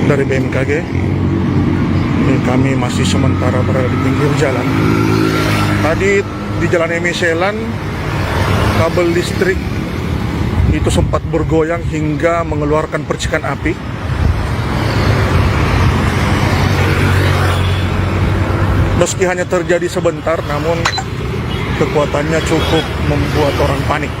dari BMKG. Ini kami masih sementara berada di pinggir jalan. Tadi di Jalan Emiselan, kabel listrik itu sempat bergoyang hingga mengeluarkan percikan api. Meski hanya terjadi sebentar, namun kekuatannya cukup membuat orang panik.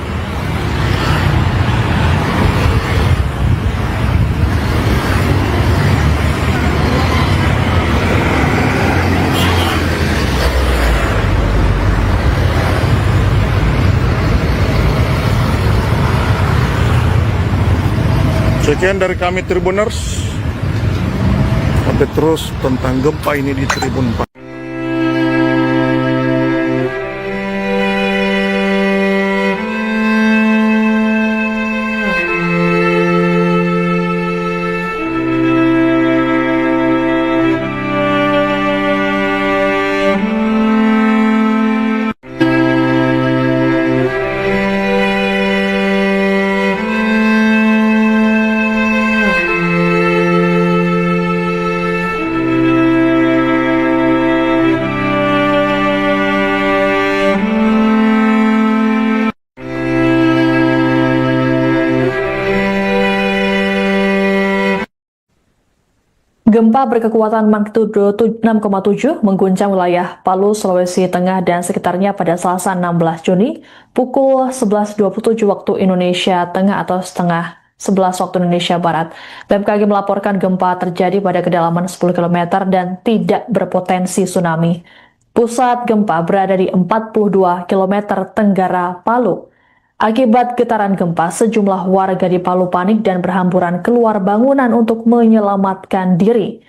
Sekian dari kami Tribuners. Update terus tentang gempa ini di Tribun 4. Gempa berkekuatan magnitudo 6,7 mengguncang wilayah Palu, Sulawesi Tengah dan sekitarnya pada Selasa 16 Juni pukul 11.27 waktu Indonesia Tengah atau setengah 11 waktu Indonesia Barat. BMKG melaporkan gempa terjadi pada kedalaman 10 km dan tidak berpotensi tsunami. Pusat gempa berada di 42 km tenggara Palu. Akibat getaran gempa, sejumlah warga di Palu panik dan berhamburan keluar bangunan untuk menyelamatkan diri.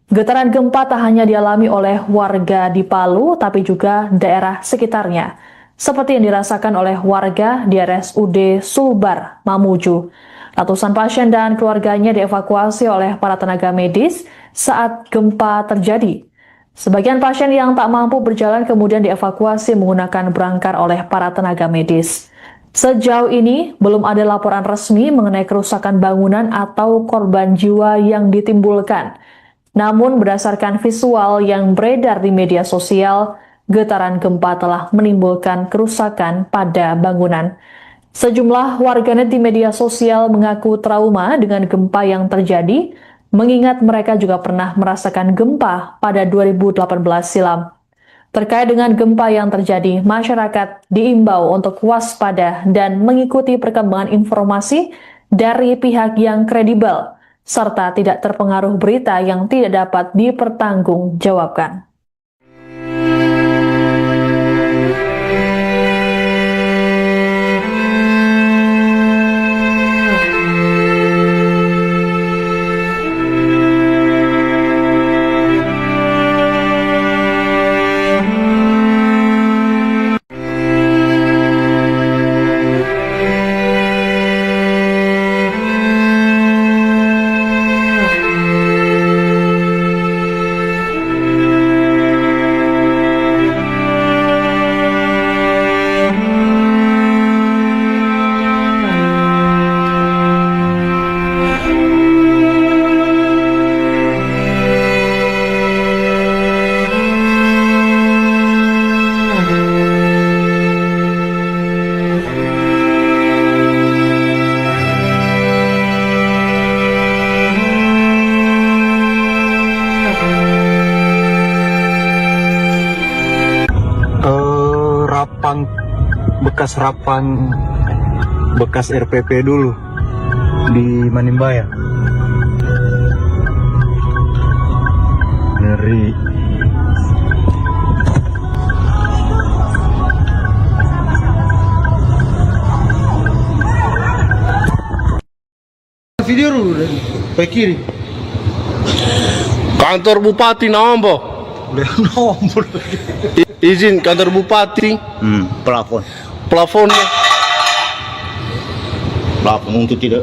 Getaran gempa tak hanya dialami oleh warga di Palu, tapi juga daerah sekitarnya, seperti yang dirasakan oleh warga di RSUD Sulbar, Mamuju. Ratusan pasien dan keluarganya dievakuasi oleh para tenaga medis saat gempa terjadi. Sebagian pasien yang tak mampu berjalan kemudian dievakuasi menggunakan brangkar oleh para tenaga medis. Sejauh ini, belum ada laporan resmi mengenai kerusakan bangunan atau korban jiwa yang ditimbulkan. Namun, berdasarkan visual yang beredar di media sosial, getaran gempa telah menimbulkan kerusakan pada bangunan. Sejumlah warganet di media sosial mengaku trauma dengan gempa yang terjadi, mengingat mereka juga pernah merasakan gempa pada 2018 silam. Terkait dengan gempa yang terjadi, masyarakat diimbau untuk waspada dan mengikuti perkembangan informasi dari pihak yang kredibel, serta tidak terpengaruh berita yang tidak dapat dipertanggungjawabkan. bekas RPP dulu di Manimbaya. Ngeri. Video dulu deh, ke kiri. Kantor Bupati Nawambo. Udah nomor. Izin kantor Bupati. Plafonnya. Plafon untuk tidak,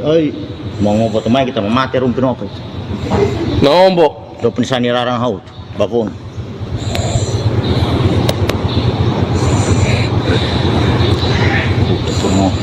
mau ngobrol teman kita memati rumpin apa itu? Nawambo. Do pensani rarang haut, plafon. Semua.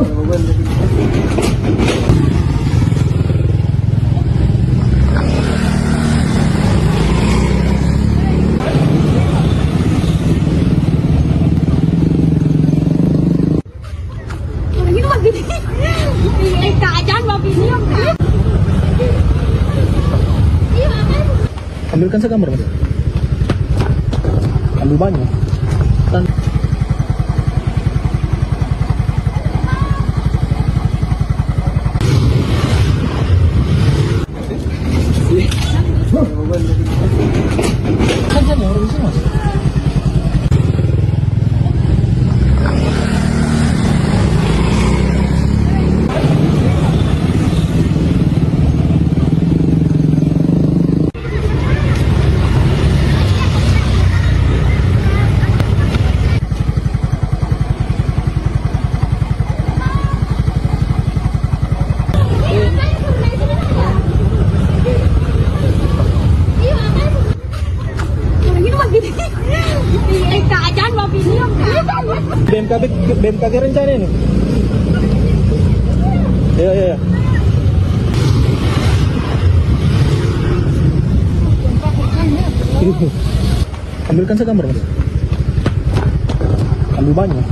Ini mah gini. Eh, keadaan mau gini ya. Ambilkan segambar, Mas. Ambil banyak. Ini mah gini. Eh, keadaan mau gini ya. BMKG rencana ini. Ya. Ambilkan segambar, Mas. Ambil banyak.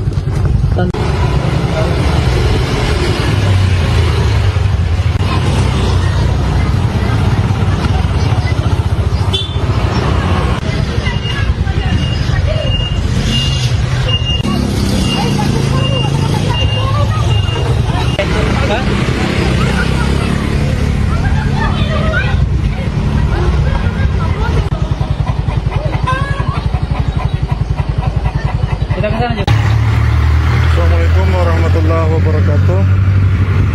Assalamualaikum warahmatullahi wabarakatuh.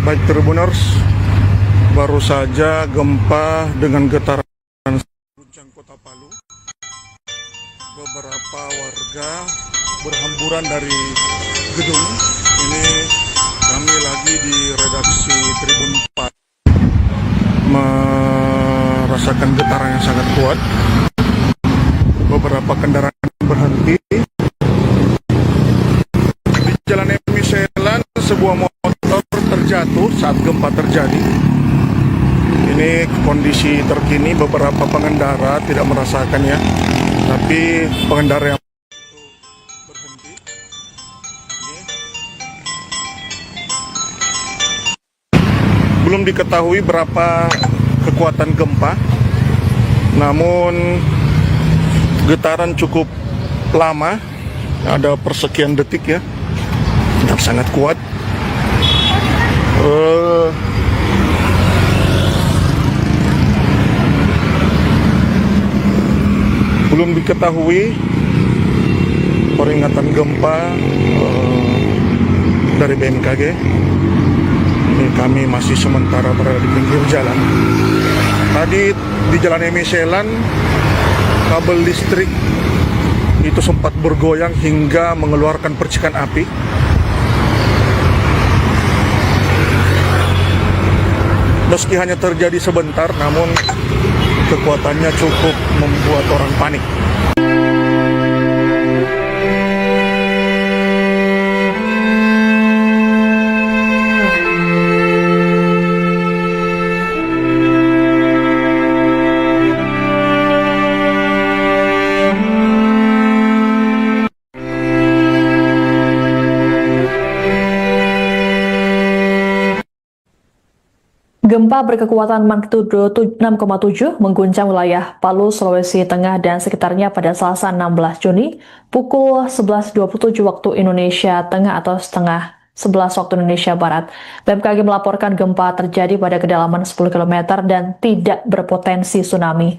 Baik Tribuners, baru saja gempa dengan getaran guncang kota Palu. Beberapa warga berhamburan dari gedung. Ini kami lagi di redaksi Tribun 4 merasakan getaran yang sangat kuat. Beberapa kendaraan berhenti. Jalan Emiselan, sebuah motor terjatuh saat gempa terjadi. Ini kondisi terkini, beberapa pengendara tidak merasakannya, tapi pengendara yang berhenti. Ini. Belum diketahui berapa kekuatan gempa, namun getaran cukup lama, ada persekian detik ya. Sangat kuat. Belum diketahui peringatan gempa dari BMKG. Ini kami masih sementara berada di pinggir jalan. Tadi di Jalan Emiselan, kabel listrik itu sempat bergoyang hingga mengeluarkan percikan api. Meski hanya terjadi sebentar, namun kekuatannya cukup membuat orang panik. Gempa berkekuatan magnitudo 6,7 mengguncang wilayah Palu, Sulawesi Tengah dan sekitarnya pada Selasa 16 Juni pukul 11.27 waktu Indonesia Tengah atau setengah 11 waktu Indonesia Barat. BMKG melaporkan gempa terjadi pada kedalaman 10 km dan tidak berpotensi tsunami.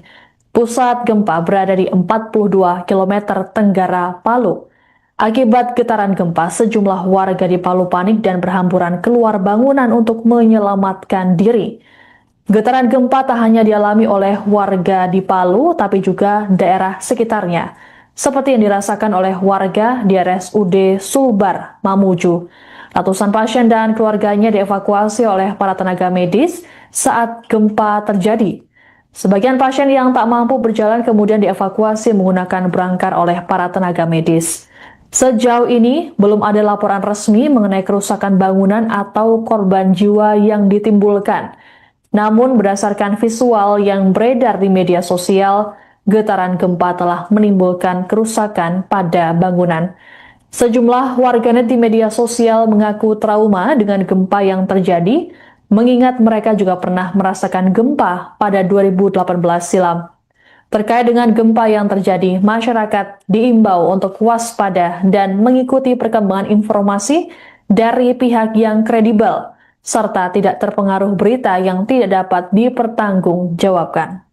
Pusat gempa berada di 42 km tenggara Palu. Akibat getaran gempa, sejumlah warga di Palu panik dan berhamburan keluar bangunan untuk menyelamatkan diri. Getaran gempa tak hanya dialami oleh warga di Palu, tapi juga daerah sekitarnya, seperti yang dirasakan oleh warga di RSUD Sulbar, Mamuju. Ratusan pasien dan keluarganya dievakuasi oleh para tenaga medis saat gempa terjadi. Sebagian pasien yang tak mampu berjalan kemudian dievakuasi menggunakan brangkar oleh para tenaga medis. Sejauh ini, belum ada laporan resmi mengenai kerusakan bangunan atau korban jiwa yang ditimbulkan. Namun, berdasarkan visual yang beredar di media sosial, getaran gempa telah menimbulkan kerusakan pada bangunan. Sejumlah warganet di media sosial mengaku trauma dengan gempa yang terjadi, mengingat mereka juga pernah merasakan gempa pada 2018 silam. Terkait dengan gempa yang terjadi, masyarakat diimbau untuk waspada dan mengikuti perkembangan informasi dari pihak yang kredibel, serta tidak terpengaruh berita yang tidak dapat dipertanggungjawabkan.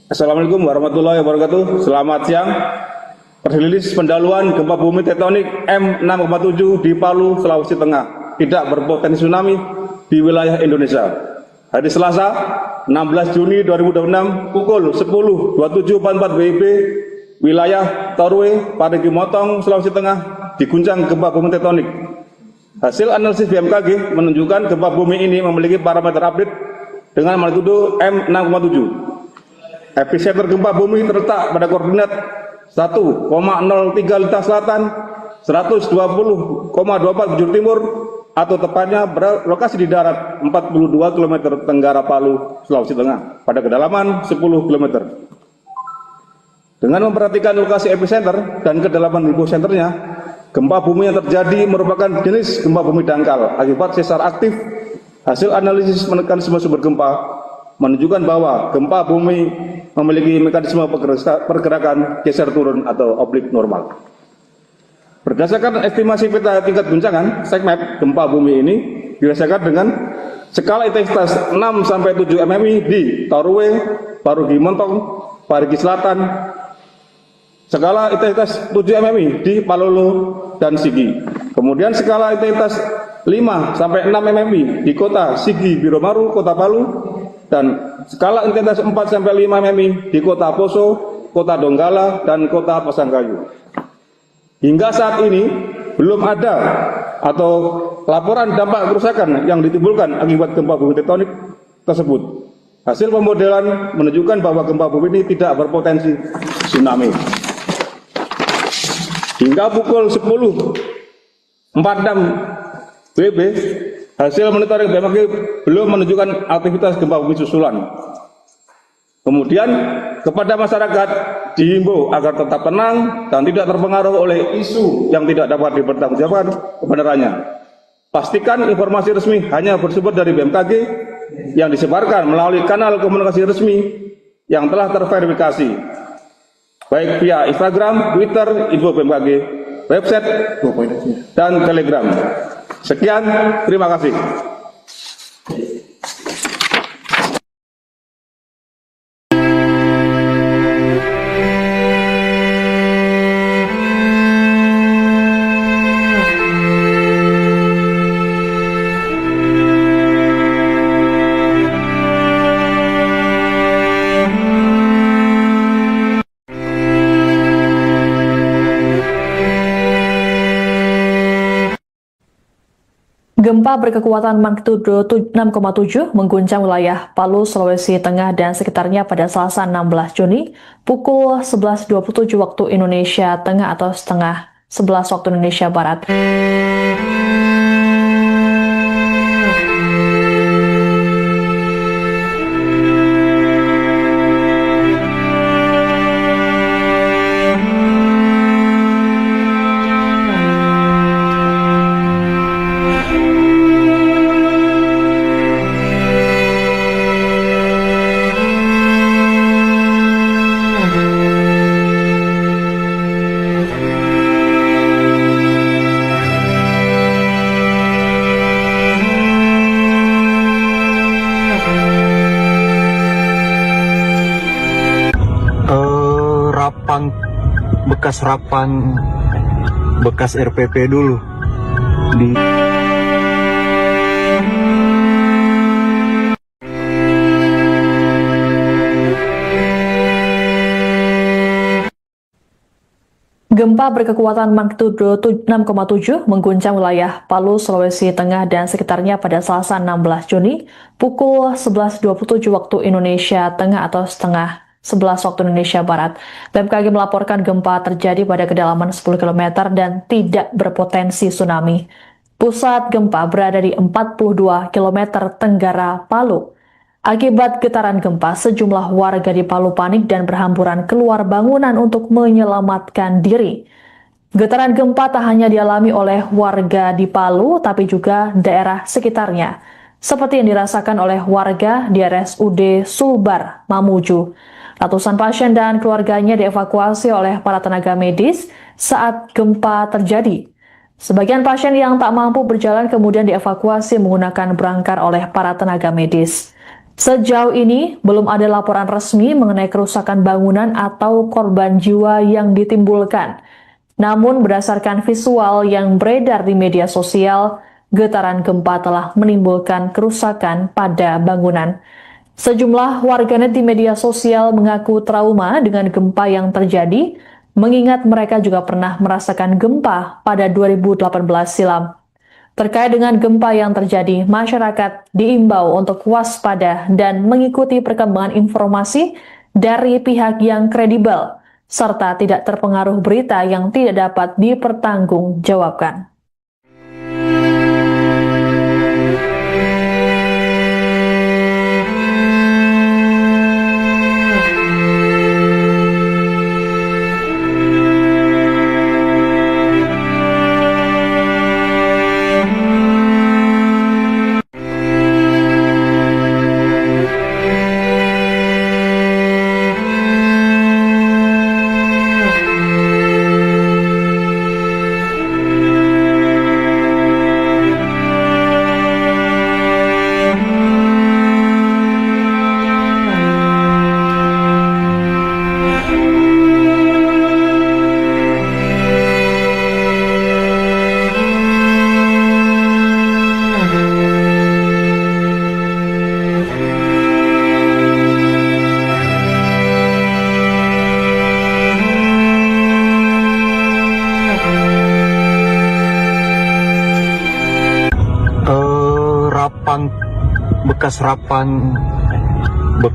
Assalamualaikum warahmatullahi wabarakatuh. Selamat siang. Rilis pendahuluan gempa bumi tektonik M6,7 di Palu, Sulawesi Tengah tidak berpotensi tsunami di wilayah Indonesia. Hari Selasa, 16 Juni 2026 pukul 10.27.44 WIB, wilayah Torwe, Parigi Motong, Sulawesi Tengah diguncang gempa bumi tektonik. Hasil analisis BMKG menunjukkan gempa bumi ini memiliki parameter update dengan magnitudo M6,7. Epicenter gempa bumi terletak pada koordinat 1,03 Lintang Selatan, 120,24 bujur timur, atau tepatnya berlokasi di darat 42 km tenggara Palu, Sulawesi Tengah, pada kedalaman 10 km. Dengan memperhatikan lokasi epicenter dan kedalaman hiposenternya, gempa bumi yang terjadi merupakan jenis gempa bumi dangkal akibat sesar aktif. Hasil analisis mekanisme sumber gempa menunjukkan bahwa gempa bumi memiliki mekanisme pergerakan geser turun atau oblik normal. Berdasarkan estimasi peta tingkat guncangan, segmen gempa bumi ini dirasakan dengan skala intensitas 6-7 mm di Torwe, Parigi Motong, Parigi Selatan, skala intensitas 7 mm di Palolo dan Sigi. Kemudian skala intensitas 5-6 mm di kota Sigi Biromaru, Kota Palu, dan skala intensitas 4-5 mm di Kota Poso, Kota Donggala, dan Kota Pasangkayu. Hingga saat ini belum ada atau laporan dampak kerusakan yang ditimbulkan akibat gempa bumi tektonik tersebut. Hasil pemodelan menunjukkan bahwa gempa bumi ini tidak berpotensi tsunami. Hingga pukul 10.46 WIB, hasil monitoring BMKG belum menunjukkan aktivitas gempa bumi susulan. Kemudian kepada masyarakat dihimbau agar tetap tenang dan tidak terpengaruh oleh isu yang tidak dapat dipertanggungjawabkan kebenarannya. Pastikan informasi resmi hanya bersumber dari BMKG yang disebarkan melalui kanal komunikasi resmi yang telah terverifikasi, baik via Instagram, Twitter, info BMKG, website, dan Telegram. Sekian, terima kasih. Gempa berkekuatan magnitudo 6,7 mengguncang wilayah Palu, Sulawesi Tengah dan sekitarnya pada Selasa 16 Juni pukul 11.27 waktu Indonesia Tengah atau setengah 11 waktu Indonesia Barat. bekas RPP dulu di Gempa berkekuatan magnitudo 6,7 mengguncang wilayah Palu, Sulawesi Tengah dan sekitarnya pada Selasa 16 Juni pukul 11.27 waktu Indonesia Tengah atau setengah 11 waktu Indonesia Barat. BMKG melaporkan gempa terjadi pada kedalaman 10 km dan tidak berpotensi tsunami. Pusat gempa berada di 42 km tenggara Palu. Akibat getaran gempa, sejumlah warga di Palu panik dan berhamburan keluar bangunan untuk menyelamatkan diri. Getaran gempa tak hanya dialami oleh warga di Palu, tapi juga daerah sekitarnya, seperti yang dirasakan oleh warga di RSUD Sulbar, Mamuju. Ratusan pasien dan keluarganya dievakuasi oleh para tenaga medis saat gempa terjadi. Sebagian pasien yang tak mampu berjalan kemudian dievakuasi menggunakan berangkar oleh para tenaga medis. Sejauh ini, belum ada laporan resmi mengenai kerusakan bangunan atau korban jiwa yang ditimbulkan. Namun, berdasarkan visual yang beredar di media sosial, getaran gempa telah menimbulkan kerusakan pada bangunan. Sejumlah warganet di media sosial mengaku trauma dengan gempa yang terjadi, mengingat mereka juga pernah merasakan gempa pada 2018 silam. Terkait dengan gempa yang terjadi, masyarakat diimbau untuk waspada dan mengikuti perkembangan informasi dari pihak yang kredibel, serta tidak terpengaruh berita yang tidak dapat dipertanggungjawabkan.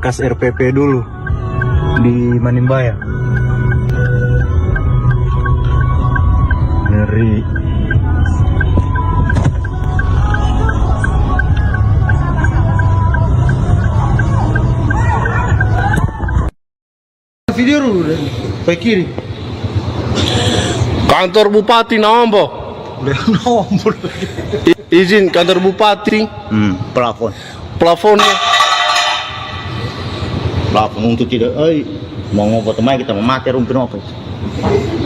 bekas RPP dulu di Manimbaya. Ngeri. Video dulu deh, ke kiri. Kantor Bupati Nawambo. Izin kantor Bupati. Plafon. Plafonnya. Plafon untuk tidak, mau ngobrol teman kita mati rumpin apa?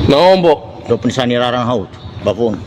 Nawambo. Rumpin sani larang haut, plafon.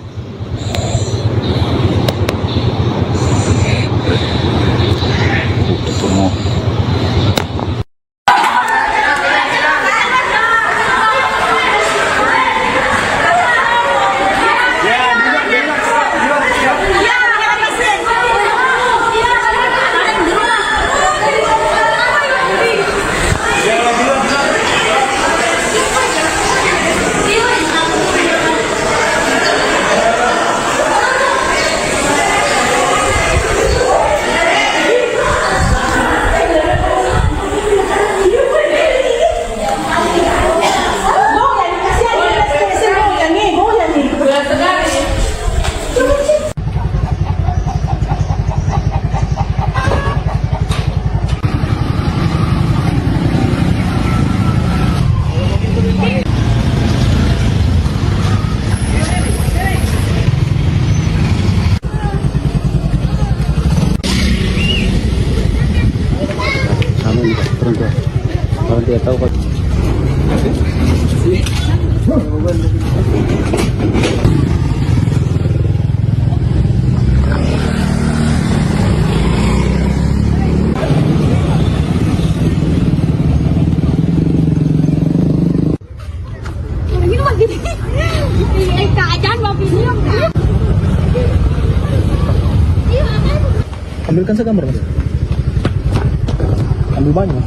Kalau dia tahu Pak. Ini mah gini. Ini keadaan mau video kan? Ambilkan segambar Mas. Ambil banyak.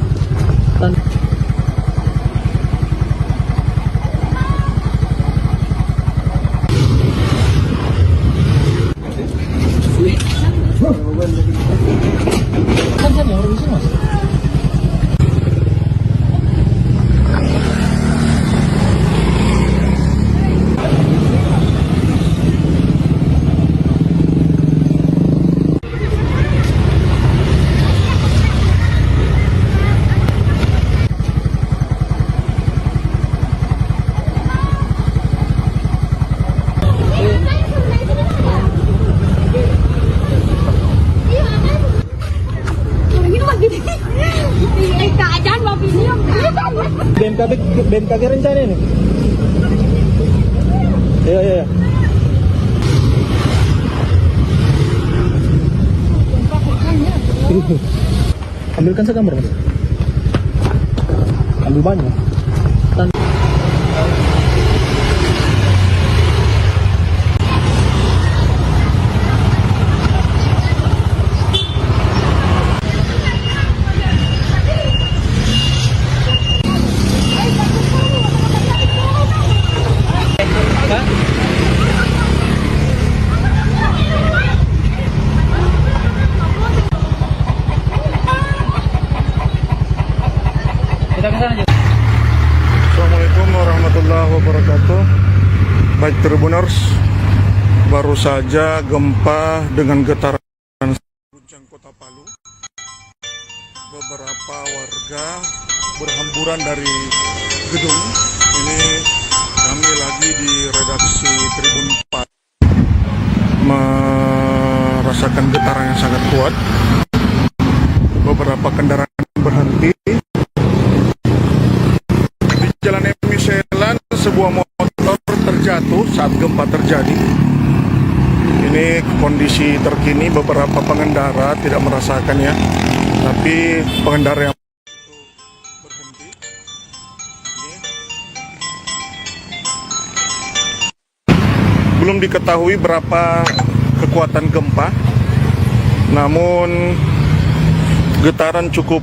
BMKG rencana ini. Iya. Ambilkan segambar, Mas. Ambil banyak. Assalamualaikum warahmatullahi wabarakatuh. Baik Tribuners, baru saja gempa dengan getaran guncang kota Palu. Beberapa warga berhamburan dari gedung. Ini kami lagi di redaksi Tribun 4 merasakan getaran yang sangat kuat. Beberapa kendaraan berhenti. Jalan Emiselan, sebuah motor terjatuh saat gempa terjadi. Ini kondisi terkini, beberapa pengendara tidak merasakannya, tapi pengendara yang berhenti. Belum diketahui berapa kekuatan gempa, namun getaran cukup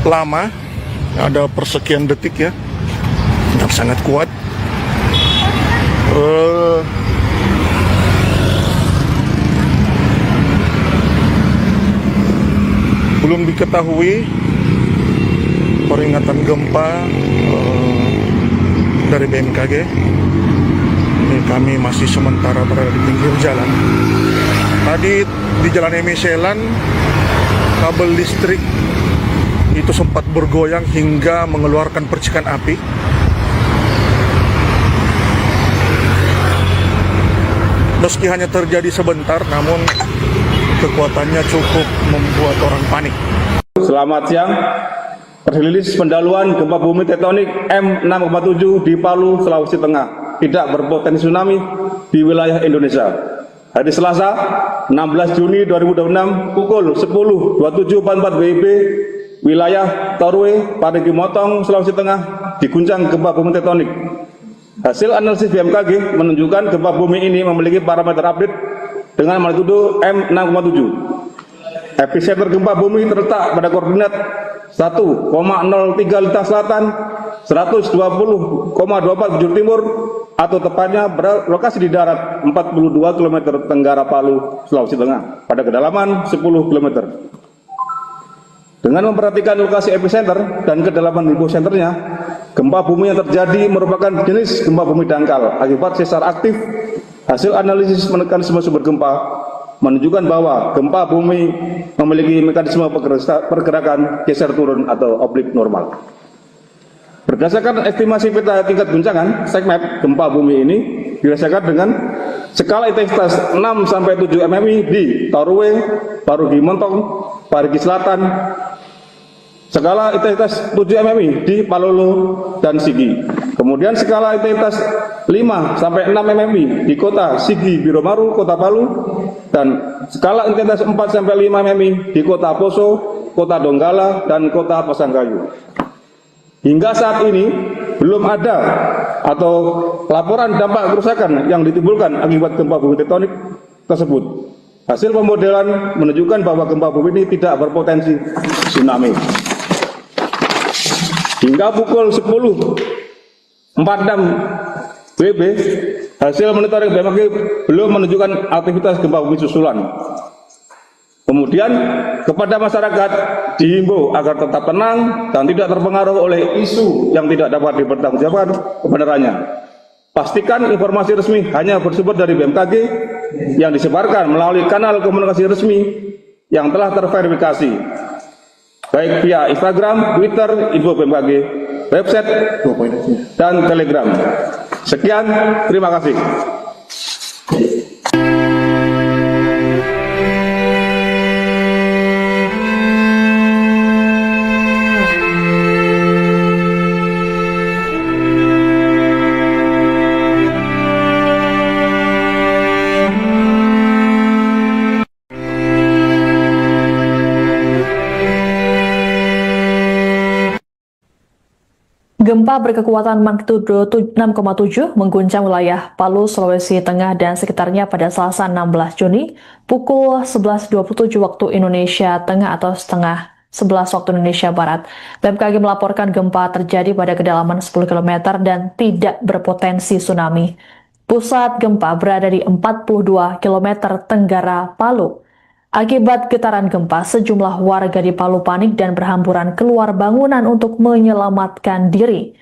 lama, ada persekian detik ya. Sangat kuat. Belum diketahui peringatan gempa dari BMKG. Ini kami masih sementara berada di pinggir jalan. Tadi di Jalan Emiselan, kabel listrik itu sempat bergoyang hingga mengeluarkan percikan api. Meski hanya terjadi sebentar, namun kekuatannya cukup membuat orang panik. Selamat siang. Rilis pendahuluan gempa bumi tektonik M6,7 di Palu, Sulawesi Tengah tidak berpotensi tsunami di wilayah Indonesia. Hari Selasa, 16 Juni 2026 pukul 10.27.44 WIB, wilayah Torwe, Parigi Motong, Sulawesi Tengah diguncang gempa bumi tektonik. Hasil analisis BMKG menunjukkan gempa bumi ini memiliki parameter update dengan magnitudo M6,7. Epicenter gempa bumi terletak pada koordinat 1,03 Lintang Selatan, 120,24 Bujur Timur, atau tepatnya berlokasi di darat 42 km tenggara Palu, Sulawesi Tengah, pada kedalaman 10 km. Dengan memperhatikan lokasi epicenter dan kedalaman hiposenternya, gempa bumi yang terjadi merupakan jenis gempa bumi dangkal akibat sesar aktif. Hasil analisis mekanisme sumber gempa menunjukkan bahwa gempa bumi memiliki mekanisme pergerakan geser turun atau oblik normal. Berdasarkan estimasi peta tingkat guncangan SECMAP, gempa bumi ini dirasakan dengan skala intensitas 6-7 mm di Torwe, Parigi Motong, Parigi Selatan, skala intensitas 7 mm di Palolo dan Sigi. Kemudian skala intensitas 5-6 mm di kota Sigi Biromaru, Kota Palu, dan skala intensitas 4-5 mm di kota Poso, Kota Donggala, dan Kota Pasangkayu. Hingga saat ini belum ada atau laporan dampak kerusakan yang ditimbulkan akibat gempa bumi tektonik tersebut. Hasil pemodelan menunjukkan bahwa gempa bumi ini tidak berpotensi tsunami. Hingga pukul 10.46 WIB, hasil monitoring BMKG belum menunjukkan aktivitas gempa bumi susulan. Kemudian kepada masyarakat dihimbau agar tetap tenang dan tidak terpengaruh oleh isu yang tidak dapat dipertanggungjawabkan kebenarannya. Pastikan informasi resmi hanya bersumber dari BMKG yang disebarkan melalui kanal komunikasi resmi yang telah terverifikasi, baik via Instagram, Twitter, info BMKG, website, dan Telegram. Sekian, terima kasih. Gempa berkekuatan magnitudo 6,7 mengguncang wilayah Palu, Sulawesi Tengah dan sekitarnya pada Selasa 16 Juni pukul 11.27 waktu Indonesia Tengah atau setengah 11 waktu Indonesia Barat. BMKG melaporkan gempa terjadi pada kedalaman 10 km dan tidak berpotensi tsunami. Pusat gempa berada di 42 km tenggara Palu. Akibat getaran gempa, sejumlah warga di Palu panik dan berhamburan keluar bangunan untuk menyelamatkan diri.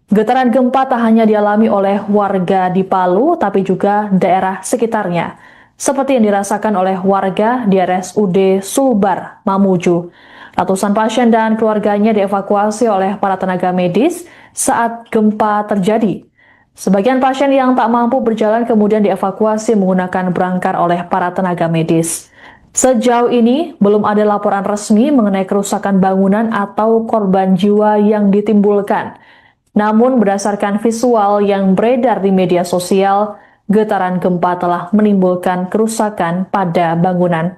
Getaran gempa tak hanya dialami oleh warga di Palu, tapi juga daerah sekitarnya, seperti yang dirasakan oleh warga di RSUD Sulbar, Mamuju. Ratusan pasien dan keluarganya dievakuasi oleh para tenaga medis saat gempa terjadi. Sebagian pasien yang tak mampu berjalan kemudian dievakuasi menggunakan brangkar oleh para tenaga medis. Sejauh ini, belum ada laporan resmi mengenai kerusakan bangunan atau korban jiwa yang ditimbulkan. Namun, berdasarkan visual yang beredar di media sosial, getaran gempa telah menimbulkan kerusakan pada bangunan.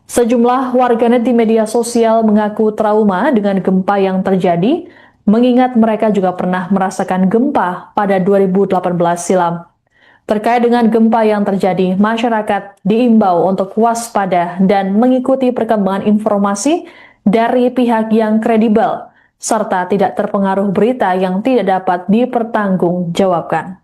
Sejumlah warganet di media sosial mengaku trauma dengan gempa yang terjadi, mengingat mereka juga pernah merasakan gempa pada 2018 silam. Terkait dengan gempa yang terjadi, masyarakat diimbau untuk waspada dan mengikuti perkembangan informasi dari pihak yang kredibel, serta tidak terpengaruh berita yang tidak dapat dipertanggungjawabkan.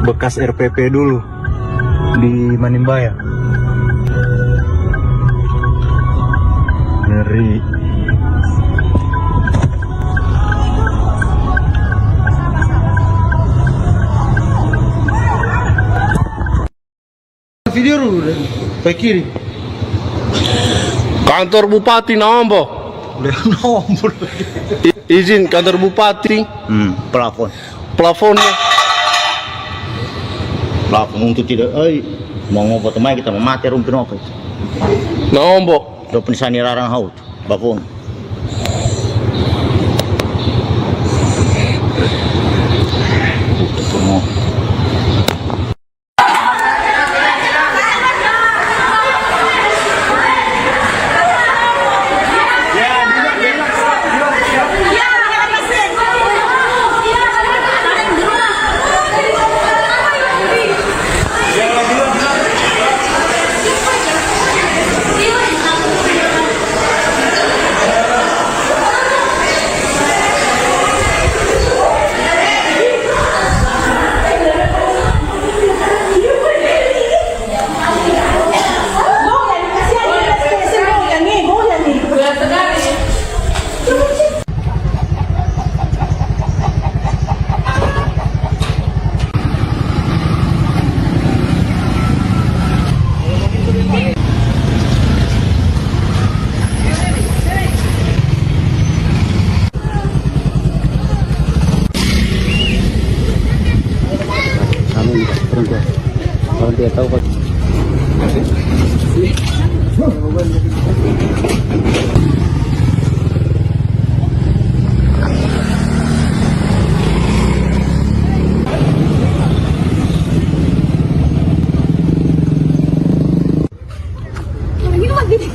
bekas RPP dulu di Manimbaya. Ngeri. Video dulu deh, ke kiri. Kantor Bupati Nambo. Udah nomor. Izin kantor Bupati. Plafon. Plafonnya. Plafon untuk tidak, mau ngopo temai kita memati rumpin apa itu. Nambo. Do pensani rarang haut, plafon. Semua. Kalau dia tahu kok. Ini mah gini.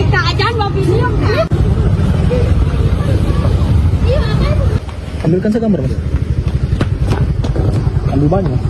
Keadaan mobil ini. Ambilkan saya gambar, Mas. Ambil banyak.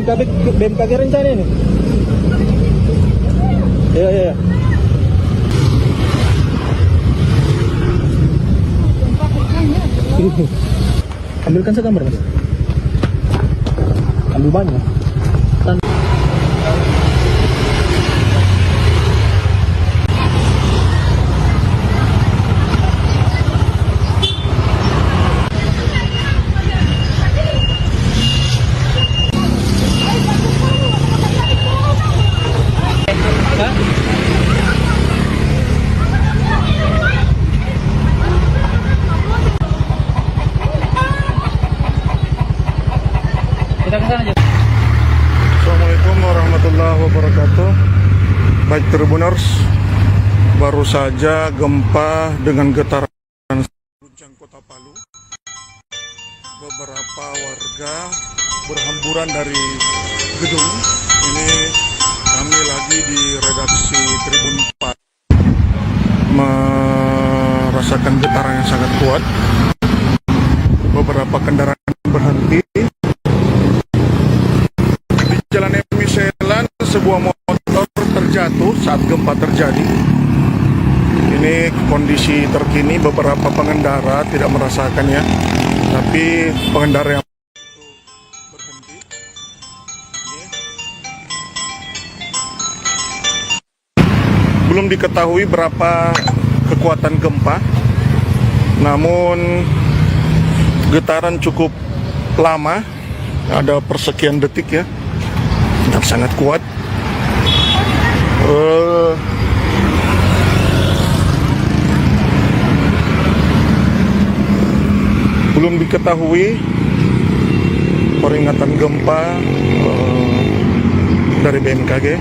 BMKG rencana ini. Iya. Ambilkan segambar, Mas. Ambil banyak. Assalamualaikum warahmatullahi wabarakatuh. Baik Tribuners, baru saja gempa dengan getaran guncang kota Palu. Beberapa warga berhamburan dari gedung. Ini kami lagi di redaksi Tribun 4 merasakan getaran yang sangat kuat. Beberapa kendaraan berhenti. Jalan Emiselan, sebuah motor terjatuh saat gempa terjadi. Ini kondisi terkini, beberapa pengendara tidak merasakannya, tapi pengendara yang berhenti. Belum diketahui berapa kekuatan gempa, namun getaran cukup lama, ada persekian detik ya. Dan sangat kuat. Belum diketahui peringatan gempa dari BMKG.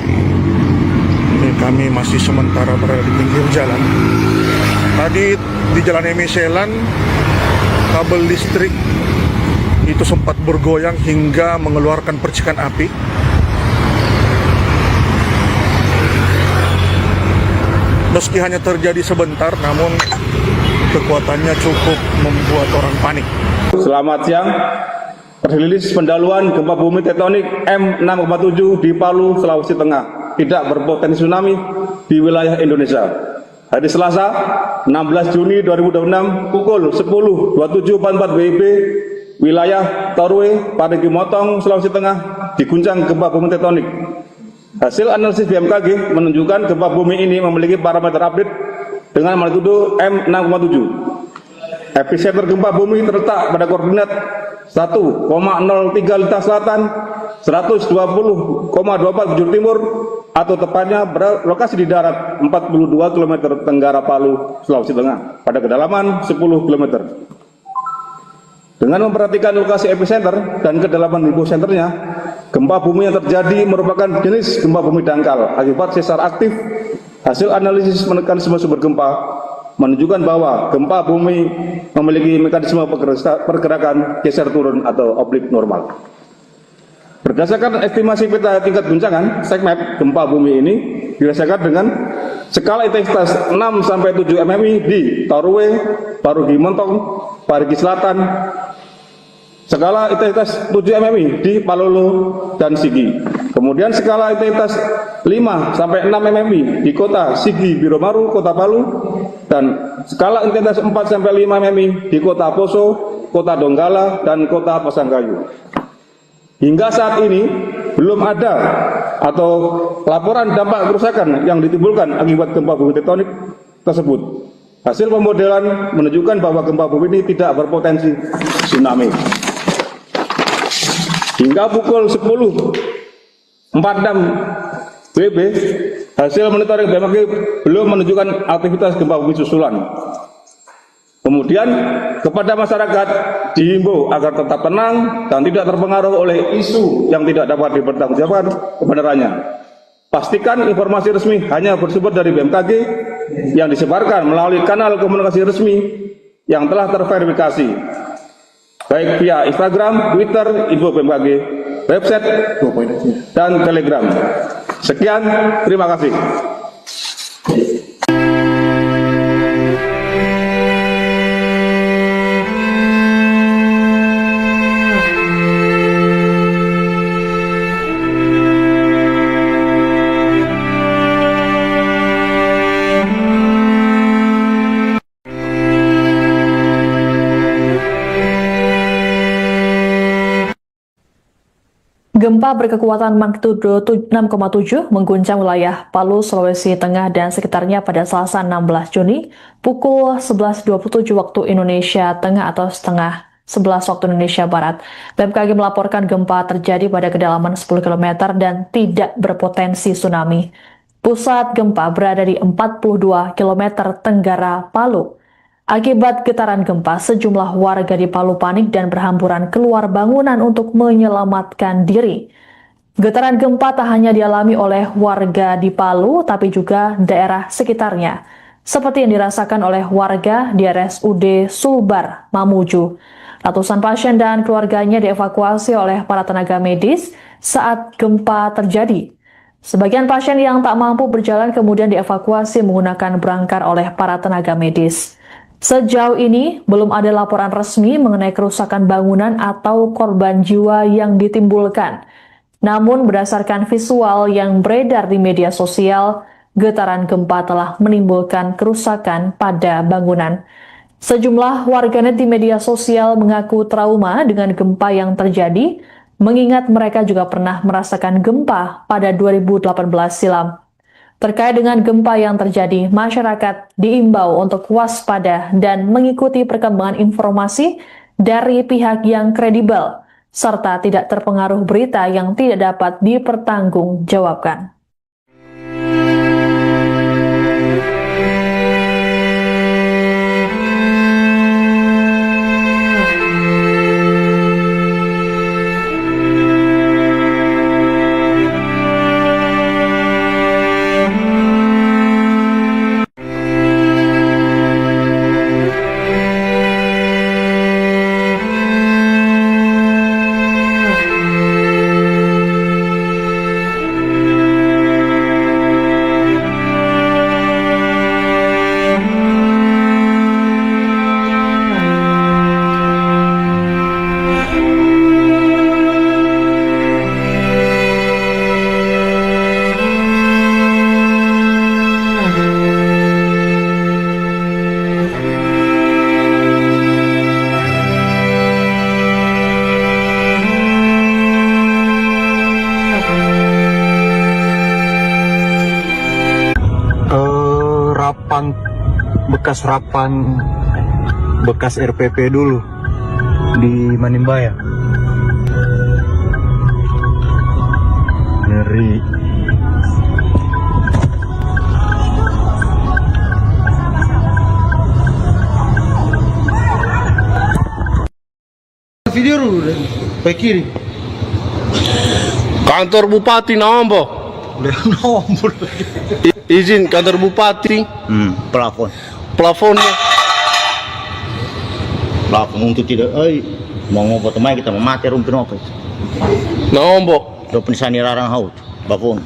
Ini kami masih sementara berada di pinggir jalan. Tadi di Jalan Emiselan, kabel listrik itu sempat bergoyang hingga mengeluarkan percikan api. Meski hanya terjadi sebentar, namun kekuatannya cukup membuat orang panik. Selamat siang. Rilis pendahuluan gempa bumi tektonik M6,7 di Palu, Sulawesi Tengah tidak berpotensi tsunami di wilayah Indonesia. Hari Selasa, 16 Juni 2026 pukul 10.27.44 WIB, wilayah Torwe, Parigi Motong, Sulawesi Tengah diguncang gempa bumi tektonik. Hasil analisis BMKG menunjukkan gempa bumi ini memiliki parameter update dengan magnitudo M6,7. Epicenter gempa bumi terletak pada koordinat 1,03 Lita Selatan, 120,24 bujur timur, atau tepatnya berlokasi di darat 42 km tenggara Palu, Sulawesi Tengah, pada kedalaman 10 km. Dengan memperhatikan lokasi epicenter dan kedalaman hiposenternya, gempa bumi yang terjadi merupakan jenis gempa bumi dangkal akibat sesar aktif. Hasil analisis mekanisme sumber gempa menunjukkan bahwa gempa bumi memiliki mekanisme pergerakan geser turun atau oblik normal. Berdasarkan estimasi peta tingkat guncangan SECMAP, gempa bumi ini dirasakan dengan skala intensitas 6-7 mm di Torwe, Parigi Motong, Parigi Selatan, skala intensitas 7 mm di Palolo dan Sigi. Kemudian skala intensitas 5-6 mm di kota Sigi Biromaru, kota Palu, dan skala intensitas 4-5 mm di kota Poso, kota Donggala, dan kota Pasangkayu. Hingga saat ini belum ada atau laporan dampak kerusakan yang ditimbulkan akibat gempa bumi tektonik tersebut. Hasil pemodelan menunjukkan bahwa gempa bumi ini tidak berpotensi tsunami. Hingga pukul 10.46 WIB, hasil monitoring BMKG belum menunjukkan aktivitas gempa bumi susulan. Kemudian kepada masyarakat dihimbau agar tetap tenang dan tidak terpengaruh oleh isu yang tidak dapat dipertanggungjawabkan kebenarannya. Pastikan informasi resmi hanya bersumber dari BMKG yang disebarkan melalui kanal komunikasi resmi yang telah terverifikasi, baik via Instagram, Twitter, info BMKG, website, dan Telegram. Sekian, terima kasih. Gempa berkekuatan magnitudo 6,7 mengguncang wilayah Palu, Sulawesi Tengah dan sekitarnya pada Selasa 16 Juni pukul 11.27 waktu Indonesia Tengah atau setengah 11 waktu Indonesia Barat. BMKG melaporkan gempa terjadi pada kedalaman 10 km dan tidak berpotensi tsunami. Pusat gempa berada di 42 km tenggara Palu. Akibat getaran gempa, sejumlah warga di Palu panik dan berhamburan keluar bangunan untuk menyelamatkan diri. Getaran gempa tak hanya dialami oleh warga di Palu, tapi juga daerah sekitarnya, seperti yang dirasakan oleh warga di RSUD Sulbar, Mamuju. Ratusan pasien dan keluarganya dievakuasi oleh para tenaga medis saat gempa terjadi. Sebagian pasien yang tak mampu berjalan kemudian dievakuasi menggunakan brangkar oleh para tenaga medis. Sejauh ini, belum ada laporan resmi mengenai kerusakan bangunan atau korban jiwa yang ditimbulkan. Namun, berdasarkan visual yang beredar di media sosial, getaran gempa telah menimbulkan kerusakan pada bangunan. Sejumlah warganet di media sosial mengaku trauma dengan gempa yang terjadi, mengingat mereka juga pernah merasakan gempa pada 2018 silam. Terkait dengan gempa yang terjadi, masyarakat diimbau untuk waspada dan mengikuti perkembangan informasi dari pihak yang kredibel, serta tidak terpengaruh berita yang tidak dapat dipertanggungjawabkan. bekas RPP dulu di Manimbaya. Ngeri. Video dulu deh, ke kiri. Kantor Bupati Nambo. Udah nomor. Izin kantor Bupati. Plafonnya Plafon untuk tidak mau ngopo temai kita memati rumpin apa itu Nambo. do pensani rarang haut plafon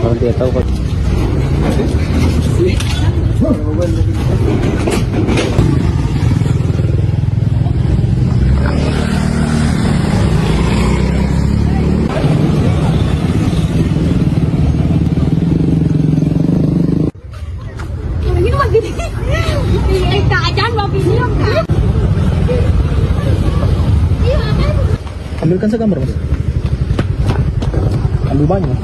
Kalau dia tahu kok. Ini mah gini. Keadaan mobil ini. Ambilkan segambar, Mas. Ambil banyak.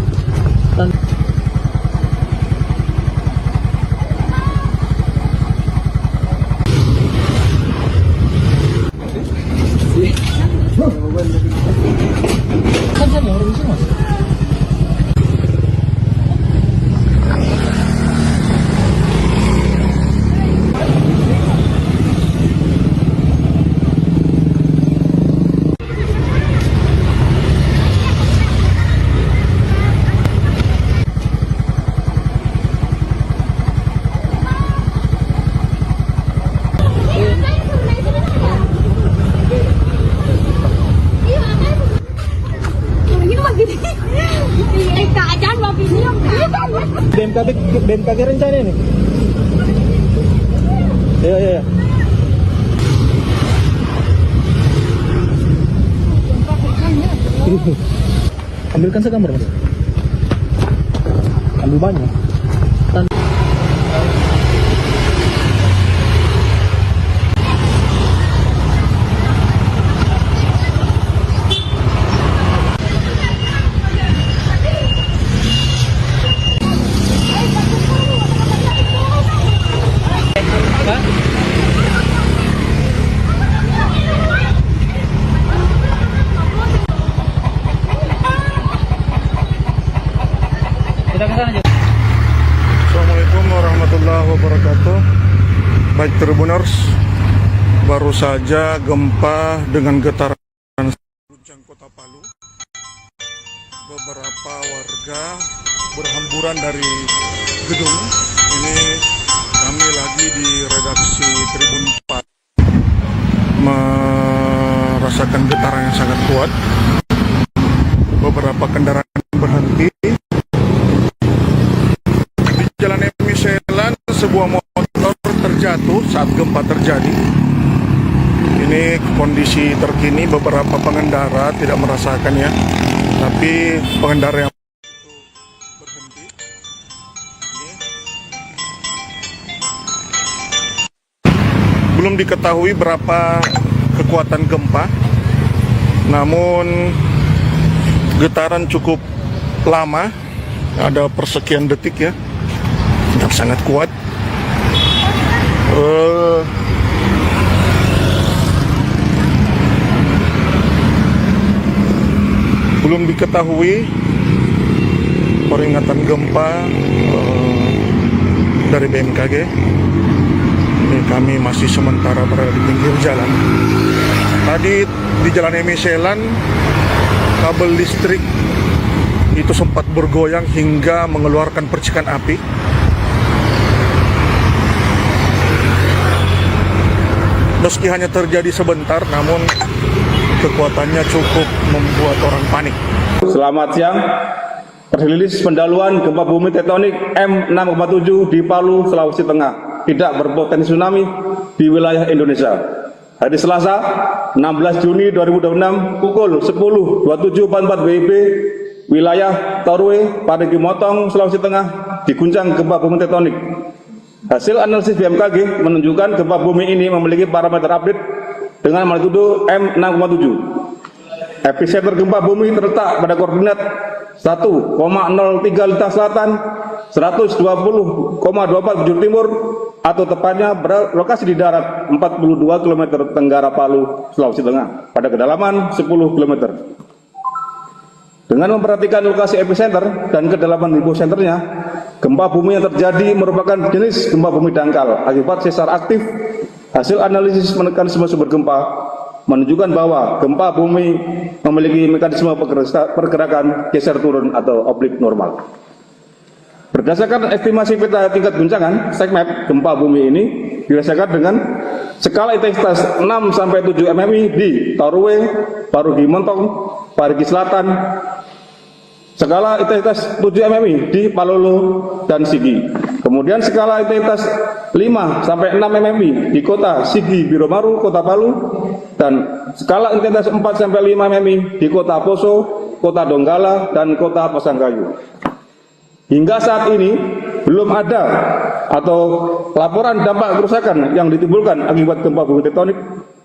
BMKG rencana ini. Iya. Ambilkan segambar, Mas. Ambil banyak. Assalamualaikum warahmatullahi wabarakatuh. Baik Tribuners, baru saja gempa dengan getaran guncang kota Palu. Beberapa warga berhamburan dari gedung. Ini kami lagi di redaksi Tribun 4 merasakan getaran yang sangat kuat. Beberapa kendaraan berhenti. Jalan Emiselan, sebuah motor terjatuh saat gempa terjadi. Ini kondisi terkini, beberapa pengendara tidak merasakannya, tapi pengendara yang berhenti. Ini. Belum diketahui berapa kekuatan gempa, namun getaran cukup lama, ada persekian detik ya. Dan sangat kuat. Belum diketahui peringatan gempa dari BMKG. Ini kami masih sementara berada di pinggir jalan. Tadi di Jalan Emiselan, kabel listrik itu sempat bergoyang hingga mengeluarkan percikan api. Meski hanya terjadi sebentar, namun kekuatannya cukup membuat orang panik. Selamat siang. Rilis pendahuluan gempa bumi tektonik M6,7 di Palu, Sulawesi Tengah tidak berpotensi tsunami di wilayah Indonesia. Hari Selasa, 16 Juni 2026 pukul 10.27.44 WIB, wilayah Torue, Parigi Motong, Sulawesi Tengah diguncang gempa bumi tektonik. Hasil analisis BMKG menunjukkan gempa bumi ini memiliki parameter update dengan magnitudo M6,7. Epicenter gempa bumi terletak pada koordinat 1,03 Lintang Selatan, 120,24 bujur timur, atau tepatnya berlokasi di darat 42 km tenggara Palu, Sulawesi Tengah, pada kedalaman 10 km. Dengan memperhatikan lokasi epicenter dan kedalaman hiposenternya, gempa bumi yang terjadi merupakan jenis gempa bumi dangkal akibat sesar aktif. Hasil analisis mekanisme sumber gempa menunjukkan bahwa gempa bumi memiliki mekanisme pergerakan geser turun atau oblik normal. Berdasarkan estimasi peta tingkat guncangan SECMAP, gempa bumi ini dirasakan dengan skala intensitas 6-7 mm di Torue, Parigi Motong, Parigi Selatan, skala intensitas 7 mm di Palolo dan Sigi. Kemudian skala intensitas 5-6 mm di kota Sigi Biromaru, kota Palu, dan skala intensitas 4-5 mm di kota Poso, kota Donggala, dan kota Pasangkayu. Hingga saat ini belum ada atau laporan dampak kerusakan yang ditimbulkan akibat gempa bumi tektonik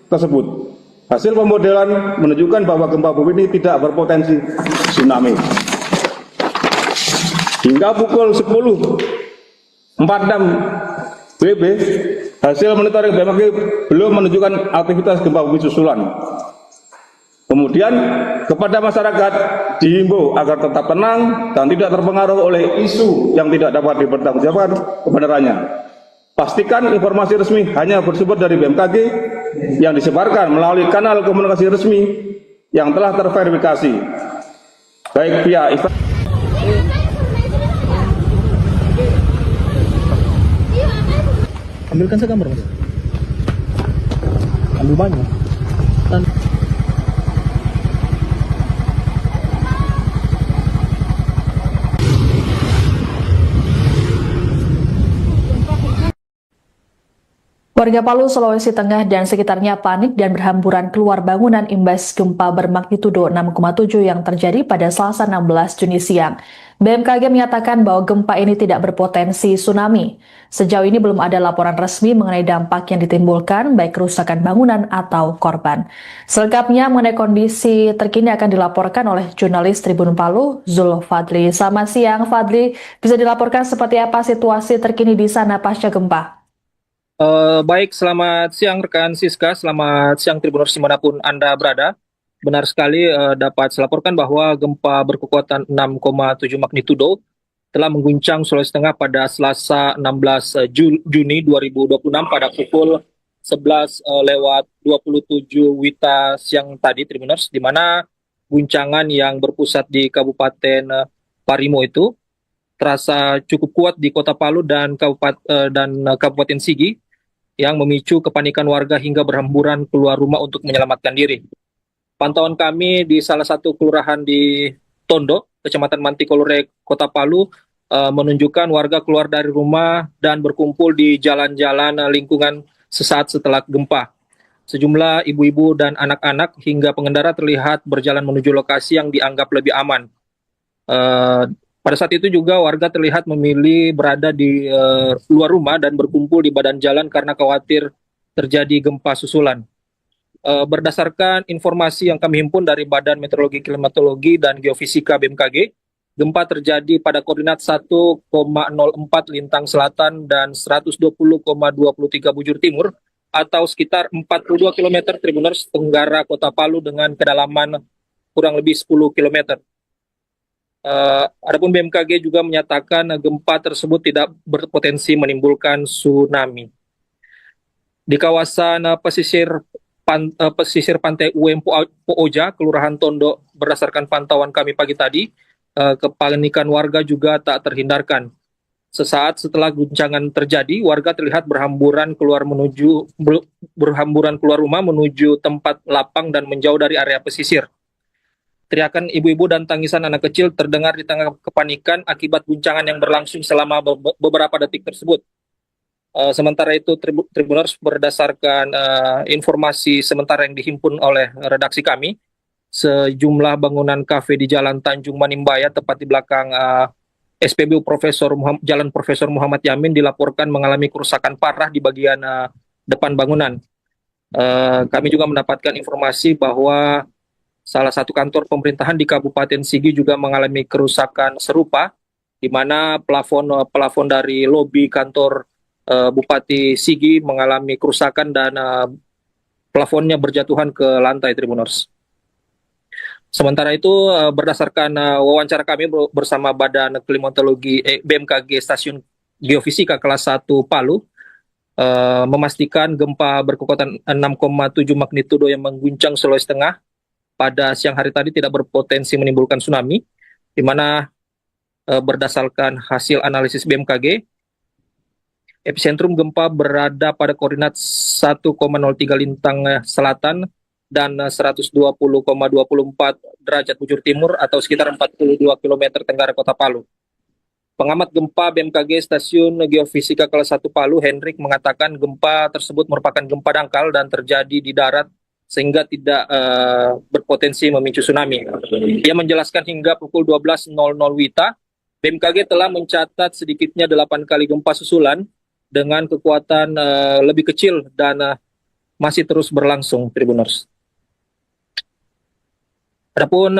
tersebut. Hasil pemodelan menunjukkan bahwa gempa bumi ini tidak berpotensi tsunami. Hingga pukul 10.46 WIB, hasil monitoring BMKG belum menunjukkan aktivitas gempa bumi susulan. Kemudian kepada masyarakat dihimbau agar tetap tenang dan tidak terpengaruh oleh isu yang tidak dapat dipertanggungjawabkan kebenarannya. Pastikan informasi resmi hanya bersumber dari BMKG yang disebarkan melalui kanal komunikasi resmi yang telah terverifikasi, baik via Ambilkan segambar, Mas. Ambil banyak. Warga Palu, Sulawesi Tengah dan sekitarnya panik dan berhamburan keluar bangunan imbas gempa bermagnitudo 6,7 yang terjadi pada Selasa 16 Juni siang. BMKG menyatakan bahwa gempa ini tidak berpotensi tsunami. Sejauh ini belum ada laporan resmi mengenai dampak yang ditimbulkan, baik kerusakan bangunan atau korban. Selengkapnya mengenai kondisi terkini akan dilaporkan oleh jurnalis Tribun Palu, Zul Fadli. Selamat siang, Fadli. Bisa dilaporkan seperti apa situasi terkini di sana pasca gempa? Baik, selamat siang rekan Siska, selamat siang Tribuners dimanapun Anda berada. Benar sekali dapat saya laporkan bahwa gempa berkekuatan 6,7 magnitudo telah mengguncang Sulawesi Tengah pada Selasa 16 Juni 2026 pada pukul 11:27 WITA siang tadi, Tribuners, di mana guncangan yang berpusat di Kabupaten Parimo itu terasa cukup kuat di Kota Palu dan Kabupaten Sigi, yang memicu kepanikan warga hingga berhamburan keluar rumah untuk menyelamatkan diri. Pantauan kami di salah satu kelurahan di Tondo, Kecamatan Mantikolore, Kota Palu, menunjukkan warga keluar dari rumah dan berkumpul di jalan-jalan lingkungan sesaat setelah gempa. Sejumlah ibu-ibu dan anak-anak hingga pengendara terlihat berjalan menuju lokasi yang dianggap lebih aman. Pada saat itu juga warga terlihat memilih berada di luar rumah dan berkumpul di badan jalan karena khawatir terjadi gempa susulan. Berdasarkan informasi yang kami himpun dari Badan Meteorologi, Klimatologi, dan Geofisika BMKG, gempa terjadi pada koordinat 1,04 lintang selatan dan 120,23 bujur timur atau sekitar 42 km Tribuners tenggara Kota Palu dengan kedalaman kurang lebih 10 km. Adapun BMKG juga menyatakan gempa tersebut tidak berpotensi menimbulkan tsunami. Di kawasan pesisir pantai UM Pooja, Kelurahan Tondo, berdasarkan pantauan kami pagi tadi, kepanikan warga juga tak terhindarkan. Sesaat setelah guncangan terjadi, warga terlihat berhamburan keluar rumah menuju tempat lapang dan menjauh dari area pesisir. Teriakan ibu-ibu dan tangisan anak kecil terdengar di tengah kepanikan akibat guncangan yang berlangsung selama beberapa detik tersebut. Sementara itu, Tribuners, berdasarkan informasi sementara yang dihimpun oleh redaksi kami, sejumlah bangunan kafe di Jalan Tanjung Manimbaya, tepat di belakang SPBU Jalan Profesor Muhammad Yamin, dilaporkan mengalami kerusakan parah di bagian depan bangunan. Kami juga mendapatkan informasi bahwa salah satu kantor pemerintahan di Kabupaten Sigi juga mengalami kerusakan serupa, di mana plafon dari lobi kantor Bupati Sigi mengalami kerusakan dan plafonnya berjatuhan ke lantai, Tribuners. Sementara itu, berdasarkan wawancara kami bersama Badan Klimatologi BMKG Stasiun Geofisika kelas 1 Palu, memastikan gempa berkekuatan 6,7 magnitudo yang mengguncang Sulawesi Tengah pada siang hari tadi tidak berpotensi menimbulkan tsunami, di mana berdasarkan hasil analisis BMKG, epicentrum gempa berada pada koordinat 1,03 lintang selatan dan 120,24 derajat bujur timur atau sekitar 42 km tenggara Kota Palu. Pengamat gempa BMKG Stasiun Geofisika kelas 1 Palu, Hendrik, mengatakan gempa tersebut merupakan gempa dangkal dan terjadi di darat sehingga tidak berpotensi memicu tsunami. Ia menjelaskan hingga pukul 12.00 WITA, BMKG telah mencatat sedikitnya 8 kali gempa susulan dengan kekuatan lebih kecil dan masih terus berlangsung, Tribuners. Adapun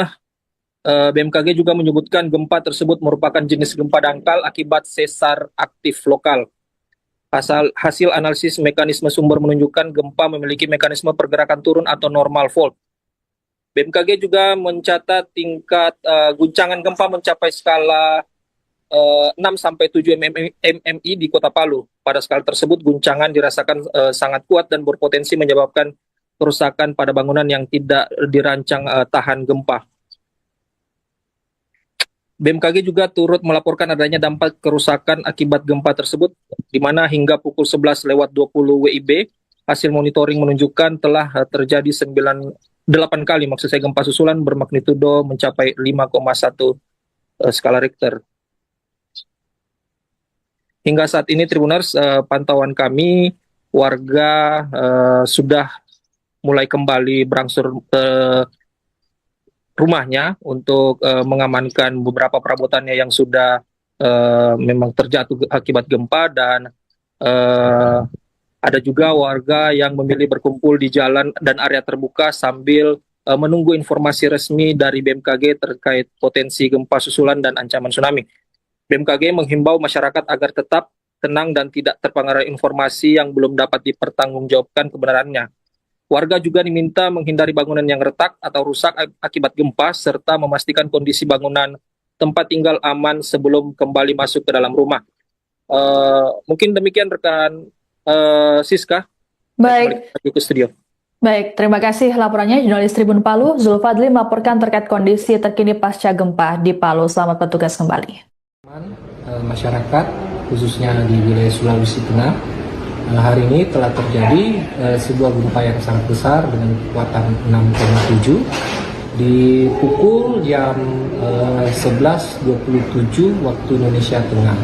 BMKG juga menyebutkan gempa tersebut merupakan jenis gempa dangkal akibat sesar aktif lokal. Hasil analisis mekanisme sumber menunjukkan gempa memiliki mekanisme pergerakan turun atau normal fault. BMKG juga mencatat tingkat guncangan gempa mencapai skala 6-7 mmi di Kota Palu. Pada skala tersebut, guncangan dirasakan sangat kuat dan berpotensi menyebabkan kerusakan pada bangunan yang tidak dirancang tahan gempa. BMKG juga turut melaporkan adanya dampak kerusakan akibat gempa tersebut, di mana hingga pukul 11:20 WIB, hasil monitoring menunjukkan telah terjadi 8 kali gempa susulan bermagnitudo mencapai 5,1 skala Richter. Hingga saat ini, Tribuners, pantauan kami warga sudah mulai kembali berangsur ke rumahnya untuk mengamankan beberapa perabotannya yang sudah memang terjatuh akibat gempa, dan ada juga warga yang memilih berkumpul di jalan dan area terbuka sambil menunggu informasi resmi dari BMKG terkait potensi gempa susulan dan ancaman tsunami. BMKG menghimbau masyarakat agar tetap tenang dan tidak terpengaruh informasi yang belum dapat dipertanggungjawabkan kebenarannya. Warga juga diminta menghindari bangunan yang retak atau rusak akibat gempa, serta memastikan kondisi bangunan tempat tinggal aman sebelum kembali masuk ke dalam rumah. Mungkin demikian rekan Siska. Baik. Kembali ke studio. Baik, terima kasih laporannya jurnalis Tribun Palu, Zulfadli melaporkan terkait kondisi terkini pasca gempa di Palu. Selamat bertugas kembali. Masyarakat khususnya di wilayah Sulawesi Tengah hari ini telah terjadi sebuah gempa yang sangat besar dengan kekuatan 6,7 di pukul jam 11.27 waktu Indonesia Tengah.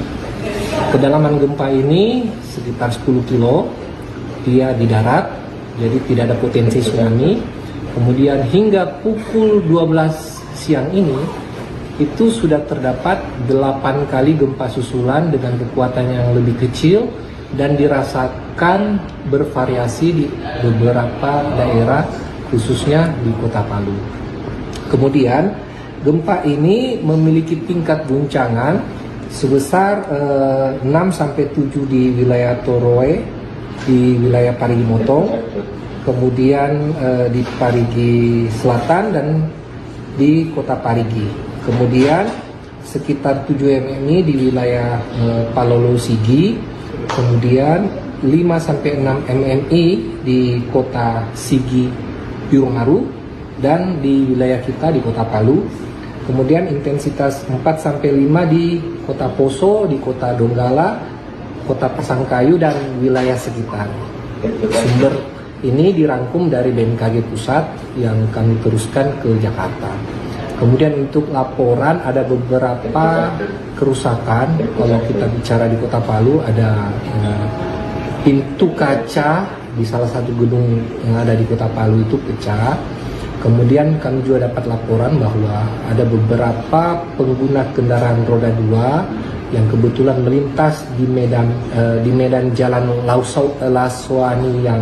Kedalaman gempa ini sekitar 10 kilo, dia di darat, jadi tidak ada potensi tsunami. Kemudian hingga pukul 12 siang ini, itu sudah terdapat 8 kali gempa susulan dengan kekuatan yang lebih kecil dan dirasakan bervariasi di beberapa daerah khususnya di Kota Palu. Kemudian gempa ini memiliki tingkat guncangan sebesar 6-7 di wilayah Toroe, di wilayah Parigi Motong, kemudian di Parigi Selatan dan di Kota Parigi. Kemudian sekitar 7 mmi di wilayah Palolo Sigi, kemudian 5-6 mmi di Kota Sigi Birongaru, dan di wilayah kita di Kota Palu. Kemudian intensitas 4-5 di Kota Poso, di Kota Donggala, Kota Pasangkayu, dan wilayah sekitar. Sumber ini dirangkum dari BMKG Pusat yang kami teruskan ke Jakarta. Kemudian untuk laporan ada beberapa kerusakan. Kalau kita bicara di Kota Palu, ada pintu kaca di salah satu gedung yang ada di Kota Palu itu pecah. Kemudian kami juga dapat laporan bahwa ada beberapa pengguna kendaraan roda 2 yang kebetulan melintas di medan jalan Laswani yang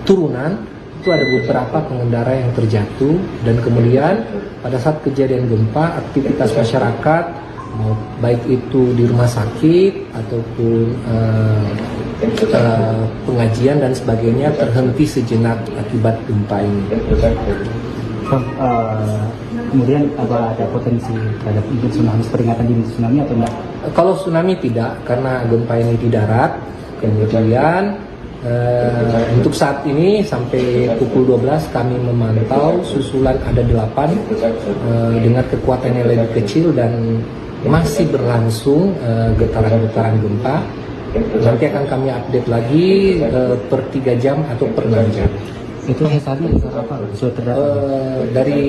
turunan. Itu ada beberapa pengendara yang terjatuh, dan kemudian pada saat kejadian gempa aktivitas masyarakat baik itu di rumah sakit ataupun pengajian dan sebagainya terhenti sejenak akibat gempa ini. Kemudian apa ada potensi terhadap tsunami, peringatan dini tsunami atau enggak? Kalau tsunami tidak, karena gempa ini di darat. Kemudian untuk saat ini sampai pukul 12 kami memantau susulan ada 8 dengan kekuatan yang lebih kecil dan masih berlangsung getaran-getaran gempa. Nanti akan kami update lagi per 3 jam atau per 6 jam. Itu sesarnya sesar apa? Dari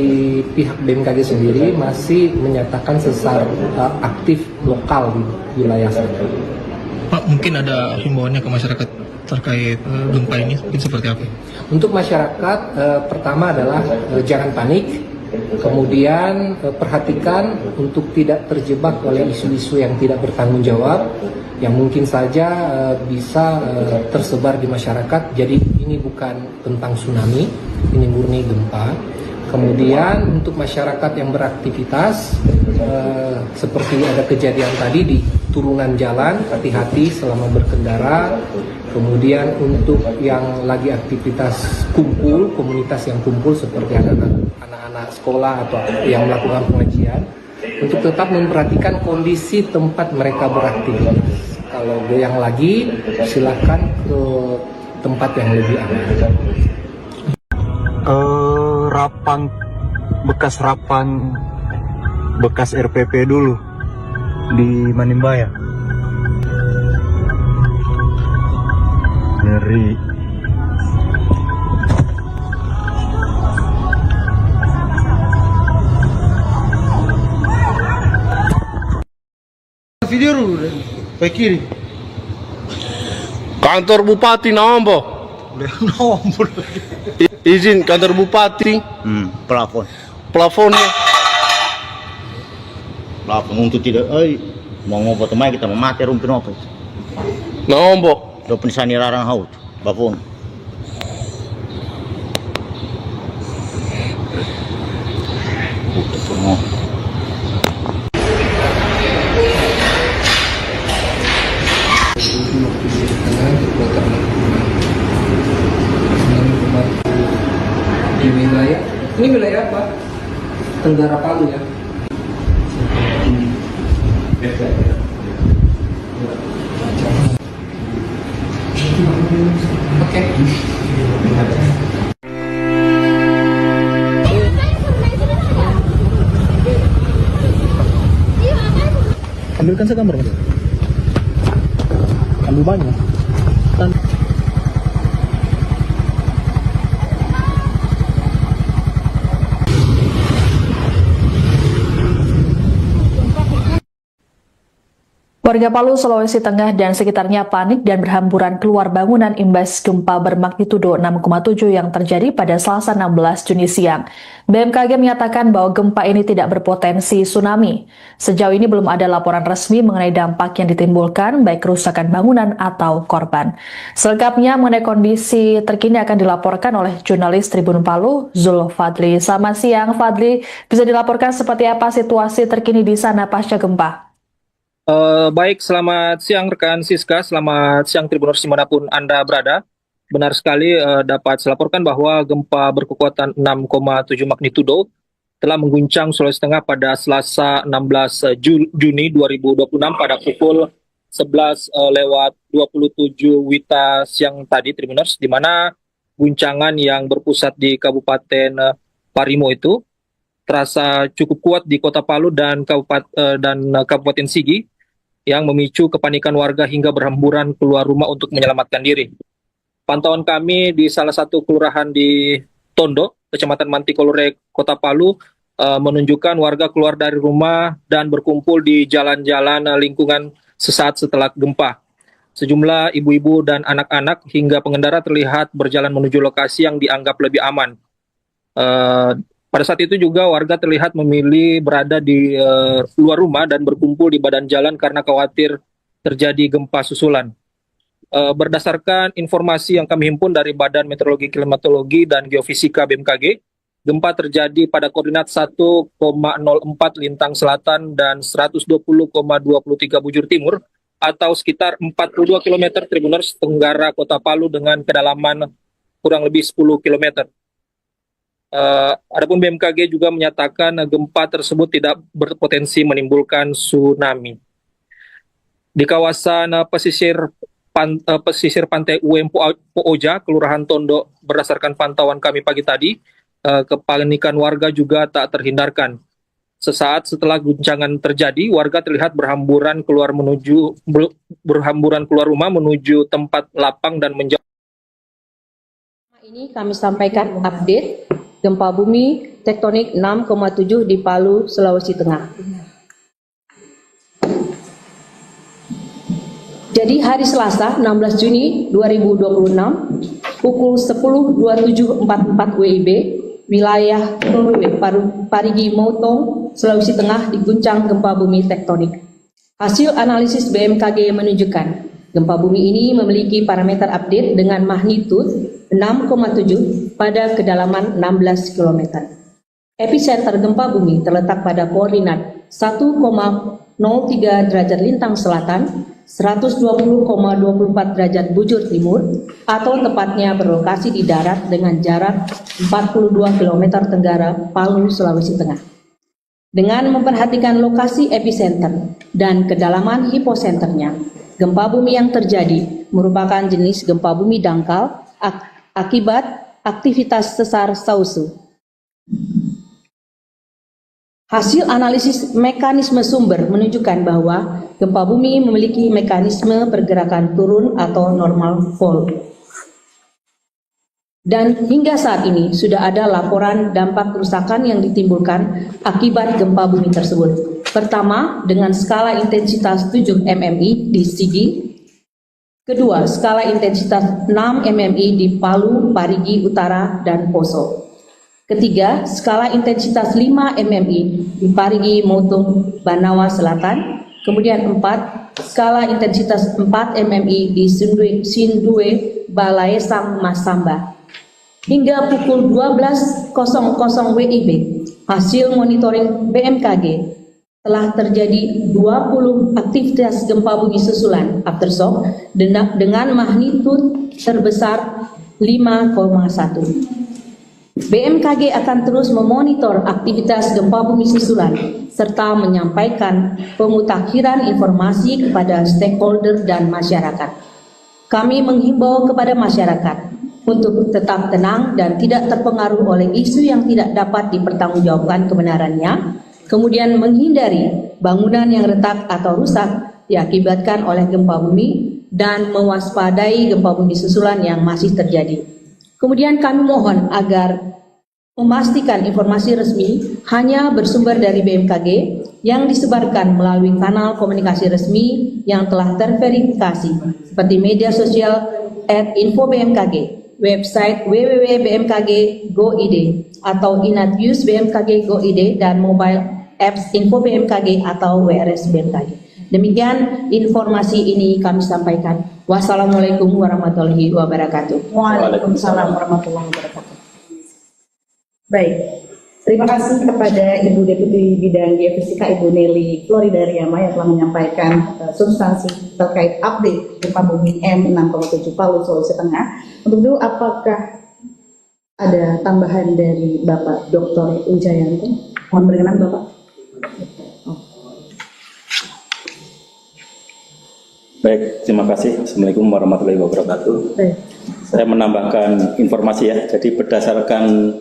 pihak BMKG sendiri masih menyatakan sesar aktif lokal di wilayah sana. Pak, mungkin ada himbauannya ke masyarakat terkait gempa ini, mungkin seperti apa? Untuk masyarakat, pertama adalah jangan panik, kemudian perhatikan untuk tidak terjebak oleh isu-isu yang tidak bertanggung jawab, yang mungkin saja bisa tersebar di masyarakat. Jadi ini bukan tentang tsunami, ini murni gempa. Kemudian untuk masyarakat yang beraktivitas, seperti ada kejadian tadi di turunan jalan, hati-hati selama berkendara. Kemudian untuk yang lagi aktivitas kumpul, komunitas yang kumpul seperti anak-anak sekolah atau yang melakukan pengajian, untuk tetap memperhatikan kondisi tempat mereka beraktivitas. Kalau goyang lagi, silakan ke tempat yang lebih aman. Bekas RPP dulu di Manimbaya. Ngeri. Video dulu deh, ke kiri. Kantor Bupati nombo. Izin kantor Bupati. Plafon. Plafonnya. Plafon untuk tidak, mau ngopo temai kita memati rumpin apa itu. Nombo. Do pensani rarang haut, plafon. Semua. Di wilayah, ini wilayah apa? Tenggara Palu ya. Oke. Ambilkan segambar, Mas. Ambil banyak. Warga Palu, Sulawesi Tengah dan sekitarnya panik dan berhamburan keluar bangunan imbas gempa bermagnitudo 6,7 yang terjadi pada Selasa 16 Juni siang. BMKG menyatakan bahwa gempa ini tidak berpotensi tsunami. Sejauh ini belum ada laporan resmi mengenai dampak yang ditimbulkan, baik kerusakan bangunan atau korban. Selengkapnya mengenai kondisi terkini akan dilaporkan oleh jurnalis Tribun Palu, Zul Fadli. Selamat siang, Fadli. Bisa dilaporkan seperti apa situasi terkini di sana pasca gempa? Baik, selamat siang rekan Siska, selamat siang Tribuners dimanapun Anda berada. Benar sekali dapat saya laporkan bahwa gempa berkekuatan 6,7 magnitudo telah mengguncang Sulawesi Tengah pada Selasa 16 Juni 2026 pada pukul 11:27 WITA siang tadi Tribuners, di mana guncangan yang berpusat di Kabupaten Parimo itu terasa cukup kuat di Kota Palu dan Kabupaten Sigi, yang memicu kepanikan warga hingga berhamburan keluar rumah untuk menyelamatkan diri. Pantauan kami di salah satu kelurahan di Tondo, Kecamatan Mantikolore, Kota Palu, menunjukkan warga keluar dari rumah dan berkumpul di jalan-jalan lingkungan sesaat setelah gempa. Sejumlah ibu-ibu dan anak-anak hingga pengendara terlihat berjalan menuju lokasi yang dianggap lebih aman. Pada saat itu juga warga terlihat memilih berada di luar rumah dan berkumpul di badan jalan karena khawatir terjadi gempa susulan. Berdasarkan informasi yang kami himpun dari Badan Meteorologi, Klimatologi, dan Geofisika BMKG, gempa terjadi pada koordinat 1,04 lintang selatan dan 120,23 bujur timur atau sekitar 42 km Tribuners tenggara Kota Palu dengan kedalaman kurang lebih 10 km. Adapun BMKG juga menyatakan gempa tersebut tidak berpotensi menimbulkan tsunami. Di kawasan pesisir pantai UM Pooja, Kelurahan Tondo, berdasarkan pantauan kami pagi tadi, kepanikan warga juga tak terhindarkan. Sesaat setelah guncangan terjadi, warga terlihat berhamburan keluar rumah menuju tempat lapang dan menjauh. Ini kami sampaikan update gempa bumi tektonik 6,7 di Palu, Sulawesi Tengah. Jadi hari Selasa 16 Juni 2026 pukul 10.27.44 WIB, wilayah Parigi Motong, Sulawesi Tengah diguncang gempa bumi tektonik. Hasil analisis BMKG menunjukkan gempa bumi ini memiliki parameter update dengan magnitud 6,7 pada kedalaman 16 km. Epicenter gempa bumi terletak pada koordinat 1,03 derajat lintang selatan, 120,24 derajat bujur timur, atau tepatnya berlokasi di darat dengan jarak 42 km tenggara Palu, Sulawesi Tengah. Dengan memperhatikan lokasi epicenter dan kedalaman hiposenternya, gempa bumi yang terjadi merupakan jenis gempa bumi dangkal akibat aktivitas sesar sausu. Hasil analisis mekanisme sumber menunjukkan bahwa gempa bumi memiliki mekanisme pergerakan turun atau normal fault. Dan hingga saat ini sudah ada laporan dampak kerusakan yang ditimbulkan akibat gempa bumi tersebut. Pertama, dengan skala intensitas 7 mmi di Sigi, Kedua, skala intensitas 6 MMI di Palu, Parigi Utara, dan Poso. Ketiga, skala intensitas 5 MMI di Parigi Motong, Banawa Selatan. Kemudian 4, skala intensitas 4 MMI di Sindue, Balaesang, Masamba. Hingga pukul 12.00 WIB, hasil monitoring BMKG telah terjadi 20 aktivitas gempa bumi susulan aftershock dengan magnitud terbesar 5,1. BMKG akan terus memonitor aktivitas gempa bumi susulan serta menyampaikan pemutakhiran informasi kepada stakeholder dan masyarakat. Kami menghimbau kepada masyarakat untuk tetap tenang dan tidak terpengaruh oleh isu yang tidak dapat dipertanggungjawabkan kebenarannya, kemudian menghindari bangunan yang retak atau rusak diakibatkan oleh gempa bumi dan mewaspadai gempa bumi susulan yang masih terjadi. Kemudian kami mohon agar memastikan informasi resmi hanya bersumber dari BMKG yang disebarkan melalui kanal komunikasi resmi yang telah terverifikasi seperti media sosial @info-bmkg, website www.bmkg.go.id atau Inat-Use BMKG Go.id dan mobile apps Info BMKG atau WRS BMKG. Demikian informasi ini kami sampaikan. Wassalamualaikum warahmatullahi wabarakatuh. Waalaikumsalam warahmatullahi wabarakatuh. Baik, terima kasih kepada Ibu Deputi Bidang Geofisika Ibu Nelly Floridariama yang telah menyampaikan substansi terkait update gempa bumi M6,7 Palu, Sulawesi Tengah. Untuk itu, apakah ada tambahan dari Bapak Dr. Wijayanto? Mohon berkenan Bapak. Baik, terima kasih. Assalamualaikum warahmatullahi wabarakatuh. Baik. Saya menambahkan informasi ya. Jadi berdasarkan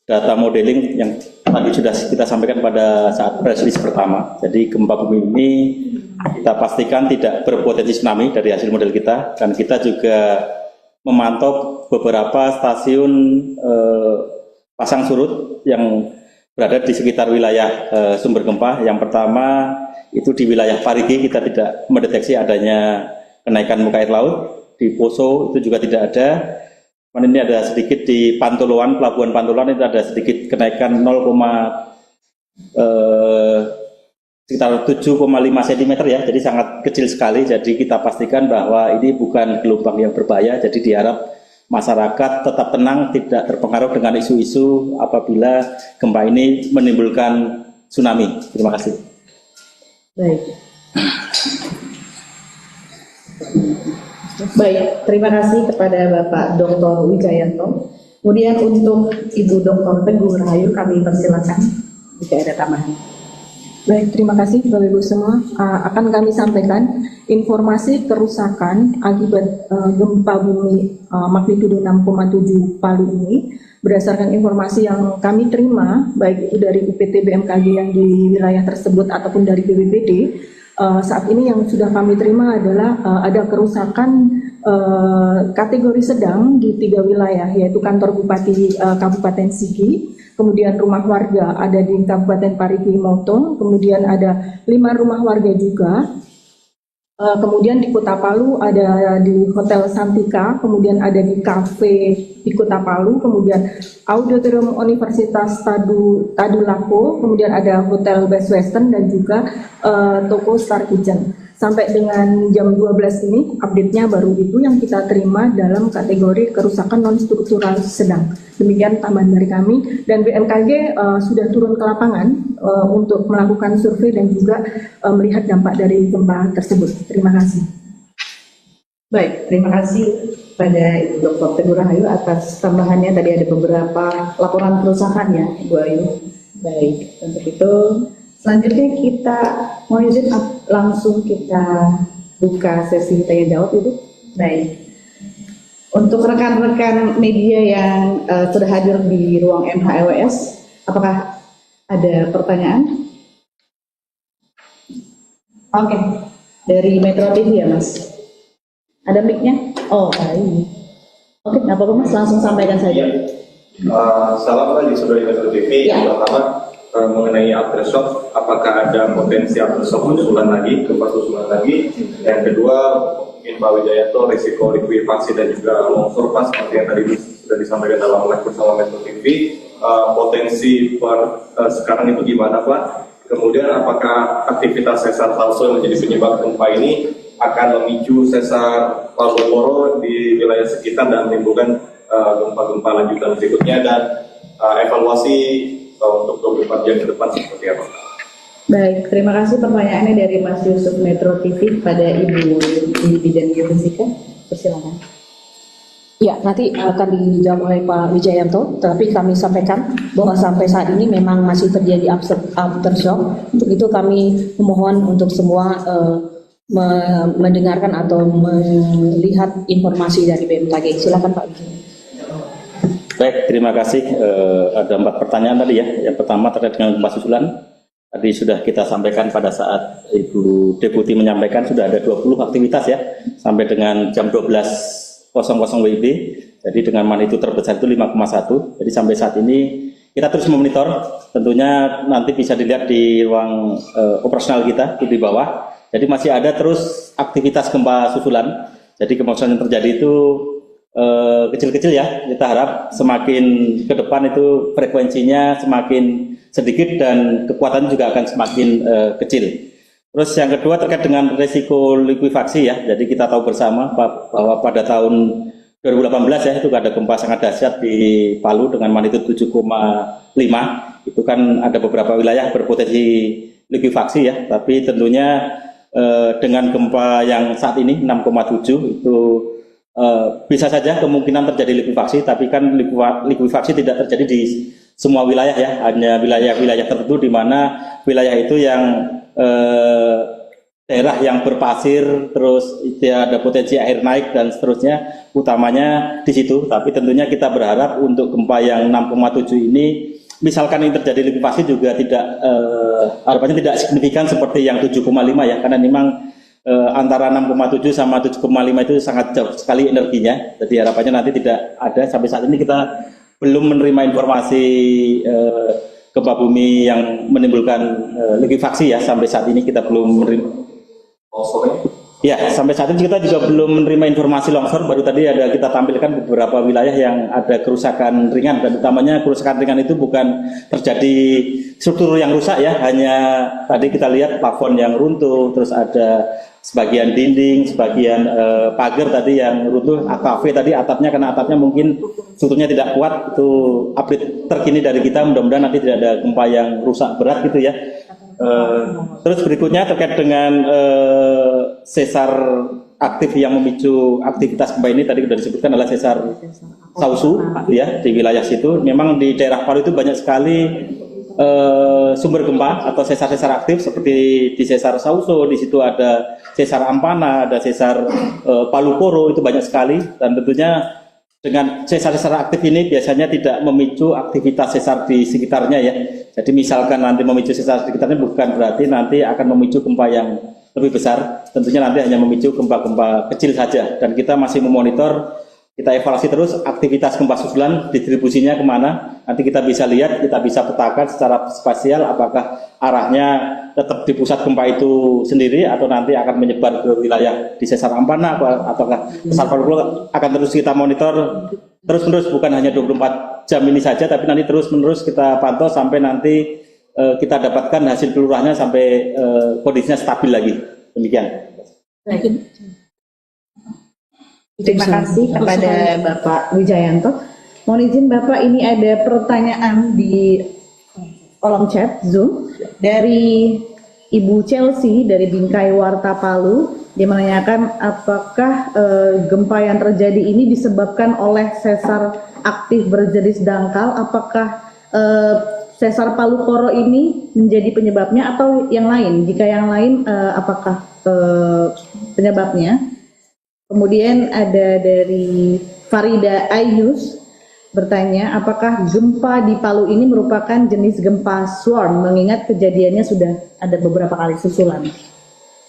data modeling yang tadi sudah kita sampaikan pada saat press release pertama. Jadi gempa bumi ini kita pastikan tidak berpotensi tsunami dari hasil model kita, dan kita juga memantau beberapa stasiun pasang surut yang berada di sekitar wilayah sumber gempa. Yang pertama itu di wilayah Parigi kita tidak mendeteksi adanya kenaikan muka air laut. Di Poso itu juga tidak ada. Ini ada sedikit di Pantoloan, Pelabuhan Pantoloan itu ada sedikit kenaikan sekitar 7,5 cm ya, jadi sangat kecil sekali. Jadi kita pastikan bahwa ini bukan gelombang yang berbahaya. Jadi diharap masyarakat tetap tenang, tidak terpengaruh dengan isu-isu apabila gempa ini menimbulkan tsunami. Terima kasih. Baik. Baik, terima kasih kepada Bapak Dr. Wijayanto. Kemudian untuk Ibu Dr. Teguh Rahayu kami persilakan jika ada tambahan. Baik, terima kasih Bapak Ibu semua. Akan kami sampaikan informasi kerusakan akibat gempa bumi magnitudo 6,7 Palu ini berdasarkan informasi yang kami terima baik itu dari UPT BMKG yang di wilayah tersebut ataupun dari BPBD. Saat ini yang sudah kami terima adalah ada kerusakan kategori sedang di 3 wilayah, yaitu kantor Bupati Kabupaten Sigi, kemudian rumah warga ada di Kabupaten Parigi Motong, kemudian ada 5 rumah warga juga. Kemudian di Kota Palu ada di Hotel Santika, kemudian ada di kafe di Kota Palu, kemudian Auditorium Universitas Tadulako, kemudian ada Hotel Best Western dan juga toko Star Kitchen. Sampai dengan jam 12 ini update-nya baru itu yang kita terima dalam kategori kerusakan non-struktural sedang. Demikian tambahan dari kami, dan BMKG sudah turun ke lapangan untuk melakukan survei dan juga melihat dampak dari gempa tersebut. Terima kasih. Baik, terima kasih pada Ibu Dr. Teguh Rahayu atas tambahannya. Tadi ada beberapa laporan kerusakan ya, Ibu Ayu. Baik, untuk itu selanjutnya kita mau izin langsung kita buka sesi tanya jawab Ibu. Baik. Untuk rekan-rekan media yang sudah hadir di ruang MHLWS, apakah ada pertanyaan? Oke, dari Metro TV ya Mas. Ada mic-nya? Oh, baik. Oke, nggak apa-apa Mas, langsung sampaikan saja. Salam lagi saudari Metro TV. Ya. Yang pertama, mengenai aftershock, apakah ada potensi aftershock susulan lagi, gempa susulan lagi. Yang kedua, mungkin Pak Wijayanto, risiko likuifaksi dan juga longsor Pak, seperti yang tadi sudah disampaikan dalam live bersama Metro TV. Potensi sekarang itu gimana Pak? Kemudian apakah aktivitas sesar Salso yang menjadi penyebab gempa ini akan memicu sesar Palu Koro di wilayah sekitar dan menimbulkan gempa-gempa lanjutan berikutnya, dan evaluasi untuk 24 jam ke depan seperti apa? Baik, terima kasih pertanyaannya dari Mas Yusuf Metro TV pada Ibu di bidang geofisika. Persilakan. Ya, nanti akan dijawab oleh Pak Wijayanto, tapi kami sampaikan bahwa sampai saat ini memang masih terjadi aftershock. Untuk itu kami memohon untuk semua mendengarkan atau melihat informasi dari BMKG. Silakan Pak Wijayanto. Baik, terima kasih. Ada 4 pertanyaan tadi ya. Yang pertama terkait dengan gempa susulan. Tadi sudah kita sampaikan pada saat Ibu Deputi menyampaikan sudah ada 20 aktivitas ya, sampai dengan jam 12.00 WIB. Jadi dengan magnitudo terbesar itu 5,1. Jadi sampai saat ini kita terus memonitor. Tentunya nanti bisa dilihat di ruang operasional kita di bawah. Jadi masih ada terus aktivitas gempa susulan. Jadi gempa susulan yang terjadi itu kecil-kecil ya. Kita harap semakin ke depan itu frekuensinya semakin sedikit dan kekuatannya juga akan semakin kecil. Terus yang kedua terkait dengan risiko likuifaksi ya. Jadi kita tahu bersama bahwa pada tahun 2018 ya itu ada gempa sangat dahsyat di Palu dengan magnitudo 7,5. Itu kan ada beberapa wilayah berpotensi likuifaksi ya. Tapi tentunya dengan gempa yang saat ini 6,7 itu bisa saja kemungkinan terjadi likuifaksi, tapi kan likuifaksi tidak terjadi di semua wilayah ya, hanya wilayah-wilayah tertentu di mana wilayah itu yang daerah yang berpasir, terus ada potensi air naik dan seterusnya, utamanya di situ. Tapi tentunya kita berharap untuk gempa yang 6,7 ini, misalkan ini terjadi likuifaksi juga tidak harapannya tidak signifikan seperti yang 7,5 ya, karena memang antara 6,7 sama 7,5 itu sangat jauh sekali energinya. Jadi harapannya nanti tidak ada. Sampai saat ini kita belum menerima informasi gempa bumi yang menimbulkan likuifaksi ya. Sampai saat ini kita belum menerima. Ya, sampai saat ini kita juga belum menerima informasi longsor. Baru tadi ada kita tampilkan beberapa wilayah yang ada kerusakan ringan, dan utamanya kerusakan ringan itu bukan terjadi struktur yang rusak ya, hanya tadi kita lihat plafon yang runtuh, terus ada sebagian dinding, sebagian pagar tadi yang runtuh, kafe tadi atapnya, karena atapnya mungkin strukturnya tidak kuat. Itu update terkini dari kita, mudah-mudahan nanti tidak ada gempa yang rusak berat gitu ya. Terus berikutnya terkait dengan sesar aktif yang memicu aktivitas gempa ini, tadi sudah disebutkan adalah sesar Sausu ya, di wilayah situ. Memang di daerah Palu itu banyak sekali sumber gempa atau sesar-sesar aktif seperti di sesar Sausu, di situ ada sesar Ampana, ada sesar Palu Koro, itu banyak sekali. Dan tentunya dengan sesar-sesar aktif ini biasanya tidak memicu aktivitas sesar di sekitarnya ya. Jadi misalkan nanti memicu sesar di sekitarnya bukan berarti nanti akan memicu gempa yang lebih besar. Tentunya nanti hanya memicu gempa-gempa kecil saja. Dan kita masih memonitor, kita evaluasi terus aktivitas gempa susulan, distribusinya kemana. Nanti kita bisa lihat, kita bisa petakan secara spasial apakah arahnya tetap di pusat gempa itu sendiri atau nanti akan menyebar ke wilayah di sesar Ampana, ataukah sesar Palu Koro. Akan terus kita monitor terus-menerus, bukan hanya 24 jam ini saja, tapi nanti terus-menerus kita pantau sampai nanti kita dapatkan hasil kelurahannya sampai kondisinya stabil lagi. Demikian. Terima kasih kepada Bapak Wijayanto. Mohon izin Bapak, ini ada pertanyaan di kolom chat Zoom dari Ibu Chelsea dari Bingkai Warta Palu. Dia menanyakan apakah gempa yang terjadi ini disebabkan oleh sesar aktif berjenis dangkal. Apakah sesar Palu Koro ini menjadi penyebabnya atau yang lain? Jika yang lain, apakah penyebabnya? Kemudian ada dari Farida Ayus bertanya, apakah gempa di Palu ini merupakan jenis gempa swarm, mengingat kejadiannya sudah ada beberapa kali susulan.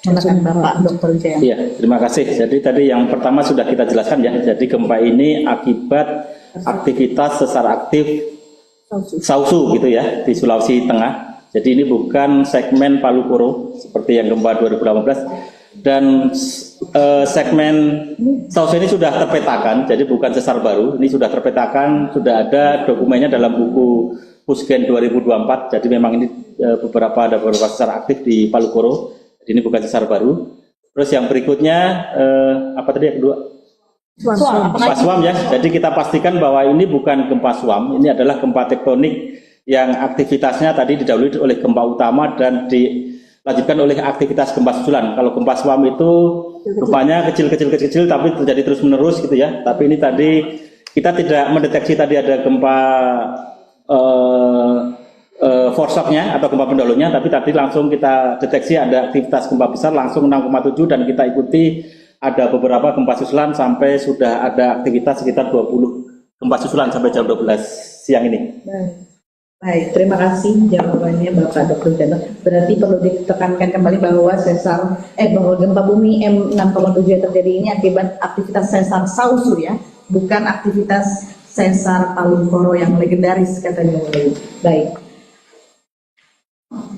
Silakan Bapak Dr. Wijayanto. Iya, terima kasih. Jadi tadi yang pertama sudah kita jelaskan ya. Jadi gempa ini akibat aktivitas sesar aktif Sausu gitu ya, di Sulawesi Tengah. Jadi ini bukan segmen Palu Koro seperti yang gempa 2018, dan segmen Sausu ini sudah terpetakan, jadi bukan sesar baru, ini sudah terpetakan, sudah ada dokumennya dalam buku Pusgen 2024. Jadi memang ini ada beberapa sesar aktif di Palu Koro, jadi ini bukan sesar baru. Terus yang berikutnya apa tadi yang kedua? Gempa suam ya. Jadi kita pastikan bahwa ini bukan gempa suam, ini adalah gempa tektonik yang aktivitasnya tadi didahului oleh gempa utama dan dilanjutkan oleh aktivitas gempa susulan. Kalau gempa suam itu rupanya kecil tapi terjadi terus menerus gitu ya. Tapi ini tadi kita tidak mendeteksi tadi ada gempa foreshock-nya atau gempa pendahulunya, tapi tadi langsung kita deteksi ada aktivitas gempa besar langsung 6,7, dan kita ikuti ada beberapa gempa susulan sampai sudah ada aktivitas sekitar 20 gempa susulan sampai jam 12 siang ini. Baik, terima kasih jawabannya Bapak Dr. Janto. Berarti perlu ditekankan kembali bahwa bahwa gempa bumi M6,7 yang terjadi ini akibat aktivitas sesar Sausu ya, bukan aktivitas sesar Palu Koro yang legendaris katanya. Baik.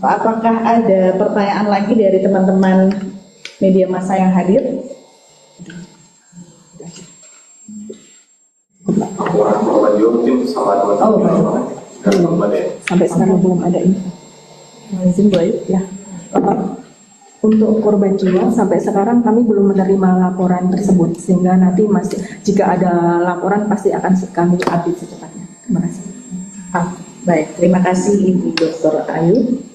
Apakah ada pertanyaan lagi dari teman-teman media massa yang hadir? Laporan korban jiwa mungkin sama teman-teman dan korban ya. Sampai sekarang belum ada info. Izin boleh? Ya. Untuk korban jiwa sampai sekarang kami belum menerima laporan tersebut, sehingga nanti masih jika ada laporan pasti akan kami update secepatnya. Terima kasih. Baik, terima kasih Ibu Dr. Ayu.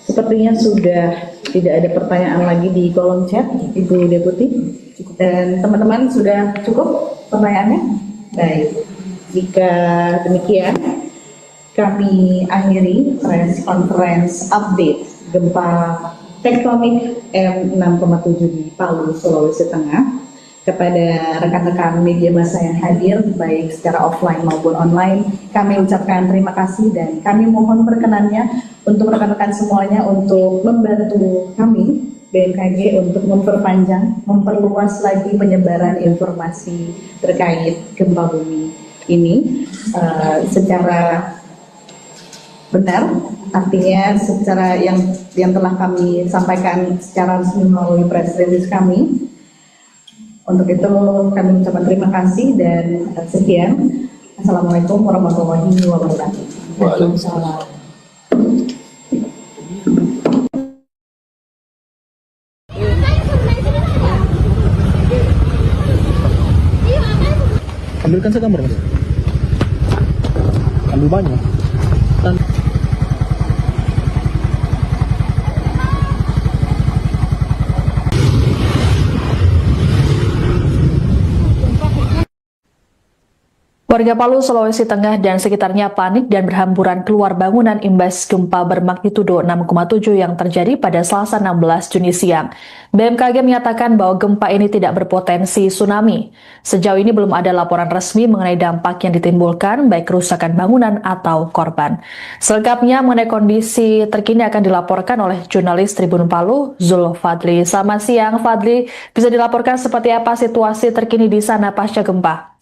Sepertinya sudah tidak ada pertanyaan lagi di kolom chat, Ibu Deputi. Dan teman-teman sudah cukup pertanyaannya? Baik, jika demikian kami akhiri press conference update gempa tektonik M6,7 di Palu, Sulawesi Tengah. Kepada rekan-rekan media massa yang hadir, baik secara offline maupun online, kami ucapkan terima kasih dan kami mohon perkenannya untuk rekan-rekan semuanya untuk membantu kami, BMKG, untuk memperluas lagi penyebaran informasi terkait gempa bumi ini secara benar, artinya secara yang telah kami sampaikan secara resmi melalui press release kami. Untuk itu kami ucapkan terima kasih dan sekian. Assalamualaikum warahmatullahi wabarakatuh. Waalaikumsalam. Ambilkan saya gambar, Mas. Ambil banyak. Warga Palu, Sulawesi Tengah dan sekitarnya panik dan berhamburan keluar bangunan imbas gempa bermagnitudo 6,7 yang terjadi pada Selasa 16 Juni siang. BMKG menyatakan bahwa gempa ini tidak berpotensi tsunami. Sejauh ini belum ada laporan resmi mengenai dampak yang ditimbulkan, baik kerusakan bangunan atau korban. Selengkapnya mengenai kondisi terkini akan dilaporkan oleh jurnalis Tribun Palu, Zul Fadli. Selamat siang, Fadli. Bisa dilaporkan seperti apa situasi terkini di sana pasca gempa?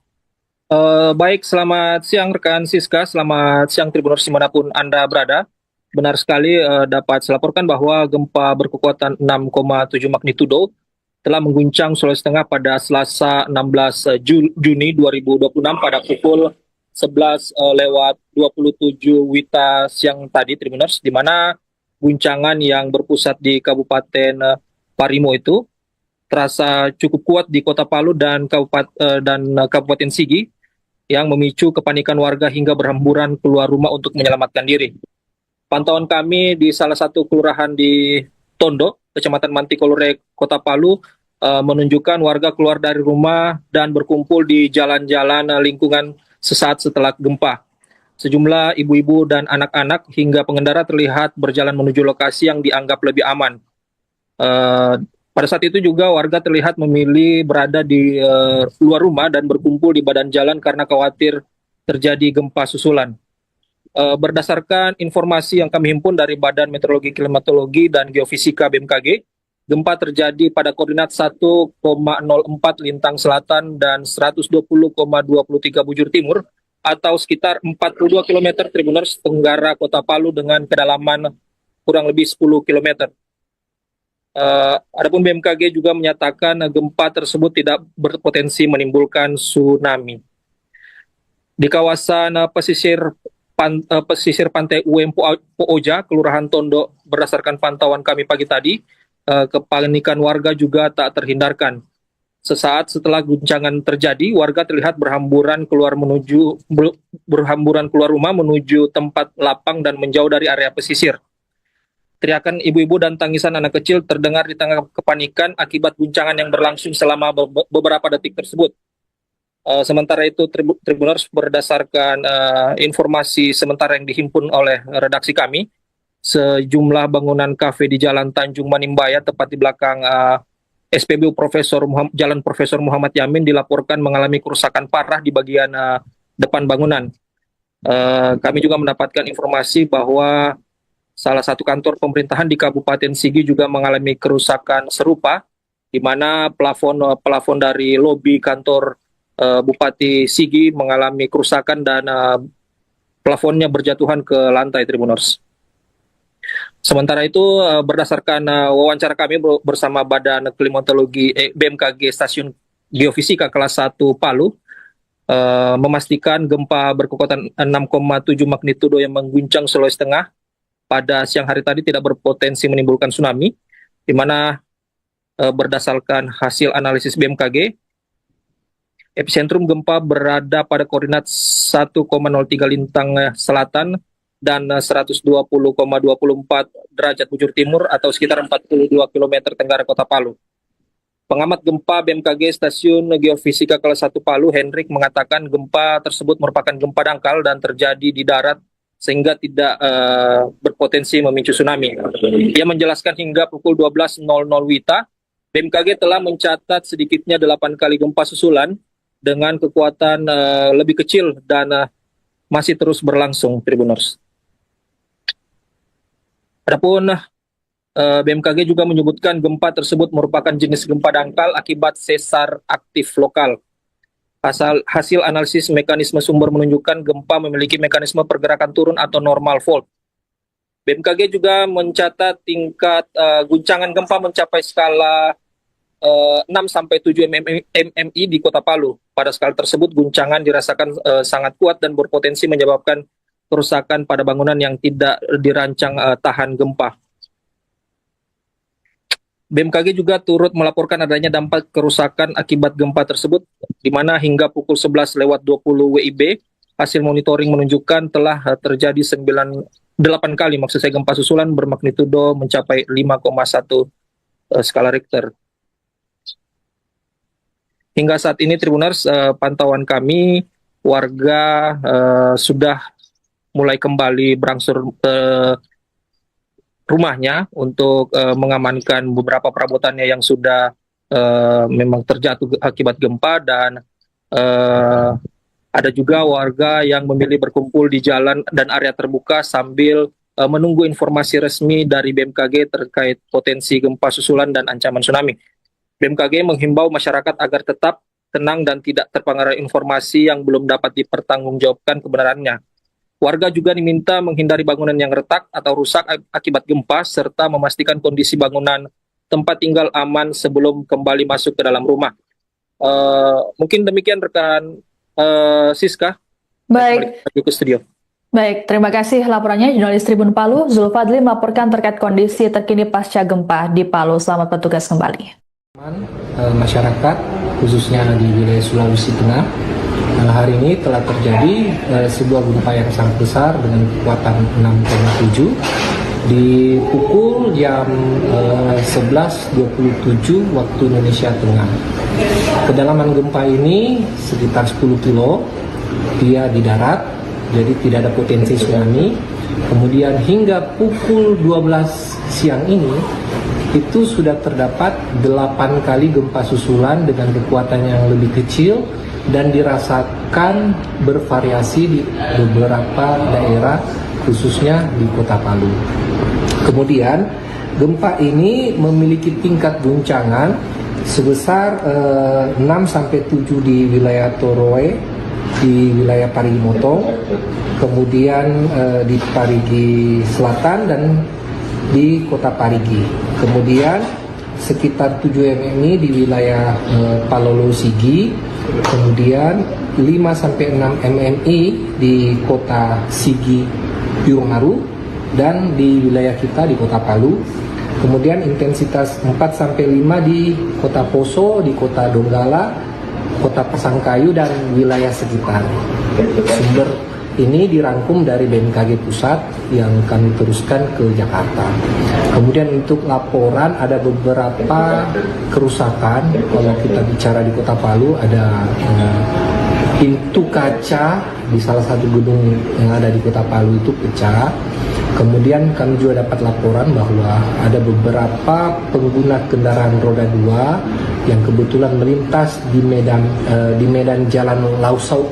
Baik, selamat siang rekan Siska, selamat siang Tribuners dimanapun Anda berada. Benar sekali dapat saya laporkan bahwa gempa berkekuatan 6,7 magnitudo telah mengguncang Sulawesi Tengah pada Selasa 16 Juni 2026 pada pukul 11:27 WITA siang tadi, Tribuners, di mana guncangan yang berpusat di Kabupaten Parimo itu terasa cukup kuat di Kota Palu dan Kabupaten Sigi, yang memicu kepanikan warga hingga berhamburan keluar rumah untuk menyelamatkan diri. Pantauan kami di salah satu kelurahan di Tondo, Kecamatan Mantikolore, Kota Palu, menunjukkan warga keluar dari rumah dan berkumpul di jalan-jalan lingkungan sesaat setelah gempa. Sejumlah ibu-ibu dan anak-anak hingga pengendara terlihat berjalan menuju lokasi yang dianggap lebih aman. Pada saat itu juga warga terlihat memilih berada di luar rumah dan berkumpul di badan jalan karena khawatir terjadi gempa susulan. Berdasarkan informasi yang kami himpun dari Badan Meteorologi, Klimatologi, dan Geofisika BMKG, gempa terjadi pada koordinat 1,04 lintang selatan dan 120,23 bujur timur atau sekitar 42 km Tribuners tenggara Kota Palu dengan kedalaman kurang lebih 10 km. Adapun BMKG juga menyatakan gempa tersebut tidak berpotensi menimbulkan tsunami. Di kawasan pesisir pantai UM Pooja, Kelurahan Tondo, berdasarkan pantauan kami pagi tadi, kepanikan warga juga tak terhindarkan. Sesaat setelah guncangan terjadi, warga terlihat berhamburan keluar rumah menuju tempat lapang dan menjauh dari area pesisir. Teriakan ibu-ibu dan tangisan anak kecil terdengar di tengah kepanikan akibat guncangan yang berlangsung selama beberapa detik tersebut. Sementara itu, Tribuners, berdasarkan informasi sementara yang dihimpun oleh redaksi kami, sejumlah bangunan kafe di Jalan Tanjung Manimbaya, tepat di belakang SPBU Jalan Profesor Muhammad Yamin, dilaporkan mengalami kerusakan parah di bagian depan bangunan. Kami juga mendapatkan informasi bahwa salah satu kantor pemerintahan di Kabupaten Sigi juga mengalami kerusakan serupa, di mana plafon dari lobi kantor Bupati Sigi mengalami kerusakan dan plafonnya berjatuhan ke lantai, Tribuners. Sementara itu, berdasarkan wawancara kami bersama Badan Klimatologi BMKG Stasiun Geofisika kelas 1 Palu, memastikan gempa berkekuatan 6,7 magnitudo yang mengguncang Sulawesi Tengah pada siang hari tadi tidak berpotensi menimbulkan tsunami, di mana berdasarkan hasil analisis BMKG, epicentrum gempa berada pada koordinat 1,03 lintang selatan dan 120,24 derajat bujur timur atau sekitar 42 km tenggara Kota Palu. Pengamat gempa BMKG Stasiun Geofisika kelas 1 Palu, Hendrik, mengatakan gempa tersebut merupakan gempa dangkal dan terjadi di darat sehingga tidak berpotensi memicu tsunami. Ia menjelaskan hingga pukul 12.00 WITA, BMKG telah mencatat sedikitnya 8 kali gempa susulan dengan kekuatan lebih kecil dan masih terus berlangsung, Tribuners. Adapun BMKG juga menyebutkan gempa tersebut merupakan jenis gempa dangkal akibat sesar aktif lokal. Hasil analisis mekanisme sumber menunjukkan gempa memiliki mekanisme pergerakan turun atau normal fault. BMKG juga mencatat tingkat guncangan gempa mencapai skala 6-7 mmi di Kota Palu. Pada skala tersebut, guncangan dirasakan sangat kuat dan berpotensi menyebabkan kerusakan pada bangunan yang tidak dirancang tahan gempa. BMKG juga turut melaporkan adanya dampak kerusakan akibat gempa tersebut, di mana hingga pukul 11.20 WIB, hasil monitoring menunjukkan telah terjadi 8 kali gempa susulan bermagnitudo mencapai 5,1 skala Richter. Hingga saat ini, Tribuners, pantauan kami, warga sudah mulai kembali berangsur rumahnya untuk mengamankan beberapa perabotannya yang sudah memang terjatuh akibat gempa, dan ada juga warga yang memilih berkumpul di jalan dan area terbuka sambil menunggu informasi resmi dari BMKG terkait potensi gempa susulan dan ancaman tsunami. BMKG menghimbau masyarakat agar tetap tenang dan tidak terpengaruh informasi yang belum dapat dipertanggungjawabkan kebenarannya. Warga juga diminta menghindari bangunan yang retak atau rusak akibat gempa, serta memastikan kondisi bangunan tempat tinggal aman sebelum kembali masuk ke dalam rumah. Mungkin demikian rekan Siska. Baik. Ke studio. Baik, terima kasih laporannya jurnalis Tribun Palu, Zulfadli, melaporkan terkait kondisi terkini pasca gempa di Palu. Selamat bertugas kembali. Masyarakat, khususnya di wilayah Sulawesi Tengah, hari ini telah terjadi sebuah gempa yang sangat besar dengan kekuatan 6,7 di pukul jam 11.27 waktu Indonesia Tengah. Kedalaman gempa ini sekitar 10 kilo, dia di darat, jadi tidak ada potensi tsunami. Kemudian hingga pukul 12 siang ini, itu sudah terdapat 8 kali gempa susulan dengan kekuatan yang lebih kecil dan dirasakan bervariasi di beberapa daerah, khususnya di Kota Palu. Kemudian gempa ini memiliki tingkat guncangan sebesar 6-7 di wilayah Toroe, di wilayah Parigi Motong, kemudian di Parigi Selatan dan di kota Parigi. Kemudian sekitar 7 MMI di wilayah Palolo Sigi, kemudian 5-6 MMI di kota Sigi Birongaru dan di wilayah kita di kota Palu. Kemudian intensitas 4-5 di kota Poso, di kota Donggala, kota Pasangkayu dan wilayah sekitar. Sumber ini dirangkum dari BMKG Pusat yang kami teruskan ke Jakarta. Kemudian untuk laporan ada beberapa kerusakan. Kalau kita bicara di kota Palu ada pintu kaca di salah satu gedung yang ada di kota Palu itu pecah. Kemudian kami juga dapat laporan bahwa ada beberapa pengguna kendaraan roda 2 yang kebetulan melintas di medan jalan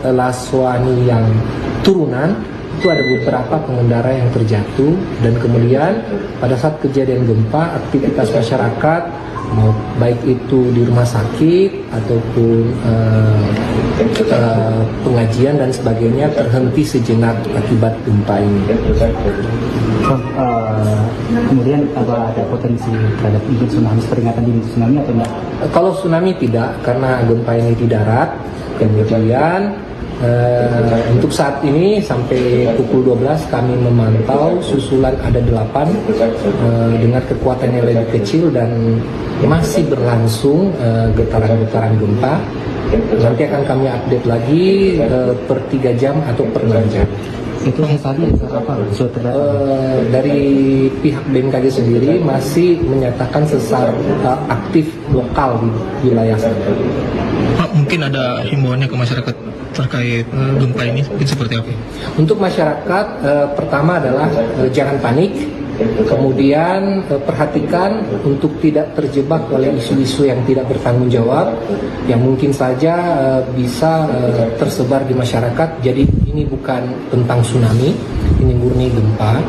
Laswani yang turunan. Itu ada beberapa pengendara yang terjatuh, dan kemudian pada saat kejadian gempa aktivitas masyarakat baik itu di rumah sakit ataupun pengajian dan sebagainya terhenti sejenak akibat gempa ini. Kemudian apa ada potensi terhadap tsunami, peringatan dini tsunami atau enggak? Kalau tsunami tidak, karena gempa ini di darat. Kemudian untuk saat ini sampai pukul 12 kami memantau susulan ada 8 dengan kekuatan yang lebih kecil dan masih berlangsung getaran-getaran gempa. Nanti akan kami update lagi per 3 jam atau per 6 jam. Itu tadi apa? Dari pihak BMKG sendiri masih menyatakan sesar aktif lokal di wilayah sana. Pak, mungkin ada himbauannya ke masyarakat terkait gempa ini mungkin seperti apa? Untuk masyarakat pertama adalah jangan panik. Kemudian perhatikan untuk tidak terjebak oleh isu-isu yang tidak bertanggung jawab yang mungkin saja bisa tersebar di masyarakat. Jadi ini bukan tentang tsunami, ini murni gempa.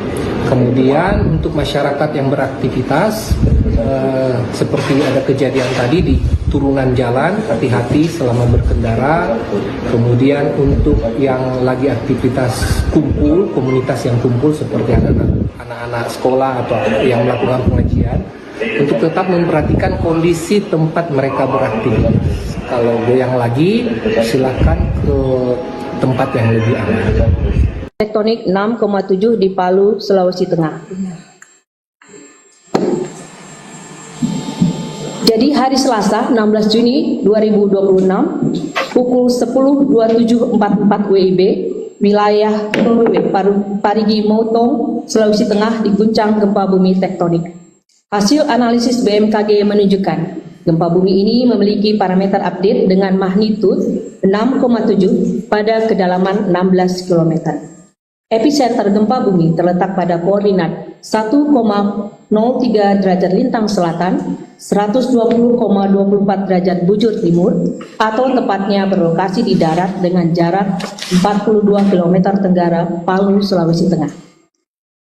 Kemudian untuk masyarakat yang beraktivitas seperti ada kejadian tadi di turunan jalan, hati-hati selama berkendara. Kemudian untuk yang lagi aktivitas kumpul, komunitas yang kumpul seperti anak-anak sekolah atau yang melakukan pengajian, untuk tetap memperhatikan kondisi tempat mereka beraktivitas. Kalau goyang lagi, silakan ke tempat yang lebih aman. Tektonik 6,7 di Palu, Sulawesi Tengah. Jadi hari Selasa 16 Juni 2026 pukul 10.27.44 WIB wilayah Parigi Motong, Sulawesi Tengah diguncang gempa bumi tektonik. Hasil analisis BMKG menunjukkan gempa bumi ini memiliki parameter update dengan magnitud 6,7 pada kedalaman 16 km. Epicenter gempa bumi terletak pada koordinat 1,03 derajat lintang selatan, 120,24 derajat bujur timur, atau tepatnya berlokasi di darat dengan jarak 42 km tenggara Palu, Sulawesi Tengah.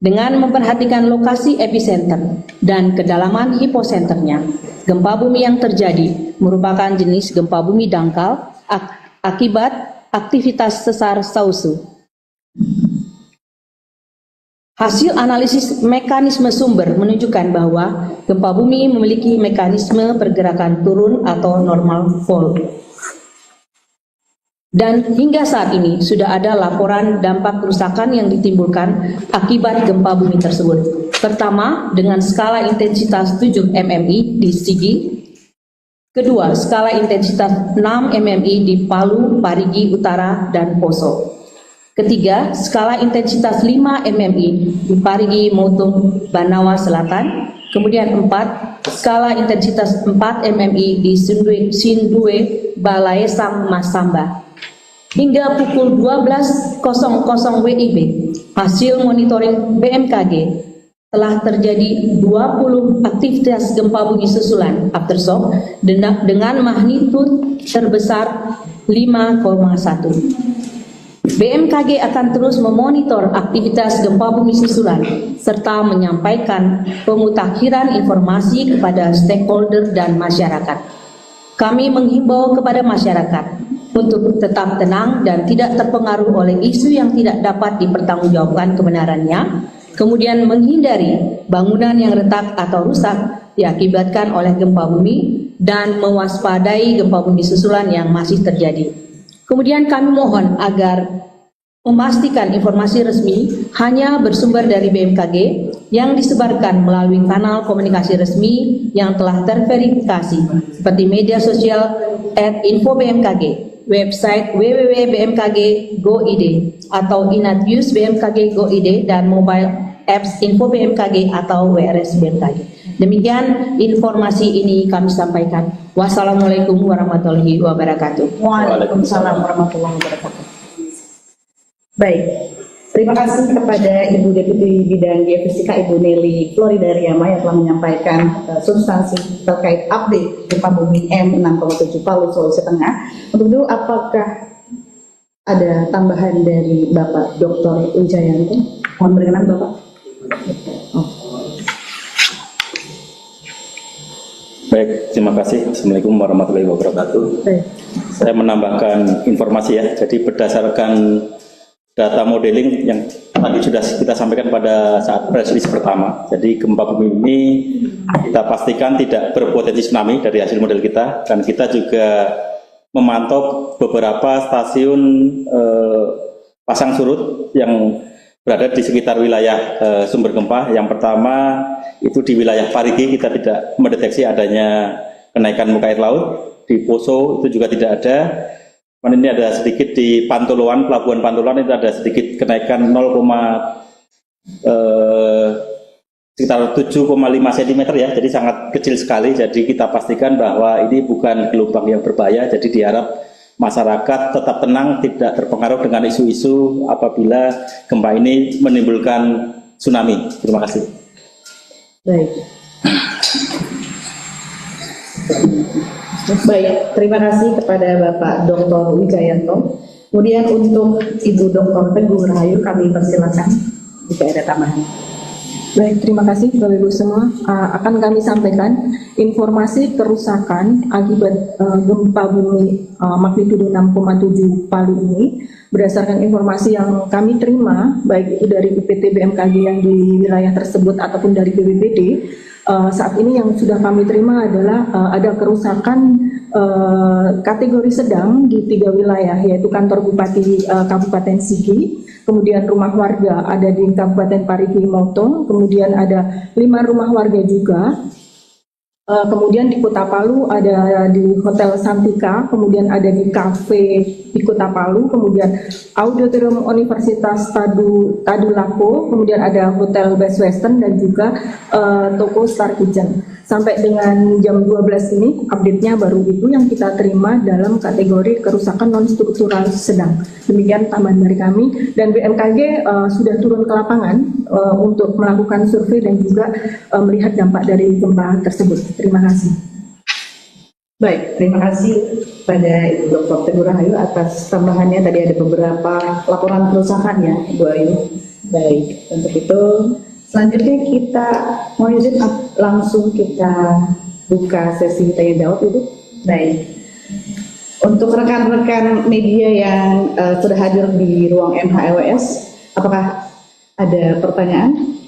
Dengan memperhatikan lokasi epicenter dan kedalaman hiposenternya, gempa bumi yang terjadi merupakan jenis gempa bumi dangkal akibat aktivitas sesar sausu. Hasil analisis mekanisme sumber menunjukkan bahwa gempa bumi memiliki mekanisme pergerakan turun atau normal fall. Dan hingga saat ini sudah ada laporan dampak kerusakan yang ditimbulkan akibat gempa bumi tersebut. Pertama, dengan skala intensitas 7 MMI di Sigi. Kedua, skala intensitas 6 MMI di Palu, Parigi Utara, dan Poso. Ketiga, skala intensitas 5 MMI di Parigi Motong, Banawa Selatan. Kemudian 4, skala intensitas 4 MMI di Sindue, Balaesang, Masamba. Hingga pukul 12.00 WIB, hasil monitoring BMKG telah terjadi 20 aktivitas gempa bumi susulan aftershock dengan magnitud terbesar 5,1. BMKG akan terus memonitor aktivitas gempa bumi susulan serta menyampaikan pemutakhiran informasi kepada stakeholder dan masyarakat. Kami menghimbau kepada masyarakat untuk tetap tenang dan tidak terpengaruh oleh isu yang tidak dapat dipertanggungjawabkan kebenarannya, kemudian menghindari bangunan yang retak atau rusak diakibatkan oleh gempa bumi dan mewaspadai gempa bumi susulan yang masih terjadi. Kemudian kami mohon agar memastikan informasi resmi hanya bersumber dari BMKG yang disebarkan melalui kanal komunikasi resmi yang telah terverifikasi seperti media sosial @info-bmkg, website www.bmkg.go.id atau Inatnews BMKG Go.id dan mobile apps Info BMKG atau WRS BMKG. Demikian informasi ini kami sampaikan. Wassalamualaikum warahmatullahi wabarakatuh. Waalaikumsalam warahmatullahi wabarakatuh. Baik, terima kasih kepada Ibu Deputi Bidang Geofisika Ibu Nelly Floridariama yang telah menyampaikan substansi terkait update gempa bumi M6,7 Palu, Sulawesi Tengah. Untuk itu, apakah ada tambahan dari Bapak Dr. Wijayanto? Mohon berkenan Bapak. Baik, terima kasih. Assalamualaikum warahmatullahi wabarakatuh. Saya menambahkan informasi ya. Jadi berdasarkan data modeling yang tadi sudah kita sampaikan pada saat press release pertama. Jadi gempa bumi ini kita pastikan tidak berpotensi tsunami dari hasil model kita, dan kita juga memantau beberapa stasiun pasang surut yang berada di sekitar wilayah sumber gempa. Yang pertama itu di wilayah Parigi, kita tidak mendeteksi adanya kenaikan muka air laut. Di Poso itu juga tidak ada. Ini ada sedikit di Pantoloan, Pelabuhan Pantoloan itu ada sedikit kenaikan sekitar 7,5 cm ya, jadi sangat kecil sekali. Jadi kita pastikan bahwa ini bukan gelombang yang berbahaya. Jadi diharap masyarakat tetap tenang, tidak terpengaruh dengan isu-isu apabila gempa ini menimbulkan tsunami. Terima kasih. Baik. Baik, terima kasih kepada Bapak Dr. Wijayanto. Kemudian untuk Ibu Dr. Teguh Rahayu kami persilakan jika ada tambahan. Baik, terima kasih Bapak Ibu semua. Akan kami sampaikan informasi kerusakan akibat gempa bumi magnitudo 6,7 Palu ini berdasarkan informasi yang kami terima, baik itu dari UPT BMKG yang di wilayah tersebut ataupun dari BPBD. Saat ini yang sudah kami terima adalah ada kerusakan kategori sedang di 3 wilayah, yaitu kantor Bupati Kabupaten Sigi, kemudian rumah warga ada di Kabupaten Parigi Motong, kemudian ada 5 rumah warga juga. Kemudian di Kota Palu ada di Hotel Santika, kemudian ada di kafe di Kota Palu, kemudian Auditorium Universitas Tadulako, kemudian ada Hotel Best Western dan juga toko Star Kitchen. Sampai dengan jam 12 ini update-nya baru itu yang kita terima dalam kategori kerusakan non-struktural sedang. Demikian tambahan dari kami, dan BMKG sudah turun ke lapangan untuk melakukan survei dan juga melihat dampak dari gempa tersebut. Terima kasih. Baik, terima kasih pada Ibu Dr. Teguh Rahayu atas tambahannya. Tadi ada beberapa laporan kerusakan ya, Ibu Ayu. Baik, untuk itu selanjutnya kita mau izin langsung kita buka sesi tanya jawab Ibu. Baik. Untuk rekan-rekan media yang sudah hadir di ruang MHLWS, apakah ada pertanyaan?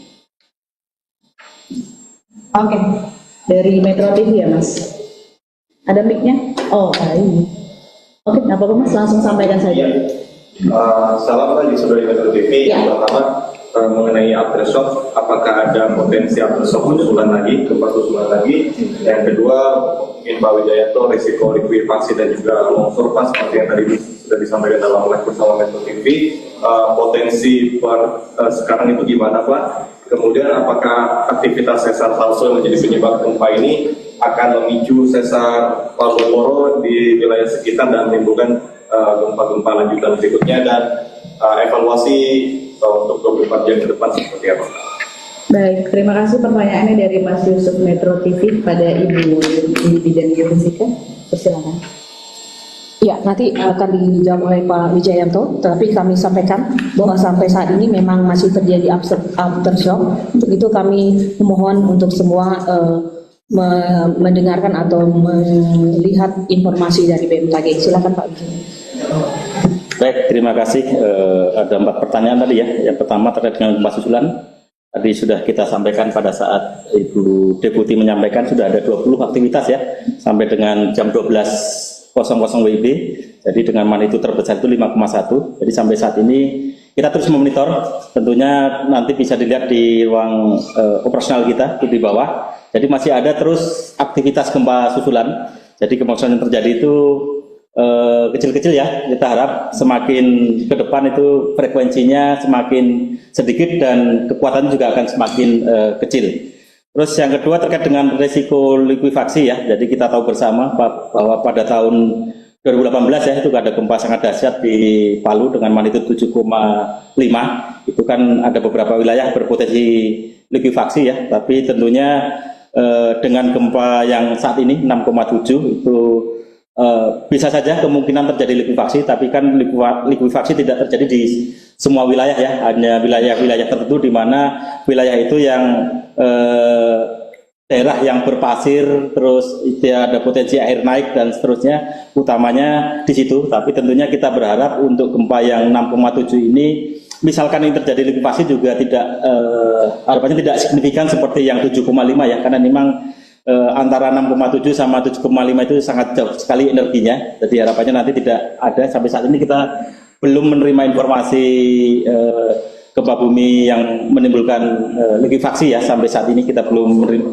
Oke, dari Metro TV ya Mas. Ada mic-nya? Oh, baik. Oke, nggak apa-apa Mas, langsung sampaikan saja. Salam lagi saudari Metro TV. Yang pertama mengenai aftershock, apakah ada potensi aftershock susulan lagi, gempa susulan lagi? Yang kedua, mungkin Pak Wijayanto, risiko likuifaksi dan juga longsor pas seperti yang tadi sudah disampaikan dalam live bersama Metro TV. Potensi sekarang itu gimana Pak? Kemudian apakah aktivitas sesar Salso yang menjadi penyebab gempa ini akan memicu sesar Palu di wilayah sekitar dan menimbulkan gempa-gempa lanjutan berikutnya, dan evaluasi untuk 24 jam ke depan seperti apa? Baik, terima kasih pertanyaannya dari Mas Yusuf Metro TV pada Ibu di bidang geofisika. Persilakan. Ya, nanti akan dijawab oleh Pak Wijayanto, tapi kami sampaikan bahwa sampai saat ini memang masih terjadi aftershock. Untuk itu kami memohon untuk semua mendengarkan atau melihat informasi dari BMKG. Silakan Pak Wijayanto. Baik, terima kasih. Ada 4 pertanyaan tadi ya. Yang pertama terkait dengan gempa susulan. Tadi sudah kita sampaikan pada saat Ibu Deputi menyampaikan sudah ada 20 aktivitas ya sampai dengan jam 12.00 WIB. Jadi dengan magnitudo terbesar itu 5,1. Jadi sampai saat ini kita terus memonitor. Tentunya nanti bisa dilihat di ruang operasional kita di bawah. Jadi masih ada terus aktivitas gempa susulan. Jadi gempa susulan yang terjadi itu kecil-kecil ya. Kita harap semakin ke depan itu frekuensinya semakin sedikit dan kekuatan juga akan semakin kecil. Terus yang kedua terkait dengan risiko likuifaksi ya. Jadi kita tahu bersama bahwa pada tahun 2018 ya itu ada gempa sangat dahsyat di Palu dengan magnitudo 7,5. Itu kan ada beberapa wilayah berpotensi likuifaksi ya. Tapi tentunya dengan gempa yang saat ini 6,7 itu bisa saja kemungkinan terjadi likuifaksi, tapi kan likuifaksi tidak terjadi di semua wilayah ya, hanya wilayah-wilayah tertentu di mana wilayah itu yang daerah yang berpasir, terus ada potensi air naik dan seterusnya, utamanya di situ. Tapi tentunya kita berharap untuk gempa yang 6,7 ini, misalkan yang terjadi likuifaksi juga tidak harapannya tidak signifikan seperti yang 7,5 ya, karena memang antara 6,7 sama 7,5 itu sangat jauh sekali energinya. Jadi harapannya nanti tidak ada. Sampai saat ini kita belum menerima informasi gempa bumi yang menimbulkan likuifaksi ya. Sampai saat ini kita belum menerima.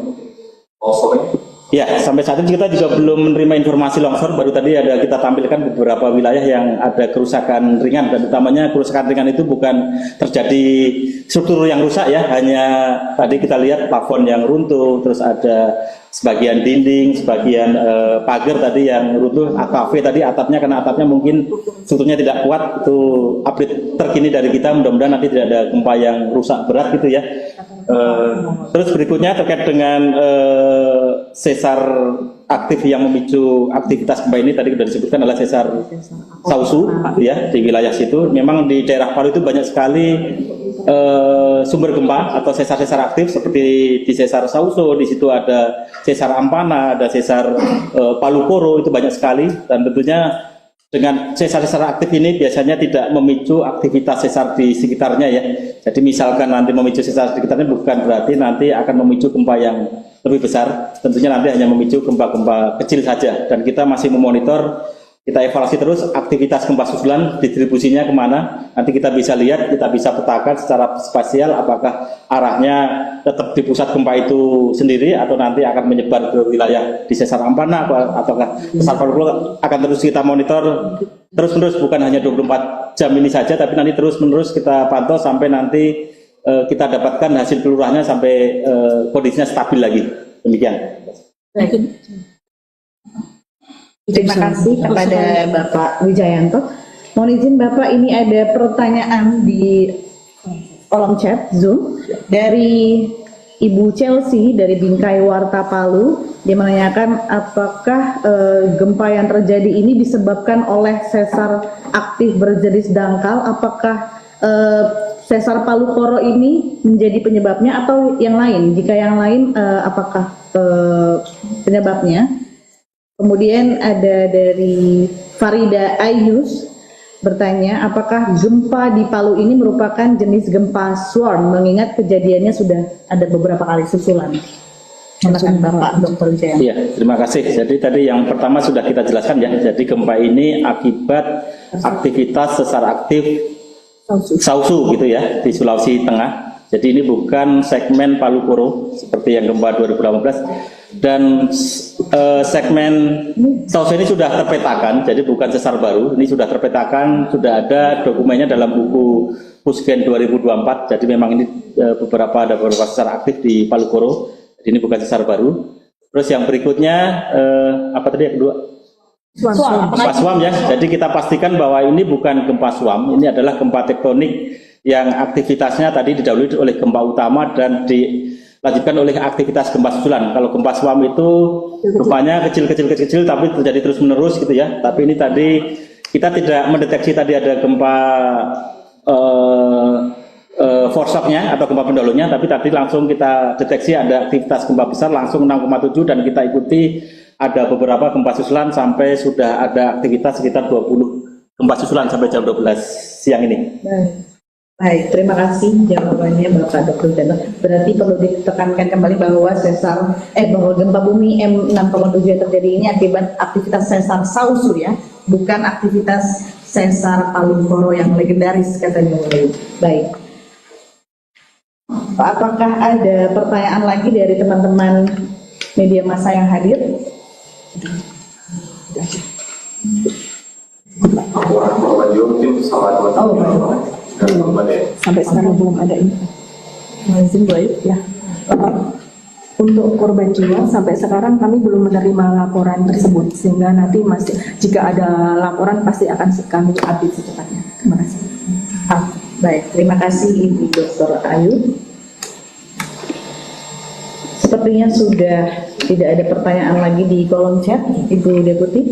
Ya, sampai saat ini kita juga belum menerima informasi longsor. Baru tadi ada kita tampilkan beberapa wilayah yang ada kerusakan ringan, dan utamanya kerusakan ringan itu bukan terjadi struktur yang rusak ya, hanya tadi kita lihat plafon yang runtuh, terus ada sebagian dinding, sebagian pagar tadi yang runtuh, kafe tadi atapnya, karena atapnya mungkin strukturnya tidak kuat. Itu update terkini dari kita, mudah-mudahan nanti tidak ada gempa yang rusak berat gitu ya. Terus berikutnya terkait dengan sesar aktif yang memicu aktivitas gempa ini, tadi sudah disebutkan adalah sesar Sausu ya, di wilayah situ. Memang di daerah Palu itu banyak sekali sumber gempa atau sesar-sesar aktif seperti di sesar Sausu, di situ ada sesar Ampana, ada sesar Palu Koro, itu banyak sekali. Dan tentunya dengan sesar-sesar aktif ini biasanya tidak memicu aktivitas sesar di sekitarnya ya. Jadi misalkan nanti memicu sesar di sekitarnya bukan berarti nanti akan memicu gempa yang lebih besar. Tentunya nanti hanya memicu gempa-gempa kecil saja. Dan kita masih memonitor, kita evaluasi terus aktivitas gempa susulan, distribusinya kemana. Nanti kita bisa lihat, kita bisa petakan secara spasial apakah arahnya tetap di pusat gempa itu sendiri atau nanti akan menyebar ke wilayah di sesar Ampana ataukah sesar Palu. Akan terus kita monitor terus-menerus, bukan hanya 24 jam ini saja, tapi nanti terus-menerus kita pantau sampai nanti kita dapatkan hasil kelurahannya sampai kondisinya stabil lagi. Demikian. Terima kasih kepada Bapak Wijayanto. Mohon izin Bapak, ini ada pertanyaan di kolom chat Zoom dari Ibu Chelsea dari Bingkai Warta Palu. Dia menanyakan apakah gempa yang terjadi ini disebabkan oleh sesar aktif berjenis dangkal. Apakah sesar Palu Koro ini menjadi penyebabnya atau yang lain? Jika yang lain, apakah penyebabnya? Kemudian ada dari Farida Ayus bertanya, apakah gempa di Palu ini merupakan jenis gempa swarm, mengingat kejadiannya sudah ada beberapa kali susulan. Silakan Bapak Dr. Wijayanto. Iya, terima kasih. Jadi tadi yang pertama sudah kita jelaskan ya. Jadi gempa ini akibat aktivitas sesar aktif Sausu gitu ya, di Sulawesi Tengah. Jadi ini bukan segmen Palu Koro seperti yang gempa 2018. Dan segmen Sausu ini sudah terpetakan, jadi bukan sesar baru. Ini sudah terpetakan, sudah ada dokumennya dalam buku Pusgen 2024. Jadi memang ini ada beberapa sesar aktif di Palu Koro. Jadi ini bukan sesar baru. Terus yang berikutnya apa tadi yang kedua? Gempa swam ya. Jadi kita pastikan bahwa ini bukan gempa swam, ini adalah gempa tektonik yang aktivitasnya tadi didahului oleh gempa utama dan dilanjutkan oleh aktivitas gempa susulan. Kalau gempa swam itu rupanya kecil tapi terjadi terus menerus gitu ya. Tapi ini tadi kita tidak mendeteksi tadi ada gempa foreshocknya atau gempa pendahulunya, tapi tadi langsung kita deteksi ada aktivitas gempa besar langsung 6,7 dan kita ikuti ada beberapa gempa susulan sampai sudah ada aktivitas sekitar 20 gempa susulan sampai jam 12 siang ini. Baik, terima kasih jawabannya Bapak Dr. Jano. Berarti perlu ditekankan kembali bahwa bahwa gempa bumi M6,7 yang terjadi ini akibat aktivitas sesar Sausu ya, bukan aktivitas sesar Palu Koro yang legendaris katanya. Baik. Apakah ada pertanyaan lagi dari teman-teman media massa yang hadir? Sampai sekarang belum ada info. Ya. Untuk korban jiwa sampai sekarang kami belum menerima laporan tersebut, sehingga nanti jika ada laporan pasti akan kami update secepatnya. Terima kasih. Baik, terima kasih Ibu Dr. Ayu. Sepertinya sudah tidak ada pertanyaan lagi di kolom chat, Ibu Deputi.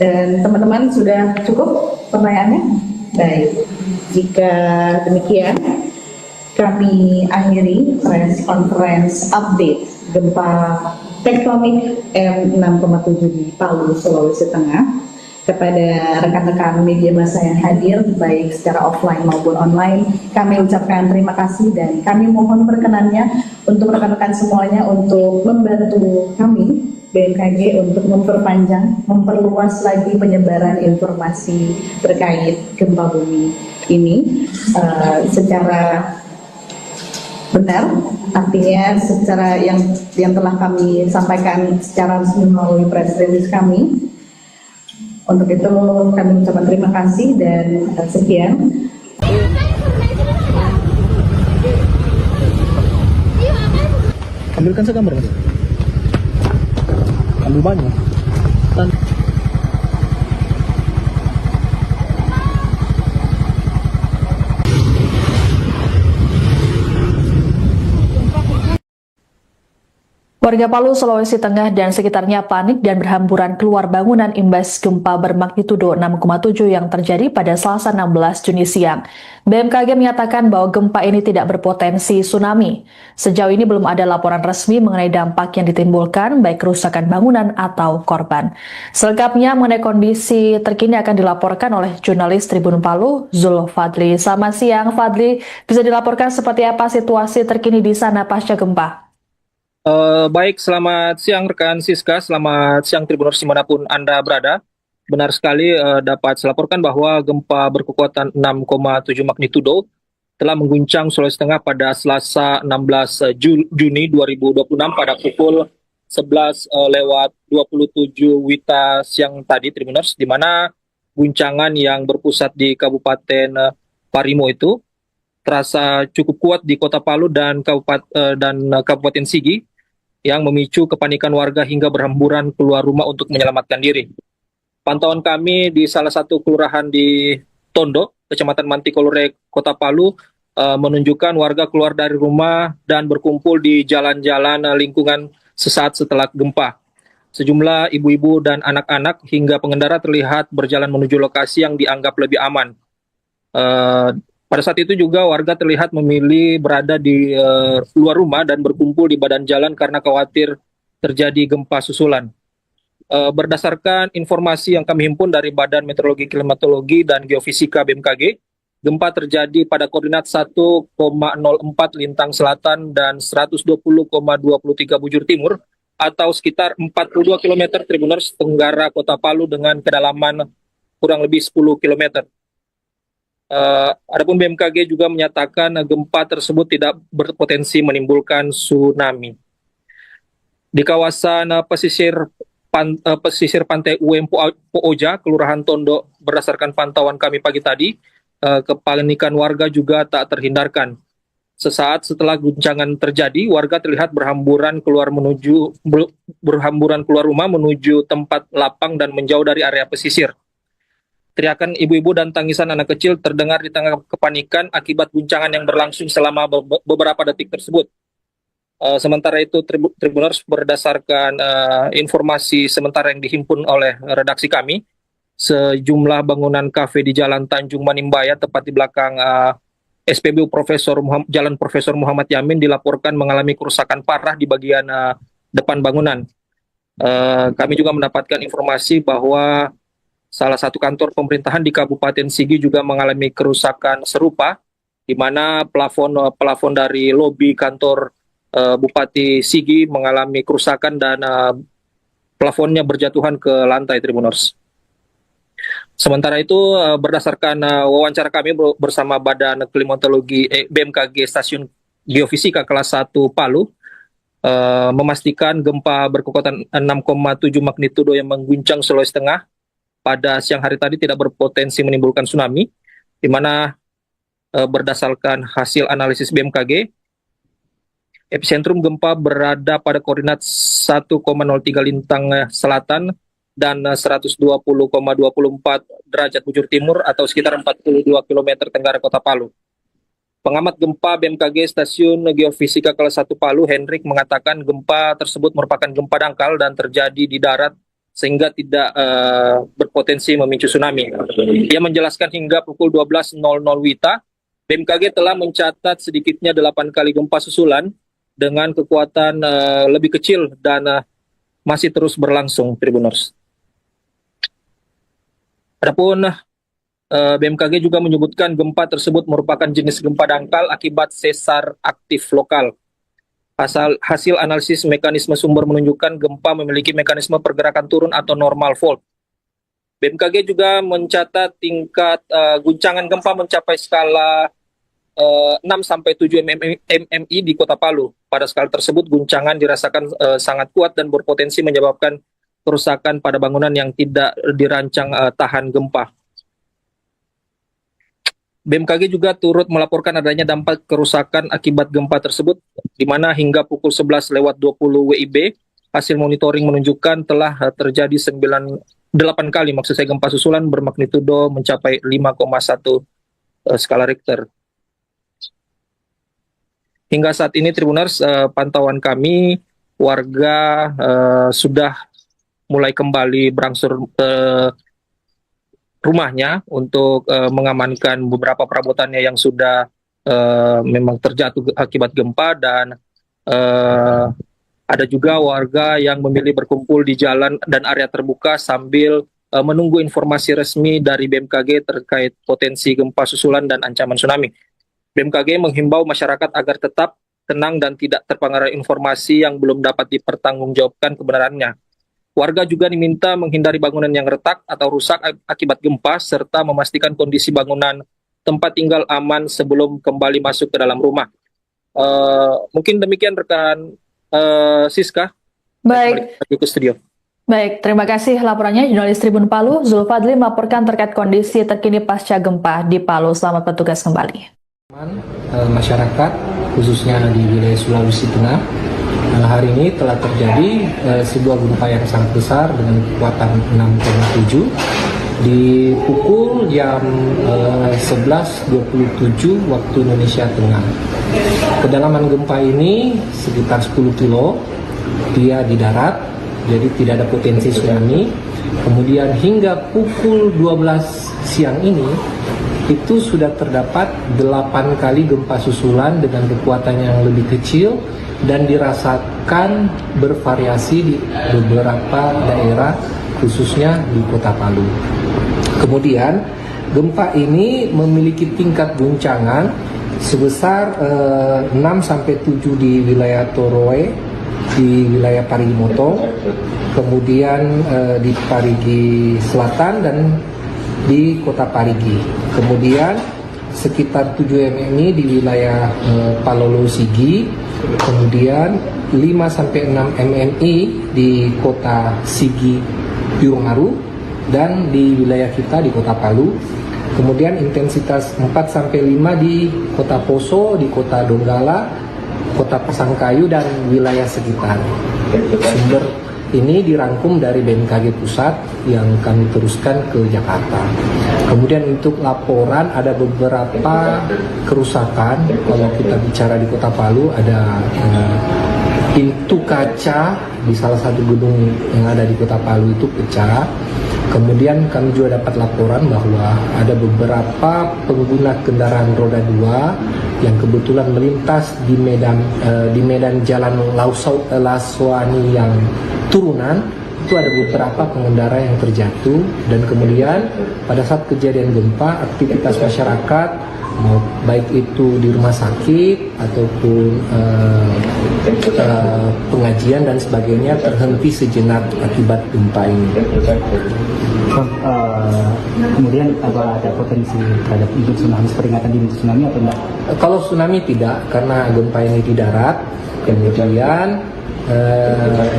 Dan teman-teman sudah cukup pertanyaannya? Baik, jika demikian kami akhiri press conference update gempa tektonik M6,7 di Palu, Sulawesi Tengah. Kepada rekan-rekan media massa yang hadir, baik secara offline maupun online, kami ucapkan terima kasih dan kami mohon perkenannya untuk rekan-rekan semuanya untuk membantu kami BMKG untuk memperluas lagi penyebaran informasi terkait gempa bumi ini secara benar, artinya secara yang telah kami sampaikan secara resmi melalui press release kami. Untuk itu kami ucapkan terima kasih dan sekian. Ambilkan segambar, Mas. Ambil banyak. Warga Palu, Sulawesi Tengah dan sekitarnya panik dan berhamburan keluar bangunan imbas gempa bermagnitudo 6,7 yang terjadi pada Selasa 16 Juni siang. BMKG menyatakan bahwa gempa ini tidak berpotensi tsunami. Sejauh ini belum ada laporan resmi mengenai dampak yang ditimbulkan, baik kerusakan bangunan atau korban. Selengkapnya mengenai kondisi terkini akan dilaporkan oleh jurnalis Tribun Palu, Zul Fadli. Selamat siang, Fadli. Bisa dilaporkan seperti apa situasi terkini di sana pasca gempa? Baik, selamat siang rekan Siska, selamat siang Tribuners dimanapun Anda berada. Benar sekali dapat saya laporkan bahwa gempa berkekuatan 6,7 magnitudo telah mengguncang Sulawesi Tengah pada Selasa 16 Juni 2026 pada pukul 11:27 WITA siang tadi Tribuners, di mana guncangan yang berpusat di Kabupaten Parimo itu terasa cukup kuat di Kota Palu dan Kabupaten Sigi, yang memicu kepanikan warga hingga berhamburan keluar rumah untuk menyelamatkan diri. Pantauan kami di salah satu kelurahan di Tondo, Kecamatan Mantikolore, Kota Palu, menunjukkan warga keluar dari rumah dan berkumpul di jalan-jalan lingkungan sesaat setelah gempa. Sejumlah ibu-ibu dan anak-anak hingga pengendara terlihat berjalan menuju lokasi yang dianggap lebih aman. Pada saat itu juga warga terlihat memilih berada di luar rumah dan berkumpul di badan jalan karena khawatir terjadi gempa susulan. Berdasarkan informasi yang kami himpun dari Badan Meteorologi, Klimatologi, dan Geofisika BMKG, gempa terjadi pada koordinat 1,04 lintang selatan dan 120,23 bujur timur atau sekitar 42 km Tribuners tenggara Kota Palu dengan kedalaman kurang lebih 10 km. Adapun BMKG juga menyatakan gempa tersebut tidak berpotensi menimbulkan tsunami. Di kawasan pesisir pantai UM Pooja, Kelurahan Tondo, berdasarkan pantauan kami pagi tadi, kepanikan warga juga tak terhindarkan. Sesaat setelah guncangan terjadi, warga terlihat berhamburan keluar rumah menuju tempat lapang dan menjauh dari area pesisir. Teriakan ibu-ibu dan tangisan anak kecil terdengar di tengah kepanikan akibat guncangan yang berlangsung selama beberapa detik tersebut. Sementara itu, Tribuners, berdasarkan informasi sementara yang dihimpun oleh redaksi kami, sejumlah bangunan kafe di Jalan Tanjung Manimbaya, tepat di belakang SPBU Jalan Profesor Muhammad Yamin, dilaporkan mengalami kerusakan parah di bagian depan bangunan. Kami juga mendapatkan informasi bahwa salah satu kantor pemerintahan di Kabupaten Sigi juga mengalami kerusakan serupa, di mana plafon dari lobi kantor Bupati Sigi mengalami kerusakan dan plafonnya berjatuhan ke lantai, Tribuners. Sementara itu, berdasarkan wawancara kami bersama Badan Klimatologi BMKG Stasiun Geofisika kelas 1 Palu, memastikan gempa berkekuatan 6,7 magnitudo yang mengguncang Sulawesi Tengah pada siang hari tadi tidak berpotensi menimbulkan tsunami, di mana berdasarkan hasil analisis BMKG, epicentrum gempa berada pada koordinat 1,03 lintang selatan dan 120,24 derajat bujur timur atau sekitar 42 km tenggara kota Palu. Pengamat gempa BMKG Stasiun Geofisika kelas 1 Palu, Hendrik, mengatakan gempa tersebut merupakan gempa dangkal dan terjadi di darat sehingga tidak berpotensi memicu tsunami. Dia menjelaskan hingga pukul 12.00 WITA, BMKG telah mencatat sedikitnya 8 kali gempa susulan dengan kekuatan lebih kecil dan masih terus berlangsung, Tribuners. Adapun BMKG juga menyebutkan gempa tersebut merupakan jenis gempa dangkal akibat sesar aktif lokal. Hasil analisis mekanisme sumber menunjukkan gempa memiliki mekanisme pergerakan turun atau normal fault. BMKG juga mencatat tingkat guncangan gempa mencapai skala 6-7 mmi di kota Palu. Pada skala tersebut, guncangan dirasakan sangat kuat dan berpotensi menyebabkan kerusakan pada bangunan yang tidak dirancang tahan gempa. BMKG juga turut melaporkan adanya dampak kerusakan akibat gempa tersebut, di mana hingga pukul 11.20 WIB, hasil monitoring menunjukkan telah terjadi 8 kali gempa susulan bermagnitudo mencapai 5,1 skala Richter. Hingga saat ini, Tribuners, pantauan kami, warga sudah mulai kembali berangsur rumahnya untuk mengamankan beberapa perabotannya yang sudah memang terjatuh akibat gempa, dan ada juga warga yang memilih berkumpul di jalan dan area terbuka sambil menunggu informasi resmi dari BMKG terkait potensi gempa susulan dan ancaman tsunami. BMKG menghimbau masyarakat agar tetap tenang dan tidak terpengaruh informasi yang belum dapat dipertanggungjawabkan kebenarannya. Warga juga diminta menghindari bangunan yang retak atau rusak akibat gempa, serta memastikan kondisi bangunan tempat tinggal aman sebelum kembali masuk ke dalam rumah. Mungkin demikian rekan Siska. Baik. Kembali ke studio. Baik, terima kasih laporannya jurnalis Tribun Palu, Zulfadli melaporkan terkait kondisi terkini pasca gempa di Palu. Selamat bertugas kembali. Masyarakat khususnya di wilayah Sulawesi Tengah hari ini telah terjadi sebuah gempa yang sangat besar dengan kekuatan 6,7 di pukul jam 11.27 waktu Indonesia Tengah. Kedalaman gempa ini sekitar 10 kilo, dia di darat, jadi tidak ada potensi tsunami. Kemudian hingga pukul 12 siang ini itu sudah terdapat 8 kali gempa susulan dengan kekuatan yang lebih kecil dan dirasakan bervariasi di beberapa daerah khususnya di kota Palu. Kemudian gempa ini memiliki tingkat guncangan sebesar 6-7 di wilayah Toroe, di wilayah Parigi Motong, kemudian di Parigi Selatan dan di kota Parigi. Kemudian sekitar 7 mmi di wilayah Palolo Sigi, kemudian 5-6 mmi di kota Sigi Birongaru, dan di wilayah kita di kota Palu. Kemudian intensitas 4-5 di kota Poso, di kota Donggala, kota Pasangkayu dan wilayah sekitar. Sumber ini dirangkum dari BMKG Pusat yang kami teruskan ke Jakarta. Kemudian untuk laporan ada beberapa kerusakan. Kalau kita bicara di kota Palu ada pintu kaca di salah satu gedung yang ada di kota Palu itu pecah. Kemudian kami juga dapat laporan bahwa ada beberapa pengguna kendaraan roda 2 yang kebetulan melintas di medan jalan Laswani yang turunan itu ada beberapa pengendara yang terjatuh, dan kemudian pada saat kejadian gempa aktivitas masyarakat baik itu di rumah sakit ataupun pengajian dan sebagainya terhenti sejenak akibat gempa ini. Kemudian apa ada potensi terhadap bentuk tsunami, peringatan dini tsunami atau enggak? Kalau tsunami tidak, karena gempa ini di darat. Kemudian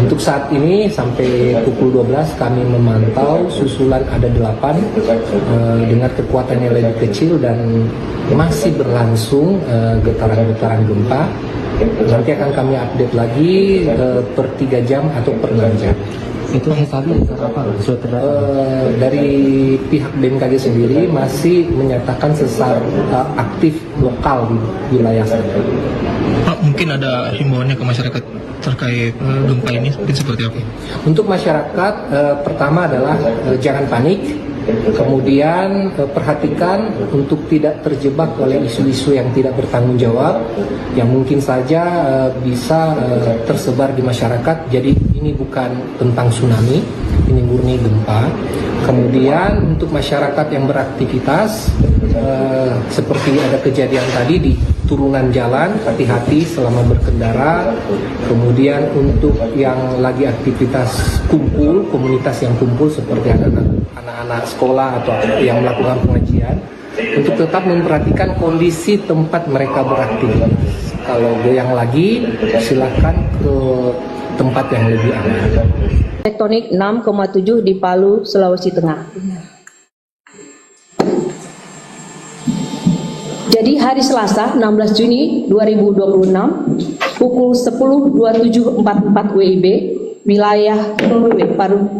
untuk saat ini sampai pukul 12 kami memantau susulan ada 8 dengan kekuatan yang lebih kecil dan masih berlangsung getaran-getaran gempa. Nanti akan kami update lagi per 3 jam atau per 6 jam. Itu hasilnya apa? Dari pihak BMKG sendiri masih menyatakan sesar aktif lokal di wilayah sana. Pak, mungkin ada himbauannya ke masyarakat terkait gempa ini mungkin seperti apa? Untuk masyarakat, pertama adalah jangan panik. Kemudian perhatikan untuk tidak terjebak oleh isu-isu yang tidak bertanggung jawab yang mungkin saja bisa tersebar di masyarakat. Jadi ini bukan tentang tsunami, ini murni gempa. Kemudian untuk masyarakat yang beraktivitas seperti ada kejadian tadi di turunan jalan, hati-hati selama berkendara. Kemudian untuk yang lagi aktivitas kumpul, komunitas yang kumpul seperti anak-anak sekolah atau yang melakukan pengajian, untuk tetap memperhatikan kondisi tempat mereka beraktivitas. Kalau goyang lagi, silakan ke tempat yang lebih aman. Tektonik 6,7 di Palu, Sulawesi Tengah. Jadi hari Selasa 16 Juni 2026 pukul 10.27.44 WIB wilayah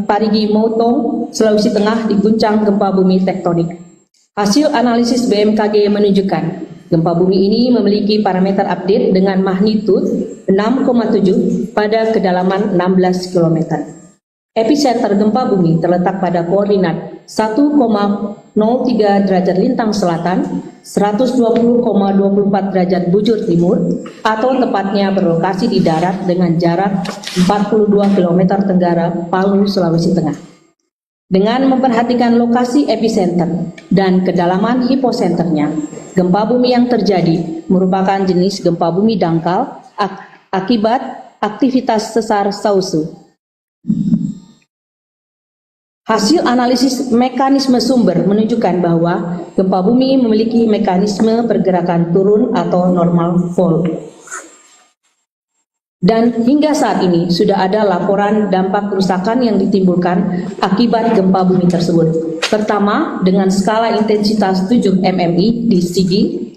Parigi Motong, Sulawesi Tengah diguncang gempa bumi tektonik. Hasil analisis BMKG menunjukkan gempa bumi ini memiliki parameter update dengan magnitud 6,7 pada kedalaman 16 km. Epicenter gempa bumi terletak pada koordinat 1,03 derajat lintang selatan, 120,24 derajat bujur timur, atau tepatnya berlokasi di darat dengan jarak 42 km tenggara Palu, Sulawesi Tengah. Dengan memperhatikan lokasi epicenter dan kedalaman hiposenternya, gempa bumi yang terjadi merupakan jenis gempa bumi dangkal akibat aktivitas sesar Sausu. Hasil analisis mekanisme sumber menunjukkan bahwa gempa bumi memiliki mekanisme pergerakan turun atau normal fault. Dan hingga saat ini sudah ada laporan dampak kerusakan yang ditimbulkan akibat gempa bumi tersebut. Pertama, dengan skala intensitas 7 mmi di Sigi.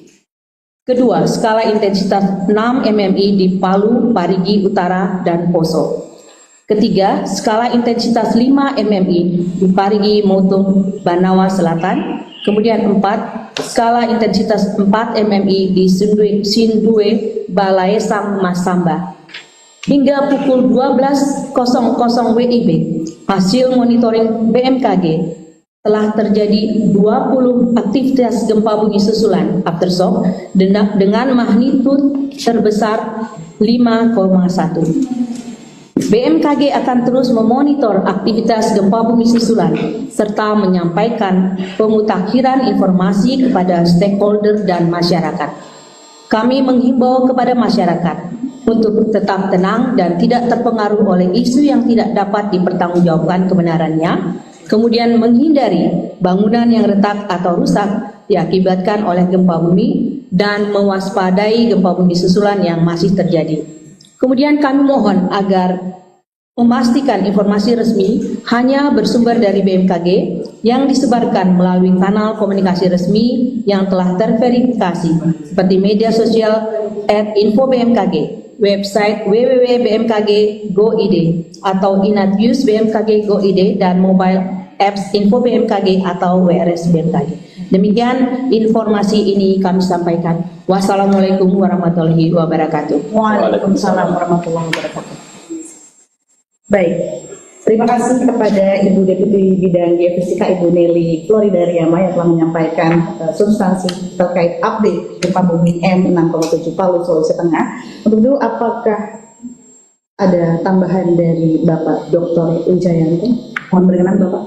Kedua, skala intensitas 6 mmi di Palu, Parigi Utara, dan Poso. Ketiga, skala intensitas 5 mmi di Parigi Motong, Banawa Selatan. Kemudian 4, skala intensitas 4 mmi di Sindue, Balaesang, Masamba. Hingga pukul 12.00 WIB, hasil monitoring BMKG telah terjadi 20 aktivitas gempa bumi susulan aftershock dengan magnitud terbesar 5,1. BMKG akan terus memonitor aktivitas gempa bumi susulan serta menyampaikan pemutakhiran informasi kepada stakeholder dan masyarakat. Kami menghimbau kepada masyarakat untuk tetap tenang dan tidak terpengaruh oleh isu yang tidak dapat dipertanggungjawabkan kebenarannya, kemudian menghindari bangunan yang retak atau rusak diakibatkan oleh gempa bumi dan mewaspadai gempa bumi susulan yang masih terjadi. Kemudian kami mohon agar memastikan informasi resmi hanya bersumber dari BMKG yang disebarkan melalui kanal komunikasi resmi yang telah terverifikasi seperti media sosial @info-bmkg, website www.bmkg.go.id atau Inatnews BMKG Go.id dan mobile apps Info BMKG atau WRS BMKG. Demikian informasi ini kami sampaikan. Wassalamualaikum warahmatullahi wabarakatuh. Waalaikumsalam warahmatullahi wabarakatuh. Baik, terima kasih kepada Ibu Deputi Bidang Geofisika Ibu Nelly Floridariama yang telah menyampaikan substansi terkait update gempa bumi M6,7 Palu, Sulawesi Tengah. Untuk itu, apakah ada tambahan dari Bapak Dr. Wijayanto? Mohon berkenan Bapak.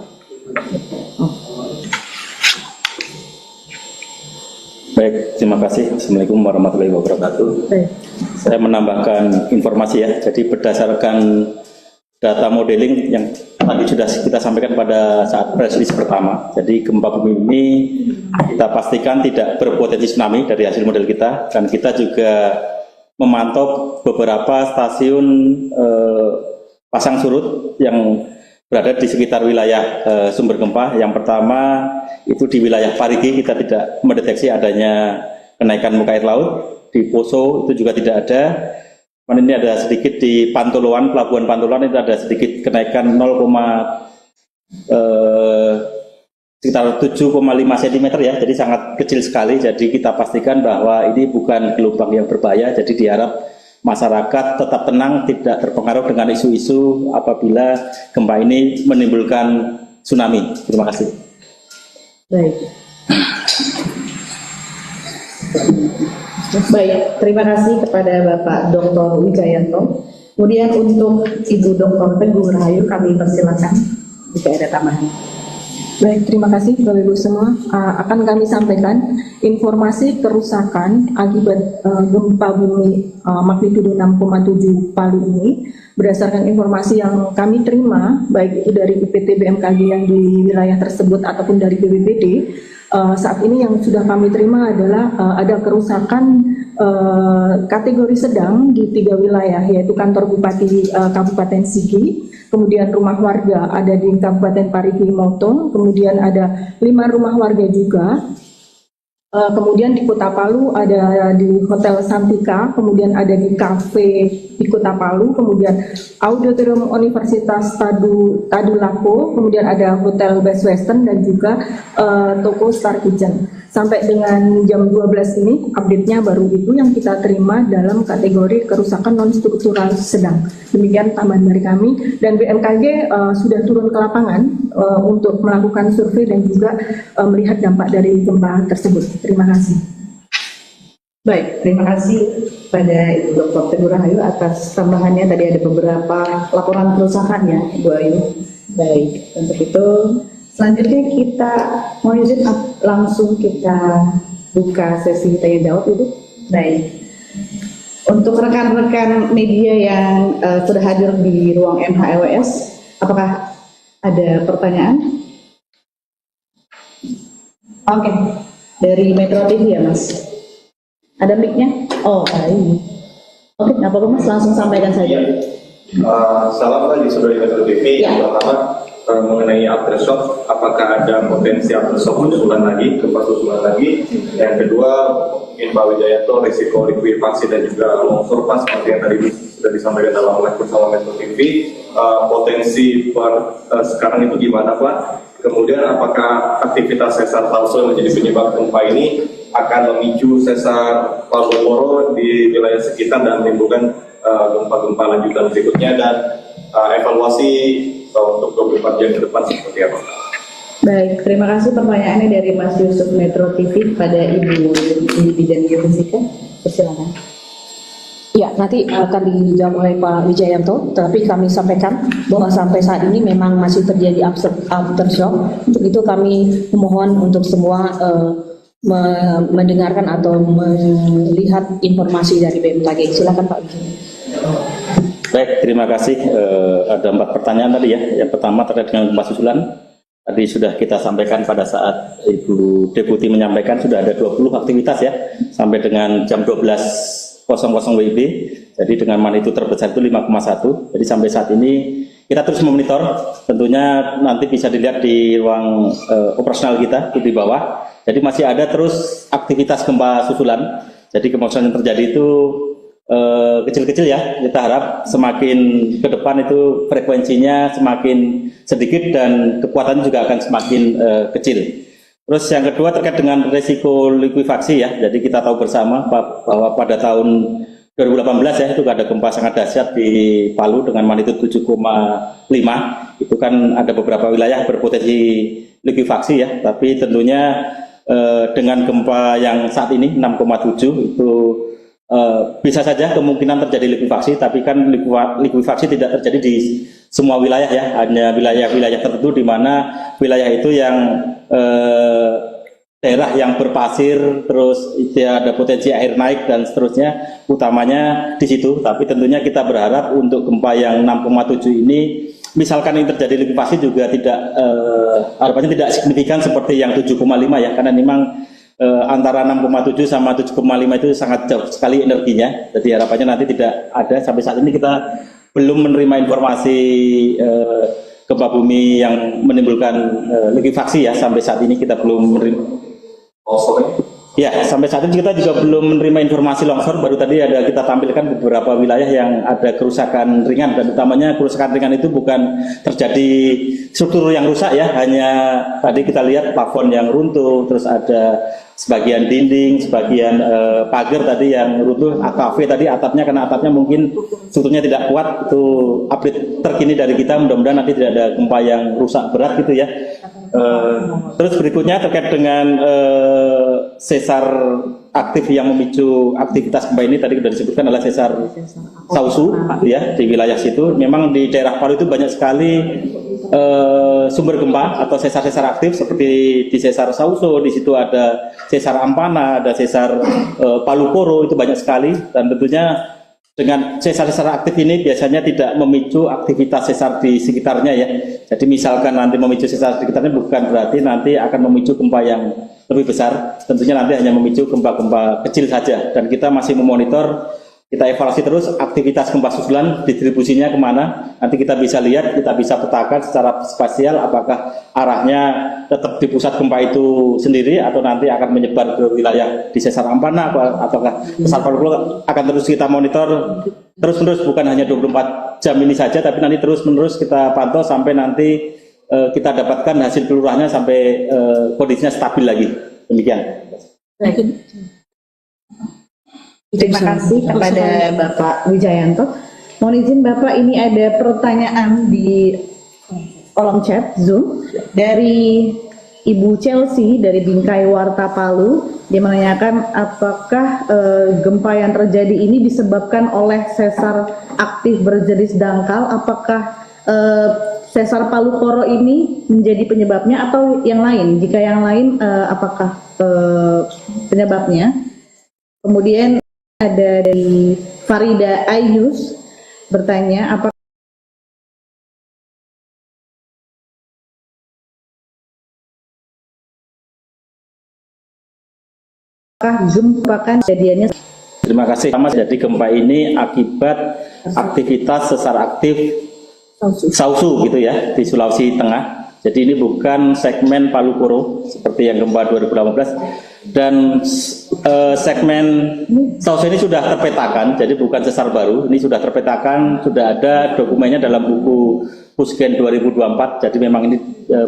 Baik, terima kasih. Assalamualaikum warahmatullahi wabarakatuh. Saya menambahkan informasi ya. Jadi berdasarkan data modeling yang tadi sudah kita sampaikan pada saat press release pertama. Jadi gempa bumi ini kita pastikan tidak berpotensi tsunami dari hasil model kita, dan kita juga memantau beberapa stasiun pasang surut yang berada di sekitar wilayah sumber gempa. Yang pertama itu di wilayah Parigi, kita tidak mendeteksi adanya kenaikan muka air laut. Di Poso itu juga tidak ada. Ini ada sedikit di Pantoloan, Pelabuhan Pantoloan itu ada sedikit kenaikan sekitar 7,5 cm ya, jadi sangat kecil sekali. Jadi kita pastikan bahwa ini bukan gelombang yang berbahaya. Jadi diharap masyarakat tetap tenang, tidak terpengaruh dengan isu-isu apabila gempa ini menimbulkan tsunami. Terima kasih. Baik. Baik, terima kasih kepada Bapak Dr. Wijayanto. Kemudian untuk Ibu Dr. Teguh Rahayu kami persilakan jika ada tambahan. Baik, terima kasih Bapak Ibu semua. Akan kami sampaikan informasi kerusakan akibat gempa bumi magnitudo 6,7 Palu ini berdasarkan informasi yang kami terima, baik itu dari UPT BMKG yang di wilayah tersebut ataupun dari BPBD. Saat ini yang sudah kami terima adalah ada kerusakan kategori sedang di 3 wilayah, yaitu kantor Bupati Kabupaten Sigi, kemudian rumah warga ada di Kabupaten Parigi Motong, kemudian ada 5 rumah warga juga. Kemudian di Kota Palu ada di Hotel Santika, kemudian ada di kafe di Kota Palu, kemudian Auditorium Universitas Tadulako, kemudian ada Hotel Best Western dan juga toko Star Kitchen. Sampai dengan jam 12 ini update-nya baru itu yang kita terima dalam kategori kerusakan non-struktural sedang. Demikian tambahan dari kami, dan BMKG sudah turun ke lapangan untuk melakukan survei dan juga melihat dampak dari gempa tersebut. Terima kasih. Baik, terima kasih pada Ibu Dr. Teguh Rahayu atas tambahannya. Tadi ada beberapa laporan kerusakan ya, Ibu Ayu. Baik, untuk itu selanjutnya kita mau izin langsung kita buka sesi tanya jawab Ibu. Baik. Untuk rekan-rekan media yang sudah hadir di ruang MHLWS, apakah ada pertanyaan? Oke, dari Metro TV ya Mas. Ada mic-nya? Oh, baik. Oke, nggak apa-apa Mas, langsung sampaikan saja. Salam pagi saudari Metro TV. Yang pertama mengenai aftershock, apakah ada potensi aftershock susulan lagi, gempa susulan lagi? Yang kedua, mungkin Pak Wijayanto, risiko likuifaksi dan juga longsor pas seperti yang tadi sudah disampaikan dalam live bersama Metro TV. Potensi sekarang itu gimana Pak? Kemudian apakah aktivitas sesar palsu yang menjadi penyebab gempa ini akan memicu sesar Palu di wilayah sekitar dan menimbulkan gempa-gempa lanjutan berikutnya, dan evaluasi untuk 24 jam ke depan seperti apa? Baik, terima kasih pertanyaannya dari Mas Yusuf Metro TV pada Ibu di bidang geofisika. Persilakan. Ya, nanti akan dijawab oleh Pak Wijayanto, tapi kami sampaikan bahwa sampai saat ini memang masih terjadi aftershock. Untuk itu kami memohon untuk semua mendengarkan atau melihat informasi dari BMKG. Silakan Pak Wijayanto. Baik, terima kasih. Ada 4 pertanyaan tadi ya. Yang pertama terkait dengan gempa susulan. Tadi sudah kita sampaikan pada saat Ibu Deputi menyampaikan sudah ada 20 aktivitas ya sampai dengan jam 12.00 WIB. Jadi dengan magnitudo terbesar itu 5,1. Jadi sampai saat ini kita terus memonitor. Tentunya nanti bisa dilihat di ruang operasional kita di bawah. Jadi masih ada terus aktivitas gempa susulan. Jadi gempa susulan yang terjadi itu kecil-kecil ya. Kita harap semakin ke depan itu frekuensinya semakin sedikit dan kekuatannya juga akan semakin kecil. Terus yang kedua terkait dengan risiko likuifaksi ya. Jadi kita tahu bersama bahwa pada tahun 2018 ya itu ada gempa sangat dahsyat di Palu dengan magnitudo 7,5. Itu kan ada beberapa wilayah berpotensi likuifaksi ya. Tapi tentunya dengan gempa yang saat ini 6,7 itu bisa saja kemungkinan terjadi likuifaksi, tapi kan likuifaksi tidak terjadi di semua wilayah ya, hanya wilayah-wilayah tertentu di mana wilayah itu yang daerah yang berpasir, terus ada potensi air naik dan seterusnya, utamanya di situ. Tapi tentunya kita berharap untuk gempa yang 6,7 ini, misalkan ini terjadi likuifaksi juga tidak, harapannya tidak signifikan seperti yang 7,5 ya, karena memang antara 6,7 sama 7,5 itu sangat jauh sekali energinya. Jadi harapannya nanti tidak ada. Sampai saat ini kita belum menerima informasi gempa bumi yang menimbulkan likuifaksi ya. Sampai saat ini kita belum menerima. Ya, sampai saat ini kita juga belum menerima informasi longsor. Baru tadi ada kita tampilkan beberapa wilayah yang ada kerusakan ringan, dan utamanya kerusakan ringan itu bukan terjadi struktur yang rusak ya, hanya tadi kita lihat plafon yang runtuh, terus ada sebagian dinding, sebagian pagar tadi yang runtuh, AKV tadi atapnya, karena atapnya mungkin strukturnya tidak kuat. Itu update terkini dari kita, mudah-mudahan nanti tidak ada gempa yang rusak berat gitu ya. Terus berikutnya terkait dengan sesar aktif yang memicu aktivitas gempa ini, tadi sudah disebutkan adalah sesar Sausu ya, di wilayah situ. Memang di daerah Palu itu banyak sekali sumber gempa atau sesar-sesar aktif, seperti di sesar Sausu, di situ ada sesar Ampana, ada sesar Palu Koro, itu banyak sekali. Dan tentunya dengan sesar-sesar aktif ini biasanya tidak memicu aktivitas sesar di sekitarnya ya. Jadi misalkan nanti memicu sesar di sekitarnya, bukan berarti nanti akan memicu gempa yang lebih besar. Tentunya nanti hanya memicu gempa-gempa kecil saja. Dan kita masih memonitor, kita evaluasi terus aktivitas gempa susulan, distribusinya kemana. Nanti kita bisa lihat, kita bisa petakan secara spasial apakah arahnya tetap di pusat gempa itu sendiri atau nanti akan menyebar ke wilayah di sesar Ampana, ataukah sesar Palu Koro. Akan terus kita monitor terus-menerus, bukan hanya 24 jam ini saja, tapi nanti terus-menerus kita pantau sampai nanti kita dapatkan hasil kelurahannya sampai kondisinya stabil lagi. Demikian. Terima kasih kepada Bapak Wijayanto. Mohon izin Bapak, ini ada pertanyaan di kolom chat Zoom dari Ibu Chelsea dari Bingkai Warta Palu. Dia menanyakan apakah gempa yang terjadi ini disebabkan oleh sesar aktif berjenis dangkal. Apakah sesar Palu Koro ini menjadi penyebabnya atau yang lain? Jika yang lain, apakah penyebabnya? Kemudian ada dari Farida Ayus bertanya, apakah gempa kejadiannya? Terima kasih. Jadi gempa ini akibat aktivitas sesar aktif Sausu gitu ya, di Sulawesi Tengah. Jadi ini bukan segmen Palu Koro seperti yang gempa 2018. Dan segmen Sausu ini sudah terpetakan, jadi bukan sesar baru. Ini sudah terpetakan, sudah ada dokumennya dalam buku Pusgen 2024. Jadi memang ini ada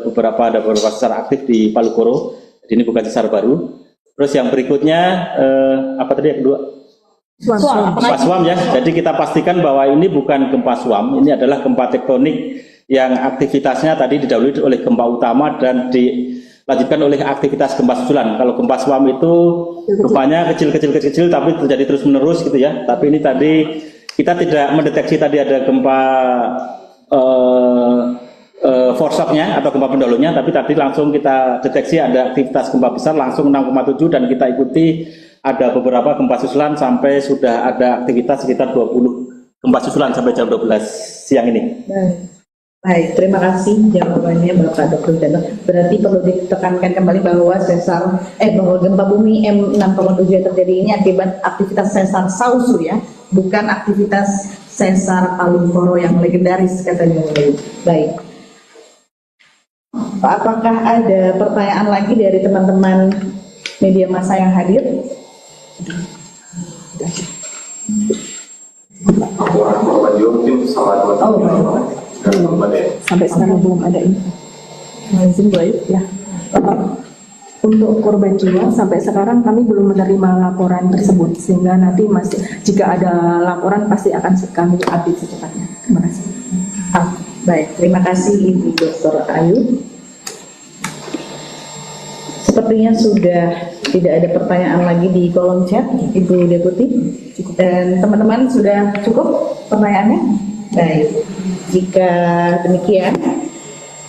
beberapa sesar aktif di Palu Koro. Jadi ini bukan sesar baru. Terus yang berikutnya apa tadi yang kedua? Gempa Swam ya. Jadi kita pastikan bahwa ini bukan gempa Swam, ini adalah gempa tektonik yang aktivitasnya tadi didahului oleh gempa utama dan dilanjutkan oleh aktivitas gempa susulan. Kalau gempa Swam itu rupanya kecil tapi terjadi terus menerus gitu ya. Tapi ini tadi kita tidak mendeteksi tadi ada gempa foreshock-nya atau gempa pendahulunya, tapi tadi langsung kita deteksi ada aktivitas gempa besar langsung 6,7, dan kita ikuti ada beberapa gempa susulan sampai sudah ada aktivitas sekitar 20 gempa susulan sampai jam 12 siang ini. Baik, terima kasih jawabannya Bapak Dr. Wijayanto. Berarti perlu ditekankan kembali bahwa bahwa gempa bumi M6,7 yang terjadi ini akibat aktivitas sesar Sausu ya, bukan aktivitas sesar Palu Koro yang legendaris katanya. Baik. Apakah ada pertanyaan lagi dari teman-teman media massa yang hadir? Sampai sekarang belum ada info. Ya. Untuk korban jiwa sampai sekarang kami belum menerima laporan tersebut, sehingga nanti masih jika ada laporan pasti akan kami update secepatnya. Terima kasih. Baik, terima kasih Ibu Dr. Ayu. Sepertinya sudah tidak ada pertanyaan lagi di kolom chat, Ibu Deputi. Dan teman-teman sudah cukup pertanyaannya? Baik, jika demikian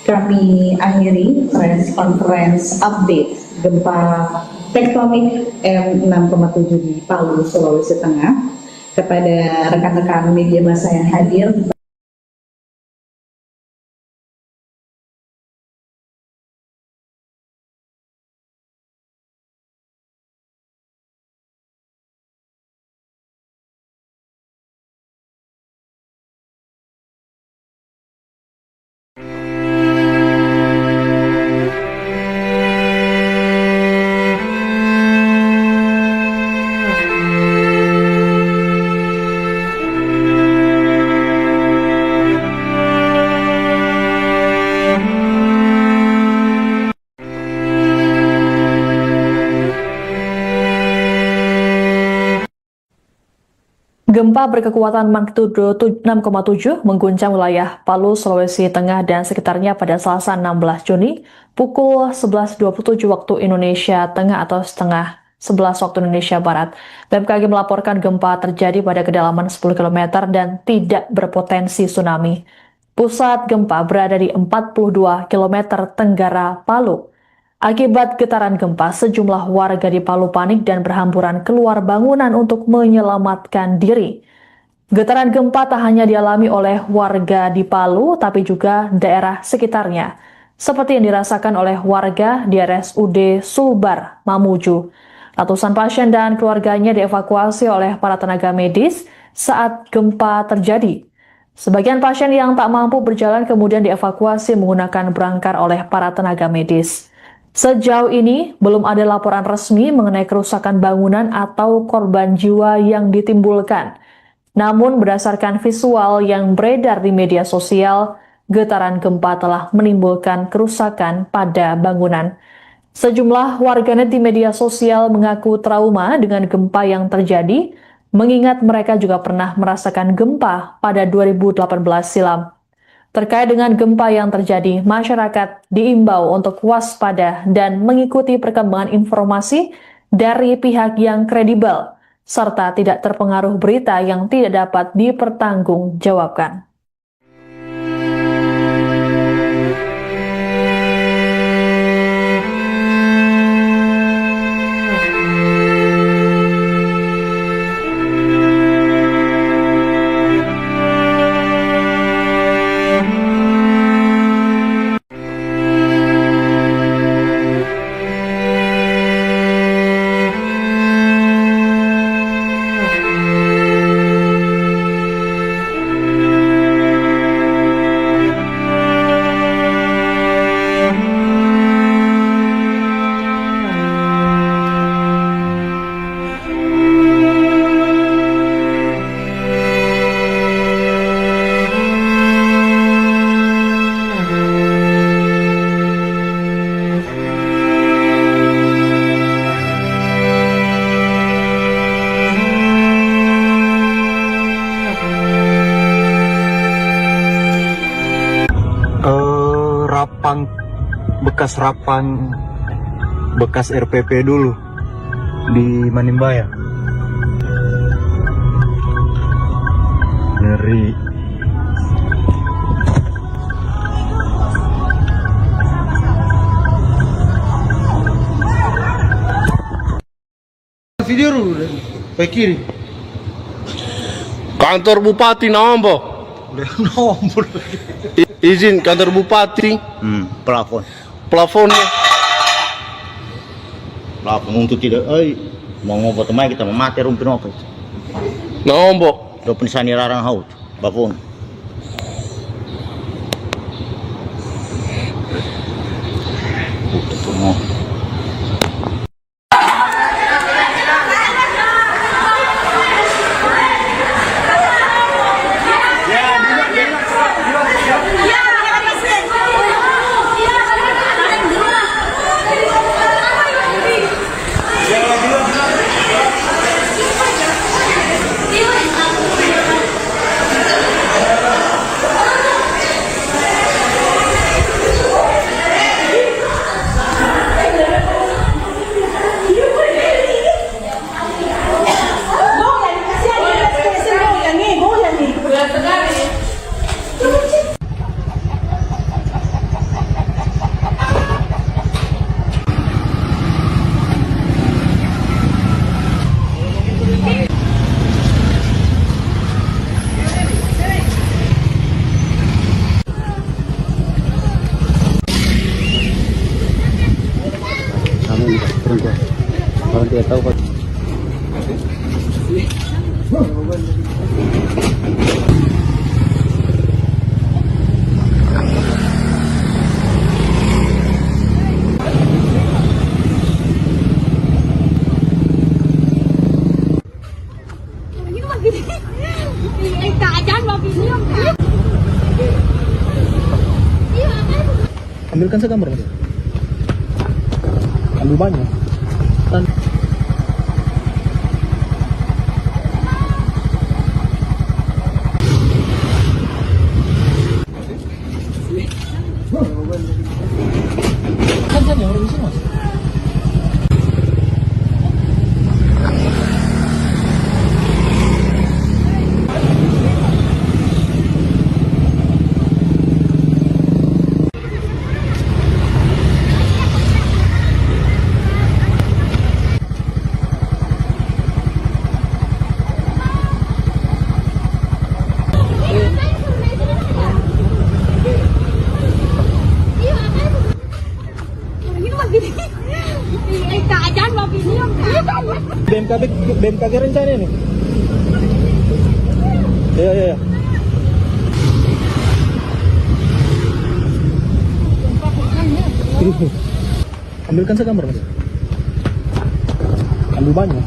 kami akhiri press conference update gempa tektonik M6,7 di Palu, Sulawesi Tengah. Kepada rekan-rekan media massa yang hadir, gempa berkekuatan magnitudo 6,7 mengguncang wilayah Palu, Sulawesi Tengah dan sekitarnya pada Selasa 16 Juni pukul 11.27 waktu Indonesia Tengah atau setengah 11 waktu Indonesia Barat. BMKG melaporkan gempa terjadi pada kedalaman 10 km dan tidak berpotensi tsunami. Pusat gempa berada di 42 km tenggara Palu. Akibat getaran gempa, sejumlah warga di Palu panik dan berhamburan keluar bangunan untuk menyelamatkan diri. Getaran gempa tak hanya dialami oleh warga di Palu, tapi juga daerah sekitarnya, seperti yang dirasakan oleh warga di RSUD Sulbar, Mamuju. Ratusan pasien dan keluarganya dievakuasi oleh para tenaga medis saat gempa terjadi. Sebagian pasien yang tak mampu berjalan kemudian dievakuasi menggunakan berangkar oleh para tenaga medis. Sejauh ini, belum ada laporan resmi mengenai kerusakan bangunan atau korban jiwa yang ditimbulkan. Namun, berdasarkan visual yang beredar di media sosial, getaran gempa telah menimbulkan kerusakan pada bangunan. Sejumlah warganet di media sosial mengaku trauma dengan gempa yang terjadi, mengingat mereka juga pernah merasakan gempa pada 2018 silam. Terkait dengan gempa yang terjadi, masyarakat diimbau untuk waspada dan mengikuti perkembangan informasi dari pihak yang kredibel, serta tidak terpengaruh berita yang tidak dapat dipertanggungjawabkan. bekas RPP dulu di Manimbaya. Ngeri. Video dulu, ke kiri. Kantor Bupati Nambo. Nomor. Izin kantor Bupati. Plafonnya. Plafon untuk tidak, mau ngobrol teman kita mati rumpin apa itu? Nombo. Do pensani rarang haut, plafon. tahu Pak. Ini mah gini. Ini keadaan mobil ini yang Ambilkan segambar Mas. Ambil banyak. Kan saja orang bisa Mas. ini mah gini. Ini keadaan mobil ini yang BMKG rencana ini. Ya. Ambilkan segambar Mas. Ambil banyak.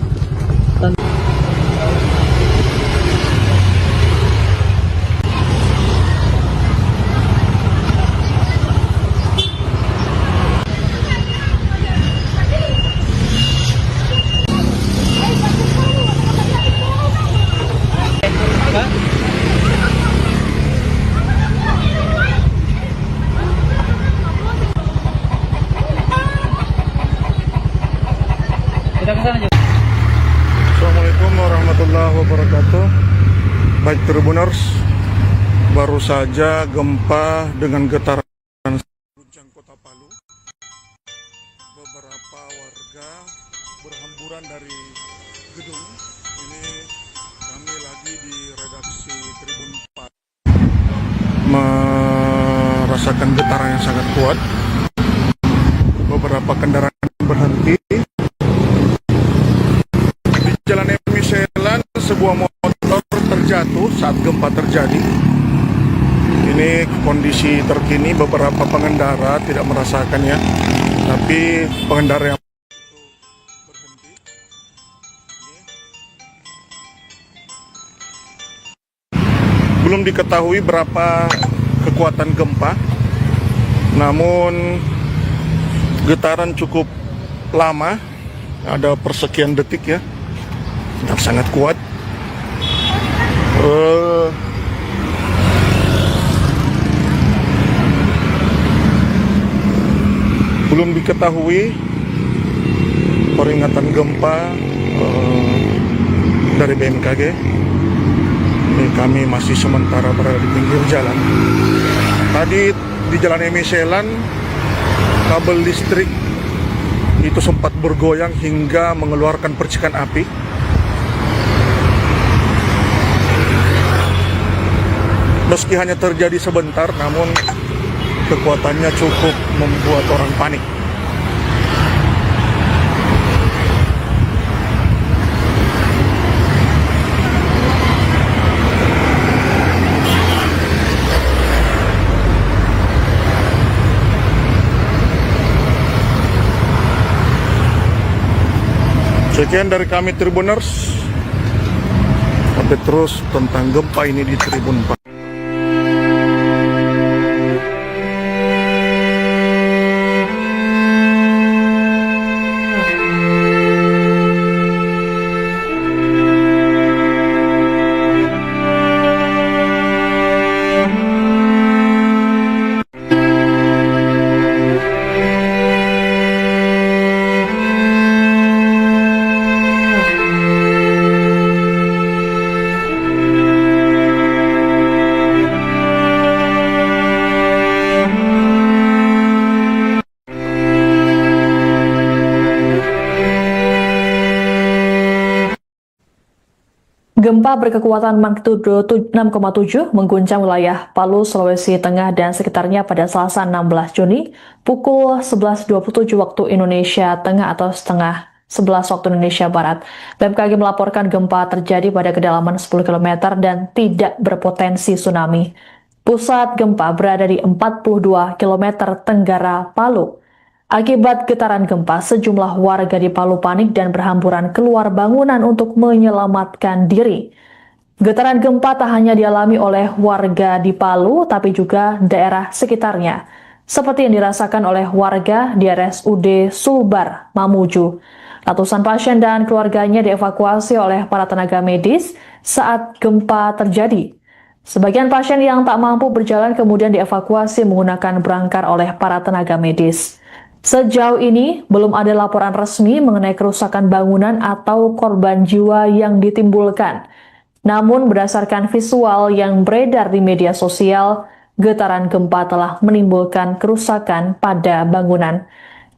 Assalamualaikum warahmatullahi wabarakatuh. Baik Tribuners, baru saja gempa dengan getaran guncang kota Palu. Beberapa warga berhamburan dari gedung. Ini kami lagi di redaksi Tribun 4 merasakan getaran yang sangat kuat. Beberapa kendaraan berhenti. Jalan Emiselan, sebuah motor terjatuh saat gempa terjadi. Ini kondisi terkini, beberapa pengendara tidak merasakannya, tapi pengendara yang berhenti. Belum diketahui berapa kekuatan gempa, namun getaran cukup lama, ada persekian detik ya. Sangat kuat. Belum diketahui peringatan gempa dari BMKG. Ini kami masih sementara berada di pinggir jalan. Tadi di Jalan Emiselan, kabel listrik itu sempat bergoyang hingga mengeluarkan percikan api. Meski hanya terjadi sebentar, namun kekuatannya cukup membuat orang panik. Sekian dari kami Tribuners. Update terus tentang gempa ini di Tribun 4. Gempa berkekuatan magnitudo 6,7 mengguncang wilayah Palu, Sulawesi Tengah dan sekitarnya pada Selasa 16 Juni pukul 11.27 waktu Indonesia Tengah atau setengah 11 waktu Indonesia Barat. BMKG melaporkan gempa terjadi pada kedalaman 10 km dan tidak berpotensi tsunami. Pusat gempa berada di 42 km tenggara Palu. Akibat getaran gempa, sejumlah warga di Palu panik dan berhamburan keluar bangunan untuk menyelamatkan diri. Getaran gempa tak hanya dialami oleh warga di Palu, tapi juga daerah sekitarnya, seperti yang dirasakan oleh warga di RSUD Sulbar, Mamuju. Ratusan pasien dan keluarganya dievakuasi oleh para tenaga medis saat gempa terjadi. Sebagian pasien yang tak mampu berjalan kemudian dievakuasi menggunakan brangkar oleh para tenaga medis. Sejauh ini, belum ada laporan resmi mengenai kerusakan bangunan atau korban jiwa yang ditimbulkan. Namun, berdasarkan visual yang beredar di media sosial, getaran gempa telah menimbulkan kerusakan pada bangunan.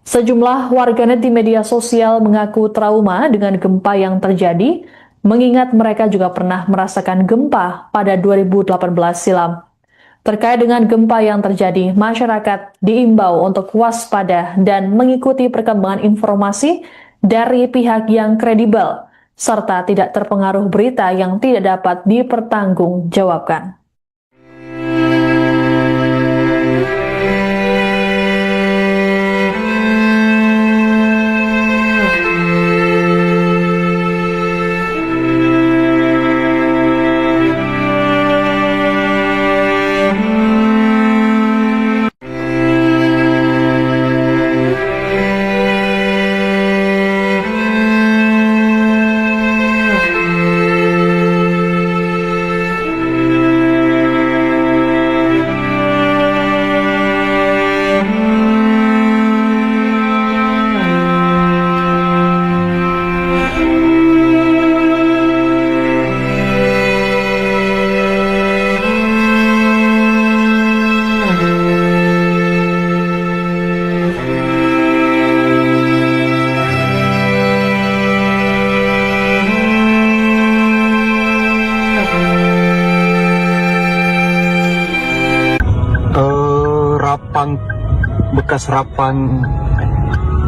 Sejumlah warganet di media sosial mengaku trauma dengan gempa yang terjadi, mengingat mereka juga pernah merasakan gempa pada 2018 silam. Terkait dengan gempa yang terjadi, masyarakat diimbau untuk waspada dan mengikuti perkembangan informasi dari pihak yang kredibel, serta tidak terpengaruh berita yang tidak dapat dipertanggungjawabkan.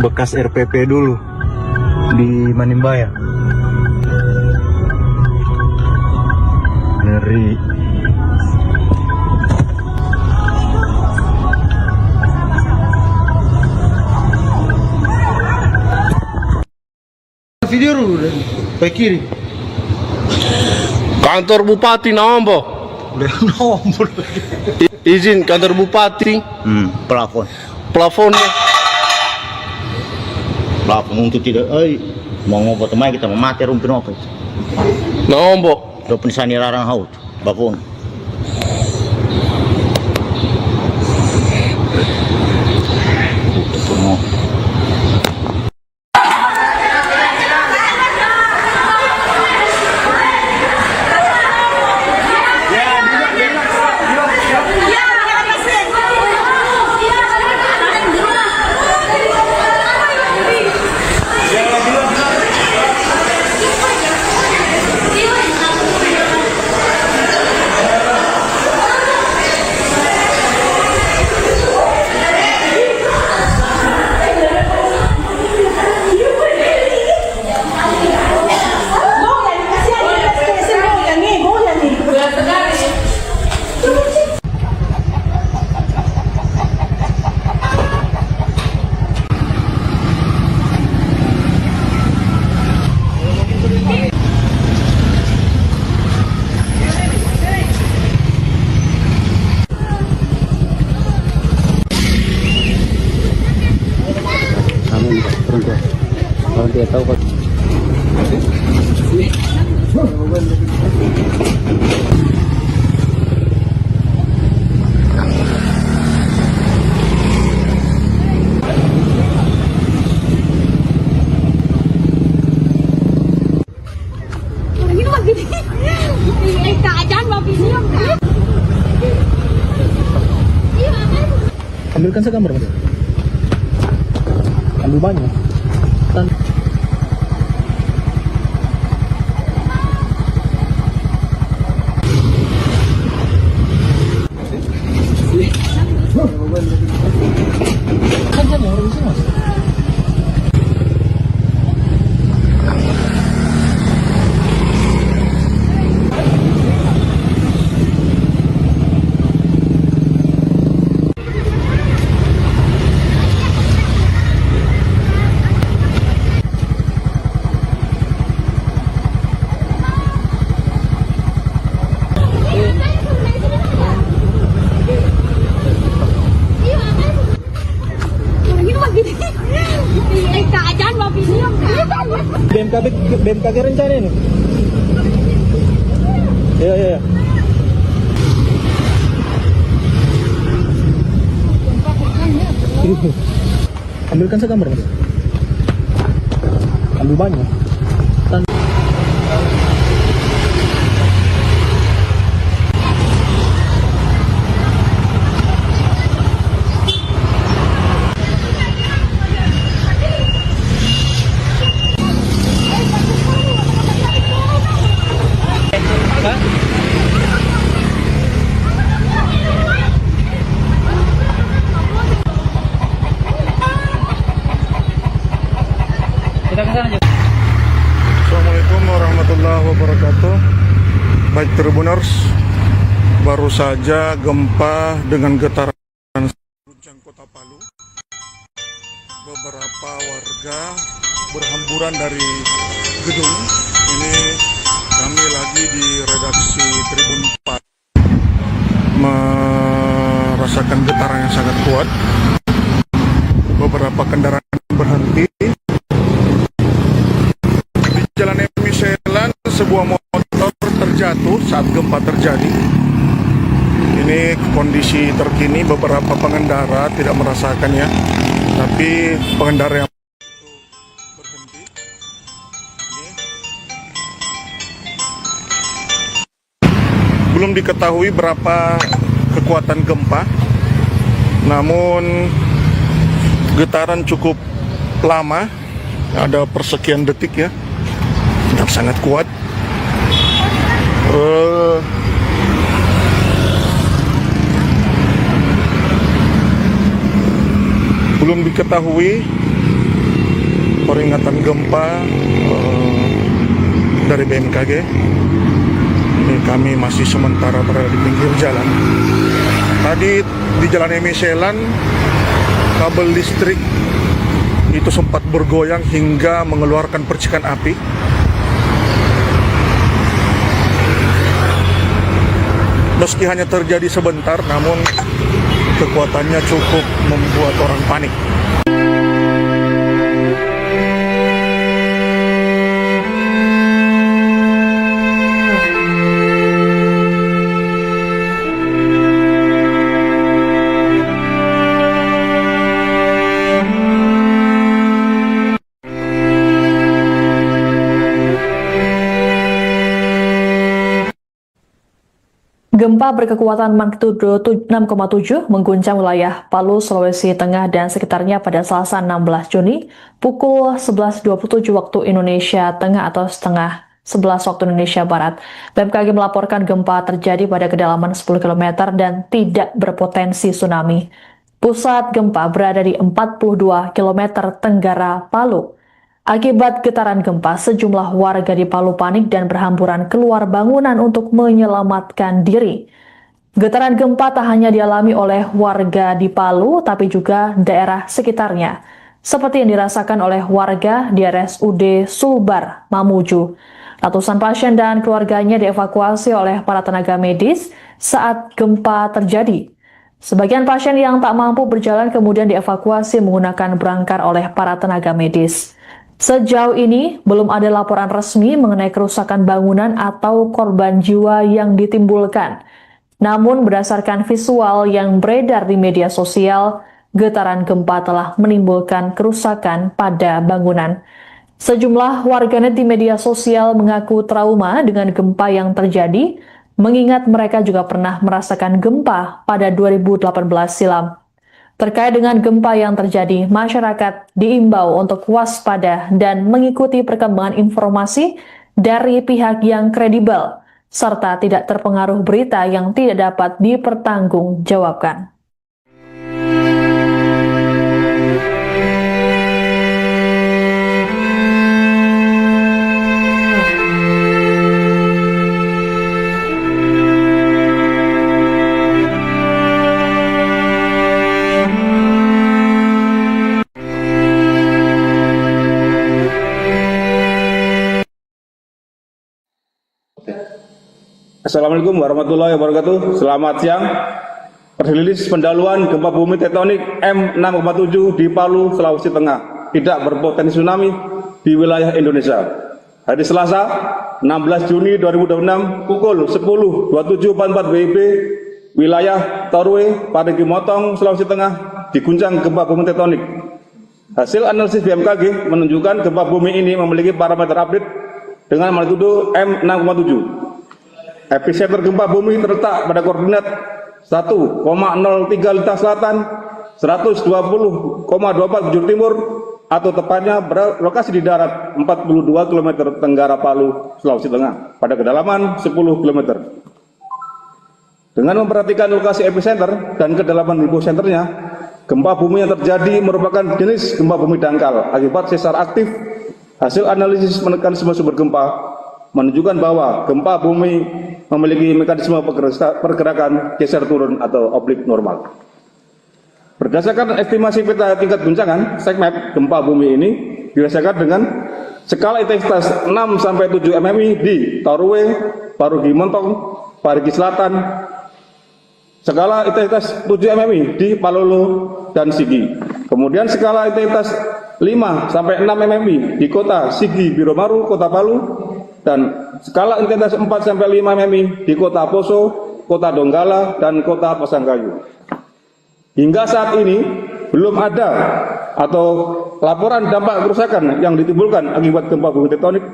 bekas RPP dulu di Manimbaya. Ngeri. Video dulu deh, ke kiri. Kantor Bupati Nambo. Nomor. Izin kantor Bupati. Plafon. Plafonnya. Plafon untuk tidak, mau ngobrol teman kita mati rumpin apa itu? Nambo. Do pensani larang haut, plafon. Kalau dia tahu kok. Ini mah gini. Keadaan mau gini. Ambilkan segambar, Mas. Ambil banyak. Kan saya mau di sini, Mas. BMKG rencana ini. Iya. Ambilkan segambar, Mas. Ambil banyak. Assalamualaikum warahmatullahi wabarakatuh. Baik Tribuners, baru saja gempa dengan getaran guncang Kota Palu. Beberapa warga berhamburan dari gedung. Ini kami lagi di redaksi Tribun 4 merasakan getaran yang sangat kuat. Beberapa kendaraan berhenti. Jalan Emiselan, sebuah motor terjatuh saat gempa terjadi. Ini kondisi terkini, beberapa pengendara tidak merasakannya, tapi pengendara yang berhenti. Belum diketahui berapa kekuatan gempa, namun getaran cukup lama, ada persekian detik ya. Sangat kuat. Belum diketahui peringatan gempa dari BMKG. Ini kami masih sementara berada di pinggir jalan. Tadi di Jalan Emiselan, kabel listrik itu sempat bergoyang hingga mengeluarkan percikan api. Meski hanya terjadi sebentar, namun kekuatannya cukup membuat orang panik. Gempa berkekuatan magnitudo 6,7 mengguncang wilayah Palu, Sulawesi Tengah dan sekitarnya pada Selasa 16 Juni pukul 11.27 waktu Indonesia Tengah atau setengah 11 waktu Indonesia Barat. BMKG melaporkan gempa terjadi pada kedalaman 10 km dan tidak berpotensi tsunami. Pusat gempa berada di 42 km tenggara Palu. Akibat getaran gempa, sejumlah warga di Palu panik dan berhamburan keluar bangunan untuk menyelamatkan diri. Getaran gempa tak hanya dialami oleh warga di Palu, tapi juga daerah sekitarnya, seperti yang dirasakan oleh warga di RSUD Sulbar, Mamuju. Ratusan pasien dan keluarganya dievakuasi oleh para tenaga medis saat gempa terjadi. Sebagian pasien yang tak mampu berjalan kemudian dievakuasi menggunakan brangkar oleh para tenaga medis. Sejauh ini, belum ada laporan resmi mengenai kerusakan bangunan atau korban jiwa yang ditimbulkan. Namun, berdasarkan visual yang beredar di media sosial, getaran gempa telah menimbulkan kerusakan pada bangunan. Sejumlah warganet di media sosial mengaku trauma dengan gempa yang terjadi, mengingat mereka juga pernah merasakan gempa pada 2018 silam. Terkait dengan gempa yang terjadi, masyarakat diimbau untuk waspada dan mengikuti perkembangan informasi dari pihak yang kredibel, serta tidak terpengaruh berita yang tidak dapat dipertanggungjawabkan. Assalamualaikum warahmatullahi wabarakatuh. Selamat siang. Rilis pendahuluan gempa bumi tektonik M6,7 di Palu, Sulawesi Tengah. Tidak berpotensi tsunami. di wilayah Indonesia. Hari Selasa, 16 Juni 2026 pukul 10.27.44 WIB, wilayah Torwe, Parigi Motong, Sulawesi Tengah diguncang gempa bumi tektonik. Hasil analisis BMKG menunjukkan gempa bumi ini memiliki parameter update dengan magnitudo M6,7. Epicenter gempa bumi terletak pada koordinat 1,03 Lintang Selatan, 120,24 bujur timur, atau tepatnya berlokasi di darat 42 km tenggara Palu, Sulawesi Tengah, pada kedalaman 10 km. Dengan memperhatikan lokasi epicenter dan kedalaman hiposenternya, gempa bumi yang terjadi merupakan jenis gempa bumi dangkal akibat sesar aktif. Hasil analisis mekanisme sumber gempa menunjukkan bahwa gempa bumi memiliki mekanisme pergerakan geser turun atau oblik normal. Berdasarkan estimasi peta tingkat guncangan, segmen gempa bumi ini dirasakan dengan skala intensitas 6-7 mm di Torwe, Parigi Motong, Parigi Selatan, skala intensitas 7 mm di Palolo dan Sigi. Kemudian skala intensitas 5-6 mm di kota Sigi Biromaru, Kota Palu, dan skala intensitas 4-5 mm di Kota Poso, Kota Donggala, dan Kota Pasangkayu. Hingga saat ini belum ada atau laporan dampak kerusakan yang ditimbulkan akibat gempa bumi tektonik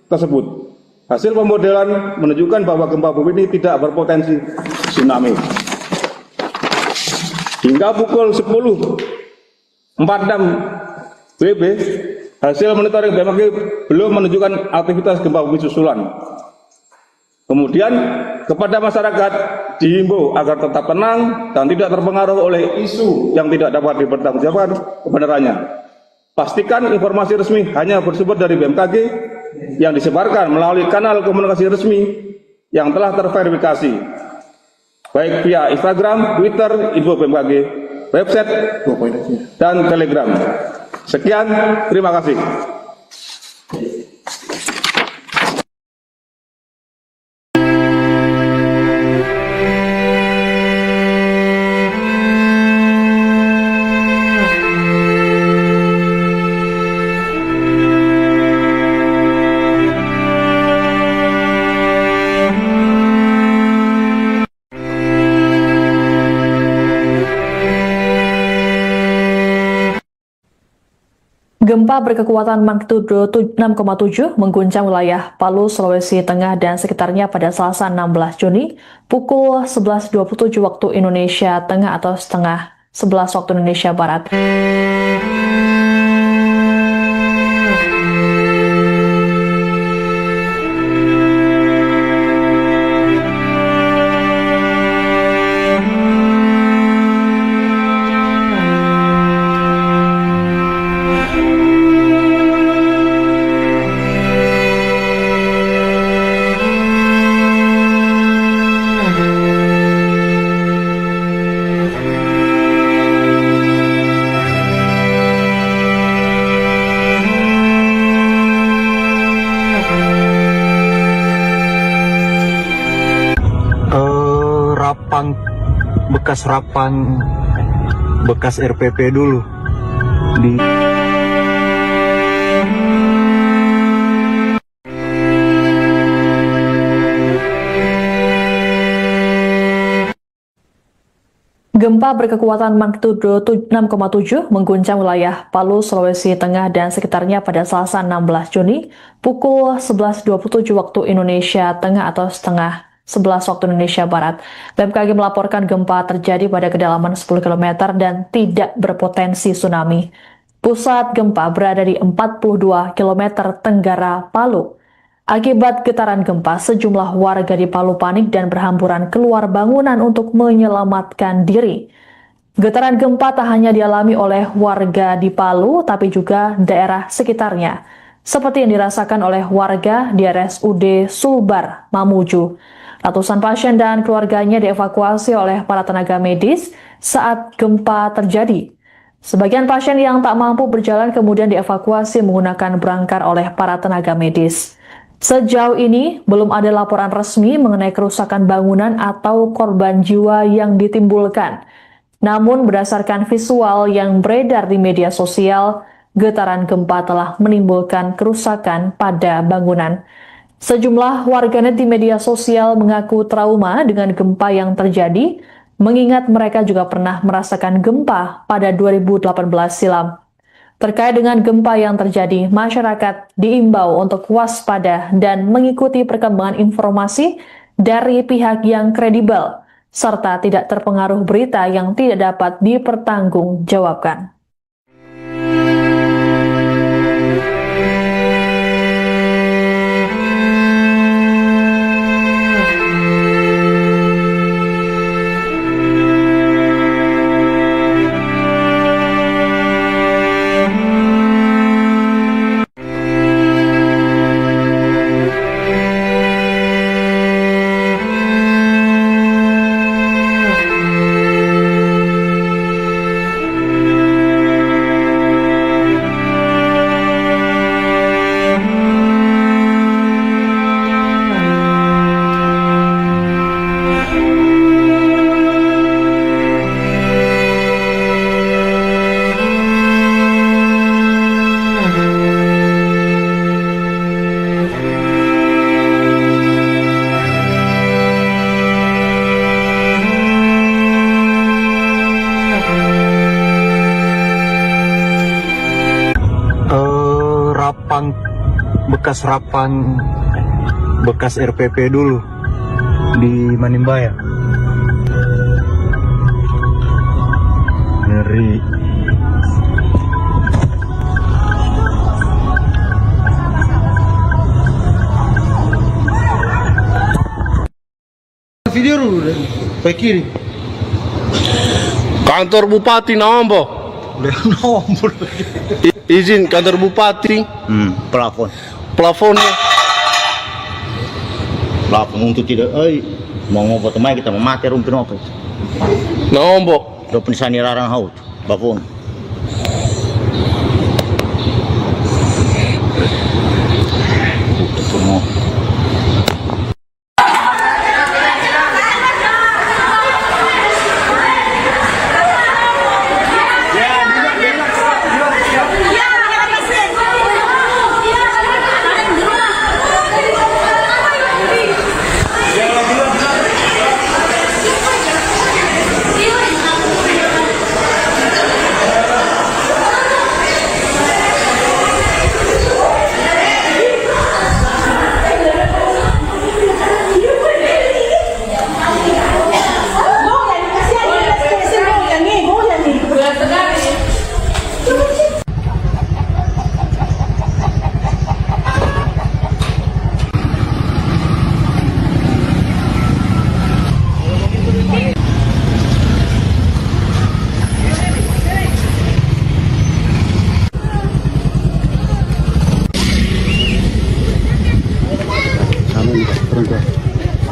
tersebut. Hasil pemodelan menunjukkan bahwa gempa bumi ini tidak berpotensi tsunami. Hingga pukul 10.46 WIB, hasil monitoring BMKG belum menunjukkan aktivitas gempa bumi susulan. Kemudian kepada masyarakat dihimbau agar tetap tenang dan tidak terpengaruh oleh isu yang tidak dapat dipertanggungjawabkan kebenarannya. Pastikan informasi resmi hanya bersumber dari BMKG yang disebarkan melalui kanal komunikasi resmi yang telah terverifikasi, baik via Instagram, Twitter, info BMKG, website, dan Telegram. Sekian, terima kasih. Gempa berkekuatan magnitudo 6,7 mengguncang wilayah Palu, Sulawesi Tengah dan sekitarnya pada Selasa 16 Juni pukul 11.27 waktu Indonesia Tengah atau setengah 11 waktu Indonesia Barat. bekas RPP dulu di Gempa berkekuatan magnitudo 6,7 mengguncang wilayah Palu, Sulawesi Tengah dan sekitarnya pada Selasa 16 Juni pukul 11.27 waktu Indonesia Tengah atau setengah 11 waktu Indonesia Barat. BMKG melaporkan gempa terjadi pada kedalaman 10 km dan tidak berpotensi tsunami. Pusat gempa berada di 42 km tenggara Palu. Akibat getaran gempa, sejumlah warga di Palu panik dan berhamburan keluar bangunan untuk menyelamatkan diri. Getaran gempa tak hanya dialami oleh warga di Palu, tapi juga daerah sekitarnya, seperti yang dirasakan oleh warga di RSUD Sulbar, Mamuju. Ratusan pasien dan keluarganya dievakuasi oleh para tenaga medis saat gempa terjadi. Sebagian pasien yang tak mampu berjalan kemudian dievakuasi menggunakan brangkar oleh para tenaga medis. Sejauh ini, belum ada laporan resmi mengenai kerusakan bangunan atau korban jiwa yang ditimbulkan. Namun, berdasarkan visual yang beredar di media sosial, getaran gempa telah menimbulkan kerusakan pada bangunan. Sejumlah warganet di media sosial mengaku trauma dengan gempa yang terjadi, mengingat mereka juga pernah merasakan gempa pada 2018 silam. Terkait dengan gempa yang terjadi, masyarakat diimbau untuk waspada dan mengikuti perkembangan informasi dari pihak yang kredibel, serta tidak terpengaruh berita yang tidak dapat dipertanggungjawabkan. bekas RPP dulu di Manimbaya. Ngeri. Video dulu deh, ke kiri. Kantor Bupati Nawambo. Nomor. Izin kantor Bupati. Plafonnya. Plafon untuk tidak, mau ngopo temai kita memati rumpin apa itu? Nawambo. Do pensani larang haut, plafon.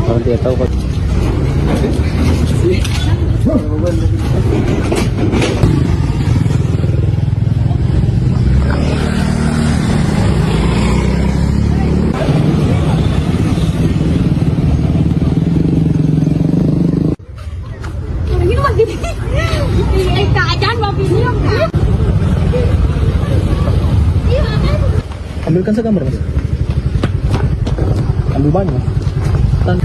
Kalau dia tahu kok. Ambilkan segambar, Mas. Ambil banyak. Kan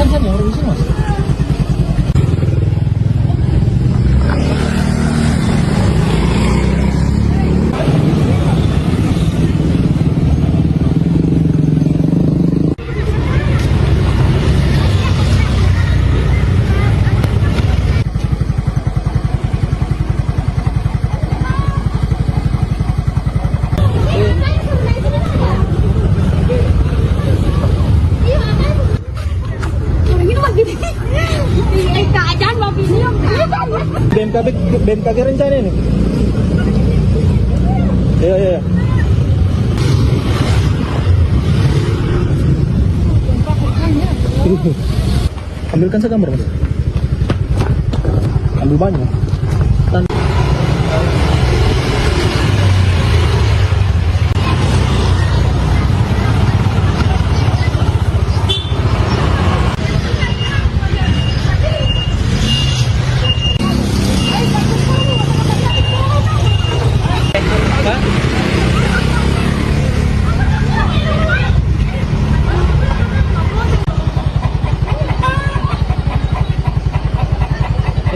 ya orang bisa, Mas. BMKG rencana ini. Iya. Ambilkan segambar, Mas. Ambil banyak.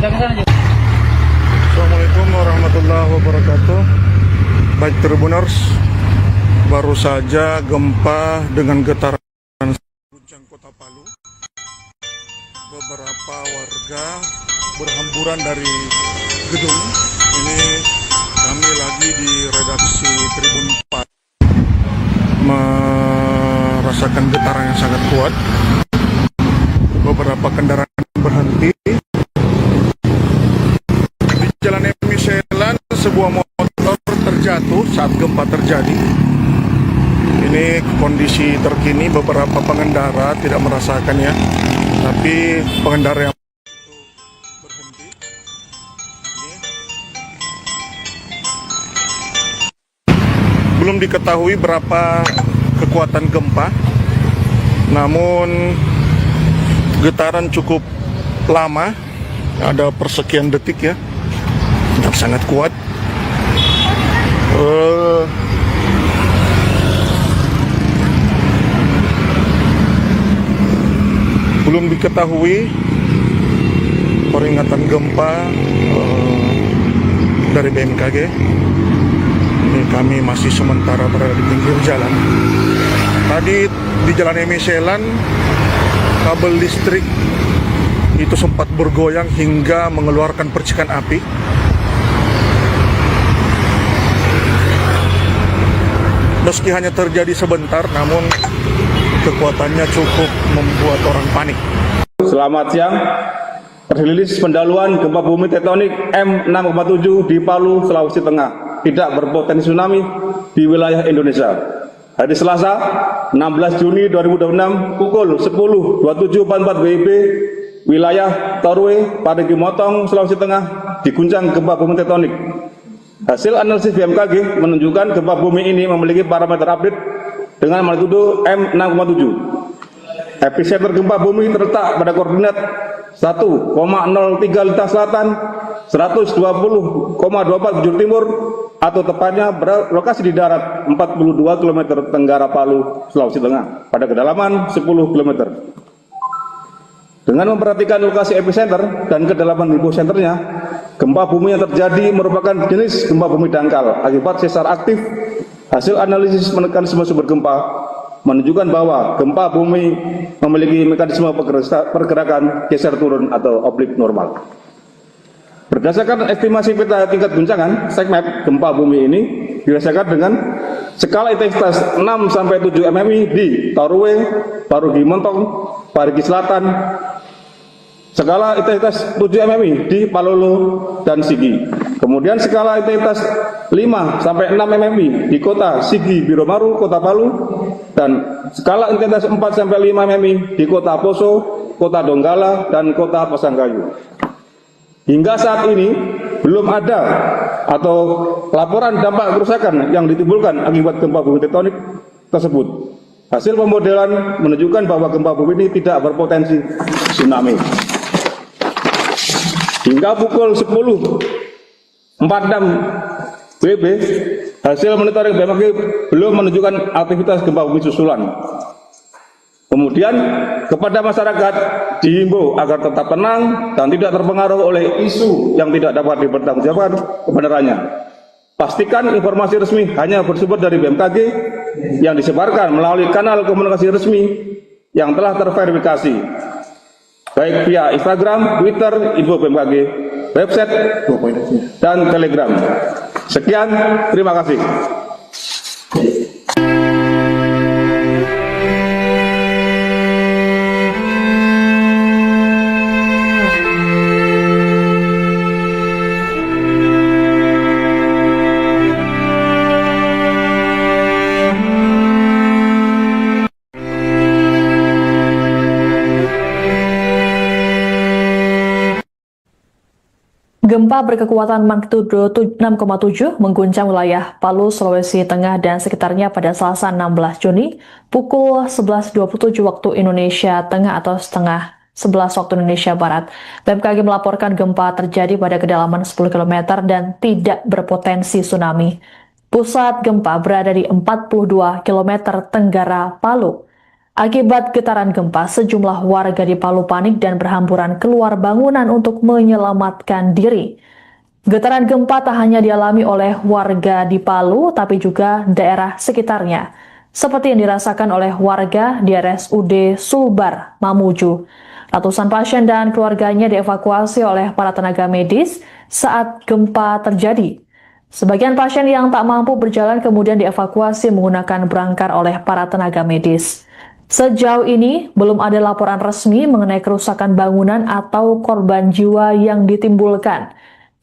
Assalamualaikum warahmatullahi wabarakatuh. Baik Tribuners, baru saja gempa dengan getaran guncang kota Palu. Beberapa warga berhamburan dari gedung. Ini kami lagi di redaksi Tribun 4 merasakan getaran yang sangat kuat. Beberapa kendaraan berhenti. Di Jalan Emi Selan, sebuah motor terjatuh saat gempa terjadi. Ini kondisi terkini, beberapa pengendara tidak merasakannya, tapi pengendara yang berhenti. Belum diketahui berapa kekuatan gempa, namun getaran cukup lama, ada persekian detik ya, yang sangat kuat. Belum diketahui peringatan gempa dari BMKG. Ini kami masih sementara berada di pinggir jalan. Tadi di Jalan Emi Selan, kabel listrik itu sempat bergoyang hingga mengeluarkan percikan api. Meski hanya terjadi sebentar, namun kekuatannya cukup membuat orang panik. Selamat siang. Rilis pendahuluan gempa bumi tektonik M6,7 di Palu, Sulawesi Tengah tidak berpotensi tsunami di wilayah Indonesia. Hari Selasa, 16 Juni 2026 pukul 10.27.44 WIB, wilayah Torwe, Parigi Motong, Sulawesi Tengah diguncang gempa bumi tektonik. Hasil analisis BMKG menunjukkan gempa bumi ini memiliki parameter update dengan magnitudo M6,7. Epicenter gempa bumi terletak pada koordinat 1,03 Lintang Selatan, 120,24 bujur timur, atau tepatnya berlokasi di darat 42 km tenggara Palu, Sulawesi Tengah, pada kedalaman 10 km. Dengan memperhatikan lokasi epicenter dan kedalaman hiposenternya, gempa bumi yang terjadi merupakan jenis gempa bumi dangkal akibat sesar aktif. Hasil analisis mekanisme sumber gempa menunjukkan bahwa gempa bumi memiliki mekanisme pergerakan geser turun atau oblik normal. Berdasarkan estimasi peta tingkat guncangan, segmen gempa bumi ini dirasakan dengan skala intensitas 6-7 mm di Torwe, Parigi Motong, Parigi Selatan, skala intensitas 7 mm di Palolo dan Sigi. Kemudian skala intensitas 5-6 mm di kota Sigi Biromaru, kota Palu, dan skala intensitas 4-5 mm di kota Poso, kota Donggala, dan kota Pasangkayu. Hingga saat ini belum ada atau laporan dampak kerusakan yang ditimbulkan akibat gempa bumi tektonik tersebut. Hasil pemodelan menunjukkan bahwa gempa bumi ini tidak berpotensi tsunami. Hingga pukul 10.46 WIB, hasil monitoring BMKG belum menunjukkan aktivitas gempa bumi susulan. Kemudian kepada masyarakat dihimbau agar tetap tenang dan tidak terpengaruh oleh isu yang tidak dapat dipertanggungjawabkan kebenarannya. Pastikan informasi resmi hanya bersumber dari BMKG yang disebarkan melalui kanal komunikasi resmi yang telah terverifikasi, baik via Instagram, Twitter, info BMKG, website, dan Telegram. Sekian, terima kasih. Gempa berkekuatan magnitudo 6,7 mengguncang wilayah Palu, Sulawesi Tengah dan sekitarnya pada Selasa 16 Juni pukul 11.27 waktu Indonesia Tengah atau setengah 11 waktu Indonesia Barat. BMKG melaporkan gempa terjadi pada kedalaman 10 km dan tidak berpotensi tsunami. Pusat gempa berada di 42 km tenggara Palu. Akibat getaran gempa, sejumlah warga di Palu panik dan berhamburan keluar bangunan untuk menyelamatkan diri. Getaran gempa tak hanya dialami oleh warga di Palu, tapi juga daerah sekitarnya, seperti yang dirasakan oleh warga di RSUD Sulbar, Mamuju. Ratusan pasien dan keluarganya dievakuasi oleh para tenaga medis saat gempa terjadi. Sebagian pasien yang tak mampu berjalan kemudian dievakuasi menggunakan brangkar oleh para tenaga medis. Sejauh ini, belum ada laporan resmi mengenai kerusakan bangunan atau korban jiwa yang ditimbulkan.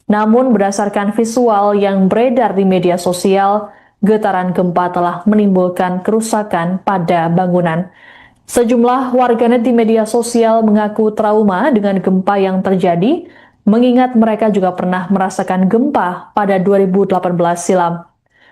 Namun, berdasarkan visual yang beredar di media sosial, getaran gempa telah menimbulkan kerusakan pada bangunan. Sejumlah warganet di media sosial mengaku trauma dengan gempa yang terjadi, mengingat mereka juga pernah merasakan gempa pada 2018 silam.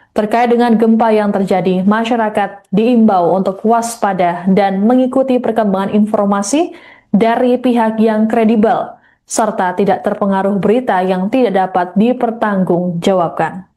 Terkait dengan gempa yang terjadi, masyarakat diimbau untuk waspada dan mengikuti perkembangan informasi dari pihak yang kredibel, serta tidak terpengaruh berita yang tidak dapat dipertanggungjawabkan.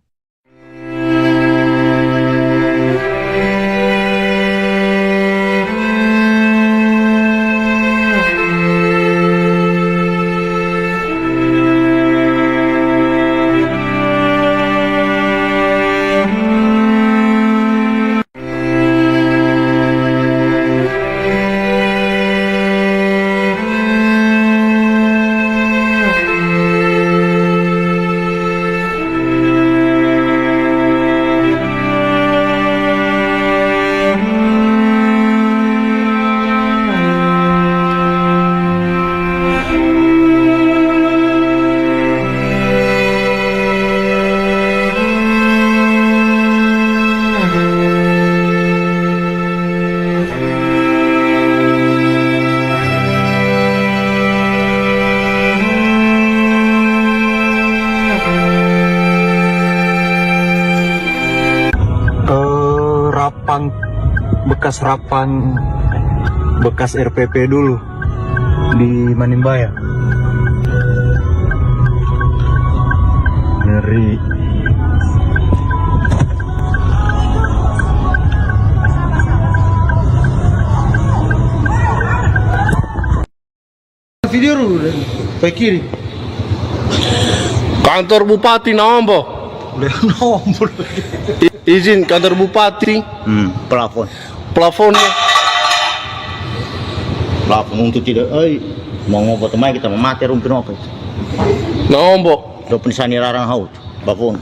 bekas RPP dulu di Manimbaya. Ngeri. Video dulu, Pak kiri. Kantor Bupati Naombo. Nomor. Izin kantor Bupati. Plafon. Plafonnya. Plafon untuk tidak, mau ngobrol teman kita mati rumpin apa itu? Naombo. Dopin sani larang haut, plafon.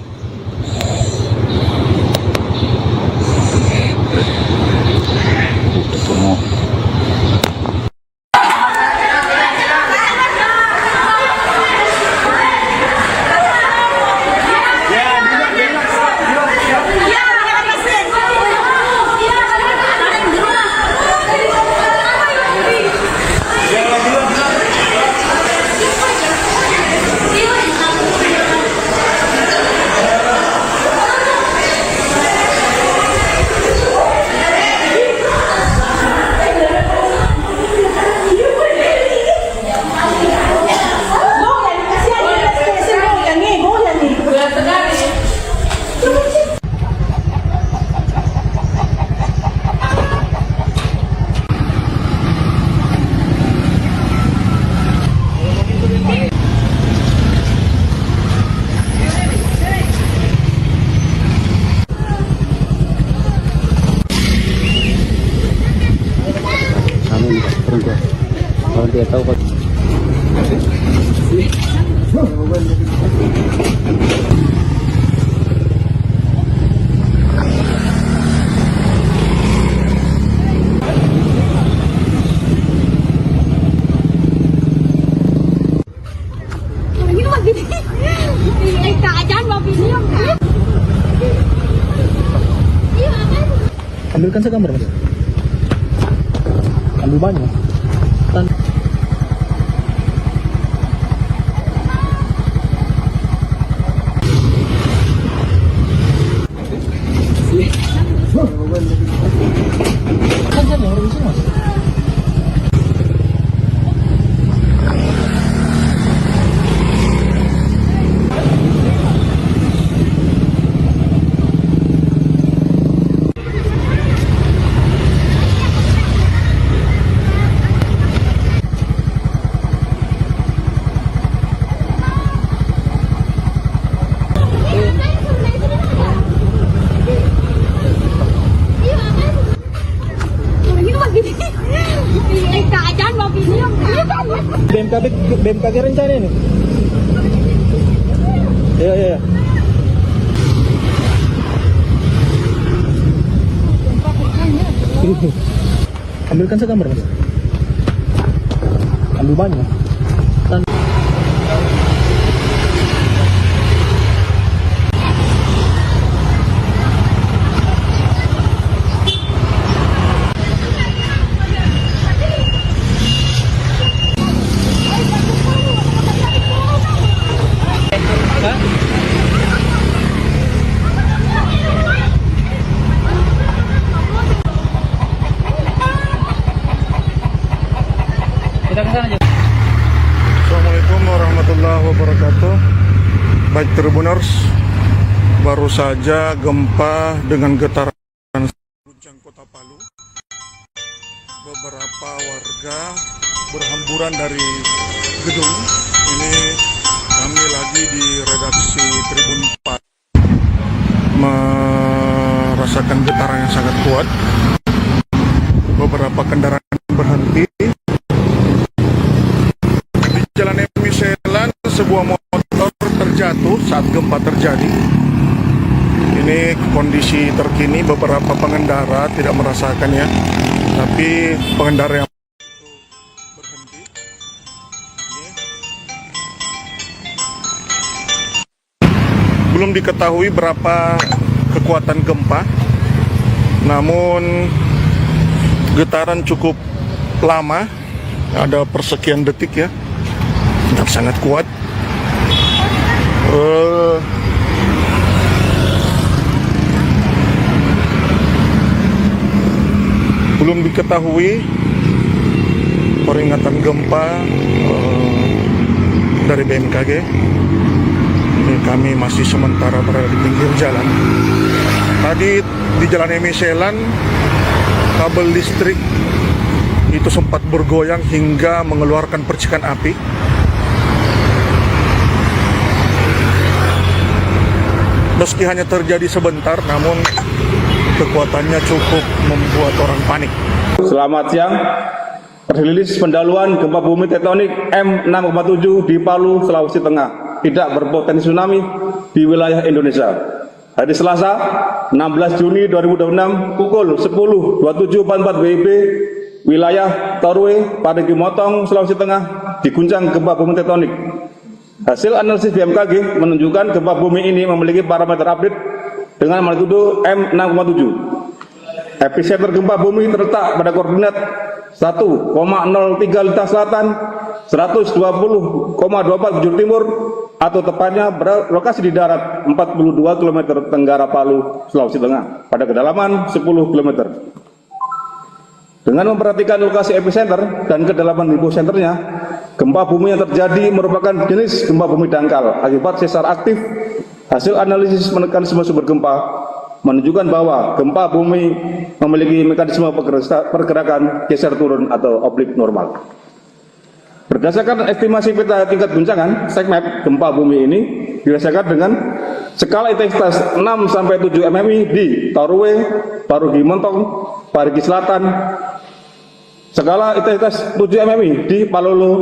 Kalau dia tahu kok. Ini mah gini. Keadaan mobil ini yang Ambilkan saya gambar, Mas. Ambil banyak. BMKG rencana ini. Iya. Ambilkan segambar, Mas. Ambil banyak. Assalamualaikum warahmatullahi wabarakatuh. Baik Tribuners, baru saja gempa dengan getaran guncang kota Palu. Beberapa warga berhamburan dari gedung. Ini kami lagi di redaksi Tribun 4 merasakan getaran yang sangat kuat. Beberapa kendaraan berhenti. Jalan Emiselan, sebuah motor terjatuh saat gempa terjadi. Ini kondisi terkini, beberapa pengendara tidak merasakannya, tapi pengendara yang berhenti. Belum diketahui berapa kekuatan gempa, namun getaran cukup lama, ada persekian detik ya. Dan sangat kuat. Belum diketahui peringatan gempa dari BMKG. Ini kami masih sementara berada di pinggir jalan. Tadi di Jalan Emiselan, kabel listrik itu sempat bergoyang hingga mengeluarkan percikan api. Meski hanya terjadi sebentar, namun kekuatannya cukup membuat orang panik. Selamat siang. Rilis pendahuluan gempa bumi tektonik M6,7 di Palu, Sulawesi Tengah tidak berpotensi tsunami di wilayah Indonesia. Hari Selasa, 16 Juni 2026 pukul 10.27.44 WIB, wilayah Torwe, Parigi Motong, Sulawesi Tengah diguncang gempa bumi tektonik. Hasil analisis BMKG menunjukkan gempa bumi ini memiliki parameter update dengan magnitudo M6,7. Epicenter gempa bumi terletak pada koordinat 1,03 Lintang Selatan, 120,24 Bujur Timur, atau tepatnya berlokasi di darat 42 km tenggara Palu, Sulawesi Tengah, pada kedalaman 10 km. Dengan memperhatikan lokasi epicenter dan kedalaman hiposenternya, gempa bumi yang terjadi merupakan jenis gempa bumi dangkal akibat sesar aktif. Hasil analisis mekanisme sumber gempa menunjukkan bahwa gempa bumi memiliki mekanisme pergerakan geser turun atau oblik normal. Berdasarkan estimasi peta tingkat guncangan SECMAP, gempa bumi ini dirasakan dengan skala intensitas 6-7 mmi di Torwe, Parigi Motong, Parigi Selatan, skala intensitas 7 mmi di Palolo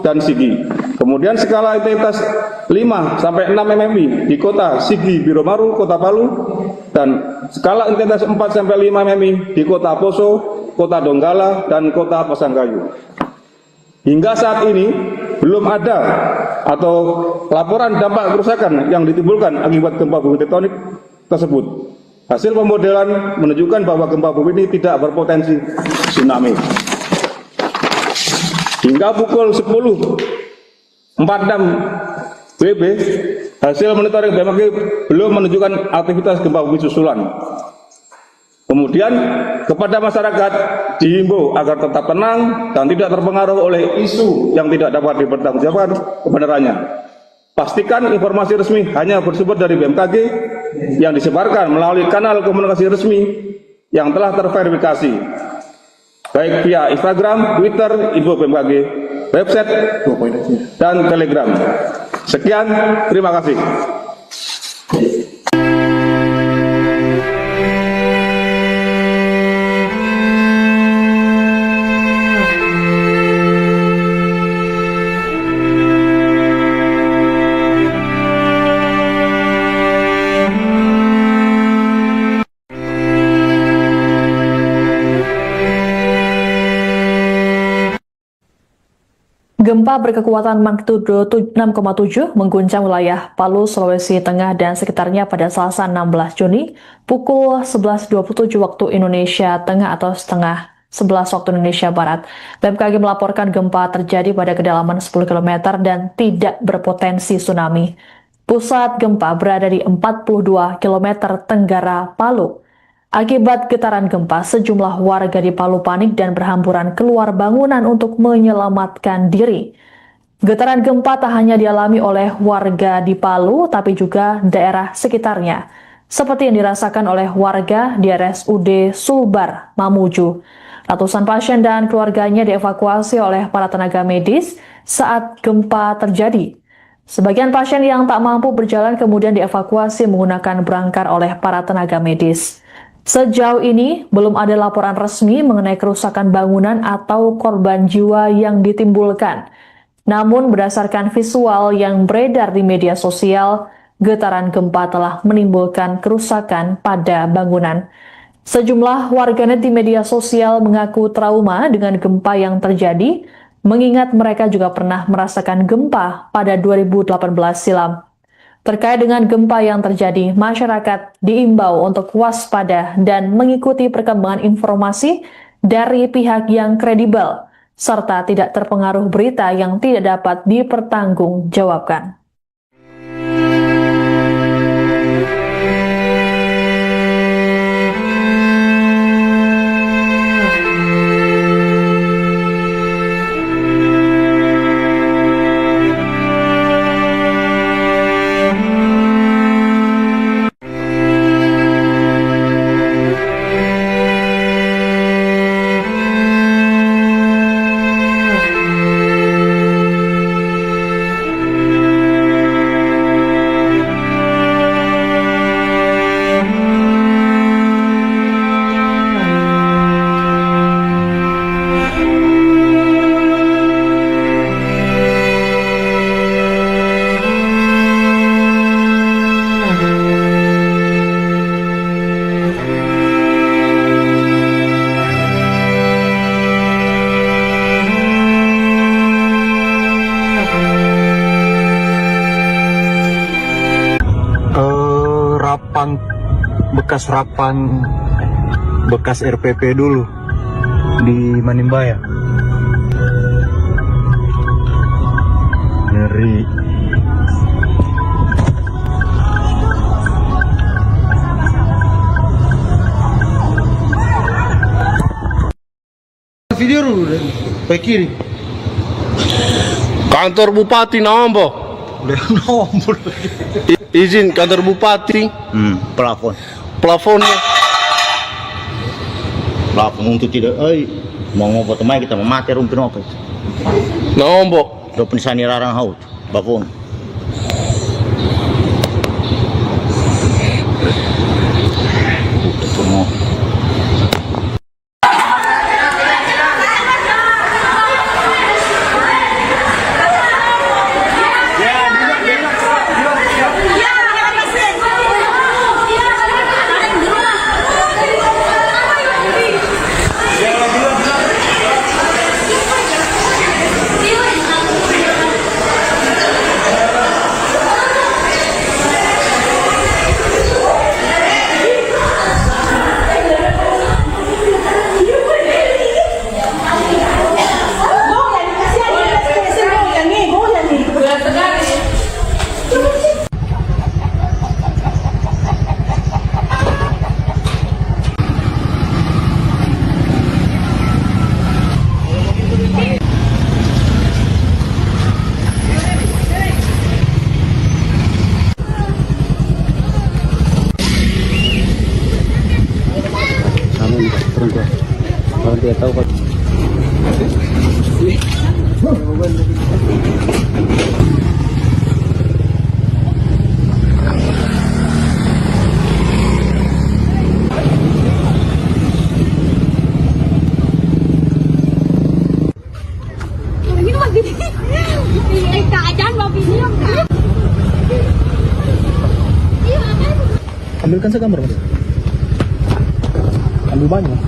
dan Sigi. Kemudian skala intensitas 5-6 mmi di kota Sigi Biromaru, kota Palu, dan skala intensitas 4-5 mmi di kota Poso, kota Donggala, dan kota Pasangkayu. Hingga saat ini belum ada atau laporan dampak kerusakan yang ditimbulkan akibat gempa bumi tektonik tersebut. Hasil pemodelan menunjukkan bahwa gempa bumi ini tidak berpotensi tsunami. Hingga pukul 10.46 WIB, hasil monitoring BMKG belum menunjukkan aktivitas gempa bumi susulan. Kemudian kepada masyarakat dihimbau agar tetap tenang dan tidak terpengaruh oleh isu yang tidak dapat dipertanggungjawabkan kebenarannya. Pastikan informasi resmi hanya bersumber dari BMKG yang disebarkan melalui kanal komunikasi resmi yang telah terverifikasi, baik via Instagram, Twitter, info BMKG, website, dan Telegram. Sekian, terima kasih. Gempa berkekuatan magnitudo 6,7 mengguncang wilayah Palu, Sulawesi Tengah dan sekitarnya pada Selasa 16 Juni pukul 11.27 waktu Indonesia Tengah atau setengah 11 waktu Indonesia Barat. BMKG melaporkan gempa terjadi pada kedalaman 10 km dan tidak berpotensi tsunami. Pusat gempa berada di 42 km tenggara Palu. Akibat getaran gempa, sejumlah warga di Palu panik dan berhamburan keluar bangunan untuk menyelamatkan diri. Getaran gempa tak hanya dialami oleh warga di Palu, tapi juga daerah sekitarnya, seperti yang dirasakan oleh warga di RSUD Sulbar, Mamuju. Ratusan pasien dan keluarganya dievakuasi oleh para tenaga medis saat gempa terjadi. Sebagian pasien yang tak mampu berjalan kemudian dievakuasi menggunakan brangkar oleh para tenaga medis. Sejauh ini, belum ada laporan resmi mengenai kerusakan bangunan atau korban jiwa yang ditimbulkan. Namun, berdasarkan visual yang beredar di media sosial, getaran gempa telah menimbulkan kerusakan pada bangunan. Sejumlah warganet di media sosial mengaku trauma dengan gempa yang terjadi, mengingat mereka juga pernah merasakan gempa pada 2018 silam. Terkait dengan gempa yang terjadi, masyarakat diimbau untuk waspada dan mengikuti perkembangan informasi dari pihak yang kredibel, serta tidak terpengaruh berita yang tidak dapat dipertanggungjawabkan. bekas RPP dulu di Manimbaya. Ngeri. Video dulu deh, baik kiri. Kantor Bupati Nambo. Nomor. Izin kantor Bupati. Plafonnya. Plafon untuk tidak, mau ngobrol teman kita mati rumpin apa itu? Nombok. Do penisani larang haut, plafon. Kalau dia tahu kan. Ini mah gini. Keadaan mobil ini enggak. Ambilkan segambar, Mas. Ambil banyak.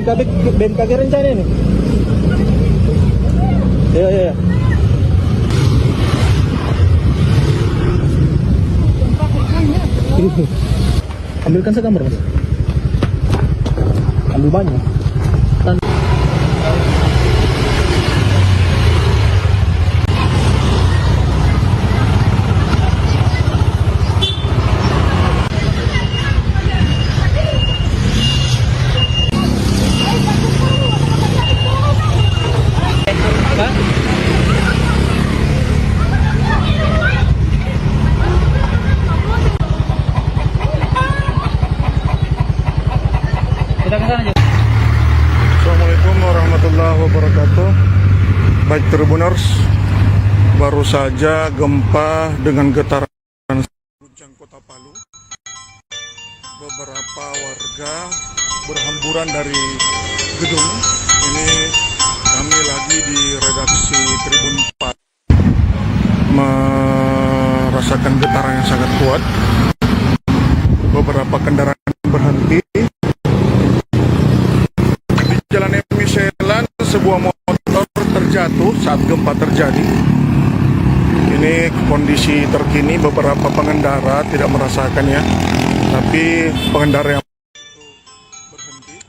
BMKG rencana ini. Iya. Ambilkan segambar, Mas. Ambil banyak. Assalamualaikum warahmatullahi wabarakatuh. Baik Tribuners, baru saja gempa dengan getaran guncang kota Palu. Beberapa warga berhamburan dari gedung. Ini kami lagi di redaksi Tribun 4 merasakan getaran yang sangat kuat. Beberapa kendaraan berhenti. Jalan Emiselan, sebuah motor terjatuh saat gempa terjadi. Ini kondisi terkini, beberapa pengendara tidak merasakannya, tapi pengendara yang berhenti.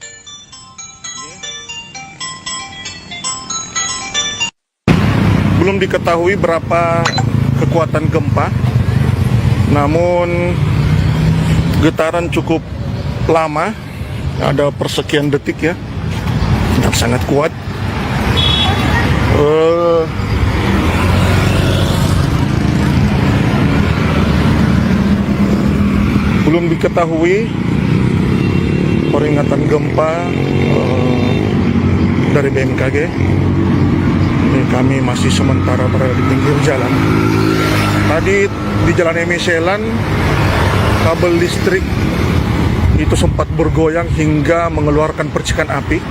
Belum diketahui berapa kekuatan gempa, namun getaran cukup lama, ada persekian detik ya. Dan sangat kuat. Belum diketahui peringatan gempa dari BMKG. Ini kami masih sementara berada di pinggir jalan. Tadi di Jalan Emiselan, kabel listrik itu sempat bergoyang hingga mengeluarkan percikan api.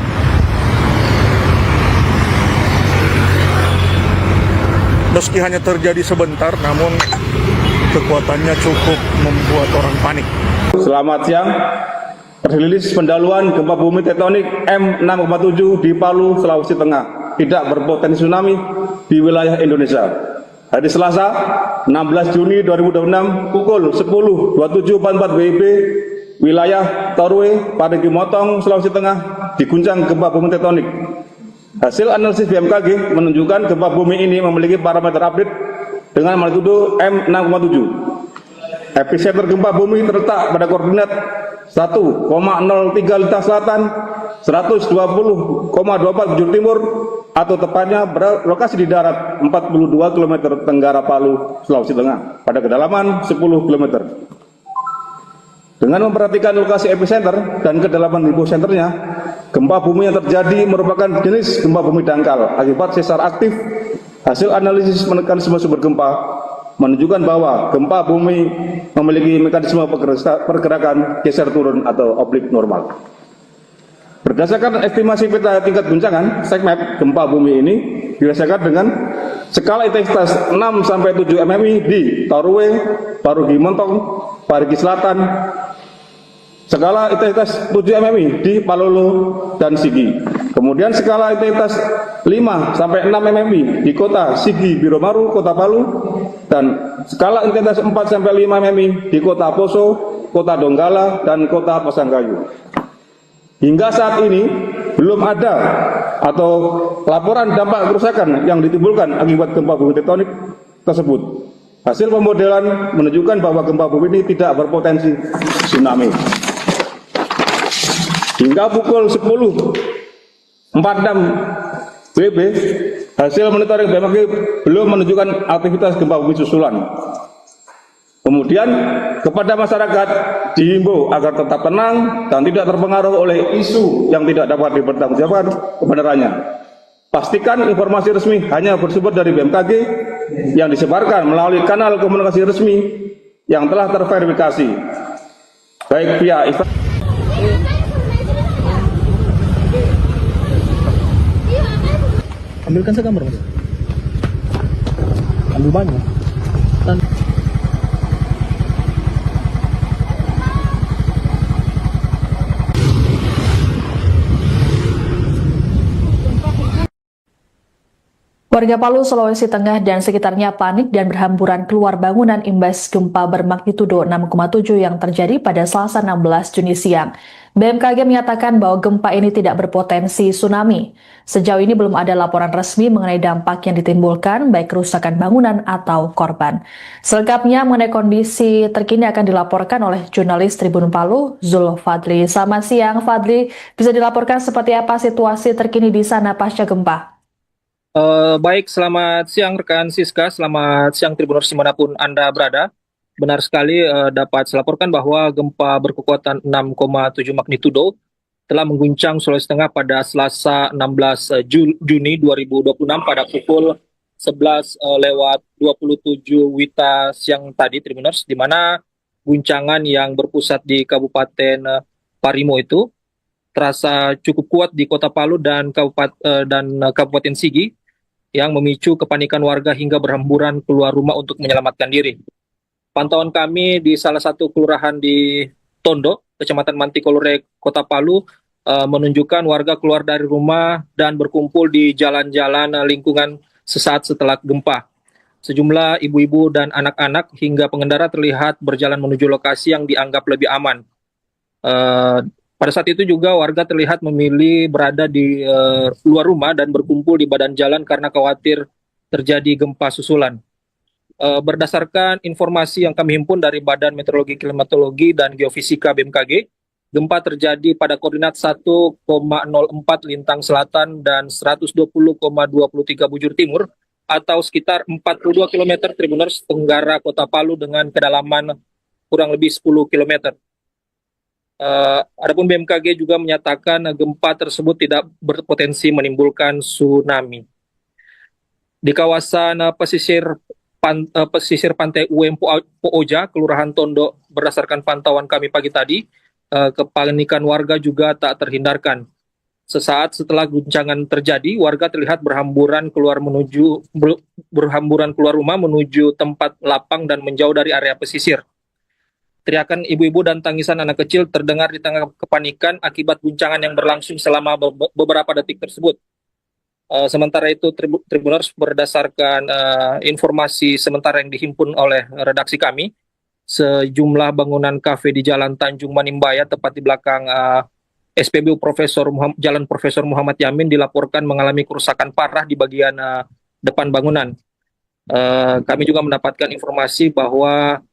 Meski hanya terjadi sebentar, namun kekuatannya cukup membuat orang panik. Selamat siang. Rilis pendahuluan gempa bumi tektonik M6,7 di Palu, Sulawesi Tengah. Tidak berpotensi tsunami di wilayah Indonesia. Hari Selasa, 16 Juni 2026, pukul 10.27.44 WIB, wilayah Torwe, Parigi Motong, Sulawesi Tengah, diguncang gempa bumi tektonik. Hasil analisis BMKG menunjukkan gempa bumi ini memiliki parameter update dengan magnitudo M6,7. Epicenter gempa bumi terletak pada koordinat 1,03 Lintang Selatan, 120,24 Bujur Timur, atau tepatnya berlokasi di darat 42 km tenggara Palu, Sulawesi Tengah, pada kedalaman 10 km. Dengan memperhatikan lokasi epicenter dan kedalaman hiposenternya, gempa bumi yang terjadi merupakan jenis gempa bumi dangkal akibat sesar aktif. Hasil analisis mekanisme sumber gempa menunjukkan bahwa gempa bumi memiliki mekanisme pergerakan geser turun atau oblik normal. Berdasarkan estimasi peta tingkat guncangan SECMAP, gempa bumi ini dirasakan dengan skala intensitas 6-7 mmi di Torwe, Parigi Motong, Parigi Selatan, skala intensitas 7 mmi di Palolo dan Sigi. Kemudian skala intensitas 5-6 mmi di kota Sigi Biromaru, kota Palu, dan skala intensitas 4-5 mmi di kota Poso, kota Donggala, dan kota Pasangkayu. Hingga saat ini belum ada atau laporan dampak kerusakan yang ditimbulkan akibat gempa bumi tektonik tersebut. Hasil pemodelan menunjukkan bahwa gempa bumi ini tidak berpotensi tsunami. Hingga pukul 10.46 WIB, hasil monitoring BMKG belum menunjukkan aktivitas gempa bumi susulan. Kemudian kepada masyarakat dihimbau agar tetap tenang dan tidak terpengaruh oleh isu yang tidak dapat dipertanggungjawabkan kebenarannya. Pastikan informasi resmi hanya bersumber dari BMKG yang disebarkan melalui kanal komunikasi resmi yang telah terverifikasi, baik via Ambilkan segambar, Mas. Ambil banyak. Warga Palu, Sulawesi Tengah dan sekitarnya panik dan berhamburan keluar bangunan imbas gempa bermagnitudo 6,7 yang terjadi pada Selasa 16 Juni siang. BMKG menyatakan bahwa gempa ini tidak berpotensi tsunami. Sejauh ini belum ada laporan resmi mengenai dampak yang ditimbulkan, baik kerusakan bangunan atau korban. Selengkapnya mengenai kondisi terkini akan dilaporkan oleh jurnalis Tribun Palu, Zul Fadli. Selamat siang, Fadli. Bisa dilaporkan seperti apa situasi terkini di sana pasca gempa? Baik, selamat siang rekan Siska, selamat siang Tribuners dimanapun Anda berada. Benar sekali dapat saya laporkan bahwa gempa berkekuatan 6,7 magnitudo telah mengguncang Sulawesi Tengah pada Selasa 16 Juni 2026 pada pukul 11:27 WITA siang tadi, Tribuners, di mana guncangan yang berpusat di Kabupaten Parimo itu terasa cukup kuat di Kota Palu dan Kabupaten Sigi, yang memicu kepanikan warga hingga berhamburan keluar rumah untuk menyelamatkan diri. Pantauan kami di salah satu kelurahan di Tondo, Kecamatan Mantikolore, Kota Palu, menunjukkan warga keluar dari rumah dan berkumpul di jalan-jalan lingkungan sesaat setelah gempa. Sejumlah ibu-ibu dan anak-anak hingga pengendara terlihat berjalan menuju lokasi yang dianggap lebih aman. Pada saat itu juga warga terlihat memilih berada di luar rumah dan berkumpul di badan jalan karena khawatir terjadi gempa susulan. Berdasarkan informasi yang kami himpun dari Badan Meteorologi, Klimatologi, dan Geofisika BMKG, gempa terjadi pada koordinat 1,04 lintang selatan dan 120,23 bujur timur atau sekitar 42 km Tribuners tenggara Kota Palu dengan kedalaman kurang lebih 10 km. Adapun BMKG juga menyatakan gempa tersebut tidak berpotensi menimbulkan tsunami. Di kawasan pesisir pantai UM Pooja, Kelurahan Tondo, berdasarkan pantauan kami pagi tadi, kepanikan warga juga tak terhindarkan. Sesaat setelah guncangan terjadi, warga terlihat berhamburan keluar rumah menuju tempat lapang dan menjauh dari area pesisir. Teriakan ibu-ibu dan tangisan anak kecil terdengar di tengah kepanikan akibat guncangan yang berlangsung selama beberapa detik tersebut. Sementara itu, Tribuners, berdasarkan informasi sementara yang dihimpun oleh redaksi kami, sejumlah bangunan kafe di Jalan Tanjung Manimbaya, tepat di belakang SPBU Jalan Profesor Muhammad Yamin, dilaporkan mengalami kerusakan parah di bagian depan bangunan. Kami juga mendapatkan informasi bahwa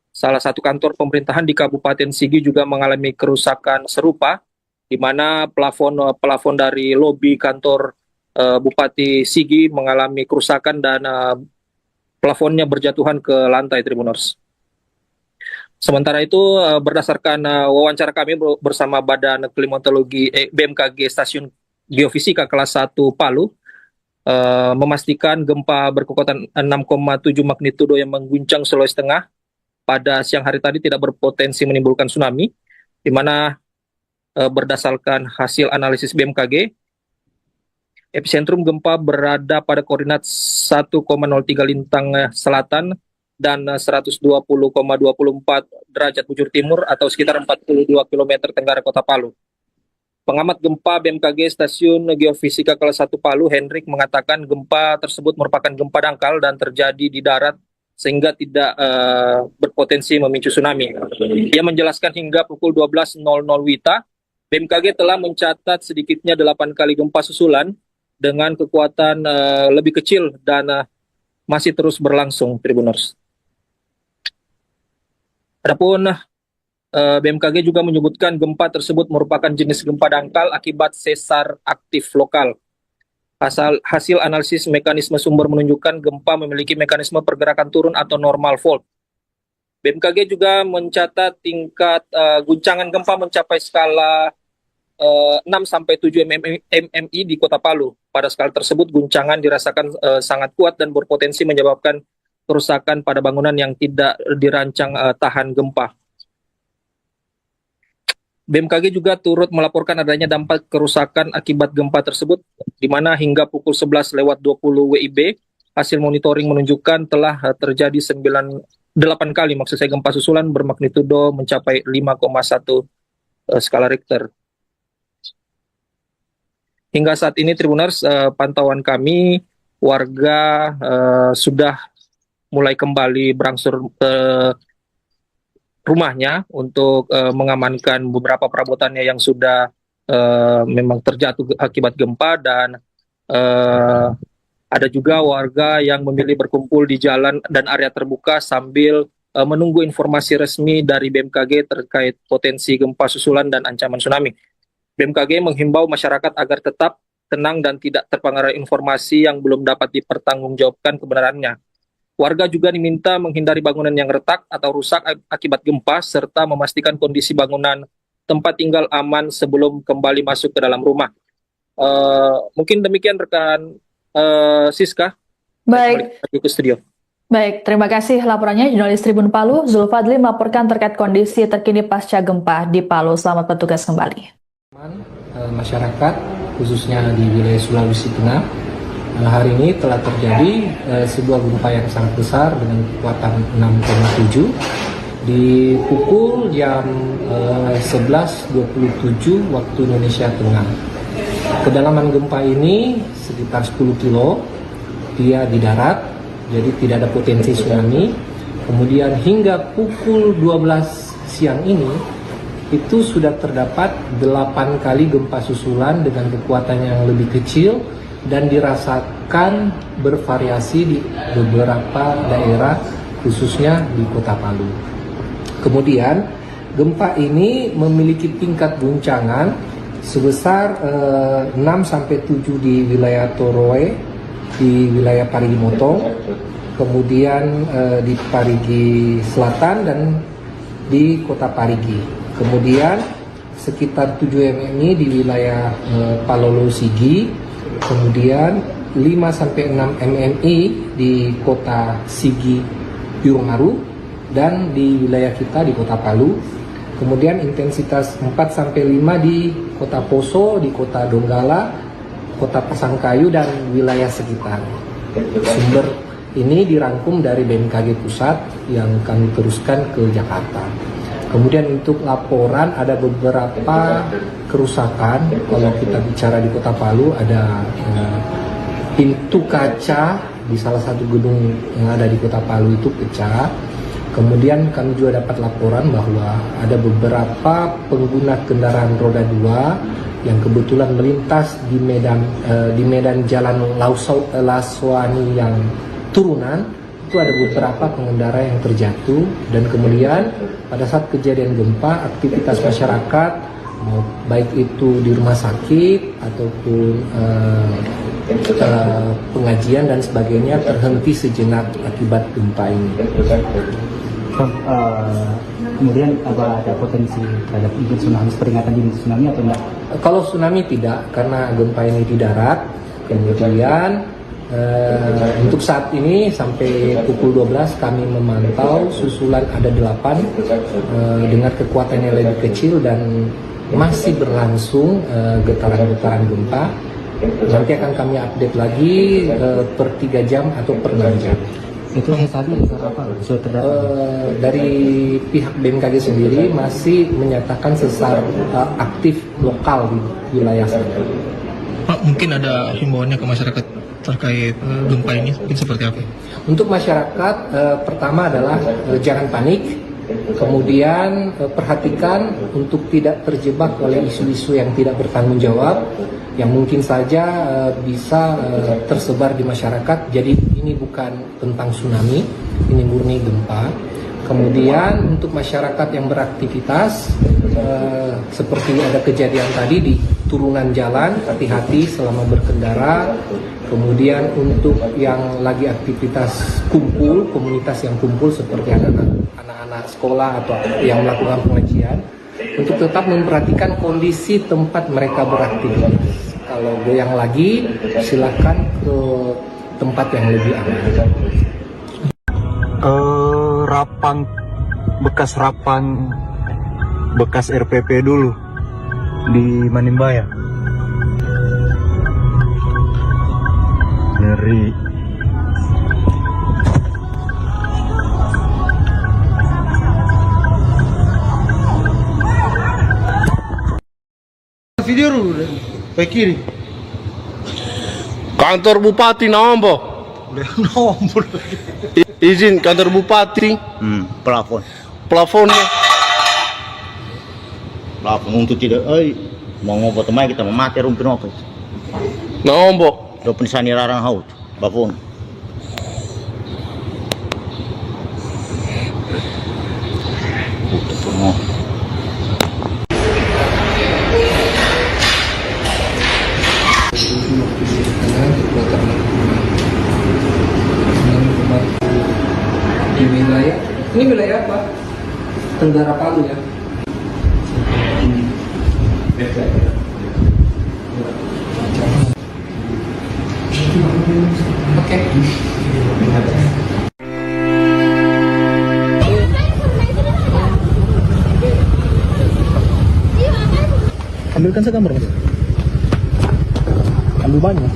salah satu kantor pemerintahan di Kabupaten Sigi juga mengalami kerusakan serupa, di mana plafon dari lobi kantor Bupati Sigi mengalami kerusakan dan plafonnya berjatuhan ke lantai, Tribuners. Sementara itu, berdasarkan wawancara kami bersama Badan Klimatologi BMKG Stasiun Geofisika kelas 1 Palu, memastikan gempa berkekuatan 6,7 magnitudo yang mengguncang Sulawesi Tengah pada siang hari tadi tidak berpotensi menimbulkan tsunami, di mana berdasarkan hasil analisis BMKG, epicentrum gempa berada pada koordinat 1,03 lintang selatan dan 120,24 derajat bujur timur atau sekitar 42 km tenggara Kota Palu. Pengamat gempa BMKG Stasiun Geofisika kelas 1 Palu, Hendrik, mengatakan gempa tersebut merupakan gempa dangkal dan terjadi di darat sehingga tidak berpotensi memicu tsunami. Ia menjelaskan hingga pukul 12.00 WITA, BMKG telah mencatat sedikitnya 8 kali gempa susulan dengan kekuatan lebih kecil dan masih terus berlangsung, Tribuners. Adapun BMKG juga menyebutkan gempa tersebut merupakan jenis gempa dangkal akibat sesar aktif lokal. Hasil analisis mekanisme sumber menunjukkan gempa memiliki mekanisme pergerakan turun atau normal fault. BMKG juga mencatat tingkat guncangan gempa mencapai skala 6-7 mmi di Kota Palu. Pada skala tersebut, guncangan dirasakan sangat kuat dan berpotensi menyebabkan kerusakan pada bangunan yang tidak dirancang tahan gempa. BMKG juga turut melaporkan adanya dampak kerusakan akibat gempa tersebut, di mana hingga pukul 11:20 WIB, hasil monitoring menunjukkan telah terjadi 8 kali gempa susulan bermagnitudo mencapai 5,1 skala Richter. Hingga saat ini, Tribuners, pantauan kami warga sudah mulai kembali berangsur ke rumahnya untuk mengamankan beberapa perabotannya yang sudah memang terjatuh akibat gempa, dan ada juga warga yang memilih berkumpul di jalan dan area terbuka sambil menunggu informasi resmi dari BMKG terkait potensi gempa susulan dan ancaman tsunami. BMKG menghimbau masyarakat agar tetap tenang dan tidak terpengaruh informasi yang belum dapat dipertanggungjawabkan kebenarannya. Warga juga diminta menghindari bangunan yang retak atau rusak akibat gempa, serta memastikan kondisi bangunan tempat tinggal aman sebelum kembali masuk ke dalam rumah. Mungkin demikian rekan Siska. Baik. Kembali ke studio. Baik, terima kasih laporannya jurnalis Tribun Palu, Zulfadli melaporkan terkait kondisi terkini pasca gempa di Palu. Selamat bertugas kembali. Masyarakat khususnya di wilayah Sulawesi Tengah hari ini telah terjadi sebuah gempa yang sangat besar dengan kekuatan 6,7 di pukul jam 11.27 waktu Indonesia Tengah. Kedalaman gempa ini sekitar 10 kilo, dia di darat, jadi tidak ada potensi tsunami. Kemudian hingga pukul 12 siang ini, itu sudah terdapat 8 kali gempa susulan dengan kekuatan yang lebih kecil dan dirasakan bervariasi di beberapa daerah khususnya di Kota Palu. Kemudian gempa ini memiliki tingkat guncangan sebesar 6-7 di wilayah Toroe, di wilayah Parigi Motong, kemudian di Parigi Selatan dan di Kota Parigi. Kemudian sekitar 7 mmi di wilayah Palolo Sigi, kemudian 5-6 mmi di Kota Sigi Biromaru, dan di wilayah kita di Kota Palu. Kemudian intensitas 4-5 di Kota Poso, di Kota Donggala, Kota Pasangkayu, dan wilayah sekitar. Sumber ini dirangkum dari BMKG Pusat yang kami teruskan ke Jakarta. Kemudian untuk laporan ada beberapa kerusakan. Kalau kita bicara di Kota Palu ada pintu kaca di salah satu gedung yang ada di Kota Palu itu pecah. Kemudian kami juga dapat laporan bahwa ada beberapa pengguna kendaraan roda 2 yang kebetulan melintas di medan jalan Laswani yang turunan. Itu ada beberapa pengendara yang terjatuh, dan kemudian pada saat kejadian gempa aktivitas masyarakat baik itu di rumah sakit ataupun pengajian dan sebagainya terhenti sejenak akibat gempa ini. Kemudian apa ada potensi terhadap tsunami, peringatan dini tsunami atau enggak? Kalau tsunami tidak, karena gempa ini di darat. Kemudian untuk saat ini sampai pukul 12 kami memantau susulan ada 8 dengan kekuatan yang lebih kecil dan masih berlangsung getaran-getaran gempa. Nanti akan kami update lagi per 3 jam atau per 6 jam. Itu tadi apa? Dari pihak BMKG sendiri masih menyatakan sesar aktif lokal di wilayah sana. Pak, mungkin ada himbauannya ke masyarakat terkait gempa ini seperti apa? Untuk masyarakat, pertama adalah jangan panik, kemudian perhatikan untuk tidak terjebak oleh isu-isu yang tidak bertanggung jawab, yang mungkin saja bisa tersebar di masyarakat. Jadi ini bukan tentang tsunami, ini murni gempa. Kemudian untuk masyarakat yang beraktivitas, seperti ada kejadian tadi di turunan jalan, hati-hati selama berkendara. Kemudian untuk yang lagi aktivitas kumpul, komunitas yang kumpul seperti anak-anak sekolah atau yang melakukan pengajian, untuk tetap memperhatikan kondisi tempat mereka beraktivitas. Kalau goyang lagi, silakan ke tempat yang lebih aman. Bekas RPP dulu di Manimbaya. Ngeri. Video dulu, baik kiri. Kantor Bupati nomor. Izin kantor Bupati. Plafon. Plafonnya. Plafon untuk tidak, mau ngopo temai kita memati rumpin apa? Nomor. Do pensani larang haut, plafon. Di wilayah, ini wilayah apa? Tenggara Palu ya. Oke. Ambilkan segambar Mas. Ambil banyak.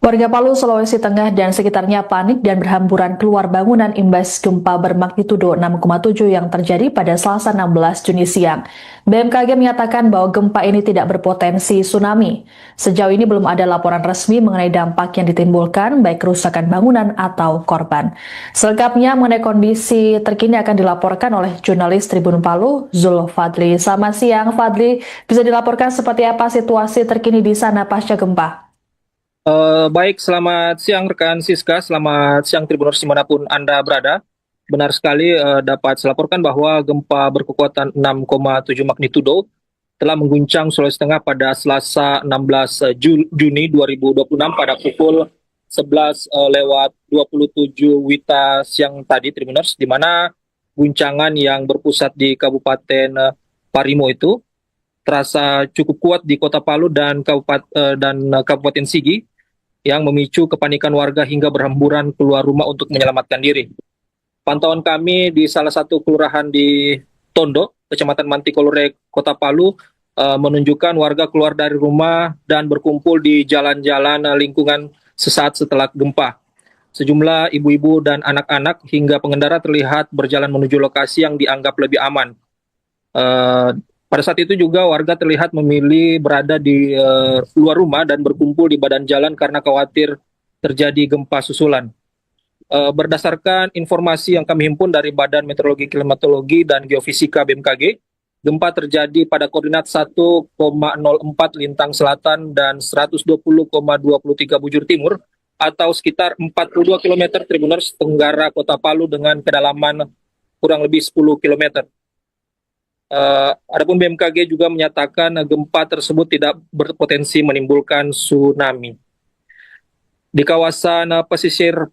Warga Palu, Sulawesi Tengah dan sekitarnya panik dan berhamburan keluar bangunan imbas gempa bermagnitudo 6,7 yang terjadi pada Selasa 16 Juni siang. BMKG menyatakan bahwa gempa ini tidak berpotensi tsunami. Sejauh ini belum ada laporan resmi mengenai dampak yang ditimbulkan, baik kerusakan bangunan atau korban. Selengkapnya mengenai kondisi terkini akan dilaporkan oleh jurnalis Tribun Palu, Zul Fadli. Selamat siang, Fadli. Bisa dilaporkan seperti apa situasi terkini di sana pasca gempa? Baik, selamat siang rekan Siska, selamat siang Tribuners dimanapun Anda berada. Benar sekali dapat saya laporkan bahwa gempa berkekuatan 6,7 magnitudo telah mengguncang Sulawesi Tengah pada Selasa 16 Juni 2026 pada pukul 11:27 WITA siang tadi Tribuners, di mana guncangan yang berpusat di Kabupaten Parimo itu terasa cukup kuat di Kota Palu dan Kabupaten Sigi, yang memicu kepanikan warga hingga berhamburan keluar rumah untuk menyelamatkan diri. Pantauan kami di salah satu kelurahan di Tondo, Kecamatan Mantikolore, Kota Palu, menunjukkan warga keluar dari rumah dan berkumpul di jalan-jalan lingkungan sesaat setelah gempa. Sejumlah ibu-ibu dan anak-anak hingga pengendara terlihat berjalan menuju lokasi yang dianggap lebih aman. Pada saat itu juga warga terlihat memilih berada di luar rumah dan berkumpul di badan jalan karena khawatir terjadi gempa susulan. Berdasarkan informasi yang kami himpun dari Badan Meteorologi, Klimatologi, dan Geofisika BMKG, gempa terjadi pada koordinat 1,04 lintang selatan dan 120,23 bujur timur atau sekitar 42 km Tribuners tenggara Kota Palu dengan kedalaman kurang lebih 10 km. Adapun BMKG juga menyatakan gempa tersebut tidak berpotensi menimbulkan tsunami. Di kawasan pesisir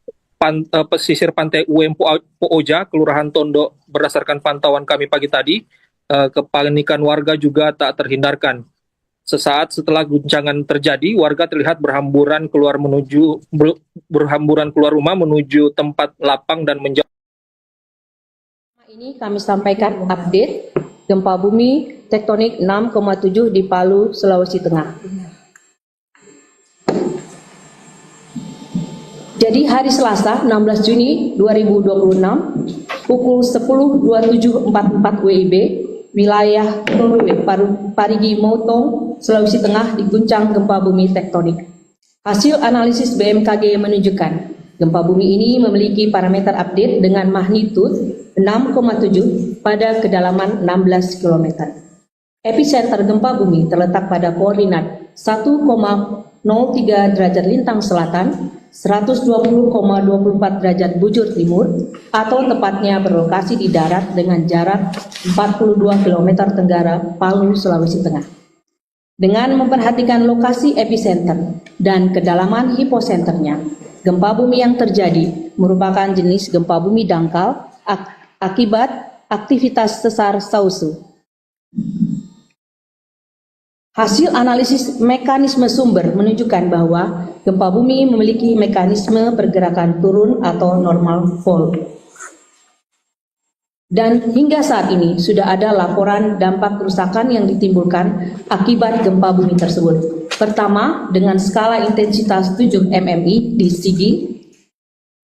pantai UM Pooja, Kelurahan Tondo, berdasarkan pantauan kami pagi tadi, kepanikan warga juga tak terhindarkan. Sesaat setelah guncangan terjadi, warga terlihat berhamburan keluar rumah menuju tempat lapang dan menjauh. Ini kami sampaikan update gempa bumi tektonik 6,7 di Palu, Sulawesi Tengah. Jadi hari Selasa 16 Juni 2026 pukul 10.27.44 WIB, wilayah Parigi Motong, Sulawesi Tengah diguncang gempa bumi tektonik. Hasil analisis BMKG menunjukkan gempa bumi ini memiliki parameter update dengan magnitud 6,7 pada kedalaman 16 km. Epicenter gempa bumi terletak pada koordinat 1,03 derajat lintang selatan, 120,24 derajat bujur timur, atau tepatnya berlokasi di darat dengan jarak 42 km tenggara Palu, Sulawesi Tengah. Dengan memperhatikan lokasi epicenter dan kedalaman hiposenternya, gempa bumi yang terjadi merupakan jenis gempa bumi dangkal akibat aktivitas sesar Sausu. Hasil analisis mekanisme sumber menunjukkan bahwa gempa bumi memiliki mekanisme pergerakan turun atau normal fall. Dan hingga saat ini sudah ada laporan dampak kerusakan yang ditimbulkan akibat gempa bumi tersebut. Pertama, dengan skala intensitas 7 mmi di Sigi,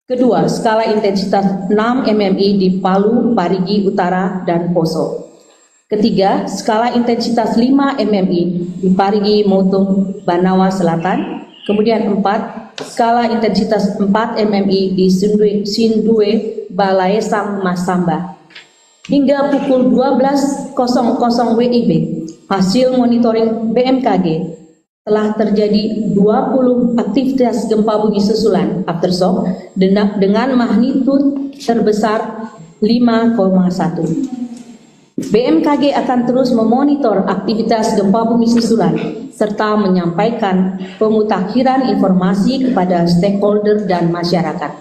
Kedua, skala intensitas 6 MMI di Palu, Parigi Utara, dan Poso. Ketiga, skala intensitas 5 MMI di Parigi Motong, Banawa Selatan. Kemudian 4, skala intensitas 4 MMI di Sindue, Balaesang, Masamba. Hingga pukul 12.00 WIB, hasil monitoring BMKG telah terjadi 20 aktivitas gempa bumi susulan aftershock dengan magnitud terbesar 5,1. BMKG akan terus memonitor aktivitas gempa bumi susulan serta menyampaikan pemutakhiran informasi kepada stakeholder dan masyarakat.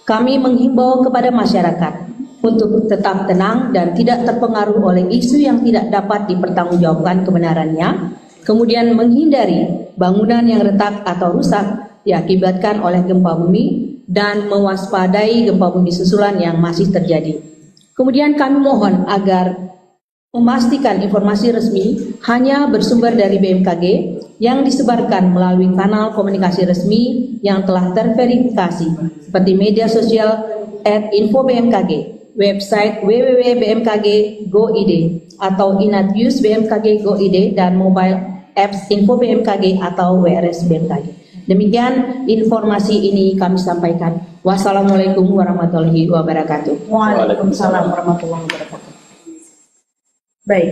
Kami menghimbau kepada masyarakat untuk tetap tenang dan tidak terpengaruh oleh isu yang tidak dapat dipertanggungjawabkan kebenarannya, kemudian menghindari bangunan yang retak atau rusak diakibatkan oleh gempa bumi dan mewaspadai gempa bumi susulan yang masih terjadi. Kemudian kami mohon agar memastikan informasi resmi hanya bersumber dari BMKG yang disebarkan melalui kanal komunikasi resmi yang telah terverifikasi seperti media sosial @info-bmkg, website www.bmkg.go.id atau Inatnews BMKG Go.id dan mobile apps Info BMKG atau WRS BMKG. Demikian informasi ini kami sampaikan. Wassalamualaikum warahmatullahi wabarakatuh. Waalaikumsalam warahmatullahi wabarakatuh. Baik,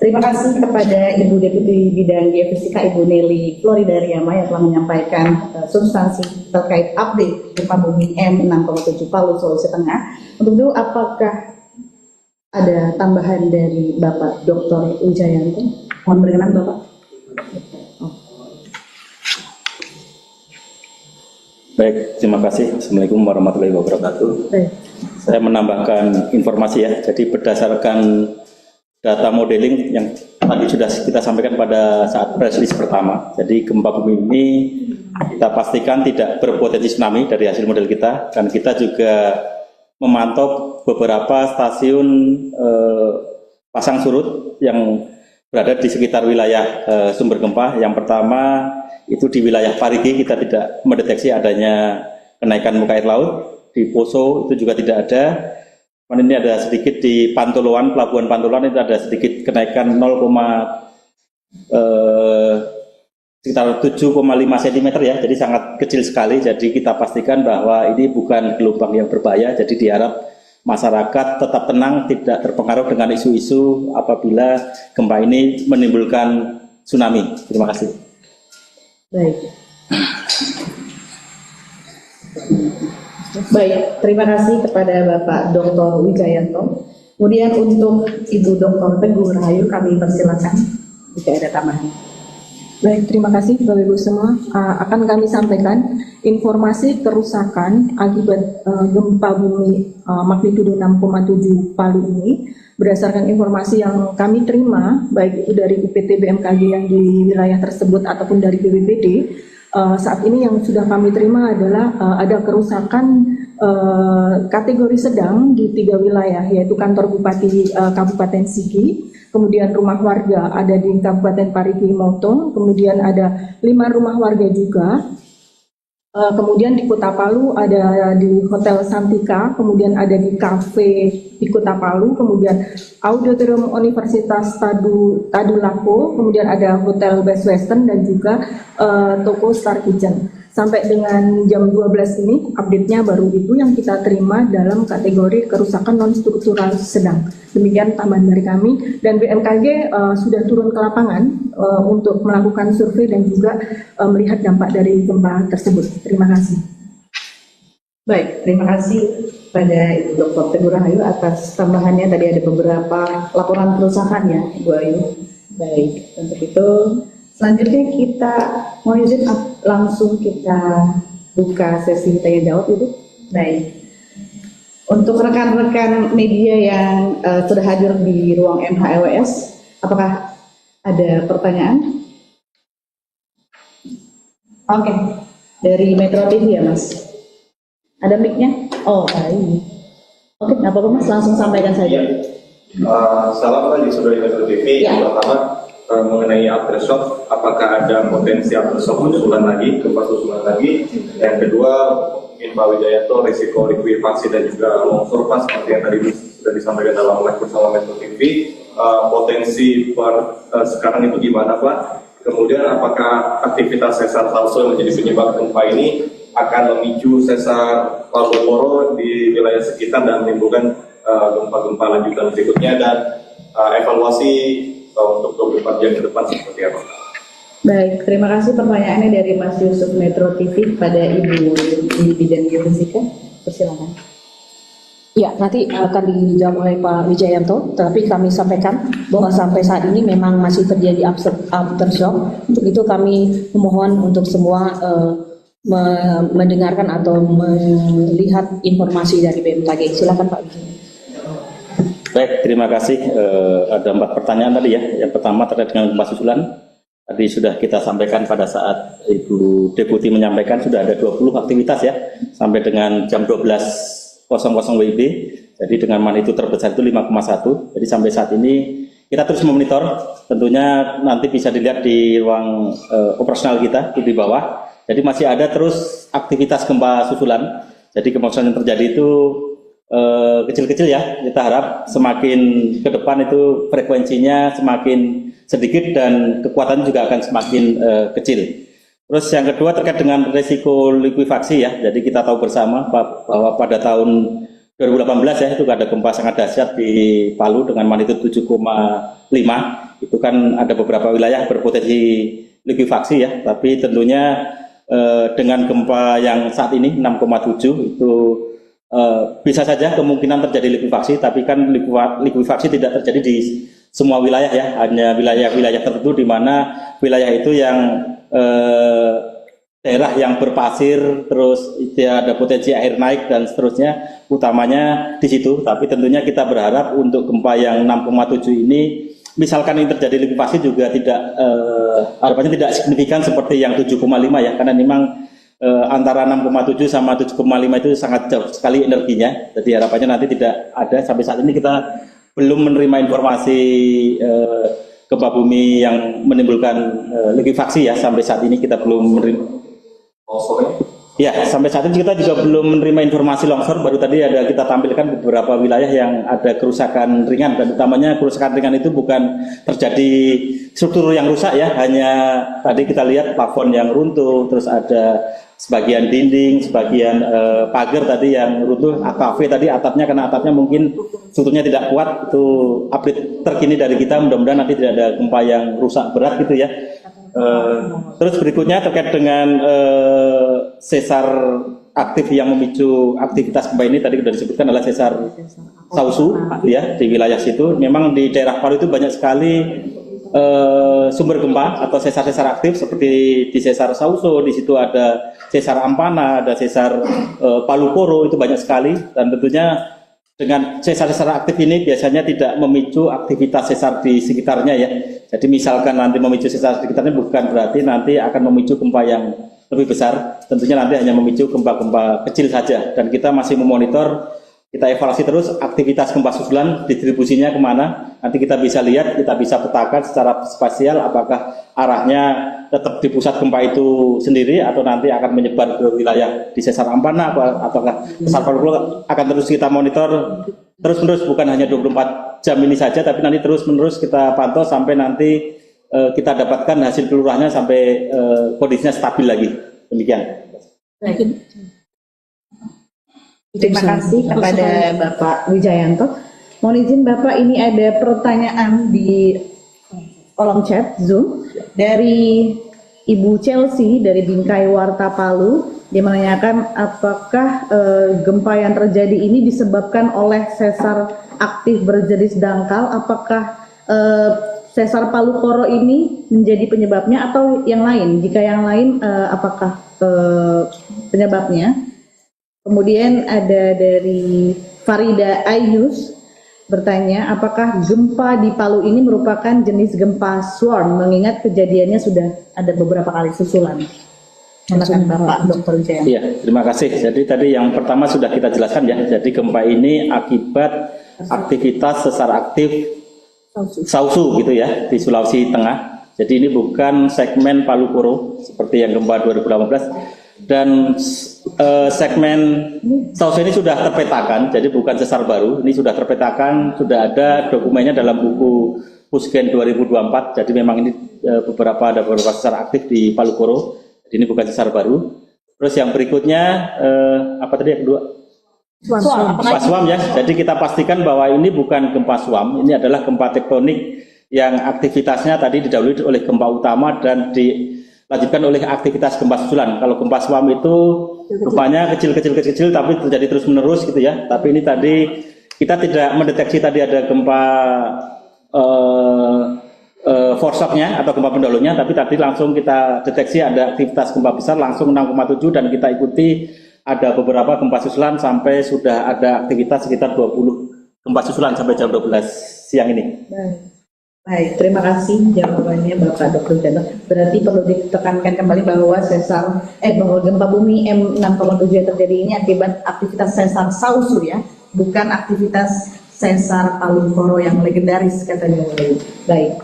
terima kasih kepada Ibu Deputi Bidang Geofisika Ibu Nelly Floridariama yang telah menyampaikan substansi terkait update gempa bumi M6,7 Palu, Sulawesi Tengah. Untuk itu, apakah ada tambahan dari Bapak Dr. Wijayanto? Mohon berkenan Bapak. Baik, terima kasih. Assalamualaikum warahmatullahi wabarakatuh. Saya menambahkan informasi ya. Jadi berdasarkan data modeling yang tadi sudah kita sampaikan pada saat press release pertama. Jadi gempa bumi ini kita pastikan tidak berpotensi tsunami dari hasil model kita, dan kita juga memantau beberapa stasiun pasang surut yang berada di sekitar wilayah sumber gempa. Yang pertama itu di wilayah Parigi kita tidak mendeteksi adanya kenaikan muka air laut. Di Poso itu juga tidak ada. Ini ada sedikit di Pantoloan, Pelabuhan Pantoloan itu ada sedikit kenaikan sekitar 7,5 cm ya, jadi sangat kecil sekali. Jadi kita pastikan bahwa ini bukan gelombang yang berbahaya. Jadi diharap masyarakat tetap tenang, tidak terpengaruh dengan isu-isu apabila gempa ini menimbulkan tsunami. Terima kasih. Baik. Baik, terima kasih kepada Bapak Dr. Wijayanto. Kemudian untuk Ibu Dr. Teguh Rahayu kami persilakan jika ada tambahan. Baik, terima kasih Bapak Ibu semua. Akan kami sampaikan informasi kerusakan akibat gempa bumi magnitudo 6,7 Palu ini berdasarkan informasi yang kami terima baik itu dari UPT BMKG yang di wilayah tersebut ataupun dari BPBD. Saat ini yang sudah kami terima adalah ada kerusakan kategori sedang di 3 wilayah, yaitu kantor Bupati Kabupaten Sigi, kemudian rumah warga ada di Kabupaten Parigi Motong, kemudian ada 5 rumah warga juga. Kemudian di Kota Palu ada di Hotel Santika, kemudian ada di kafe di Kota Palu, kemudian Auditorium Universitas Tadulako, kemudian ada Hotel Best Western dan juga toko Star Kitchen. Sampai dengan jam 12 ini update-nya baru itu yang kita terima dalam kategori kerusakan non-struktural sedang. Demikian tambahan dari kami, dan BMKG sudah turun ke lapangan untuk melakukan survei dan juga melihat dampak dari gempa tersebut. Terima kasih. Baik, terima kasih pada Ibu Dr. Teguh Rahayu atas tambahannya. Tadi ada beberapa laporan kerusakan ya, Ibu Ayu. Baik, untuk itu selanjutnya kita mohon izin langsung kita buka sesi tanya jawab Ibu. Baik. Untuk rekan-rekan media yang sudah hadir di ruang MHLWS, apakah ada pertanyaan? Oke, dari Metro TV ya Mas. Ada mic-nya? Oh, baik. Oke, nggak apa-apa Mas, langsung sampaikan saja. Salam pagi saudari Metro TV. Yang pertama mengenai aftershock, apakah ada potensi aftershock susulan lagi, gempa susulan lagi? Yang kedua, Pak Wijayanto risiko likuifaksi dan juga longsor Pak seperti yang tadi sudah disampaikan dalam live bersama Metro TV. Potensi sekarang itu gimana Pak? Kemudian apakah aktivitas sesar Sauso yang menjadi penyebab gempa ini akan memicu sesar Palu Koro di wilayah sekitar dan menimbulkan gempa-gempa lanjutan berikutnya, dan evaluasi untuk 24 jam ke depan seperti apa? Baik, terima kasih pertanyaannya dari Mas Yusuf Metro TV pada Ibu di bidang geofisika. Persilakan. Ya, nanti akan dijawab oleh Pak Wijayanto, tapi kami sampaikan bahwa sampai saat ini memang masih terjadi aftershock. Untuk itu kami memohon untuk semua mendengarkan atau melihat informasi dari BMKG. Silakan Pak Wijayanto. Baik, terima kasih. Ada 4 pertanyaan tadi ya. Yang pertama terkait dengan gempa susulan. Tadi sudah kita sampaikan pada saat Ibu Deputi menyampaikan sudah ada 20 aktivitas ya sampai dengan jam 12.00 WIB. Jadi dengan magnitudo terbesar itu 5,1. Jadi sampai saat ini kita terus memonitor. Tentunya nanti bisa dilihat di ruang operasional kita di bawah. Jadi masih ada terus aktivitas gempa susulan. Jadi gempa susulan yang terjadi itu kecil-kecil ya. Kita harap semakin ke depan itu frekuensinya semakin sedikit dan kekuatannya juga akan semakin kecil. Terus yang kedua terkait dengan risiko likuifaksi ya. Jadi kita tahu bersama bahwa pada tahun 2018 ya itu ada gempa sangat dahsyat di Palu dengan magnitudo 7,5. Itu kan ada beberapa wilayah berpotensi likuifaksi ya. Tapi tentunya dengan gempa yang saat ini 6,7 itu bisa saja kemungkinan terjadi likuifaksi, tapi kan likuifaksi tidak terjadi di semua wilayah ya, hanya wilayah-wilayah tertentu di mana wilayah itu yang daerah yang berpasir, terus ada potensi air naik dan seterusnya, utamanya di situ. Tapi tentunya kita berharap untuk gempa yang 6,7 ini, misalkan yang terjadi likuifaksi juga tidak harapannya tidak signifikan seperti yang 7,5 ya, karena memang antara 6,7 sama 7,5 itu sangat jauh sekali energinya. Jadi harapannya nanti tidak ada. Sampai saat ini kita belum menerima informasi gempa bumi yang menimbulkan likuifaksi ya. Sampai saat ini kita belum menerima. Ya, sampai saat ini kita juga belum menerima informasi longsor. Baru tadi ada kita tampilkan beberapa wilayah yang ada kerusakan ringan, dan utamanya kerusakan ringan itu bukan terjadi struktur yang rusak ya, hanya tadi kita lihat plafon yang runtuh, terus ada sebagian dinding, sebagian pagar tadi yang runtuh, kafe tadi atapnya, karena atapnya mungkin strukturnya tidak kuat. Itu update terkini dari kita, mudah-mudahan nanti tidak ada gempa yang rusak berat gitu ya. Terus berikutnya terkait dengan sesar aktif yang memicu aktivitas gempa ini, tadi sudah disebutkan adalah sesar Sausu ya, di wilayah situ. Memang di daerah Palu itu banyak sekali sumber gempa atau sesar-sesar aktif seperti di sesar Sauso, di situ ada sesar Ampana, ada sesar Palu Koro, itu banyak sekali. Dan tentunya dengan sesar-sesar aktif ini biasanya tidak memicu aktivitas sesar di sekitarnya ya. Jadi misalkan nanti memicu sesar di sekitarnya bukan berarti nanti akan memicu gempa yang lebih besar. Tentunya nanti hanya memicu gempa-gempa kecil saja. Dan kita masih memonitor, kita evaluasi terus aktivitas gempa susulan, distribusinya kemana. Nanti kita bisa lihat, kita bisa petakan secara spasial apakah arahnya tetap di pusat gempa itu sendiri atau nanti akan menyebar ke wilayah di sesar Ampana, ataukah sesar Palu Koro. Akan terus kita monitor terus-menerus, bukan hanya 24 jam ini saja, tapi nanti terus-menerus kita pantau sampai nanti kita dapatkan hasil kelurahannya sampai kondisinya stabil lagi. Demikian. Terima kasih kepada Bapak Wijayanto. Mohon izin Bapak, ini ada pertanyaan di kolom chat Zoom dari Ibu Chelsea dari Bingkai Warta Palu. Dia menanyakan apakah gempa yang terjadi ini disebabkan oleh sesar aktif berjenis dangkal. Apakah sesar Palu Koro ini menjadi penyebabnya atau yang lain? Jika yang lain, apakah penyebabnya? Kemudian ada dari Farida Ayus bertanya, apakah gempa di Palu ini merupakan jenis gempa swarm, mengingat kejadiannya sudah ada beberapa kali susulan. Silakan Bapak Dr. Wijayanto. Iya, terima kasih. Jadi tadi yang pertama sudah kita jelaskan ya. Jadi gempa ini akibat aktivitas sesar aktif Sausu gitu ya, di Sulawesi Tengah. Jadi ini bukan segmen Palu Koro seperti yang gempa 2018. Dan segmen Sauso ini sudah terpetakan, jadi bukan sesar baru, ini sudah terpetakan, sudah ada dokumennya dalam buku Pusgen 2024, jadi memang ini ada beberapa sesar aktif di Palu Koro, jadi ini bukan sesar baru. Terus yang berikutnya, apa tadi yang kedua? Gempa Suam ya, jadi kita pastikan bahwa ini bukan gempa Suam, ini adalah gempa tektonik yang aktivitasnya tadi didahului oleh gempa utama dan dilanjutkan oleh aktivitas gempa susulan. Kalau gempa Suam itu rupanya kecil tapi terjadi terus menerus gitu ya. Tapi ini tadi kita tidak mendeteksi tadi ada gempa foreshock-nya atau gempa pendahulunya, tapi tadi langsung kita deteksi ada aktivitas gempa besar langsung 6,7 dan kita ikuti ada beberapa gempa susulan sampai sudah ada aktivitas sekitar 20 gempa susulan sampai jam 12 siang ini. Baik, terima kasih jawabannya Bapak Dr. Janto. Berarti perlu ditekankan kembali bahwa bahwa gempa bumi M6,7 yang terjadi ini akibat aktivitas sesar Sausu ya, bukan aktivitas sesar Palu Koro yang legendaris katanya. Baik.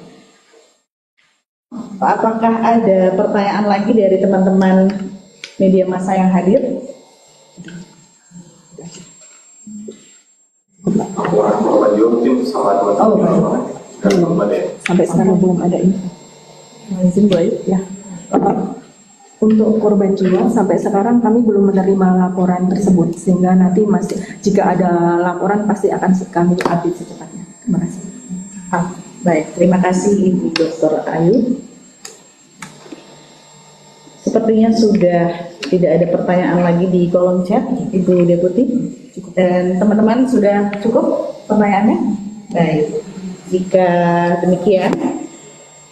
Apakah ada pertanyaan lagi dari teman-teman media massa yang hadir? Laporan korban jiwa mungkin sama teman-teman. Sampai sekarang belum ada info. Izin boleh? Ya. Untuk korban jiwa sampai sekarang kami belum menerima laporan tersebut, sehingga nanti masih jika ada laporan pasti akan kami update secepatnya. Terima kasih. Baik, terima kasih Ibu Dr. Ayu. Sepertinya sudah tidak ada pertanyaan lagi di kolom chat, Ibu Deputi. Dan teman-teman sudah cukup pertanyaannya? Baik. Jika demikian,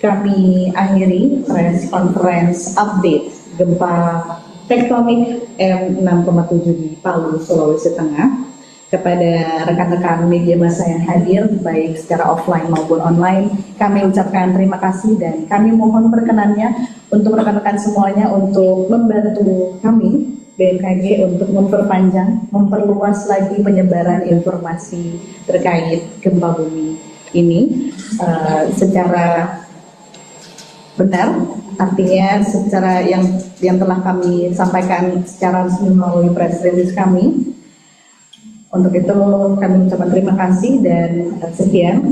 kami akhiri press conference update gempa tektonik M6,7 di Palu, Sulawesi Tengah. Kepada rekan-rekan media massa yang hadir, baik secara offline maupun online, kami ucapkan terima kasih dan kami mohon perkenannya untuk rekan-rekan semuanya untuk membantu kami BMKG untuk memperluas lagi penyebaran informasi terkait gempa bumi ini secara benar, artinya secara yang telah kami sampaikan secara resmi melalui press release kami. Untuk itu kami ucapkan terima kasih dan sekian.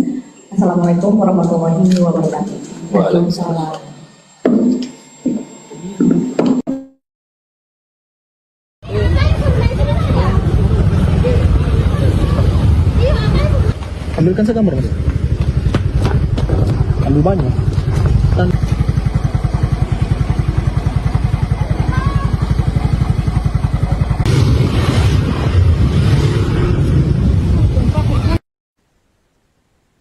Assalamualaikum warahmatullahi wabarakatuh. Waalaikumsalam. Ambilkan segambar, Mas. Ambil banyak.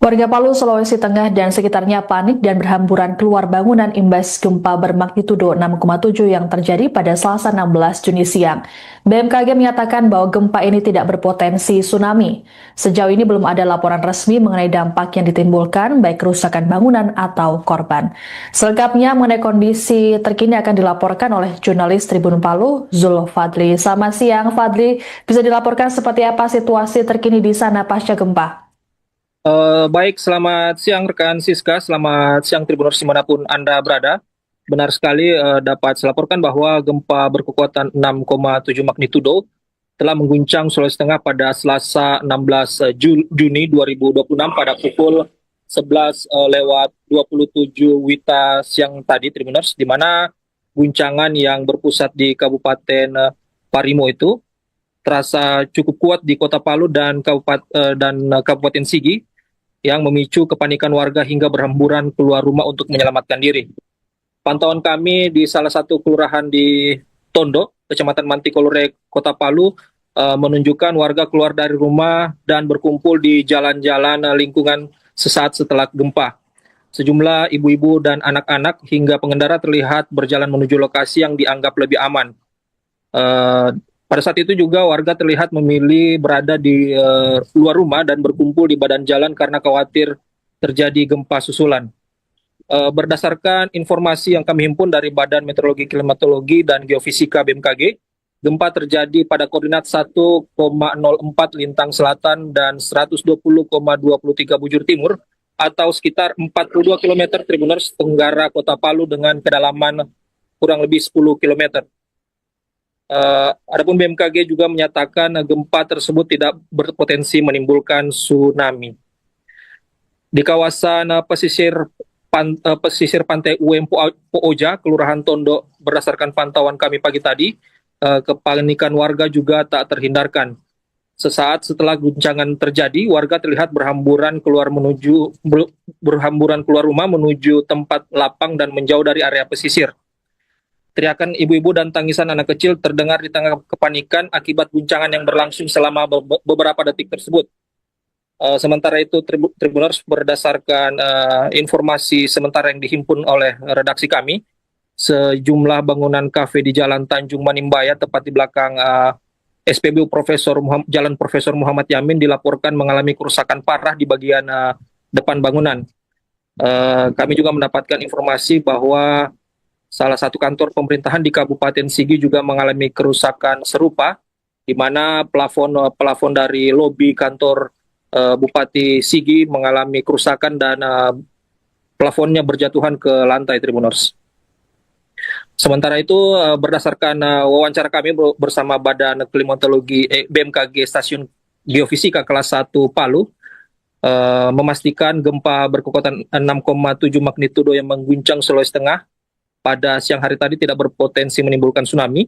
Warga Palu, Sulawesi Tengah dan sekitarnya panik dan berhamburan keluar bangunan imbas gempa bermagnitudo 6,7 yang terjadi pada Selasa 16 Juni siang. BMKG menyatakan bahwa gempa ini tidak berpotensi tsunami. Sejauh ini belum ada laporan resmi mengenai dampak yang ditimbulkan, baik kerusakan bangunan atau korban. Selengkapnya mengenai kondisi terkini akan dilaporkan oleh jurnalis Tribun Palu, Zul Fadli. Selamat siang, Fadli. Bisa dilaporkan seperti apa situasi terkini di sana pasca gempa? Baik, selamat siang rekan Siska, selamat siang Tribuners dimanapun Anda berada. Benar sekali dapat saya laporkan bahwa gempa berkekuatan 6,7 magnitudo telah mengguncang Sulawesi Tengah pada Selasa 16 Juni 2026 pada pukul 11:27 WITA siang tadi, Tribuners, di mana guncangan yang berpusat di Kabupaten Parimo itu terasa cukup kuat di Kota Palu dan Kabupaten Sigi, yang memicu kepanikan warga hingga berhamburan keluar rumah untuk menyelamatkan diri. Pantauan kami di salah satu kelurahan di Tondo, Kecamatan Mantikolore, Kota Palu, menunjukkan warga keluar dari rumah dan berkumpul di jalan-jalan lingkungan sesaat setelah gempa. Sejumlah ibu-ibu dan anak-anak hingga pengendara terlihat berjalan menuju lokasi yang dianggap lebih aman. Pada saat itu juga warga terlihat memilih berada di luar rumah dan berkumpul di badan jalan karena khawatir terjadi gempa susulan. Berdasarkan informasi yang kami himpun dari Badan Meteorologi, Klimatologi, dan Geofisika BMKG, gempa terjadi pada koordinat 1,04 lintang selatan dan 120,23 bujur timur atau sekitar 42 km Tribuners tenggara Kota Palu dengan kedalaman kurang lebih 10 km. Adapun BMKG juga menyatakan gempa tersebut tidak berpotensi menimbulkan tsunami. Di kawasan pesisir pantai UM Pooja, Kelurahan Tondo, berdasarkan pantauan kami pagi tadi, kepanikan warga juga tak terhindarkan. Sesaat setelah guncangan terjadi, warga terlihat berhamburan keluar rumah menuju tempat lapang dan menjauh dari area pesisir. Teriakan ibu-ibu dan tangisan anak kecil terdengar di tengah kepanikan akibat guncangan yang berlangsung selama beberapa detik tersebut. Sementara itu, Tribuners, berdasarkan informasi sementara yang dihimpun oleh redaksi kami, sejumlah bangunan kafe di Jalan Tanjung Manimbaya, tepat di belakang SPBU Jalan Profesor Muhammad Yamin, dilaporkan mengalami kerusakan parah di bagian depan bangunan. Kami juga mendapatkan informasi bahwa salah satu kantor pemerintahan di Kabupaten Sigi juga mengalami kerusakan serupa, di mana plafon dari lobi kantor Bupati Sigi mengalami kerusakan dan plafonnya berjatuhan ke lantai, Tribuners. Sementara itu, berdasarkan wawancara kami bersama Badan Klimatologi BMKG Stasiun Geofisika kelas 1 Palu, memastikan gempa berkekuatan 6,7 magnitudo yang mengguncang Sulawesi Tengah pada siang hari tadi tidak berpotensi menimbulkan tsunami,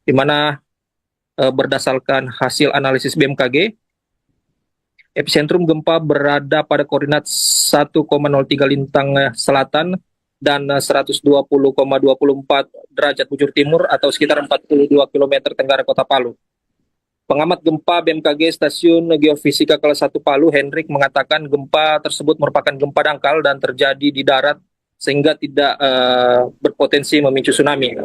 di mana berdasarkan hasil analisis BMKG, epicentrum gempa berada pada koordinat 1,03 lintang selatan dan 120,24 derajat bujur timur atau sekitar 42 km tenggara kota Palu. Pengamat gempa BMKG Stasiun Geofisika kelas 1 Palu, Hendrik, mengatakan gempa tersebut merupakan gempa dangkal dan terjadi di darat sehingga tidak berpotensi memicu tsunami.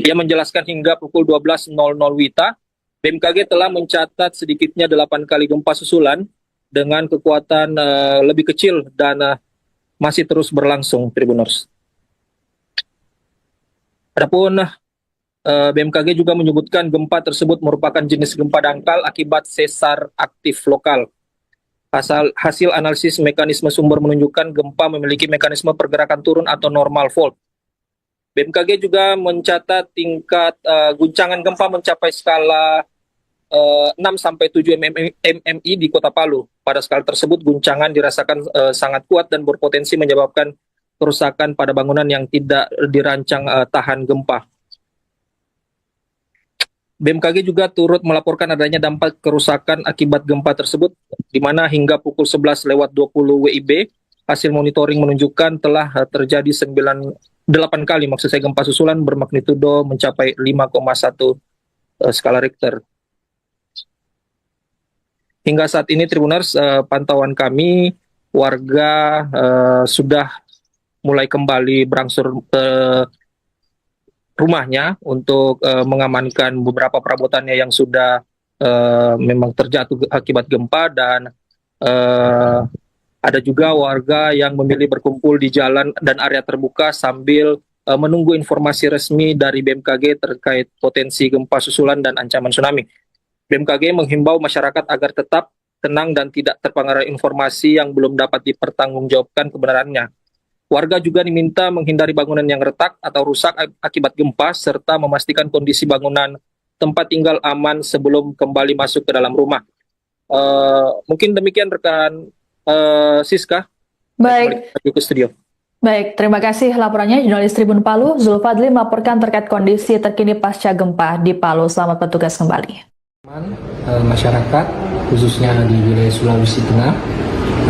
Ia menjelaskan hingga pukul 12.00 WITA, BMKG telah mencatat sedikitnya 8 kali gempa susulan dengan kekuatan lebih kecil dan masih terus berlangsung, Tribuners. Adapun BMKG juga menyebutkan gempa tersebut merupakan jenis gempa dangkal akibat sesar aktif lokal. Hasil analisis mekanisme sumber menunjukkan gempa memiliki mekanisme pergerakan turun atau normal fault. BMKG juga mencatat tingkat guncangan gempa mencapai skala 6-7 mmi di kota Palu. Pada skala tersebut, guncangan dirasakan sangat kuat dan berpotensi menyebabkan kerusakan pada bangunan yang tidak dirancang tahan gempa. BMKG juga turut melaporkan adanya dampak kerusakan akibat gempa tersebut, di mana hingga pukul 11.20 WIB, hasil monitoring menunjukkan telah terjadi 8 kali gempa susulan bermagnitudo mencapai 5,1 skala Richter. Hingga saat ini, Tribuners, pantauan kami, warga sudah mulai kembali berangsur rumahnya untuk mengamankan beberapa perabotannya yang sudah memang terjatuh akibat gempa, dan ada juga warga yang memilih berkumpul di jalan dan area terbuka sambil menunggu informasi resmi dari BMKG terkait potensi gempa susulan dan ancaman tsunami. BMKG menghimbau masyarakat agar tetap tenang dan tidak terpengaruh informasi yang belum dapat dipertanggungjawabkan kebenarannya. Warga juga diminta menghindari bangunan yang retak atau rusak akibat gempa, serta memastikan kondisi bangunan tempat tinggal aman sebelum kembali masuk ke dalam rumah. Mungkin demikian rekan Siska. Baik. Ke studio. Baik, terima kasih laporannya jurnalis Tribun Palu, Zulfadli, melaporkan terkait kondisi terkini pasca gempa di Palu. Selamat bertugas kembali. Masyarakat, khususnya di wilayah Sulawesi Tengah,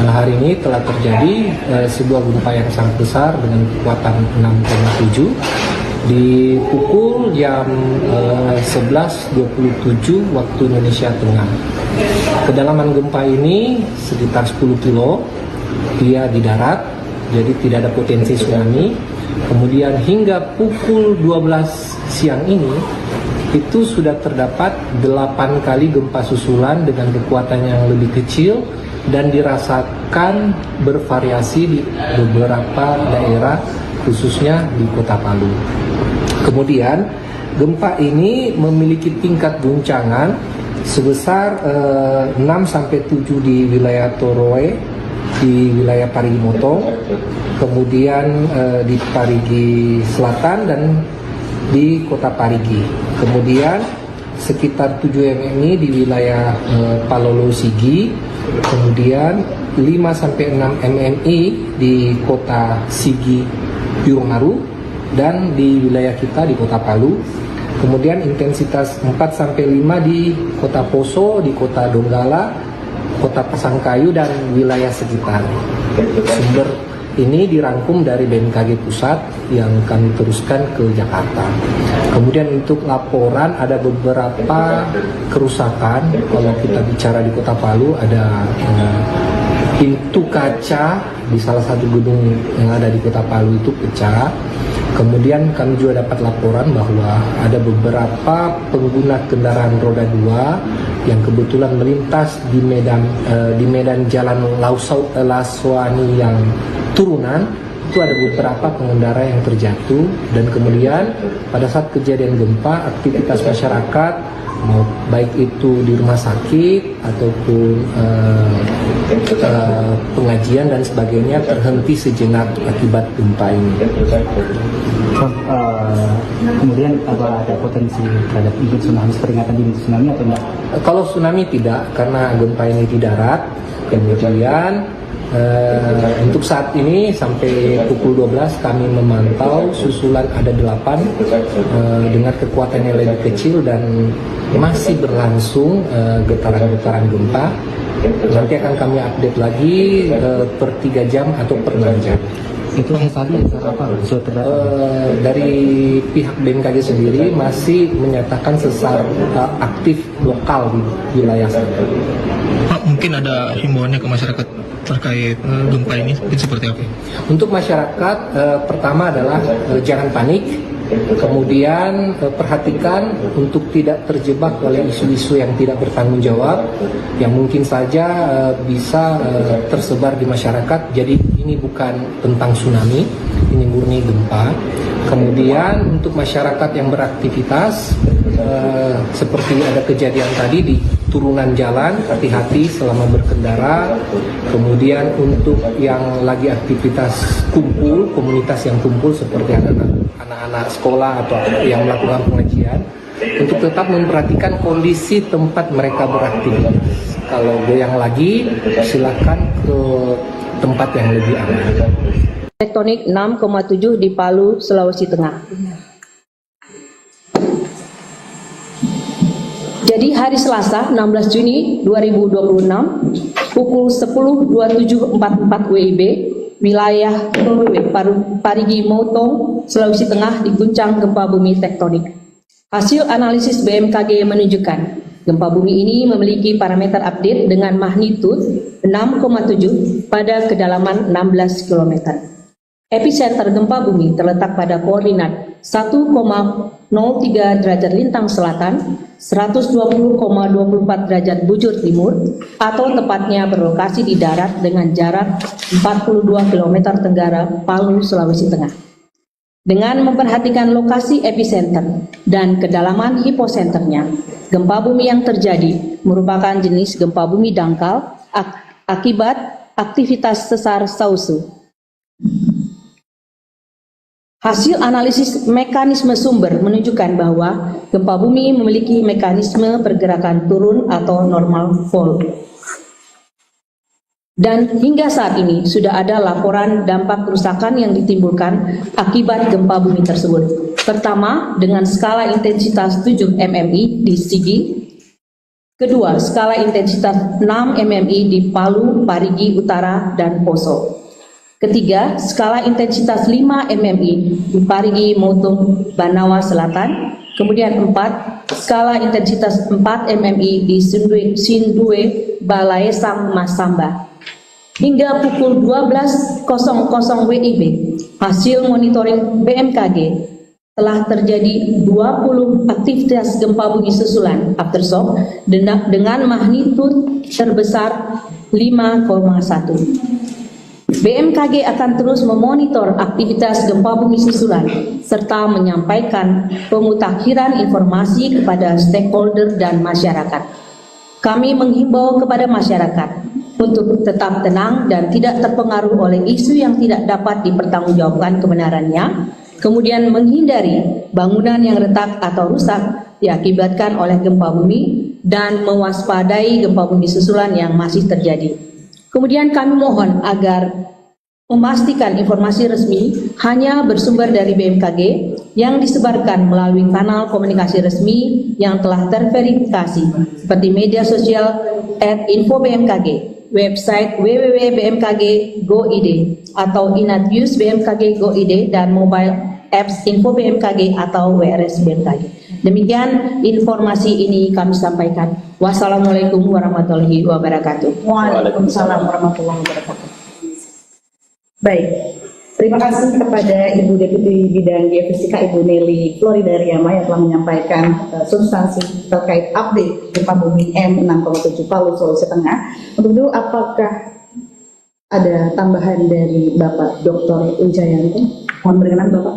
hari ini telah terjadi sebuah gempa yang sangat besar dengan kekuatan 6,7 di pukul jam 11.27 waktu Indonesia Tengah. Kedalaman gempa ini sekitar 10 kilo, dia di darat, jadi tidak ada potensi tsunami. Kemudian hingga pukul 12 siang ini, itu sudah terdapat 8 kali gempa susulan dengan kekuatan yang lebih kecil dan dirasakan bervariasi di beberapa daerah, khususnya di kota Palu. Kemudian gempa ini memiliki tingkat guncangan sebesar 6-7 di wilayah Toroe, di wilayah Parigi Motong, kemudian di Parigi Selatan dan di kota Parigi. Kemudian sekitar 7 mm di wilayah Palolo Sigi, kemudian 5-6 mm di kota Sigi Birongaru, dan di wilayah kita di kota Palu. Kemudian intensitas 4-5 di kota Poso, di kota Donggala, kota Pasangkayu, dan wilayah sekitar. Sumber ini dirangkum dari BMKG Pusat yang kami teruskan ke Jakarta. Kemudian untuk laporan ada beberapa kerusakan. Kalau kita bicara di kota Palu, ada pintu kaca di salah satu gedung yang ada di kota Palu itu pecah. Kemudian kami juga dapat laporan bahwa ada beberapa pengguna kendaraan roda 2 yang kebetulan melintas di medan jalan Laswani yang turunan. Itu ada beberapa pengendara yang terjatuh, dan kemudian pada saat kejadian gempa aktivitas masyarakat baik itu di rumah sakit ataupun pengajian dan sebagainya terhenti sejenak akibat gempa ini. Kemudian apa ada potensi terhadap tsunami, peringatan dini tsunami atau enggak? Kalau tsunami tidak, karena gempa ini di darat. Kemudian untuk saat ini sampai pukul 12 kami memantau susulan ada 8 dengan kekuatan yang lebih kecil dan masih berlangsung getaran-getaran gempa. Nanti akan kami update lagi per 3 jam atau per 6 jam. Itu tadi apa? Dari pihak BMKG sendiri masih menyatakan sesar aktif lokal di wilayah sana. Pak, mungkin ada himbauannya ke masyarakat terkait gempa ini seperti apa? Untuk masyarakat, pertama adalah jangan panik. Kemudian perhatikan untuk tidak terjebak oleh isu-isu yang tidak bertanggung jawab, yang mungkin saja bisa tersebar di masyarakat. Jadi ini bukan tentang tsunami, ini murni gempa. Kemudian untuk masyarakat yang beraktivitas, seperti ada kejadian tadi di turunan jalan, hati-hati selama berkendara. Kemudian untuk yang lagi aktivitas kumpul, komunitas yang kumpul seperti anak-anak sekolah atau yang melakukan pengajian, untuk tetap memperhatikan kondisi tempat mereka beraktivitas. Kalau goyang lagi, silakan ke tempat yang lebih aman. Tektonik 6,7 di Palu, Sulawesi Tengah. Jadi hari Selasa 16 Juni 2026 pukul 10.27.44 WIB wilayah Parigi Motong, Sulawesi Tengah diguncang gempa bumi tektonik. Hasil analisis BMKG menunjukkan gempa bumi ini memiliki parameter update dengan magnitud 6,7 pada kedalaman 16 km. Epicenter gempa bumi terletak pada koordinat 1,03 derajat lintang selatan, 120,24 derajat bujur timur, atau tepatnya berlokasi di darat dengan jarak 42 km tenggara Palu, Sulawesi Tengah. Dengan memperhatikan lokasi epicenter dan kedalaman hiposenternya, gempa bumi yang terjadi merupakan jenis gempa bumi dangkal akibat aktivitas sesar Sausu. Hasil analisis mekanisme sumber menunjukkan bahwa gempa bumi memiliki mekanisme pergerakan turun atau normal fall. Dan hingga saat ini sudah ada laporan dampak kerusakan yang ditimbulkan akibat gempa bumi tersebut. Pertama, dengan skala intensitas 7 mmi di Sigi. Kedua, skala intensitas 6 mmi di Palu, Parigi Utara, dan Poso. Ketiga, skala intensitas 5 mmi di Parigi Motong, Banawa Selatan. Kemudian 4, skala intensitas 4 mmi di Sindue, Balaesang, Masamba. Hingga pukul 12.00 WIB, hasil monitoring BMKG telah terjadi 20 aktivitas gempa bumi susulan aftershock dengan magnitud terbesar 5,1. BMKG akan terus memonitor aktivitas gempa bumi susulan serta menyampaikan pemutakhiran informasi kepada stakeholder dan masyarakat. Kami menghimbau kepada masyarakat untuk tetap tenang dan tidak terpengaruh oleh isu yang tidak dapat dipertanggungjawabkan kebenarannya, kemudian menghindari bangunan yang retak atau rusak, diakibatkan oleh gempa bumi dan mewaspadai gempa bumi susulan yang masih terjadi. Kemudian kami mohon agar memastikan informasi resmi hanya bersumber dari BMKG yang disebarkan melalui kanal komunikasi resmi yang telah terverifikasi seperti media sosial @info_bmkg, website www.bmkg.go.id atau Inatnews BMKG Go.id dan mobile apps Info BMKG atau WRS BMKG. Demikian informasi ini kami sampaikan. Wassalamualaikum warahmatullahi wabarakatuh. Waalaikumsalam warahmatullahi wabarakatuh. Baik, terima kasih kepada Ibu Deputi Bidang Geofisika Ibu Nelly Floridariama yang telah menyampaikan substansi terkait update gempa bumi M6,7 Palu, Sulawesi Tengah. Untuk itu, apakah ada tambahan dari Bapak Dr. Wijayanto? Mohon berkenan Bapak.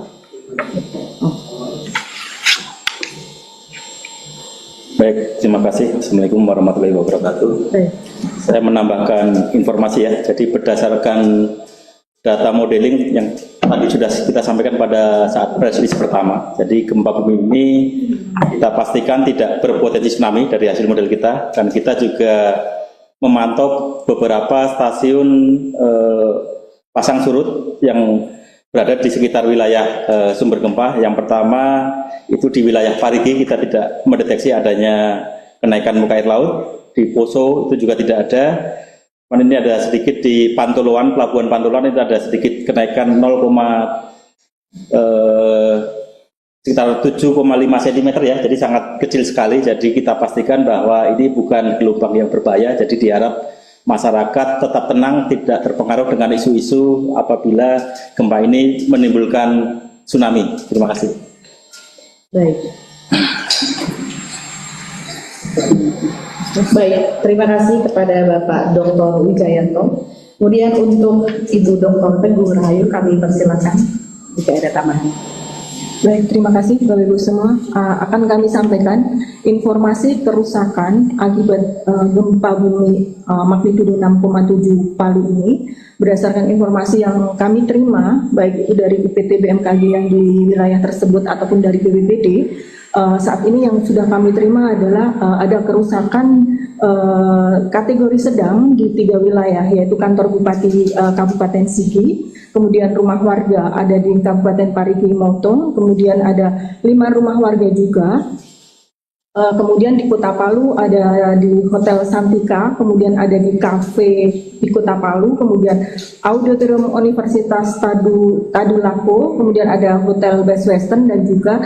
Baik, terima kasih. Assalamualaikum warahmatullahi wabarakatuh. Saya menambahkan informasi ya. Jadi berdasarkan data modeling yang tadi sudah kita sampaikan pada saat press release pertama. Jadi gempa bumi ini kita pastikan tidak berpotensi tsunami dari hasil model kita, dan kita juga memantau beberapa stasiun pasang surut yang berada di sekitar wilayah sumber gempa. Yang pertama itu di wilayah Parigi, kita tidak mendeteksi adanya kenaikan muka air laut. Di Poso itu juga tidak ada. Ini ada sedikit di Pantoloan, Pelabuhan Pantoloan itu ada sedikit kenaikan sekitar 7,5 cm ya, jadi sangat kecil sekali. Jadi kita pastikan bahwa ini bukan gelombang yang berbahaya, jadi diharap masyarakat tetap tenang, tidak terpengaruh dengan isu-isu apabila gempa ini menimbulkan tsunami. Terima kasih. Baik. Baik, terima kasih kepada Bapak Dr. Wijayanto. Kemudian untuk Ibu Dr. Teguh Rahayu kami persilakan jika ada tambahan. Baik, terima kasih Bapak Ibu semua. Akan kami sampaikan informasi kerusakan akibat gempa bumi magnitudo 6,7 Palu ini berdasarkan informasi yang kami terima, baik itu dari UPT BMKG yang di wilayah tersebut ataupun dari BPBD. Saat ini yang sudah kami terima adalah ada kerusakan kategori sedang di 3 wilayah, yaitu kantor Bupati Kabupaten Sigi, kemudian rumah warga ada di Kabupaten Parigi Motong, kemudian ada 5 rumah warga juga. Kemudian di Kota Palu ada di Hotel Santika, kemudian ada di kafe di Kota Palu, kemudian Auditorium Universitas Tadulako, kemudian ada Hotel Best Western dan juga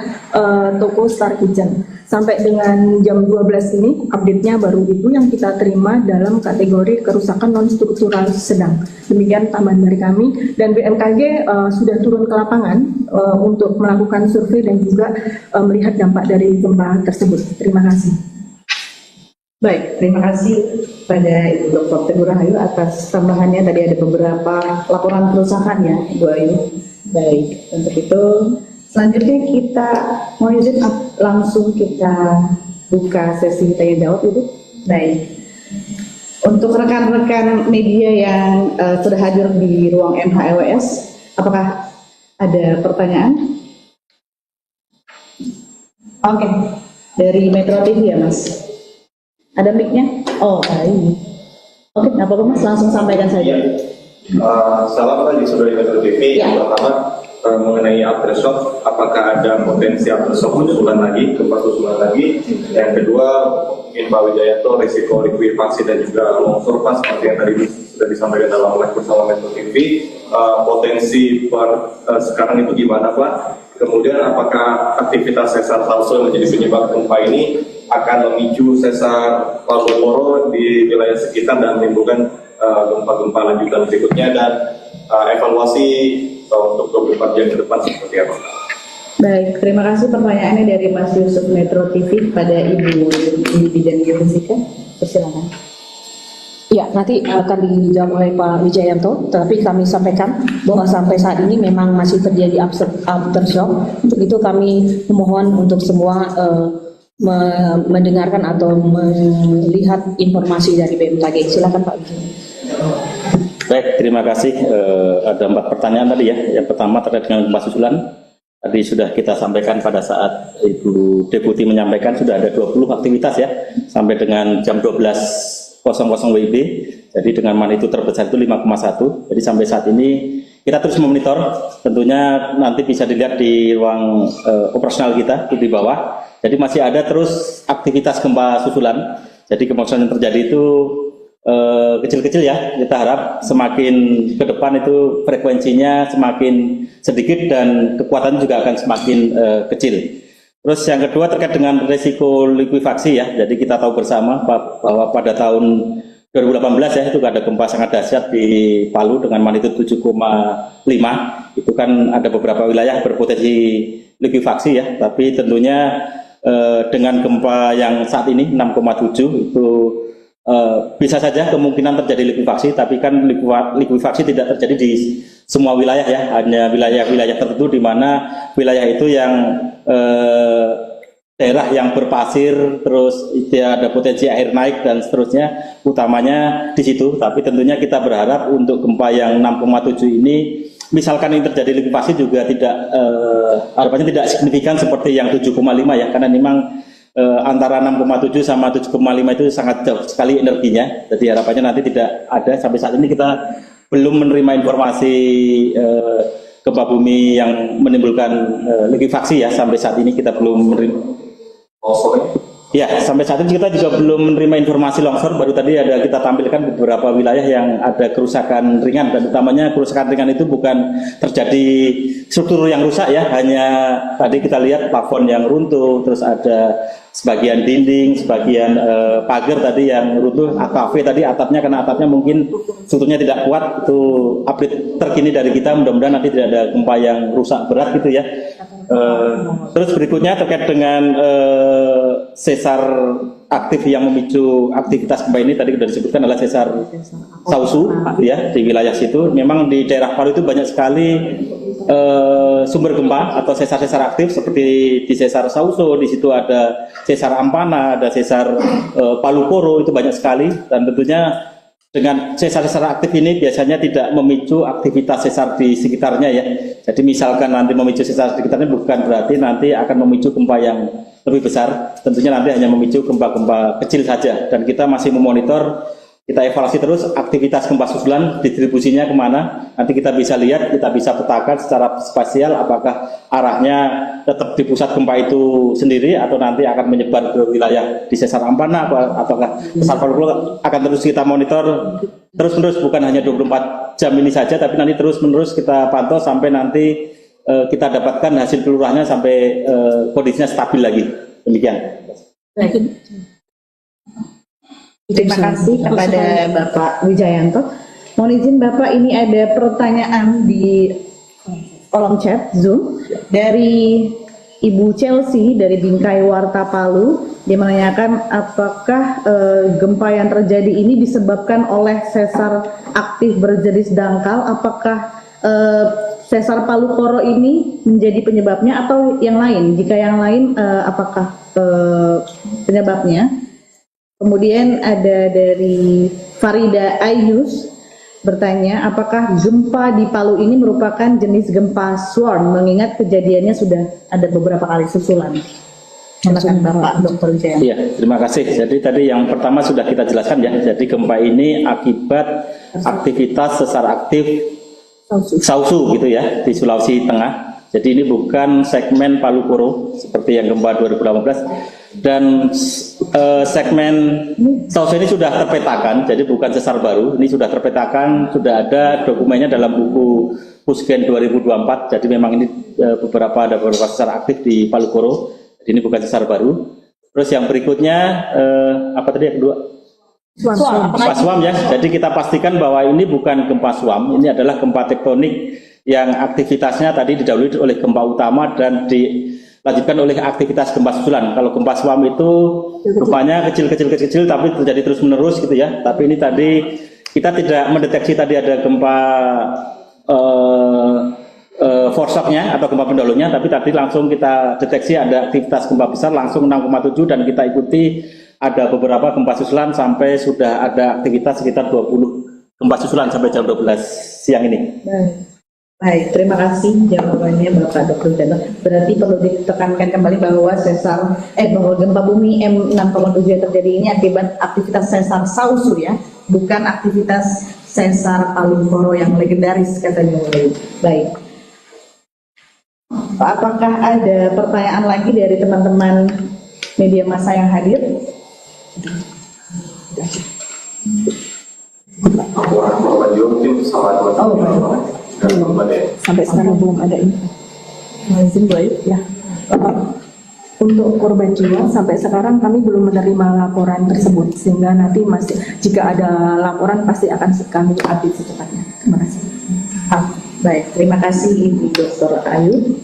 toko Star Kitchen. Sampai dengan jam 12 ini update-nya baru itu yang kita terima dalam kategori kerusakan non-struktural sedang. Demikian tambahan dari kami, dan BMKG sudah turun ke lapangan untuk melakukan survei dan juga melihat dampak dari gempa tersebut. Terima kasih. Baik, terima kasih pada Ibu Dr. Teguh Rahayu atas tambahannya. Tadi ada beberapa laporan kerusakan ya, Ibu Ayu. Baik, untuk itu selanjutnya kita mau izin langsung kita buka sesi tanya jawab Ibu. Baik. Untuk rekan-rekan media yang sudah hadir di ruang MHLWS, apakah ada pertanyaan? Oke, dari Metro TV ya Mas. Ada mic-nya? Oh, baik. Oke, nggak apa-apa Mas, langsung sampaikan saja. Salam pagi saudari Metro TV. Yang pertama mengenai aftershock, apakah ada potensi aftershock susulan lagi, gempa susulan lagi? Yang kedua, mungkin Pak Wijayanto, risiko likuifaksi dan juga longsor pas seperti yang tadi sudah disampaikan dalam live bersama Metro TV. Potensi sekarang itu gimana Pak? Kemudian apakah aktivitas sesar Salso yang menjadi penyebab gempa ini akan memicu sesar Palu di wilayah sekitar dan menimbulkan gempa-gempa lanjutan berikutnya, dan evaluasi untuk 24 jam ke depan seperti apa? Baik, terima kasih pertanyaannya dari Mas Yusuf Metro TV pada Ibu di bidang geofisika. Persilakan. Ya, nanti akan dijawab oleh Pak Wijayanto, tapi kami sampaikan bahwa sampai saat ini memang masih terjadi aftershock. Untuk itu kami memohon untuk semua mendengarkan atau melihat informasi dari BMKG. Silakan Pak Wijayanto. Baik, terima kasih. Ada 4 pertanyaan tadi ya. Yang pertama terkait dengan gempa susulan. Tadi sudah kita sampaikan pada saat Ibu Deputi menyampaikan sudah ada 20 aktivitas ya sampai dengan jam 12.00 WIB. Jadi dengan magnitudo terbesar itu 5,1. Jadi sampai saat ini kita terus memonitor. Tentunya nanti bisa dilihat di ruang operasional kita di bawah. Jadi masih ada terus aktivitas gempa susulan. Jadi gempa susulan yang terjadi itu kecil-kecil ya, kita harap semakin ke depan itu frekuensinya semakin sedikit dan kekuatan juga akan semakin kecil. Terus yang kedua terkait dengan risiko likuifaksi ya, jadi kita tahu bersama bahwa pada tahun 2018 ya itu ada gempa sangat dahsyat di Palu dengan magnitudo 7,5. Itu kan ada beberapa wilayah berpotensi likuifaksi ya, tapi tentunya dengan gempa yang saat ini 6,7 itu bisa saja kemungkinan terjadi likuifaksi, tapi kan likuifaksi tidak terjadi di semua wilayah ya, hanya wilayah-wilayah tertentu di mana wilayah itu yang daerah yang berpasir, terus ada potensi air naik dan seterusnya, utamanya di situ. Tapi tentunya kita berharap untuk gempa yang 6,7 ini, misalkan yang terjadi likuifaksi juga tidak harapannya tidak signifikan seperti yang 7,5 ya, karena memang antara 6,7 sama 7,5 itu sangat jauh sekali energinya. Jadi harapannya nanti tidak ada. Sampai saat ini kita belum menerima informasi gempa bumi yang menimbulkan likuifaksi ya. Sampai saat ini kita belum menerima. Ya, sampai saat ini kita juga belum menerima informasi longsor. Baru tadi ada kita tampilkan beberapa wilayah yang ada kerusakan ringan, dan utamanya kerusakan ringan itu bukan terjadi struktur yang rusak ya, hanya tadi kita lihat plafon yang runtuh, terus ada sebagian dinding, sebagian pagar tadi yang runtuh, AKV tadi atapnya, karena atapnya mungkin strukturnya tidak kuat. Itu update terkini dari kita, mudah-mudahan nanti tidak ada gempa yang rusak berat gitu ya. Terus berikutnya terkait dengan sesar aktif yang memicu aktivitas gempa ini, tadi sudah disebutkan adalah sesar Sausu ya, di wilayah situ. Memang di daerah Palu itu banyak sekali sumber gempa atau sesar-sesar aktif seperti di sesar Sausu, di situ ada sesar Ampana, ada sesar Palu Koro, itu banyak sekali. Dan tentunya dengan sesar-sesar aktif ini biasanya tidak memicu aktivitas sesar di sekitarnya ya. Jadi misalkan nanti memicu sesar di sekitarnya bukan berarti nanti akan memicu gempa yang lebih besar. Tentunya nanti hanya memicu gempa-gempa kecil saja. Dan kita masih memonitor, kita evaluasi terus aktivitas gempa susulan, distribusinya kemana. Nanti kita bisa lihat, kita bisa petakan secara spasial apakah arahnya tetap di pusat gempa itu sendiri atau nanti akan menyebar ke wilayah di sesar Ampana, apakah sesar Palu akan terus kita monitor terus-menerus, bukan hanya 24 jam ini saja, tapi nanti terus-menerus kita pantau sampai nanti kita dapatkan hasil kelurahannya sampai kondisinya stabil lagi. Demikian. Terima kasih kepada Bapak Wijayanto. Mohon izin Bapak, ini ada pertanyaan di kolom chat Zoom dari Ibu Chelsea dari Bingkai Warta Palu. Dia menanyakan apakah gempa yang terjadi ini disebabkan oleh sesar aktif berjenis dangkal, apakah sesar Palu Koro ini menjadi penyebabnya atau yang lain? Jika yang lain, apakah penyebabnya? Kemudian ada dari Farida Ayus bertanya, apakah gempa di Palu ini merupakan jenis gempa swarm, mengingat kejadiannya sudah ada beberapa kali susulan. Silakan Bapak Dr. Wijaya. Iya, terima kasih. Jadi tadi yang pertama sudah kita jelaskan ya. Jadi gempa ini akibat aktivitas sesar aktif Sausu gitu ya, di Sulawesi Tengah. Jadi ini bukan segmen Palu Koro seperti yang gempa 2018. Dan segmen Sausu ini sudah terpetakan, jadi bukan sesar baru. Ini sudah terpetakan, sudah ada dokumennya dalam buku Pusgen 2024. Jadi memang ini ada beberapa sesar aktif di Palu Koro. Jadi ini bukan sesar baru. Terus yang berikutnya apa tadi yang kedua? Gempa swam ya. Jadi kita pastikan bahwa ini bukan gempa swam, ini adalah gempa tektonik yang aktivitasnya tadi didahului oleh gempa utama dan dilanjutkan oleh aktivitas gempa susulan. Kalau gempa swam itu rupanya kecil tapi terjadi terus menerus gitu ya. Tapi ini tadi kita tidak mendeteksi tadi ada gempa foreshocknya atau gempa pendahulunya, tapi tadi langsung kita deteksi ada aktivitas gempa besar langsung 6,7 dan kita ikuti ada beberapa gempa susulan sampai sudah ada aktivitas sekitar 20 gempa susulan sampai jam 12 siang ini. Baik, terima kasih jawabannya Bapak Dr. Jano. Berarti perlu ditekankan kembali bahwa bahwa gempa bumi M6,7 yang terjadi ini akibat aktivitas sesar Sausu ya, bukan aktivitas sesar Palu Koro yang legendaris katanya. Baik. Apakah ada pertanyaan lagi dari teman-teman media massa yang hadir? Sampai sekarang belum ada info. Ya. Untuk korban jiwa sampai sekarang kami belum menerima laporan tersebut, sehingga nanti jika ada laporan pasti akan kami update secepatnya. Terima kasih. Baik, terima kasih Ibu Dr. Ayu.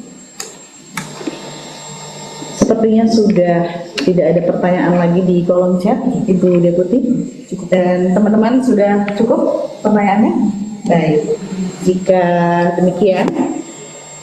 Sepertinya sudah tidak ada pertanyaan lagi di kolom chat, Ibu Deputi. Dan teman-teman sudah cukup pertanyaannya? Baik, jika demikian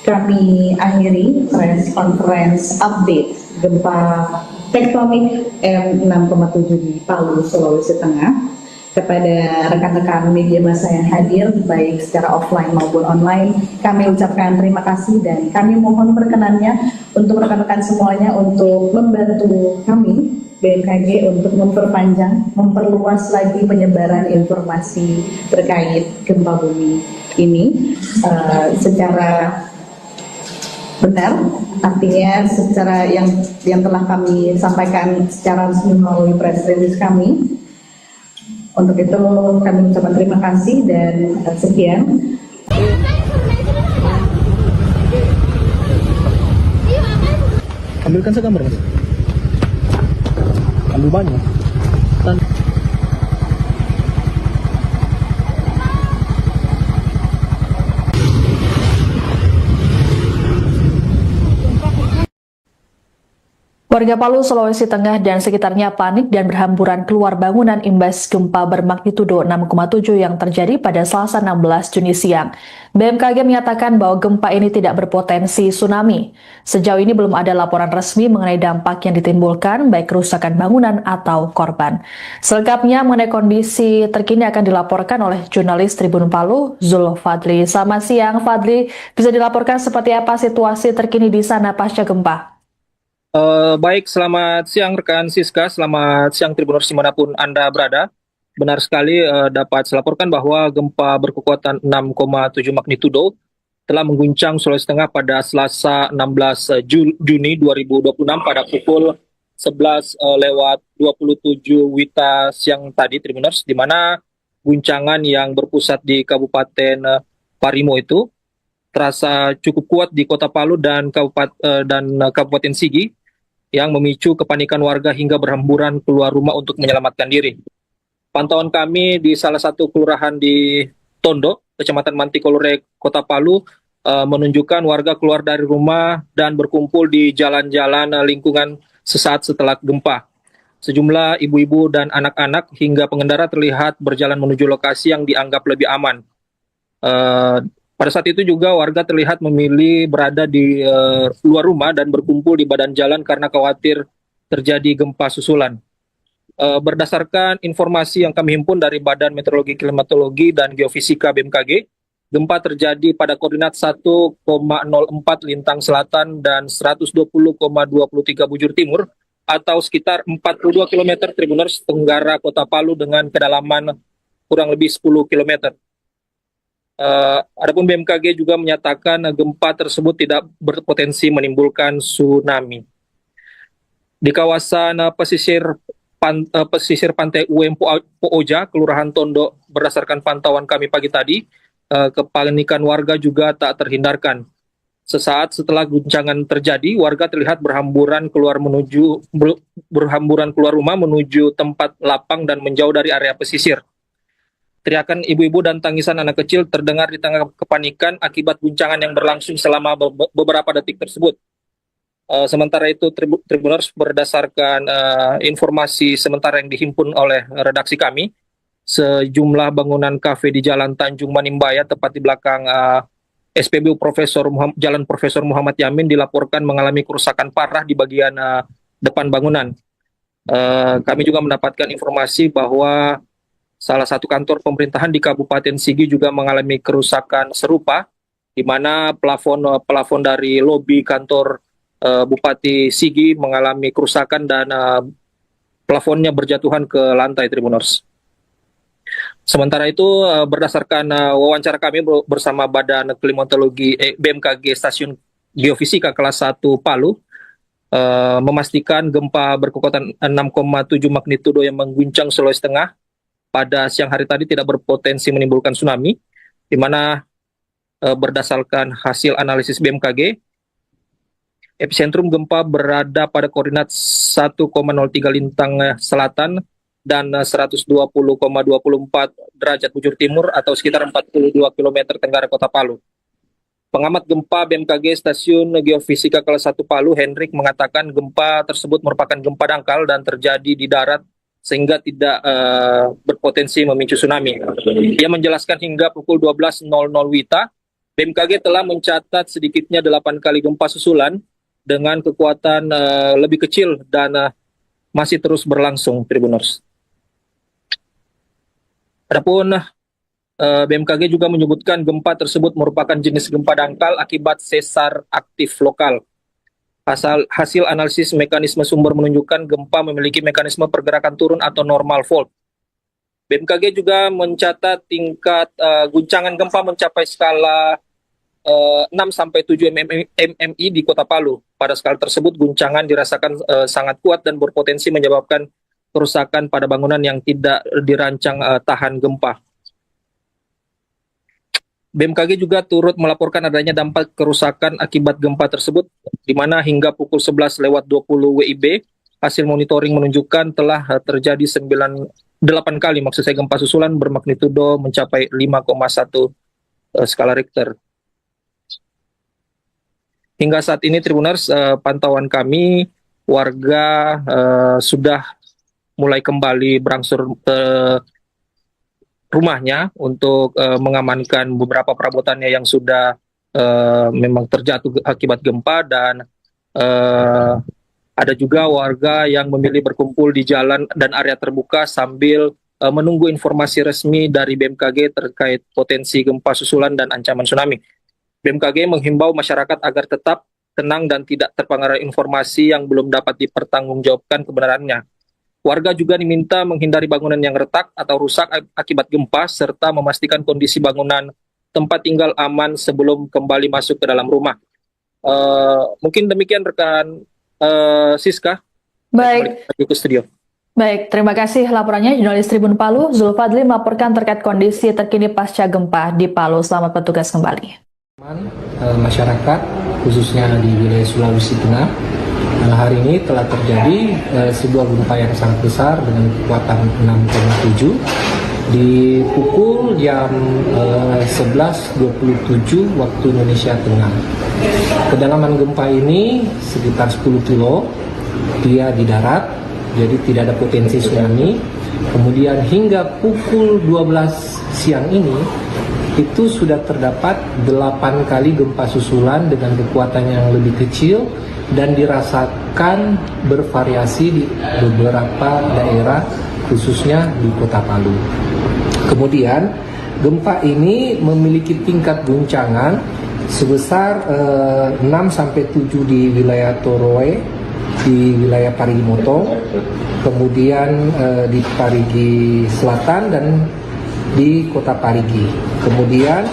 kami akhiri press conference update gempa tektonik M6,7 di Palu, Sulawesi Tengah. Kepada rekan-rekan media massa yang hadir, baik secara offline maupun online, kami ucapkan terima kasih dan kami mohon perkenannya untuk rekan-rekan semuanya untuk membantu kami BMKG untuk memperluas lagi penyebaran informasi terkait gempa bumi ini secara benar, artinya secara yang telah kami sampaikan secara resmi melalui press release kami. Untuk itu kami ucapkan terima kasih dan sekian. Ambilkan segambar, Mas. Ambil banyak. Warga Palu, Sulawesi Tengah dan sekitarnya panik dan berhamburan keluar bangunan imbas gempa bermagnitudo 6,7 yang terjadi pada Selasa 16 Juni siang. BMKG menyatakan bahwa gempa ini tidak berpotensi tsunami. Sejauh ini belum ada laporan resmi mengenai dampak yang ditimbulkan, baik kerusakan bangunan atau korban. Selengkapnya mengenai kondisi terkini akan dilaporkan oleh jurnalis Tribun Palu, Zul Fadli. Selamat siang, Fadli. Bisa dilaporkan seperti apa situasi terkini di sana pasca gempa? Baik, selamat siang rekan Siska, selamat siang Tribuners dimanapun Anda berada. Benar sekali dapat saya laporkan bahwa gempa berkekuatan 6,7 magnitudo telah mengguncang Sulawesi Tengah pada Selasa 16 Juni 2026 pada pukul 11:27 WITA siang tadi Tribuners, di mana guncangan yang berpusat di Kabupaten Parimo itu terasa cukup kuat di Kota Palu dan Kabupaten Sigi, yang memicu kepanikan warga hingga berhamburan keluar rumah untuk menyelamatkan diri. Pantauan kami di salah satu kelurahan di Tondo, Kecamatan Mantikolore, Kota Palu, menunjukkan warga keluar dari rumah dan berkumpul di jalan-jalan lingkungan sesaat setelah gempa. Sejumlah ibu-ibu dan anak-anak hingga pengendara terlihat berjalan menuju lokasi yang dianggap lebih aman. Pada saat itu juga warga terlihat memilih berada di luar rumah dan berkumpul di badan jalan karena khawatir terjadi gempa susulan. Berdasarkan informasi yang kami himpun dari Badan Meteorologi, Klimatologi, dan Geofisika BMKG, gempa terjadi pada koordinat 1,04 lintang selatan dan 120,23 bujur timur atau sekitar 42 km Tribuners tenggara Kota Palu dengan kedalaman kurang lebih 10 km. Adapun BMKG juga menyatakan gempa tersebut tidak berpotensi menimbulkan tsunami. Di kawasan pesisir pantai UM Pooja, Kelurahan Tondo, berdasarkan pantauan kami pagi tadi, kepanikan warga juga tak terhindarkan. Sesaat setelah guncangan terjadi, warga terlihat berhamburan keluar rumah menuju tempat lapang dan menjauh dari area pesisir. Teriakan ibu-ibu dan tangisan anak kecil terdengar di tengah kepanikan akibat guncangan yang berlangsung selama beberapa detik tersebut. Sementara itu, Tribuners, berdasarkan informasi sementara yang dihimpun oleh redaksi kami, sejumlah bangunan kafe di Jalan Tanjung Manimbaya, tepat di belakang SPBU Jalan Profesor Muhammad Yamin, dilaporkan mengalami kerusakan parah di bagian depan bangunan. Kami juga mendapatkan informasi bahwa salah satu kantor pemerintahan di Kabupaten Sigi juga mengalami kerusakan serupa di mana plafon dari lobi kantor Bupati Sigi mengalami kerusakan dan plafonnya berjatuhan ke lantai, Tribuners. Sementara itu, berdasarkan wawancara kami bersama Badan Klimatologi BMKG Stasiun Geofisika kelas 1 Palu, memastikan gempa berkekuatan 6,7 magnitudo yang mengguncang Sulawesi Tengah pada siang hari tadi tidak berpotensi menimbulkan tsunami, di mana berdasarkan hasil analisis BMKG, epicentrum gempa berada pada koordinat 1,03 lintang selatan dan 120,24 derajat bujur timur atau sekitar 42 km tenggara kota Palu. Pengamat gempa BMKG Stasiun Geofisika kelas 1 Palu, Hendrik, mengatakan gempa tersebut merupakan gempa dangkal dan terjadi di darat sehingga tidak berpotensi memicu tsunami. Dia menjelaskan hingga pukul 12.00 WITA, BMKG telah mencatat sedikitnya 8 kali gempa susulan dengan kekuatan lebih kecil dan masih terus berlangsung, Tribuners. Adapun BMKG juga menyebutkan gempa tersebut merupakan jenis gempa dangkal akibat sesar aktif lokal. Hasil analisis mekanisme sumber menunjukkan gempa memiliki mekanisme pergerakan turun atau normal fault. BMKG juga mencatat tingkat guncangan gempa mencapai skala 6-7 mmi di kota Palu. Pada skala tersebut, guncangan dirasakan sangat kuat dan berpotensi menyebabkan kerusakan pada bangunan yang tidak dirancang tahan gempa. BMKG juga turut melaporkan adanya dampak kerusakan akibat gempa tersebut, di mana hingga pukul 11.20 WIB, hasil monitoring menunjukkan telah terjadi 8 kali, maksud saya gempa susulan bermagnitudo mencapai 5,1 skala Richter. Hingga saat ini, Tribuners, pantauan kami, warga sudah mulai kembali berangsur rumahnya untuk mengamankan beberapa perabotannya yang sudah memang terjatuh akibat gempa, dan ada juga warga yang memilih berkumpul di jalan dan area terbuka sambil menunggu informasi resmi dari BMKG terkait potensi gempa susulan dan ancaman tsunami. BMKG menghimbau masyarakat agar tetap tenang dan tidak terpengaruh informasi yang belum dapat dipertanggungjawabkan kebenarannya. Warga juga diminta menghindari bangunan yang retak atau rusak akibat gempa, serta memastikan kondisi bangunan tempat tinggal aman sebelum kembali masuk ke dalam rumah. Mungkin demikian rekan Siska. Baik. Lagi ke studio. Baik, terima kasih laporannya jurnalis Tribun Palu, Zulfadli melaporkan terkait kondisi terkini pasca gempa di Palu. Selamat bertugas kembali. Masyarakat khususnya di wilayah Sulawesi Tengah hari ini telah terjadi sebuah gempa yang sangat besar dengan kekuatan 6,7 di pukul jam 11.27 waktu Indonesia Tengah. Kedalaman gempa ini sekitar 10 kilo, dia di darat, jadi tidak ada potensi tsunami. Kemudian hingga pukul 12 siang ini itu sudah terdapat 8 kali gempa susulan dengan kekuatan yang lebih kecil dan dirasakan bervariasi di beberapa daerah khususnya di Kota Palu. Kemudian gempa ini memiliki tingkat guncangan sebesar 6-7 di wilayah Toroe, di wilayah Parigi Motong, kemudian di Parigi Selatan dan di Kota Parigi. Kemudian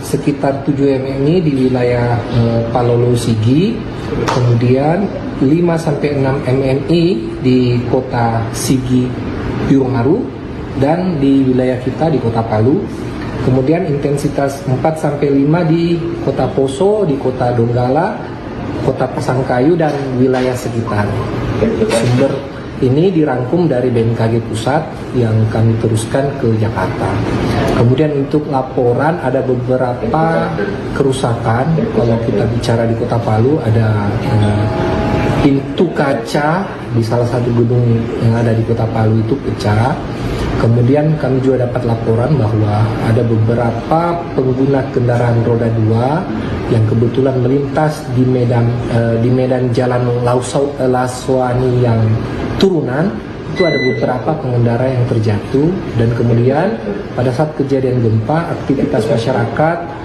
sekitar 7 mmi di wilayah Palolo Sigi, kemudian 5-6 mmi di Kota Sigi Piungaru, dan di wilayah kita di Kota Palu. Kemudian intensitas 4-5 di Kota Poso, di Kota Donggala, Kota Pasangkayu dan wilayah sekitar. Sumber ini dirangkum dari BMKG Pusat yang kami teruskan ke Jakarta. Kemudian untuk laporan ada beberapa kerusakan. Kalau kita bicara di Kota Palu ada pintu kaca di salah satu gedung yang ada di Kota Palu itu pecah. Kemudian kami juga dapat laporan bahwa ada beberapa pengguna kendaraan roda 2 yang kebetulan melintas di medan jalan Laswani yang turunan itu ada beberapa pengendara yang terjatuh, dan kemudian pada saat kejadian gempa aktivitas masyarakat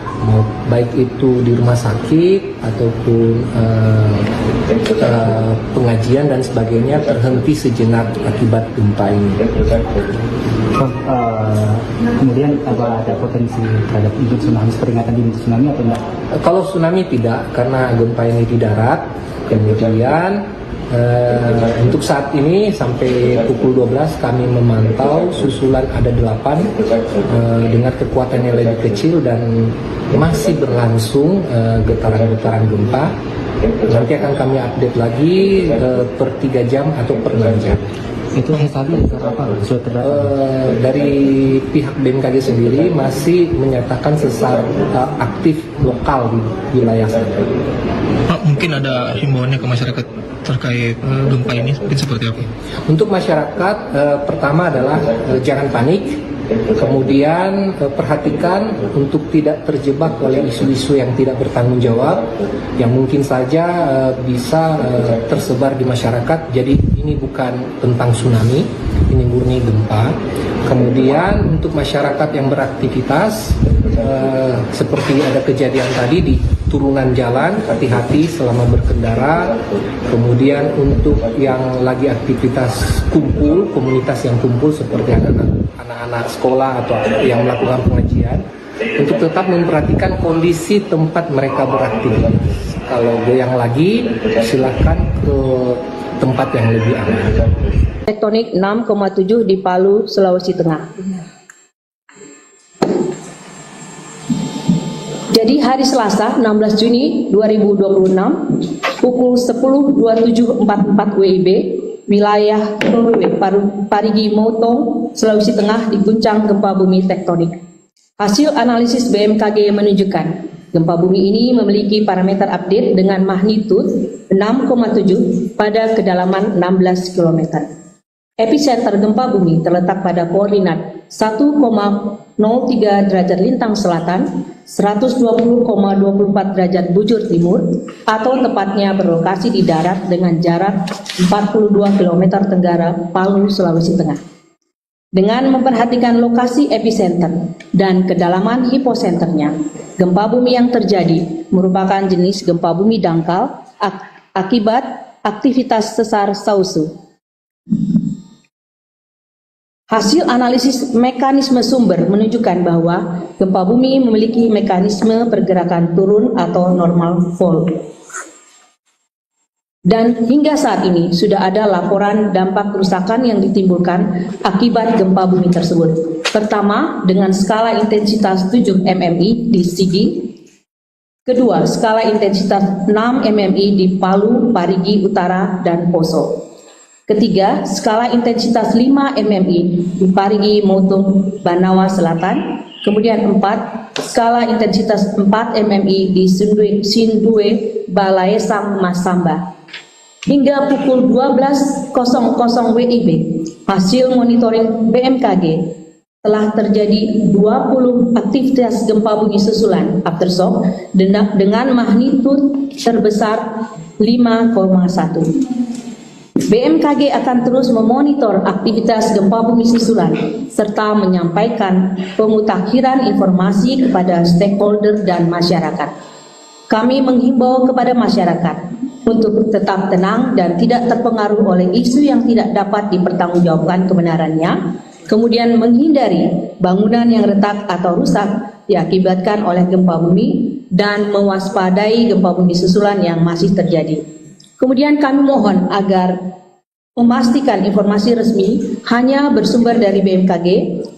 baik itu di rumah sakit ataupun pengajian dan sebagainya terhenti sejenak akibat gempa ini. Kemudian apa ada potensi terhadap untuk tsunami, peringatan dini tsunami atau enggak? Kalau tsunami tidak, karena gempa ini di darat. Kemudian untuk saat ini sampai pukul 12 kami memantau susulan ada 8 dengan kekuatan yang lebih kecil dan masih berlangsung getaran-getaran gempa. Nanti akan kami update lagi per 3 jam atau per 6 jam. Itu misalnya apa? Dari pihak BMKG sendiri masih menyatakan sesar aktif lokal di wilayah sana. Pak, mungkin ada himbauannya ke masyarakat terkait gempa ini seperti apa? Untuk masyarakat, pertama adalah jangan panik. Kemudian perhatikan untuk tidak terjebak oleh isu-isu yang tidak bertanggung jawab, yang mungkin saja bisa tersebar di masyarakat. Jadi ini bukan tentang tsunami, ini murni gempa. Kemudian untuk masyarakat yang beraktivitas, seperti ada kejadian tadi di turunan jalan, hati-hati selama berkendara. Kemudian untuk yang lagi aktivitas kumpul, komunitas yang kumpul seperti anak-anak sekolah atau yang melakukan pengajian, untuk tetap memperhatikan kondisi tempat mereka beraktivitas. Kalau goyang lagi, silakan ke tempat yang lebih aman. Tektonik 6,7 di Palu, Sulawesi Tengah. Jadi hari Selasa 16 Juni 2026 pukul 10.27.44 WIB wilayah Parigi Motong, Sulawesi Tengah diguncang gempa bumi tektonik. Hasil analisis BMKG menunjukkan gempa bumi ini memiliki parameter update dengan magnitud 6,7 pada kedalaman 16 km. Epicenter gempa bumi terletak pada koordinat 1,03 derajat lintang selatan, 120,24 derajat bujur timur, atau tepatnya berlokasi di darat dengan jarak 42 km tenggara Palu, Sulawesi Tengah. Dengan memperhatikan lokasi epicenter dan kedalaman hiposenternya, gempa bumi yang terjadi merupakan jenis gempa bumi dangkal akibat aktivitas sesar sausu. Hasil analisis mekanisme sumber menunjukkan bahwa gempa bumi memiliki mekanisme pergerakan turun atau normal fault. Dan hingga saat ini sudah ada laporan dampak kerusakan yang ditimbulkan akibat gempa bumi tersebut. Pertama, dengan skala intensitas 7 mmi di Sigi. Kedua, skala intensitas 6 mmi di Palu, Parigi Utara, dan Poso. Ketiga, skala intensitas 5 mmi di Parigi Motong, Banawa Selatan. Kemudian 4, skala intensitas 4 mmi di Sindue, Balaesang, Masamba. Hingga pukul 12.00 WIB, hasil monitoring BMKG telah terjadi 20 aktivitas gempa bumi susulan aftershock dengan magnitud terbesar 5,1. BMKG akan terus memonitor aktivitas gempa bumi susulan serta menyampaikan pemutakhiran informasi kepada stakeholder dan masyarakat. Kami menghimbau kepada masyarakat untuk tetap tenang dan tidak terpengaruh oleh isu yang tidak dapat dipertanggungjawabkan kebenarannya, kemudian menghindari bangunan yang retak atau rusak diakibatkan oleh gempa bumi dan mewaspadai gempa bumi susulan yang masih terjadi. Kemudian kami mohon agar memastikan informasi resmi hanya bersumber dari BMKG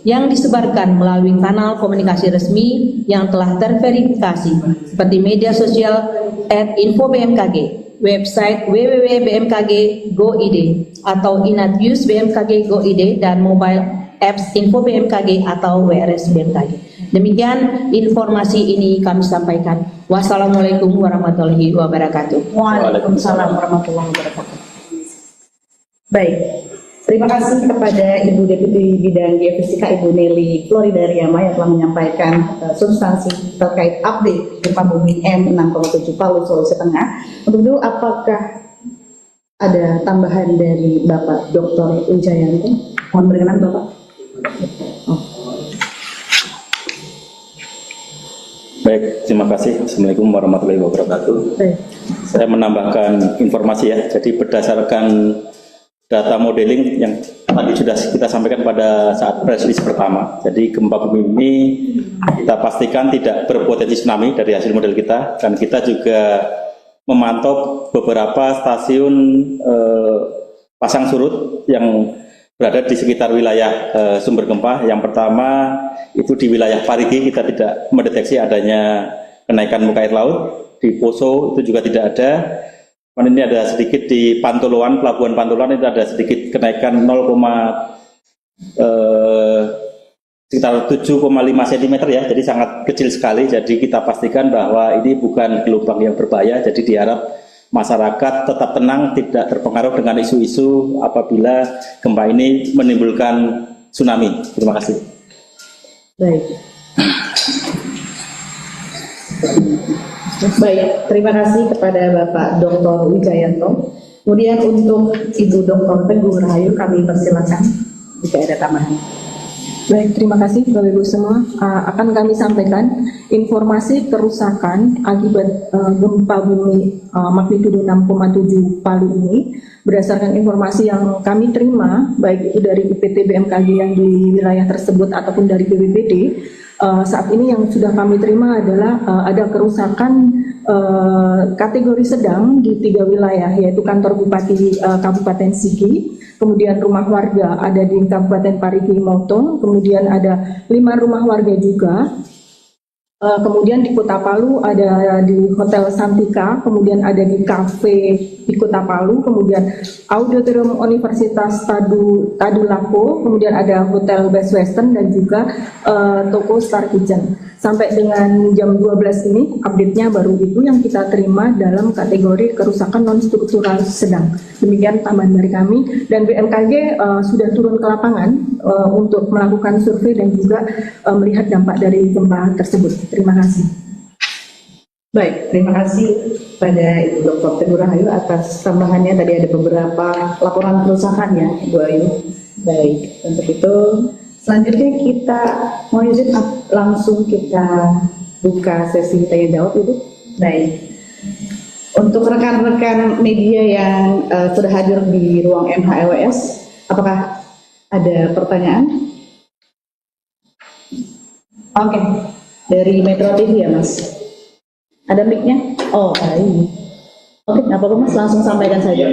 yang disebarkan melalui kanal komunikasi resmi yang telah terverifikasi seperti media sosial @info-bmkg, website www.bmkg.go.id atau Inatnews BMKG Go.id dan mobile apps Info BMKG atau WRS BMKG. Demikian informasi ini kami sampaikan. Wassalamualaikum warahmatullahi wabarakatuh. Waalaikumsalam warahmatullahi wabarakatuh. Baik, terima kasih kepada Ibu Deputi Bidang Geofisika Ibu Nelly Floridariama yang telah menyampaikan substansi terkait update gempa bumi M6,7 Palu, Sulawesi Tengah. Untuk itu, apakah ada tambahan dari Bapak Dr. Wijayanto? Mohon berkenan Bapak. Baik, terima kasih. Assalamualaikum warahmatullahi wabarakatuh. Saya menambahkan informasi ya. Jadi berdasarkan data modeling yang tadi sudah kita sampaikan pada saat press release pertama. Jadi gempa bumi ini kita pastikan tidak berpotensi tsunami dari hasil model kita, dan kita juga memantau beberapa stasiun pasang surut yang berada di sekitar wilayah sumber gempa. Yang pertama itu di wilayah Parigi, kita tidak mendeteksi adanya kenaikan muka air laut. Di Poso itu juga tidak ada. Ini ada sedikit di Pantoloan, Pelabuhan Pantoloan itu ada sedikit kenaikan sekitar 7,5 cm ya, jadi sangat kecil sekali. Jadi kita pastikan bahwa ini bukan gelombang yang berbahaya. Jadi diharap masyarakat tetap tenang, tidak terpengaruh dengan isu-isu apabila gempa ini menimbulkan tsunami. Terima kasih. Baik. Baik, terima kasih kepada Bapak Dr. Wijayanto. Kemudian untuk Ibu Dr. Teguh Rahayu kami persilakan jika ada tambahan. Baik, terima kasih Bapak Ibu semua. Akan kami sampaikan informasi kerusakan akibat gempa bumi magnitudo 6,7 Palu ini berdasarkan informasi yang kami terima, baik itu dari UPT BMKG yang di wilayah tersebut ataupun dari BPBD. Saat ini yang sudah kami terima adalah ada kerusakan kategori sedang di 3 wilayah, yaitu kantor Bupati Kabupaten Sigi, kemudian rumah warga ada di Kabupaten Parigi Motong, kemudian ada 5 rumah warga juga. Kemudian di Kota Palu ada di Hotel Santika, kemudian ada di kafe di Kota Palu, kemudian Auditorium Universitas Tadulako, kemudian ada Hotel Best Western dan juga toko Star Kitchen. Sampai dengan jam 12 ini update-nya baru itu yang kita terima dalam kategori kerusakan non-struktural sedang. Demikian tambahan dari kami, dan BMKG sudah turun ke lapangan untuk melakukan survei dan juga melihat dampak dari gempa tersebut. Terima kasih. Baik, terima kasih pada Ibu Dr. Teguh Rahayu atas tambahannya. Tadi ada beberapa laporan kerusakan ya, Ibu Ayu. Baik, untuk itu selanjutnya kita mau izin langsung kita buka sesi tanya jawab Ibu. Baik. Untuk rekan-rekan media yang sudah hadir di ruang MHLWS, apakah ada pertanyaan? Oke, dari Metro TV ya Mas. Ada mic-nya? Oh, baik. Oke, nggak apa-apa Mas, langsung sampaikan saja.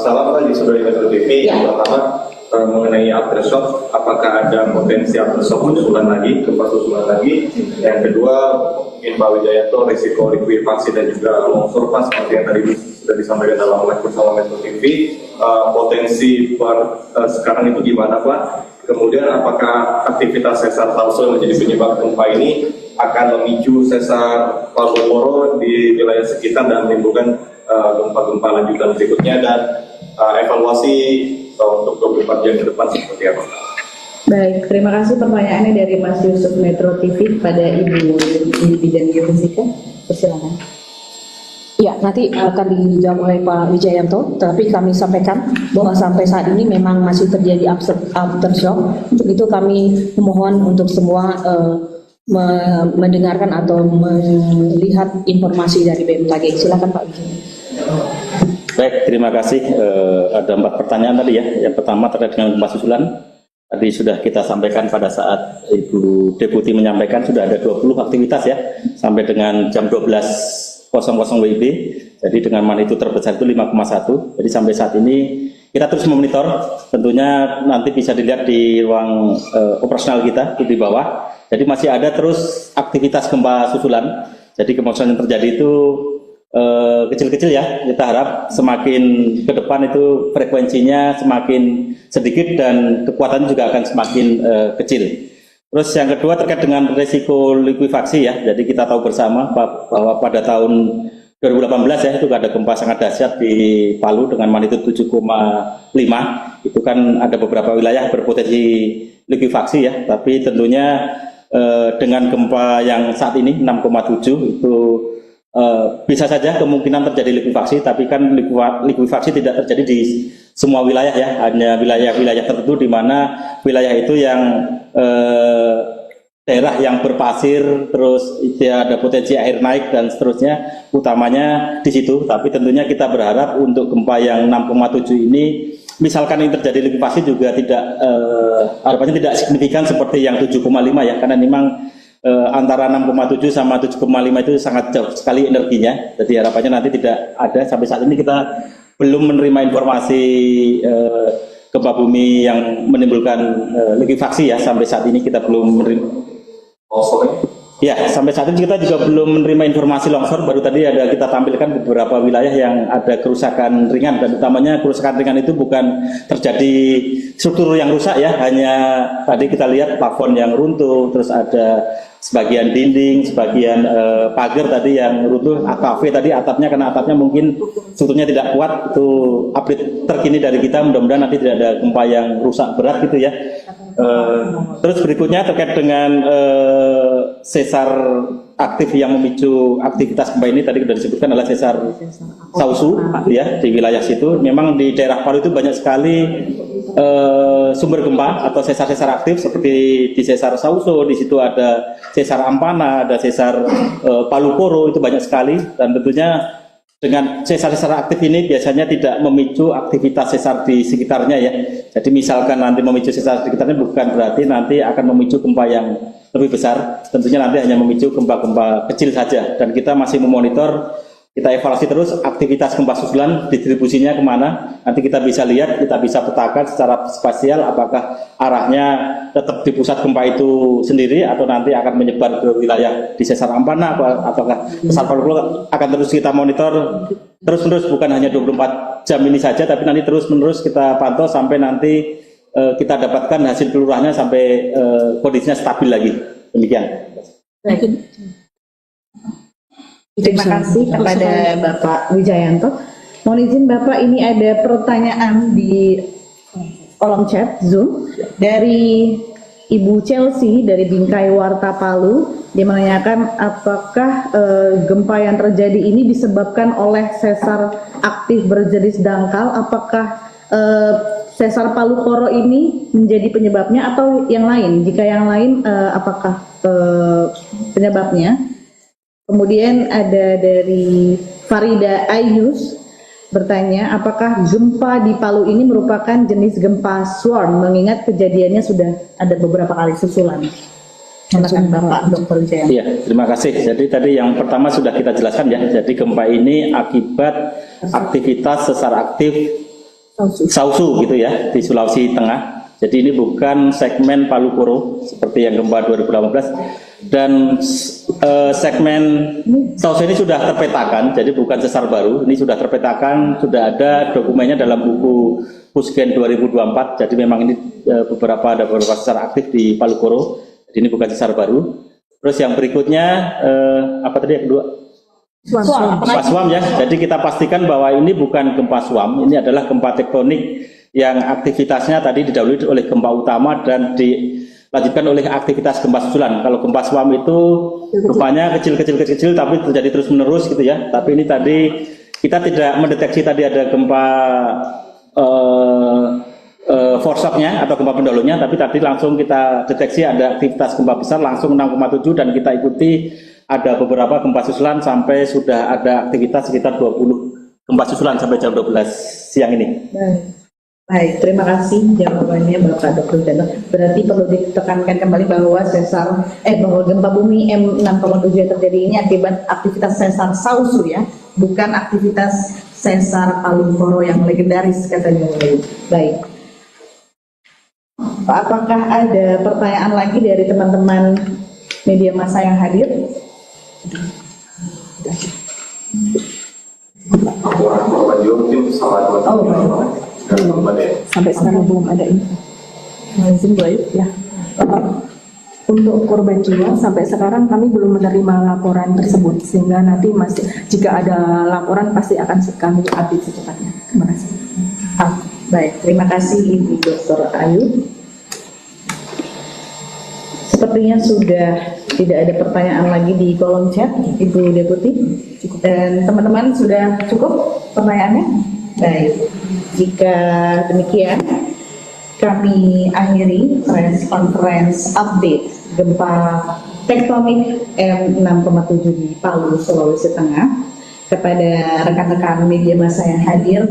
Salam pagi saudari Metro TV. Yang pertama mengenai aftershock, apakah ada potensi aftershock susulan lagi, gempa susulan lagi? Yang kedua, mungkin Pak Wijayanto, risiko likuifaksi dan juga longsor pas seperti yang tadi sudah disampaikan dalam live bersama Metro TV. Potensi sekarang itu gimana Pak? Kemudian apakah aktivitas sesar Salso yang menjadi penyebab gempa ini akan memicu sesar Palu di wilayah sekitar dan menimbulkan gempa-gempa lanjutan berikutnya, dan evaluasi untuk 24 jam ke depan seperti apa? Baik, terima kasih pertanyaannya dari Mas Yusuf Metro TV pada Ibu di bidang geofisika. Persilakan. Ya, nanti akan dijawab oleh Pak Wijayanto, tapi kami sampaikan bahwa sampai saat ini memang masih terjadi aftershock. Untuk itu kami memohon untuk semua mendengarkan atau melihat informasi dari BMKG. Silakan Pak Wijayanto. Baik, terima kasih. Ada 4 pertanyaan tadi ya. Yang pertama terkait dengan gempa susulan. Tadi sudah kita sampaikan pada saat Ibu Deputi menyampaikan sudah ada 20 aktivitas ya sampai dengan jam 12.00 WIB. Jadi dengan magnitudo terbesar itu 5,1. Jadi sampai saat ini kita terus memonitor. Tentunya nanti bisa dilihat di ruang operasional kita di bawah. Jadi masih ada terus aktivitas gempa susulan. Jadi gempa susulan yang terjadi itu kecil-kecil ya. Kita harap semakin ke depan itu frekuensinya semakin sedikit dan kekuatannya juga akan semakin kecil. Terus yang kedua terkait dengan risiko likuifaksi ya. Jadi kita tahu bersama bahwa pada tahun 2018 ya itu ada gempa sangat dahsyat di Palu dengan magnitudo 7,5. Itu kan ada beberapa wilayah berpotensi likuifaksi ya. Tapi tentunya dengan gempa yang saat ini 6,7 itu bisa saja kemungkinan terjadi likuifaksi, tapi kan likuifaksi tidak terjadi di semua wilayah ya, hanya wilayah-wilayah tertentu di mana wilayah itu yang daerah yang berpasir, terus ada potensi air naik dan seterusnya, utamanya di situ. Tapi tentunya kita berharap untuk gempa yang 6,7 ini, misalkan ini terjadi likuifaksi juga tidak, harapannya tidak signifikan seperti yang 7,5 ya, karena memang antara 6,7 sama 7,5 itu sangat jauh sekali energinya. Jadi harapannya nanti tidak ada. Sampai saat ini kita belum menerima informasi gempa bumi yang menimbulkan likuifaksi ya. Sampai saat ini kita belum menerima. Ya, sampai saat ini kita juga belum menerima informasi longsor. Baru tadi ada kita tampilkan beberapa wilayah yang ada kerusakan ringan, dan utamanya kerusakan ringan itu bukan terjadi struktur yang rusak ya, hanya tadi kita lihat plafon yang runtuh, terus ada sebagian dinding, sebagian pagar tadi yang runtuh, AKV tadi atapnya, karena atapnya mungkin strukturnya tidak kuat. Itu update terkini dari kita, mudah-mudahan nanti tidak ada gempa yang rusak berat gitu ya. Terus berikutnya terkait dengan sesar aktif yang memicu aktivitas gempa ini, tadi sudah disebutkan adalah sesar Sausu ya, di wilayah situ. Memang di daerah Palu itu banyak sekali sumber gempa atau sesar-sesar aktif, seperti di sesar Sausu, di situ ada sesar Ampana, ada sesar Palu Koro, itu banyak sekali. Dan tentunya dengan sesar-sesar aktif ini biasanya tidak memicu aktivitas sesar di sekitarnya ya. Jadi misalkan nanti memicu sesar di sekitarnya bukan berarti nanti akan memicu gempa yang lebih besar. Tentunya nanti hanya memicu gempa-gempa kecil saja. Dan kita masih memonitor, kita evaluasi terus aktivitas gempa susulan, distribusinya kemana. Nanti kita bisa lihat, kita bisa petakan secara spasial apakah arahnya tetap di pusat gempa itu sendiri atau nanti akan menyebar ke wilayah di sesar Ampana, apakah sesar Palu Koro. Akan terus kita monitor terus-menerus, bukan hanya 24 jam ini saja, tapi nanti terus-menerus kita pantau sampai nanti kita dapatkan hasil kelurahannya sampai kondisinya stabil lagi. Demikian. Terima kasih kepada Bapak Wijayanto. Mohon izin Bapak, ini ada pertanyaan di kolom chat Zoom dari Ibu Chelsea dari Bingkai Warta Palu. Dia menanyakan apakah gempa yang terjadi ini disebabkan oleh sesar aktif berjenis dangkal. Apakah sesar Palu Koro ini menjadi penyebabnya atau yang lain? Jika yang lain, apakah penyebabnya? Kemudian ada dari Farida Ayus bertanya, apakah gempa di Palu ini merupakan jenis gempa swarm, mengingat kejadiannya sudah ada beberapa kali susulan. Silakan Bapak Dr. Wijaya. Iya, terima kasih. Jadi tadi yang pertama sudah kita jelaskan ya. Jadi gempa ini akibat aktivitas sesar aktif Sausu gitu ya, di Sulawesi Tengah. Jadi ini bukan segmen Palu Koro seperti yang gempa 2018. Dan segmen Sausu ini sudah terpetakan, jadi bukan sesar baru. Ini sudah terpetakan, sudah ada dokumennya dalam buku Pusgen 2024. Jadi memang ini ada beberapa sesar aktif di Palu Koro. Jadi ini bukan sesar baru. Terus yang berikutnya apa tadi yang kedua? Gempa swam ya. Jadi kita pastikan bahwa ini bukan gempa swam, ini adalah gempa tektonik yang aktivitasnya tadi didahului oleh gempa utama dan dilanjutkan oleh aktivitas gempa susulan. Kalau gempa swam itu rupanya kecil tapi terjadi terus menerus gitu ya. Tapi ini tadi kita tidak mendeteksi tadi ada gempa foreshocknya atau gempa pendahulunya, tapi tadi langsung kita deteksi ada aktivitas gempa besar langsung 6,7 dan kita ikuti ada beberapa gempa susulan sampai sudah ada aktivitas sekitar 20 gempa susulan sampai jam 12 siang ini. Baik, terima kasih jawabannya Bapak Dr. Wijayanto. Berarti perlu ditekankan kembali bahwa bahwa gempa bumi M6,7 yang terjadi ini akibat aktivitas sesar Sausu ya, bukan aktivitas sesar Palu Koro yang legendaris katanya. Baik. Apakah ada pertanyaan lagi dari teman-teman media massa yang hadir? Sampai sekarang belum ada info. Ya. Untuk korban jiwa sampai sekarang kami belum menerima laporan tersebut, sehingga nanti masih jika ada laporan pasti akan kami update secepatnya. Terima kasih. Baik, terima kasih Ibu Dr. Ayu. Sepertinya sudah Tidak ada pertanyaan lagi di kolom chat, Ibu Deputi. Dan teman-teman sudah cukup pertanyaannya? Baik, jika demikian kami akhiri press conference update gempa tektonik M6,7 di Palu, Sulawesi Tengah. Kepada rekan-rekan media massa yang hadir,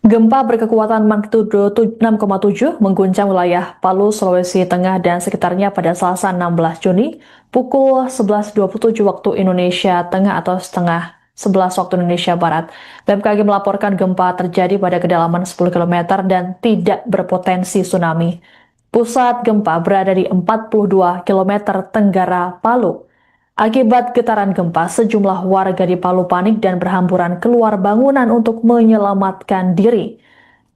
gempa berkekuatan magnitudo 6,7 mengguncang wilayah Palu, Sulawesi Tengah dan sekitarnya pada Selasa 16 Juni pukul 11.27 waktu Indonesia Tengah atau setengah 11 waktu Indonesia Barat. BMKG melaporkan gempa terjadi pada kedalaman 10 km dan tidak berpotensi tsunami. Pusat gempa berada di 42 km tenggara Palu. Akibat getaran gempa, sejumlah warga di Palu panik dan berhamburan keluar bangunan untuk menyelamatkan diri.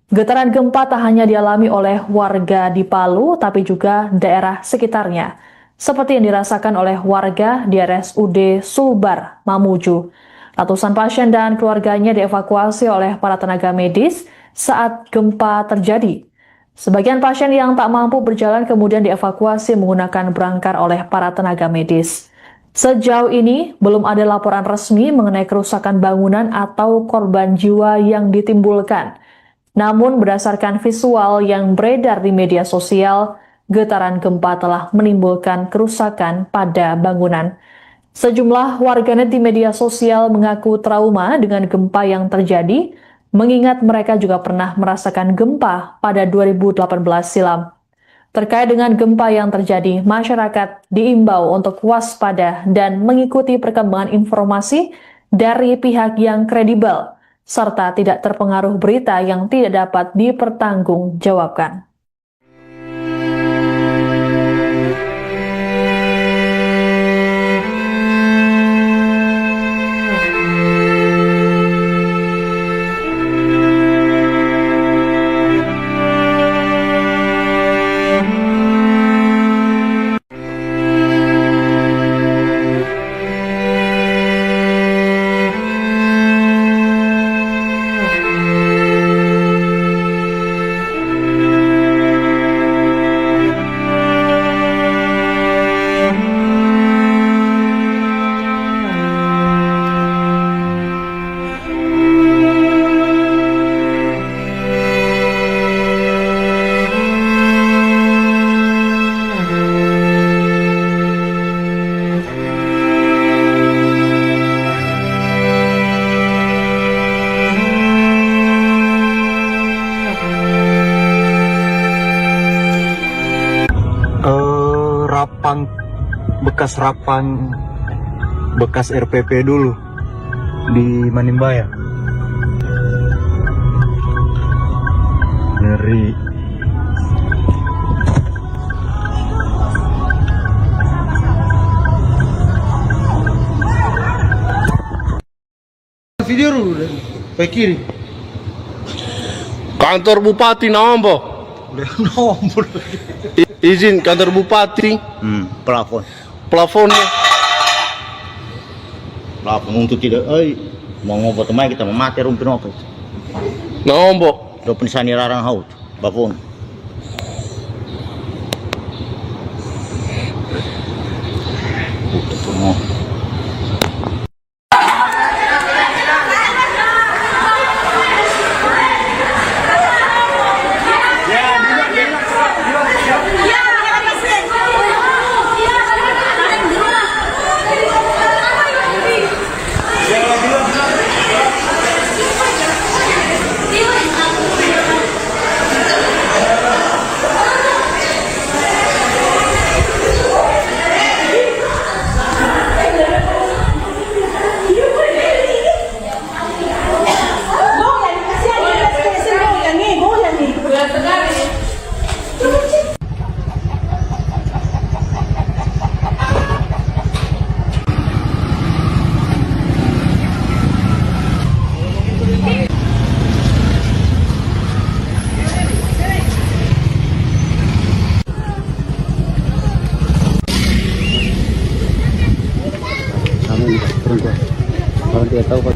Getaran gempa tak hanya dialami oleh warga di Palu, tapi juga daerah sekitarnya, seperti yang dirasakan oleh warga di RSUD Sulbar, Mamuju. Ratusan pasien dan keluarganya dievakuasi oleh para tenaga medis saat gempa terjadi. Sebagian pasien yang tak mampu berjalan kemudian dievakuasi menggunakan brangkar oleh para tenaga medis. Sejauh ini, belum ada laporan resmi mengenai kerusakan bangunan atau korban jiwa yang ditimbulkan. Namun, berdasarkan visual yang beredar di media sosial, getaran gempa telah menimbulkan kerusakan pada bangunan. Sejumlah warganet di media sosial mengaku trauma dengan gempa yang terjadi, mengingat mereka juga pernah merasakan gempa pada 2018 silam. Terkait dengan gempa yang terjadi, masyarakat diimbau untuk waspada dan mengikuti perkembangan informasi dari pihak yang kredibel, serta tidak terpengaruh berita yang tidak dapat dipertanggungjawabkan. bekas RPP dulu di Manimbaya. Ngeri. Video dulu deh, ke kiri. Kantor Bupati Nawambo. Nomor. Izin kantor Bupati. Plafonnya. Plafon untuk tidak, mau ngobrol teman kita memati rumpin apa itu? Nawambo. Dopin sani rarang haut, plafon. tahu Pak.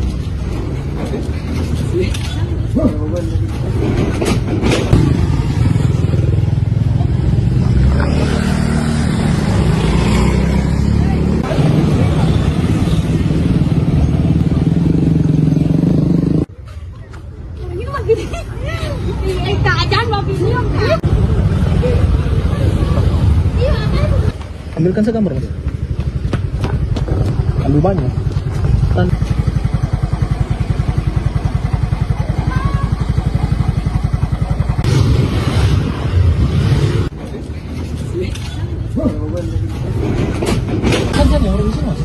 Ambilkan segambar Mas. Ambil banyak. Kan saya orang di sini Mas.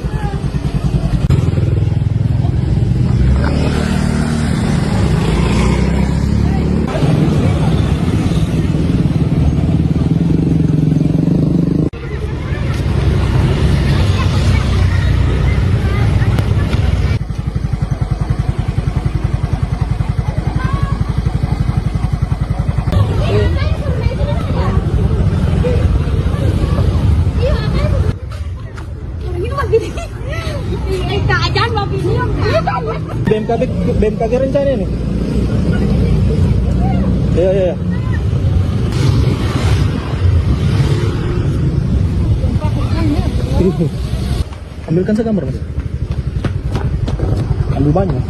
BMKG rencana nih. Ya. Ambilkan segambar Mas. Ambil banyak.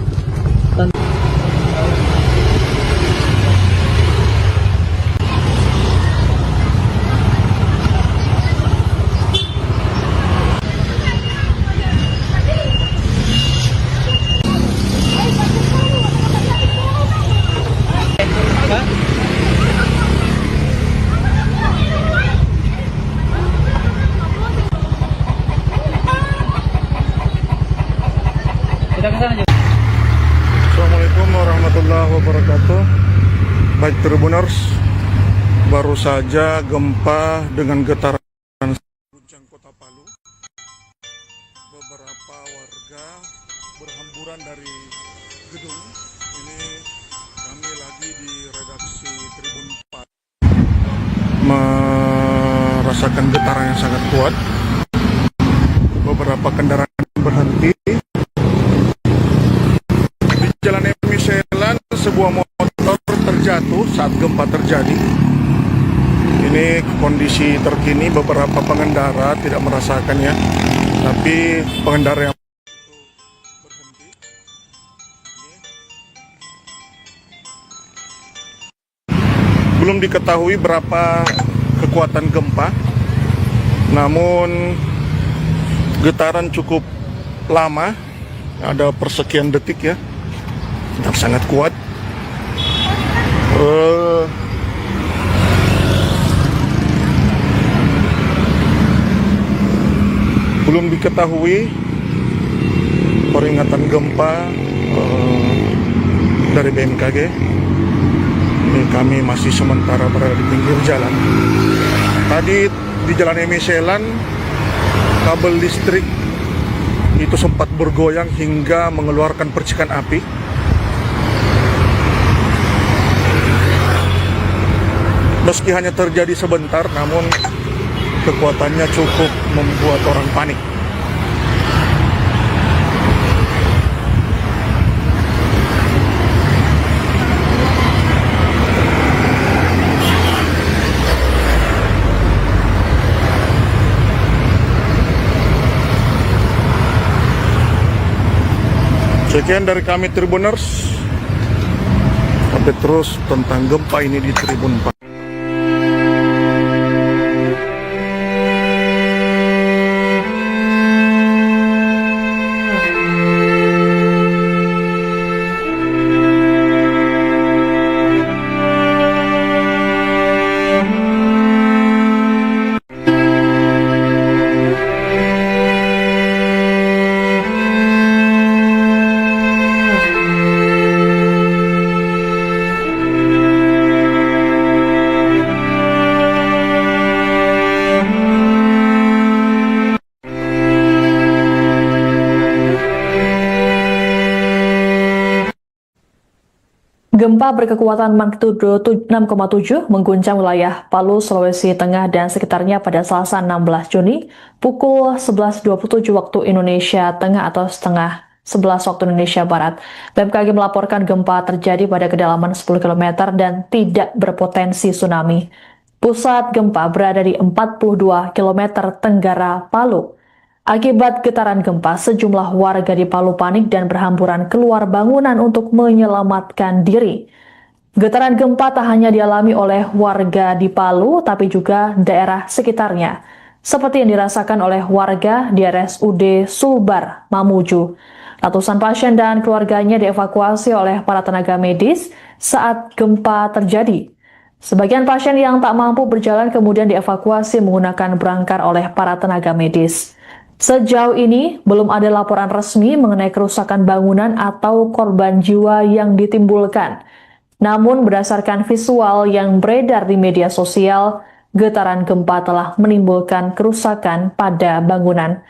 Assalamualaikum warahmatullahi wabarakatuh. Baik Tribuners, baru saja gempa dengan getaran guncang kota Palu. Beberapa warga berhamburan dari gedung. Ini kami lagi di redaksi Tribun 4 merasakan getaran yang sangat kuat. Beberapa kendaraan berhenti. Jalan Emi Selan, sebuah motor terjatuh saat gempa terjadi. Ini kondisi terkini, beberapa pengendara tidak merasakannya, tapi pengendara yang berhenti. Belum diketahui berapa kekuatan gempa, namun getaran cukup lama, ada persekian detik ya. Dan sangat kuat. Belum diketahui peringatan gempa dari BMKG. Ini kami masih sementara berada di pinggir jalan. Tadi di Jalan Emi Selan, kabel listrik itu sempat bergoyang hingga mengeluarkan percikan api. Meski hanya terjadi sebentar, namun kekuatannya cukup membuat orang panik. Sekian dari kami Tribuners. Update terus tentang gempa ini di Tribun 4. Gempa berkekuatan magnitudo 6,7 mengguncang wilayah Palu, Sulawesi Tengah dan sekitarnya pada Selasa 16 Juni pukul 11.27 waktu Indonesia Tengah atau setengah 11 waktu Indonesia Barat. BMKG melaporkan gempa terjadi pada kedalaman 10 km dan tidak berpotensi tsunami. Pusat gempa berada di 42 km tenggara Palu. Akibat getaran gempa, sejumlah warga di Palu panik dan berhamburan keluar bangunan untuk menyelamatkan diri. Getaran gempa tak hanya dialami oleh warga di Palu, tapi juga daerah sekitarnya, seperti yang dirasakan oleh warga di RSUD Sulbar, Mamuju. Ratusan pasien dan keluarganya dievakuasi oleh para tenaga medis saat gempa terjadi. Sebagian pasien yang tak mampu berjalan kemudian dievakuasi menggunakan berangkar oleh para tenaga medis. Sejauh ini, belum ada laporan resmi mengenai kerusakan bangunan atau korban jiwa yang ditimbulkan. Namun, berdasarkan visual yang beredar di media sosial, getaran gempa telah menimbulkan kerusakan pada bangunan.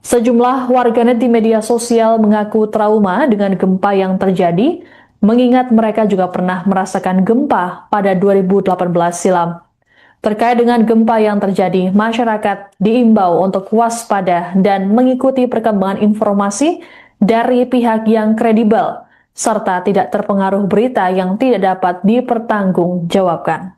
Sejumlah warganet di media sosial mengaku trauma dengan gempa yang terjadi, mengingat mereka juga pernah merasakan gempa pada 2018 silam. Terkait dengan gempa yang terjadi, masyarakat diimbau untuk waspada dan mengikuti perkembangan informasi dari pihak yang kredibel, serta tidak terpengaruh berita yang tidak dapat dipertanggungjawabkan.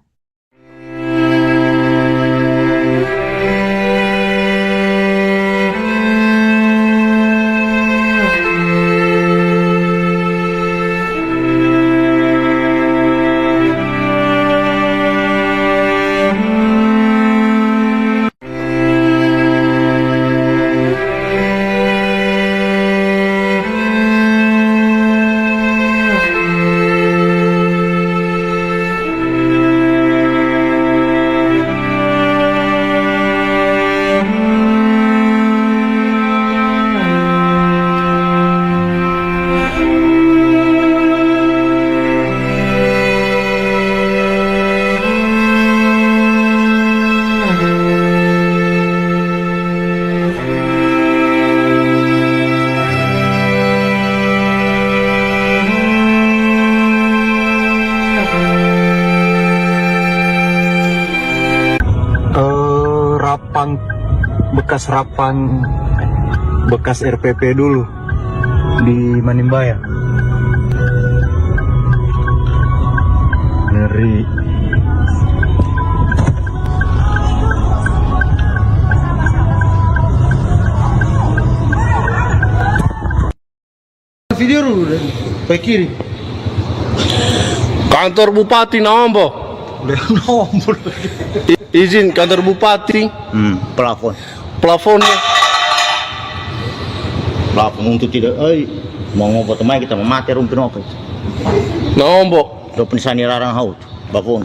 bekas RPP dulu di Manimbaya. Ngeri. Video dulu dari ke kiri. Kantor Bupati Nambo. Izin kantor Bupati. Plafon. Plafonnya. Plafon untuk tidak. Mau ngobrol teman kita memati rumpin apa itu? Nambo. Do pensani larang haut. Plafon.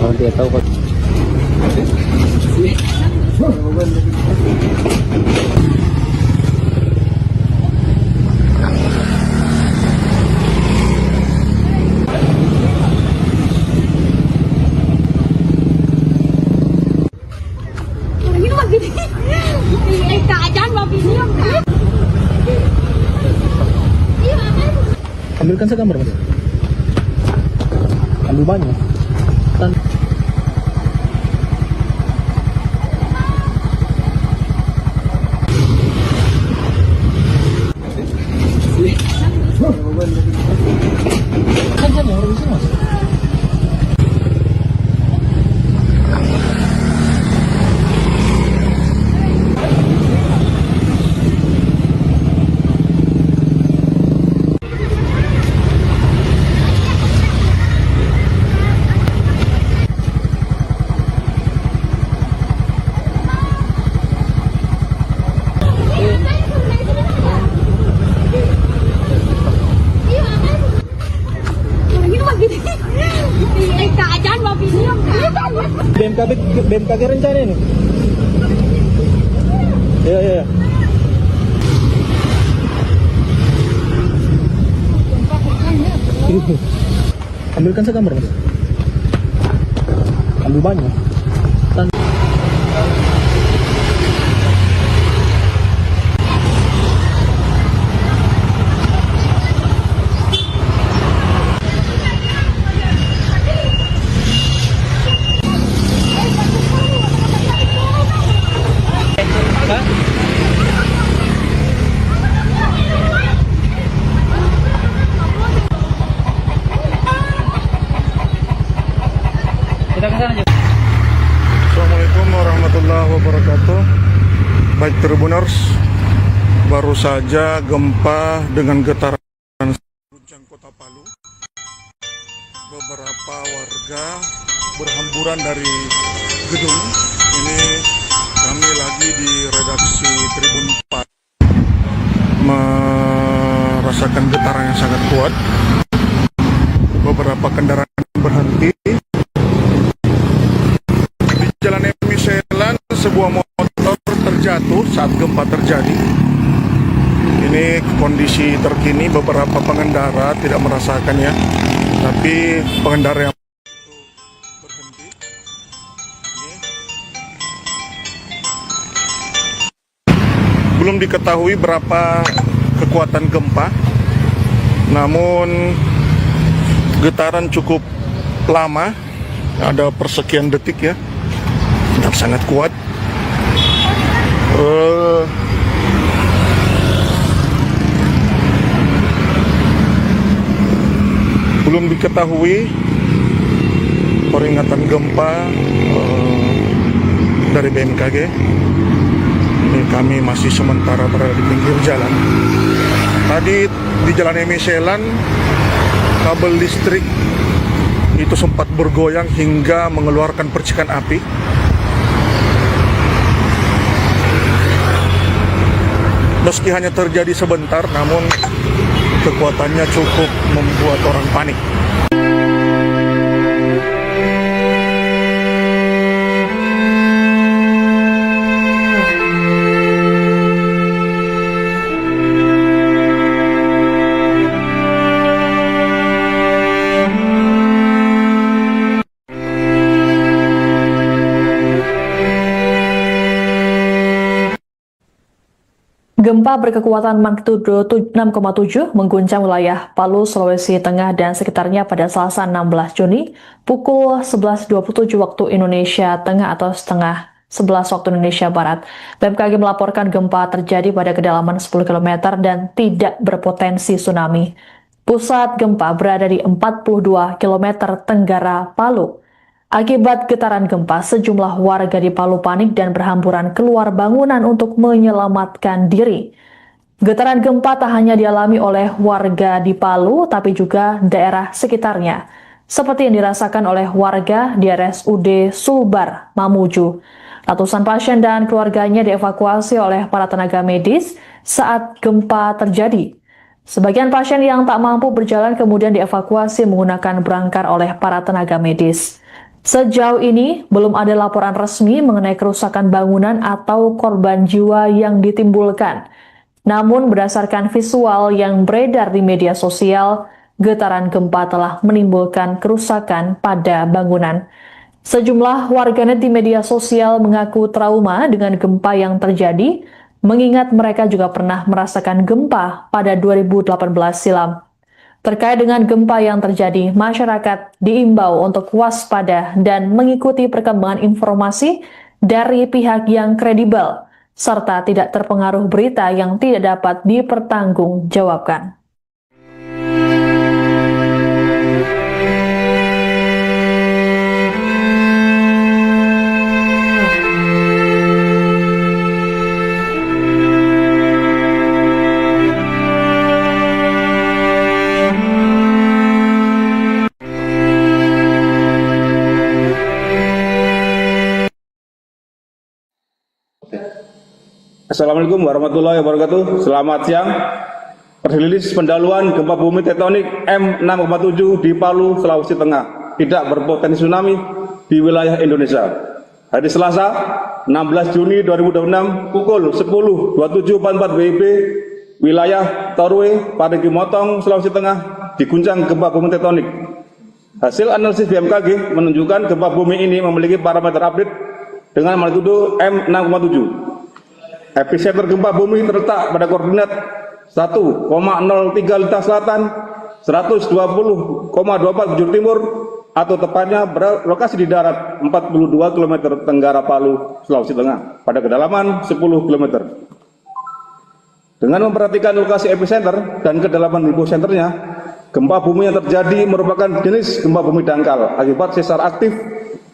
Kalau dia tahu kok. Ambilkan saya gambar, Mas. Ambil banyak. BMKG rencana ini. Ya. Ambilkan segambar, Mas. Ambil banyak. Assalamualaikum warahmatullahi wabarakatuh. Baik Tribuners, baru saja gempa dengan getaran guncang kota Palu. Beberapa warga berhamburan dari gedung. Ini kami lagi di redaksi Tribun 4 merasakan getaran yang sangat kuat. Beberapa kendaraan berhenti. Jalan Emiselan, sebuah motor terjatuh saat gempa terjadi. Ini kondisi terkini, beberapa pengendara tidak merasakannya, tapi pengendara yang berhenti. Belum diketahui berapa kekuatan gempa, namun getaran cukup lama, ada persekian detik ya. Sangat kuat. Belum diketahui peringatan gempa dari BMKG. Ini kami masih sementara berada di pinggir jalan. Tadi di Jalan Emiselan, kabel listrik itu sempat bergoyang hingga mengeluarkan percikan api. Meski hanya terjadi sebentar, namun kekuatannya cukup membuat orang panik. Gempa berkekuatan magnitudo 6,7 mengguncang wilayah Palu, Sulawesi Tengah dan sekitarnya pada Selasa 16 Juni pukul 11.27 waktu Indonesia Tengah atau setengah 11 waktu Indonesia Barat. BMKG melaporkan gempa terjadi pada kedalaman 10 km dan tidak berpotensi tsunami. Pusat gempa berada di 42 km tenggara Palu. Akibat getaran gempa, sejumlah warga di Palu panik dan berhamburan keluar bangunan untuk menyelamatkan diri. Getaran gempa tak hanya dialami oleh warga di Palu, tapi juga daerah sekitarnya, seperti yang dirasakan oleh warga di RSUD Sulbar, Mamuju. Ratusan pasien dan keluarganya dievakuasi oleh para tenaga medis saat gempa terjadi. Sebagian pasien yang tak mampu berjalan kemudian dievakuasi menggunakan berangkar oleh para tenaga medis. Sejauh ini, belum ada laporan resmi mengenai kerusakan bangunan atau korban jiwa yang ditimbulkan. Namun, berdasarkan visual yang beredar di media sosial, getaran gempa telah menimbulkan kerusakan pada bangunan. Sejumlah warganet di media sosial mengaku trauma dengan gempa yang terjadi, mengingat mereka juga pernah merasakan gempa pada 2018 silam. Terkait dengan gempa yang terjadi, masyarakat diimbau untuk waspada dan mengikuti perkembangan informasi dari pihak yang kredibel, serta tidak terpengaruh berita yang tidak dapat dipertanggungjawabkan. Assalamualaikum warahmatullahi wabarakatuh. Selamat siang. Rilis pendahuluan gempa bumi tektonik M6,7 di Palu, Sulawesi Tengah. Tidak berpotensi tsunami. di wilayah Indonesia. Hari Selasa, 16 Juni 2026 pukul 10.27.44 WIB, wilayah Torwe, Parigi Motong, Sulawesi Tengah diguncang gempa bumi tektonik. Hasil analisis BMKG menunjukkan gempa bumi ini memiliki parameter update dengan magnitudo M6,7. Epicenter gempa bumi terletak pada koordinat 1,03 Lintang Selatan, 120,24 bujur timur, atau tepatnya berlokasi di darat 42 km tenggara Palu, Sulawesi Tengah, pada kedalaman 10 km. Dengan memperhatikan lokasi epicenter dan kedalaman hiposenternya, gempa bumi yang terjadi merupakan jenis gempa bumi dangkal akibat sesar aktif.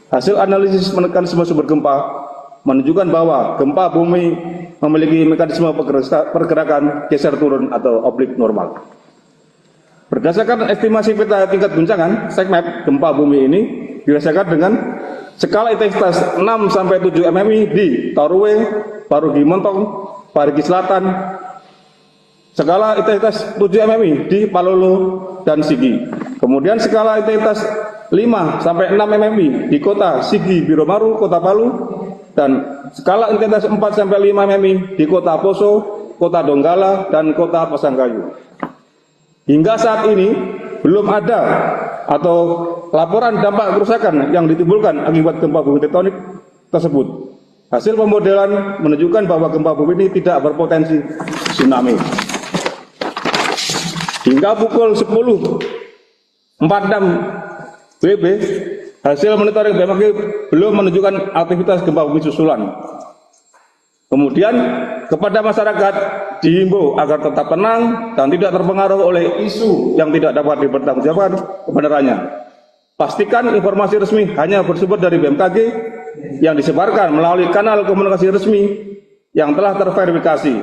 Hasil analisis mekanisme sumber gempa menunjukkan bahwa gempa bumi memiliki mekanisme pergerakan geser turun atau oblik normal. Berdasarkan estimasi peta tingkat guncangan, segmen gempa bumi ini dirasakan dengan skala intensitas 6-7 mmi di Torwe, Parigi Motong, Parigi Selatan, skala intensitas 7 mmi di Palolo dan Sigi. Kemudian skala intensitas 5-6 mmi di kota Sigi Biromaru, Kota Palu, dan skala intensitas 4-5 mmi di Kota Poso, Kota Donggala, dan Kota Pasangkayu. Hingga saat ini belum ada atau laporan dampak kerusakan yang ditimbulkan akibat gempa bumi tektonik tersebut. Hasil pemodelan menunjukkan bahwa gempa bumi ini tidak berpotensi tsunami. Hingga pukul 10.46 WIB, hasil monitoring BMKG belum menunjukkan aktivitas gempa bumi susulan. Kemudian kepada masyarakat dihimbau agar tetap tenang dan tidak terpengaruh oleh isu yang tidak dapat dipertanggungjawabkan kebenarannya. Pastikan informasi resmi hanya bersumber dari BMKG yang disebarkan melalui kanal komunikasi resmi yang telah terverifikasi,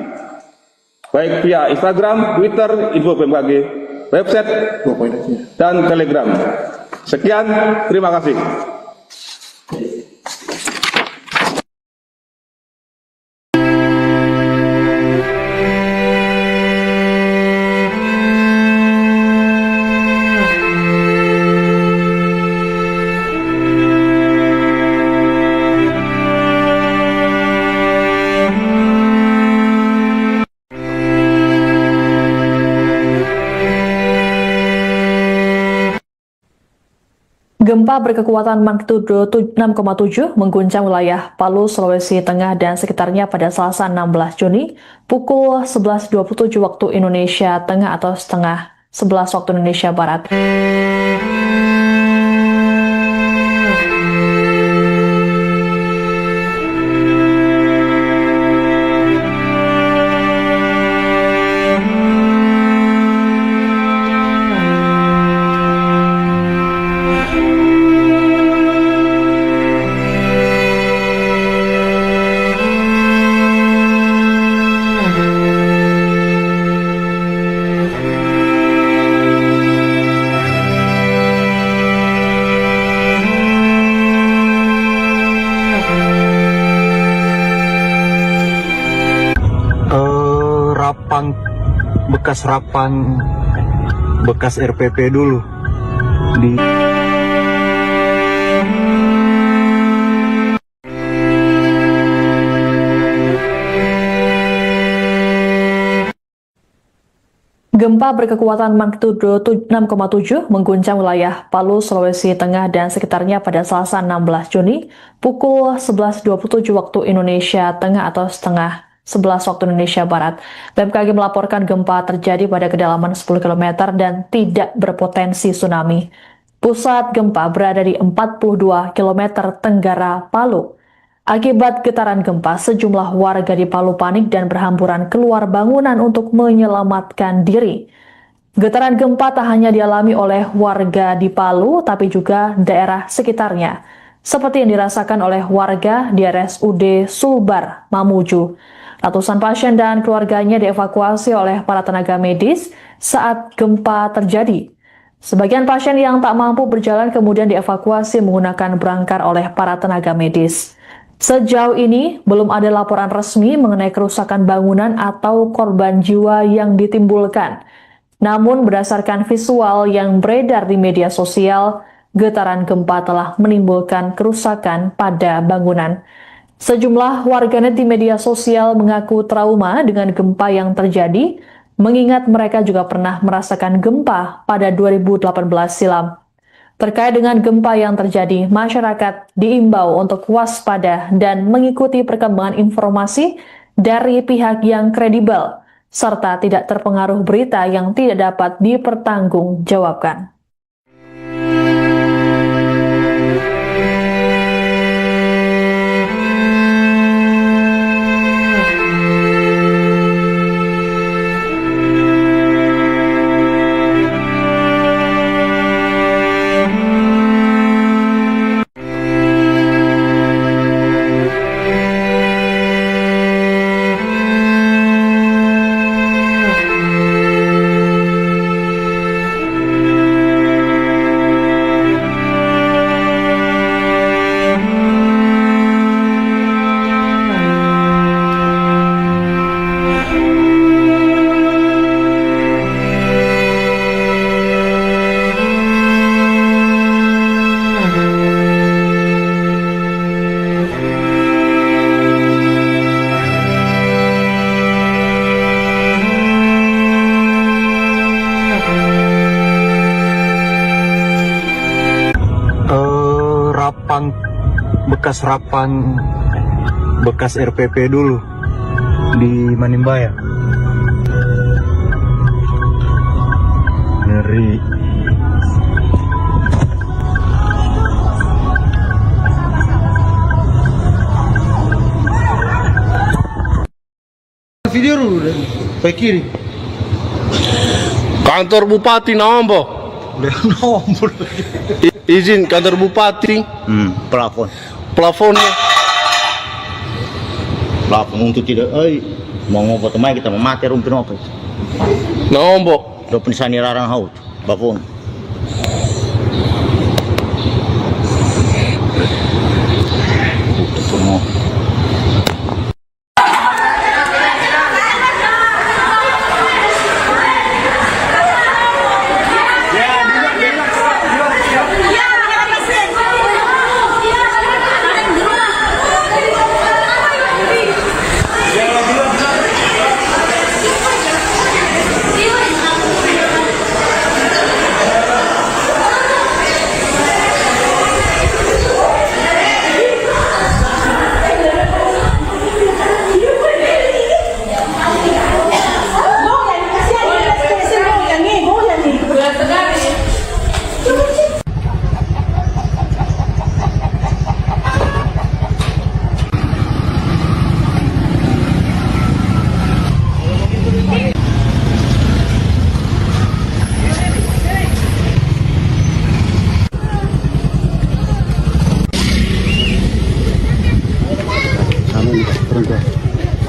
baik via Instagram, Twitter, info BMKG, website, dan Telegram. Sekian, terima kasih. Gempa berkekuatan magnitudo 6,7 mengguncang wilayah Palu, Sulawesi Tengah dan sekitarnya pada Selasa 16 Juni pukul 11.27 waktu Indonesia Tengah atau setengah 11 waktu Indonesia Barat. bekas RPP dulu di Gempa berkekuatan magnitudo 6,7 mengguncang wilayah Palu, Sulawesi Tengah dan sekitarnya pada Selasa 16 Juni pukul 11.27 waktu Indonesia Tengah atau setengah 11 waktu Indonesia Barat. BMKG melaporkan gempa terjadi pada kedalaman 10 km dan tidak berpotensi tsunami. Pusat gempa berada di 42 km tenggara Palu. Akibat getaran gempa, sejumlah warga di Palu panik dan berhamburan keluar bangunan untuk menyelamatkan diri. Getaran gempa tak hanya dialami oleh warga di Palu, tapi juga daerah sekitarnya, seperti yang dirasakan oleh warga di RSUD Sulbar, Mamuju. Ratusan pasien dan keluarganya dievakuasi oleh para tenaga medis saat gempa terjadi. Sebagian pasien yang tak mampu berjalan kemudian dievakuasi menggunakan brangkar oleh para tenaga medis. Sejauh ini, belum ada laporan resmi mengenai kerusakan bangunan atau korban jiwa yang ditimbulkan. Namun, berdasarkan visual yang beredar di media sosial, getaran gempa telah menimbulkan kerusakan pada bangunan. Sejumlah warganet di media sosial mengaku trauma dengan gempa yang terjadi, mengingat mereka juga pernah merasakan gempa pada 2018 silam. Terkait dengan gempa yang terjadi, masyarakat diimbau untuk waspada dan mengikuti perkembangan informasi dari pihak yang kredibel, serta tidak terpengaruh berita yang tidak dapat dipertanggungjawabkan. bekas RPP dulu di Manimbaya. Ngeri. Video dulu deh, ke kiri. Kantor Bupati Nawambo. Nomor. Izin kantor Bupati. Plafonnya. Plafon untuk tidak, mau ngopo temai kita memati rumpin apa? Nawambo. Do pensani rarang haut, plafon. Semua.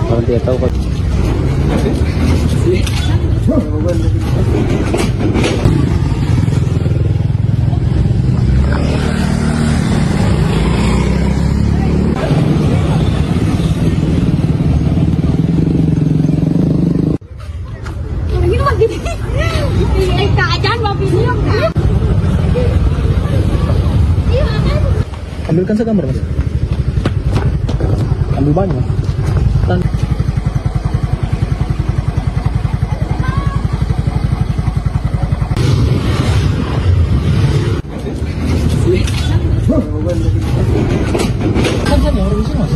Kalau dia tahu kok. Ini mah gini. Keadaan mau video. Ambilkan segambar, Mas. Ambil banyak. Kan saya orang di sini, Mas.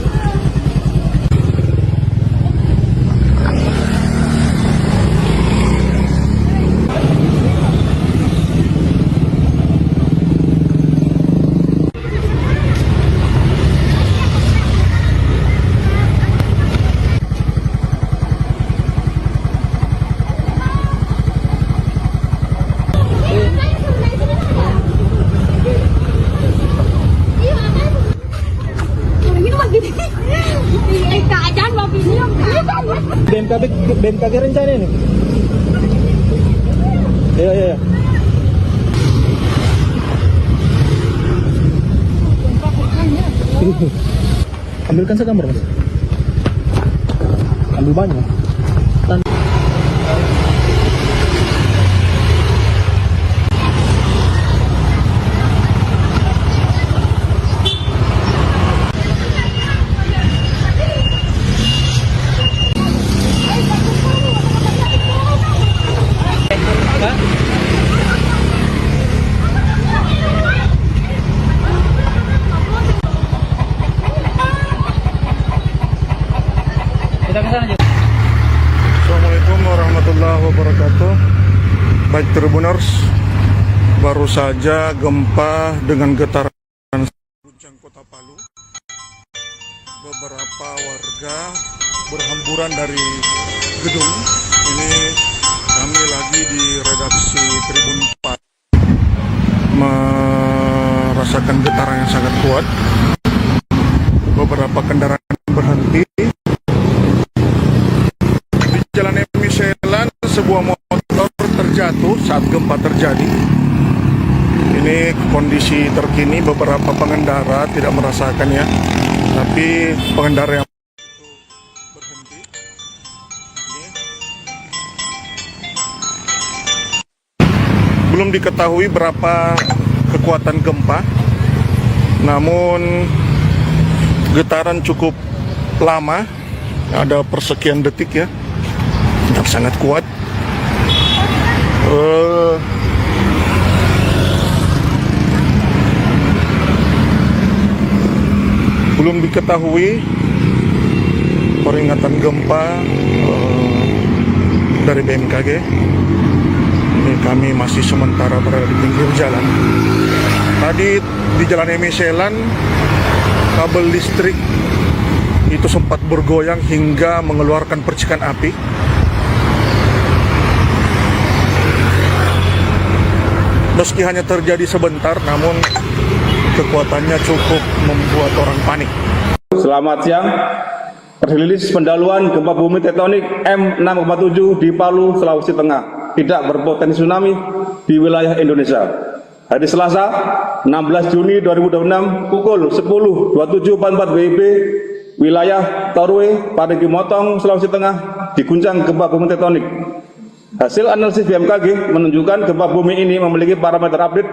Keadaan mau video. BMKG rencana ini. Ya. Ambilkan segambar, Mas. Ambil banyak. Assalamualaikum warahmatullahi wabarakatuh. Baik Tribuners, baru saja gempa dengan getaran guncang kota Palu. Beberapa warga berhamburan dari gedung. Ini kami lagi di redaksi Tribun 4 merasakan getaran yang sangat kuat. Beberapa kendaraan berhenti. Di Jalan Emi Selan, sebuah motor terjatuh saat gempa terjadi. Ini kondisi terkini, beberapa pengendara tidak merasakannya, tapi pengendara yang berhenti. Belum diketahui berapa kekuatan gempa, namun getaran cukup lama, ada persekian detik ya, sangat kuat. Belum diketahui peringatan gempa dari BMKG. Ini kami masih sementara berada di pinggir jalan. Tadi di Jalan Emi Selan, kabel listrik itu sempat bergoyang hingga mengeluarkan percikan api. Meski hanya terjadi sebentar, namun kekuatannya cukup membuat orang panik. Selamat siang. Rilis pendahuluan gempa bumi tektonik M6,7 di Palu, Sulawesi Tengah tidak berpotensi tsunami di wilayah Indonesia. Hari Selasa, 16 Juni 2026 pukul 10.27.44 WIB, wilayah Torwe, Parigi Motong, Sulawesi Tengah diguncang gempa bumi tektonik. Hasil analisis BMKG menunjukkan gempa bumi ini memiliki parameter update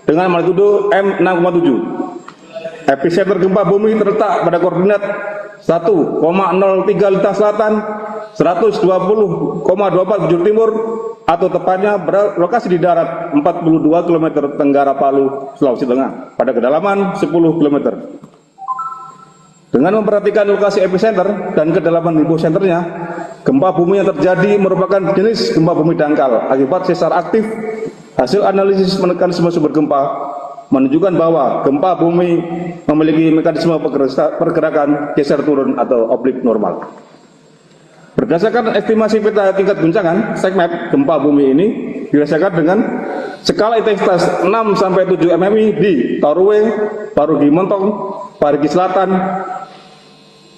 dengan magnitudo M6,7. Epicenter gempa bumi terletak pada koordinat 1,03 lintas selatan, 120,24 bujur timur, atau tepatnya berlokasi di darat 42 km tenggara Palu, Sulawesi Tengah, pada kedalaman 10 km. Dengan memperhatikan lokasi epicenter dan kedalaman hiposenternya, gempa bumi yang terjadi merupakan jenis gempa bumi dangkal akibat sesar aktif. Hasil analisis mekanisme sumber gempa menunjukkan bahwa gempa bumi memiliki mekanisme pergerakan geser turun atau oblik normal. Berdasarkan estimasi peta tingkat guncangan SECMAP, gempa bumi ini dirasakan dengan skala intensitas 6-7 mmi di Torwe, Parigi Motong, Parigi Selatan,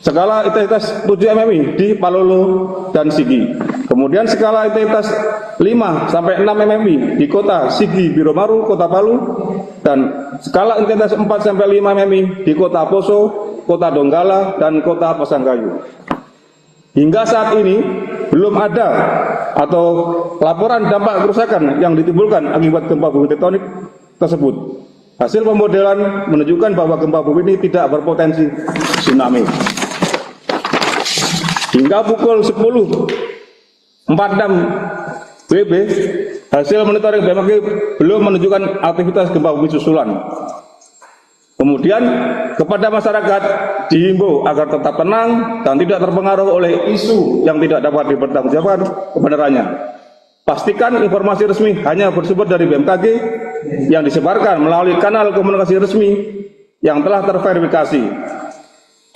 skala intensitas 7 mmi di Palolo dan Sigi. Kemudian skala intensitas 5-6 mmi di kota Sigi Biromaru, kota Palu, dan skala intensitas 4-5 mmi di kota Poso, kota Donggala, dan kota Pasangkayu. Hingga saat ini belum ada atau laporan dampak kerusakan yang ditimbulkan akibat gempa bumi tektonik tersebut. Hasil pemodelan menunjukkan bahwa gempa bumi ini tidak berpotensi tsunami. Hingga pukul 10.46 WIB, hasil monitoring BMKG belum menunjukkan aktivitas gempa bumi susulan. Kemudian kepada masyarakat dihimbau agar tetap tenang dan tidak terpengaruh oleh isu yang tidak dapat dipertanggungjawabkan kebenarannya. Pastikan informasi resmi hanya bersumber dari BMKG yang disebarkan melalui kanal komunikasi resmi yang telah terverifikasi,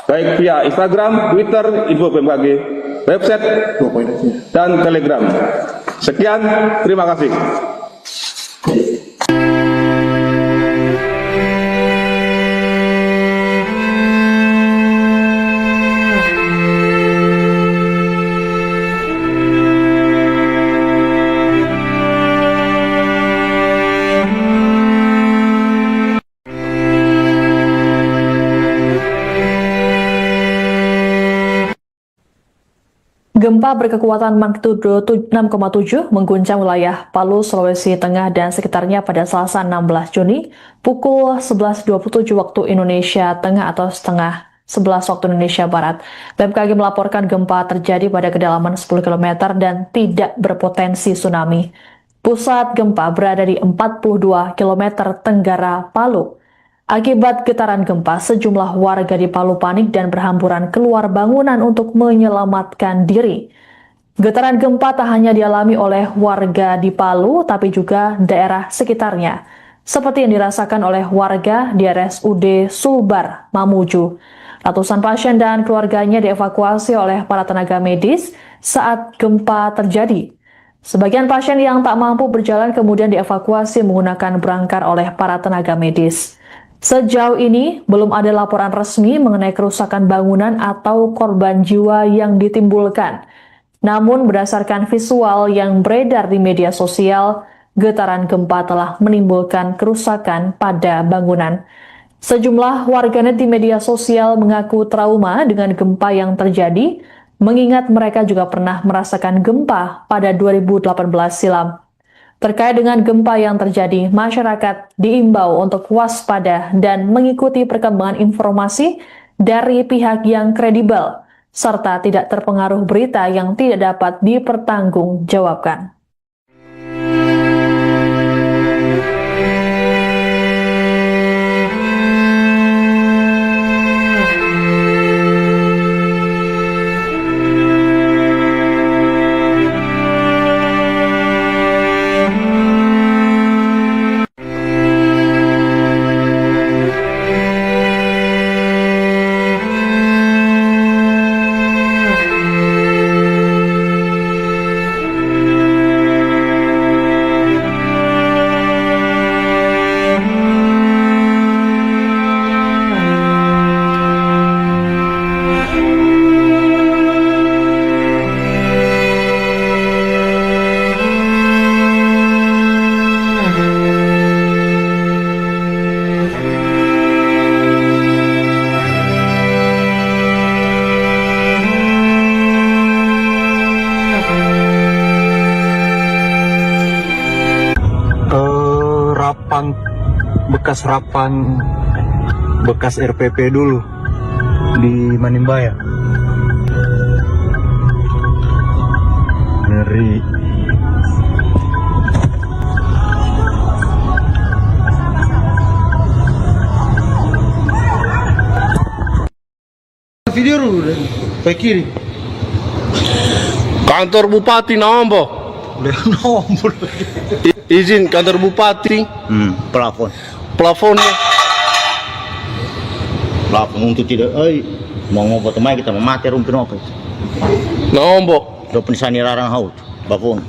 baik via Instagram, Twitter, info BMKG, website, dan Telegram. Sekian, terima kasih. Gempa berkekuatan magnitudo 6,7 mengguncang wilayah Palu, Sulawesi Tengah dan sekitarnya pada Selasa 16 Juni pukul 11.27 waktu Indonesia Tengah atau setengah 11 waktu Indonesia Barat. BMKG melaporkan gempa terjadi pada kedalaman 10 km dan tidak berpotensi tsunami. Pusat gempa berada di 42 km tenggara Palu. Akibat getaran gempa, sejumlah warga di Palu panik dan berhamburan keluar bangunan untuk menyelamatkan diri. Getaran gempa tak hanya dialami oleh warga di Palu, tapi juga daerah sekitarnya, seperti yang dirasakan oleh warga di RSUD Sulbar, Mamuju. Ratusan pasien dan keluarganya dievakuasi oleh para tenaga medis saat gempa terjadi. Sebagian pasien yang tak mampu berjalan kemudian dievakuasi menggunakan berangkar oleh para tenaga medis. Sejauh ini, belum ada laporan resmi mengenai kerusakan bangunan atau korban jiwa yang ditimbulkan. Namun, berdasarkan visual yang beredar di media sosial, getaran gempa telah menimbulkan kerusakan pada bangunan. Sejumlah warganet di media sosial mengaku trauma dengan gempa yang terjadi, mengingat mereka juga pernah merasakan gempa pada 2018 silam. Terkait dengan gempa yang terjadi, masyarakat diimbau untuk waspada dan mengikuti perkembangan informasi dari pihak yang kredibel, serta tidak terpengaruh berita yang tidak dapat dipertanggungjawabkan. bekas RPP dulu di Manimbaya. Ngeri. Video dulu dari kiri. Kantor Bupati nombor. Nombor. Izin kantor Bupati. Plafonnya. Plafon untuk tidak, mau ngobrol teman kita memati rumpin apa itu? Nombor. Dopen sani larang haut, plafon.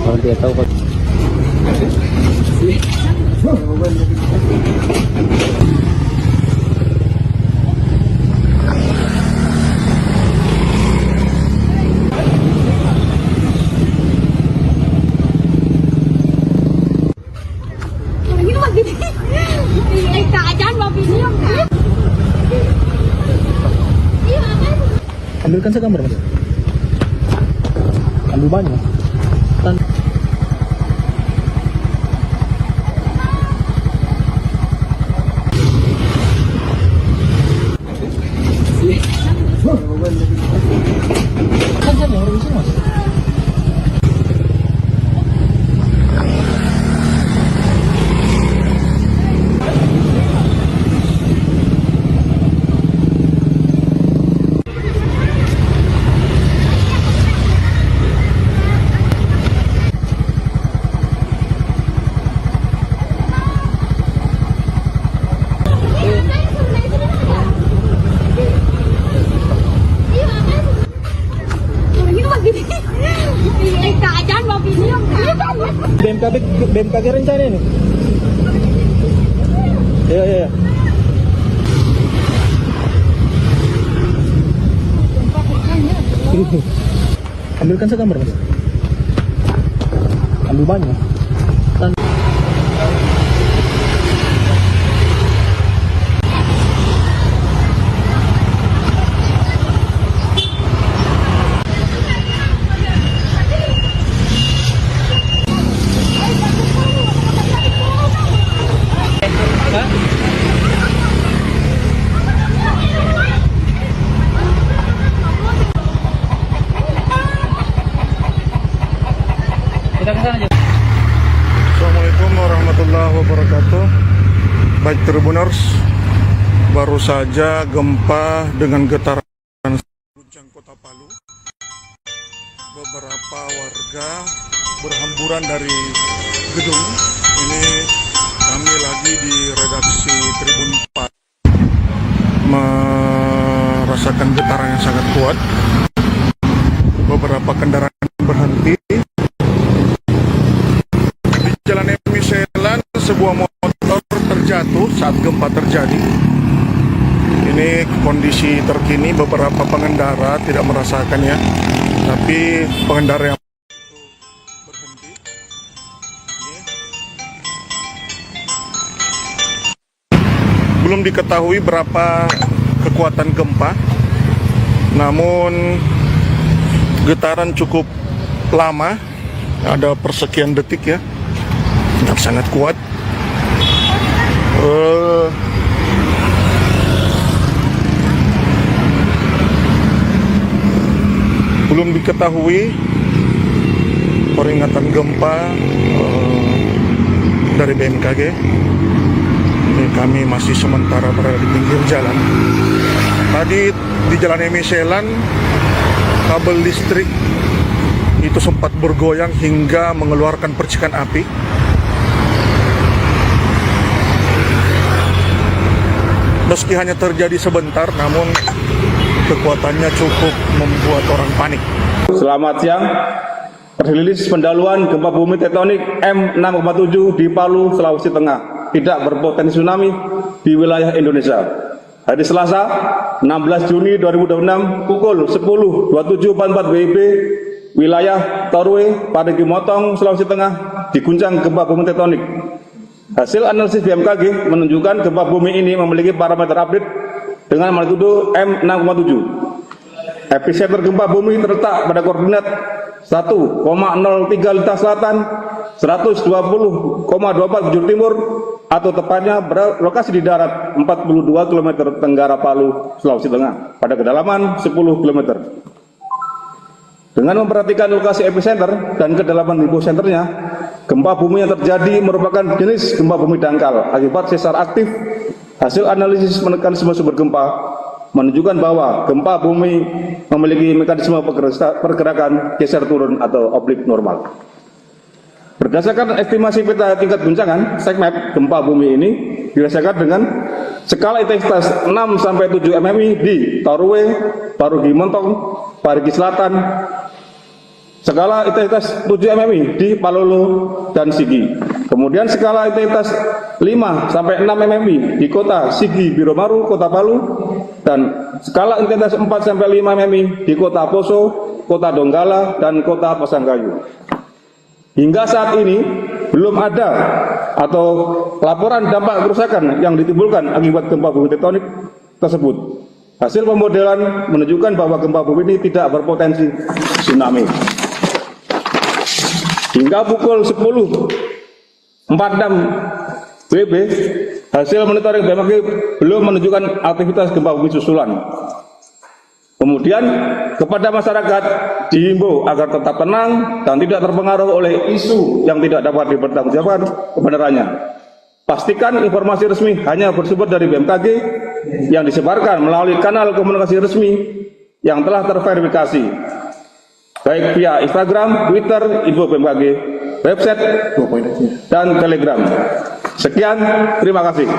Kalau dia tahu ambilkan saya gambar, Mas. Ambil banyak. BMKG rencana ini. Iya. Ambilkan segambar mas. Ambil banyak. Assalamualaikum warahmatullahi wabarakatuh. Baik Tribuners, baru saja gempa dengan getaran guncang kota Palu. Beberapa warga berhamburan dari gedung. Ini kami lagi di redaksi Tribun 4 merasakan getaran yang sangat kuat. Beberapa kendaraan berhenti. Jalan Emiselan, sebuah motor terjatuh saat gempa terjadi. Ini kondisi terkini, beberapa pengendara tidak merasakannya, tapi pengendara yang berhenti. Belum diketahui berapa kekuatan gempa, namun getaran cukup lama, ada persekian detik ya. Sangat kuat. Belum diketahui peringatan gempa dari BMKG. Ini kami masih sementara berada di pinggir jalan. Tadi di Jalan Emiselan, kabel listrik itu sempat bergoyang hingga mengeluarkan percikan api. Meski hanya terjadi sebentar, namun kekuatannya cukup membuat orang panik. Selamat siang. Rilis pendahuluan gempa bumi tektonik M6,7 di Palu, Sulawesi Tengah. Tidak berpotensi tsunami di wilayah Indonesia. Hari Selasa, 16 Juni 2026, pukul 10.27.44 WIB, wilayah Torwe, Parigi Motong, Sulawesi Tengah, diguncang gempa bumi tektonik. Hasil analisis BMKG menunjukkan gempa bumi ini memiliki parameter update dengan magnitudo M6,7. Epicenter gempa bumi terletak pada koordinat 1,03 Lintang Selatan, 120,24 bujur timur, atau tepatnya berlokasi di darat 42 km tenggara Palu, Sulawesi Tengah, pada kedalaman 10 km. Dengan memperhatikan lokasi epicenter dan kedalaman hiposenternya, gempa bumi yang terjadi merupakan jenis gempa bumi dangkal akibat sesar aktif. Hasil analisis mekanisme sumber gempa menunjukkan bahwa gempa bumi memiliki mekanisme pergerakan geser turun atau oblik normal. Berdasarkan estimasi peta tingkat guncangan SECMAP, gempa bumi ini dirasakan dengan skala intensitas 6-7 mmi di Torwe, Parigi Motong, Parigi Selatan, skala intensitas 7 mmi di Palolo dan Sigi. Kemudian skala intensitas 5-6 mmi di kota Sigi Biromaru, kota Palu, dan skala intensitas 4-5 mmi di kota Poso, kota Donggala, dan kota Pasangkayu. Hingga saat ini belum ada atau laporan dampak kerusakan yang ditimbulkan akibat gempa bumi tektonik tersebut. Hasil pemodelan menunjukkan bahwa gempa bumi ini tidak berpotensi tsunami. Hingga pukul 10.46 WIB, hasil monitoring BMKG belum menunjukkan aktivitas gempa bumi susulan. Kemudian kepada masyarakat dihimbau agar tetap tenang dan tidak terpengaruh oleh isu yang tidak dapat dipertanggungjawabkan kebenarannya. Pastikan informasi resmi hanya bersumber dari BMKG yang disebarkan melalui kanal komunikasi resmi yang telah terverifikasi, baik via Instagram, Twitter, info BMKG, website, dan Telegram. Sekian, terima kasih.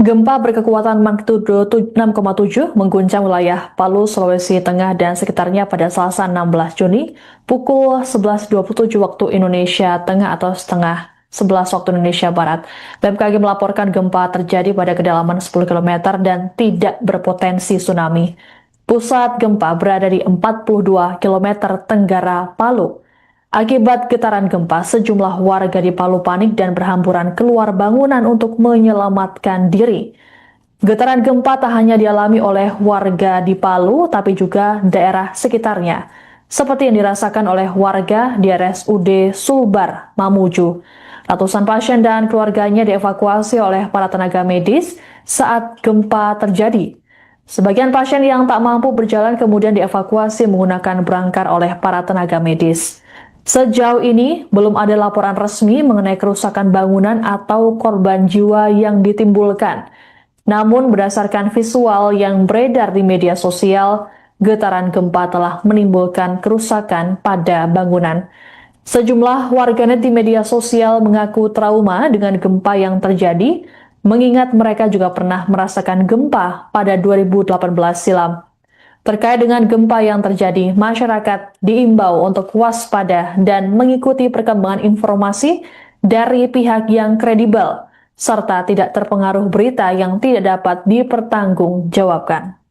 Gempa berkekuatan magnitudo 6,7 mengguncang wilayah Palu, Sulawesi Tengah dan sekitarnya pada Selasa 16 Juni pukul 11.27 waktu Indonesia Tengah atau setengah 11 waktu Indonesia Barat. BMKG melaporkan gempa terjadi pada kedalaman 10 km dan tidak berpotensi tsunami. Pusat gempa berada di 42 km tenggara Palu. Akibat getaran gempa, sejumlah warga di Palu panik dan berhamburan keluar bangunan untuk menyelamatkan diri. Getaran gempa tak hanya dialami oleh warga di Palu, tapi juga daerah sekitarnya, seperti yang dirasakan oleh warga di RSUD Sulbar, Mamuju. Ratusan pasien dan keluarganya dievakuasi oleh para tenaga medis saat gempa terjadi. Sebagian pasien yang tak mampu berjalan kemudian dievakuasi menggunakan brangkar oleh para tenaga medis. Sejauh ini, belum ada laporan resmi mengenai kerusakan bangunan atau korban jiwa yang ditimbulkan. Namun, berdasarkan visual yang beredar di media sosial, getaran gempa telah menimbulkan kerusakan pada bangunan. Sejumlah warganet di media sosial mengaku trauma dengan gempa yang terjadi, mengingat mereka juga pernah merasakan gempa pada 2018 silam. Terkait dengan gempa yang terjadi, masyarakat diimbau untuk waspada dan mengikuti perkembangan informasi dari pihak yang kredibel, serta tidak terpengaruh berita yang tidak dapat dipertanggungjawabkan.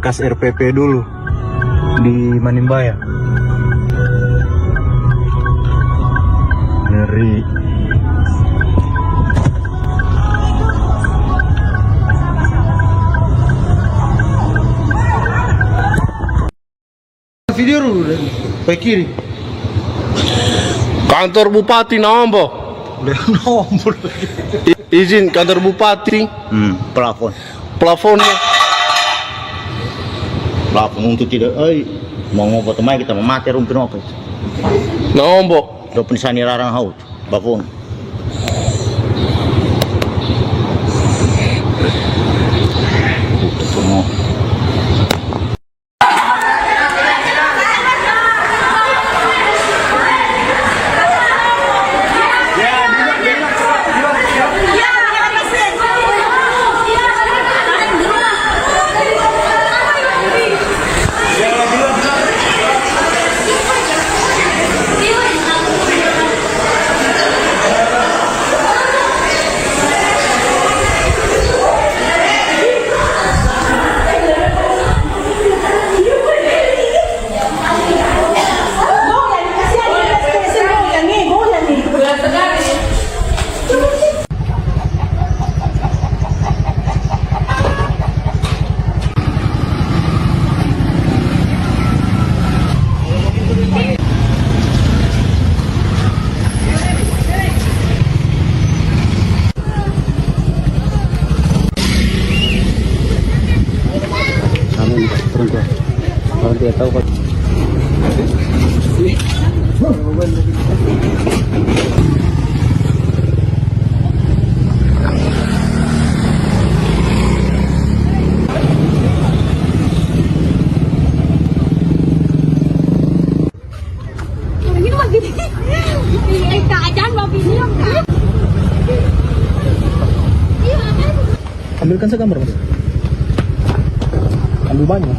bekas RPP dulu di Manimbaya. Ngeri. Video dulu dari ke kiri. Kantor Bupati nombor. Nombor. Izin kantor Bupati. Plafonnya. Plafon untuk tidak, mau ngobrol teman kita memati rumpin apa itu? Nombor. Dopin sani larang haut, plafon. Kalau tidak tahu Pak. Ambilkan segambar Mas. Ambil banyak.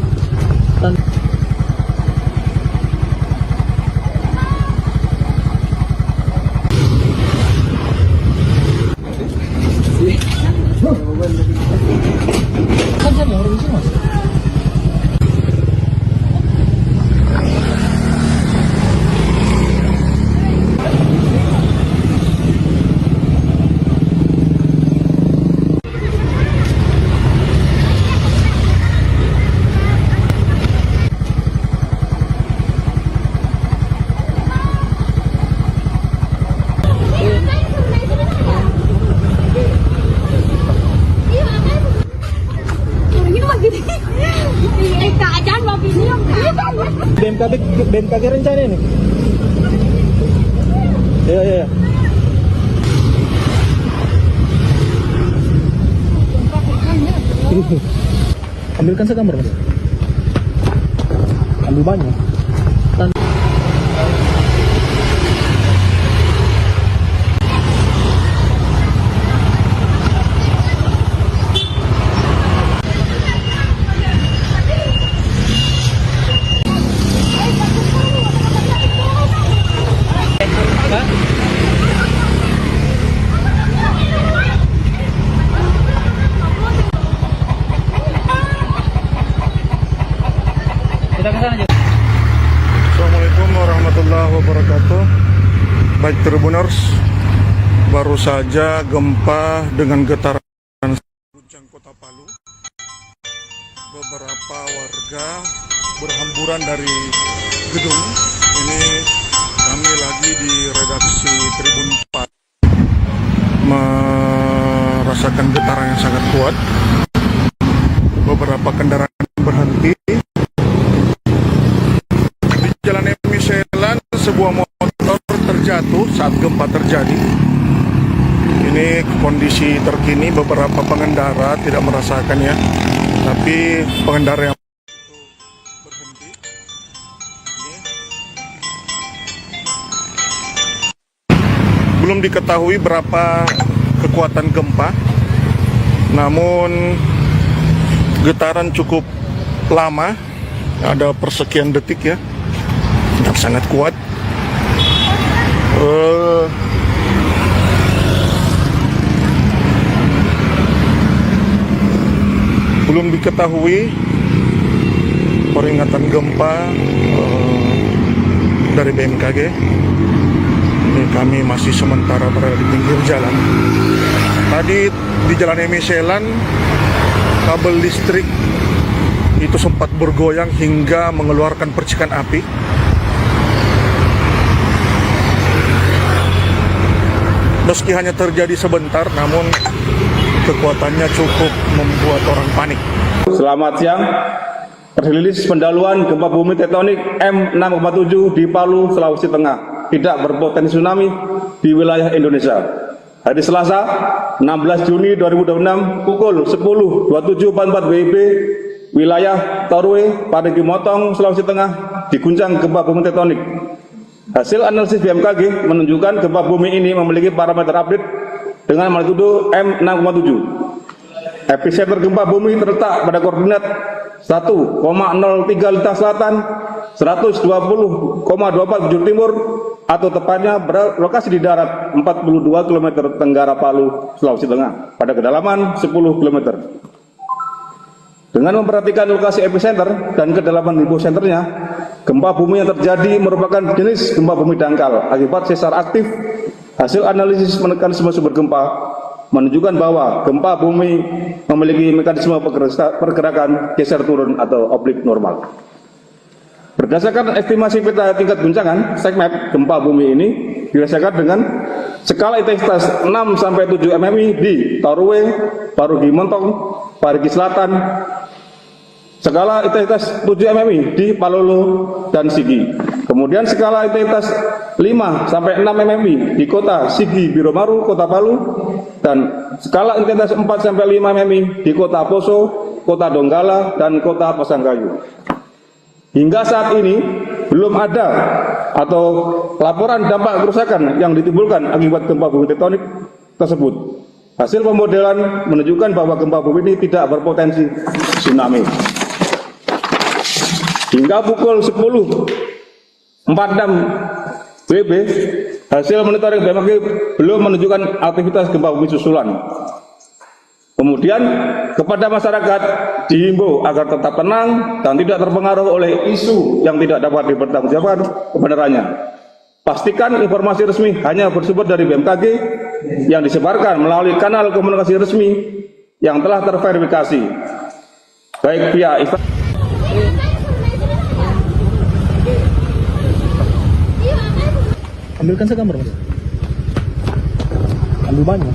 BMKG rencana ini. Ya, ya, ya. Ambilkan segambar, Mas. Ambil banyak. Assalamualaikum warahmatullahi wabarakatuh. Baik Tribuners, baru saja gempa dengan getaran guncang kota Palu. Beberapa warga berhamburan dari gedung. Ini kami lagi di redaksi Tribun 4 merasakan getaran yang sangat kuat. Beberapa kendaraan berhenti. Jalan Emi Selan, sebuah motor terjatuh saat gempa terjadi. Ini kondisi terkini, beberapa pengendara tidak merasakannya, tapi pengendara yang berhenti. Belum diketahui berapa kekuatan gempa, namun getaran cukup lama, ada persekian detik ya. Sangat kuat. Belum diketahui peringatan gempa dari BMKG. Ini kami masih sementara berada di pinggir jalan. Tadi di Jalan Emi Selan, kabel listrik itu sempat bergoyang hingga mengeluarkan percikan api. Meski hanya terjadi sebentar, namun kekuatannya cukup membuat orang panik. Selamat siang. Rilis pendahuluan gempa bumi tektonik M6,7 di Palu, Sulawesi Tengah. Tidak berpotensi tsunami di wilayah Indonesia. Hari Selasa, 16 Juni 2026, pukul 10.27.44 WIB, wilayah Torwe, Parigi Motong, Sulawesi Tengah, diguncang gempa bumi tektonik. Hasil analisis BMKG menunjukkan gempa bumi ini memiliki parameter update dengan magnitudo M6,7. Epicenter gempa bumi terletak pada koordinat 1,03 Lintang Selatan, 120,24 bujur timur, atau tepatnya berlokasi di darat 42 km tenggara Palu, Sulawesi Tengah, pada kedalaman 10 km. Dengan memperhatikan lokasi epicenter dan kedalaman hiposenternya, gempa bumi yang terjadi merupakan jenis gempa bumi dangkal akibat sesar aktif. Hasil analisis mekanisme sumber gempa menunjukkan bahwa gempa bumi memiliki mekanisme pergerakan geser turun atau oblik normal. Berdasarkan estimasi peta tingkat guncangan, segmen gempa bumi ini dirasakan dengan skala intensitas 6-7 mmi di Torwe, Parigi Motong, Parigi Selatan, skala intensitas 7 mmi di Palolo dan Sigi. Kemudian skala intensitas 5-6 mmi di kota Sigi Biromaru, kota Palu, dan skala intensitas 4-5 mmi di kota Poso, kota Donggala, dan kota Pasangkayu. Hingga saat ini belum ada atau laporan dampak kerusakan yang ditimbulkan akibat gempa bumi tektonik tersebut. Hasil pemodelan menunjukkan bahwa gempa bumi ini tidak berpotensi tsunami. Hingga pukul 10.46 WIB, hasil monitoring BMKG belum menunjukkan aktivitas gempa bumi susulan. Kemudian kepada masyarakat dihimbau agar tetap tenang dan tidak terpengaruh oleh isu yang tidak dapat dipertanggungjawabkan kebenarannya. Pastikan informasi resmi hanya bersumber dari BMKG yang disebarkan melalui kanal komunikasi resmi yang telah terverifikasi, baik via Ambilkan segambar, Mas. Ambil banyak.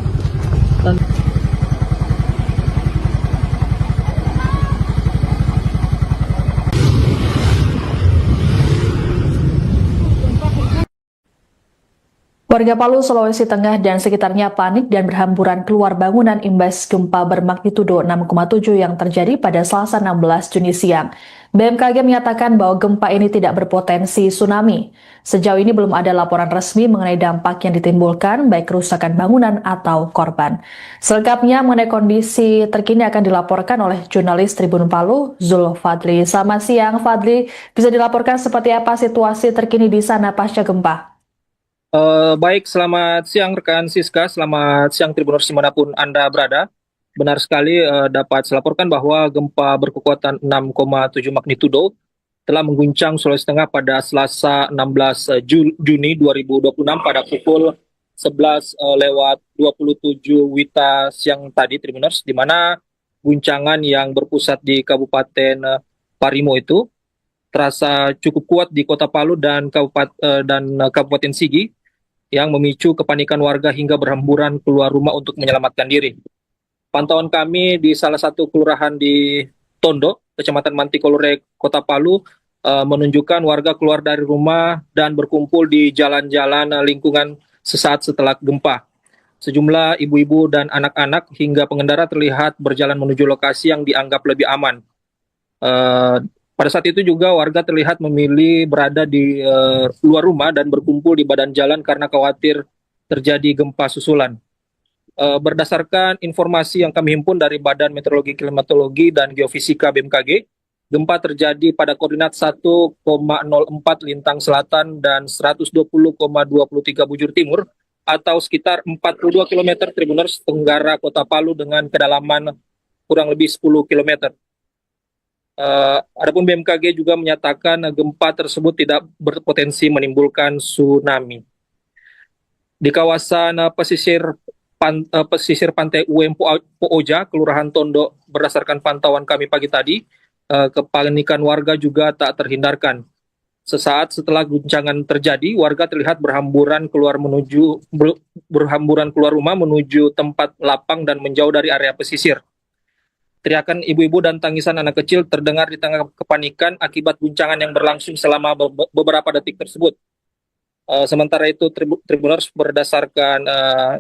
Warga Palu, Sulawesi Tengah dan sekitarnya panik dan berhamburan keluar bangunan imbas gempa bermagnitudo 6,7 yang terjadi pada Selasa 16 Juni siang. BMKG menyatakan bahwa gempa ini tidak berpotensi tsunami. Sejauh ini belum ada laporan resmi mengenai dampak yang ditimbulkan, baik kerusakan bangunan atau korban. Selengkapnya mengenai kondisi terkini akan dilaporkan oleh jurnalis Tribun Palu, Zul Fadli. Selamat siang, Fadli. Bisa dilaporkan seperti apa situasi terkini di sana pasca gempa? Baik, selamat siang rekan Siska, selamat siang Tribuners dimanapun Anda berada. Benar sekali dapat saya laporkan bahwa gempa berkekuatan 6,7 magnitudo telah mengguncang Sulawesi Tengah pada Selasa 16 Juni 2026 pada pukul 11:27 WITA siang tadi Tribuners, di mana guncangan yang berpusat di Kabupaten Parimo itu terasa cukup kuat di Kota Palu dan Kabupaten Sigi, yang memicu kepanikan warga hingga berhamburan keluar rumah untuk menyelamatkan diri. Pantauan kami di salah satu kelurahan di Tondo, Kecamatan Mantikolore, Kota Palu, menunjukkan warga keluar dari rumah dan berkumpul di jalan-jalan lingkungan sesaat setelah gempa. Sejumlah ibu-ibu dan anak-anak hingga pengendara terlihat berjalan menuju lokasi yang dianggap lebih aman. Pada saat itu juga warga terlihat memilih berada di luar rumah dan berkumpul di badan jalan karena khawatir terjadi gempa susulan. Berdasarkan informasi yang kami himpun dari Badan Meteorologi, Klimatologi, dan Geofisika BMKG, gempa terjadi pada koordinat 1,04 lintang selatan dan 120,23 bujur timur atau sekitar 42 km Tribuners tenggara Kota Palu dengan kedalaman kurang lebih 10 km. Adapun BMKG juga menyatakan gempa tersebut tidak berpotensi menimbulkan tsunami. Di kawasan pesisir pantai UM Pooja, Kelurahan Tondo, berdasarkan pantauan kami pagi tadi, kepanikan warga juga tak terhindarkan. Sesaat setelah guncangan terjadi, warga terlihat berhamburan keluar rumah menuju tempat lapang dan menjauh dari area pesisir. Teriakan ibu-ibu dan tangisan anak kecil terdengar di tengah kepanikan akibat guncangan yang berlangsung selama beberapa detik tersebut. Sementara itu, Tribuners, berdasarkan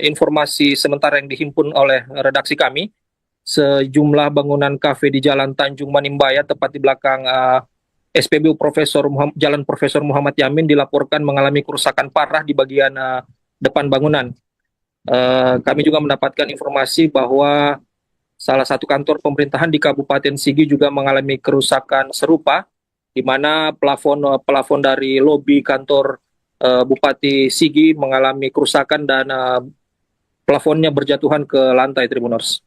informasi sementara yang dihimpun oleh redaksi kami, sejumlah bangunan kafe di Jalan Tanjung Manimbaya, tepat di belakang SPBU Jalan Profesor Muhammad Yamin, dilaporkan mengalami kerusakan parah di bagian depan bangunan. Kami juga mendapatkan informasi bahwa salah satu kantor pemerintahan di Kabupaten Sigi juga mengalami kerusakan serupa, di mana plafon dari lobi kantor Bupati Sigi mengalami kerusakan dan plafonnya berjatuhan ke lantai Tribuners.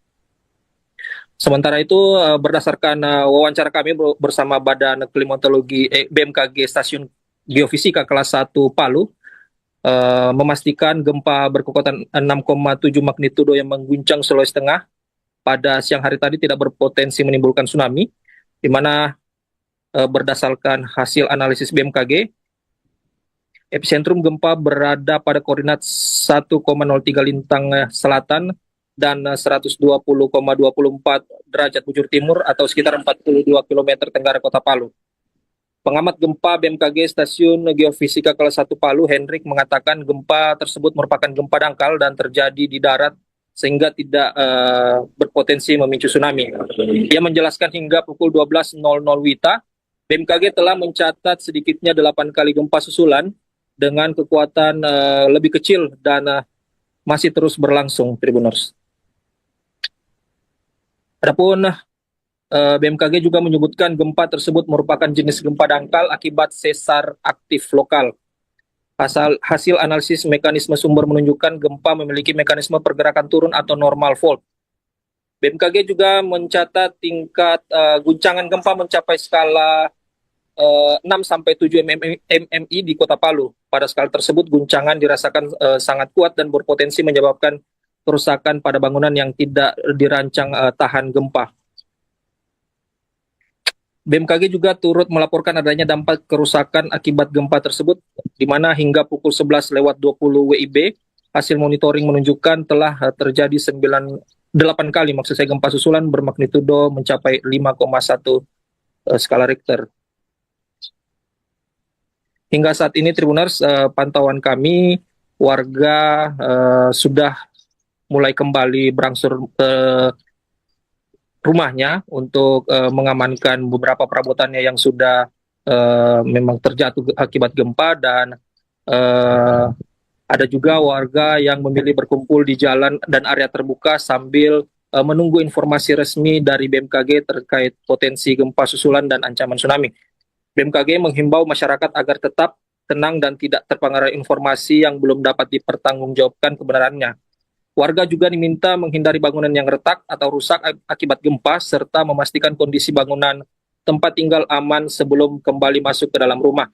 Sementara itu, berdasarkan wawancara kami bersama Badan Klimatologi BMKG Stasiun Geofisika kelas 1 Palu, memastikan gempa berkekuatan 6,7 magnitudo yang mengguncang Sulawesi Tengah pada siang hari tadi tidak berpotensi menimbulkan tsunami, di mana berdasarkan hasil analisis BMKG, epicentrum gempa berada pada koordinat 1,03 lintang selatan dan 120,24 derajat bujur timur atau sekitar 42 km tenggara Kota Palu. Pengamat gempa BMKG Stasiun Geofisika kelas 1 Palu, Hendrik, mengatakan gempa tersebut merupakan gempa dangkal dan terjadi di darat sehingga tidak berpotensi memicu tsunami. Ia menjelaskan hingga pukul 12.00 WITA, BMKG telah mencatat sedikitnya 8 kali gempa susulan dengan kekuatan lebih kecil dan masih terus berlangsung, Tribuners. Adapun BMKG juga menyebutkan gempa tersebut merupakan jenis gempa dangkal akibat sesar aktif lokal. Hasil analisis mekanisme sumber menunjukkan gempa memiliki mekanisme pergerakan turun atau normal fault. BMKG juga mencatat tingkat guncangan gempa mencapai skala 6-7 mmi di Kota Palu. Pada skala tersebut, guncangan dirasakan sangat kuat dan berpotensi menyebabkan kerusakan pada bangunan yang tidak dirancang tahan gempa. BMKG juga turut melaporkan adanya dampak kerusakan akibat gempa tersebut, di mana hingga pukul 11:20 WIB, hasil monitoring menunjukkan telah terjadi 8 kali gempa susulan bermagnitudo mencapai 5,1 skala Richter. Hingga saat ini, Tribuners, pantauan kami, warga sudah mulai kembali berangsur ke rumahnya untuk mengamankan beberapa perabotannya yang sudah memang terjatuh akibat gempa, dan ada juga warga yang memilih berkumpul di jalan dan area terbuka sambil menunggu informasi resmi dari BMKG terkait potensi gempa susulan dan ancaman tsunami. BMKG menghimbau masyarakat agar tetap tenang dan tidak terpengaruh informasi yang belum dapat dipertanggungjawabkan kebenarannya. Warga juga diminta menghindari bangunan yang retak atau rusak akibat gempa, serta memastikan kondisi bangunan tempat tinggal aman sebelum kembali masuk ke dalam rumah.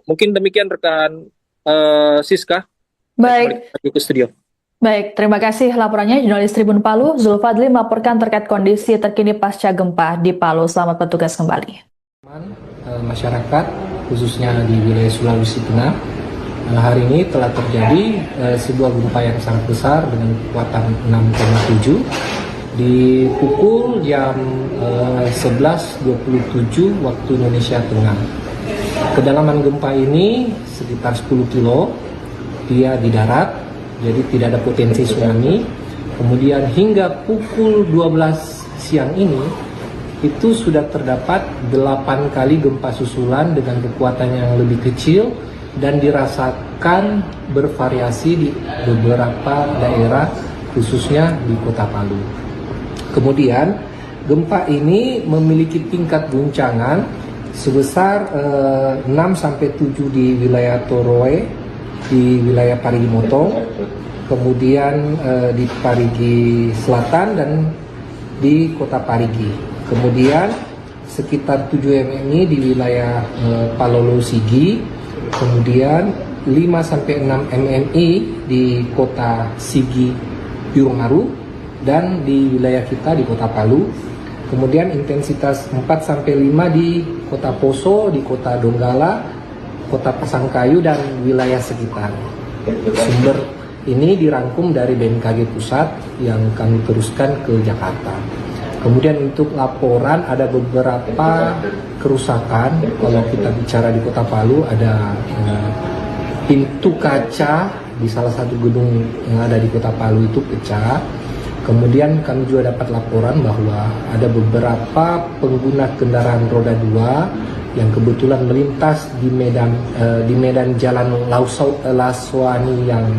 Mungkin demikian rekan Siska. Baik. Kembali ke studio. Baik, terima kasih laporannya jurnalis Tribun Palu, Zulfadli melaporkan terkait kondisi terkini pasca gempa di Palu. Selamat bertugas kembali. Masyarakat khususnya di wilayah Sulawesi Tengah hari ini telah terjadi sebuah gempa yang sangat besar dengan kekuatan 6,7 di pukul jam 11.27 waktu Indonesia Tengah. Kedalaman gempa ini sekitar 10 kilo, dia di darat, jadi tidak ada potensi tsunami. Kemudian hingga pukul 12 siang ini itu sudah terdapat 8 kali gempa susulan dengan kekuatan yang lebih kecil dan dirasakan bervariasi di beberapa daerah khususnya di Kota Palu. Kemudian gempa ini memiliki tingkat guncangan sebesar 6-7 di wilayah Toroe, di wilayah Parigi Motong, kemudian di Parigi Selatan dan di Kota Parigi. Kemudian sekitar 7 MMI di wilayah Palolo Sigi, kemudian 5-6 MMI di Kota Sigi Birongaru, dan di wilayah kita di Kota Palu. Kemudian intensitas 4-5 di Kota Poso, di Kota Donggala, Kota Pasangkayu, dan wilayah sekitar. Sumber ini dirangkum dari BMKG Pusat yang kami teruskan ke Jakarta. Kemudian untuk laporan ada beberapa kerusakan. Kalau kita bicara di Kota Palu ada pintu kaca di salah satu gedung yang ada di Kota Palu itu pecah. Kemudian kami juga dapat laporan bahwa ada beberapa pengguna kendaraan roda 2 yang kebetulan melintas di medan jalan Laswani yang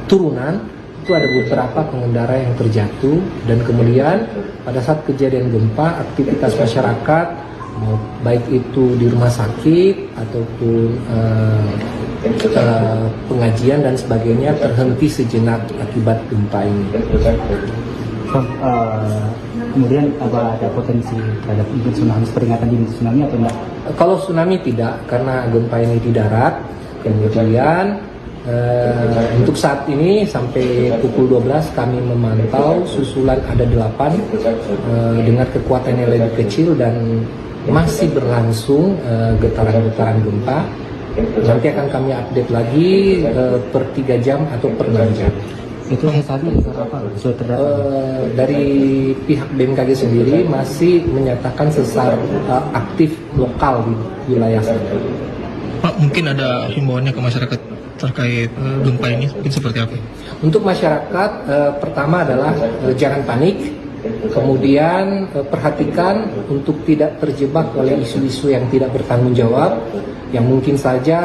turunan. Itu ada beberapa pengendara yang terjatuh, dan kemudian pada saat kejadian gempa aktivitas masyarakat baik itu di rumah sakit ataupun pengajian dan sebagainya terhenti sejenak akibat gempa ini. Kemudian apa ada potensi terhadap tsunami, peringatan dini tsunami atau enggak? Kalau tsunami tidak, karena gempa ini di darat. Kemudian untuk saat ini sampai pukul 12 kami memantau susulan ada 8 dengan kekuatan yang lebih kecil dan masih berlangsung getaran-getaran gempa. Nanti akan kami update lagi per 3 jam atau per 6 jam. Itu saatnya apa? Dari pihak BMKG sendiri masih menyatakan sesar aktif lokal di wilayah sana. Pak, mungkin ada himbauannya ke masyarakat terkait gempa ini, mungkin seperti apa? Untuk masyarakat, pertama adalah jangan panik, kemudian perhatikan untuk tidak terjebak oleh isu-isu yang tidak bertanggung jawab, yang mungkin saja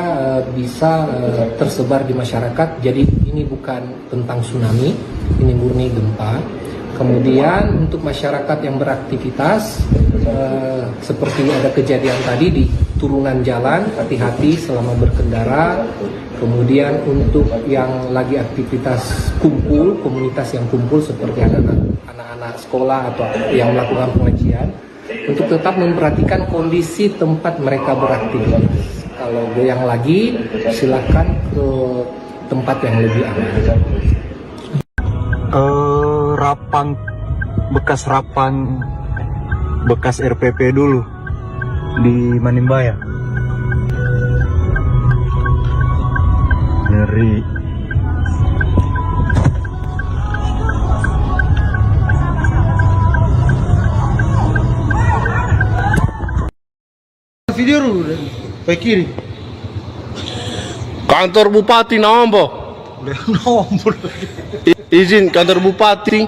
bisa tersebar di masyarakat. Jadi ini bukan tentang tsunami, ini murni gempa. Kemudian untuk masyarakat yang beraktivitas, seperti ada kejadian tadi di turunan jalan, hati-hati selama berkendara. Kemudian untuk yang lagi aktivitas kumpul, komunitas yang kumpul seperti anak-anak sekolah atau yang melakukan pengajian, untuk tetap memperhatikan kondisi tempat mereka beraktivitas. Kalau goyang lagi, silakan ke tempat yang lebih aman. Bekas RPP dulu di Manimbaya. Ngeri. Video dulu, ke kiri. Kantor Bupati nomor. Izin kantor Bupati.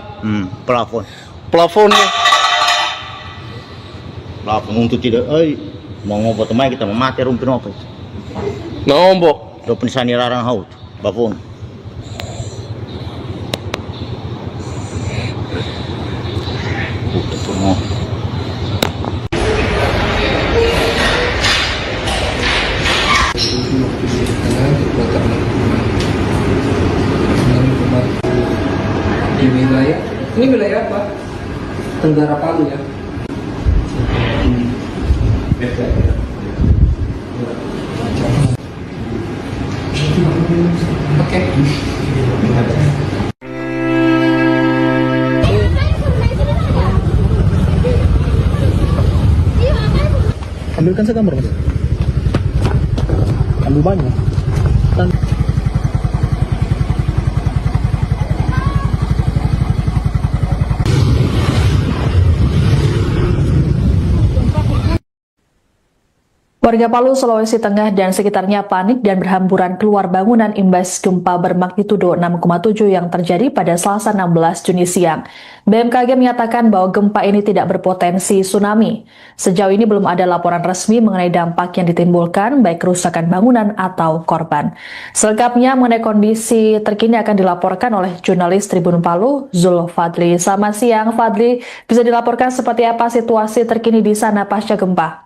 Plafon. Plafonnya. Plafon untuk tidak. Mau ngobrol teman kita memati rumpin apa itu? Nomor. Do pensani larang haut. Plafon. Di wilayah ini wilayah apa? Tenggara Palu ya. Oke. Ambilkan segambar mas. Ambil banyak. Warga Palu, Sulawesi Tengah dan sekitarnya panik dan berhamburan keluar bangunan imbas gempa bermagnitudo 6,7 yang terjadi pada Selasa 16 Juni siang. BMKG menyatakan bahwa gempa ini tidak berpotensi tsunami. Sejauh ini belum ada laporan resmi mengenai dampak yang ditimbulkan, baik kerusakan bangunan atau korban. Selengkapnya mengenai kondisi terkini akan dilaporkan oleh jurnalis Tribun Palu, Zul Fadli. Selamat siang, Fadli. Bisa dilaporkan seperti apa situasi terkini di sana pasca gempa?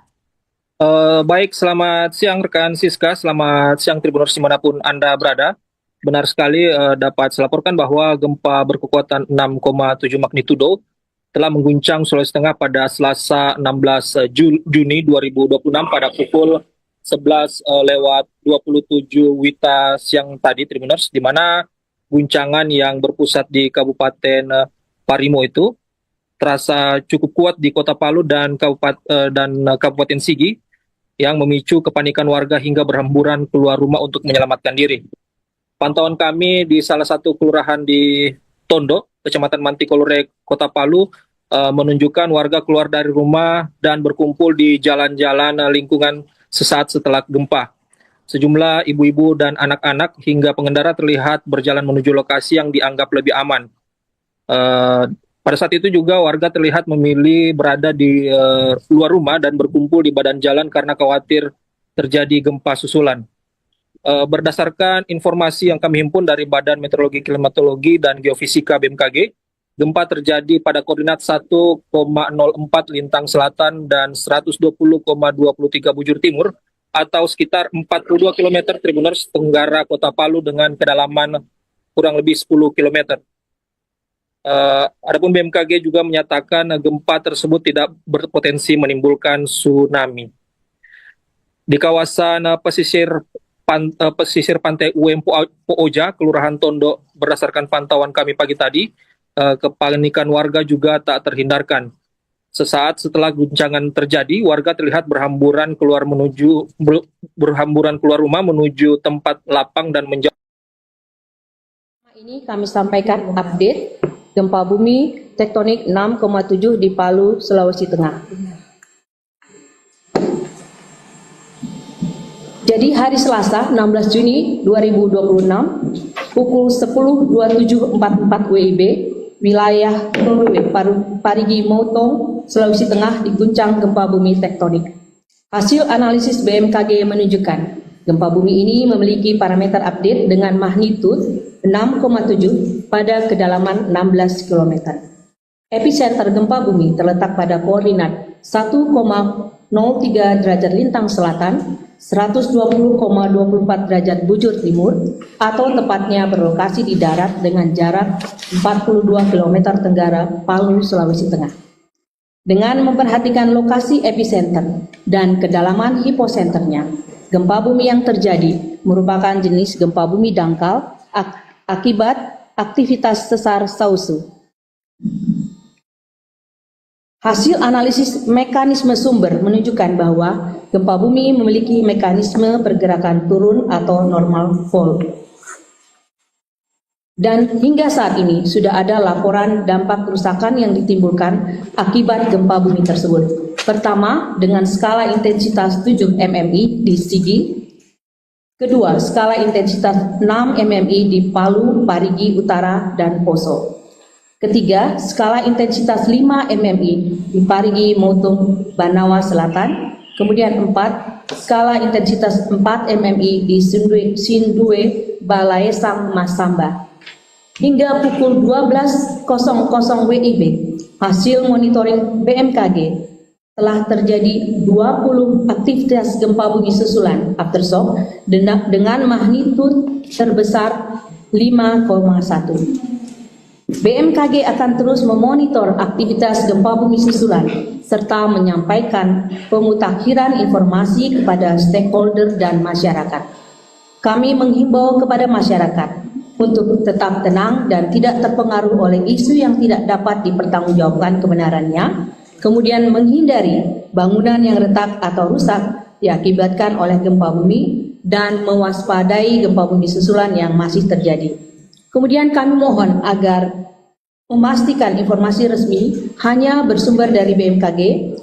Baik, selamat siang rekan Siska, selamat siang Tribuners dimanapun Anda berada. Benar sekali dapat saya laporkan bahwa gempa berkekuatan 6,7 magnitudo telah mengguncang Sulawesi Tengah pada Selasa 16 Juni 2026 pada pukul 11:27 WITA siang tadi Tribuners, di mana guncangan yang berpusat di Kabupaten Parimo itu terasa cukup kuat di Kota Palu dan Kabupaten Sigi, yang memicu kepanikan warga hingga berhamburan keluar rumah untuk menyelamatkan diri. Pantauan kami di salah satu kelurahan di Tondo, Kecamatan Mantikolore, Kota Palu, menunjukkan warga keluar dari rumah dan berkumpul di jalan-jalan lingkungan sesaat setelah gempa. Sejumlah ibu-ibu dan anak-anak hingga pengendara terlihat berjalan menuju lokasi yang dianggap lebih aman. Pada saat itu juga warga terlihat memilih berada di luar rumah dan berkumpul di badan jalan karena khawatir terjadi gempa susulan. Berdasarkan informasi yang kami himpun dari Badan Meteorologi, Klimatologi, dan Geofisika BMKG, gempa terjadi pada koordinat 1,04 lintang selatan dan 120,23 bujur timur atau sekitar 42 km Tribuners tenggara Kota Palu dengan kedalaman kurang lebih 10 km. Adapun BMKG juga menyatakan gempa tersebut tidak berpotensi menimbulkan tsunami. Di kawasan pesisir pantai UM Pooja, Kelurahan Tondo, berdasarkan pantauan kami pagi tadi, kepanikan warga juga tak terhindarkan. Sesaat setelah guncangan terjadi, warga terlihat berhamburan keluar rumah menuju tempat lapang dan menjauh. Ini kami sampaikan update gempa bumi tektonik 6,7 di Palu, Sulawesi Tengah. Jadi hari Selasa 16 Juni 2026 pukul 10.27.44 WIB, wilayah Parigi Motong, Sulawesi Tengah diguncang gempa bumi tektonik. Hasil analisis BMKG menunjukkan gempa bumi ini memiliki parameter update dengan magnitud 6,7 pada kedalaman 16 km. Epicenter gempa bumi terletak pada koordinat 1,03 derajat lintang selatan, 120,24 derajat bujur timur, atau tepatnya berlokasi di darat dengan jarak 42 km tenggara Palu, Sulawesi Tengah. Dengan memperhatikan lokasi epicenter dan kedalaman hiposenternya, gempa bumi yang terjadi merupakan jenis gempa bumi dangkal akibat aktivitas sesar sausu. Hasil analisis mekanisme sumber menunjukkan bahwa gempa bumi memiliki mekanisme pergerakan turun atau normal fault. Dan hingga saat ini sudah ada laporan dampak kerusakan yang ditimbulkan akibat gempa bumi tersebut. Pertama, dengan skala intensitas 7 mmi di Sigi. Kedua, skala intensitas 6 MMI di Palu, Parigi Utara, dan Poso. Ketiga, skala intensitas 5 MMI di Parigi Motong, Banawa Selatan. Kemudian 4, skala intensitas 4 MMI di Sindue, Balaesang, Masamba. Hingga pukul 12.00 WIB, hasil monitoring BMKG telah terjadi 20 aktivitas gempa bumi susulan aftershock dengan magnitud terbesar 5,1. BMKG akan terus memonitor aktivitas gempa bumi susulan serta menyampaikan pemutakhiran informasi kepada stakeholder dan masyarakat. Kami menghimbau kepada masyarakat untuk tetap tenang dan tidak terpengaruh oleh isu yang tidak dapat dipertanggungjawabkan kebenarannya, kemudian menghindari bangunan yang retak atau rusak diakibatkan oleh gempa bumi dan mewaspadai gempa bumi susulan yang masih terjadi. Kemudian kami mohon agar memastikan informasi resmi hanya bersumber dari BMKG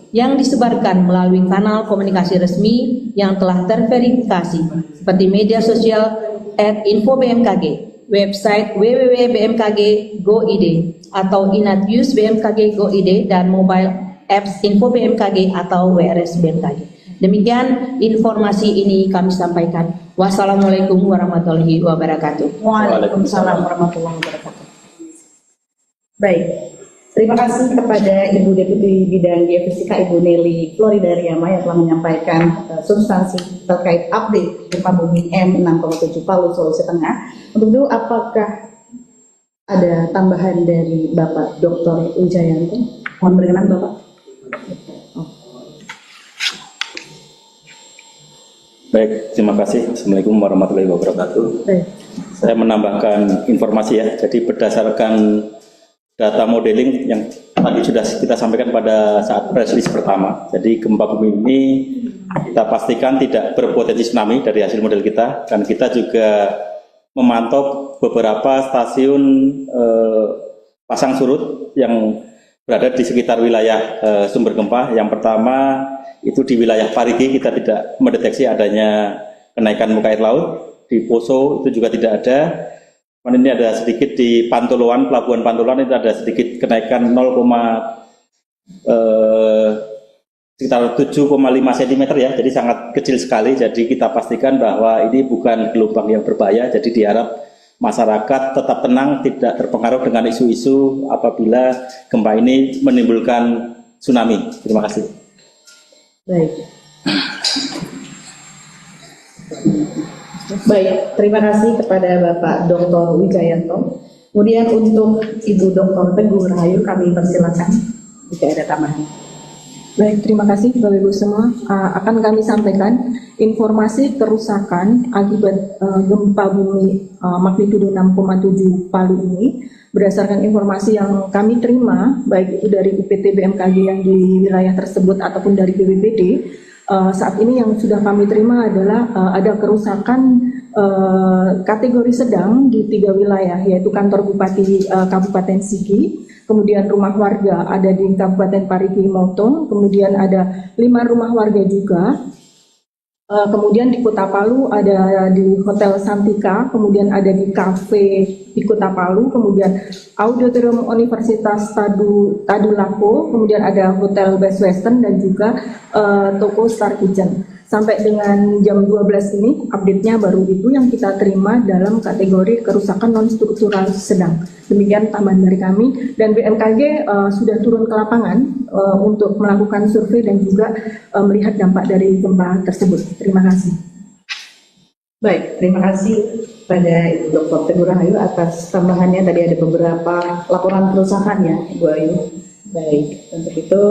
yang disebarkan melalui kanal komunikasi resmi yang telah terverifikasi seperti media sosial @info-bmkg, website www.bmkg.go.id atau Inatnews BMKG Go.id dan mobile apps Info BMKG atau WRS BMKG. Demikian informasi ini kami sampaikan. Wassalamualaikum warahmatullahi wabarakatuh. Waalaikumsalam warahmatullahi wabarakatuh. Baik, terima kasih kepada Ibu Deputi Bidang Geofisika Ibu Nelly Floridariama yang telah menyampaikan substansi terkait update gempa bumi M6,7 Palu, Sulawesi Tengah. Untuk itu, apakah ada tambahan dari Bapak Dr. Wijayanto? Mohon berkenan, Bapak. Baik, terima kasih. Assalamualaikum warahmatullahi wabarakatuh. Baik. Saya menambahkan informasi ya. Jadi berdasarkan data modeling yang tadi sudah kita sampaikan pada saat press release pertama. Jadi gempa bumi ini kita pastikan tidak berpotensi tsunami dari hasil model kita, dan kita juga memantau beberapa stasiun pasang surut yang berada di sekitar wilayah sumber gempa. Yang pertama itu di wilayah Parigi kita tidak mendeteksi adanya kenaikan muka air laut. Di Poso itu juga tidak ada. Ini ada sedikit di Pantoloan, Pelabuhan Pantoloan itu ada sedikit kenaikan sekitar 7,5 cm ya, jadi sangat kecil sekali. Jadi kita pastikan bahwa ini bukan gelombang yang berbahaya. Jadi diharap masyarakat tetap tenang, tidak terpengaruh dengan isu-isu apabila gempa ini menimbulkan tsunami. Terima kasih. Baik. Baik, terima kasih kepada Bapak Dr. Wijayanto. Kemudian untuk Ibu Dr. Teguh Rahayu kami persilakan jika ada tambahan. Baik, terima kasih Bapak Ibu semua. Akan kami sampaikan informasi kerusakan akibat gempa bumi magnitudo 6,7 Palu ini berdasarkan informasi yang kami terima baik itu dari UPT BMKG yang di wilayah tersebut ataupun dari BPBD. Saat ini yang sudah kami terima adalah ada kerusakan kategori sedang di 3 wilayah, yaitu kantor Bupati Kabupaten Sigi, kemudian rumah warga ada di Kabupaten Parigi Motong, kemudian ada 5 rumah warga juga. Kemudian di Kota Palu ada di Hotel Santika, kemudian ada di kafe di Kota Palu, kemudian Auditorium Universitas Tadulako, kemudian ada Hotel Best Western dan juga toko Star Kitchen. Sampai dengan jam 12 ini update-nya baru itu yang kita terima dalam kategori kerusakan non-struktural sedang. Demikian tambahan dari kami, dan BMKG sudah turun ke lapangan untuk melakukan survei dan juga melihat dampak dari gempa tersebut. Terima kasih. Baik, terima kasih pada Ibu Dr. Teguh Rahayu atas tambahannya. Tadi ada beberapa laporan kerusakan ya, Ibu Ayu. Baik, untuk itu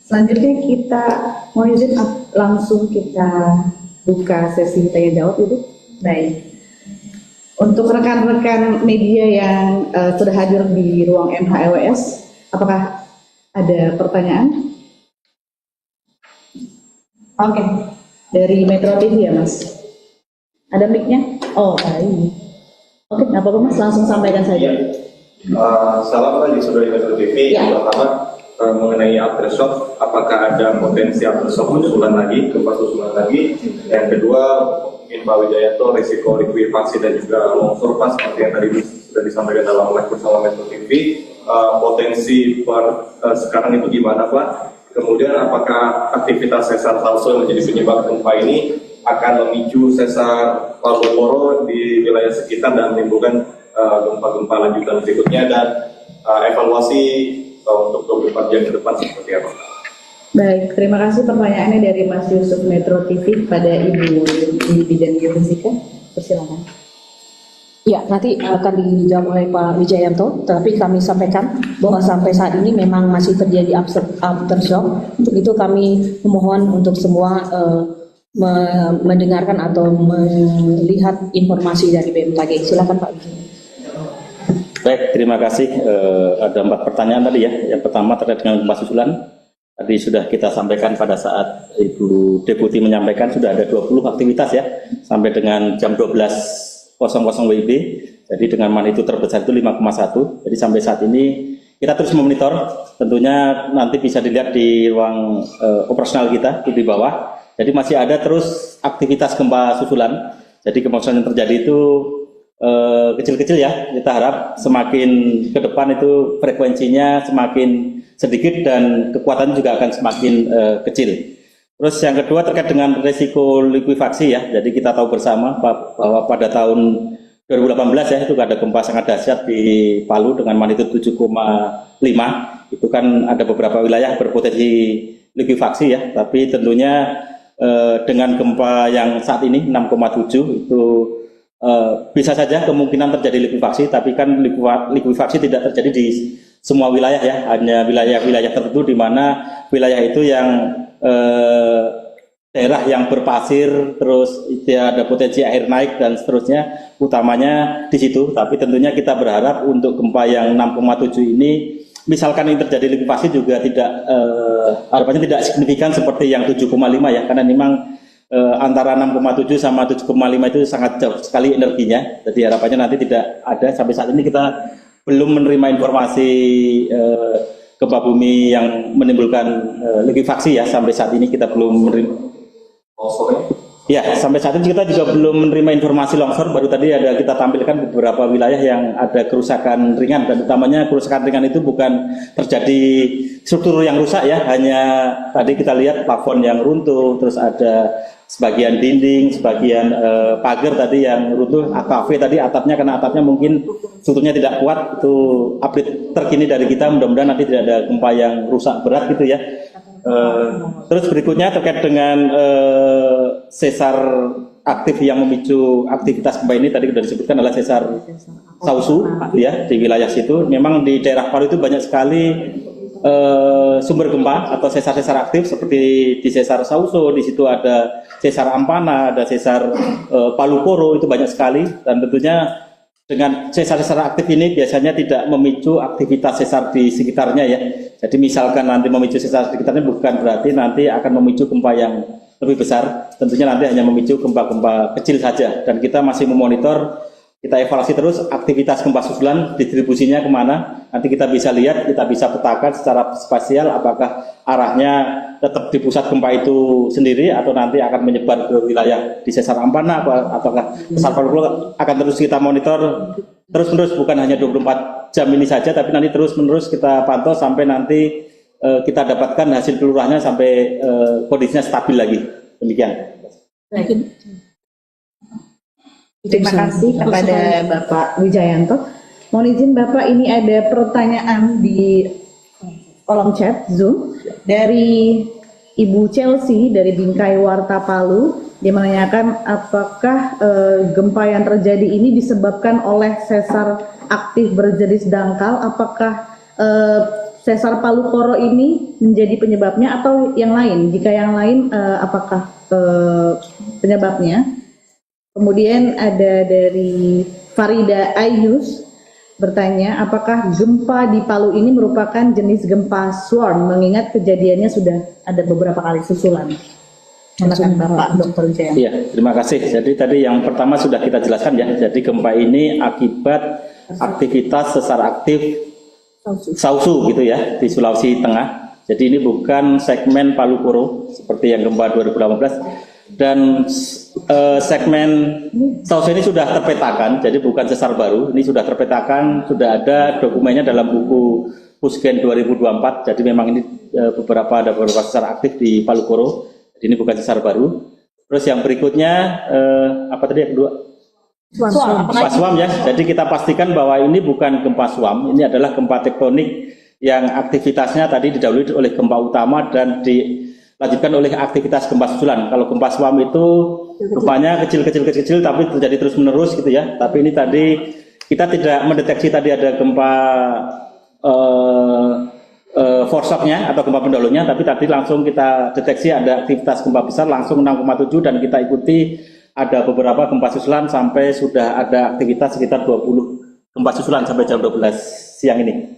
selanjutnya kita mau izin langsung kita buka sesi tanya jawab, Ibu. Baik. Untuk rekan-rekan media yang sudah hadir di ruang MHLWS, apakah ada pertanyaan? Oke, dari Metro TV ya, Mas. Ada mic-nya? Oh, baik. Oke, nggak apa-apa, Mas, langsung sampaikan saja. Salam pagi saudari Metro TV. Yang pertama mengenai aftershock, apakah ada potensi aftershock susulan lagi, gempa susulan lagi? Yang kedua, Pak Wijayanto, risiko likuifaksi dan juga longsor Pak, seperti yang tadi sudah disampaikan dalam live bersama Metro TV. Potensi sekarang itu gimana Pak? Kemudian apakah aktivitas sesar Salso yang menjadi penyebab gempa ini akan memicu sesar Palu Koro di wilayah sekitar dan menimbulkan gempa-gempa lanjutan berikutnya, dan evaluasi untuk 24 jam ke depan seperti apa? Baik, terima kasih pertanyaannya dari Mas Yusuf Metro TV pada Ibu di bidang geofisika. Persilakan. Ya, nanti akan dijawab oleh Pak Wijayanto, tapi kami sampaikan bahwa sampai saat ini memang masih terjadi aftershock. Untuk itu kami memohon untuk semua mendengarkan atau melihat informasi dari BMKG. Silakan Pak Wijayanto. Baik, terima kasih. Ada 4 pertanyaan tadi ya. Yang pertama terkait dengan gempa susulan. Tadi sudah kita sampaikan pada saat Ibu Deputi menyampaikan sudah ada 20 aktivitas ya sampai dengan jam 12.00 WIB. Jadi dengan magnitudo terbesar itu 5,1. Jadi sampai saat ini kita terus memonitor. Tentunya nanti bisa dilihat di ruang operasional kita di bawah. Jadi masih ada terus aktivitas gempa susulan. Jadi gempa susulan yang terjadi itu kecil-kecil ya. Kita harap semakin ke depan itu frekuensinya semakin sedikit dan kekuatannya juga akan semakin kecil. Terus yang kedua terkait dengan risiko likuifaksi ya. Jadi kita tahu bersama bahwa pada tahun 2018 ya itu ada gempa sangat dahsyat di Palu dengan magnitudo 7,5. Itu kan ada beberapa wilayah berpotensi likuifaksi ya. Tapi tentunya dengan gempa yang saat ini 6,7 itu bisa saja kemungkinan terjadi likuifaksi, tapi kan likuifaksi tidak terjadi di semua wilayah ya, hanya wilayah-wilayah tertentu di mana wilayah itu yang daerah yang berpasir, terus ada potensi air naik dan seterusnya, utamanya di situ. Tapi tentunya kita berharap untuk gempa yang 6,7 ini, misalkan ini terjadi likuifaksi juga tidak, harapannya tidak signifikan seperti yang 7,5 ya, karena memang antara 6,7 sama 7,5 itu sangat jauh sekali energinya. Jadi harapannya nanti tidak ada. Sampai saat ini kita belum menerima informasi gempa bumi yang menimbulkan likuifaksi ya. Sampai saat ini kita belum menerima. Ya, sampai saat ini kita juga belum menerima informasi longsor. Baru tadi ada kita tampilkan beberapa wilayah yang ada kerusakan ringan, dan utamanya kerusakan ringan itu bukan terjadi struktur yang rusak ya, hanya tadi kita lihat plafon yang runtuh, terus ada sebagian dinding, sebagian pagar tadi yang runtuh, AKV tadi atapnya, karena atapnya mungkin strukturnya tidak kuat. Itu update terkini dari kita, mudah-mudahan nanti tidak ada gempa yang rusak berat gitu ya. Terus berikutnya terkait dengan sesar aktif yang memicu aktivitas gempa ini, tadi sudah disebutkan adalah sesar Sausu ya, di wilayah situ. Memang di daerah Palu itu banyak sekali sumber gempa atau sesar-sesar aktif seperti di sesar Sausu, di situ ada sesar Ampana, ada sesar Palu Koro, itu banyak sekali. Dan tentunya dengan sesar-sesar aktif ini biasanya tidak memicu aktivitas sesar di sekitarnya ya. Jadi misalkan nanti memicu sesar di sekitarnya bukan berarti nanti akan memicu gempa yang lebih besar. Tentunya nanti hanya memicu gempa-gempa kecil saja. Dan kita masih memonitor, kita evaluasi terus aktivitas gempa susulan, distribusinya kemana. Nanti kita bisa lihat, kita bisa petakan secara spasial apakah arahnya tetap di pusat gempa itu sendiri atau nanti akan menyebar ke wilayah di sesar Ampana, apakah sesar Palu Koro. Akan terus kita monitor terus-menerus, bukan hanya 24 jam ini saja, tapi nanti terus-menerus kita pantau sampai nanti kita dapatkan hasil kelurahannya sampai kondisinya stabil lagi. Demikian. Terima kasih kepada Bapak Wijayanto. Mohon izin Bapak, ini ada pertanyaan di kolom chat Zoom dari Ibu Chelsea dari Bingkai Warta Palu. Dia menanyakan apakah gempa yang terjadi ini disebabkan oleh sesar aktif berjenis dangkal. Apakah sesar Palu Koro ini menjadi penyebabnya atau yang lain? Jika yang lain, apakah penyebabnya? Kemudian ada dari Farida Ayus bertanya, apakah gempa di Palu ini merupakan jenis gempa swarm, mengingat kejadiannya sudah ada beberapa kali susulan. Silakan Bapak Dr. Wijayanto. Iya, terima kasih. Jadi tadi yang pertama sudah kita jelaskan ya. Jadi gempa ini akibat aktivitas sesar aktif Sausu gitu ya, di Sulawesi Tengah. Jadi ini bukan segmen Palu Koro seperti yang gempa 2018. Dan segmen South ini sudah terpetakan, jadi bukan sesar baru, ini sudah terpetakan, sudah ada dokumennya dalam buku Pusgen 2024, jadi memang ini ada beberapa sesar aktif di Palu Koro, jadi ini bukan sesar baru. Terus yang berikutnya, apa tadi yang kedua? Gempa suam ya, jadi kita pastikan bahwa ini bukan gempa suam, ini adalah gempa tektonik yang aktivitasnya tadi didahului oleh gempa utama dan dilanjutkan oleh aktivitas gempa susulan. Kalau gempa suam itu rupanya kecil tapi terjadi terus menerus gitu ya, tapi ini tadi kita tidak mendeteksi tadi ada gempa foreshocknya atau gempa pendahulunya, tapi tadi langsung kita deteksi ada aktivitas gempa besar langsung 6,7 dan kita ikuti ada beberapa gempa susulan sampai sudah ada aktivitas sekitar 20 gempa susulan sampai jam 12 siang ini.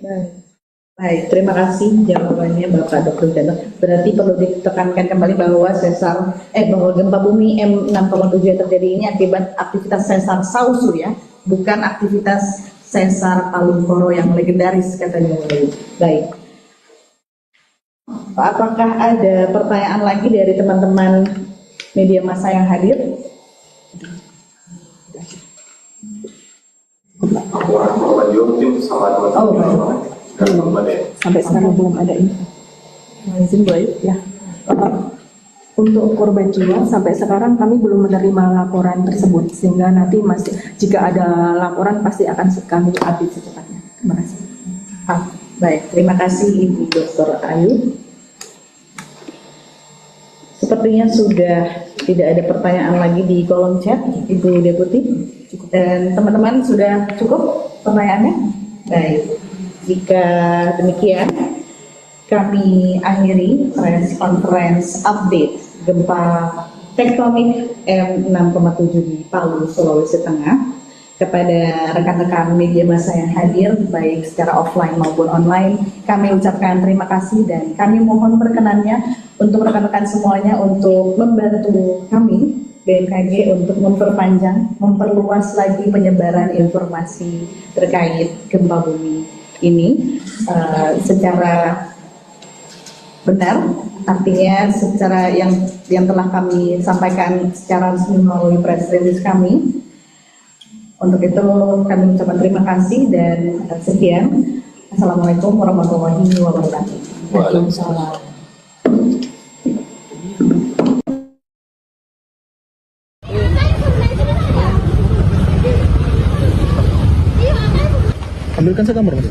Baik, terima kasih jawabannya Bapak Dr. Widanto. Berarti perlu ditekankan kembali bahwa bahwa gempa bumi M6,7 yang terjadi ini akibat aktivitas sesar Sausu ya, bukan aktivitas sesar Palu Koro yang legendaris katanya. Baik. Apakah ada pertanyaan lagi dari teman-teman media massa yang hadir? Laporan korban jiwa mungkin sama teman-teman. Sampai sekarang belum ada info. Izin Bu Ayu? Ya. Untuk korban jiwa sampai sekarang kami belum menerima laporan tersebut, sehingga nanti jika ada laporan pasti akan kami update secepatnya. Terima kasih. Baik, terima kasih Ibu Dr. Ayu. Sepertinya sudah tidak ada pertanyaan lagi di kolom chat, Ibu Deputi. Dan teman-teman sudah cukup pertanyaannya? Baik, jika demikian kami akhiri press conference update gempa tektonik M6,7 di Palu, Sulawesi Tengah. Kepada rekan-rekan media massa yang hadir, baik secara offline maupun online, kami ucapkan terima kasih dan kami mohon perkenannya untuk rekan-rekan semuanya untuk membantu kami BMKG untuk memperluas lagi penyebaran informasi terkait gempa bumi ini secara benar, artinya secara yang telah kami sampaikan secara resmi melalui press release kami. Untuk itu kami ucapkan terima kasih dan sekian. Assalamualaikum warahmatullahi wabarakatuh. Waalaikumsalam. Ambilkan sekamar Mas.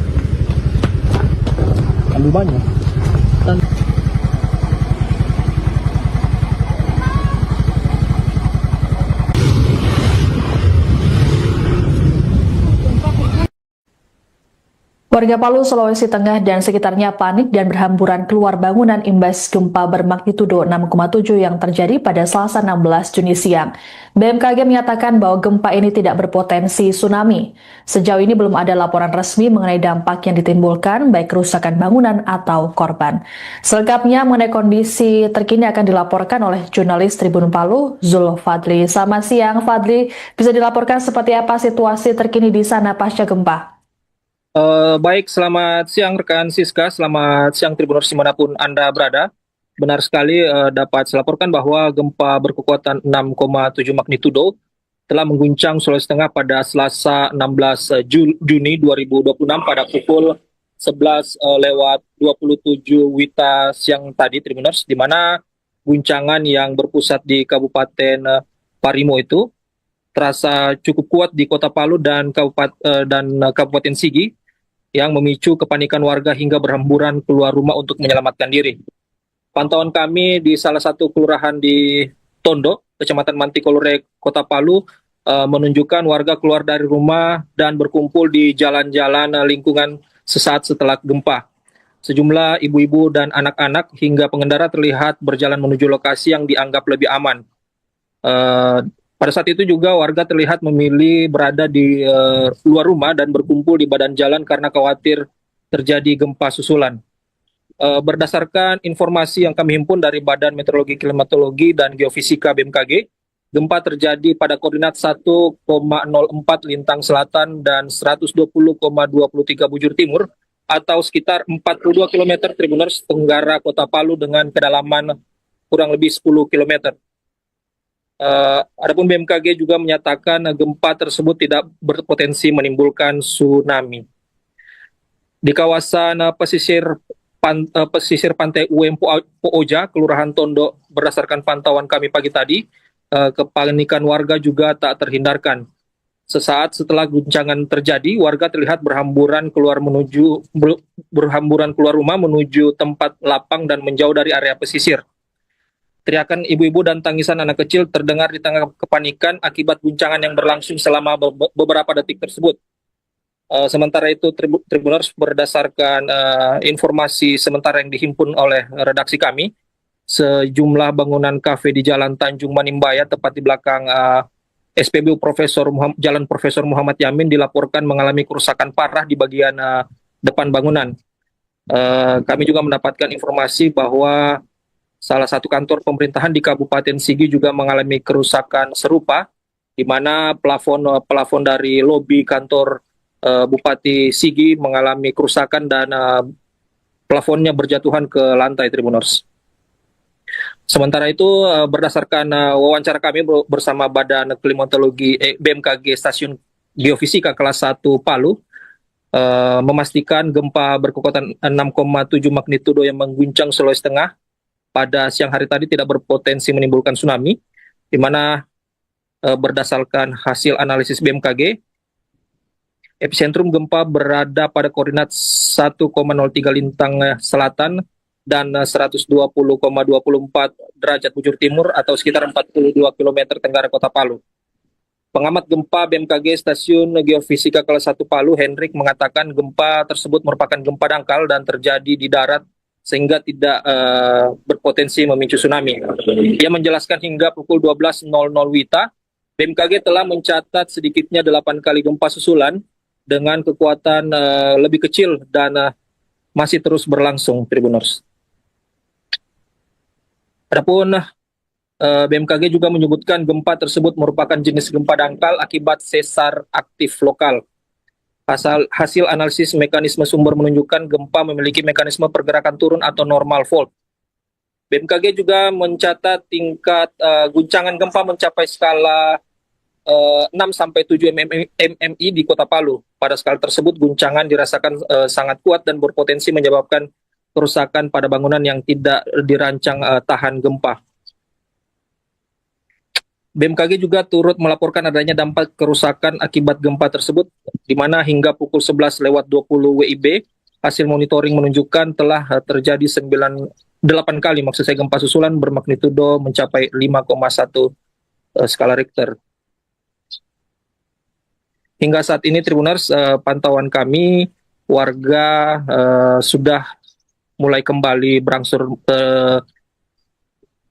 Ambil banyak. Warga Palu, Sulawesi Tengah dan sekitarnya panik dan berhamburan keluar bangunan imbas gempa bermagnitudo 6,7 yang terjadi pada Selasa 16 Juni siang. BMKG menyatakan bahwa gempa ini tidak berpotensi tsunami. Sejauh ini belum ada laporan resmi mengenai dampak yang ditimbulkan, baik kerusakan bangunan atau korban. Selengkapnya mengenai kondisi terkini akan dilaporkan oleh jurnalis Tribun Palu, Zul Fadli. Selamat siang, Fadli. Bisa dilaporkan seperti apa situasi terkini di sana pasca gempa? Baik, selamat siang rekan Siska, selamat siang Tribuners dimanapun Anda berada. Benar sekali dapat saya laporkan bahwa gempa berkekuatan 6,7 magnitudo telah mengguncang Sulawesi Tengah pada Selasa 16 Juni 2026 pada pukul 11:27 WITA siang tadi Tribuners, di mana guncangan yang berpusat di Kabupaten Parimo itu terasa cukup kuat di Kota Palu dan Kabupaten Sigi, yang memicu kepanikan warga hingga berhamburan keluar rumah untuk menyelamatkan diri. Pantauan kami di salah satu kelurahan di Tondo, Kecamatan Mantikolore, Kota Palu, menunjukkan warga keluar dari rumah dan berkumpul di jalan-jalan lingkungan sesaat setelah gempa. Sejumlah ibu-ibu dan anak-anak hingga pengendara terlihat berjalan menuju lokasi yang dianggap lebih aman. Pada saat itu juga warga terlihat memilih berada di luar rumah dan berkumpul di badan jalan karena khawatir terjadi gempa susulan. Berdasarkan informasi yang kami himpun dari Badan Meteorologi, Klimatologi, dan Geofisika BMKG, gempa terjadi pada koordinat 1,04 lintang selatan dan 120,23 bujur timur atau sekitar 42 km Tribuners tenggara Kota Palu dengan kedalaman kurang lebih 10 km. Adapun BMKG juga menyatakan gempa tersebut tidak berpotensi menimbulkan tsunami. Di kawasan pesisir pantai UM Pooja, Kelurahan Tondo, berdasarkan pantauan kami pagi tadi, kepanikan warga juga tak terhindarkan. Sesaat setelah guncangan terjadi, warga terlihat berhamburan keluar rumah menuju tempat lapang dan menjauh dari area pesisir. Teriakan ibu-ibu dan tangisan anak kecil terdengar di tengah kepanikan akibat guncangan yang berlangsung selama beberapa detik tersebut. Sementara itu, Tribuners, berdasarkan informasi sementara yang dihimpun oleh redaksi kami, sejumlah bangunan kafe di Jalan Tanjung Manimbaya, tepat di belakang SPBU Jalan Profesor Muhammad Yamin, dilaporkan mengalami kerusakan parah di bagian depan bangunan. Kami juga mendapatkan informasi bahwa salah satu kantor pemerintahan di Kabupaten Sigi juga mengalami kerusakan serupa, di mana plafon dari lobi kantor Bupati Sigi mengalami kerusakan dan plafonnya berjatuhan ke lantai, Tribuners. Sementara itu, berdasarkan wawancara kami bersama Badan Klimatologi BMKG Stasiun Geofisika kelas 1 Palu, memastikan gempa berkekuatan 6,7 magnitudo yang mengguncang Sulawesi Tengah pada siang hari tadi tidak berpotensi menimbulkan tsunami, di mana berdasarkan hasil analisis BMKG, epicentrum gempa berada pada koordinat 1,03 lintang selatan dan 120,24 derajat bujur timur atau sekitar 42 km tenggara kota Palu. Pengamat gempa BMKG Stasiun Geofisika kelas 1 Palu, Hendrik, mengatakan gempa tersebut merupakan gempa dangkal dan terjadi di darat sehingga tidak berpotensi memicu tsunami. Ia menjelaskan hingga pukul 12.00 WITA, BMKG telah mencatat sedikitnya 8 kali gempa susulan dengan kekuatan lebih kecil dan masih terus berlangsung, Tribuners. Adapun BMKG juga menyebutkan gempa tersebut merupakan jenis gempa dangkal akibat sesar aktif lokal. Hasil analisis mekanisme sumber menunjukkan gempa memiliki mekanisme pergerakan turun atau normal fault. BMKG juga mencatat tingkat guncangan gempa mencapai skala 6-7 mmi di kota Palu. Pada skala tersebut, guncangan dirasakan sangat kuat dan berpotensi menyebabkan kerusakan pada bangunan yang tidak dirancang tahan gempa. BMKG juga turut melaporkan adanya dampak kerusakan akibat gempa tersebut, di mana hingga pukul 11.20 WIB, hasil monitoring menunjukkan telah terjadi 8 kali gempa susulan bermagnitudo mencapai 5,1 skala Richter. Hingga saat ini, Tribuners, pantauan kami, warga sudah mulai kembali berangsur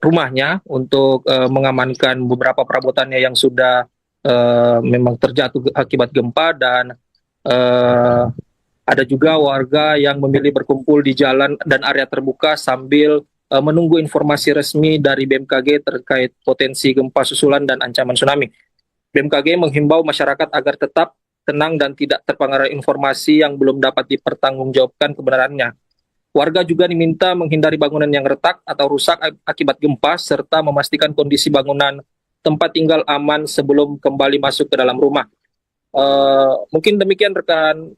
rumahnya untuk mengamankan beberapa perabotannya yang sudah memang terjatuh akibat gempa, dan ada juga warga yang memilih berkumpul di jalan dan area terbuka sambil menunggu informasi resmi dari BMKG terkait potensi gempa susulan dan ancaman tsunami. BMKG menghimbau masyarakat agar tetap tenang dan tidak terpengaruh informasi yang belum dapat dipertanggungjawabkan kebenarannya. Warga juga diminta menghindari bangunan yang retak atau rusak akibat gempa, serta memastikan kondisi bangunan tempat tinggal aman sebelum kembali masuk ke dalam rumah. Mungkin demikian rekan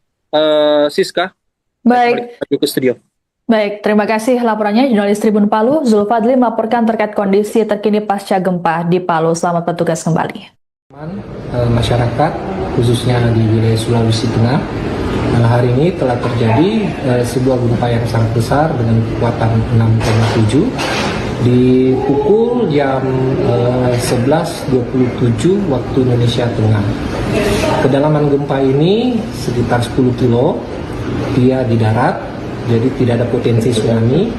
Siska. Baik. Lagi ke studio. Baik, terima kasih laporannya jurnalis Tribun Palu, Zulfadli melaporkan terkait kondisi terkini pasca gempa di Palu. Selamat bertugas kembali. Masyarakat, khususnya di wilayah Sulawesi Tengah, hari ini telah terjadi sebuah gempa yang sangat besar dengan kekuatan 6,7 di pukul jam 11.27 waktu Indonesia Tengah. Kedalaman gempa ini sekitar 10 kilo, dia di darat, jadi tidak ada potensi tsunami.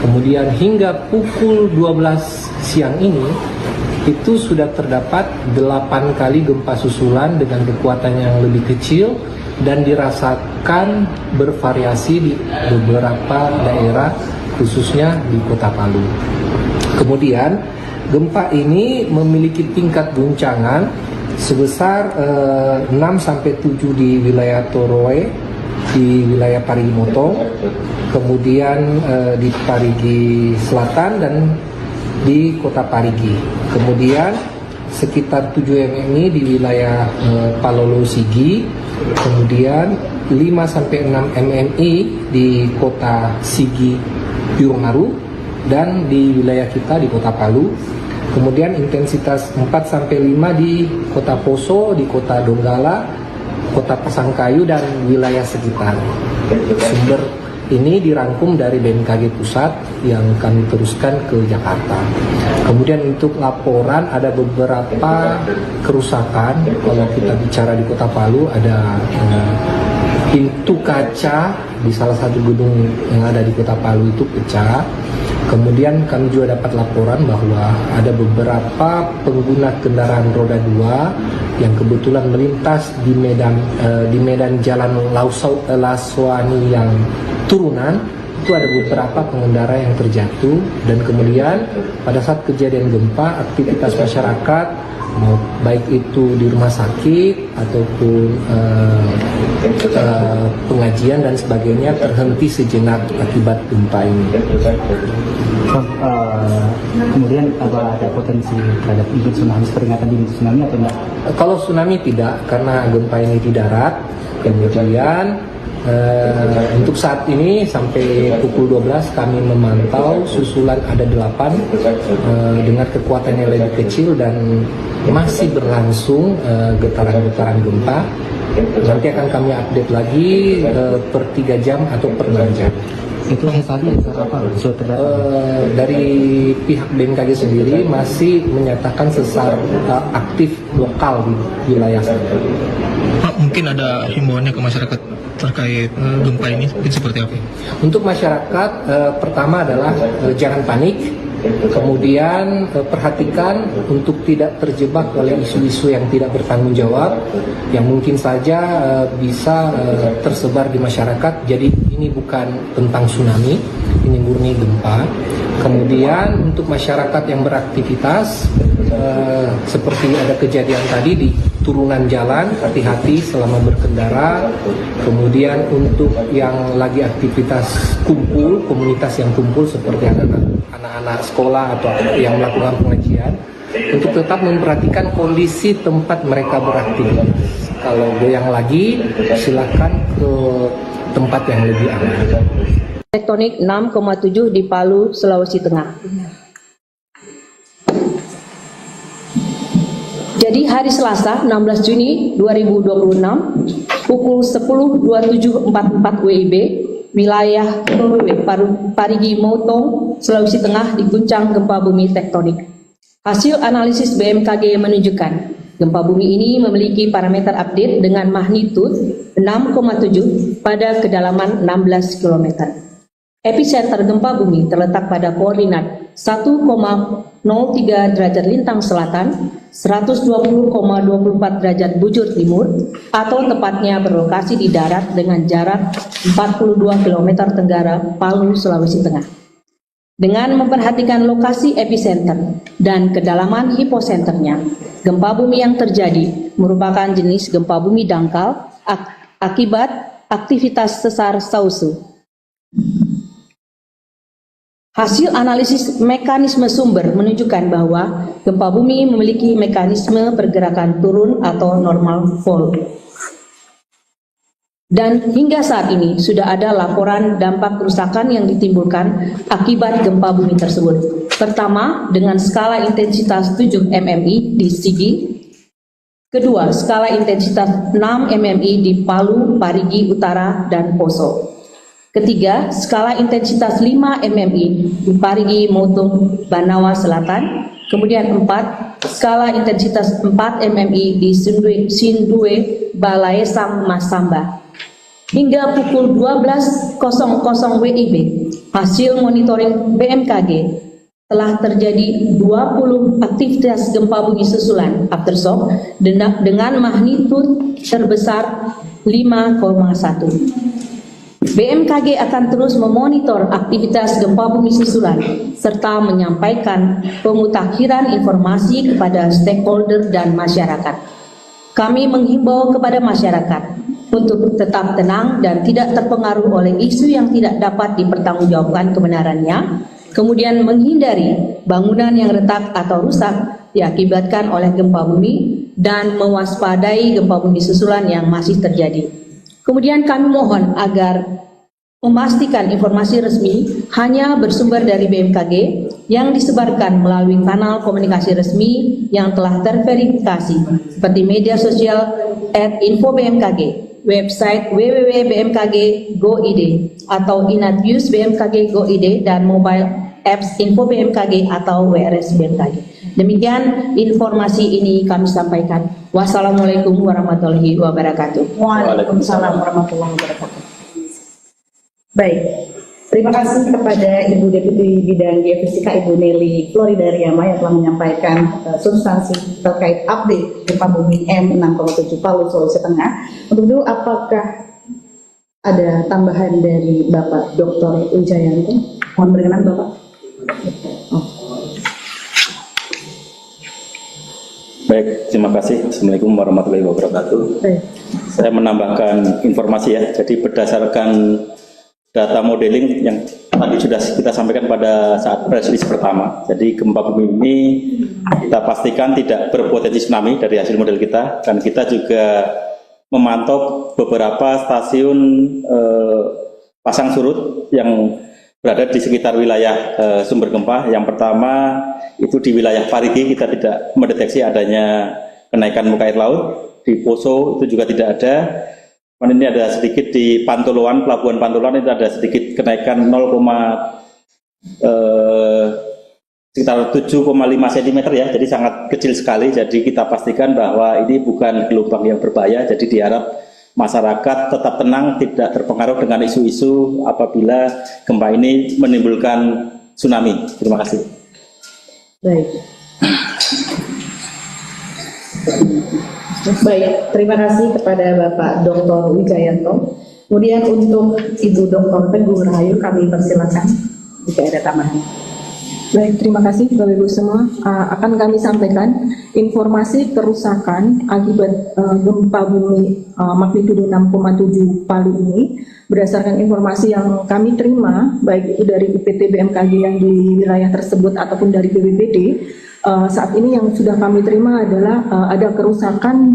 Kemudian hingga pukul 12 siang ini, itu sudah terdapat 8 kali gempa susulan dengan kekuatan yang lebih kecil dan dirasakan bervariasi di beberapa daerah, khususnya di kota Palu. Kemudian gempa ini memiliki tingkat guncangan sebesar 6-7 di wilayah Toroe, di wilayah Parigi Motong, kemudian di Parigi Selatan dan di kota Parigi. Kemudian sekitar 7 mm di wilayah Palolo Sigi, kemudian 5-6 mm di kota Sigi Piurmaru, dan di wilayah kita di kota Palu. Kemudian intensitas 4-5 di kota Poso, di kota Donggala, kota Pasangkayu, dan wilayah sekitar. Sumber ini dirangkum dari BMKG Pusat yang kami teruskan ke Jakarta. Kemudian untuk laporan ada beberapa kerusakan. Kalau kita bicara di kota Palu ada pintu kaca di salah satu gedung yang ada di kota Palu itu pecah. Kemudian kami juga dapat laporan bahwa ada beberapa pengguna kendaraan roda 2 yang kebetulan melintas di medan jalan Laswani yang turunan. Itu ada beberapa pengendara yang terjatuh, dan kemudian pada saat kejadian gempa aktivitas masyarakat baik itu di rumah sakit ataupun pengajian dan sebagainya terhenti sejenak akibat gempa ini. Kemudian apa ada potensi terhadap tsunami, peringatan dini tsunami atau enggak? Kalau tsunami tidak, karena gempa ini di darat. Kemudian untuk saat ini sampai pukul 12 kami memantau susulan ada 8 dengan kekuatan yang lebih kecil dan masih berlangsung getaran-getaran gempa. Nanti akan kami update lagi per 3 jam atau per 6 jam. Itu misalnya apa? Dari pihak BMKG sendiri masih menyatakan sesar aktif lokal di wilayah sana. Pak, mungkin ada himbauannya ke masyarakat terkait gempa ini seperti apa? Untuk masyarakat, pertama adalah jangan panik. Kemudian perhatikan untuk tidak terjebak oleh isu-isu yang tidak bertanggung jawab, yang mungkin saja bisa tersebar di masyarakat. Jadi ini bukan tentang tsunami, ini murni gempa. Kemudian untuk masyarakat yang beraktivitas, seperti ada kejadian tadi di turunan jalan, hati-hati selama berkendara. Kemudian untuk yang lagi aktivitas kumpul, komunitas yang kumpul seperti anak-anak sekolah atau yang melakukan pengajian, untuk tetap memperhatikan kondisi tempat mereka beraktivitas. Kalau goyang lagi, silakan ke tempat yang lebih aman. Tektonik 6,7 di Palu, Sulawesi Tengah. Jadi hari Selasa 16 Juni 2026 pukul 10.27.44 WIB, wilayah Parigi Motong, Sulawesi Tengah diguncang gempa bumi tektonik. Hasil analisis BMKG menunjukkan gempa bumi ini memiliki parameter update dengan magnitud 6,7 pada kedalaman 16 km. Epicenter gempa bumi terletak pada koordinat 1,03 derajat lintang selatan, 120,24 derajat bujur timur, atau tepatnya berlokasi di darat dengan jarak 42 km tenggara Palu, Sulawesi Tengah. Dengan memperhatikan lokasi epicenter dan kedalaman hiposenternya, gempa bumi yang terjadi merupakan jenis gempa bumi dangkal akibat aktivitas sesar Sausu. Hasil analisis mekanisme sumber menunjukkan bahwa gempa bumi memiliki mekanisme pergerakan turun atau normal fault. Dan hingga saat ini sudah ada laporan dampak kerusakan yang ditimbulkan akibat gempa bumi tersebut. Pertama, dengan skala intensitas 7 mmi di Sigi. Kedua, skala intensitas 6 mmi di Palu, Parigi Utara, dan Poso. Ketiga, skala intensitas 5 mmi di Parigi Motong, Banawa Selatan. Kemudian 4, skala intensitas 4 mmi di Sindue, Balaesang, Masamba. Hingga pukul 12.00 WIB, hasil monitoring BMKG telah terjadi 20 aktivitas gempa bumi susulan aftershock dengan magnitud terbesar 5,1. BMKG akan terus memonitor aktivitas gempa bumi susulan serta menyampaikan pemutakhiran informasi kepada stakeholder dan masyarakat. Kami menghimbau kepada masyarakat untuk tetap tenang dan tidak terpengaruh oleh isu yang tidak dapat dipertanggungjawabkan kebenarannya, kemudian menghindari bangunan yang retak atau rusak, diakibatkan oleh gempa bumi dan mewaspadai gempa bumi susulan yang masih terjadi. Kemudian kami mohon agar memastikan informasi resmi hanya bersumber dari BMKG yang disebarkan melalui kanal komunikasi resmi yang telah terverifikasi seperti media sosial @info_bmkg, website www.bmkg.go.id atau Inatnews BMKG Go.id dan mobile apps Info BMKG atau WRS BMKG. Demikian informasi ini kami sampaikan. Wassalamualaikum warahmatullahi wabarakatuh. Waalaikumsalam warahmatullahi wabarakatuh. Baik, terima kasih kepada Ibu Deputi Bidang Geofisika Ibu Nelly Floridariama yang telah menyampaikan substansi terkait update gempa bumi M6,7 Palu, Sulawesi Tengah. Untuk itu, apakah ada tambahan dari Bapak Dr. Wijayanto? Mohon berkenan Bapak. Baik, terima kasih. Assalamualaikum warahmatullahi wabarakatuh. Saya menambahkan informasi ya. Jadi berdasarkan data modeling yang tadi sudah kita sampaikan pada saat press release pertama. Jadi gempa bumi ini kita pastikan tidak berpotensi tsunami dari hasil model kita, dan kita juga memantau beberapa stasiun pasang surut yang berada di sekitar wilayah sumber gempa. Yang pertama itu di wilayah Parigi kita tidak mendeteksi adanya kenaikan muka air laut. Di Poso itu juga tidak ada. Ini ada sedikit di Pantoloan, Pelabuhan Pantoloan itu ada sedikit kenaikan sekitar 7,5 cm ya, jadi sangat kecil sekali. Jadi kita pastikan bahwa ini bukan gelombang yang berbahaya. Jadi diharap masyarakat tetap tenang, tidak terpengaruh dengan isu-isu apabila gempa ini menimbulkan tsunami. Terima kasih. Baik. Baik, terima kasih kepada Bapak Dr. Wijayanto. Kemudian untuk Ibu Dr. Teguh Rahayu kami persilakan jika ada tambahan. Baik, terima kasih Bapak Ibu semua. Akan kami sampaikan informasi kerusakan akibat gempa bumi magnitudo 6,7 Palu ini berdasarkan informasi yang kami terima baik itu dari UPT BMKG yang di wilayah tersebut ataupun dari BPBD. Saat ini yang sudah kami terima adalah ada kerusakan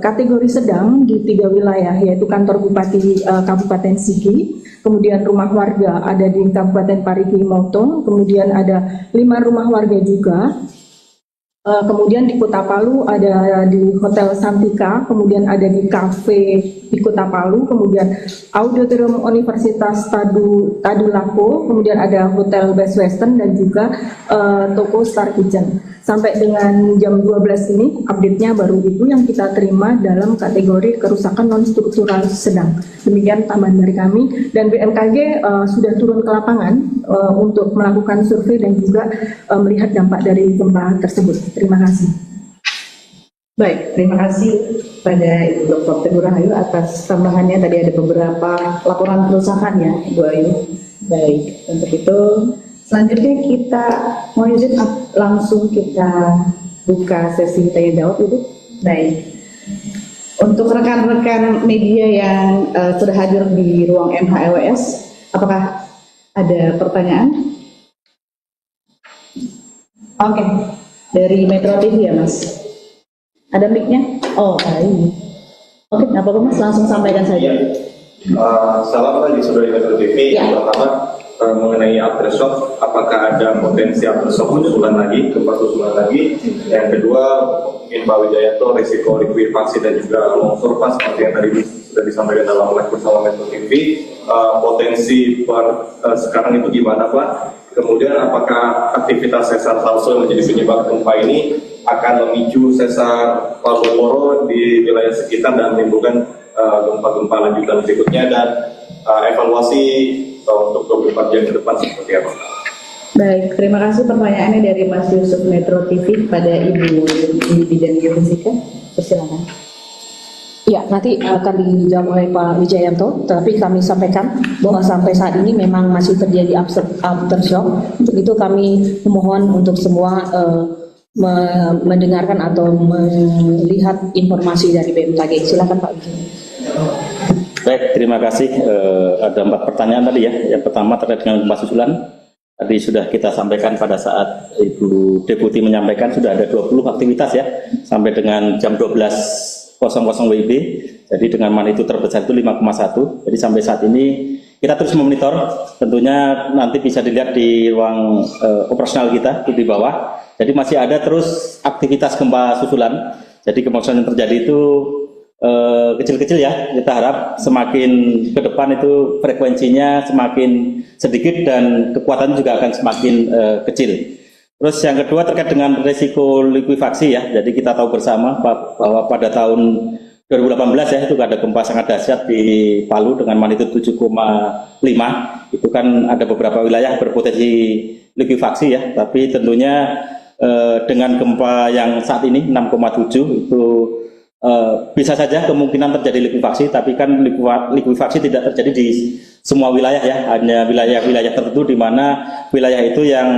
kategori sedang di 3 wilayah, yaitu kantor Bupati Kabupaten Sigi, kemudian rumah warga ada di Kabupaten Parigi Motong, kemudian ada 5 rumah warga juga. Kemudian di Kota Palu ada di Hotel Santika, kemudian ada di kafe di Kota Palu, kemudian Auditorium Universitas Tadulako, kemudian ada Hotel Best Western dan juga toko Star Kitchen. Sampai dengan jam 12 ini update-nya baru itu yang kita terima dalam kategori kerusakan non-struktural sedang. Demikian tambahan dari kami, dan BMKG sudah turun ke lapangan untuk melakukan survei dan juga melihat dampak dari gempa tersebut. Terima kasih. Baik, terima kasih pada Ibu Dr. Teguh Rahayu atas tambahannya. Tadi ada beberapa laporan kerusakan ya, Ibu Ayu. Baik, untuk itu selanjutnya kita mohon izin langsung kita buka sesi tanya jawab, Ibu. Baik. Untuk rekan-rekan media yang sudah hadir di ruang MHLWS, apakah ada pertanyaan? Oke, dari Metro TV ya Mas. Ada mic-nya? Oh, baik. Oke, apa Mas? Langsung sampaikan saja. Salam pagi saudari Metro TV. Yang pertama mengenai aftershock, apakah ada potensi aftershock susulan lagi, gempa susulan lagi? Yang kedua, mungkin Pak Wijayanto, risiko likuifaksi dan juga longsor pas seperti yang tadi sudah disampaikan dalam live bersama Metro TV. Potensi sekarang itu gimana Pak? Kemudian apakah aktivitas sesar Salso yang menjadi penyebab gempa ini akan memicu sesar Palu Moro di wilayah sekitar dan menimbulkan gempa-gempa lanjutan berikutnya, dan evaluasi untuk 24 jam ke depan seperti apa? Baik, terima kasih pertanyaannya dari Mas Yusuf Metro TV pada Ibu di bidang geofisika. Persilakan. Ya, nanti akan dijawab oleh Pak Wijayanto, tapi kami sampaikan bahwa sampai saat ini memang masih terjadi aftershock. Untuk itu kami memohon untuk semua mendengarkan atau melihat informasi dari BMKG. Silakan Pak Wijayanto. Baik, terima kasih. Ada 4 pertanyaan tadi ya. Yang pertama terkait dengan gempa susulan. Tadi sudah kita sampaikan pada saat Ibu Deputi menyampaikan sudah ada 20 aktivitas ya sampai dengan jam 12.00 WIB. Jadi dengan magnitudo terbesar itu 5,1. Jadi sampai saat ini kita terus memonitor. Tentunya nanti bisa dilihat di ruang operasional kita di bawah. Jadi masih ada terus aktivitas gempa susulan. Jadi gempa susulan yang terjadi itu kecil-kecil ya, kita harap semakin ke depan itu frekuensinya semakin sedikit dan kekuatan juga akan semakin kecil. Terus yang kedua terkait dengan risiko likuifaksi ya, jadi kita tahu bersama bahwa pada tahun 2018 ya itu ada gempa sangat dahsyat di Palu dengan magnitudo 7,5. Itu kan ada beberapa wilayah berpotensi likuifaksi ya, tapi tentunya dengan gempa yang saat ini 6,7 itu bisa saja kemungkinan terjadi likuifaksi, tapi kan likuifaksi tidak terjadi di semua wilayah ya, hanya wilayah-wilayah tertentu di mana wilayah itu yang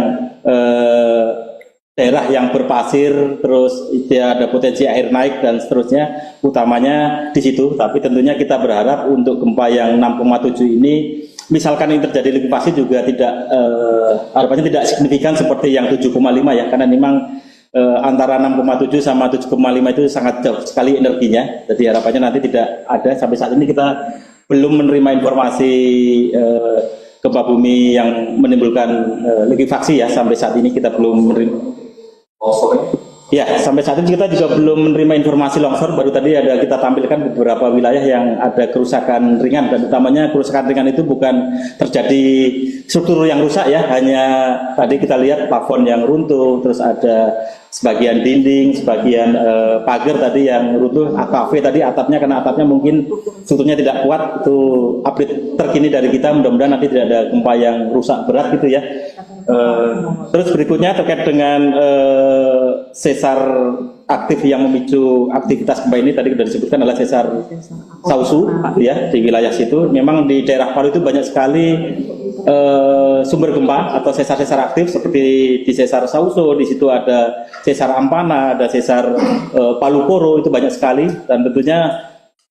daerah yang berpasir, terus dia ada potensi air naik dan seterusnya, utamanya di situ. Tapi tentunya kita berharap untuk gempa yang 6,7 ini, misalkan ini terjadi likuifaksi juga tidak harapannya tidak signifikan seperti yang 7,5 ya, karena memang antara 6,7 sama 7,5 itu sangat jauh sekali energinya. Jadi harapannya nanti tidak ada. Sampai saat ini kita belum menerima informasi gempa bumi yang menimbulkan likuifaksi ya. Sampai saat ini kita belum menerima. Ya, sampai saat ini kita juga belum menerima informasi longsor. Baru tadi ada kita tampilkan beberapa wilayah yang ada kerusakan ringan, dan utamanya kerusakan ringan itu bukan terjadi struktur yang rusak ya, hanya tadi kita lihat plafon yang runtuh, terus ada sebagian dinding, sebagian pagar tadi yang runtuh, kafe tadi atapnya, karena atapnya mungkin strukturnya tidak kuat. Itu update terkini dari kita, mudah-mudahan nanti tidak ada gempa yang rusak berat gitu ya. Terus berikutnya terkait dengan sesar aktif yang memicu aktivitas gempa ini, tadi sudah disebutkan adalah sesar Sausu ya, di wilayah situ. Memang di daerah Palu itu banyak sekali sumber gempa atau sesar-sesar aktif seperti di sesar Sausu, di situ ada sesar Ampana, ada sesar Palu Koro, itu banyak sekali. Dan tentunya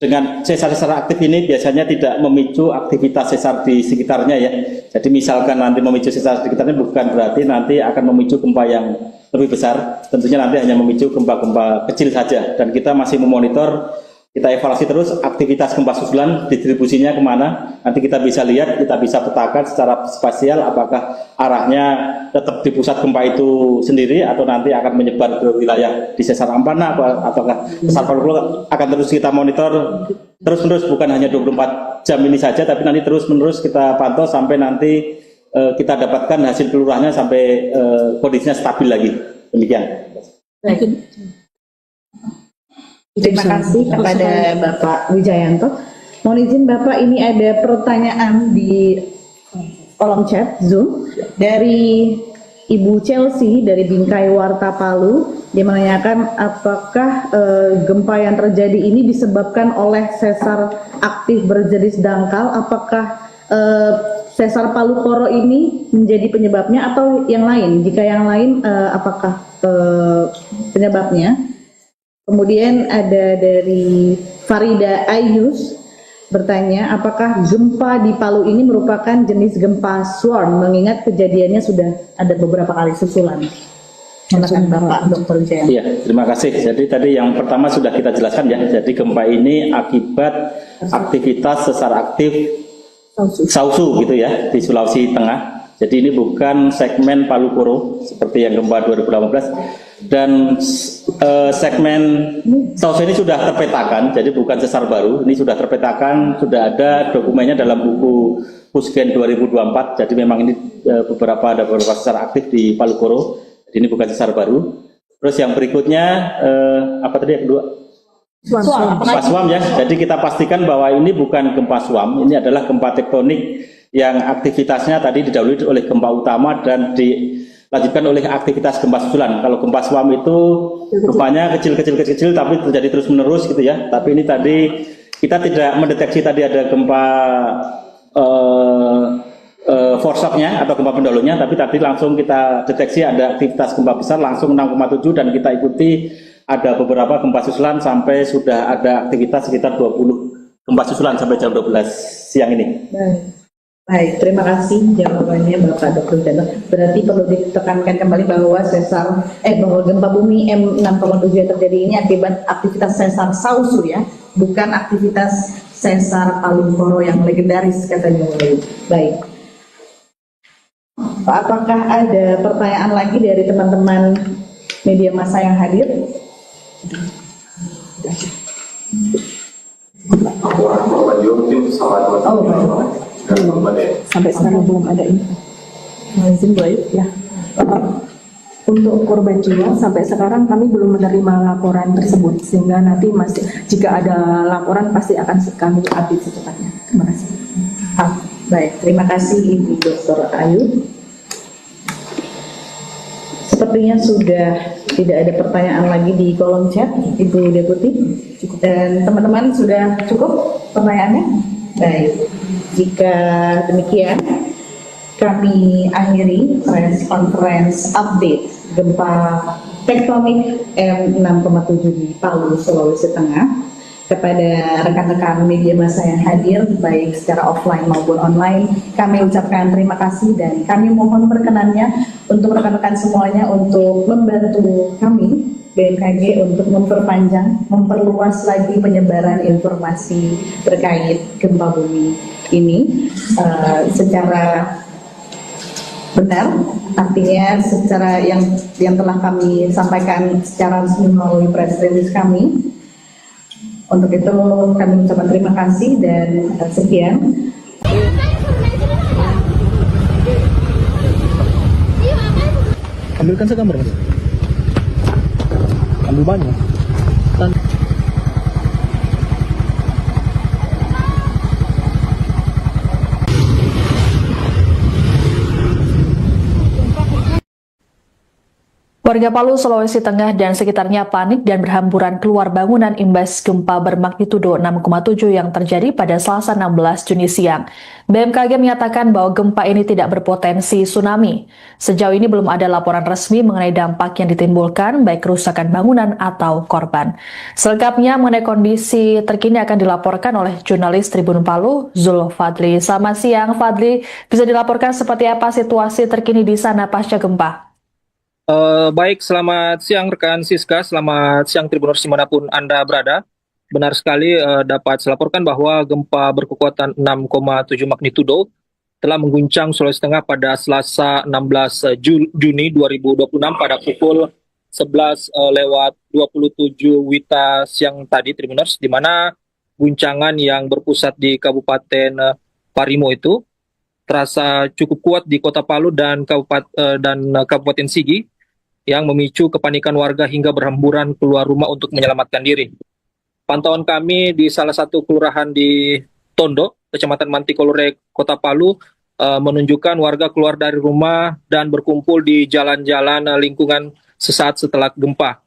dengan sesar-sesar aktif ini biasanya tidak memicu aktivitas sesar di sekitarnya ya. Jadi misalkan nanti memicu sesar di sekitarnya bukan berarti nanti akan memicu gempa yang lebih besar. Tentunya nanti hanya memicu gempa-gempa kecil saja. Dan kita masih memonitor, kita evaluasi terus aktivitas gempa susulan, distribusinya kemana. Nanti kita bisa lihat, kita bisa petakan secara spasial apakah arahnya tetap di pusat gempa itu sendiri atau nanti akan menyebar ke wilayah di sesar Ampana ataukah sesar Palu. Akan terus kita monitor terus-menerus, bukan hanya 24 jam ini saja, tapi nanti terus-menerus kita pantau sampai nanti kita dapatkan hasil kelurahannya sampai kondisinya stabil lagi. Demikian. Terima kasih kepada Bapak Wijayanto. Mohon izin Bapak, ini ada pertanyaan di kolom chat Zoom dari Ibu Chelsea dari Bingkai Warta Palu. Dia menanyakan apakah gempa yang terjadi ini disebabkan oleh sesar aktif berjenis dangkal, apakah sesar Palu Koro ini menjadi penyebabnya atau yang lain? Jika yang lain, apakah penyebabnya? Kemudian ada dari Farida Ayus bertanya, apakah gempa di Palu ini merupakan jenis gempa swarm, mengingat kejadiannya sudah ada beberapa kali susulan. Silakan Bapak Dr. Wijaya. Iya, terima kasih. Jadi tadi yang pertama sudah kita jelaskan ya. Jadi gempa ini akibat aktivitas sesar aktif Sausu gitu ya, di Sulawesi Tengah. Jadi ini bukan segmen Palu Koro seperti yang gempa 2018. Dan segmen Sausu ini sudah terpetakan, jadi bukan sesar baru. Ini sudah terpetakan, sudah ada dokumennya dalam buku Pusgen 2024. Jadi memang ini ada beberapa sesar aktif di Palu Koro. Jadi ini bukan sesar baru. Terus yang berikutnya apa tadi yang kedua? Gempa swam ya. Jadi kita pastikan bahwa ini bukan gempa swam, ini adalah gempa tektonik yang aktivitasnya tadi didahului oleh gempa utama dan dilanjutkan oleh aktivitas gempa susulan. Kalau gempa swam itu rupanya kecil tapi terjadi terus menerus gitu ya. Tapi ini tadi kita tidak mendeteksi tadi ada gempa foreshock-nya atau gempa pendahulunya, tapi tadi langsung kita deteksi ada aktivitas gempa besar langsung 6,7 dan kita ikuti ada beberapa gempa susulan sampai sudah ada aktivitas sekitar 20 gempa susulan sampai jam 12 siang ini. Baik. Baik, terima kasih jawabannya Bapak Dr. Dano. Berarti perlu ditekankan kembali bahwa bahwa gempa bumi M6,7 yang terjadi ini akibat aktivitas sesar Sausu ya, bukan aktivitas sesar Palu Koro yang legendaris katanya. Baik. Apakah ada pertanyaan lagi dari teman-teman media massa yang hadir? Laporan korban jiwa mungkin sama teman-teman. Sampai sekarang belum ada ini. Izin baik ya. Untuk korban jiwa sampai sekarang kami belum menerima laporan tersebut, sehingga nanti masih jika ada laporan pasti akan kami update secepatnya. Terima kasih. Baik, terima kasih Ibu Dr. Ayu. Sepertinya sudah tidak ada pertanyaan lagi di kolom chat, Ibu Deputi. Dan teman-teman sudah cukup pertanyaannya? Baik, jika demikian kami akhiri press conference update gempa tektonik M6,7 di Palu, Sulawesi Tengah. Kepada rekan-rekan media massa yang hadir, baik secara offline maupun online, kami ucapkan terima kasih dan kami mohon perkenannya untuk rekan-rekan semuanya untuk membantu kami BMKG untuk memperluas lagi penyebaran informasi terkait gempa bumi ini secara benar, artinya secara yang telah kami sampaikan secara resmi melalui press release kami. Untuk itu kami ucapkan terima kasih dan sekian. Ambilkan segambar Mas. Ambil banyak. Warga Palu, Sulawesi Tengah dan sekitarnya panik dan berhamburan keluar bangunan imbas gempa bermagnitudo 6,7 yang terjadi pada Selasa 16 Juni siang. BMKG menyatakan bahwa gempa ini tidak berpotensi tsunami. Sejauh ini belum ada laporan resmi mengenai dampak yang ditimbulkan, baik kerusakan bangunan atau korban. Selengkapnya mengenai kondisi terkini akan dilaporkan oleh jurnalis Tribun Palu, Zul Fadli. Selamat siang, Fadli. Bisa dilaporkan seperti apa situasi terkini di sana pasca gempa? Baik, selamat siang rekan Siska, selamat siang Tribuners dimanapun Anda berada. Benar sekali dapat saya laporkan bahwa gempa berkekuatan 6,7 magnitudo telah mengguncang Sulawesi Tengah pada Selasa 16 Juni 2026 pada pukul 11:27 WITA siang tadi Tribuners, di mana guncangan yang berpusat di Kabupaten Parimo itu terasa cukup kuat di Kota Palu dan Kabupaten Sigi, yang memicu kepanikan warga hingga berhamburan keluar rumah untuk menyelamatkan diri. Pantauan kami di salah satu kelurahan di Tondo, Kecamatan Mantikolore, Kota Palu, menunjukkan warga keluar dari rumah dan berkumpul di jalan-jalan lingkungan sesaat setelah gempa.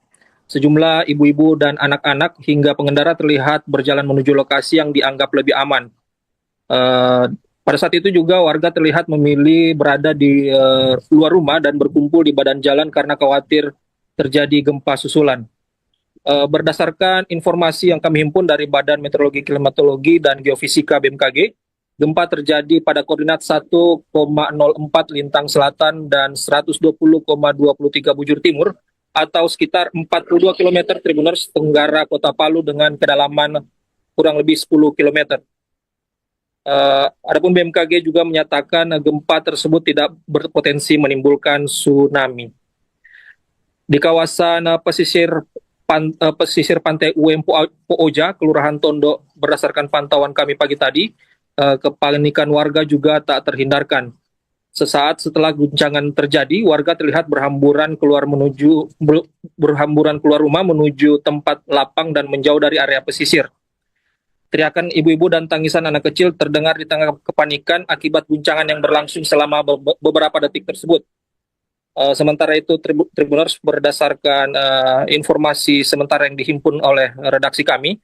Sejumlah ibu-ibu dan anak-anak hingga pengendara terlihat berjalan menuju lokasi yang dianggap lebih aman. Pada saat itu juga warga terlihat memilih berada di luar rumah dan berkumpul di badan jalan karena khawatir terjadi gempa susulan. Berdasarkan informasi yang kami himpun dari Badan Meteorologi, Klimatologi, dan Geofisika BMKG, gempa terjadi pada koordinat 1,04 lintang selatan dan 120,23 bujur timur atau sekitar 42 km Tribuners tenggara Kota Palu dengan kedalaman kurang lebih 10 km. Adapun BMKG juga menyatakan gempa tersebut tidak berpotensi menimbulkan tsunami. Di kawasan pesisir pantai UM Pooja, Kelurahan Tondo, berdasarkan pantauan kami pagi tadi, kepanikan warga juga tak terhindarkan. Sesaat setelah guncangan terjadi, warga terlihat berhamburan keluar rumah menuju tempat lapang dan menjauh dari area pesisir. Teriakan ibu-ibu dan tangisan anak kecil terdengar di tengah kepanikan akibat guncangan yang berlangsung selama beberapa detik tersebut. Sementara itu, Tribuners, berdasarkan informasi sementara yang dihimpun oleh redaksi kami,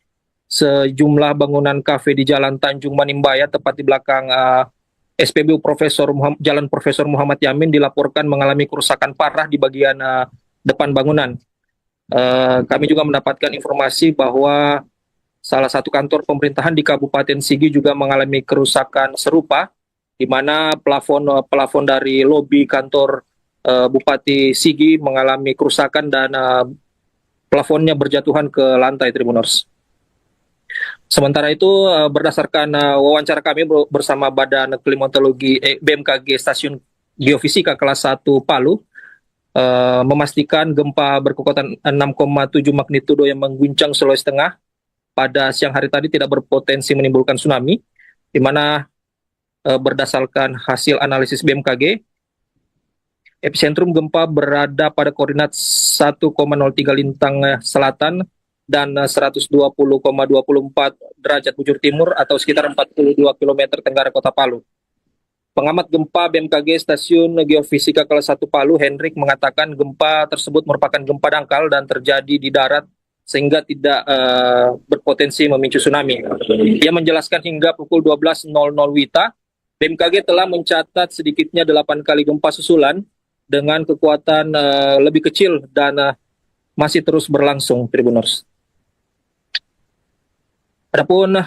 sejumlah bangunan kafe di Jalan Tanjung Manimbaya, tepat di belakang SPBU Jalan Profesor Muhammad Yamin, dilaporkan mengalami kerusakan parah di bagian depan bangunan. Kami juga mendapatkan informasi bahwa salah satu kantor pemerintahan di Kabupaten Sigi juga mengalami kerusakan serupa, di mana plafon dari lobi kantor Bupati Sigi mengalami kerusakan dan plafonnya berjatuhan ke lantai, Tribuners. Sementara itu, berdasarkan wawancara kami bersama Badan Klimatologi BMKG Stasiun Geofisika kelas 1 Palu, memastikan gempa berkekuatan 6,7 magnitudo yang mengguncang Sulawesi Tengah pada siang hari tadi tidak berpotensi menimbulkan tsunami, di mana berdasarkan hasil analisis BMKG, epicentrum gempa berada pada koordinat 1,03 lintang selatan dan 120,24 derajat bujur timur atau sekitar 42 km tenggara kota Palu. Pengamat gempa BMKG Stasiun Geofisika kelas 1 Palu, Hendrik, mengatakan gempa tersebut merupakan gempa dangkal dan terjadi di darat sehingga tidak berpotensi memicu tsunami. Ia menjelaskan hingga pukul 12.00 WITA, BMKG telah mencatat sedikitnya 8 kali gempa susulan dengan kekuatan lebih kecil dan masih terus berlangsung, Tribuners. Adapun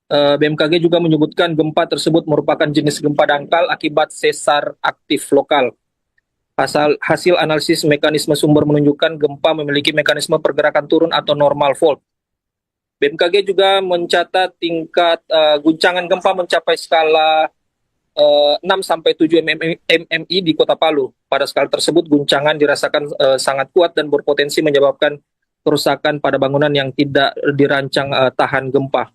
BMKG juga menyebutkan gempa tersebut merupakan jenis gempa dangkal akibat sesar aktif lokal. Hasil analisis mekanisme sumber menunjukkan gempa memiliki mekanisme pergerakan turun atau normal fault. BMKG juga mencatat tingkat guncangan gempa mencapai skala 6-7 mmi di kota Palu. Pada skala tersebut, guncangan dirasakan sangat kuat dan berpotensi menyebabkan kerusakan pada bangunan yang tidak dirancang tahan gempa.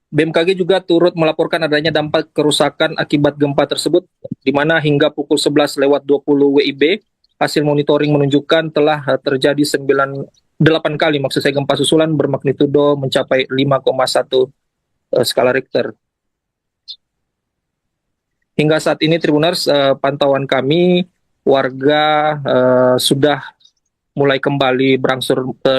BMKG juga turut melaporkan adanya dampak kerusakan akibat gempa tersebut, di mana hingga pukul 11.20 WIB, hasil monitoring menunjukkan telah terjadi 8 kali gempa susulan bermagnitudo mencapai 5,1 skala Richter. Hingga saat ini, Tribuners, pantauan kami, warga sudah mulai kembali berangsur ke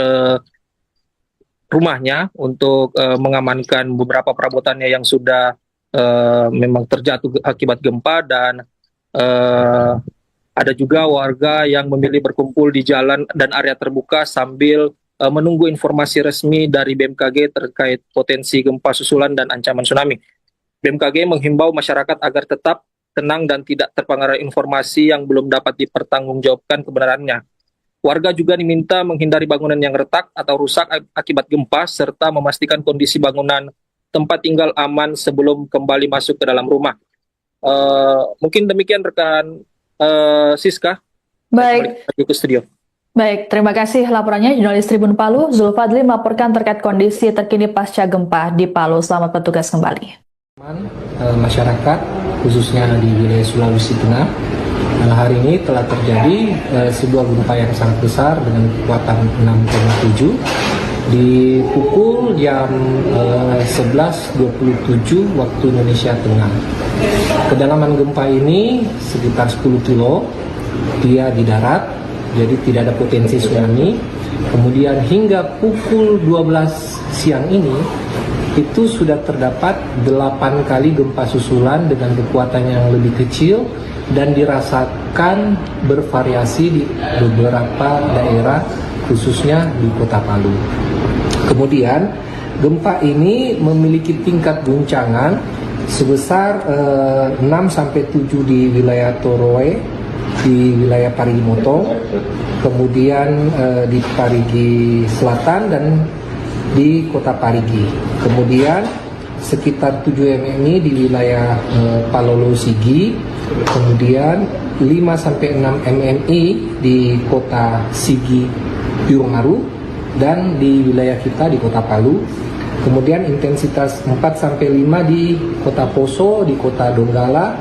rumahnya untuk mengamankan beberapa perabotannya yang sudah memang terjatuh akibat gempa, dan ada juga warga yang memilih berkumpul di jalan dan area terbuka sambil menunggu informasi resmi dari BMKG terkait potensi gempa susulan dan ancaman tsunami. BMKG menghimbau masyarakat agar tetap tenang dan tidak terpengaruh informasi yang belum dapat dipertanggungjawabkan kebenarannya. Warga juga diminta menghindari bangunan yang retak atau rusak akibat gempa, serta memastikan kondisi bangunan tempat tinggal aman sebelum kembali masuk ke dalam rumah. Mungkin demikian rekan Siska. Baik. Kembali ke studio. Baik, terima kasih laporannya jurnalis Tribun Palu, Zulfadli melaporkan terkait kondisi terkini pasca gempa di Palu. Selamat bertugas kembali. Masyarakat khususnya di wilayah Sulawesi Tengah hari ini telah terjadi sebuah gempa yang sangat besar dengan kekuatan 6,7 di pukul jam 11.27 waktu Indonesia Tengah. Kedalaman gempa ini sekitar 10 kilo, dia di darat, jadi tidak ada potensi tsunami. Kemudian hingga pukul 12 siang ini itu sudah terdapat 8 kali gempa susulan dengan kekuatan yang lebih kecil dan dirasakan bervariasi di beberapa daerah khususnya di kota Palu. Kemudian gempa ini memiliki tingkat guncangan sebesar 6-7 di wilayah Toroe, di wilayah Parigi Motong, kemudian di Parigi Selatan dan di kota Parigi. Kemudian sekitar 7 mmi di wilayah Palolo Sigi, kemudian 5-6 mmi di kota Sigi Birongaru, dan di wilayah kita di kota Palu. Kemudian intensitas 4-5 di kota Poso, di kota Donggala,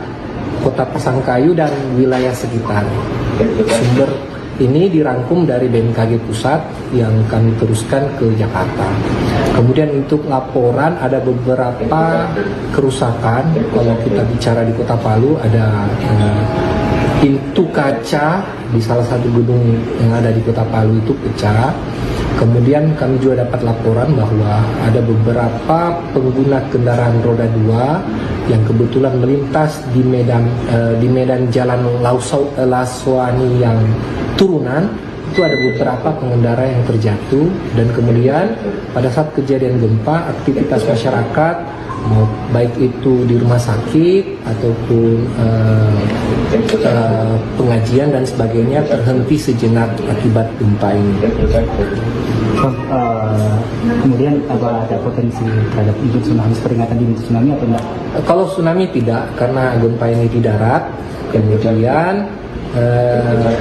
kota Pasangkayu dan wilayah sekitar. Sumber ini dirangkum dari BMKG Pusat yang kami teruskan ke Jakarta. Kemudian untuk laporan ada beberapa kerusakan. Kalau kita bicara di kota Palu ada pintu kaca di salah satu gedung yang ada di kota Palu itu pecah. Kemudian kami juga dapat laporan bahwa ada beberapa pengguna kendaraan roda 2 yang kebetulan melintas di medan jalan Laswani yang turunan. Itu ada beberapa pengendara yang terjatuh, dan kemudian pada saat kejadian gempa aktivitas masyarakat baik itu di rumah sakit ataupun pengajian dan sebagainya terhenti sejenak akibat gempa ini. Kemudian apa ada potensi terhadap ibu tsunami, peringatan dini tsunami atau enggak? Kalau tsunami tidak, karena gempa ini di darat. Kemudian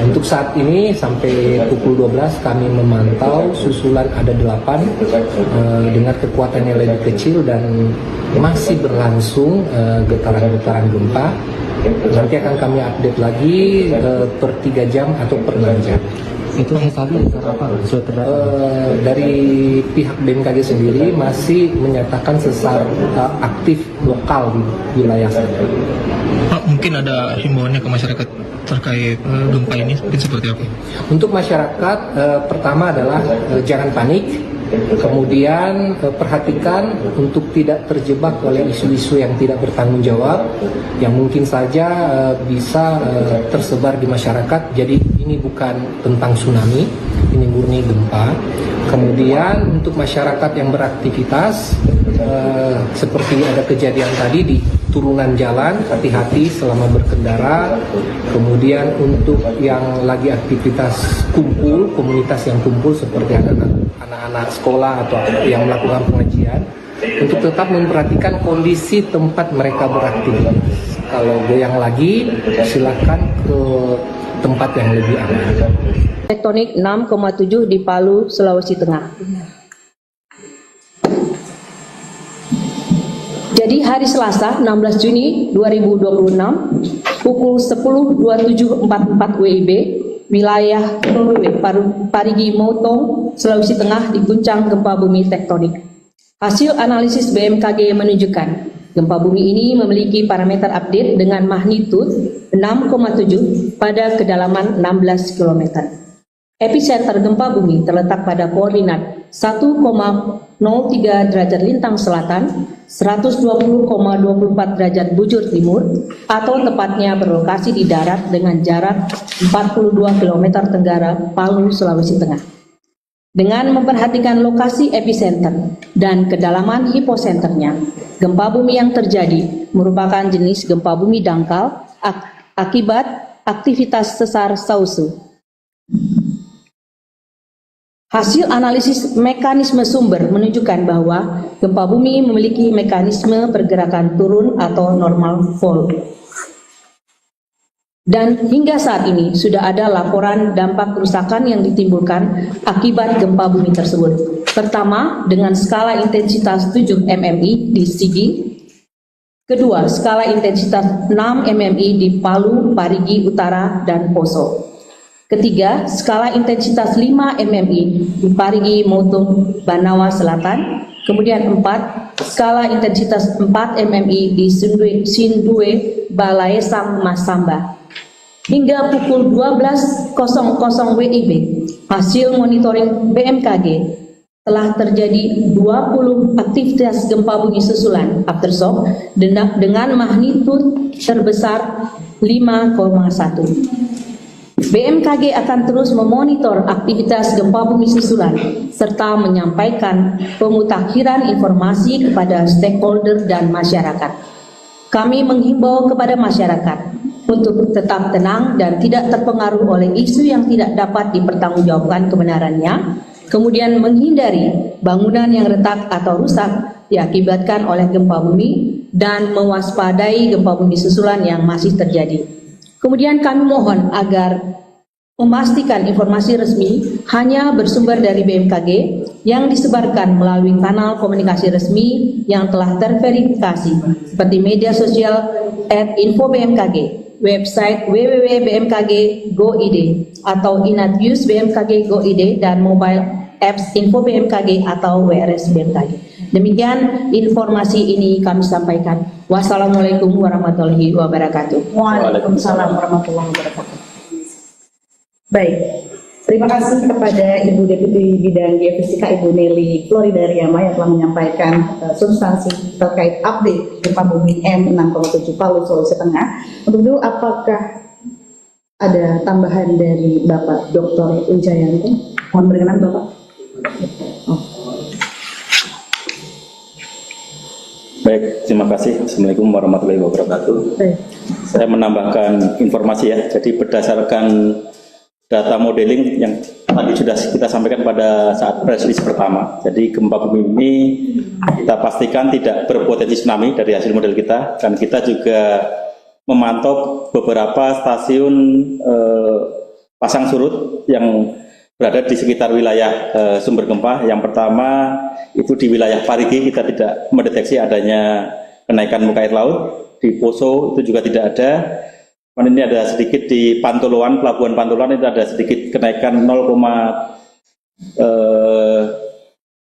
untuk saat ini sampai pukul 12 kami memantau susulan ada 8 dengan kekuatan yang lebih kecil dan masih berlangsung getaran-getaran gempa. Nanti akan kami update lagi per 3 jam atau per 6 jam. Itu tadi apa? Dari pihak BMKG sendiri masih menyatakan sesar aktif lokal di wilayah sana. Pak, mungkin ada himbauannya ke masyarakat terkait gempa ini mungkin seperti apa? Untuk masyarakat, pertama adalah jangan panik. Kemudian perhatikan untuk tidak terjebak oleh isu-isu yang tidak bertanggung jawab yang mungkin saja bisa tersebar di masyarakat. Jadi ini bukan tentang tsunami, ini murni gempa. Kemudian untuk masyarakat yang beraktivitas seperti ada kejadian tadi di turunan jalan, hati-hati selama berkendara. Kemudian untuk yang lagi aktivitas kumpul, komunitas yang kumpul seperti anak-anak sekolah atau yang melakukan pengajian, untuk tetap memperhatikan kondisi tempat mereka beraktivitas. Kalau goyang lagi, silakan ke tempat yang lebih aman. Tektonik 6,7 di Palu, Sulawesi Tengah. Jadi hari Selasa 16 Juni 2026 pukul 10.27.44 WIB wilayah Parigi Motong, Sulawesi Tengah diguncang gempa bumi tektonik. Hasil analisis BMKG menunjukkan gempa bumi ini memiliki parameter update dengan magnitud 6,7 pada kedalaman 16 km. Epicenter gempa bumi terletak pada koordinat 1,03 derajat lintang selatan, 120,24 derajat bujur timur, atau tepatnya berlokasi di darat dengan jarak 42 km tenggara Palu, Sulawesi Tengah. Dengan memperhatikan lokasi epicenter dan kedalaman hiposenternya, gempa bumi yang terjadi merupakan jenis gempa bumi dangkal akibat aktivitas sesar sausu. Hasil analisis mekanisme sumber menunjukkan bahwa gempa bumi memiliki mekanisme pergerakan turun atau normal fault. Dan hingga saat ini sudah ada laporan dampak kerusakan yang ditimbulkan akibat gempa bumi tersebut. Pertama, dengan skala intensitas 7 MMI di Sigi. Kedua, skala intensitas 6 MMI di Palu, Parigi Utara, dan Poso. Ketiga, skala intensitas 5 MMI di Parigi Motong, Banawa Selatan. Kemudian 4, skala intensitas 4 MMI di Sindue, Balaesang, Masamba. Hingga pukul 12.00 WIB, hasil monitoring BMKG telah terjadi 20 aktivitas gempa bumi susulan aftershock dengan magnitud terbesar 5,1. BMKG akan terus memonitor aktivitas gempa bumi susulan serta menyampaikan pemutakhiran informasi kepada stakeholder dan masyarakat. Kami menghimbau kepada masyarakat untuk tetap tenang dan tidak terpengaruh oleh isu yang tidak dapat dipertanggungjawabkan kebenarannya, kemudian menghindari bangunan yang retak atau rusak diakibatkan oleh gempa bumi dan mewaspadai gempa bumi susulan yang masih terjadi. Kemudian kami mohon agar memastikan informasi resmi hanya bersumber dari BMKG yang disebarkan melalui kanal komunikasi resmi yang telah terverifikasi seperti media sosial @info-bmkg, website www.bmkg.go.id atau Inat-News BMKG Go.id dan mobile apps Info BMKG atau WRS BMKG. Demikian informasi ini kami sampaikan. Wassalamualaikum warahmatullahi wabarakatuh. Waalaikumsalam warahmatullahi wabarakatuh. Baik, terima kasih kepada Ibu Deputi Bidang Geofisika Ibu Nelly Floridariama yang telah menyampaikan substansi terkait update gempa bumi M6,7 Palu, Sulawesi Tengah. Untuk itu, apakah ada tambahan dari Bapak Dr. Wijayanto? Mohon berkenan Bapak. Baik, terima kasih. Assalamualaikum warahmatullahi wabarakatuh. Saya menambahkan informasi ya. Jadi berdasarkan data modeling yang tadi sudah kita sampaikan pada saat press release pertama. Jadi gempa bumi ini kita pastikan tidak berpotensi tsunami dari hasil model kita, dan kita juga memantau beberapa stasiun pasang surut yang berada di sekitar wilayah sumber gempa. Yang pertama itu di wilayah Parigi, kita tidak mendeteksi adanya kenaikan muka air laut. Di Poso itu juga tidak ada. Ini ada sedikit di Pantoloan, Pelabuhan Pantoloan itu ada sedikit kenaikan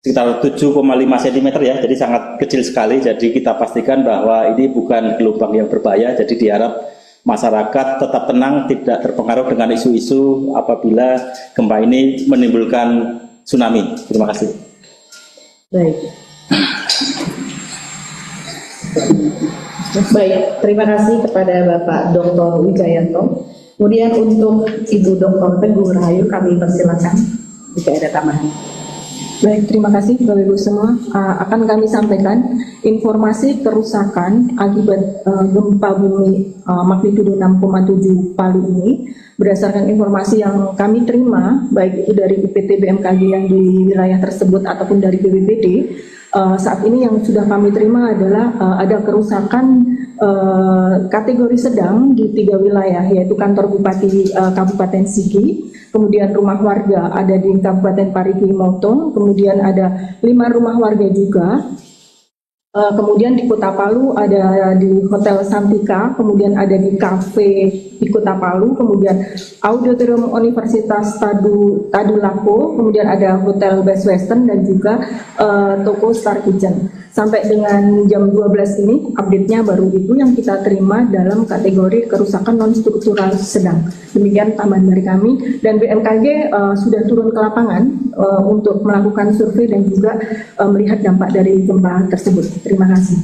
sekitar 7,5 cm ya, jadi sangat kecil sekali. Jadi kita pastikan bahwa ini bukan gelombang yang berbahaya. Jadi diharap masyarakat tetap tenang, tidak terpengaruh dengan isu-isu apabila gempa ini menimbulkan tsunami. Terima kasih. Baik. Baik, terima kasih kepada Bapak Dr. Wijayanto. Kemudian untuk Ibu Dr. Teguh Rahayu kami persilakan jika ada tambahan. Baik, terima kasih Bapak Ibu semua. Akan kami sampaikan informasi kerusakan akibat gempa bumi magnitudo 6,7 Palu ini berdasarkan informasi yang kami terima, baik itu dari UPT BMKG yang di wilayah tersebut ataupun dari BPBD. Saat ini yang sudah kami terima adalah ada kerusakan kategori sedang di 3 wilayah, yaitu kantor Bupati Kabupaten Sigi, kemudian rumah warga ada di Kabupaten Parigi Motong, kemudian ada 5 rumah warga juga. Kemudian di Kota Palu ada di Hotel Santika, kemudian ada di kafe di Kota Palu, kemudian Auditorium Universitas Tadulako, kemudian ada Hotel Best Western dan juga toko Star Kitchen. Sampai dengan jam 12 ini update-nya baru itu yang kita terima dalam kategori kerusakan non-struktural sedang. Demikian tambahan dari kami, dan BMKG sudah turun ke lapangan untuk melakukan survei dan juga melihat dampak dari gempa tersebut. Terima kasih.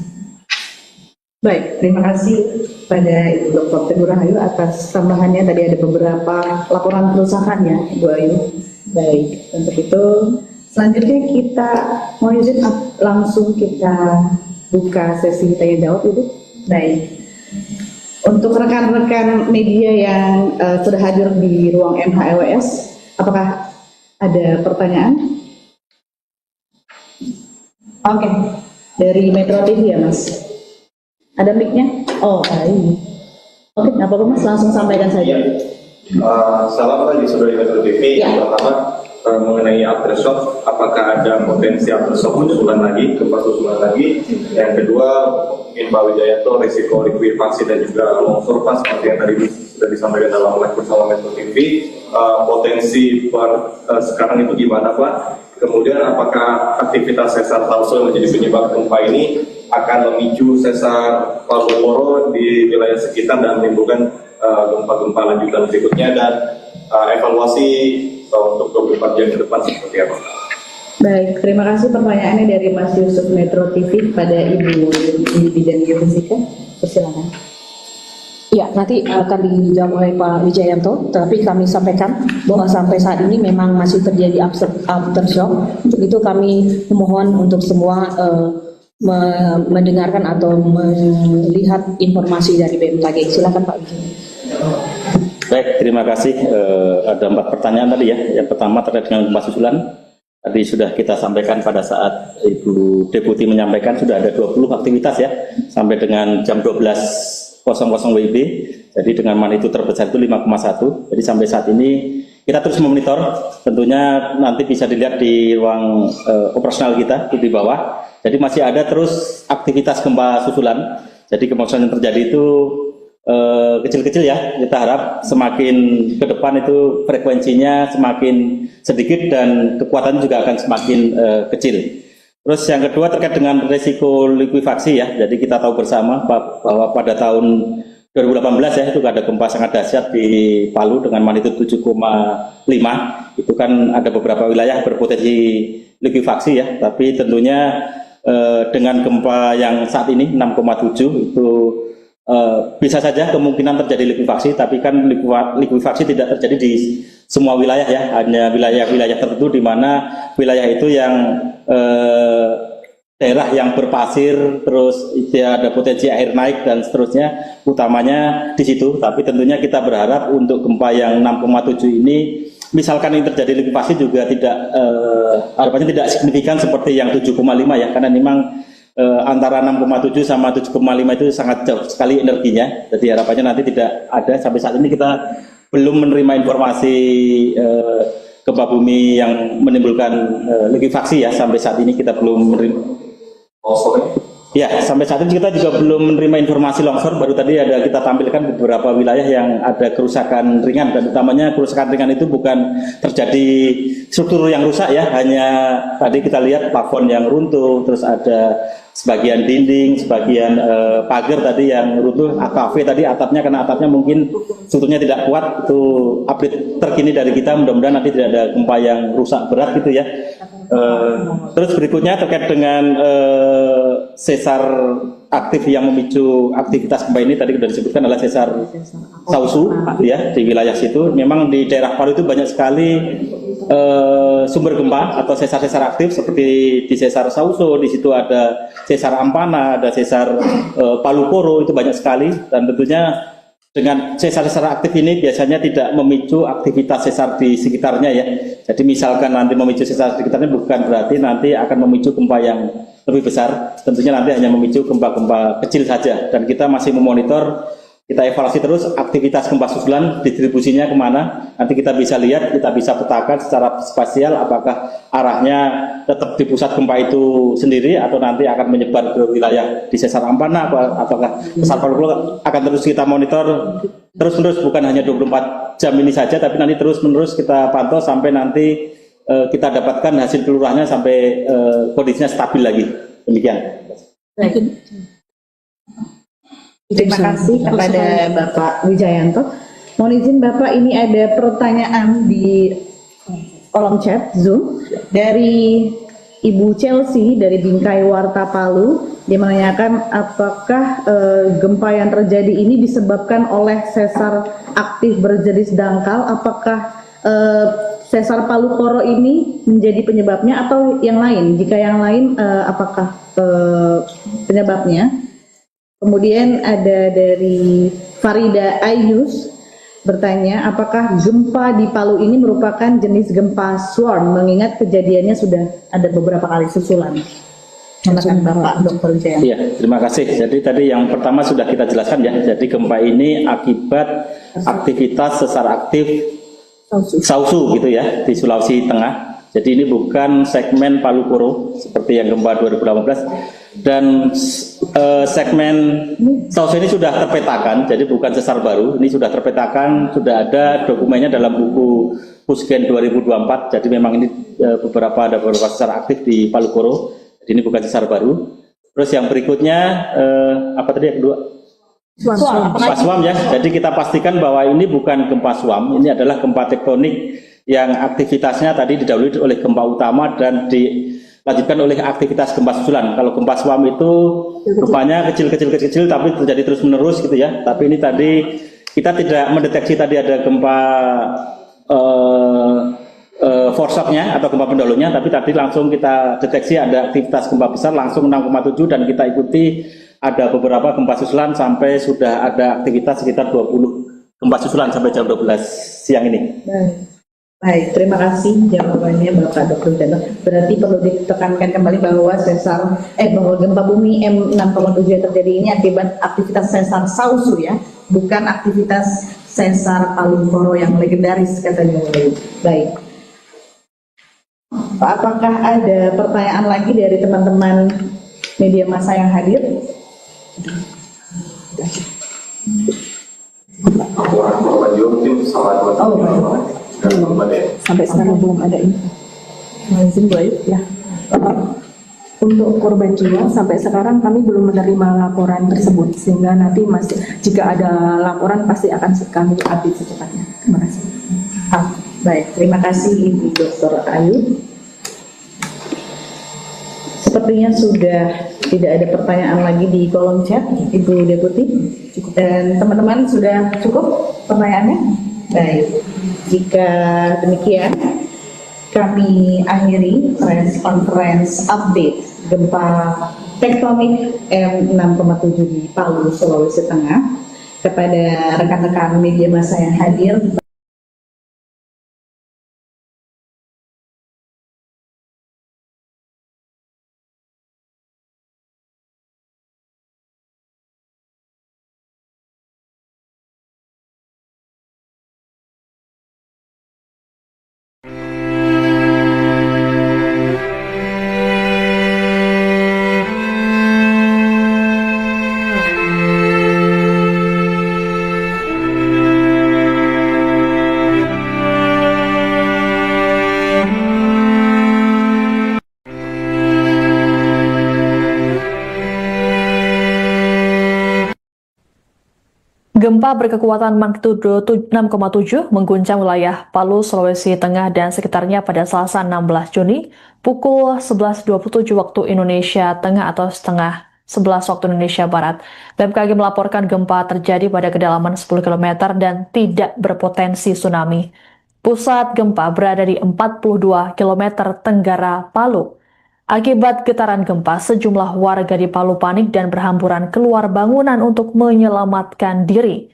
Baik, terima kasih pada Ibu Dr. Teguh Rahayu atas tambahannya. Tadi ada beberapa laporan kerusakan ya, Ibu Ayu. Baik, untuk itu selanjutnya kita mau izin langsung kita buka sesi tanya jawab, Ibu. Baik. Untuk rekan-rekan media yang sudah hadir di ruang MHLWS, apakah ada pertanyaan? Oke, dari Metro TV ya Mas. Ada mic-nya? Oh, baik. Oke, apa Mas? Langsung sampaikan saja. Salam pagi saudari Metro TV. Yang pertama mengenai aftershock, apakah ada potensi aftershock susulan lagi, gempa susulan lagi? Yang kedua, mungkin Pak Wijayanto, risiko likuifaksi dan juga longsor pas seperti yang tadi sudah disampaikan dalam live bersama Metro TV. Potensi sekarang itu gimana Pak? Kemudian apakah aktivitas sesar Tauso yang menjadi penyebab gempa ini akan memicu sesar Palu-Moro di wilayah sekitar dan menimbulkan gempa-gempa lanjutan berikutnya, dan evaluasi untuk 24 jam ke depan seperti apa? Baik, terima kasih pertanyaannya dari Mas Yusuf Metro TV pada Ibu di bidang geofisika. Persilakan. Ya, nanti akan dijawab oleh Pak Wijayanto, tapi kami sampaikan bahwa sampai saat ini memang masih terjadi aftershock. Untuk itu kami memohon untuk semua mendengarkan atau melihat informasi dari BMKG. Silakan Pak Wijayanto. Baik, terima kasih. Ada 4 pertanyaan tadi ya. Yang pertama terkait dengan gempa susulan. Tadi sudah kita sampaikan pada saat Ibu Deputi menyampaikan sudah ada 20 aktivitas ya, sampai dengan jam 12.00 WIB. Jadi dengan magnitudo terbesar itu 5,1. Jadi sampai saat ini kita terus memonitor. Tentunya nanti bisa dilihat di ruang operasional kita di bawah. Jadi masih ada terus aktivitas gempa susulan. Jadi gempa susulan yang terjadi itu kecil-kecil ya. Kita harap semakin ke depan itu frekuensinya semakin sedikit dan kekuatannya juga akan semakin kecil. Terus yang kedua terkait dengan risiko likuifaksi ya. Jadi kita tahu bersama bahwa pada tahun 2018 ya itu ada gempa sangat dahsyat di Palu dengan magnitudo 7,5. Itu kan ada beberapa wilayah berpotensi likuifaksi ya. Tapi tentunya dengan gempa yang saat ini 6,7 itu bisa saja kemungkinan terjadi likuifaksi, tapi kan likuifaksi tidak terjadi di semua wilayah ya, hanya wilayah-wilayah tertentu di mana wilayah itu yang daerah yang berpasir, terus dia ada potensi air naik dan seterusnya, utamanya di situ. Tapi tentunya kita berharap untuk gempa yang 6,7 ini, misalkan ini terjadi likuifaksi juga tidak harapannya tidak signifikan seperti yang 7,5 ya, karena memang antara 6,7 sama 7,5 itu sangat jauh sekali energinya. Jadi harapannya nanti tidak ada. Sampai saat ini kita belum menerima informasi gempa bumi yang menimbulkan likuifaksi ya. Sampai saat ini kita belum menerima. Ya, sampai saat ini kita juga belum menerima informasi longsor. Baru tadi ada kita tampilkan beberapa wilayah yang ada kerusakan ringan, dan utamanya kerusakan ringan itu bukan terjadi struktur yang rusak ya, hanya tadi kita lihat plafon yang runtuh, terus ada sebagian dinding, sebagian pagar tadi yang runtuh, kafe tadi atapnya, karena atapnya mungkin strukturnya tidak kuat. Itu update terkini dari kita, mudah-mudahan nanti tidak ada gempa yang rusak berat gitu ya. Terus berikutnya terkait dengan sesar aktif yang memicu aktivitas gempa ini, tadi sudah disebutkan adalah sesar Sausu ya, di wilayah situ. Memang di daerah Palu itu banyak sekali sumber gempa atau sesar-sesar aktif seperti di sesar Sausu, di situ ada sesar Ampana, ada sesar Palu Koro, itu banyak sekali. Dan tentunya dengan sesar-sesar aktif ini biasanya tidak memicu aktivitas sesar di sekitarnya ya. Jadi misalkan nanti memicu sesar di sekitarnya bukan berarti nanti akan memicu gempa yang lebih besar. Tentunya nanti hanya memicu gempa-gempa kecil saja. Dan kita masih memonitor, kita evaluasi terus aktivitas gempa susulan, distribusinya kemana. Nanti kita bisa lihat, kita bisa petakan secara spasial apakah arahnya tetap di pusat gempa itu sendiri atau nanti akan menyebar ke wilayah di sesar Ampana, apakah sesar Palu Koro. Akan terus kita monitor terus-menerus, bukan hanya 24 jam ini saja, tapi nanti terus-menerus kita pantau sampai nanti kita dapatkan hasil kelurahannya sampai kondisinya stabil lagi. Demikian. Terima kasih kepada Bapak Wijayanto. Mohon izin Bapak, ini ada pertanyaan di kolom chat Zoom dari Ibu Chelsea dari Bingkai Warta Palu. Dia menanyakan apakah gempa yang terjadi ini disebabkan oleh sesar aktif berjenis dangkal. Apakah sesar Palu Koro ini menjadi penyebabnya atau yang lain? Jika yang lain, apakah penyebabnya? Kemudian ada dari Farida Ayus bertanya, apakah gempa di Palu ini merupakan jenis gempa swarm, mengingat kejadiannya sudah ada beberapa kali susulan. Silakan Bapak Dr. Wijayanto. Iya, terima kasih. Jadi tadi yang pertama sudah kita jelaskan ya. Jadi gempa ini akibat aktivitas sesar aktif Sausu gitu ya, di Sulawesi Tengah. Jadi ini bukan segmen Palu Koro seperti yang gempa 2018. Dan segmen Sausu ini sudah terpetakan, jadi bukan sesar baru. Ini sudah terpetakan, sudah ada dokumennya dalam buku Pusgen 2024. Jadi memang ini ada beberapa sesar aktif di Palu Koro. Jadi ini bukan sesar baru. Terus yang berikutnya apa tadi yang kedua? Gempa swam ya. Jadi kita pastikan bahwa ini bukan gempa swam, ini adalah gempa tektonik yang aktivitasnya tadi didahului oleh gempa utama dan dilanjutkan oleh aktivitas gempa susulan. Kalau gempa swam itu rupanya kecil tapi terjadi terus menerus gitu ya. Tapi ini tadi kita tidak mendeteksi tadi ada gempa foreshocknya atau gempa pendahulunya, tapi tadi langsung kita deteksi ada aktivitas gempa besar langsung 6,7 dan kita ikuti ada beberapa gempa susulan sampai sudah ada aktivitas sekitar 20 gempa susulan sampai jam 12 siang ini. Baik, terima kasih jawabannya Bapak Dr. Wijayanto. Berarti perlu ditekankan kembali bahwa bahwa gempa bumi M6,7 yang terjadi ini akibat aktivitas sesar Sausu ya, bukan aktivitas sesar Palu Koro yang legendaris katanya. Baik. Apakah ada pertanyaan lagi dari teman-teman media massa yang hadir? Laporan korban jiwa mungkin salah Sampai sekarang belum ada info. Izin boleh ya. Untuk korban jiwa sampai sekarang kami belum menerima laporan tersebut, sehingga nanti masih jika ada laporan pasti akan kami update secepatnya. Terima kasih. Baik, terima kasih Ibu Dr. Ayu. Sepertinya sudah tidak ada pertanyaan lagi di kolom chat, Ibu Deputi. Dan teman-teman sudah cukup pertanyaannya? Baik, jika demikian kami akhiri press conference update gempa tektonik M6,7 di Palu, Sulawesi Tengah. Kepada rekan-rekan media massa yang hadir, gempa berkekuatan magnitudo 6,7 mengguncang wilayah Palu, Sulawesi Tengah dan sekitarnya pada Selasa 16 Juni pukul 11.27 waktu Indonesia Tengah atau setengah 11 waktu Indonesia Barat. BMKG melaporkan gempa terjadi pada kedalaman 10 km dan tidak berpotensi tsunami. Pusat gempa berada di 42 km tenggara Palu. Akibat getaran gempa, sejumlah warga di Palu panik dan berhamburan keluar bangunan untuk menyelamatkan diri.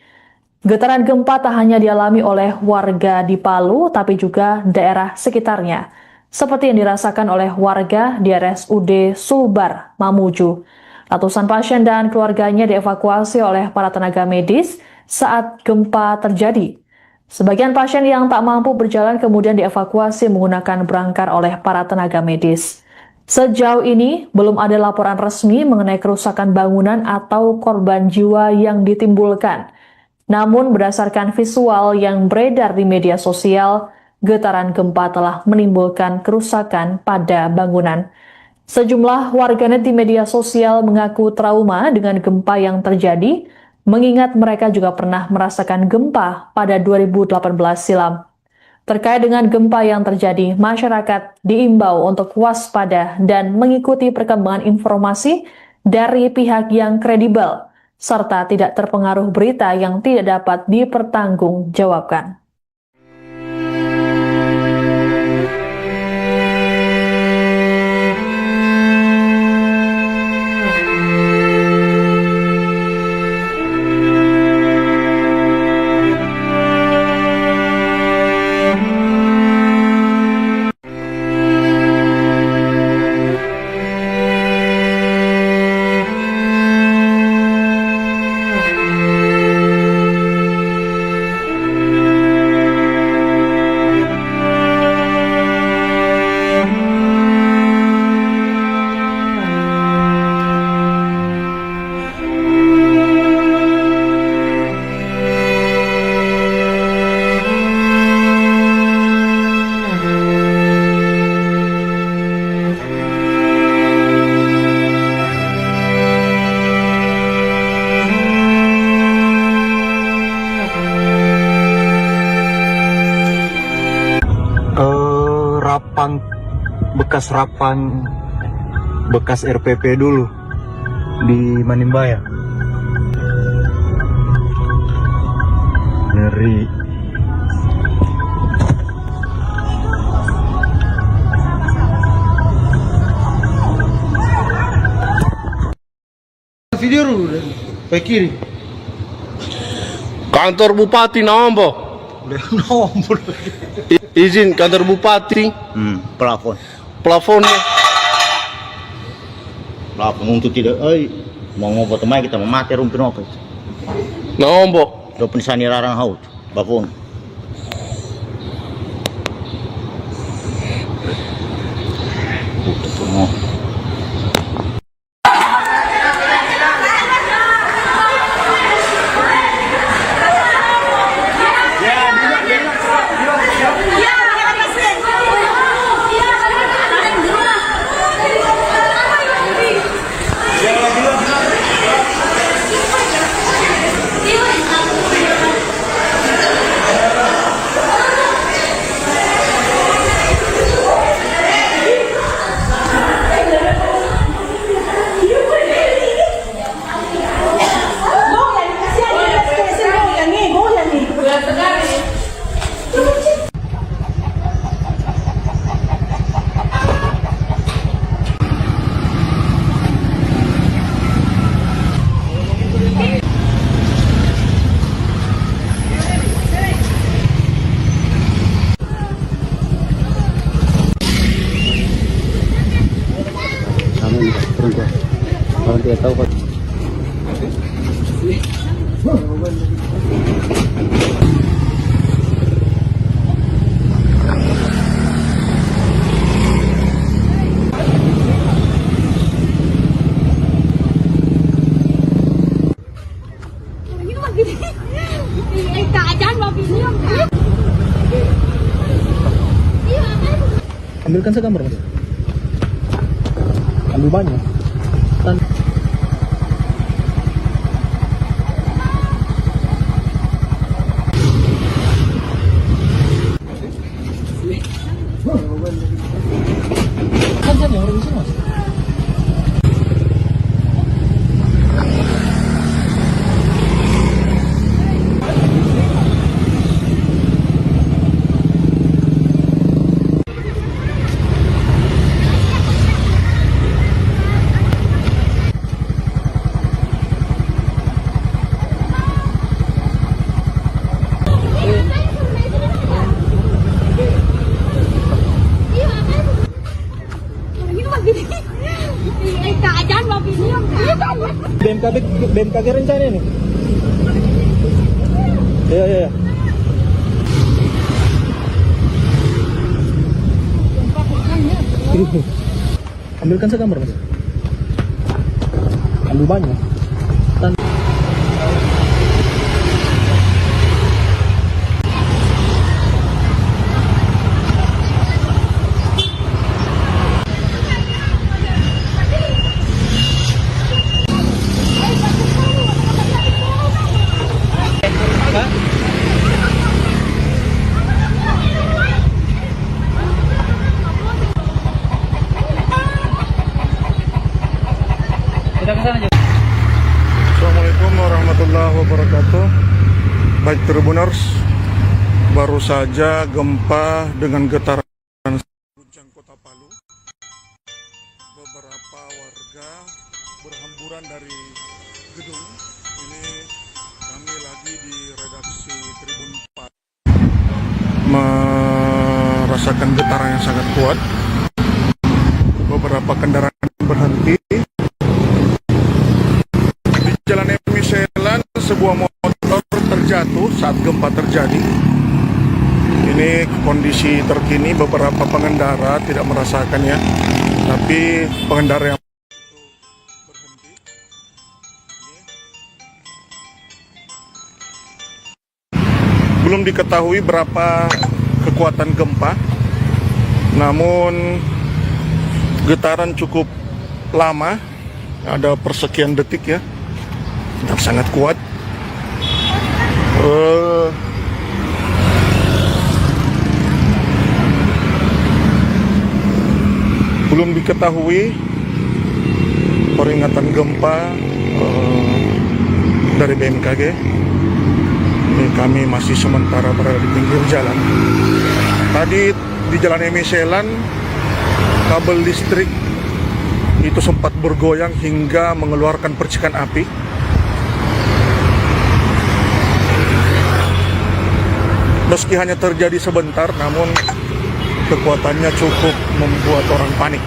Getaran gempa tak hanya dialami oleh warga di Palu, tapi juga daerah sekitarnya, seperti yang dirasakan oleh warga di RSUD Sulbar, Mamuju. Ratusan pasien dan keluarganya dievakuasi oleh para tenaga medis saat gempa terjadi. Sebagian pasien yang tak mampu berjalan kemudian dievakuasi menggunakan brangkar oleh para tenaga medis. Sejauh ini, belum ada laporan resmi mengenai kerusakan bangunan atau korban jiwa yang ditimbulkan. Namun, berdasarkan visual yang beredar di media sosial, getaran gempa telah menimbulkan kerusakan pada bangunan. Sejumlah warganet di media sosial mengaku trauma dengan gempa yang terjadi, mengingat mereka juga pernah merasakan gempa pada 2018 silam. Terkait dengan gempa yang terjadi, masyarakat diimbau untuk waspada dan mengikuti perkembangan informasi dari pihak yang kredibel, serta tidak terpengaruh berita yang tidak dapat dipertanggungjawabkan. bekas RPP dulu di Manimbaya. Ngeri. Video dulu, ke kiri. Kantor Bupati Nawambo. Izin kantor Bupati. Plafon. Plafonnya. Plafon untuk tidak, mau ngobrol teman kita memati rumpin apa itu. Nawambo. Do penisani larang haut, plafon. Ambilkan segambar mas. Ambil banyak. Kan orang di sini mas. BMKG rencana ini. Iya. Ambilkan segambar mas. Ambil banyak. Assalamualaikum warahmatullahi wabarakatuh. Baik Tribuners, baru saja gempa dengan getaran guncang kota Palu. Beberapa warga berhamburan dari gedung. Ini kami lagi di redaksi Tribun 4 merasakan getaran yang sangat kuat. Beberapa kendaraan berhenti. Jalan Emiselan, sebuah motor terjatuh saat gempa terjadi. Ini kondisi terkini, beberapa pengendara tidak merasakannya, tapi pengendara yang berhenti. Belum diketahui berapa kekuatan gempa, namun getaran cukup lama, ada persekian detik ya. Dan sangat kuat. Belum diketahui peringatan gempa dari BMKG. Ini kami masih sementara berada di pinggir jalan. Tadi di Jalan Emiselan, kabel listrik itu sempat bergoyang hingga mengeluarkan percikan api. Meski hanya terjadi sebentar, namun kekuatannya cukup membuat orang panik.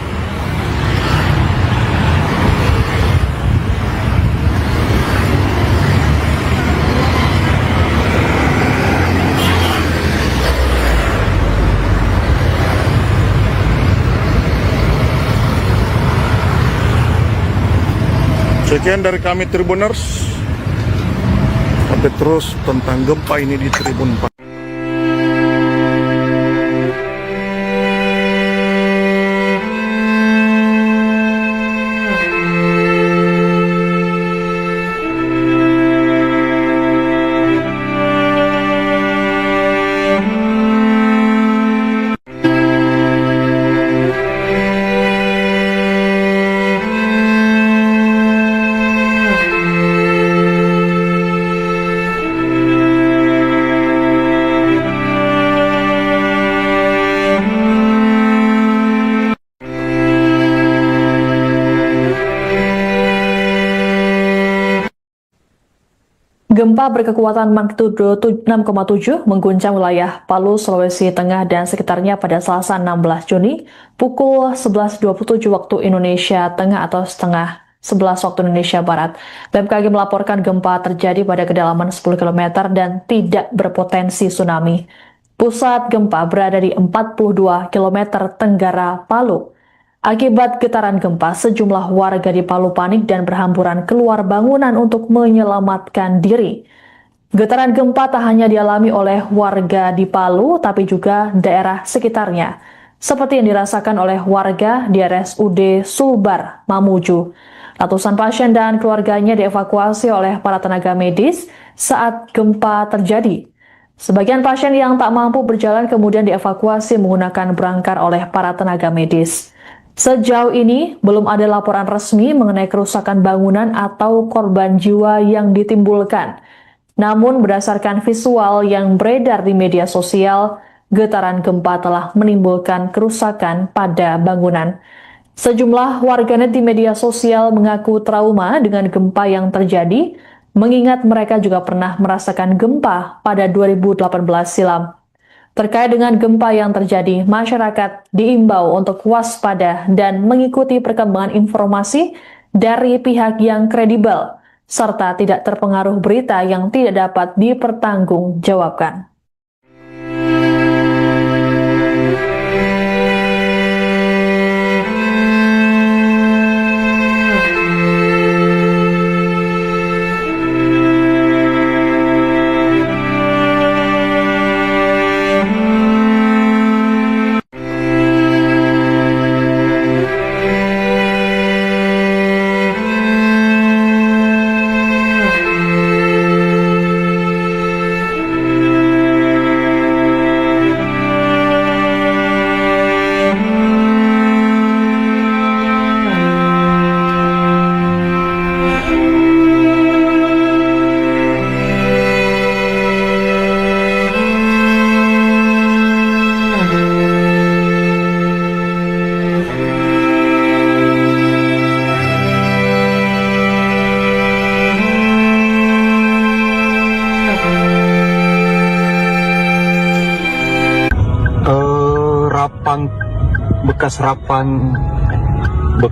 Sekian dari kami Tribuners. Update terus tentang gempa ini di Tribun 4. Gempa berkekuatan magnitudo 6,7 mengguncang wilayah Palu, Sulawesi Tengah dan sekitarnya pada Selasa 16 Juni pukul 11.27 waktu Indonesia Tengah atau setengah 11 waktu Indonesia Barat. BMKG melaporkan gempa terjadi pada kedalaman 10 km dan tidak berpotensi tsunami. Pusat gempa berada di 42 km tenggara Palu. Akibat getaran gempa, sejumlah warga di Palu panik dan berhamburan keluar bangunan untuk menyelamatkan diri. Getaran gempa tak hanya dialami oleh warga di Palu, tapi juga daerah sekitarnya. seperti yang dirasakan oleh warga di RSUD Sulbar, Mamuju. Ratusan pasien dan keluarganya dievakuasi oleh para tenaga medis saat gempa terjadi. Sebagian pasien yang tak mampu berjalan kemudian dievakuasi menggunakan berangkar oleh para tenaga medis. Sejauh ini, belum ada laporan resmi mengenai kerusakan bangunan atau korban jiwa yang ditimbulkan. Namun, berdasarkan visual yang beredar di media sosial, getaran gempa telah menimbulkan kerusakan pada bangunan. Sejumlah warganet di media sosial mengaku trauma dengan gempa yang terjadi, mengingat mereka juga pernah merasakan gempa pada 2018 silam. Terkait dengan gempa yang terjadi, masyarakat diimbau untuk waspada dan mengikuti perkembangan informasi dari pihak yang kredibel, serta tidak terpengaruh berita yang tidak dapat dipertanggungjawabkan.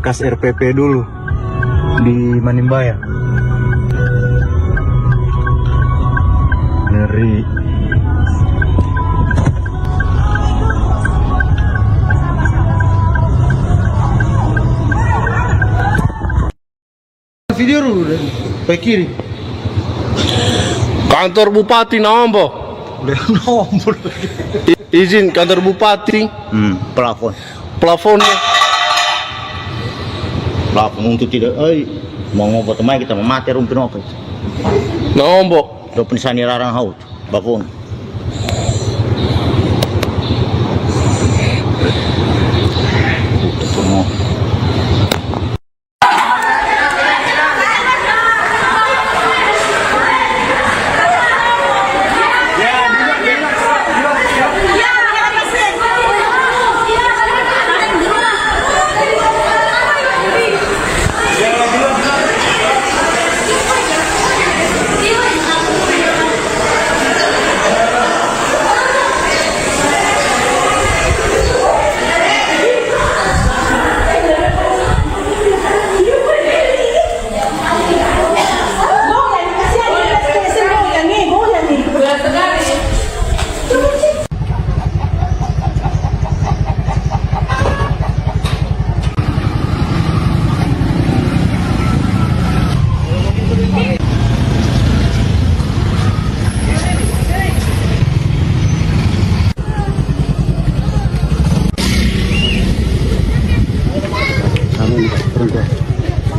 bekas RPP dulu di Manimbaya. Ngeri. Video dulu deh, ke kiri. Kantor Bupati Naombo. Nomor. Izin kantor Bupati. Plafonnya. Plafon untuk tidak, mau ngobrol teman kita mati rumpin apa itu? Naombo. Do pensani rarang haut, plafon.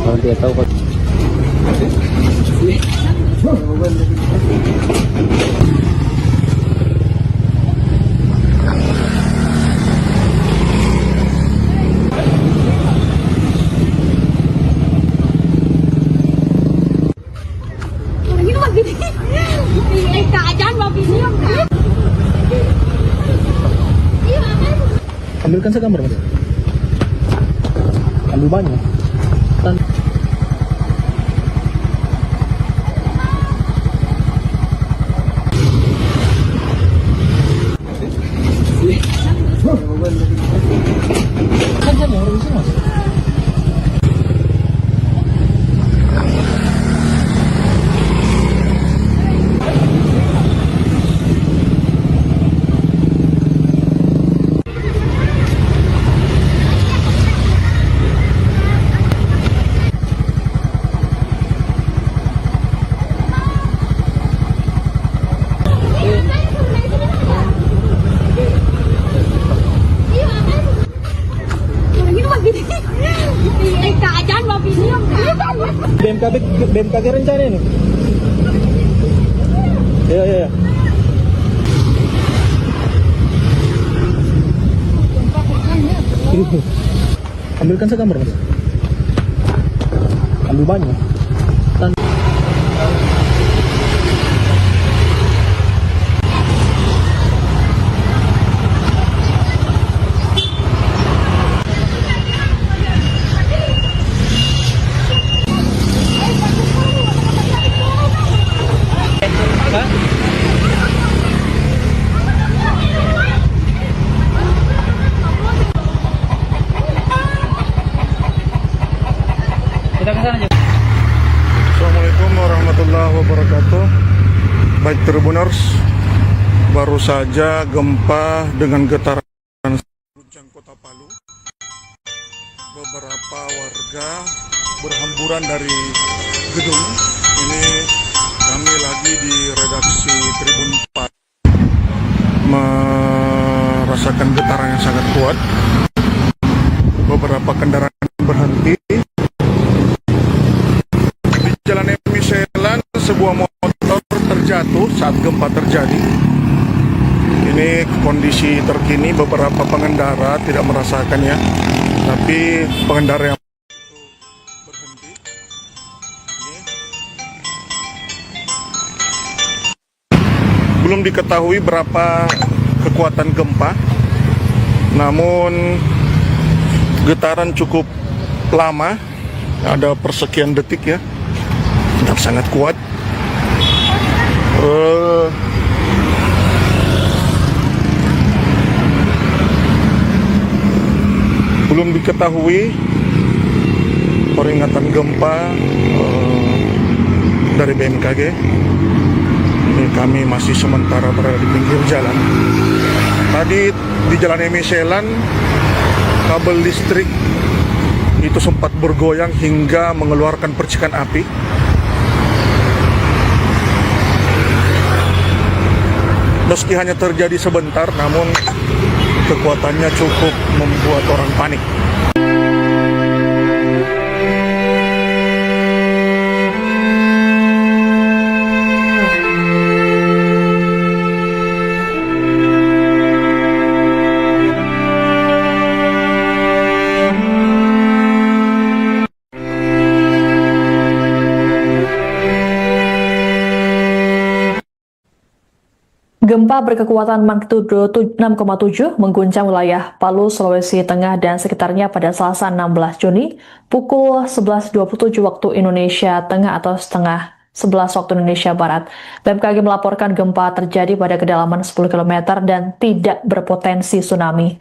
Kalau dia tahu kok. Ini mah gini. Keadaan mau gini. Ambilkan saya gambar, Mas. Ambil banyak. Kan saya orang di sini, Mas. BMKG rencana ini. Ya. Ambilkan segambar, Mas. Ambil banyak. Assalamualaikum warahmatullahi wabarakatuh. Baik Tribuners, baru saja gempa dengan getaran guncang kota Palu. Beberapa warga berhamburan dari gedung. Ini kami lagi di redaksi Tribun 4 merasakan getaran yang sangat kuat. Beberapa kendaraan berhenti. Jalan Emiselan, sebuah motor terjatuh saat gempa terjadi. Ini kondisi terkini, beberapa pengendara tidak merasakannya, tapi pengendara yang berhenti. Belum diketahui berapa kekuatan gempa, namun getaran cukup lama, ada persekian detik ya. Sangat kuat. Belum diketahui peringatan gempa dari BMKG. Ini kami masih sementara berada di pinggir jalan. Tadi di Jalan Emiselan, kabel listrik itu sempat bergoyang hingga mengeluarkan percikan api. Meski hanya terjadi sebentar, namun kekuatannya cukup membuat orang panik. Gempa berkekuatan magnitudo 6,7 mengguncang wilayah Palu, Sulawesi Tengah dan sekitarnya pada Selasa 16 Juni pukul 11.27 waktu Indonesia Tengah atau setengah 11 waktu Indonesia Barat. BMKG melaporkan gempa terjadi pada kedalaman 10 km dan tidak berpotensi tsunami.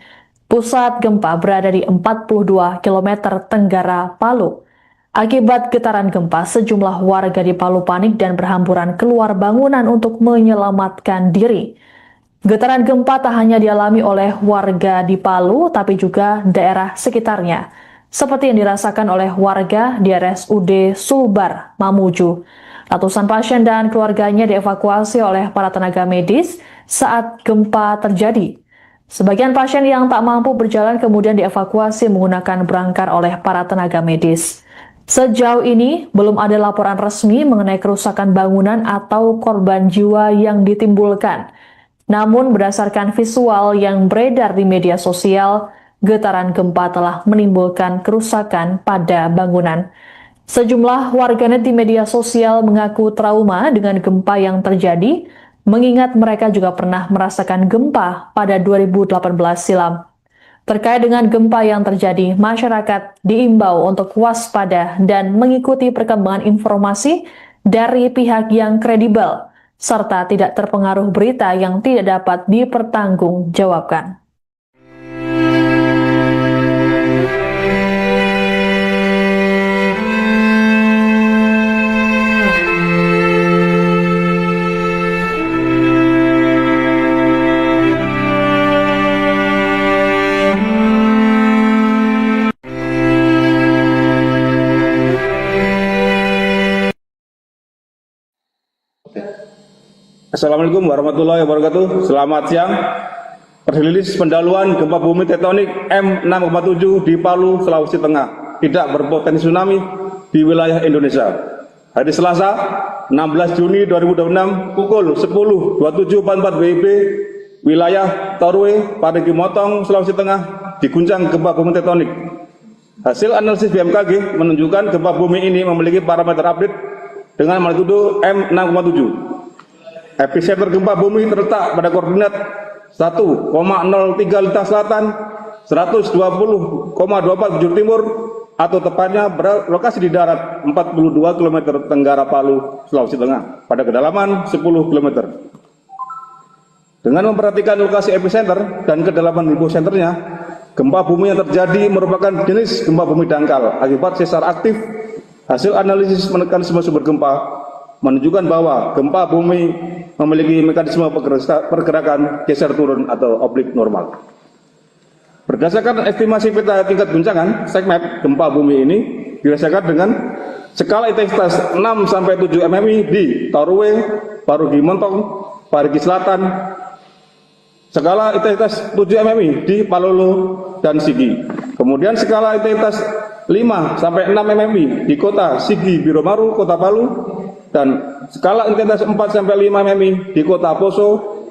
Pusat gempa berada di 42 km tenggara Palu. Akibat getaran gempa, sejumlah warga di Palu panik dan berhamburan keluar bangunan untuk menyelamatkan diri. Getaran gempa tak hanya dialami oleh warga di Palu, tapi juga daerah sekitarnya, seperti yang dirasakan oleh warga di RSUD Sulbar, Mamuju. Ratusan pasien dan keluarganya dievakuasi oleh para tenaga medis saat gempa terjadi. Sebagian pasien yang tak mampu berjalan kemudian dievakuasi menggunakan brangkar oleh para tenaga medis. Sejauh ini, belum ada laporan resmi mengenai kerusakan bangunan atau korban jiwa yang ditimbulkan. Namun, berdasarkan visual yang beredar di media sosial, getaran gempa telah menimbulkan kerusakan pada bangunan. Sejumlah warganet di media sosial mengaku trauma dengan gempa yang terjadi, mengingat mereka juga pernah merasakan gempa pada 2018 silam. Terkait dengan gempa yang terjadi, masyarakat diimbau untuk waspada dan mengikuti perkembangan informasi dari pihak yang kredibel, serta tidak terpengaruh berita yang tidak dapat dipertanggungjawabkan. Assalamualaikum warahmatullahi wabarakatuh. Selamat siang. Rilis pendahuluan gempa bumi tektonik M6,7 di Palu, Sulawesi Tengah. Tidak berpotensi tsunami di wilayah Indonesia. hari Selasa 16 Juni 2026 pukul 10.27.44 WIB wilayah Torwe, Parigi Motong, Sulawesi Tengah diguncang gempa bumi tektonik. Hasil analisis BMKG menunjukkan gempa bumi ini memiliki parameter update dengan magnitudo M6,7. Epicenter gempa bumi terletak pada koordinat 1,03 Lintang Selatan, 120,24 bujur timur, atau tepatnya berlokasi di darat 42 km tenggara Palu, Sulawesi Tengah, pada kedalaman 10 km. Dengan memperhatikan lokasi epicenter dan kedalaman hiposenternya, gempa bumi yang terjadi merupakan jenis gempa bumi dangkal akibat sesar aktif. Hasil analisis mekanisme sumber gempa menunjukkan bahwa gempa bumi memiliki mekanisme pergerakan geser turun atau oblik normal. Berdasarkan estimasi peta tingkat guncangan, segmen gempa bumi ini dirasakan dengan skala intensitas 6-7 mm di Torwe, Parigi Motong, Parigi Selatan, skala intensitas 7 mm di Palolo dan Sigi. Kemudian skala intensitas 5-6 mm di kota Sigi Biromaru, Kota Palu, dan skala intensitas 4-5 mm di Kota Poso,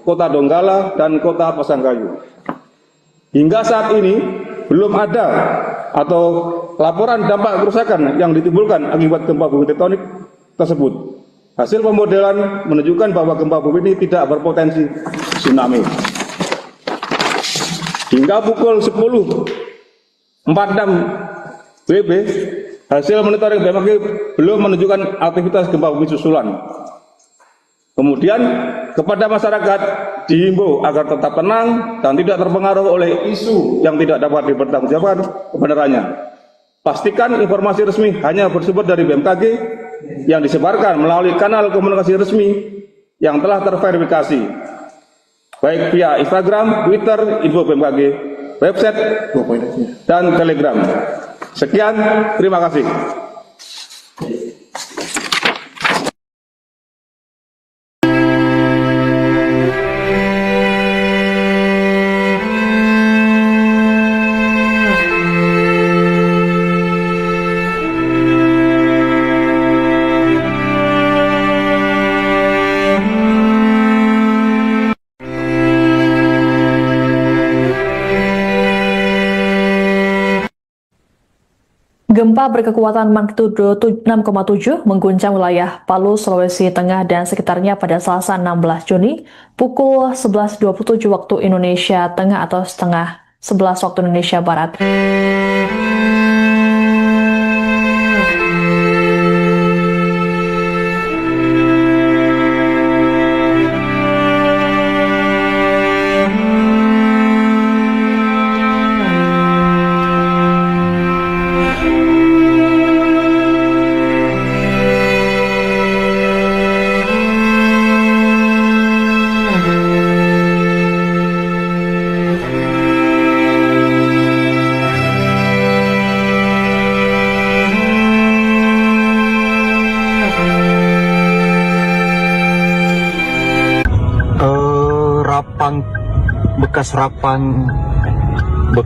Kota Donggala, dan Kota Pasangkayu. Hingga saat ini belum ada atau laporan dampak kerusakan yang ditimbulkan akibat gempa bumi tektonik tersebut. Hasil pemodelan menunjukkan bahwa gempa bumi ini tidak berpotensi tsunami. Hingga pukul 10.46 WIB, hasil monitoring BMKG belum menunjukkan aktivitas gempa bumi susulan. Kemudian kepada masyarakat dihimbau agar tetap tenang dan tidak terpengaruh oleh isu yang tidak dapat dipertanggungjawabkan kebenarannya. Pastikan informasi resmi hanya bersumber dari BMKG yang disebarkan melalui kanal komunikasi resmi yang telah terverifikasi, baik via Instagram, Twitter, info BMKG, website, dan Telegram. Sekian, terima kasih. Gempa berkekuatan magnitudo 6,7 mengguncang wilayah Palu, Sulawesi Tengah dan sekitarnya pada Selasa 16 Juni pukul 11.27 waktu Indonesia Tengah atau setengah 11 waktu Indonesia Barat.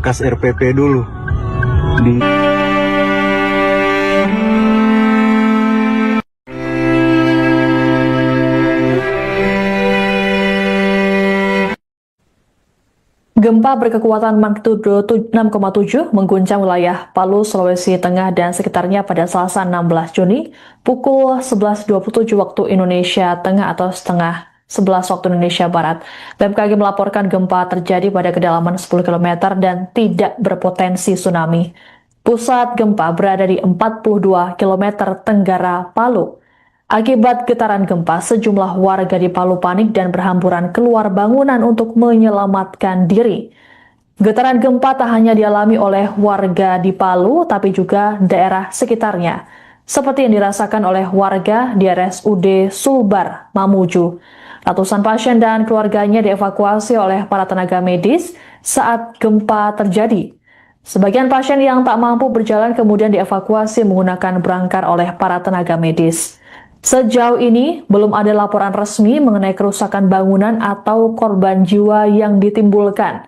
bekas RPP dulu di Gempa berkekuatan magnitudo 6,7 mengguncang wilayah Palu, Sulawesi Tengah dan sekitarnya pada Selasa 16 Juni pukul 11.27 waktu Indonesia Tengah atau setengah 11 waktu Indonesia Barat. BMKG melaporkan gempa terjadi pada kedalaman 10 km dan tidak berpotensi tsunami. Pusat gempa berada di 42 km tenggara Palu. Akibat getaran gempa, sejumlah warga di Palu panik dan berhamburan keluar bangunan untuk menyelamatkan diri. Getaran gempa tak hanya dialami oleh warga di Palu, tapi juga daerah sekitarnya, seperti yang dirasakan oleh warga di RSUD Sulbar, Mamuju. Ratusan pasien dan keluarganya dievakuasi oleh para tenaga medis saat gempa terjadi. Sebagian pasien yang tak mampu berjalan kemudian dievakuasi menggunakan brangkar oleh para tenaga medis. Sejauh ini, belum ada laporan resmi mengenai kerusakan bangunan atau korban jiwa yang ditimbulkan.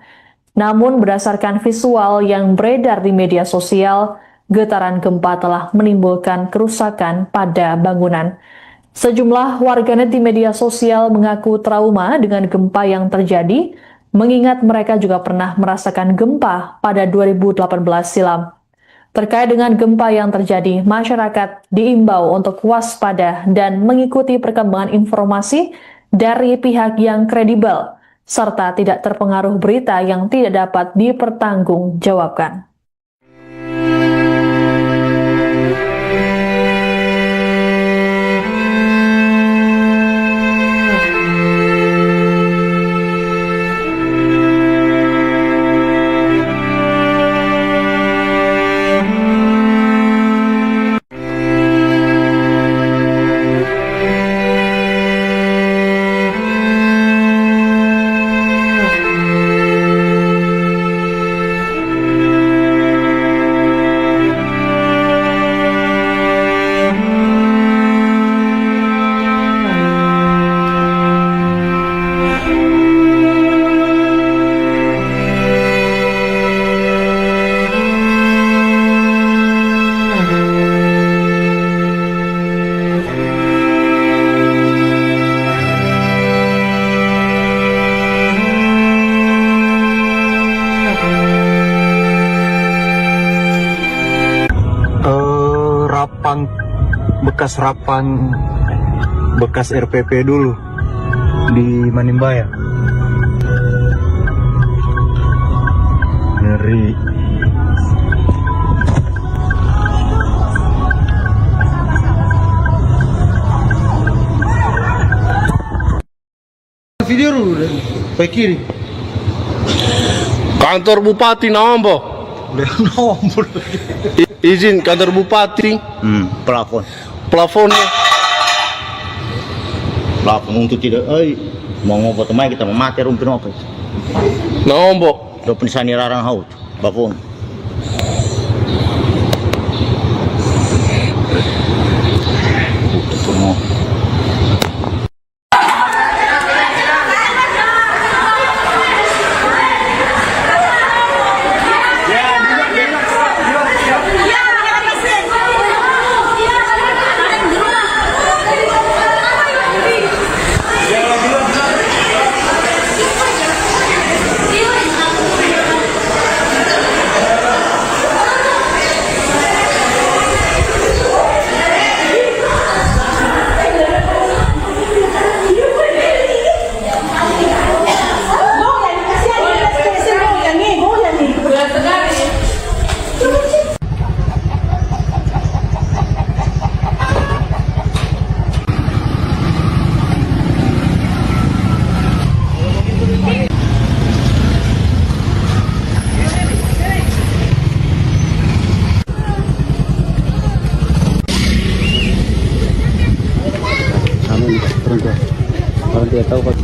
Namun, berdasarkan visual yang beredar di media sosial, getaran gempa telah menimbulkan kerusakan pada bangunan. Sejumlah warganet di media sosial mengaku trauma dengan gempa yang terjadi, mengingat mereka juga pernah merasakan gempa pada 2018 silam. Terkait dengan gempa yang terjadi, masyarakat diimbau untuk waspada dan mengikuti perkembangan informasi dari pihak yang kredibel, serta tidak terpengaruh berita yang tidak dapat dipertanggungjawabkan. bekas RPP dulu di Manimbaya. Ngeri. Video dulu deh, ke kiri. Kantor Bupati Nawambo. Izin kantor Bupati. Plafon. Plafonnya. Plafon untuk tidak. Mau ngobrol teman kita mati rumpin apa? Nawambo. Do penisani larang haut. Plafon. Kalau dia tahu Pak.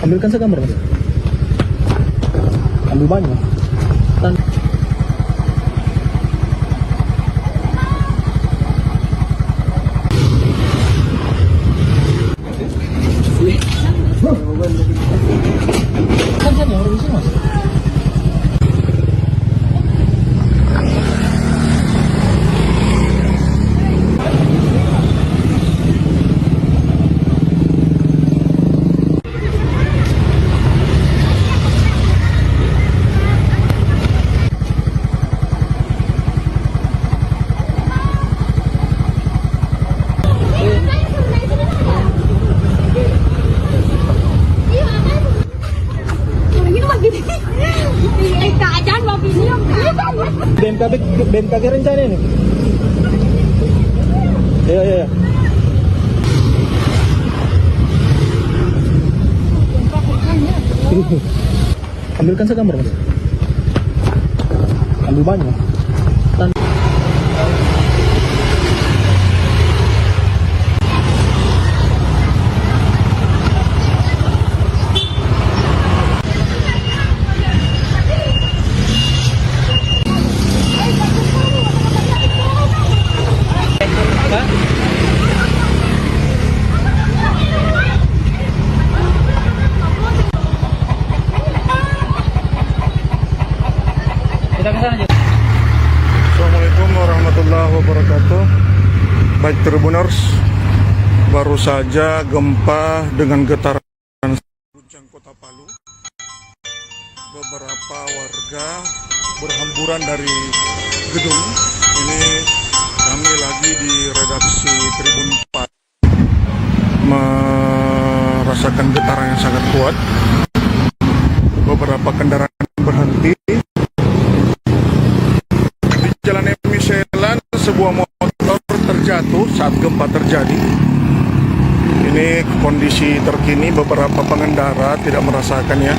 Ambilkan segambar Mas. Ambil banyak. BMKG rencana ini. Iya. Ambilkan segambar Mas. Ambil banyak. Assalamualaikum warahmatullahi wabarakatuh. Baik Tribuners, baru saja gempa dengan getaran guncang Kota Palu. Beberapa warga berhamburan dari gedung. Ini kami lagi di redaksi Tribun 4 merasakan getaran yang sangat kuat. Beberapa kendaraan berhenti. Di Jalan Emiselan, sebuah motor terjatuh saat gempa terjadi. Ini kondisi terkini, beberapa pengendara tidak merasakannya,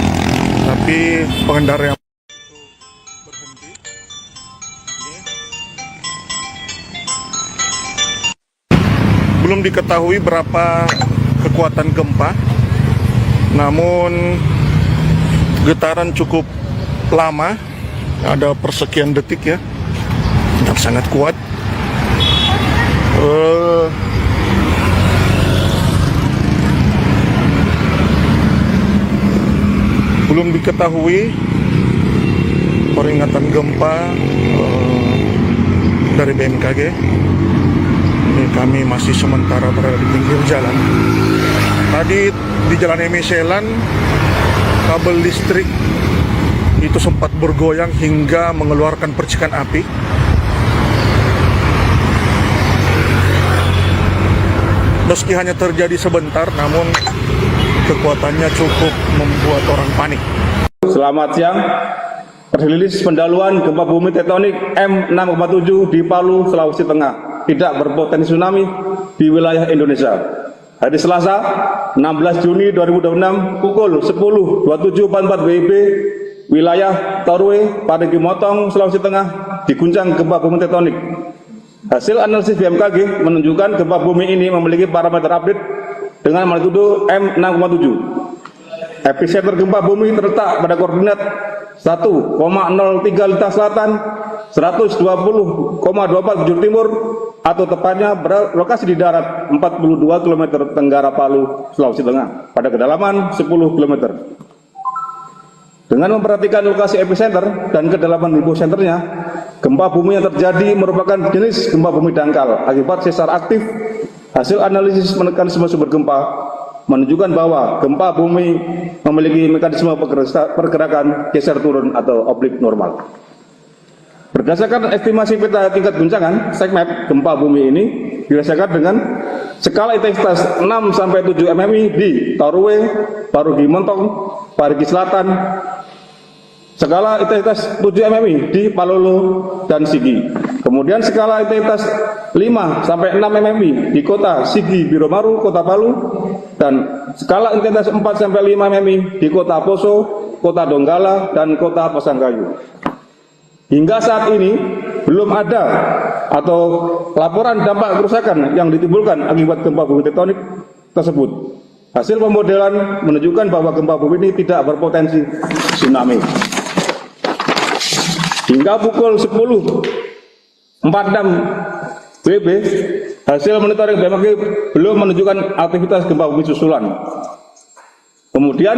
tapi pengendara yang berhenti. Belum diketahui berapa kekuatan gempa, namun getaran cukup lama, ada persekian detik ya, dan sangat kuat. Belum diketahui peringatan gempa dari BMKG. Ini kami masih sementara berada di pinggir jalan. Tadi di Jalan Emiselan, kabel listrik itu sempat bergoyang hingga mengeluarkan percikan api. Meski hanya terjadi sebentar, namun kekuatannya cukup membuat orang panik. Selamat siang. Rilis pendahuluan gempa bumi tektonik M6,7 di Palu, Sulawesi Tengah tidak berpotensi tsunami di wilayah Indonesia. Hari Selasa, 16 Juni 2026 pukul 10.27.44 WIB, wilayah Torwe, Parigi Motong, Sulawesi Tengah diguncang gempa bumi tektonik. Hasil analisis BMKG menunjukkan gempa bumi ini memiliki parameter update dengan magnitudo M6,7. Epicenter gempa bumi terletak pada koordinat 1,03 Lita Selatan, 120,24 bujur timur, atau tepatnya berlokasi di darat 42 km tenggara Palu, Sulawesi Tengah, pada kedalaman 10 km. Dengan memperhatikan lokasi epicenter dan kedalaman hiposenternya, gempa bumi yang terjadi merupakan jenis gempa bumi dangkal akibat sesar aktif. Hasil analisis mekanisme sumber gempa menunjukkan bahwa gempa bumi memiliki mekanisme pergerakan geser turun atau oblik normal. Berdasarkan estimasi peta tingkat guncangan, segmen gempa bumi ini dirasakan dengan skala intensitas 6-7 mm di Torwe, Parigi Motong, Parigi Selatan, skala intensitas 7 mm di Palolo dan Sigi. Kemudian skala intensitas 5-6 mm di kota Sigi Biromaru, Kota Palu, dan skala intensitas 4-5 mm di kota Poso, Kota Donggala, dan Kota Pasangkayu. Hingga saat ini belum ada atau laporan dampak kerusakan yang ditimbulkan akibat gempa bumi tektonik tersebut. Hasil pemodelan menunjukkan bahwa gempa bumi ini tidak berpotensi tsunami. Hingga pukul 10.46 WIB, hasil monitoring BMKG belum menunjukkan aktivitas gempa bumi susulan. Kemudian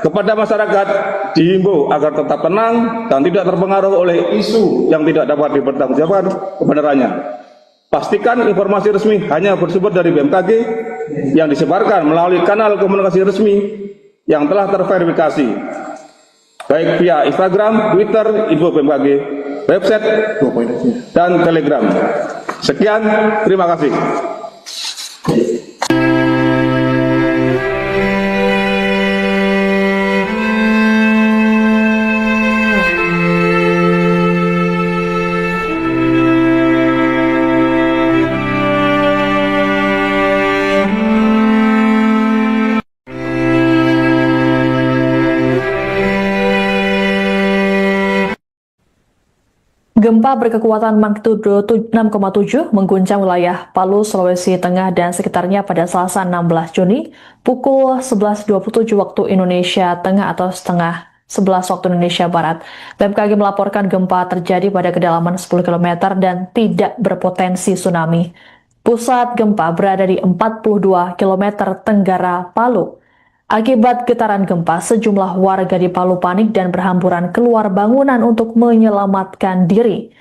kepada masyarakat dihimbau agar tetap tenang dan tidak terpengaruh oleh isu yang tidak dapat dipertanggungjawabkan kebenarannya. Pastikan informasi resmi hanya bersumber dari BMKG yang disebarkan melalui kanal komunikasi resmi yang telah terverifikasi, baik via Instagram, Twitter, info BMKG, website, dan Telegram. Sekian, terima kasih. Gempa berkekuatan magnitudo 6,7 mengguncang wilayah Palu, Sulawesi Tengah dan sekitarnya pada Selasa 16 Juni pukul 11.27 waktu Indonesia Tengah atau setengah 11 waktu Indonesia Barat. BMKG melaporkan gempa terjadi pada kedalaman 10 km dan tidak berpotensi tsunami. Pusat gempa berada di 42 km tenggara Palu. Akibat getaran gempa, sejumlah warga di Palu panik dan berhamburan keluar bangunan untuk menyelamatkan diri.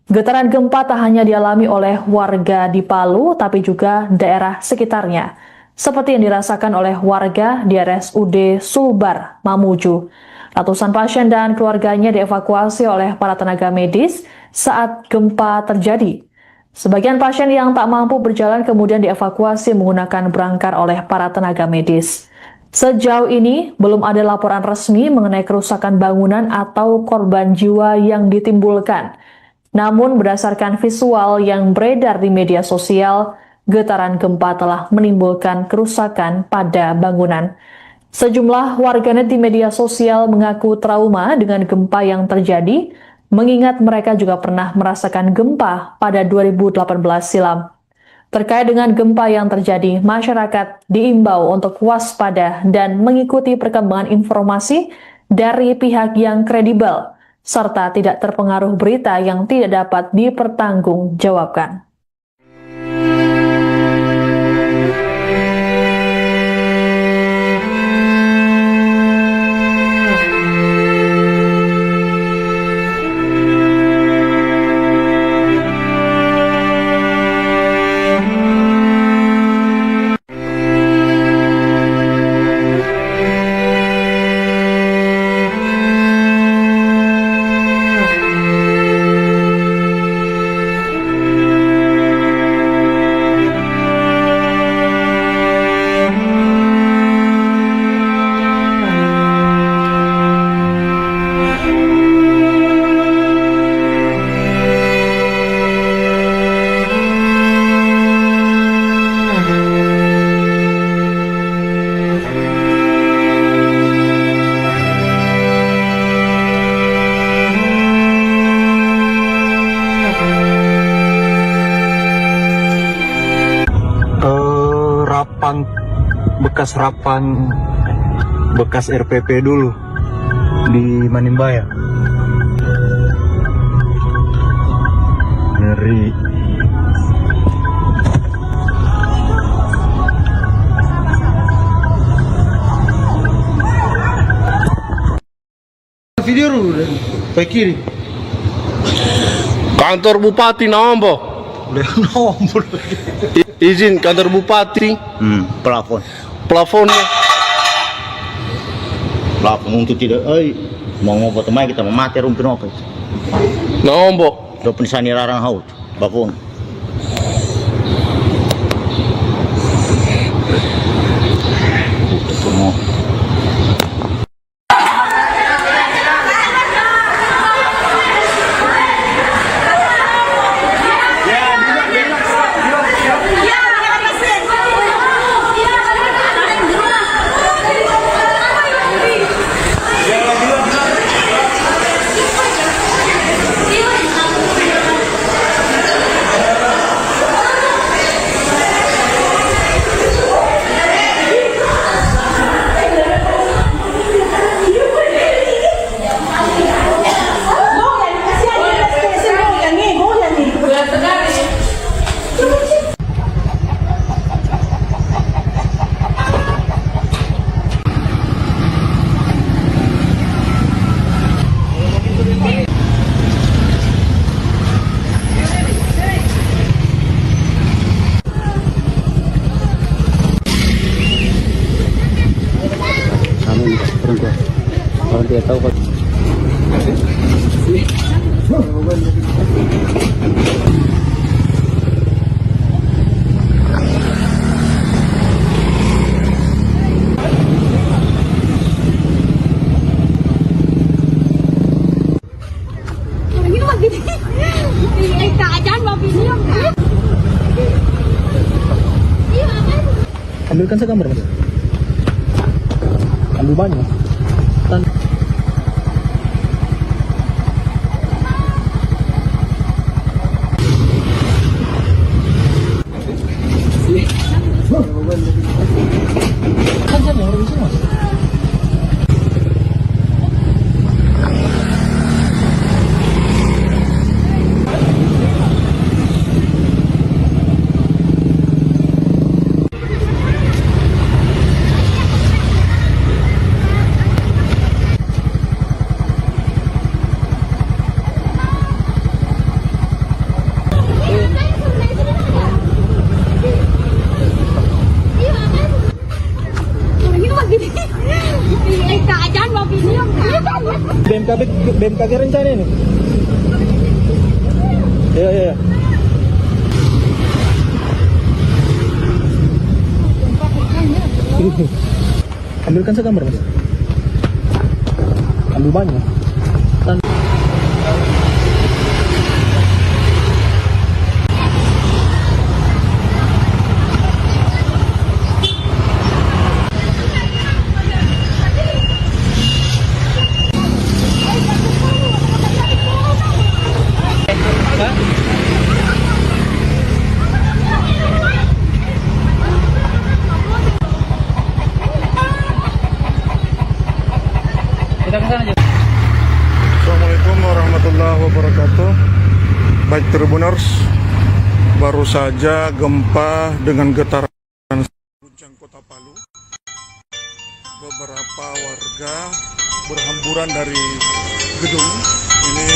Getaran gempa tak hanya dialami oleh warga di Palu, tapi juga daerah sekitarnya, seperti yang dirasakan oleh warga di RSUD Sulbar, Mamuju. Ratusan pasien dan keluarganya dievakuasi oleh para tenaga medis saat gempa terjadi. Sebagian pasien yang tak mampu berjalan kemudian dievakuasi menggunakan brangkar oleh para tenaga medis. Sejauh ini, belum ada laporan resmi mengenai kerusakan bangunan atau korban jiwa yang ditimbulkan. Namun, berdasarkan visual yang beredar di media sosial, getaran gempa telah menimbulkan kerusakan pada bangunan. Sejumlah warganet di media sosial mengaku trauma dengan gempa yang terjadi, mengingat mereka juga pernah merasakan gempa pada 2018 silam. Terkait dengan gempa yang terjadi, masyarakat diimbau untuk waspada dan mengikuti perkembangan informasi dari pihak yang kredibel, serta tidak terpengaruh berita yang tidak dapat dipertanggungjawabkan. bekas RPP dulu di Manimbaya. Ngeri. Video dulu deh, ke kiri. Kantor Bupati Nambo. Udah nomor. Izin kantor Bupati. Plafonnya. Plafon untuk tidak, mau ngobrol teman kita mati rumpin apa itu? Nambo. Do pensani larang haut, plafon. Kalau dia tahu kok. Ini mah gini. Keadaan mobil ini. Ambilkan saya gambar, Mas. Ambil banyak. Kan saya orang di sini, Mas. BMKG rencana ini. Ya. Ambilkan segambar mas. Ambil banyak. Assalamualaikum warahmatullahi wabarakatuh. Baik Tribuners, baru saja gempa dengan getaran guncang kota Palu. Beberapa warga berhamburan dari gedung. Ini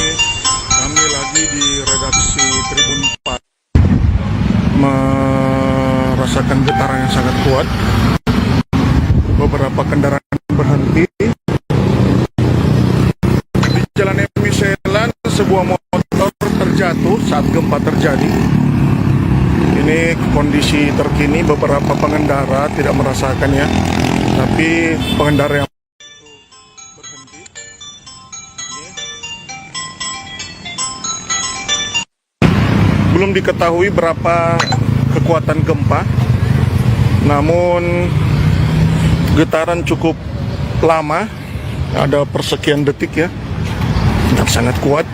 kami lagi di redaksi Tribun 4 merasakan getaran yang sangat kuat. Beberapa kendaraan berhenti. Jalan Emiselan, sebuah motor terjatuh saat gempa terjadi. Ini kondisi terkini, beberapa pengendara tidak merasakannya, tapi pengendara yang berhenti. Belum diketahui berapa kekuatan gempa, namun getaran cukup lama, ada persekian detik ya. Sangat kuat.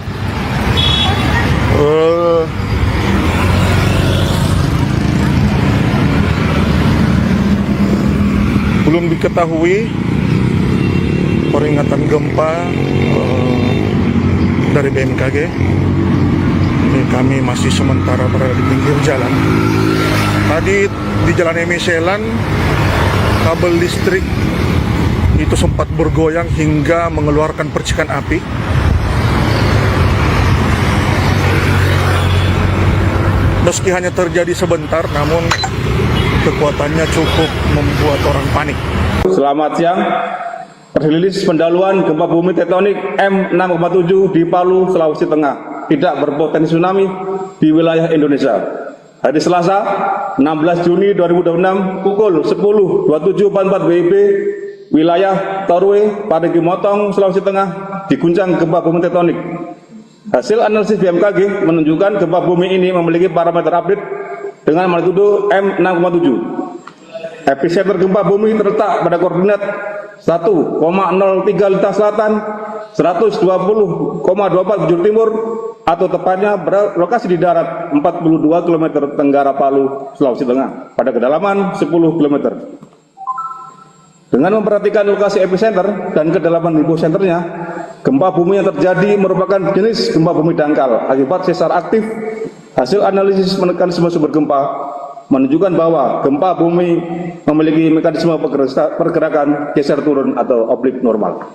Belum diketahui peringatan gempa dari BMKG. Ini kami masih sementara berada di pinggir jalan. Tadi di Jalan Emiselan, kabel listrik itu sempat bergoyang hingga mengeluarkan percikan api. Meski hanya terjadi sebentar, namun kekuatannya cukup membuat orang panik. Selamat siang. Rilis pendahuluan gempa bumi tektonik M6,7 di Palu, Sulawesi Tengah tidak berpotensi tsunami di wilayah Indonesia. Hari Selasa, 16 Juni 2026 pukul 10.27.44 WIB, wilayah Torwe, Parigi Motong, Sulawesi Tengah diguncang gempa bumi tektonik. Hasil analisis BMKG menunjukkan gempa bumi ini memiliki parameter update dengan magnitudo M6,7. Epicenter gempa bumi terletak pada koordinat 1,03 Lita Selatan, 120,24 bujur timur, atau tepatnya berlokasi di darat 42 km tenggara Palu, Sulawesi Tengah, pada kedalaman 10 km. Dengan memperhatikan lokasi epicenter dan kedalaman hiposenternya, gempa bumi yang terjadi merupakan jenis gempa bumi dangkal akibat sesar aktif. Hasil analisis mekanisme sumber gempa menunjukkan bahwa gempa bumi memiliki mekanisme pergerakan geser turun atau oblik normal.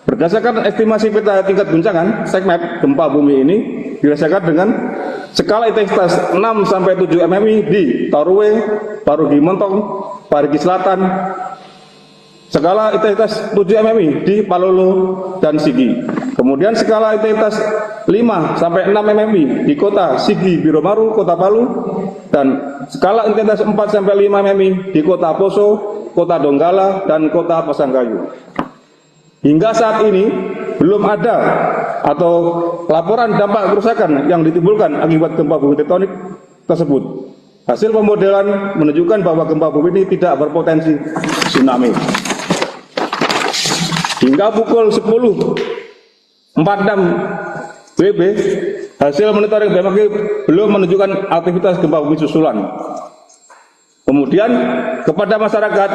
Berdasarkan estimasi peta tingkat guncangan SECMAP, gempa bumi ini dirasakan dengan skala intensitas 6-7 mm di Torwe, Parigi Motong, Parigi Selatan, skala intensitas 7 mm di Palolo dan Sigi. Kemudian skala intensitas 5-6 mm di kota Sigi Biromaru, kota Palu, dan skala intensitas 4-5 mm di kota Poso, kota Donggala, dan kota Pasangkayu. Hingga saat ini belum ada atau laporan dampak kerusakan yang ditimbulkan akibat gempa bumi tektonik tersebut. Hasil pemodelan menunjukkan bahwa gempa bumi ini tidak berpotensi tsunami. Hingga pukul 10.46 WIB, hasil monitoring BMKG belum menunjukkan aktivitas gempa bumi susulan. Kemudian kepada masyarakat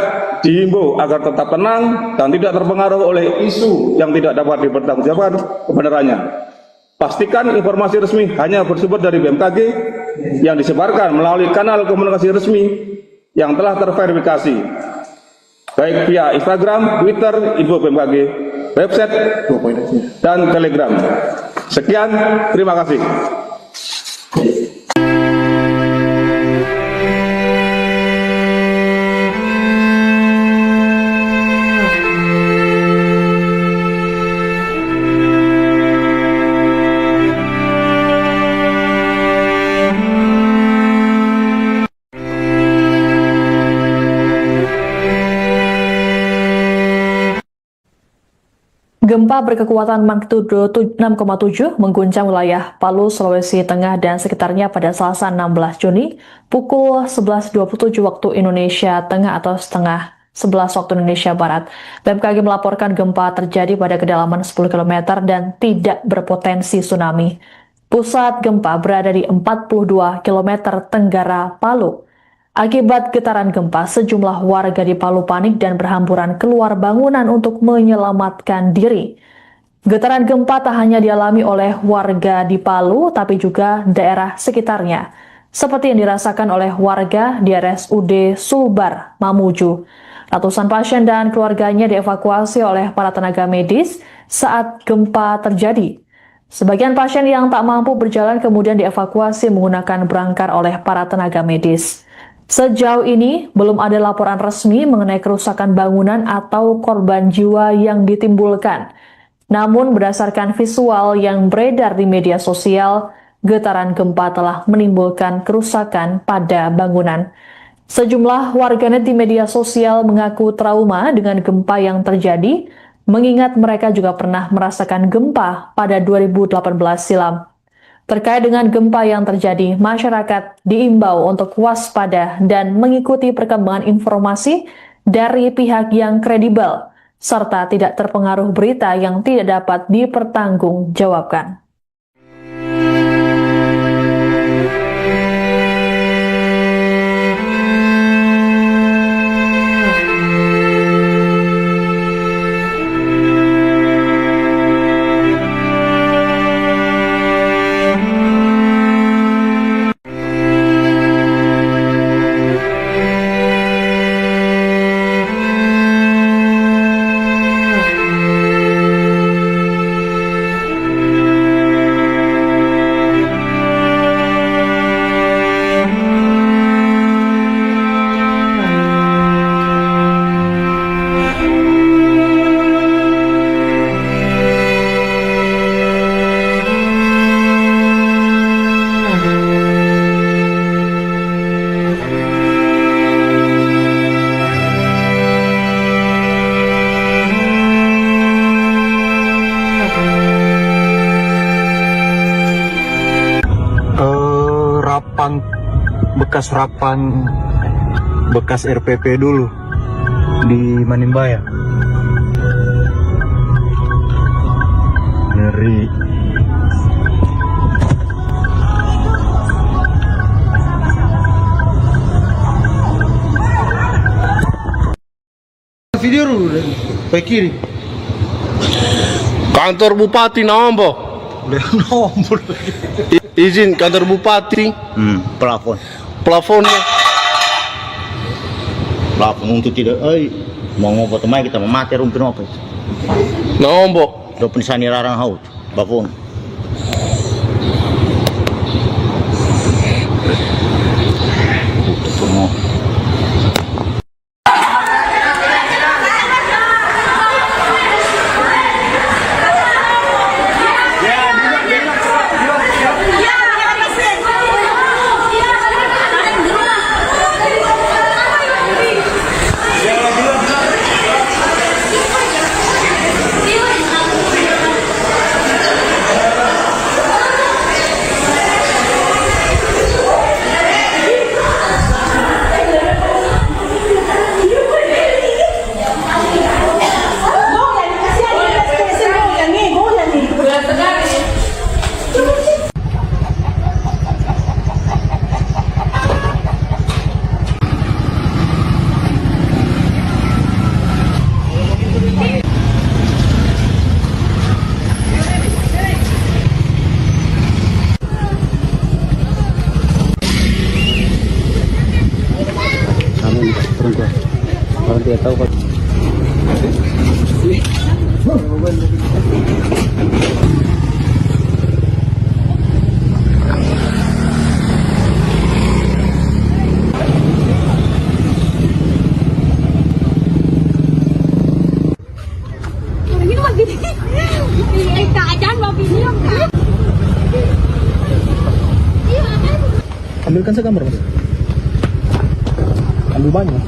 dihimbau agar tetap tenang dan tidak terpengaruh oleh isu yang tidak dapat dipertanggungjawabkan kebenarannya. Pastikan informasi resmi hanya bersumber dari BMKG yang disebarkan melalui kanal komunikasi resmi yang telah terverifikasi, baik via Instagram, Twitter, info BMKG, website, dan Telegram. Sekian, terima kasih. Gempa berkekuatan magnitudo 6,7 mengguncang wilayah Palu, Sulawesi Tengah dan sekitarnya pada Selasa 16 Juni pukul 11.27 waktu Indonesia Tengah atau setengah 11 waktu Indonesia Barat. BMKG melaporkan gempa terjadi pada kedalaman 10 km dan tidak berpotensi tsunami. Pusat gempa berada di 42 km tenggara Palu. Akibat getaran gempa, sejumlah warga di Palu panik dan berhamburan keluar bangunan untuk menyelamatkan diri. Getaran gempa tak hanya dialami oleh warga di Palu, tapi juga daerah sekitarnya, seperti yang dirasakan oleh warga di RSUD Sulbar, Mamuju. Ratusan pasien dan keluarganya dievakuasi oleh para tenaga medis saat gempa terjadi. Sebagian pasien yang tak mampu berjalan kemudian dievakuasi menggunakan brangkar oleh para tenaga medis. Sejauh ini, belum ada laporan resmi mengenai kerusakan bangunan atau korban jiwa yang ditimbulkan. Namun, berdasarkan visual yang beredar di media sosial, getaran gempa telah menimbulkan kerusakan pada bangunan. Sejumlah warganet di media sosial mengaku trauma dengan gempa yang terjadi, mengingat mereka juga pernah merasakan gempa pada 2018 silam. Terkait dengan gempa yang terjadi, masyarakat diimbau untuk waspada dan mengikuti perkembangan informasi dari pihak yang kredibel, serta tidak terpengaruh berita yang tidak dapat dipertanggungjawabkan. bekas RPP dulu di Manimbaya. Ngeri. Video dulu deh, ke kiri. Kantor Bupati Nambo. Nomor. Izin kantor Bupati. Plafonnya. Plafon untuk tidak, mau ngobrol teman kita mati rumpin apa itu? Nombo. Do pensani rarang haut, plafon. Kalau dia tahu kalau ini mah gini. Keadaan mobil ini. Ambilkan segambar, Mas. Ambil banyak.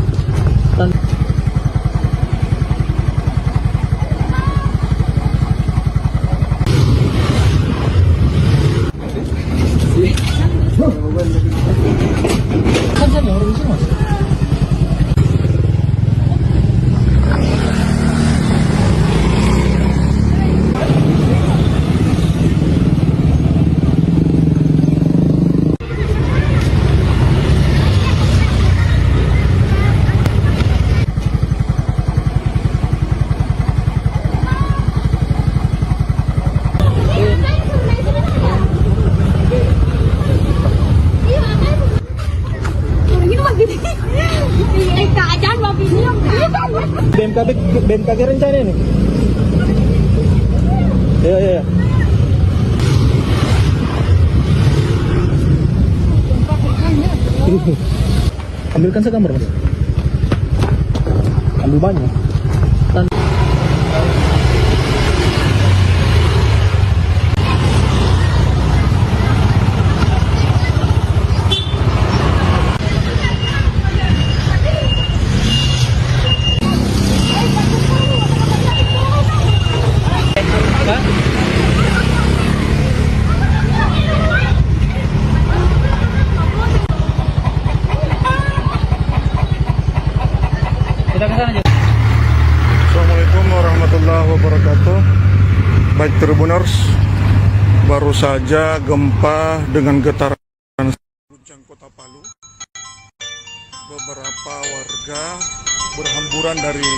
BMKG rencana ini. Ya. Ambilkan segambar mas. Ambil banyak. Assalamualaikum warahmatullahi wabarakatuh. Baik Tribuners, baru saja gempa dengan getaran guncang kota Palu. Beberapa warga berhamburan dari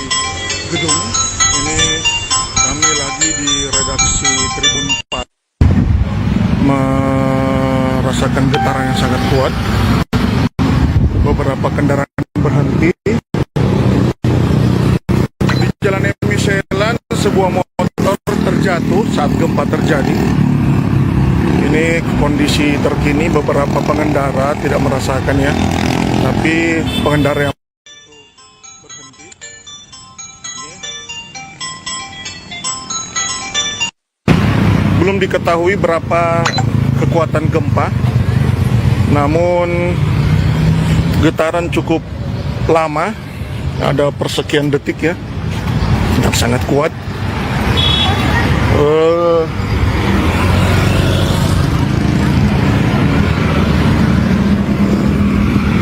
gedung. Ini kami lagi di redaksi Tribun 4 merasakan getaran yang sangat kuat. Beberapa kendaraan berhenti. Jalan Emiselan, sebuah motor terjatuh saat gempa terjadi. Ini kondisi terkini, beberapa pengendara tidak merasakannya, tapi pengendara yang berhenti. Belum diketahui berapa kekuatan gempa, namun getaran cukup lama, ada persekian detik ya. Sangat kuat.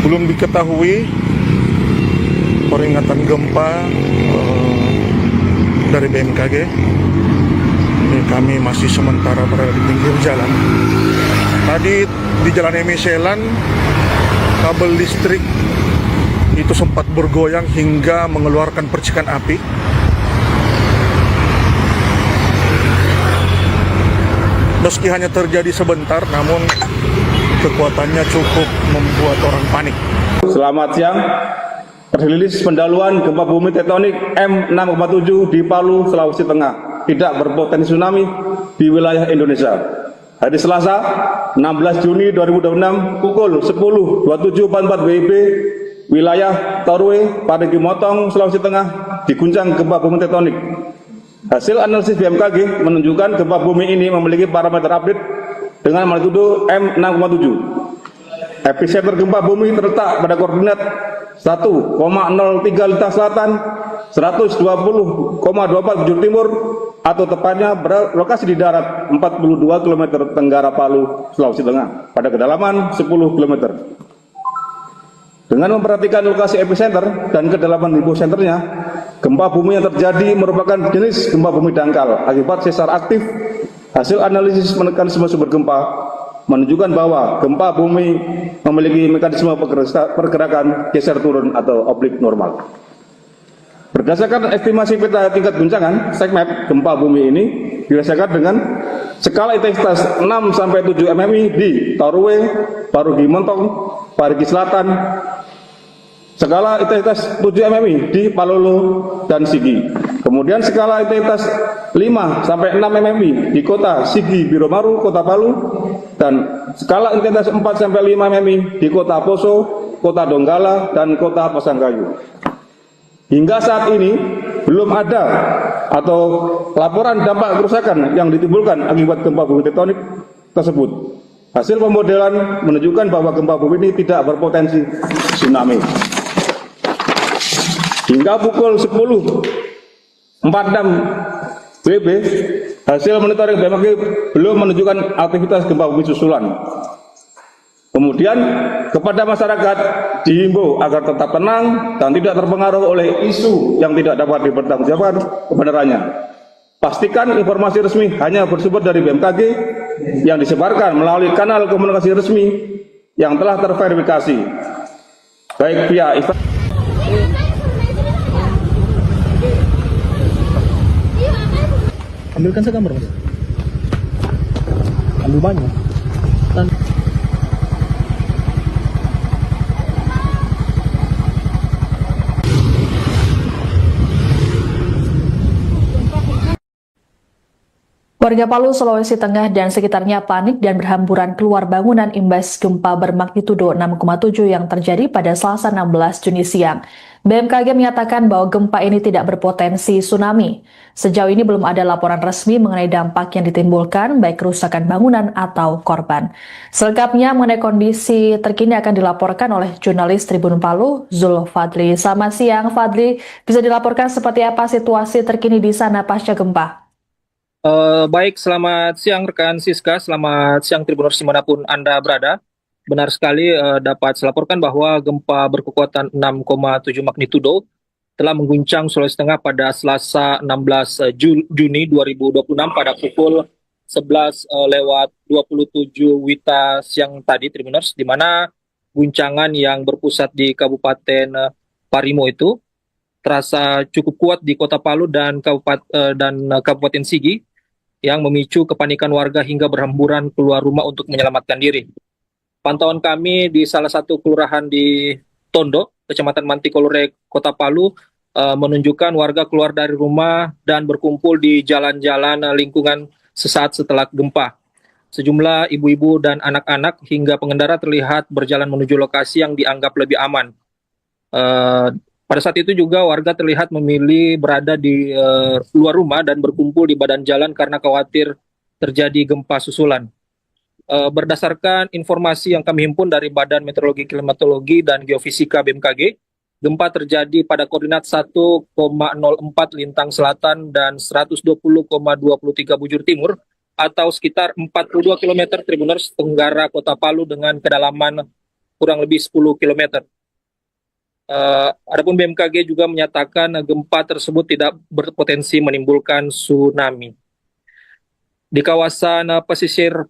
Belum diketahui peringatan gempa dari BMKG. Ini kami masih sementara berada di pinggir jalan. Tadi di Jalan Emiselan, kabel listrik itu sempat bergoyang hingga mengeluarkan percikan api. Meski hanya terjadi sebentar, namun kekuatannya cukup membuat orang panik. Selamat siang. Rilis pendahuluan gempa bumi tektonik M6,7 di Palu, Sulawesi Tengah tidak berpotensi tsunami di wilayah Indonesia. Hari Selasa, 16 Juni 2026 pukul 10.27.44 WIB, wilayah Torwe, Parigi Motong, Sulawesi Tengah diguncang gempa bumi tektonik. Hasil analisis BMKG menunjukkan gempa bumi ini memiliki parameter update dengan magnitudo M6,7. Epicenter gempa bumi terletak pada koordinat 1,03 Lintang Selatan, 120,24 bujur timur, atau tepatnya berlokasi di darat 42 km tenggara Palu, Sulawesi Tengah, pada kedalaman 10 km. Dengan memperhatikan lokasi epicenter dan kedalaman hiposenternya, gempa bumi yang terjadi merupakan jenis gempa bumi dangkal akibat sesar aktif. Hasil analisis mekanisme sumber gempa menunjukkan bahwa gempa bumi memiliki mekanisme pergerakan geser turun atau oblik normal. Berdasarkan estimasi peta tingkat guncangan SECMAP, gempa bumi ini dirasakan dengan skala intensitas 6-7 mm di Torwe, Parigi Motong, Parigi Selatan, skala intensitas 7 mm di Palolo dan Sigi. Kemudian skala intensitas 5-6 mm di kota Sigi Biromaru, kota Palu, dan skala intensitas 4-5 mm di kota Poso, kota Donggala, dan kota Pasangkayu. Hingga saat ini belum ada atau laporan dampak kerusakan yang ditimbulkan akibat gempa bumi tektonik tersebut. Hasil pemodelan menunjukkan bahwa gempa bumi ini tidak berpotensi tsunami. Hingga pukul 10.46 WIB, hasil monitoring BMKG belum menunjukkan aktivitas gempa bumi susulan. Kemudian kepada masyarakat dihimbau agar tetap tenang dan tidak terpengaruh oleh isu yang tidak dapat dipertanggungjawabkan kebenarannya. Pastikan informasi resmi hanya bersumber dari BMKG yang disebarkan melalui kanal komunikasi resmi yang telah terverifikasi, baik via Ambilkan segambar mas. Ambil banyak. Warga Palu, Sulawesi Tengah dan sekitarnya panik dan berhamburan keluar bangunan imbas gempa bermagnitudo 6,7 yang terjadi pada Selasa 16 Juni siang. BMKG menyatakan bahwa gempa ini tidak berpotensi tsunami. Sejauh ini belum ada laporan resmi mengenai dampak yang ditimbulkan, baik kerusakan bangunan atau korban. Selengkapnya mengenai kondisi terkini akan dilaporkan oleh jurnalis Tribun Palu, Zul Fadli. Selamat siang, Fadli. Bisa dilaporkan seperti apa situasi terkini di sana pasca gempa? Baik, selamat siang rekan Siska, selamat siang Tribuners dimanapun Anda berada. Benar sekali dapat saya laporkan bahwa gempa berkekuatan 6,7 magnitudo telah mengguncang Sulawesi Tengah pada Selasa 16 Juni 2026 pada pukul 11:27 WITA siang tadi, Tribuners, di mana guncangan yang berpusat di Kabupaten Parimo itu terasa cukup kuat di Kota Palu dan Kabupaten Sigi, yang memicu kepanikan warga hingga berhamburan keluar rumah untuk menyelamatkan diri. Pantauan kami di salah satu kelurahan di Tondo, Kecamatan Mantikolore, Kota Palu, menunjukkan warga keluar dari rumah dan berkumpul di jalan-jalan lingkungan sesaat setelah gempa. Sejumlah ibu-ibu dan anak-anak hingga pengendara terlihat berjalan menuju lokasi yang dianggap lebih aman. Pada saat itu juga warga terlihat memilih berada di luar rumah dan berkumpul di badan jalan karena khawatir terjadi gempa susulan. Berdasarkan informasi yang kami himpun dari Badan Meteorologi, Klimatologi, dan Geofisika BMKG, gempa terjadi pada koordinat 1,04 lintang selatan dan 120,23 bujur timur atau sekitar 42 km Tribuners tenggara Kota Palu dengan kedalaman kurang lebih 10 km. Adapun BMKG juga menyatakan gempa tersebut tidak berpotensi menimbulkan tsunami. Di kawasan pesisir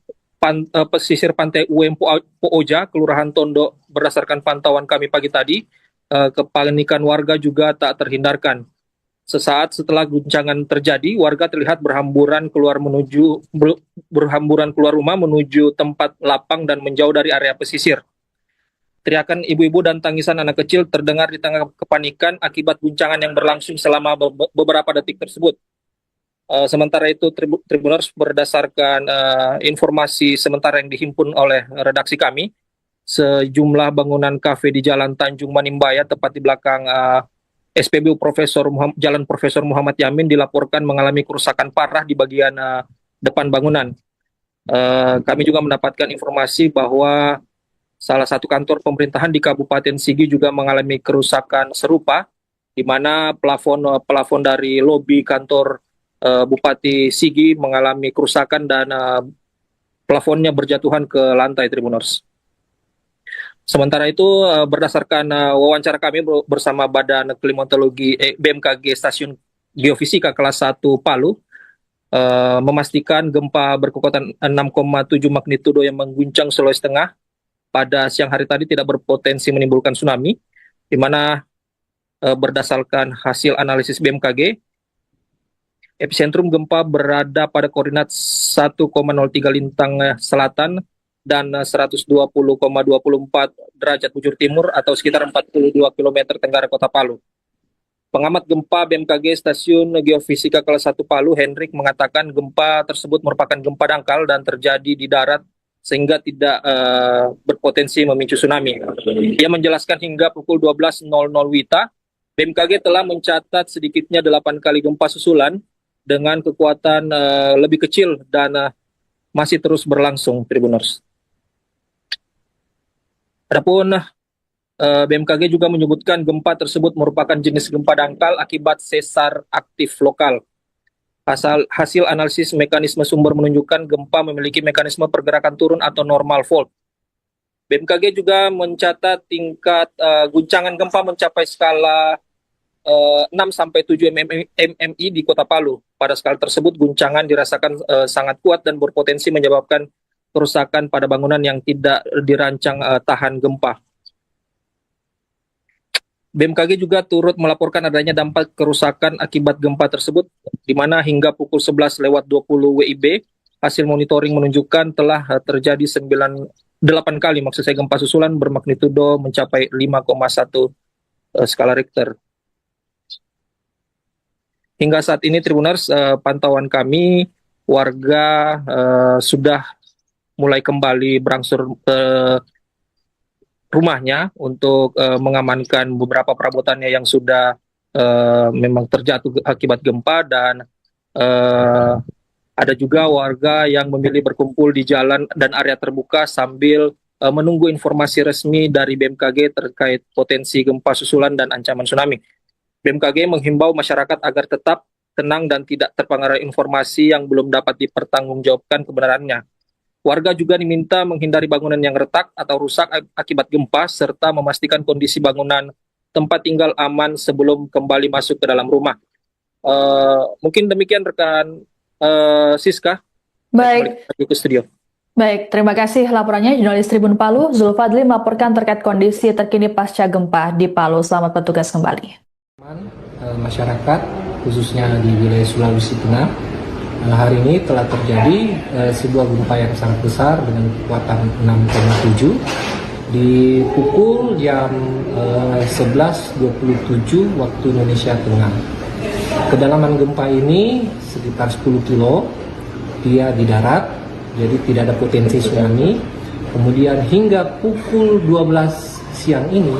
pantai UM Pooja, Kelurahan Tondo, berdasarkan pantauan kami pagi tadi, kepanikan warga juga tak terhindarkan. Sesaat setelah guncangan terjadi, warga terlihat berhamburan keluar rumah menuju tempat lapang dan menjauh dari area pesisir. Teriakan ibu-ibu dan tangisan anak kecil terdengar di tengah kepanikan akibat guncangan yang berlangsung selama beberapa detik tersebut. Sementara itu, Tribuners, berdasarkan informasi sementara yang dihimpun oleh redaksi kami, sejumlah bangunan kafe di Jalan Tanjung Manimbaya, tepat di belakang SPBU Jalan Profesor Muhammad Yamin, dilaporkan mengalami kerusakan parah di bagian depan bangunan. Kami juga mendapatkan informasi bahwa salah satu kantor pemerintahan di Kabupaten Sigi juga mengalami kerusakan serupa, di mana plafon dari lobi kantor Bupati Sigi mengalami kerusakan dan plafonnya berjatuhan ke lantai, Tribuners. Sementara itu, berdasarkan wawancara kami bersama Badan Klimatologi BMKG Stasiun Geofisika kelas 1 Palu, memastikan gempa berkekuatan 6,7 magnitudo yang mengguncang Sulawesi Tengah pada siang hari tadi tidak berpotensi menimbulkan tsunami, di mana berdasarkan hasil analisis BMKG, epicentrum gempa berada pada koordinat 1,03 lintang selatan dan 120,24 derajat bujur timur atau sekitar 42 km tenggara Kota Palu. Pengamat gempa BMKG Stasiun Geofisika kelas 1 Palu, Hendrik, mengatakan gempa tersebut merupakan gempa dangkal dan terjadi di darat sehingga tidak berpotensi memicu tsunami. Ia menjelaskan hingga pukul 12.00 WITA, BMKG telah mencatat sedikitnya 8 kali gempa susulan dengan kekuatan lebih kecil dan masih terus berlangsung, Tribuners. Adapun BMKG juga menyebutkan gempa tersebut merupakan jenis gempa dangkal akibat sesar aktif lokal. Hasil analisis mekanisme sumber menunjukkan gempa memiliki mekanisme pergerakan turun atau normal fault. BMKG juga mencatat tingkat guncangan gempa mencapai skala 6-7 mmi di Kota Palu. Pada skala tersebut, guncangan dirasakan sangat kuat dan berpotensi menyebabkan kerusakan pada bangunan yang tidak dirancang tahan gempa. BMKG juga turut melaporkan adanya dampak kerusakan akibat gempa tersebut, di mana hingga pukul 11:20 WIB, hasil monitoring menunjukkan telah terjadi 8 kali gempa susulan bermagnitudo mencapai 5,1 skala Richter. Hingga saat ini, Tribuners, pantauan kami warga sudah mulai kembali berangsur ke rumahnya untuk mengamankan beberapa perabotannya yang sudah memang terjatuh akibat gempa, dan ada juga warga yang memilih berkumpul di jalan dan area terbuka sambil menunggu informasi resmi dari BMKG terkait potensi gempa susulan dan ancaman tsunami. BMKG menghimbau masyarakat agar tetap tenang dan tidak terpengaruh informasi yang belum dapat dipertanggungjawabkan kebenarannya. Warga juga diminta menghindari bangunan yang retak atau rusak akibat gempa, serta memastikan kondisi bangunan tempat tinggal aman sebelum kembali masuk ke dalam rumah. Mungkin demikian rekan Siska. Baik. Ke studio. Baik, terima kasih laporannya jurnalis Tribun Palu, Zulfadli melaporkan terkait kondisi terkini pasca gempa di Palu. Selamat bertugas kembali. Masyarakat khususnya di wilayah Sulawesi Tengah hari ini telah terjadi sebuah gempa yang sangat besar dengan kekuatan 6,7 di pukul jam 11.27 waktu Indonesia Tengah. Kedalaman gempa ini sekitar 10 kilo, dia di darat, jadi tidak ada potensi tsunami. Kemudian hingga pukul 12 siang ini,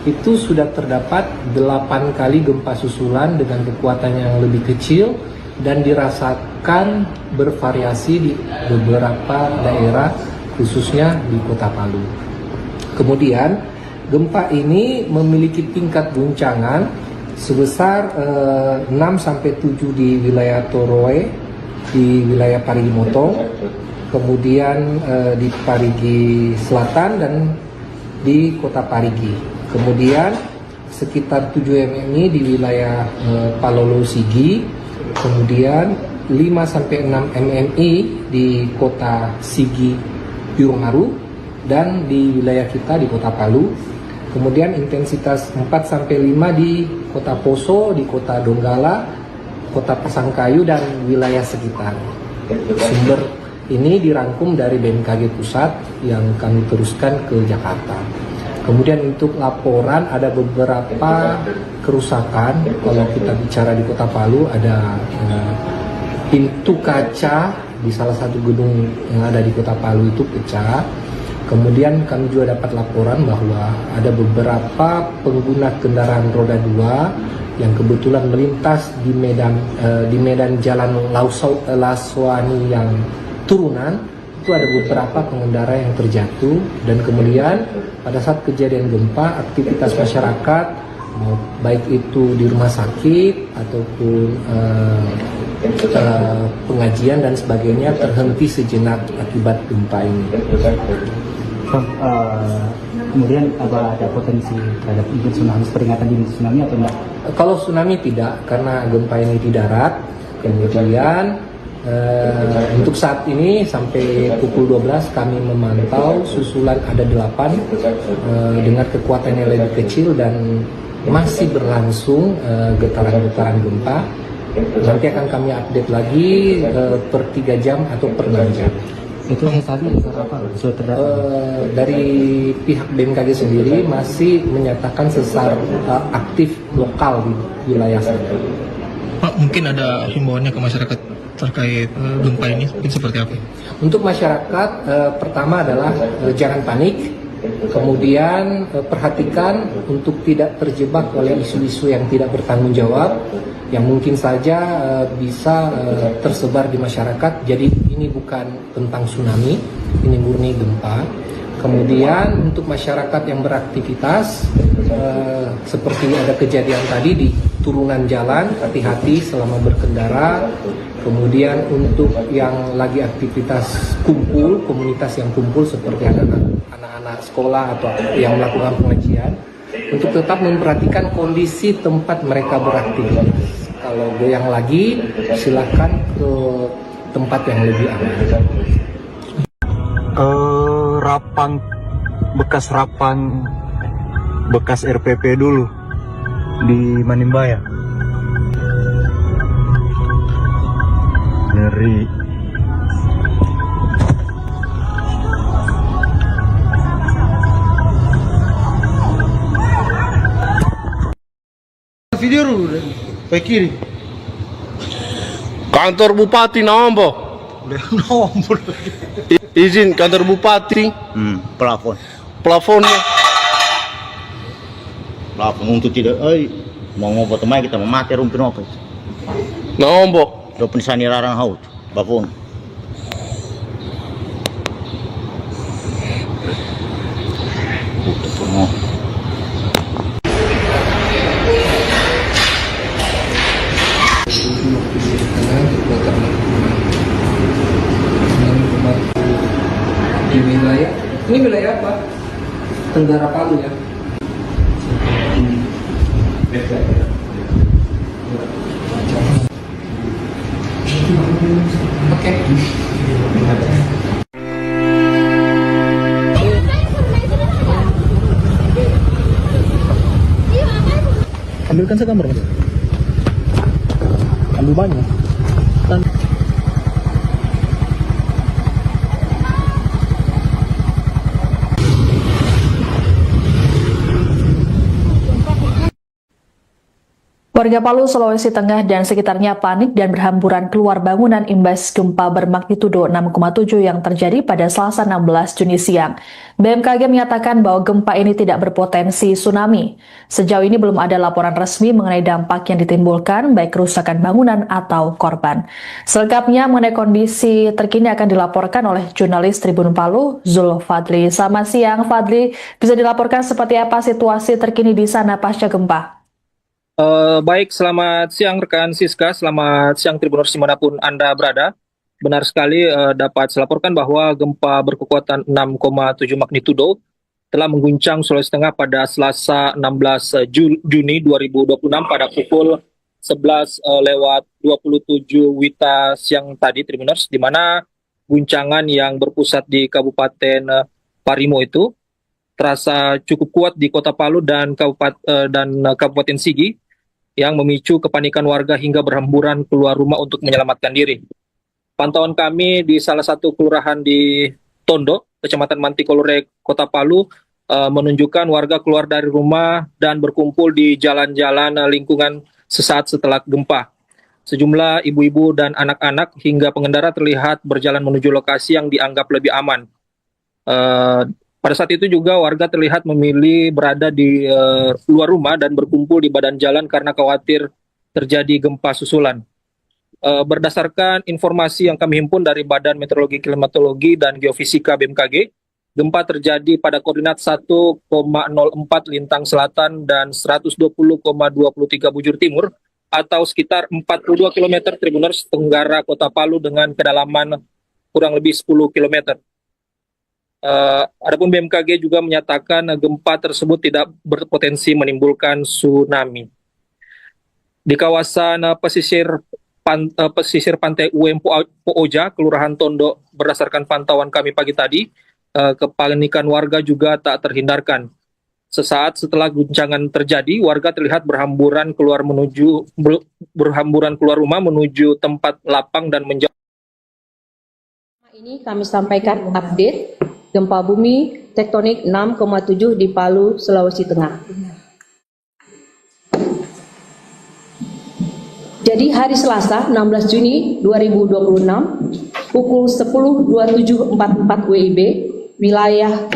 itu sudah terdapat 8 kali gempa susulan dengan kekuatan yang lebih kecil dan dirasakan bervariasi di beberapa daerah, khususnya di Kota Palu. Kemudian gempa ini memiliki tingkat guncangan sebesar 6-7 di wilayah Toroe, di wilayah Parigi Motong, kemudian di Parigi Selatan dan di Kota Parigi. Kemudian sekitar 7 mmi di wilayah Palolo Sigi, kemudian 5-6 mmi di Kota Sigi Biromaru, dan di wilayah kita di Kota Palu. Kemudian intensitas 4-5 di Kota Poso, di Kota Donggala, Kota Pasangkayu, dan wilayah sekitar. Sumber ini dirangkum dari BMKG Pusat yang kami teruskan ke Jakarta. Kemudian untuk laporan ada beberapa kerusakan. Kalau kita bicara di Kota Palu, ada pintu kaca di salah satu gedung yang ada di Kota Palu itu pecah. Kemudian kami juga dapat laporan bahwa ada beberapa pengguna kendaraan roda 2 yang kebetulan melintas di medan jalan Laswani yang turunan. Itu ada beberapa pengendara yang terjatuh, dan kemudian pada saat kejadian gempa aktivitas masyarakat baik itu di rumah sakit ataupun pengajian dan sebagainya terhenti sejenak akibat gempa ini. Kemudian apa ada potensi terhadap tsunami, peringatan dini tsunami atau enggak? Kalau tsunami tidak, karena gempa ini di darat. Kemudian untuk saat ini sampai pukul 12 kami memantau susulan ada 8 dengan kekuatan yang lebih kecil dan masih berlangsung getaran-getaran gempa. Nanti akan kami update lagi per 3 jam atau per 6 jam. Itu sesarnya apa? Dari pihak BMKG sendiri masih menyatakan sesar aktif lokal di wilayah sana. Pak, mungkin ada himbauannya ke masyarakat terkait gempa ini, mungkin seperti apa? Untuk masyarakat, pertama adalah jangan panik, kemudian perhatikan untuk tidak terjebak oleh isu-isu yang tidak bertanggung jawab, yang mungkin saja bisa tersebar di masyarakat. Jadi ini bukan tentang tsunami, ini murni gempa. Kemudian untuk masyarakat yang beraktivitas, seperti ada kejadian tadi di turunan jalan, hati-hati selama berkendara. Kemudian untuk yang lagi aktivitas kumpul, komunitas yang kumpul seperti anak-anak sekolah atau yang melakukan pengajian, untuk tetap memperhatikan kondisi tempat mereka beraktivitas. Kalau goyang lagi, silakan ke tempat yang lebih aman. Bekas RPP dulu di Manimbaya. Ngeri. Video dulu, ke kiri. Kantor Bupati nomor. Izin kantor Bupati. Plafon. Plafonnya. Plafon untuk tidak, mau ngobrol teman kita memati rumpin apa itu? Nomor. Do pensani rarang haut, plafon. Di wilayah ini wilayah apa? Tenggara Palu ya. Oke. Ambilkan segambar mas. Ambil banyak. Warga Palu, Sulawesi Tengah dan sekitarnya panik dan berhamburan keluar bangunan imbas gempa bermagnitudo 6,7 yang terjadi pada Selasa 16 Juni siang. BMKG menyatakan bahwa gempa ini tidak berpotensi tsunami. Sejauh ini belum ada laporan resmi mengenai dampak yang ditimbulkan, baik kerusakan bangunan atau korban. Selengkapnya mengenai kondisi terkini akan dilaporkan oleh jurnalis Tribun Palu, Zul Fadli. Selamat siang, Fadli. Bisa dilaporkan seperti apa situasi terkini di sana pasca gempa? Baik, selamat siang rekan Siska, selamat siang Tribuners dimanapun Anda berada. Benar sekali dapat saya laporkan bahwa gempa berkekuatan 6,7 magnitudo telah mengguncang Sulawesi Tengah pada Selasa 16 Juni 2026 pada pukul 11:27 WITA siang tadi Tribuners, di mana guncangan yang berpusat di Kabupaten Parimo itu terasa cukup kuat di Kota Palu dan Kabupaten Sigi, yang memicu kepanikan warga hingga berhamburan keluar rumah untuk menyelamatkan diri. Pantauan kami di salah satu kelurahan di Tondo, Kecamatan Mantikolore, Kota Palu, menunjukkan warga keluar dari rumah dan berkumpul di jalan-jalan lingkungan sesaat setelah gempa. Sejumlah ibu-ibu dan anak-anak hingga pengendara terlihat berjalan menuju lokasi yang dianggap lebih aman. Pada saat itu juga warga terlihat memilih berada di luar rumah dan berkumpul di badan jalan karena khawatir terjadi gempa susulan. Berdasarkan informasi yang kami himpun dari Badan Meteorologi, Klimatologi, dan Geofisika BMKG, gempa terjadi pada koordinat 1,04 lintang selatan dan 120,23 bujur timur atau sekitar 42 km Tribuners tenggara Kota Palu dengan kedalaman kurang lebih 10 km. Adapun BMKG juga menyatakan gempa tersebut tidak berpotensi menimbulkan tsunami. Di kawasan pesisir pantai UM Pooja, Kelurahan Tondo, berdasarkan pantauan kami pagi tadi, kepanikan warga juga tak terhindarkan. Sesaat setelah guncangan terjadi, warga terlihat berhamburan keluar rumah menuju tempat lapang dan menjauh. Ini kami sampaikan update gempa bumi tektonik 6,7 di Palu, Sulawesi Tengah. Jadi hari Selasa 16 Juni 2026 pukul 10.27.44 WIB, wilayah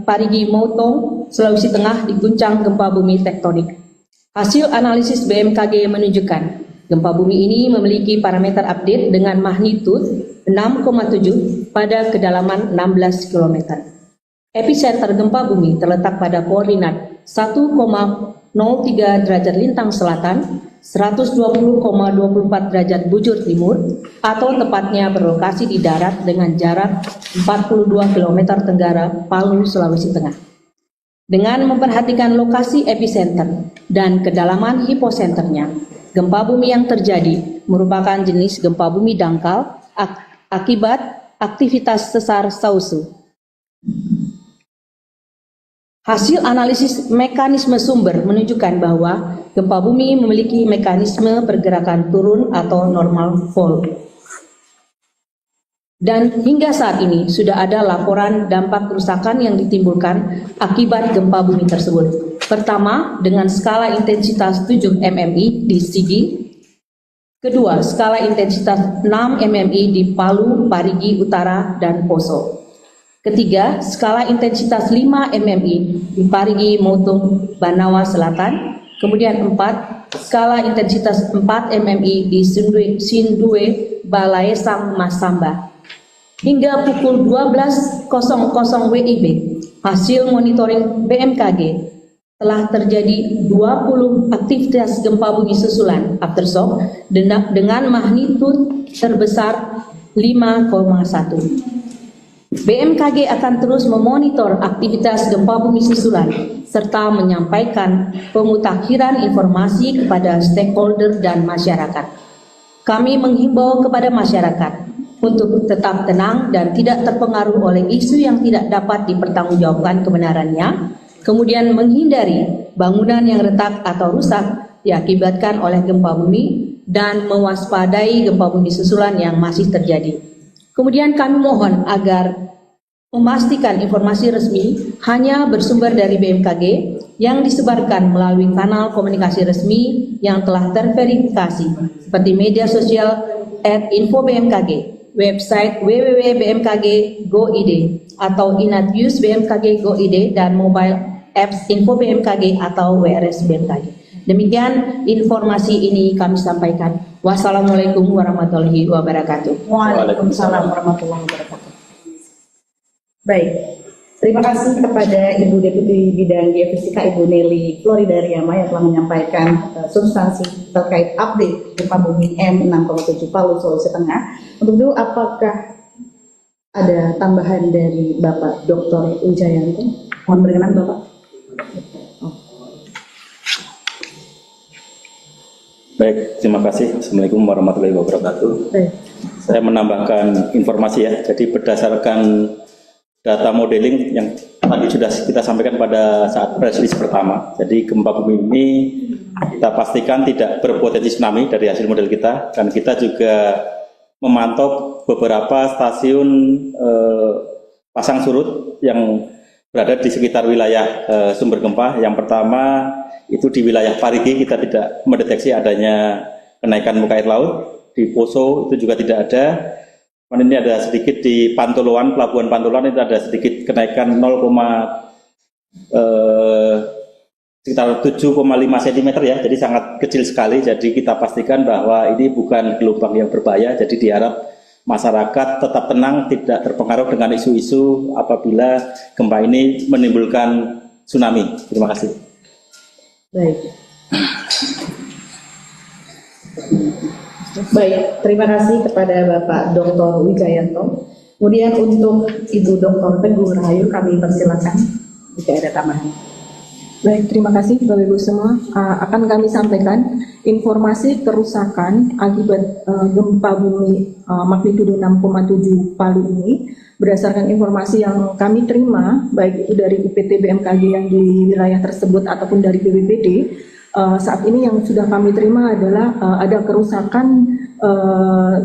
Parigi Motong, Sulawesi Tengah diguncang gempa bumi tektonik. Hasil analisis BMKG menunjukkan gempa bumi ini memiliki parameter update dengan magnitud 6,7 pada kedalaman 16 km. Epicenter gempa bumi terletak pada koordinat 1,03 derajat lintang selatan, 120,24 derajat bujur timur, atau tepatnya berlokasi di darat dengan jarak 42 km tenggara Palu, Sulawesi Tengah. Dengan memperhatikan lokasi epicenter dan kedalaman hiposenternya, gempa bumi yang terjadi merupakan jenis gempa bumi dangkal akibat aktivitas sesar sausu. Hasil analisis mekanisme sumber menunjukkan bahwa gempa bumi memiliki mekanisme pergerakan turun atau normal fall. Dan hingga saat ini sudah ada laporan dampak kerusakan yang ditimbulkan akibat gempa bumi tersebut. Pertama, dengan skala intensitas 7 mmi di Sigi, Kedua, skala intensitas 6 MMI di Palu, Parigi Utara, dan Poso. Ketiga, skala intensitas 5 MMI di Parigi Motong, Banawa Selatan. Kemudian 4, skala intensitas 4 MMI di Sindue, Balaesang, Masamba. Hingga pukul 12.00 WIB, hasil monitoring BMKG telah terjadi 20 aktivitas gempa bumi susulan aftershock dengan magnitud terbesar 5,1. BMKG akan terus memonitor aktivitas gempa bumi susulan serta menyampaikan pemutakhiran informasi kepada stakeholder dan masyarakat. Kami menghimbau kepada masyarakat untuk tetap tenang dan tidak terpengaruh oleh isu yang tidak dapat dipertanggungjawabkan kebenarannya, kemudian menghindari bangunan yang retak atau rusak diakibatkan oleh gempa bumi dan mewaspadai gempa bumi susulan yang masih terjadi. Kemudian kami mohon agar memastikan informasi resmi hanya bersumber dari BMKG yang disebarkan melalui kanal komunikasi resmi yang telah terverifikasi seperti media sosial @info-bmkg, website www.bmkg.go.id atau Inat-Use BMKG Go.id dan mobile apps Info BMKG atau WRS BMKG. Demikian informasi ini kami sampaikan. Wassalamualaikum warahmatullahi wabarakatuh. Waalaikumsalam warahmatullahi wabarakatuh. Baik, terima kasih kepada Ibu Deputi Bidang Geofisika Ibu Nelly Floridariama yang telah menyampaikan substansi terkait update gempa bumi M6,7 Palu, Sulawesi Tengah. Untuk itu, apakah ada tambahan dari Bapak Dr. Wijayanto? Mohon berkenan Bapak. Baik, terima kasih. Assalamualaikum warahmatullahi wabarakatuh. Baik. Saya menambahkan informasi ya. Jadi berdasarkan data modeling yang tadi sudah kita sampaikan pada saat press release pertama. Jadi gempa bumi ini kita pastikan tidak berpotensi tsunami dari hasil model kita, dan kita juga memantau beberapa stasiun pasang surut yang berada di sekitar wilayah sumber gempa. Yang pertama itu di wilayah Parigi kita tidak mendeteksi adanya kenaikan muka air laut. Di Poso itu juga tidak ada. Ini ada sedikit di Pantoloan, Pelabuhan Pantoloan itu ada sedikit kenaikan sekitar 7,5 cm ya, jadi sangat kecil sekali. Jadi kita pastikan bahwa ini bukan gelombang yang berbahaya. Jadi diharap masyarakat tetap tenang, tidak terpengaruh dengan isu-isu apabila gempa ini menimbulkan tsunami. Terima kasih. Baik. Baik, terima kasih kepada Bapak Dr. Wijayanto. Kemudian untuk Ibu Dr. Teguh Rahayu kami persilakan jika ada tambahan. Baik, terima kasih Bapak Ibu semua. Akan kami sampaikan informasi kerusakan akibat gempa bumi magnitudo 6,7 Palu ini berdasarkan informasi yang kami terima, baik itu dari UPT BMKG yang di wilayah tersebut ataupun dari BPBD. Saat ini yang sudah kami terima adalah ada kerusakan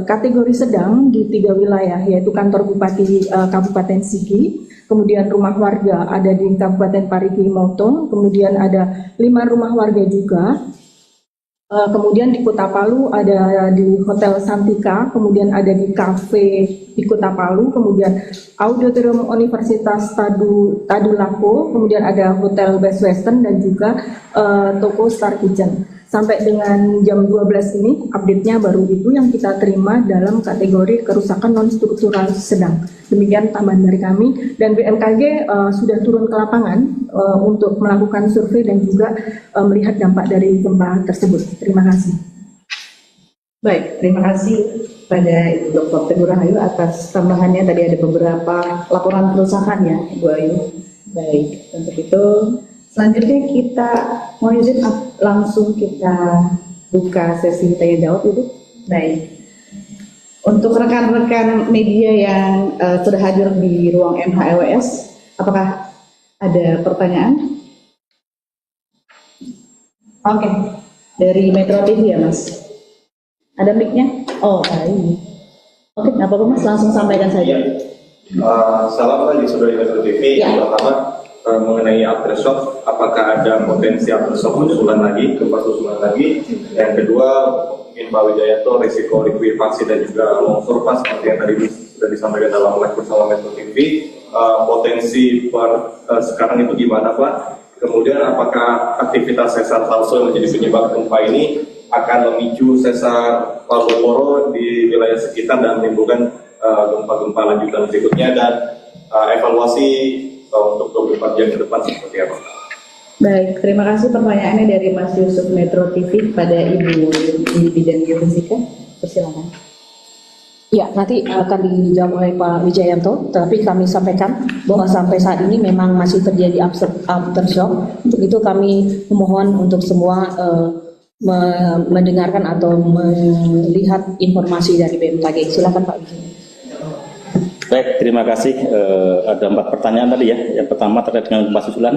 kategori sedang di 3 wilayah, yaitu kantor Bupati Kabupaten Sigi, kemudian rumah warga ada di Kabupaten Parigi Motong, kemudian ada 5 rumah warga juga. Kemudian di Kota Palu ada di Hotel Santika, kemudian ada di kafe di Kota Palu, kemudian Auditorium Universitas Tadulako, kemudian ada Hotel Best Western dan juga toko Star Kitchen. Sampai dengan jam 12 ini update-nya baru itu yang kita terima dalam kategori kerusakan non-struktural sedang. Demikian tambahan dari kami, dan BMKG sudah turun ke lapangan untuk melakukan survei dan juga melihat dampak dari gempa tersebut. Terima kasih. Baik, terima kasih pada Ibu Dr. Teguh Rahayu atas tambahannya. Tadi ada beberapa laporan kerusakan ya, Ibu Ayu. Baik, untuk itu selanjutnya kita mau izin langsung kita buka sesi tanya jawab Ibu. Baik. Untuk rekan-rekan media yang sudah hadir di ruang MHLWS, apakah ada pertanyaan? Oke, dari Metro TV ya Mas. Ada mic-nya? Oh, baik. Oke, nggak apa-apa Mas, langsung sampaikan saja. Salam lagi saudari Metro TV. Yang pertama mengenai aftershock, apakah ada potensi aftershock susulan lagi, gempa susulan lagi? Yang kedua, Pak Wijayanto risiko likuifaksi dan juga longsor Pak seperti yang tadi sudah disampaikan dalam live bersama Metro TV. Potensi sekarang itu gimana Pak? Kemudian apakah aktivitas sesar Sauso yang menjadi penyebab gempa ini akan memicu sesar Palu Koro di wilayah sekitar dan menimbulkan gempa-gempa lanjutan berikutnya, dan evaluasi untuk 24 jam ke depan seperti apa? Baik, terima kasih pertanyaannya dari Mas Yusuf Metro TV pada Ibu di bidang geofisika. Persilakan. Ya, nanti akan dijawab oleh Pak Wijayanto, tapi kami sampaikan bahwa sampai saat ini memang masih terjadi aftershock. Untuk itu kami memohon untuk semua mendengarkan atau melihat informasi dari BMKG. Silakan Pak Wijayanto. Baik, terima kasih. Ada 4 pertanyaan tadi ya. Yang pertama terkait dengan gempa susulan.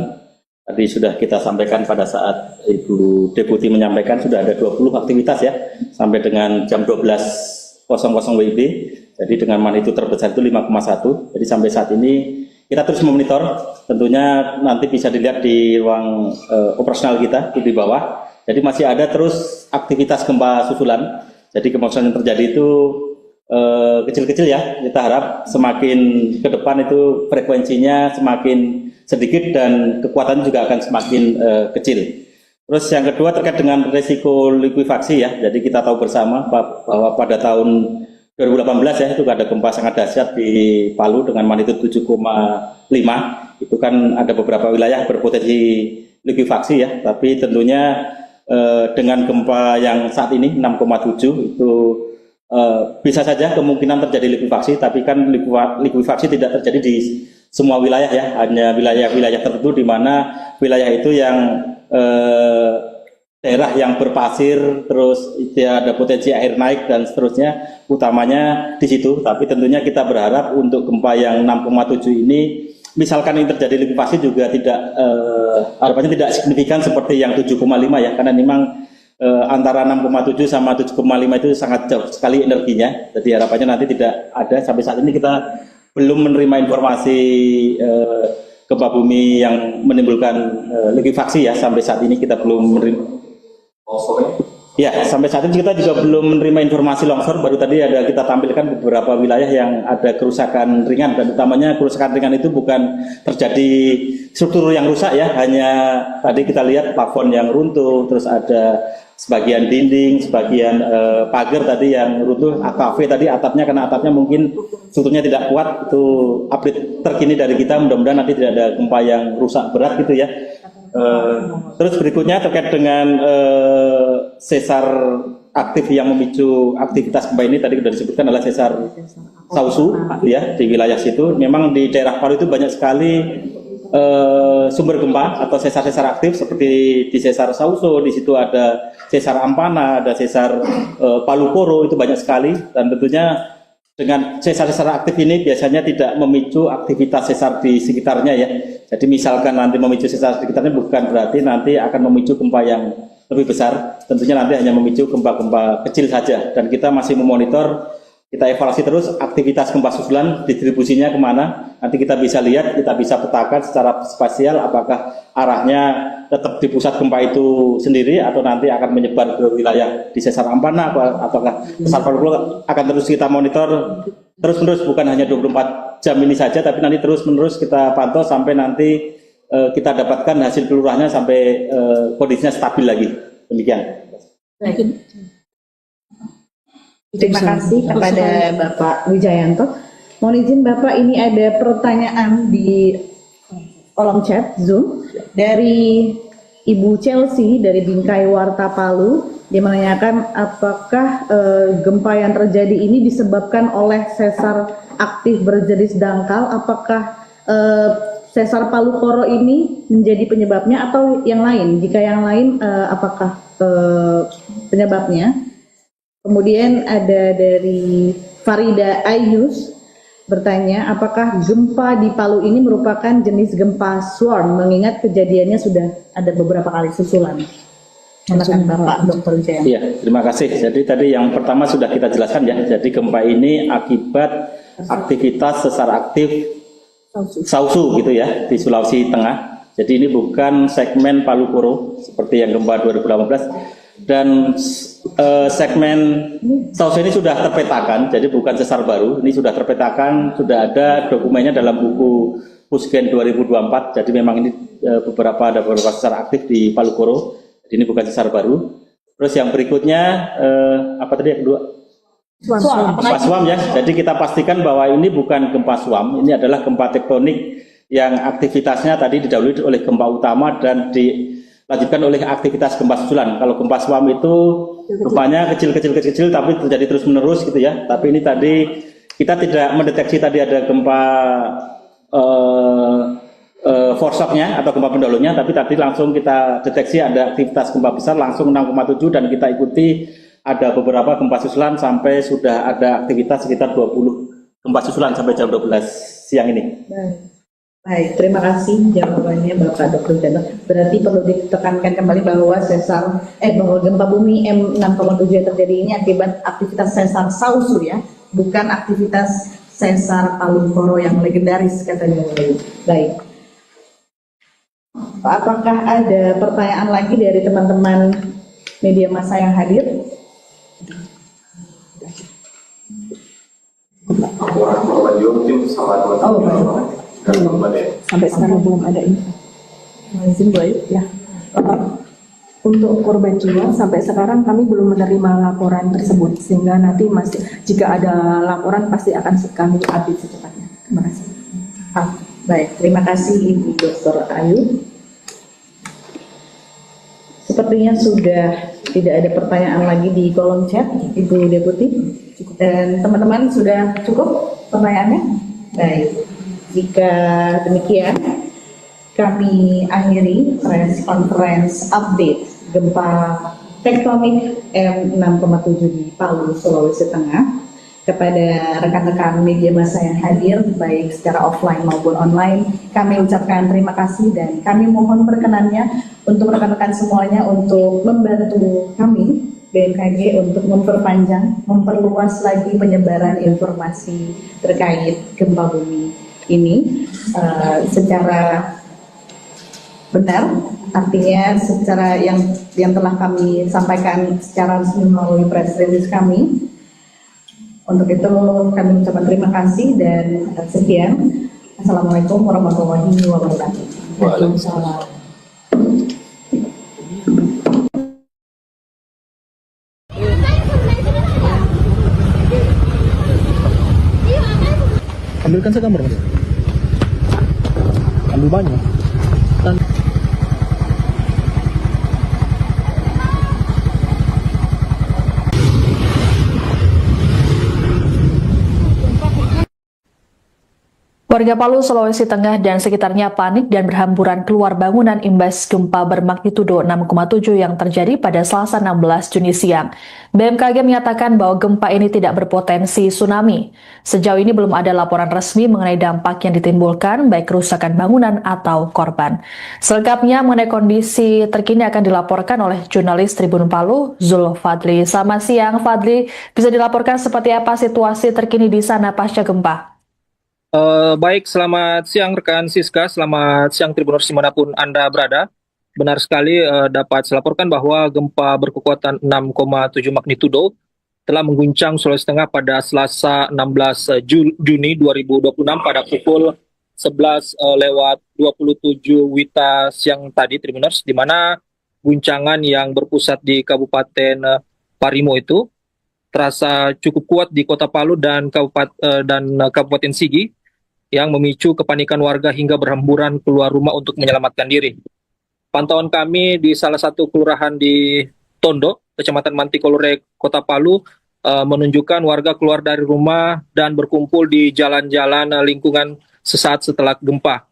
Tadi sudah kita sampaikan pada saat Ibu Deputi menyampaikan sudah ada 20 aktivitas ya, sampai dengan jam 12.00 WIB. Jadi dengan magnitudo terbesar itu 5,1. Jadi sampai saat ini kita terus memonitor. Tentunya nanti bisa dilihat di ruang operasional kita di bawah. Jadi masih ada terus aktivitas gempa susulan. Jadi gempa susulan yang terjadi itu kecil-kecil ya. Kita harap semakin ke depan itu frekuensinya semakin sedikit dan kekuatannya juga akan semakin kecil. Terus yang kedua terkait dengan risiko likuifaksi ya. Jadi kita tahu bersama bahwa pada tahun 2018 ya itu ada gempa sangat dahsyat di Palu dengan magnitudo 7,5. Itu kan ada beberapa wilayah berpotensi likuifaksi ya. Tapi tentunya dengan gempa yang saat ini 6,7 itu bisa saja kemungkinan terjadi likuifaksi. Tapi kan likuifaksi tidak terjadi di semua wilayah ya. Hanya wilayah-wilayah tertentu di mana wilayah itu yang daerah yang berpasir, terus ada potensi air naik dan seterusnya, utamanya di situ. Tapi tentunya kita berharap untuk gempa yang 6,7 ini, misalkan ini terjadi likuifaksi juga tidak harapannya tidak signifikan seperti yang 7,5 ya, karena memang antara 6,7 sama 7,5 itu sangat jauh sekali energinya. Jadi harapannya nanti tidak ada. Sampai saat ini kita belum menerima informasi gempa bumi yang menimbulkan likuifaksi ya. Sampai saat ini kita belum menerima. Ya, sampai saat ini kita juga belum menerima informasi longsor. Baru tadi ada kita tampilkan beberapa wilayah yang ada kerusakan ringan, dan utamanya kerusakan ringan itu bukan terjadi struktur yang rusak ya, hanya tadi kita lihat plafon yang runtuh, terus ada sebagian dinding, sebagian pagar tadi yang runtuh, kafe tadi atapnya, karena atapnya mungkin strukturnya tidak kuat. Itu update terkini dari kita, mudah-mudahan nanti tidak ada gempa yang rusak berat gitu ya. Terus berikutnya terkait dengan sesar aktif yang memicu aktivitas gempa ini, tadi sudah disebutkan adalah sesar Sausu ya, di wilayah situ. Memang di daerah Palu itu banyak sekali sumber gempa atau sesar-sesar aktif seperti di sesar Sausu, di situ ada sesar Ampana, ada sesar Palu Koro, itu banyak sekali. Dan tentunya dengan sesar-sesar aktif ini biasanya tidak memicu aktivitas sesar di sekitarnya ya. Jadi misalkan nanti memicu sesar di sekitarnya bukan berarti nanti akan memicu gempa yang lebih besar. Tentunya nanti hanya memicu gempa-gempa kecil saja. Dan kita masih memonitor, kita evaluasi terus aktivitas gempa susulan, distribusinya kemana. Nanti kita bisa lihat, kita bisa petakan secara spasial apakah arahnya tetap di pusat gempa itu sendiri atau nanti akan menyebar ke wilayah di sesar Ampana, apakah sesar Palu Koro. Akan terus kita monitor terus-menerus, bukan hanya 24 jam ini saja, tapi nanti terus-menerus kita pantau sampai nanti kita dapatkan hasil kelurahannya sampai kondisinya stabil lagi. Demikian. Terima kasih kepada Bapak Wijayanto. Mohon izin Bapak, ini ada pertanyaan di kolom chat Zoom dari Ibu Chelsea dari Bingkai Warta Palu. Dia menanyakan apakah gempa yang terjadi ini disebabkan oleh sesar aktif berjenis dangkal. Apakah sesar Palu Koro ini menjadi penyebabnya atau yang lain? Jika yang lain, apakah penyebabnya? Kemudian ada dari Farida Ayus bertanya, apakah gempa di Palu ini merupakan jenis gempa swarm, mengingat kejadiannya sudah ada beberapa kali susulan. Silakan Bapak Dr. Wijayanto. Iya, terima kasih. Jadi tadi yang pertama sudah kita jelaskan ya. Jadi gempa ini akibat aktivitas sesar aktif Sausu gitu ya, di Sulawesi Tengah. Jadi ini bukan segmen Palu Koro seperti yang gempa 2018. Dan segmen Saus ini sudah terpetakan, jadi bukan sesar baru. Ini sudah terpetakan, sudah ada dokumennya dalam buku Pusgen 2024. Jadi memang ini ada beberapa sesar aktif di Palu Koro. Jadi ini bukan sesar baru. Terus yang berikutnya apa tadi yang kedua? Gempa suam ya. Jadi kita pastikan bahwa ini bukan gempa suam, ini adalah gempa tektonik yang aktivitasnya tadi didahului oleh gempa utama dan dilanjutkan oleh aktivitas gempa susulan. Kalau gempa suam itu rupanya kecil tapi terjadi terus menerus gitu ya. Tapi ini tadi kita tidak mendeteksi tadi ada gempa foreshock-nya atau gempa pendahulunya, tapi tadi langsung kita deteksi ada aktivitas gempa besar langsung 6,7 dan kita ikuti ada beberapa gempa susulan sampai sudah ada aktivitas sekitar 20 gempa susulan sampai jam 12 siang ini. Baik, terima kasih jawabannya Bapak Dr. Jano. Berarti perlu ditekankan kembali bahwa bahwa gempa bumi M6,7 yang terjadi ini akibat aktivitas sesar Sausu ya, bukan aktivitas sesar Palu Koro yang legendaris katanya. Baik. Apakah ada pertanyaan lagi dari teman-teman media massa yang hadir? Laporan korban jiwa mungkin sama teman-teman. Sampai sekarang belum ada info. Izin Bu Ayu? Ya. Untuk korban jiwa sampai sekarang kami belum menerima laporan tersebut, sehingga nanti masih jika ada laporan pasti akan kami update secepatnya. Terima kasih. Baik, terima kasih Ibu Dr. Ayu. Sepertinya sudah tidak ada pertanyaan lagi di kolom chat, Ibu Deputi. Dan teman-teman sudah cukup pertanyaannya? Baik, jika demikian kami akhiri press conference update gempa tektonik M6,7 di Palu, Sulawesi Tengah. Kepada rekan-rekan media massa yang hadir, baik secara offline maupun online, kami ucapkan terima kasih dan kami mohon perkenannya untuk rekan-rekan semuanya untuk membantu kami, BMKG, untuk memperluas lagi penyebaran informasi terkait gempa bumi ini secara benar, artinya secara yang telah kami sampaikan secara resmi melalui press release kami. Untuk itu kami ucapkan terima kasih dan sekian. Assalamualaikum warahmatullahi wabarakatuh. Waalaikumsalam. Ambilkan saya gambar, Mas. Ambil banyak. Warga Palu, Sulawesi Tengah dan sekitarnya panik dan berhamburan keluar bangunan imbas gempa bermagnitudo 6,7 yang terjadi pada Selasa 16 Juni siang. BMKG menyatakan bahwa gempa ini tidak berpotensi tsunami. Sejauh ini belum ada laporan resmi mengenai dampak yang ditimbulkan, baik kerusakan bangunan atau korban. Selengkapnya mengenai kondisi terkini akan dilaporkan oleh jurnalis Tribun Palu, Zul Fadli. Selamat siang, Fadli. Bisa dilaporkan seperti apa situasi terkini di sana pasca gempa? Baik, selamat siang rekan Siska, selamat siang Tribuners dimanapun Anda berada. Benar sekali dapat saya laporkan bahwa gempa berkekuatan 6,7 magnitudo telah mengguncang Sulawesi Tengah pada Selasa 16 Juni 2026 pada pukul 11:27 WITA siang tadi, Tribuners, di mana guncangan yang berpusat di Kabupaten Parimo itu terasa cukup kuat di Kota Palu dan Kabupaten Sigi, yang memicu kepanikan warga hingga berhamburan keluar rumah untuk menyelamatkan diri. Pantauan kami di salah satu kelurahan di Tondo, Kecamatan Mantikolore, Kota Palu, menunjukkan warga keluar dari rumah dan berkumpul di jalan-jalan lingkungan sesaat setelah gempa.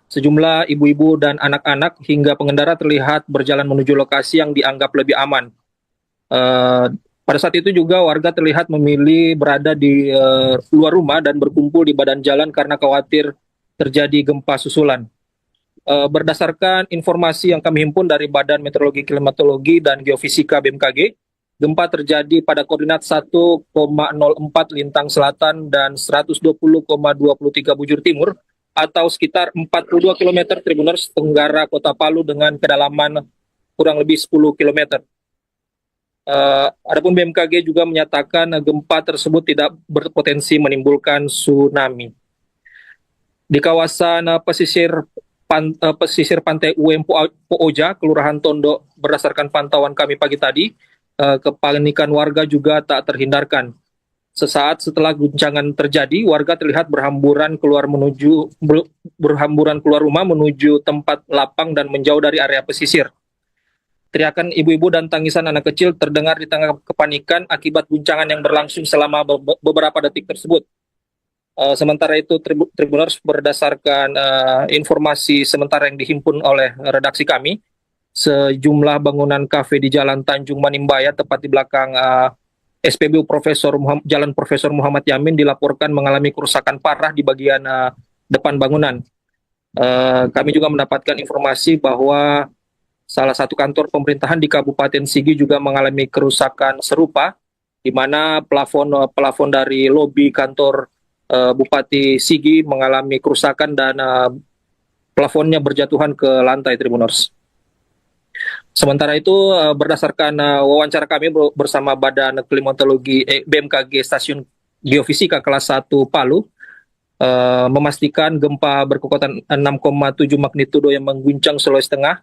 Sejumlah ibu-ibu dan anak-anak hingga pengendara terlihat berjalan menuju lokasi yang dianggap lebih aman. Pada saat itu juga warga terlihat memilih berada di luar rumah dan berkumpul di badan jalan karena khawatir terjadi gempa susulan. Berdasarkan informasi yang kami himpun dari Badan Meteorologi, Klimatologi, dan Geofisika BMKG, gempa terjadi pada koordinat 1,04 lintang selatan dan 120,23 bujur timur atau sekitar 42 km Tribuners tenggara Kota Palu dengan kedalaman kurang lebih 10 km. Adapun BMKG juga menyatakan gempa tersebut tidak berpotensi menimbulkan tsunami. Di kawasan pesisir pantai UM Pooja, Kelurahan Tondo, berdasarkan pantauan kami pagi tadi, kepanikan warga juga tak terhindarkan. Sesaat setelah guncangan terjadi, warga terlihat berhamburan keluar rumah menuju tempat lapang dan menjauh dari area pesisir. Teriakan ibu-ibu dan tangisan anak kecil terdengar di tengah kepanikan akibat guncangan yang berlangsung selama beberapa detik tersebut. Sementara itu, Tribuners, berdasarkan informasi sementara yang dihimpun oleh redaksi kami, sejumlah bangunan kafe di Jalan Tanjung Manimbaya, tepat di belakang SPBU Jalan Profesor Muhammad Yamin, dilaporkan mengalami kerusakan parah di bagian depan bangunan. Kami juga mendapatkan informasi bahwa salah satu kantor pemerintahan di Kabupaten Sigi juga mengalami kerusakan serupa, di mana plafon dari lobi kantor Bupati Sigi mengalami kerusakan dan plafonnya berjatuhan ke lantai, Tribuners. Sementara itu, berdasarkan wawancara kami bersama Badan Klimatologi BMKG Stasiun Geofisika kelas 1 Palu, memastikan gempa berkekuatan 6,7 magnitudo yang mengguncang Sulawesi Tengah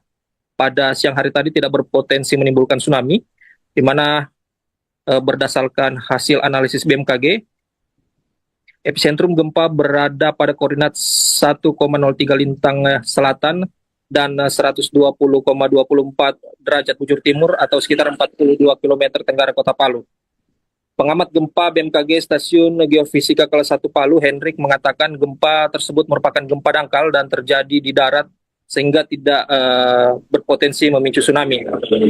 pada siang hari tadi tidak berpotensi menimbulkan tsunami, di mana berdasarkan hasil analisis BMKG, epicentrum gempa berada pada koordinat 1,03 lintang selatan dan 120,24 derajat bujur timur atau sekitar 42 km tenggara kota Palu. Pengamat gempa BMKG Stasiun Geofisika kelas 1 Palu, Hendrik, mengatakan gempa tersebut merupakan gempa dangkal dan terjadi di darat sehingga tidak berpotensi memicu tsunami.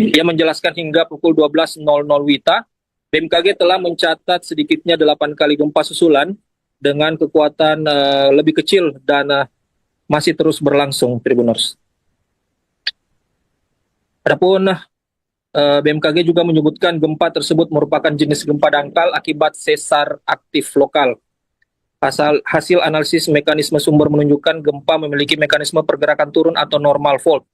Ia menjelaskan hingga pukul 12.00 WITA, BMKG telah mencatat sedikitnya 8 kali gempa susulan dengan kekuatan lebih kecil dan masih terus berlangsung, Tribuners. Adapun BMKG juga menyebutkan gempa tersebut merupakan jenis gempa dangkal akibat sesar aktif lokal. Hasil analisis mekanisme sumber menunjukkan gempa memiliki mekanisme pergerakan turun atau normal fault.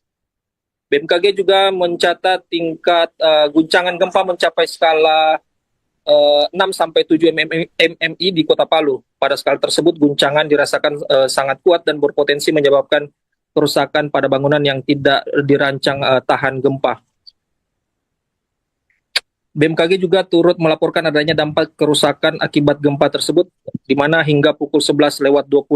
BMKG juga mencatat tingkat guncangan gempa mencapai skala 6-7 mmi di kota Palu. Pada skala tersebut, guncangan dirasakan sangat kuat dan berpotensi menyebabkan kerusakan pada bangunan yang tidak dirancang tahan gempa. BMKG juga turut melaporkan adanya dampak kerusakan akibat gempa tersebut, di mana hingga pukul 11.20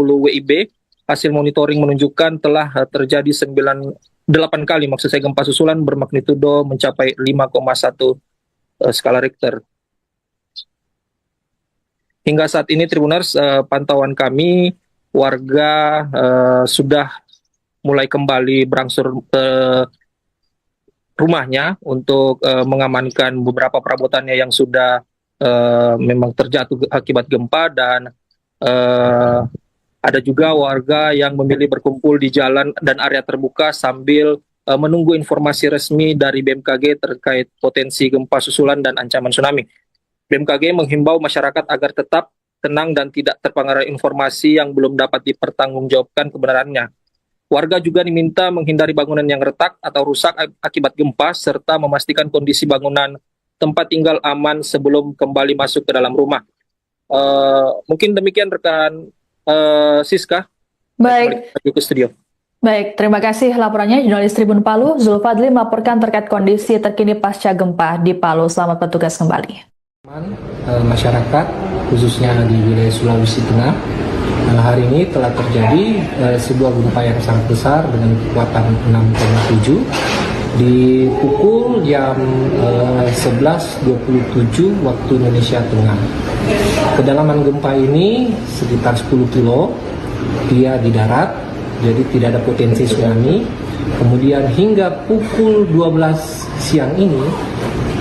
WIB, hasil monitoring menunjukkan telah terjadi 8 kali gempa susulan bermagnitudo mencapai 5,1 skala Richter. Hingga saat ini, Tribuners, pantauan kami, warga sudah mulai kembali berangsur rumahnya untuk mengamankan beberapa perabotannya yang sudah memang terjatuh akibat gempa, dan ada juga warga yang memilih berkumpul di jalan dan area terbuka sambil menunggu informasi resmi dari BMKG terkait potensi gempa susulan dan ancaman tsunami. BMKG menghimbau masyarakat agar tetap tenang dan tidak terpengaruh informasi yang belum dapat dipertanggungjawabkan kebenarannya. Warga juga diminta menghindari bangunan yang retak atau rusak akibat gempa, serta memastikan kondisi bangunan tempat tinggal aman sebelum kembali masuk ke dalam rumah. Mungkin demikian rekan Siska. Baik. Kembali ke studio. Baik, terima kasih laporannya jurnalis Tribun Palu, Zulfadli, melaporkan terkait kondisi terkini pasca gempa di Palu. Selamat bertugas kembali. Masyarakat khususnya di wilayah Sulawesi Tengah hari ini telah terjadi sebuah gempa yang sangat besar dengan kekuatan 6,7 di pukul jam 11.27 waktu Indonesia Tengah. Kedalaman gempa ini sekitar 10 kilo, dia di darat, jadi tidak ada potensi tsunami. Kemudian hingga pukul 12 siang ini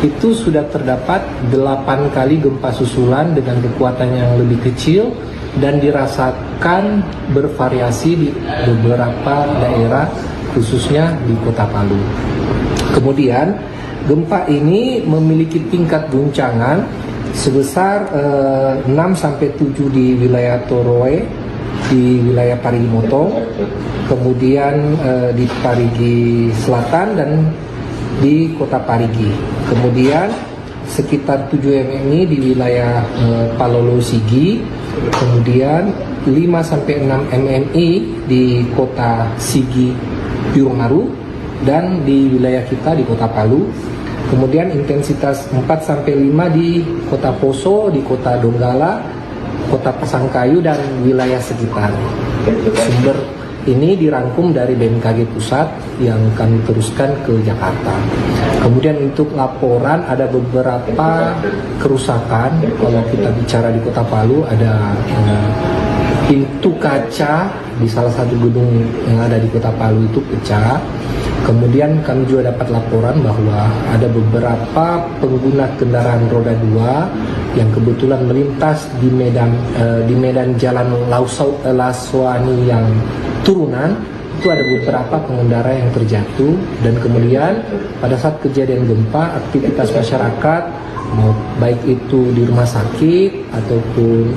itu sudah terdapat 8 kali gempa susulan dengan kekuatan yang lebih kecil dan dirasakan bervariasi di beberapa daerah khususnya di Kota Palu. Kemudian gempa ini memiliki tingkat guncangan sebesar 6-7 di wilayah Toroe, di wilayah Parigi Motong, kemudian di Parigi Selatan dan di Kota Parigi. Kemudian sekitar 7 MMI di wilayah Palolo Sigi, kemudian 5-6 MMI di kota Sigi Biromaru, dan di wilayah kita di kota Palu. Kemudian intensitas 4-5 di kota Poso, di kota Donggala, kota Pasangkayu, dan wilayah sekitar. Sumber ini dirangkum dari BMKG Pusat yang kami teruskan ke Jakarta. Kemudian untuk laporan ada beberapa kerusakan. Kalau kita bicara di kota Palu ada pintu kaca di salah satu gedung yang ada di kota Palu itu pecah. Kemudian kami juga dapat laporan bahwa ada beberapa pengguna kendaraan roda 2 yang kebetulan melintas di medan jalan Laswani yang turunan. Itu ada beberapa pengendara yang terjatuh, dan kemudian pada saat kejadian gempa aktivitas masyarakat baik itu di rumah sakit ataupun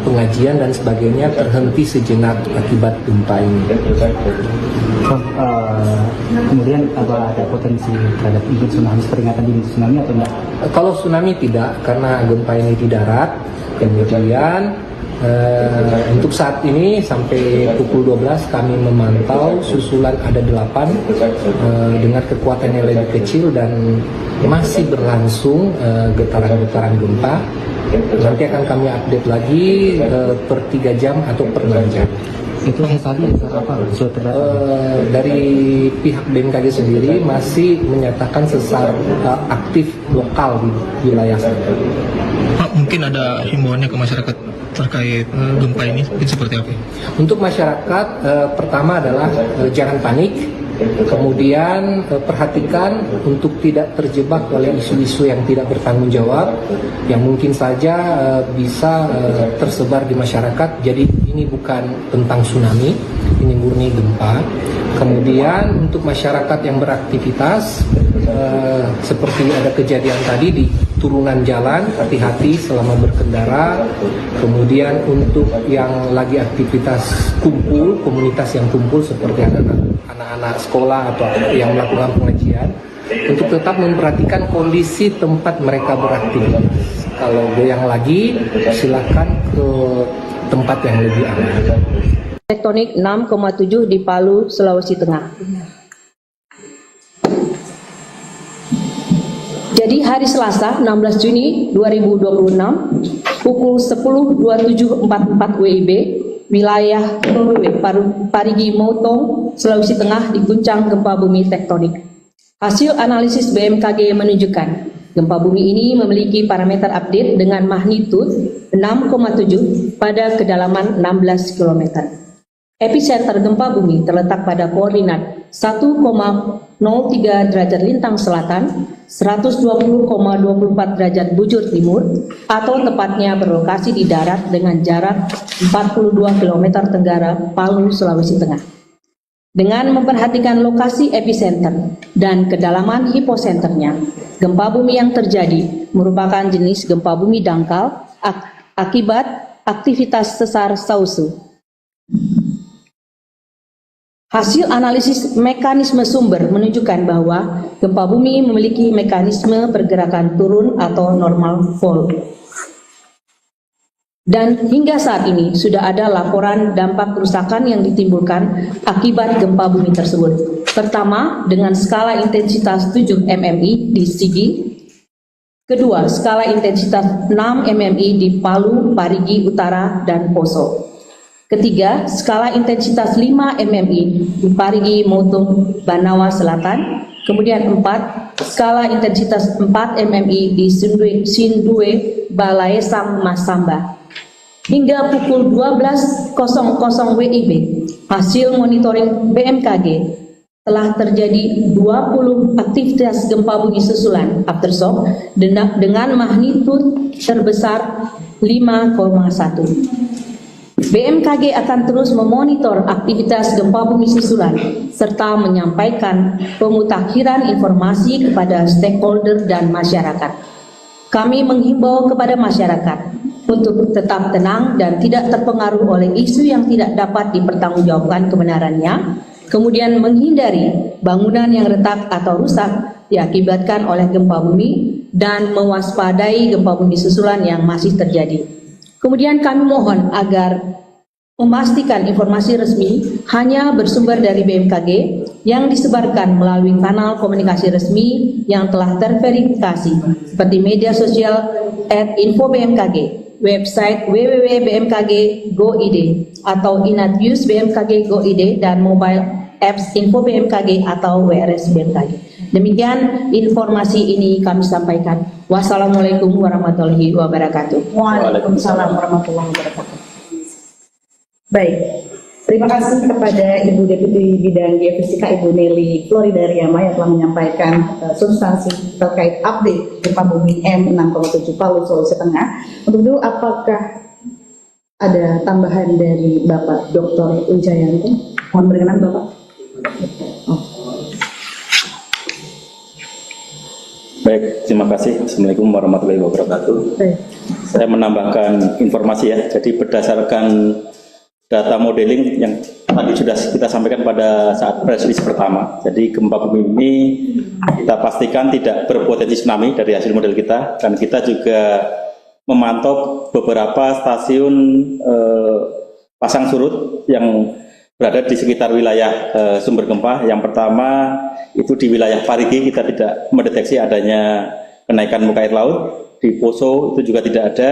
pengajian dan sebagainya terhenti sejenak akibat gempa ini. Kemudian apa ada potensi terhadap ikut tsunami, peringatan dini tsunami atau enggak? Kalau tsunami tidak, karena gempa ini di darat. Kemudian untuk saat ini sampai pukul 12 kami memantau susulan ada 8 dengan kekuatan yang lebih kecil dan masih berlangsung getaran-getaran gempa. Nanti akan kami update lagi per 3 jam atau per 6 jam. Itu tadi apa? Dari pihak BMKG sendiri masih menyatakan sesar aktif lokal di wilayah sana. Pak, mungkin ada himbauannya ke masyarakat terkait gempa ini mungkin seperti apa? Untuk masyarakat pertama adalah jangan panik. Kemudian perhatikan untuk tidak terjebak oleh isu-isu yang tidak bertanggung jawab yang mungkin saja bisa tersebar di masyarakat. Jadi ini bukan tentang tsunami, ini murni gempa. Kemudian untuk masyarakat yang beraktivitas seperti ada kejadian tadi di turunan jalan, hati-hati selama berkendara. Kemudian untuk yang lagi aktivitas kumpul, komunitas yang kumpul seperti anak-anak sekolah atau yang melakukan pengajian, untuk tetap memperhatikan kondisi tempat mereka beraktivitas. Kalau goyang lagi, silakan ke tempat yang lebih aman. Tektonik 6,7 di Palu, Sulawesi Tengah. Jadi hari Selasa 16 Juni 2026 pukul 10.27.44 WIB wilayah Parigi Motong, Sulawesi Tengah diguncang gempa bumi tektonik. Hasil analisis BMKG menunjukkan gempa bumi ini memiliki parameter update dengan magnitud 6,7 pada kedalaman 16 km. Epicenter gempa bumi terletak pada koordinat 1,03 derajat lintang selatan, 120,24 derajat bujur timur, atau tepatnya berlokasi di darat dengan jarak 42 km tenggara Palu, Sulawesi Tengah. Dengan memperhatikan lokasi epicenter dan kedalaman hiposenternya, gempa bumi yang terjadi merupakan jenis gempa bumi dangkal akibat aktivitas sesar Sausu. Hasil analisis mekanisme sumber menunjukkan bahwa gempa bumi memiliki mekanisme pergerakan turun atau normal fault. Dan hingga saat ini sudah ada laporan dampak kerusakan yang ditimbulkan akibat gempa bumi tersebut. Pertama, dengan skala intensitas 7 MMI di Sigi. Kedua, skala intensitas 6 MMI di Palu, Parigi Utara, dan Poso. Ketiga, skala intensitas 5 MMI di Parigi Motong, Banawa Selatan. Kemudian 4, skala intensitas 4 MMI di Sindue, Balaesang, Masamba. Hingga pukul 12.00 WIB, hasil monitoring BMKG telah terjadi 20 aktivitas gempa bumi susulan aftershock dengan magnitud terbesar 5,1. BMKG akan terus memonitor aktivitas gempa bumi susulan serta menyampaikan pemutakhiran informasi kepada stakeholder dan masyarakat. Kami menghimbau kepada masyarakat untuk tetap tenang dan tidak terpengaruh oleh isu yang tidak dapat dipertanggungjawabkan kebenarannya, kemudian menghindari bangunan yang retak atau rusak diakibatkan oleh gempa bumi dan mewaspadai gempa bumi susulan yang masih terjadi. Kemudian kami mohon agar memastikan informasi resmi hanya bersumber dari BMKG yang disebarkan melalui kanal komunikasi resmi yang telah terverifikasi seperti media sosial @info_bmkg, website www.bmkg.go.id atau Inatnews BMKG Go.id dan mobile apps Info BMKG atau WRS BMKG. Demikian informasi ini kami sampaikan. Wassalamualaikum warahmatullahi wabarakatuh. Waalaikumsalam warahmatullahi wabarakatuh. Baik, terima kasih kepada Ibu Deputi Bidang Geofisika Ibu Nelly Floridariama yang telah menyampaikan substansi terkait update gempa bumi M6,7 Palu, Sulawesi Tengah. Untuk itu, apakah ada tambahan dari Bapak Dr. Wijayanto? Mohon berkenan Bapak. Baik, terima kasih. Assalamualaikum warahmatullahi wabarakatuh. Saya menambahkan informasi ya. Jadi berdasarkan data modeling yang tadi sudah kita sampaikan pada saat press release pertama. Jadi gempa bumi ini kita pastikan tidak berpotensi tsunami dari hasil model kita, dan kita juga memantau beberapa stasiun pasang surut yang berada di sekitar wilayah sumber gempa. Yang pertama itu di wilayah Parigi kita tidak mendeteksi adanya kenaikan muka air laut. Di Poso itu juga tidak ada.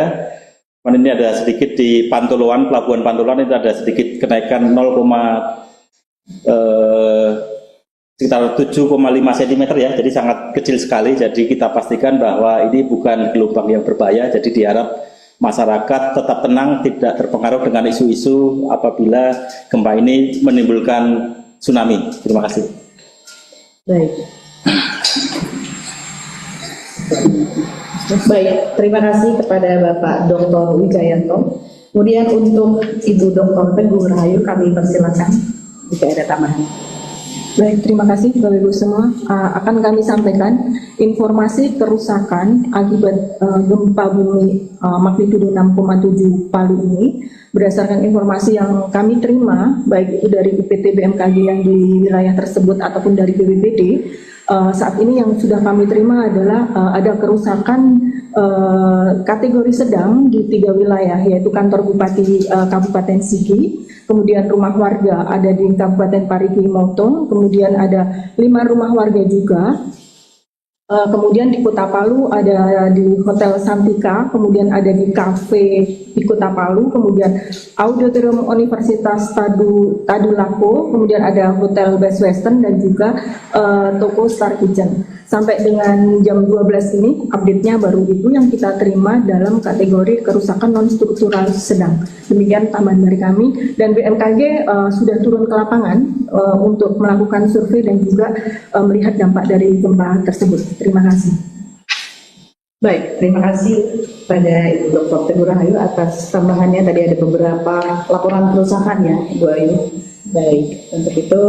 Ini ada sedikit di Pantoloan, Pelabuhan Pantoloan itu ada sedikit kenaikan sekitar 7,5 cm ya, jadi sangat kecil sekali. Jadi kita pastikan bahwa ini bukan gelombang yang berbahaya. Jadi diharap masyarakat tetap tenang, tidak terpengaruh dengan isu-isu apabila gempa ini menimbulkan tsunami. Terima kasih. Baik. Baik, terima kasih kepada Bapak Dr. Wijayanto. Kemudian untuk Ibu Dr. Teguh Rahayu kami persilakan jika ada tambahan. Baik, terima kasih Bapak Ibu semua. Akan kami sampaikan informasi kerusakan akibat gempa bumi magnitudo 6,7 Palu ini. Berdasarkan informasi yang kami terima, baik itu dari UPT BMKG yang di wilayah tersebut ataupun dari BPBD, saat ini yang sudah kami terima adalah ada kerusakan kategori sedang di 3 wilayah, yaitu kantor Bupati Kabupaten Sigi, kemudian rumah warga ada di Kabupaten Parigi Motong, kemudian ada 5 rumah warga juga. Kemudian di Kota Palu ada di Hotel Santika, kemudian ada di kafe di Kota Palu, kemudian Auditorium Universitas Tadulako, kemudian ada Hotel Best Western dan juga toko Star Kitchen. Sampai dengan jam 12 ini update-nya baru itu yang kita terima dalam kategori kerusakan non-struktural sedang. Demikian tambahan dari kami, dan BMKG sudah turun ke lapangan untuk melakukan survei dan juga melihat dampak dari gempa tersebut. Terima kasih. Baik, terima kasih pada Ibu Dr. Teguh Rahayu atas tambahannya. Tadi ada beberapa laporan kerusakan ya, Ibu Ayu. Baik, untuk itu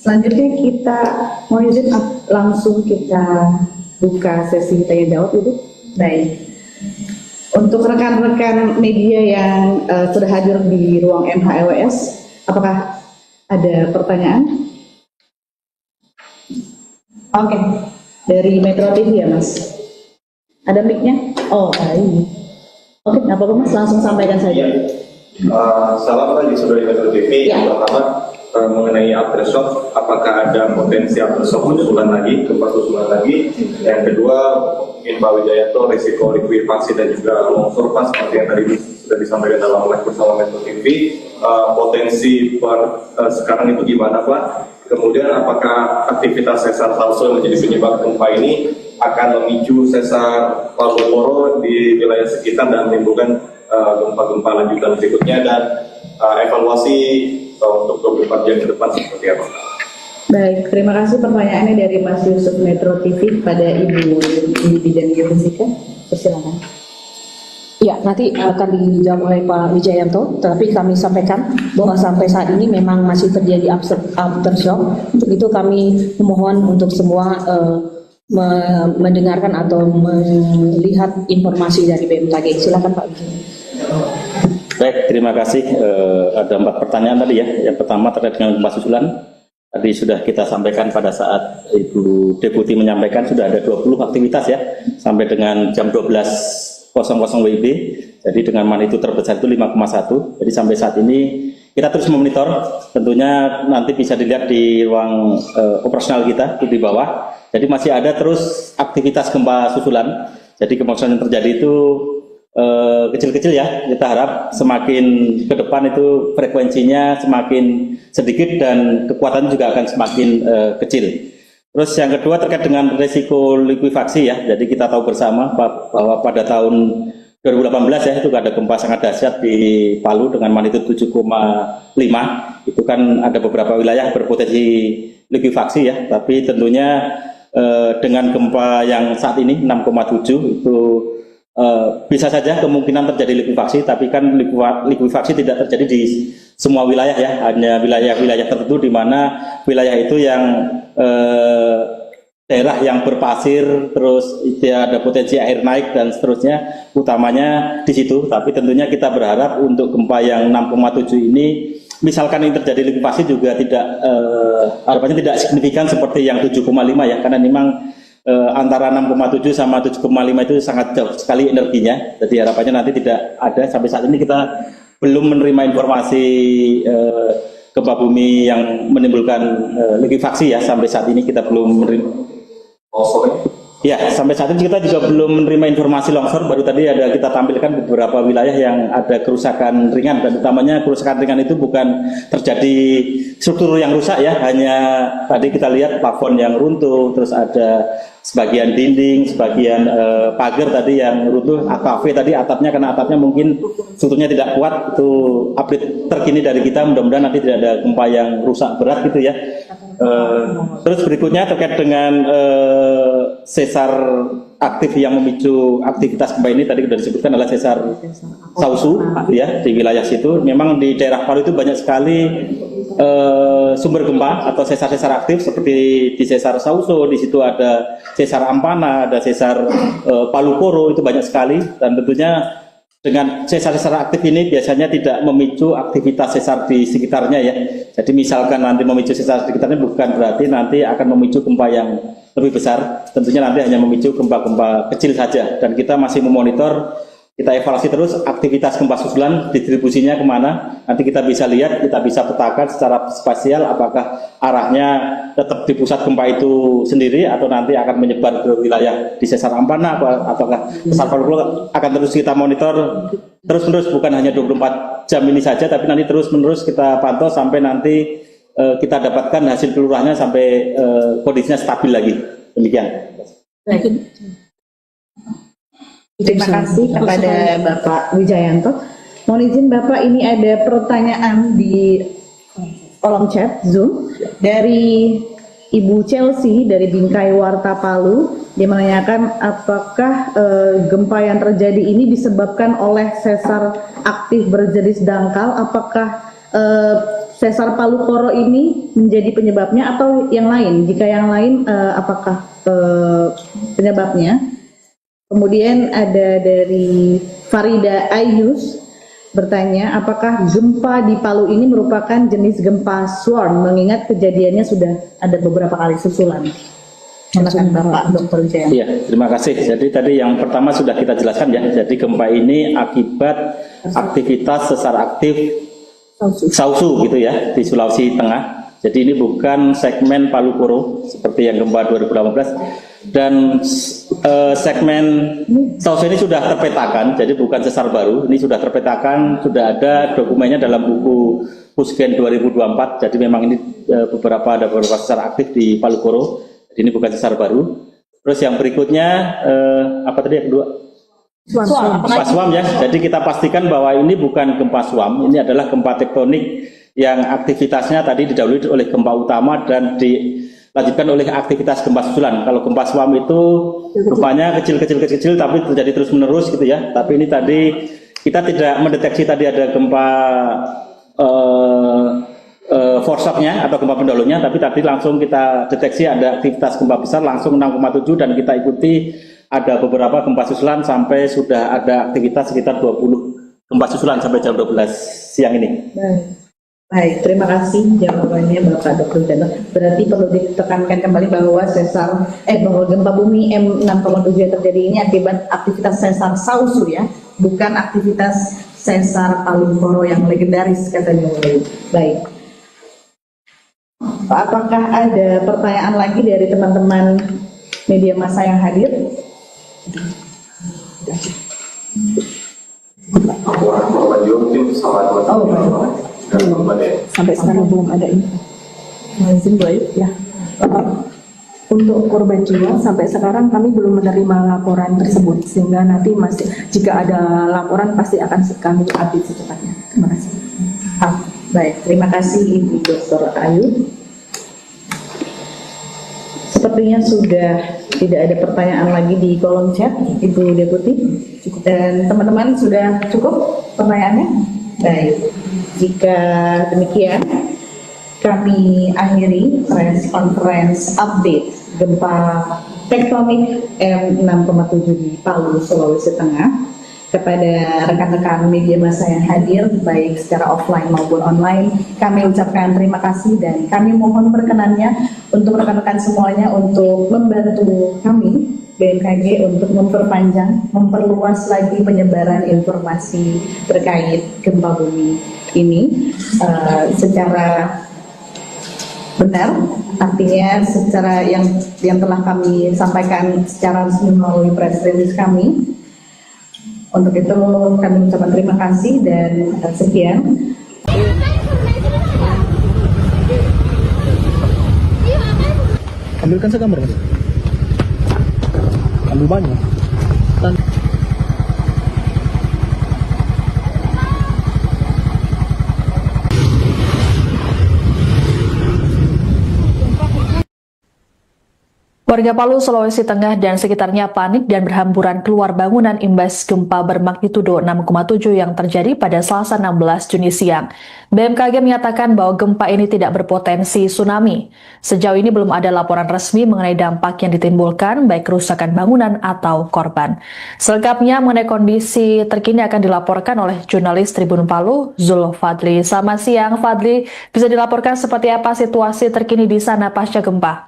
selanjutnya kita mohon izin langsung kita buka sesi tanya jawab Ibu. Baik. Untuk rekan-rekan media yang sudah hadir di ruang MHLWS, apakah ada pertanyaan? Oke, dari Metro TV ya Mas. Ada mic-nya? Oh, baik. Oke, nggak apa-apa Mas, langsung sampaikan saja. Salam pagi saudari Metro TV. Yang pertama mengenai aftershock, apakah ada potensi aftershock susulan lagi, gempa susulan lagi? Yang kedua, mungkin Pak Wijayanto, risiko likuifaksi dan juga longsor pas seperti yang tadi sudah disampaikan dalam live bersama Metro TV. Potensi sekarang itu gimana Pak? Kemudian apakah aktivitas sesar Salso yang menjadi penyebab gempa ini akan memicu sesar Palu-Moro di wilayah sekitar dan menimbulkan gempa-gempa lanjutan berikutnya, dan evaluasi untuk 24 jam ke depan seperti apa? Baik, terima kasih pertanyaannya dari Mas Yusuf Metro TV pada Ibu di bidang geofisika. Persilakan. Ya, nanti akan dijawab oleh Pak Wijayanto, tapi kami sampaikan bahwa sampai saat ini memang masih terjadi aftershock. Untuk itu kami memohon untuk semua mendengarkan atau melihat informasi dari BMKG. Silakan Pak Wijayanto. Baik, terima kasih. Ada 4 pertanyaan tadi ya. Yang pertama terkait dengan gempa susulan. Tadi sudah kita sampaikan pada saat Ibu Deputi menyampaikan sudah ada 20 aktivitas ya sampai dengan jam 12.00 WIB. Jadi dengan magnitudo terbesar itu 5,1. Jadi sampai saat ini kita terus memonitor. Tentunya nanti bisa dilihat di ruang operasional kita di bawah. Jadi masih ada terus aktivitas gempa susulan. Jadi gempa susulan yang terjadi itu kecil-kecil ya. Kita harap semakin ke depan itu frekuensinya semakin sedikit dan kekuatan juga akan semakin kecil. Terus yang kedua terkait dengan risiko likuifaksi ya. Jadi kita tahu bersama bahwa pada tahun 2018 ya itu ada gempa sangat dahsyat di Palu dengan magnitudo 7,5. Itu kan ada beberapa wilayah berpotensi likuifaksi ya. Tapi tentunya dengan gempa yang saat ini 6,7 itu bisa saja kemungkinan terjadi likuifaksi, tapi kan likuifaksi tidak terjadi di semua wilayah ya, hanya wilayah-wilayah tertentu di mana wilayah itu yang daerah yang berpasir, terus dia ada potensi air naik dan seterusnya, utamanya di situ. Tapi tentunya kita berharap untuk gempa yang 6,7 ini, misalkan yang terjadi likuifaksi juga tidak harapannya tidak signifikan seperti yang 7,5 ya, karena memang antara 6,7 sama 7,5 itu sangat jauh sekali energinya. Jadi harapannya nanti tidak ada. Sampai saat ini kita belum menerima informasi gempa bumi yang menimbulkan likuifaksi ya. Sampai saat ini kita belum menerima. Ya, sampai saat ini kita juga belum menerima informasi longsor. Baru tadi ada kita tampilkan beberapa wilayah yang ada kerusakan ringan, dan utamanya kerusakan ringan itu bukan terjadi struktur yang rusak ya, hanya tadi kita lihat plafon yang runtuh, terus ada sebagian dinding, sebagian pagar tadi yang runtuh, kafe tadi atapnya, karena atapnya mungkin strukturnya tidak kuat. Itu update terkini dari kita, mudah-mudahan nanti tidak ada gempa yang rusak berat gitu ya. Terus berikutnya terkait dengan sesar aktif yang memicu aktivitas gempa ini, tadi sudah disebutkan adalah sesar Sausu ya, di wilayah situ. Memang di daerah Palu itu banyak sekali sumber gempa atau sesar-sesar aktif seperti di sesar Sausu, di situ ada sesar Ampana, ada sesar Palu Koro, itu banyak sekali. Dan tentunya dengan sesar-sesar aktif ini biasanya tidak memicu aktivitas sesar di sekitarnya ya. Jadi misalkan nanti memicu sesar di sekitarnya bukan berarti nanti akan memicu gempa yang lebih besar. Tentunya nanti hanya memicu gempa-gempa kecil saja. Dan kita masih memonitor, kita evaluasi terus aktivitas gempa susulan, distribusinya kemana. Nanti kita bisa lihat, kita bisa petakan secara spasial apakah arahnya tetap di pusat gempa itu sendiri atau nanti akan menyebar ke wilayah di sesar Ampana, apakah sesar Palu akan terus kita monitor terus-menerus, bukan hanya 24 jam ini saja, tapi nanti terus-menerus kita pantau sampai nanti kita dapatkan hasil kelurahannya sampai kondisinya stabil lagi. Demikian. Terima kasih kepada Bapak Wijayanto. Mohon izin Bapak, ini ada pertanyaan di kolom chat Zoom dari Ibu Chelsea dari Bingkai Warta Palu. Dia menanyakan apakah gempa yang terjadi ini disebabkan oleh sesar aktif berjenis dangkal. Apakah sesar Palu Koro ini menjadi penyebabnya atau yang lain? Jika yang lain, apakah penyebabnya? Kemudian ada dari Farida Ayus bertanya, apakah gempa di Palu ini merupakan jenis gempa swarm, mengingat kejadiannya sudah ada beberapa kali susulan. Silakan Bapak Dr. Wijayanto. Iya, terima kasih. Jadi tadi yang pertama sudah kita jelaskan ya. Jadi gempa ini akibat aktivitas sesar aktif Sausu gitu ya, di Sulawesi Tengah. Jadi ini bukan segmen Palu Koro seperti yang gempa 2018. Dan segmen Sausu ini sudah terpetakan, jadi bukan sesar baru. Ini sudah terpetakan, sudah ada dokumennya dalam buku Pusgen 2024. Jadi memang ini ada beberapa sesar aktif di Palu Koro. Jadi ini bukan sesar baru. Terus yang berikutnya apa tadi yang kedua? Gempa swam ya. Jadi kita pastikan bahwa ini bukan gempa swam, ini adalah gempa tektonik yang aktivitasnya tadi didahului oleh gempa utama dan dilanjutkan oleh aktivitas gempa susulan. Kalau gempa swam itu rupanya kecil tapi terjadi terus menerus gitu ya. Tapi ini tadi kita tidak mendeteksi tadi ada gempa foreshock-nya atau gempa pendahulunya, tapi tadi langsung kita deteksi ada aktivitas gempa besar langsung 6,7 dan kita ikuti ada beberapa gempa susulan sampai sudah ada aktivitas sekitar 20 gempa susulan sampai jam 12 siang ini. Baik, terima kasih jawabannya Bapak Dr. Jano. Berarti perlu ditekankan kembali bahwa bahwa gempa bumi M6,7 yang terjadi ini akibat aktivitas sesar Sausu ya, bukan aktivitas sesar Palu Koro yang legendaris katanya. Baik. Apakah ada pertanyaan lagi dari teman-teman media massa yang hadir? Sampai sekarang belum ada info. Izin ya. Untuk korban jiwa sampai sekarang kami belum menerima laporan tersebut, sehingga nanti masih jika ada laporan pasti akan kami update secepatnya. Terima kasih. Baik, terima kasih Ibu Dr. Ayu. Sepertinya sudah tidak ada pertanyaan lagi di kolom chat, Ibu Deputi. Dan teman-teman sudah cukup pertanyaannya? Baik, jika demikian kami akhiri press conference update gempa tektonik M6,7 di Palu, Sulawesi Tengah. Kepada rekan-rekan media massa yang hadir, baik secara offline maupun online, kami ucapkan terima kasih dan kami mohon perkenannya untuk rekan-rekan semuanya untuk membantu kami BMKG untuk memperluas lagi penyebaran informasi terkait gempa bumi ini secara benar, artinya secara yang telah kami sampaikan secara resmi melalui press release kami. Untuk itu kami ucapkan terima kasih dan sekian. Ambilkan segambar, Mas. Ambil banyak. Warga Palu, Sulawesi Tengah dan sekitarnya panik dan berhamburan keluar bangunan imbas gempa bermagnitudo 6,7 yang terjadi pada Selasa 16 Juni siang. BMKG menyatakan bahwa gempa ini tidak berpotensi tsunami. Sejauh ini belum ada laporan resmi mengenai dampak yang ditimbulkan, baik kerusakan bangunan atau korban. Selengkapnya mengenai kondisi terkini akan dilaporkan oleh jurnalis Tribun Palu, Zul Fadli. Selamat siang, Fadli. Bisa dilaporkan seperti apa situasi terkini di sana pasca gempa?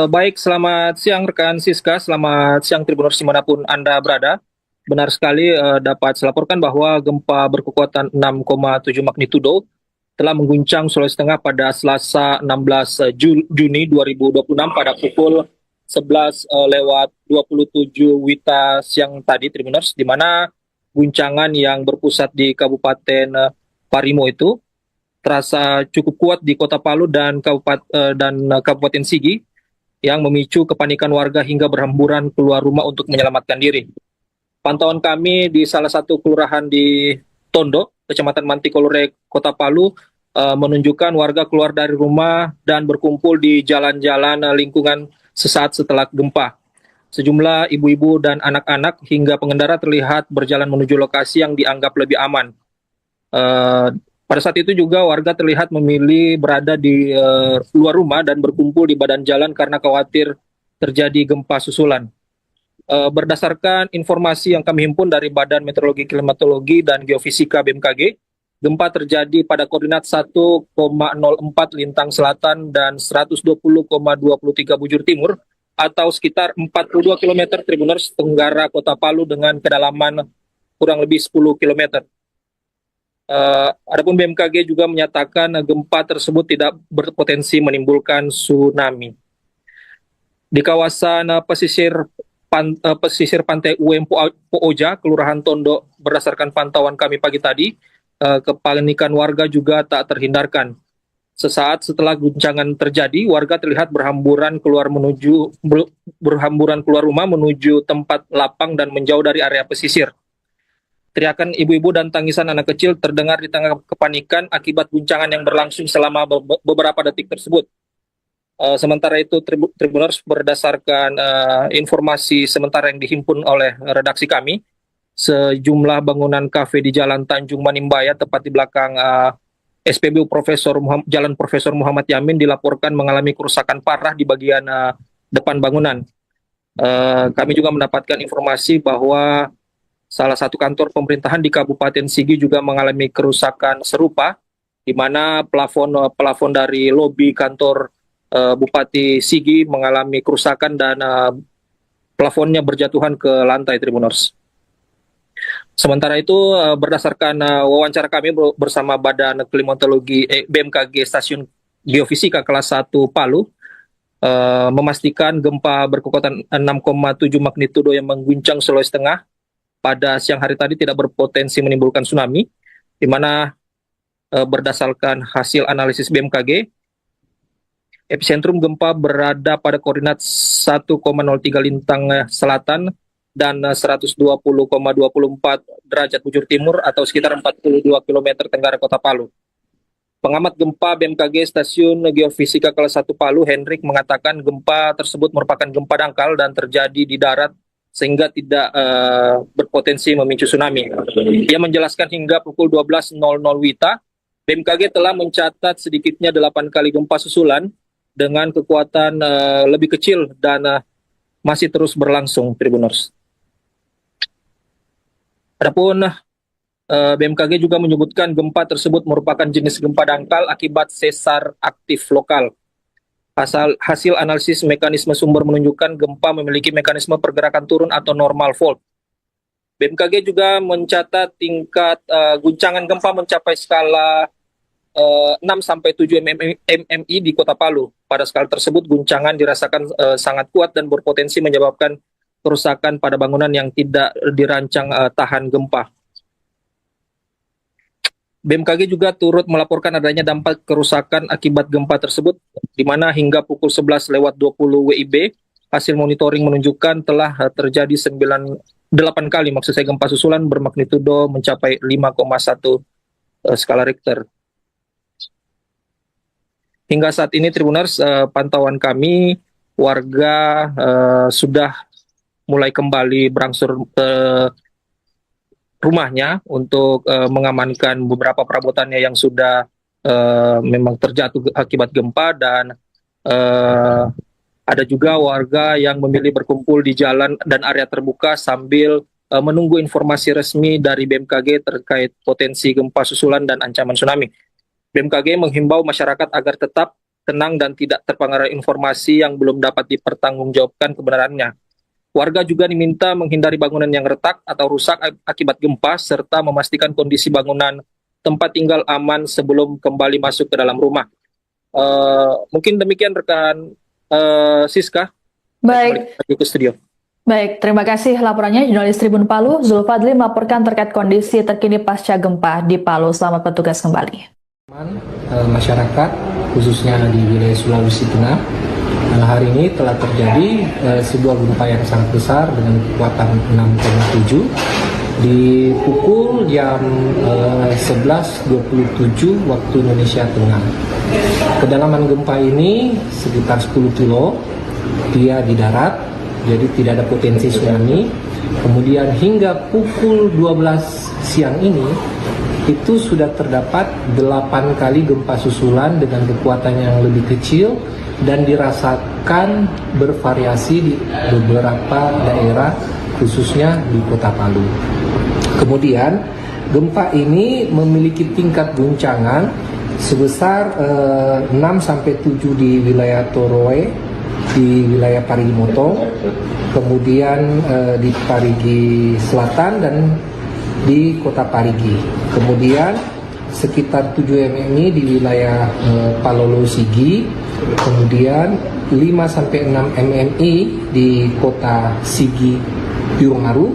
Baik, selamat siang rekan Siska, selamat siang Tribuners dimanapun Anda berada. Benar sekali dapat saya laporkan bahwa gempa berkekuatan 6,7 magnitudo telah mengguncang Sulawesi Tengah pada Selasa 16 Juni 2026 pada pukul 11:27 WITA siang tadi Tribuners, di mana guncangan yang berpusat di Kabupaten Parimo itu terasa cukup kuat di Kota Palu dan Kabupaten Sigi, yang memicu kepanikan warga hingga berhamburan keluar rumah untuk menyelamatkan diri. Pantauan kami di salah satu kelurahan di Tondo, Kecamatan Mantikolore, Kota Palu, menunjukkan warga keluar dari rumah dan berkumpul di jalan-jalan lingkungan sesaat setelah gempa. Sejumlah ibu-ibu dan anak-anak hingga pengendara terlihat berjalan menuju lokasi yang dianggap lebih aman. Pada saat itu juga warga terlihat memilih berada di luar rumah dan berkumpul di badan jalan karena khawatir terjadi gempa susulan. Berdasarkan informasi yang kami himpun dari Badan Meteorologi, Klimatologi, dan Geofisika BMKG, gempa terjadi pada koordinat 1,04 lintang selatan dan 120,23 bujur timur atau sekitar 42 km Tribuners tenggara Kota Palu dengan kedalaman kurang lebih 10 km. Adapun BMKG juga menyatakan gempa tersebut tidak berpotensi menimbulkan tsunami. Di kawasan pesisir pantai UM Pooja, Kelurahan Tondo, berdasarkan pantauan kami pagi tadi, kepanikan warga juga tak terhindarkan. Sesaat setelah guncangan terjadi, warga terlihat berhamburan keluar rumah menuju tempat lapang dan menjauh dari area pesisir. Teriakan ibu-ibu dan tangisan anak kecil terdengar di tengah kepanikan akibat guncangan yang berlangsung selama beberapa detik tersebut. Sementara itu, Tribuners, berdasarkan informasi sementara yang dihimpun oleh redaksi kami, sejumlah bangunan kafe di Jalan Tanjung Manimbaya, tepat di belakang SPBU Jalan Profesor Muhammad Yamin, dilaporkan mengalami kerusakan parah di bagian depan bangunan. Kami juga mendapatkan informasi bahwa salah satu kantor pemerintahan di Kabupaten Sigi juga mengalami kerusakan serupa di mana plafon dari lobi kantor Bupati Sigi mengalami kerusakan dan plafonnya berjatuhan ke lantai, Tribuners. Sementara itu, berdasarkan wawancara kami bersama Badan Klimatologi BMKG Stasiun Geofisika kelas 1 Palu, memastikan gempa berkekuatan 6,7 magnitudo yang mengguncang Sulawesi Tengah pada siang hari tadi tidak berpotensi menimbulkan tsunami, di mana berdasarkan hasil analisis BMKG, epicentrum gempa berada pada koordinat 1,03 lintang selatan dan 120,24 derajat bujur timur atau sekitar 42 km tenggara kota Palu. Pengamat gempa BMKG Stasiun Geofisika kelas 1 Palu, Hendrik, mengatakan gempa tersebut merupakan gempa dangkal dan terjadi di darat sehingga tidak berpotensi memicu tsunami. Ia menjelaskan hingga pukul 12.00 WITA, BMKG telah mencatat sedikitnya 8 kali gempa susulan dengan kekuatan lebih kecil dan masih terus berlangsung, Tribuners. Adapun BMKG juga menyebutkan gempa tersebut merupakan jenis gempa dangkal akibat sesar aktif lokal. Hasil analisis mekanisme sumber menunjukkan gempa memiliki mekanisme pergerakan turun atau normal fault. BMKG juga mencatat tingkat guncangan gempa mencapai skala 6-7 mmi di kota Palu. Pada skala tersebut, guncangan dirasakan sangat kuat dan berpotensi menyebabkan kerusakan pada bangunan yang tidak dirancang tahan gempa. BMKG juga turut melaporkan adanya dampak kerusakan akibat gempa tersebut, di mana hingga pukul 11.20 WIB, hasil monitoring menunjukkan telah terjadi 8 kali gempa susulan bermagnitudo mencapai 5,1 skala Richter. Hingga saat ini, Tribuners, pantauan kami, warga sudah mulai kembali berangsur rumahnya untuk mengamankan beberapa perabotannya yang sudah memang terjatuh akibat gempa, dan ada juga warga yang memilih berkumpul di jalan dan area terbuka sambil menunggu informasi resmi dari BMKG terkait potensi gempa susulan dan ancaman tsunami. BMKG menghimbau masyarakat agar tetap tenang dan tidak terpengaruh informasi yang belum dapat dipertanggungjawabkan kebenarannya. Warga juga diminta menghindari bangunan yang retak atau rusak akibat gempa, serta memastikan kondisi bangunan tempat tinggal aman sebelum kembali masuk ke dalam rumah. Mungkin demikian rekan Siska. Baik. Kembali ke studio. Baik, terima kasih laporannya jurnalis Tribun Palu, Zulfadli melaporkan terkait kondisi terkini pasca gempa di Palu. Selamat bertugas kembali. Masyarakat khususnya di wilayah Sulawesi Tengah hari ini telah terjadi sebuah gempa yang sangat besar dengan kekuatan 6,7 di pukul jam 11.27 waktu Indonesia Tengah. Kedalaman gempa ini sekitar 10 kilo, dia di darat, jadi tidak ada potensi tsunami. Kemudian hingga pukul 12 siang ini itu sudah terdapat 8 kali gempa susulan dengan kekuatan yang lebih kecil dan dirasakan bervariasi di beberapa daerah khususnya di kota Palu. Kemudian gempa ini memiliki tingkat guncangan sebesar 6-7 di wilayah Toroe, di wilayah Parigi Motong, kemudian di Parigi Selatan dan di kota Parigi. Kemudian sekitar 7 mmi di wilayah Palolo Sigi, kemudian 5-6 mmi di kota Sigi Birongaru,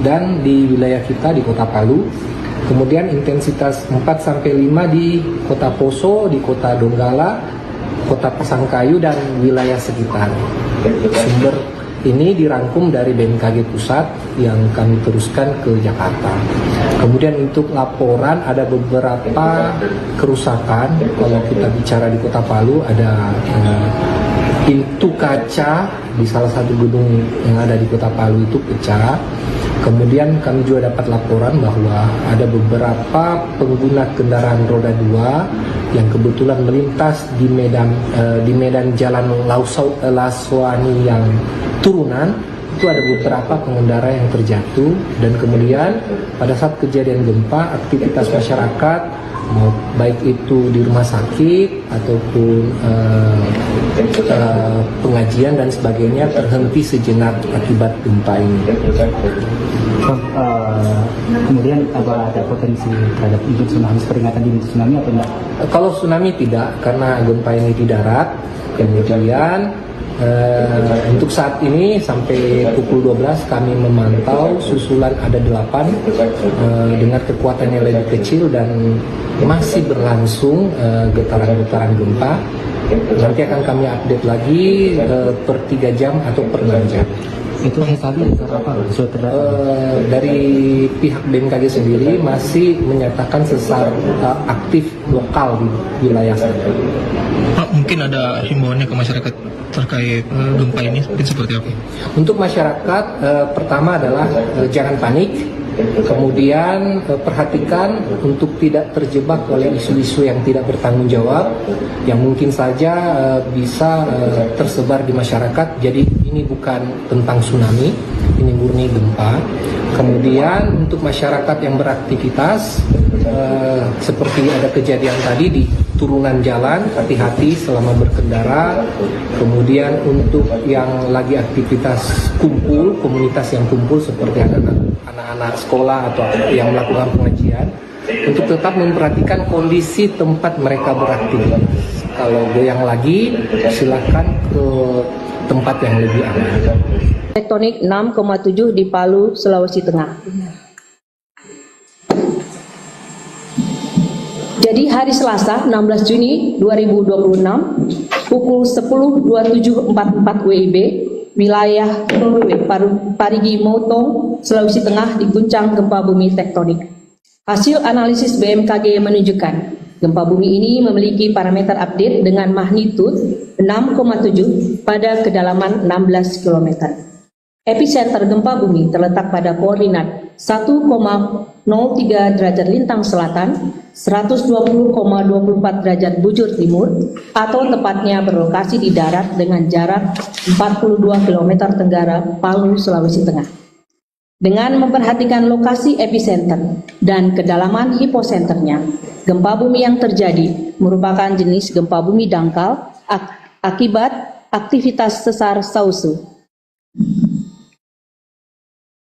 dan di wilayah kita di kota Palu. Kemudian intensitas 4-5 di kota Poso, di kota Donggala, kota Pasangkayu dan wilayah sekitar. Sumber ini dirangkum dari BMKG Pusat yang kami teruskan ke Jakarta. Kemudian untuk laporan ada beberapa kerusakan. Kalau kita bicara di kota Palu ada pintu kaca di salah satu gedung yang ada di kota Palu itu pecah. Kemudian kami juga dapat laporan bahwa ada beberapa pengguna kendaraan roda 2 yang kebetulan melintas di medan jalan Laswani yang turunan. Itu ada beberapa pengendara yang terjatuh, dan kemudian pada saat kejadian gempa aktivitas masyarakat baik itu di rumah sakit ataupun pengajian dan sebagainya terhenti sejenak akibat gempa ini. Kemudian apa ada potensi terhadap tsunami, peringatan dini tsunami atau enggak? Kalau tsunami tidak, karena gempa ini di darat. Kemudian untuk saat ini sampai pukul 12 kami memantau susulan ada 8 dengan kekuatan yang lebih kecil dan masih berlangsung getaran-getaran gempa. Nanti akan kami update lagi per 3 jam atau per 6 jam. Itu tadi apa? Dari pihak BMKG sendiri masih menyatakan sesar aktif lokal di wilayah sana. Pak, mungkin ada himbauannya ke masyarakat terkait gempa ini seperti apa? Untuk masyarakat, pertama adalah jangan panik. Kemudian perhatikan untuk tidak terjebak oleh isu-isu yang tidak bertanggung jawab yang mungkin saja bisa tersebar di masyarakat. Jadi ini bukan tentang tsunami, ini murni gempa. Kemudian untuk masyarakat yang beraktivitas seperti ada kejadian tadi di turunan jalan, hati-hati selama berkendara. Kemudian untuk yang lagi aktivitas kumpul, komunitas yang kumpul seperti anak-anak sekolah atau yang melakukan pengajian, untuk tetap memperhatikan kondisi tempat mereka beraktivitas. Kalau goyang lagi, silakan ke tempat yang lebih aman. Tektonik 6,7 di Palu, Sulawesi Tengah. Jadi hari Selasa 16 Juni 2026 pukul 10.27.44 WIB wilayah Parigi Motong, Sulawesi Tengah diguncang gempa bumi tektonik. Hasil analisis BMKG menunjukkan gempa bumi ini memiliki parameter update dengan magnitud 6,7 pada kedalaman 16 km. Epicenter gempa bumi terletak pada koordinat 1,03 derajat lintang selatan, 120,24 derajat bujur timur, atau tepatnya berlokasi di darat dengan jarak 42 km tenggara Palu, Sulawesi Tengah. Dengan memperhatikan lokasi epicenter dan kedalaman hiposenternya, gempa bumi yang terjadi merupakan jenis gempa bumi dangkal akibat aktivitas sesar Sausu.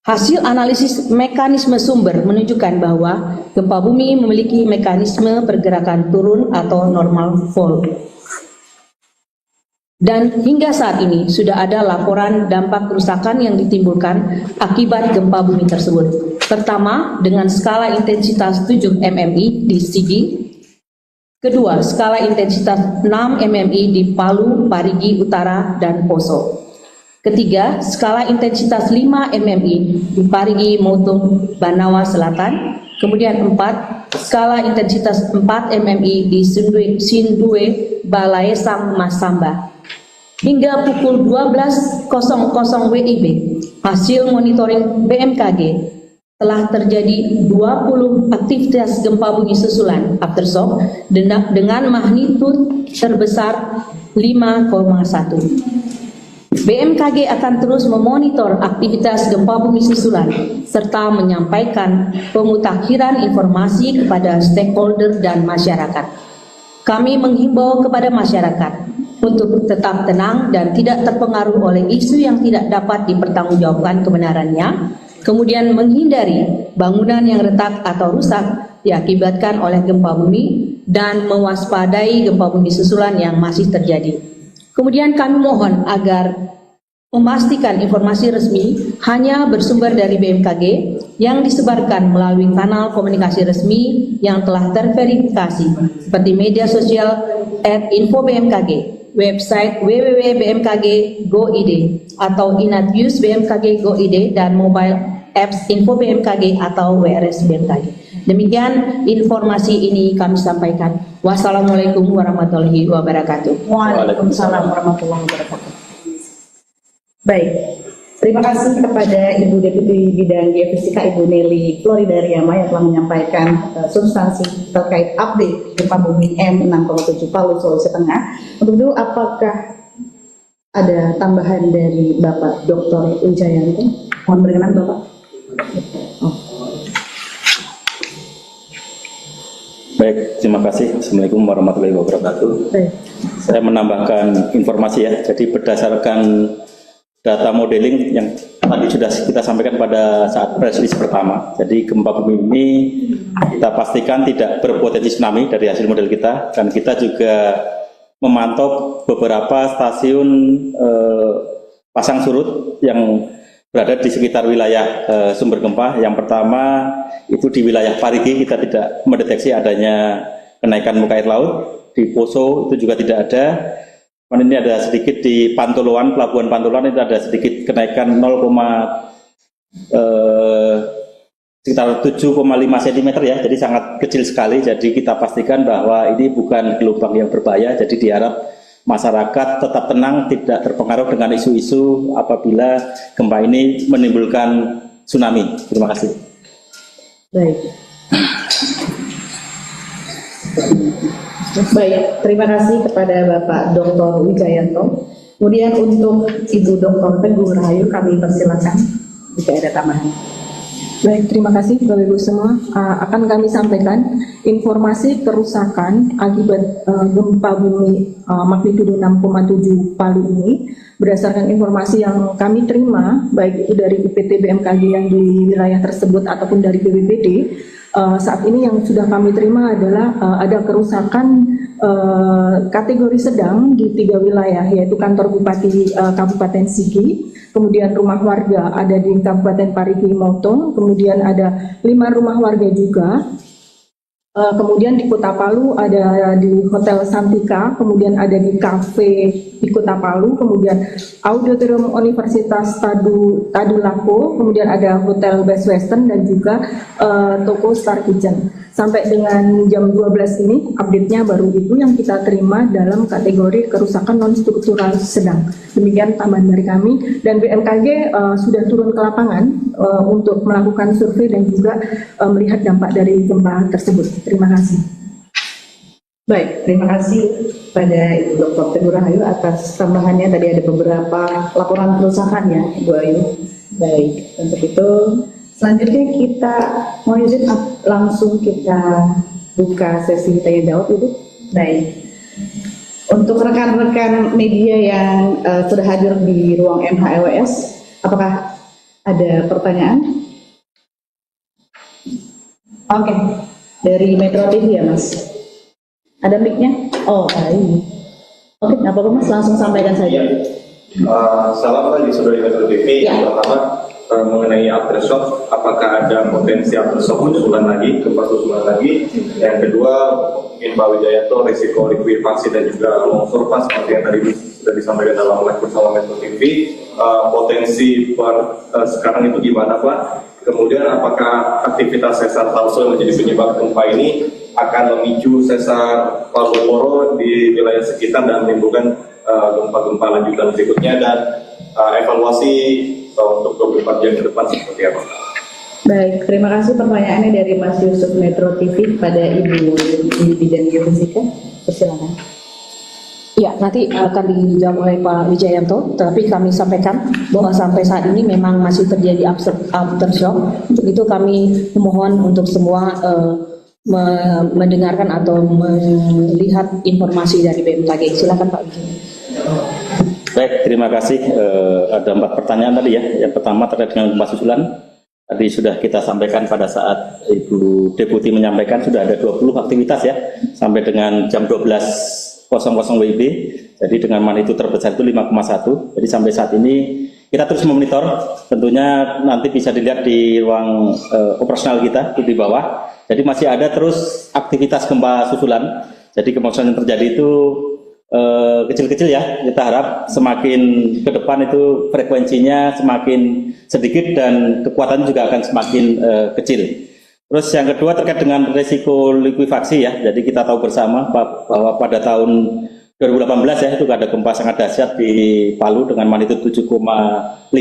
Hasil analisis mekanisme sumber menunjukkan bahwa gempa bumi memiliki mekanisme pergerakan turun atau normal fault. Dan hingga saat ini sudah ada laporan dampak kerusakan yang ditimbulkan akibat gempa bumi tersebut. Pertama, dengan skala intensitas 7 mmi di Sigi. Kedua, skala intensitas 6 mmi di Palu, Parigi Utara, dan Poso. Ketiga, skala intensitas 5 mmi di Parigi Motong, Banawa Selatan. Kemudian 4, skala intensitas 4 mmi di Sindue, Balaesang, Masamba. Hingga pukul 12.00 WIB, hasil monitoring BMKG telah terjadi 20 aktivitas gempa bumi susulan aftershock dengan magnitud terbesar 5,1. BMKG akan terus memonitor aktivitas gempa bumi susulan serta menyampaikan pemutakhiran informasi kepada stakeholder dan masyarakat. Kami menghimbau kepada masyarakat untuk tetap tenang dan tidak terpengaruh oleh isu yang tidak dapat dipertanggungjawabkan kebenarannya, kemudian menghindari bangunan yang retak atau rusak diakibatkan oleh gempa bumi dan mewaspadai gempa bumi susulan yang masih terjadi. Kemudian kami mohon agar memastikan informasi resmi hanya bersumber dari BMKG yang disebarkan melalui kanal komunikasi resmi yang telah terverifikasi seperti media sosial @info-bmkg, website www.bmkg.go.id atau Inatnews BMKG Go.id dan mobile apps Info BMKG atau WRS BMKG. Demikian informasi ini kami sampaikan. Wassalamualaikum warahmatullahi wabarakatuh. Waalaikumsalam warahmatullahi wabarakatuh. Baik, terima kasih kepada Ibu Deputi Bidang Geofisika Ibu Nelly Floridariama yang telah menyampaikan substansi terkait update gempa bumi M6,7 Palu, Sulawesi Tengah. Untuk itu, apakah ada tambahan dari Bapak Dr. Wijayanto? Mohon berkenan Bapak. Baik, terima kasih. Assalamualaikum warahmatullahi wabarakatuh. Saya menambahkan informasi ya. Jadi berdasarkan data modeling yang tadi sudah kita sampaikan pada saat press release pertama. Jadi gempa bumi ini kita pastikan tidak berpotensi tsunami dari hasil model kita. Dan kita juga memantau beberapa stasiun pasang surut yang berada di sekitar wilayah sumber gempa. Yang pertama itu di wilayah Parigi kita tidak mendeteksi adanya kenaikan muka air laut. Di Poso itu juga tidak ada. Ini ada sedikit di Pantoloan, Pelabuhan Pantoloan itu ada sedikit kenaikan sekitar 7,5 cm ya, jadi sangat kecil sekali. Jadi kita pastikan bahwa ini bukan gelombang yang berbahaya. Jadi diharap masyarakat tetap tenang, tidak terpengaruh dengan isu-isu apabila gempa ini menimbulkan tsunami. Terima kasih. Baik. Baik, terima kasih kepada Bapak Dr. Wijayanto. Kemudian untuk Ibu Dr. Teguh Rahayu kami persilakan jika ada tambahan. Baik, terima kasih Bapak Ibu semua. Akan kami sampaikan informasi kerusakan akibat gempa bumi magnitudo 6,7 Palu ini berdasarkan informasi yang kami terima baik itu dari UPT BMKG yang di wilayah tersebut ataupun dari BPBD. Saat ini yang sudah kami terima adalah ada kerusakan kategori sedang di 3 wilayah, yaitu kantor Bupati Kabupaten Sigi, kemudian rumah warga ada di Kabupaten Parigi Motong, kemudian ada 5 rumah warga juga. Kemudian di Kota Palu ada di Hotel Santika, kemudian ada di kafe di Kota Palu, kemudian Auditorium Universitas Tadulako, kemudian ada Hotel Best Western dan juga toko Star Kitchen. Sampai dengan jam 12 ini update-nya baru itu yang kita terima dalam kategori kerusakan non-struktural sedang. Demikian tambahan dari kami, dan BMKG sudah turun ke lapangan untuk melakukan survei dan juga melihat dampak dari gempa tersebut. Terima kasih. Baik, terima kasih pada Ibu Dr. Teguh Rahayu atas tambahannya. Tadi ada beberapa laporan kerusakan ya, Ibu Ayu. Baik, untuk itu selanjutnya kita mau izin langsung kita buka sesi tanya jawab Ibu. Baik. Untuk rekan-rekan media yang sudah hadir di ruang MHLWS, apakah ada pertanyaan? Oke, dari Metro TV ya Mas. Ada mic-nya? Oh, baik. Oke, nggak apa-apa Mas, langsung sampaikan saja. Salam pagi saudari Metro TV. Yang pertama mengenai aftershock, apakah ada potensi aftershock susulan lagi, gempa susulan lagi? Yang kedua, mungkin Pak Wijayanto, risiko likuifaksi dan juga longsor pas seperti yang tadi sudah disampaikan dalam live bersama Metro TV. Potensi sekarang itu gimana Pak? Kemudian apakah aktivitas sesar Tarso yang menjadi penyebab gempa ini akan memicu sesar Palu di wilayah sekitar dan menimbulkan gempa-gempa lanjutan berikutnya, dan evaluasi untuk 24 jam ke depan seperti apa? Baik, terima kasih pertanyaannya dari Mas Yusuf Metro TV pada Ibu di bidang geofisika. Persilakan. Ya, nanti akan dijawab oleh Pak Wijayanto, tapi kami sampaikan bahwa sampai saat ini memang masih terjadi aftershock. Untuk itu kami memohon untuk semua mendengarkan atau melihat informasi dari BMKG. Silakan Pak Wijayanto. Baik, terima kasih. Ada 4 pertanyaan tadi ya. Yang pertama terkait dengan gempa susulan. Tadi sudah kita sampaikan pada saat Ibu Deputi menyampaikan sudah ada 20 aktivitas ya sampai dengan jam 12.00 WIB. Jadi dengan magnitudo terbesar itu 5,1. Jadi sampai saat ini kita terus memonitor. Tentunya nanti bisa dilihat di ruang operasional kita di bawah. Jadi masih ada terus aktivitas gempa susulan. Jadi gempa susulan yang terjadi itu kecil-kecil ya. Kita harap semakin ke depan itu frekuensinya semakin sedikit dan kekuatannya juga akan semakin kecil. Terus yang kedua terkait dengan risiko likuifaksi ya. Jadi kita tahu bersama bahwa pada tahun 2018 ya itu ada gempa sangat dahsyat di Palu dengan magnitudo 7,5.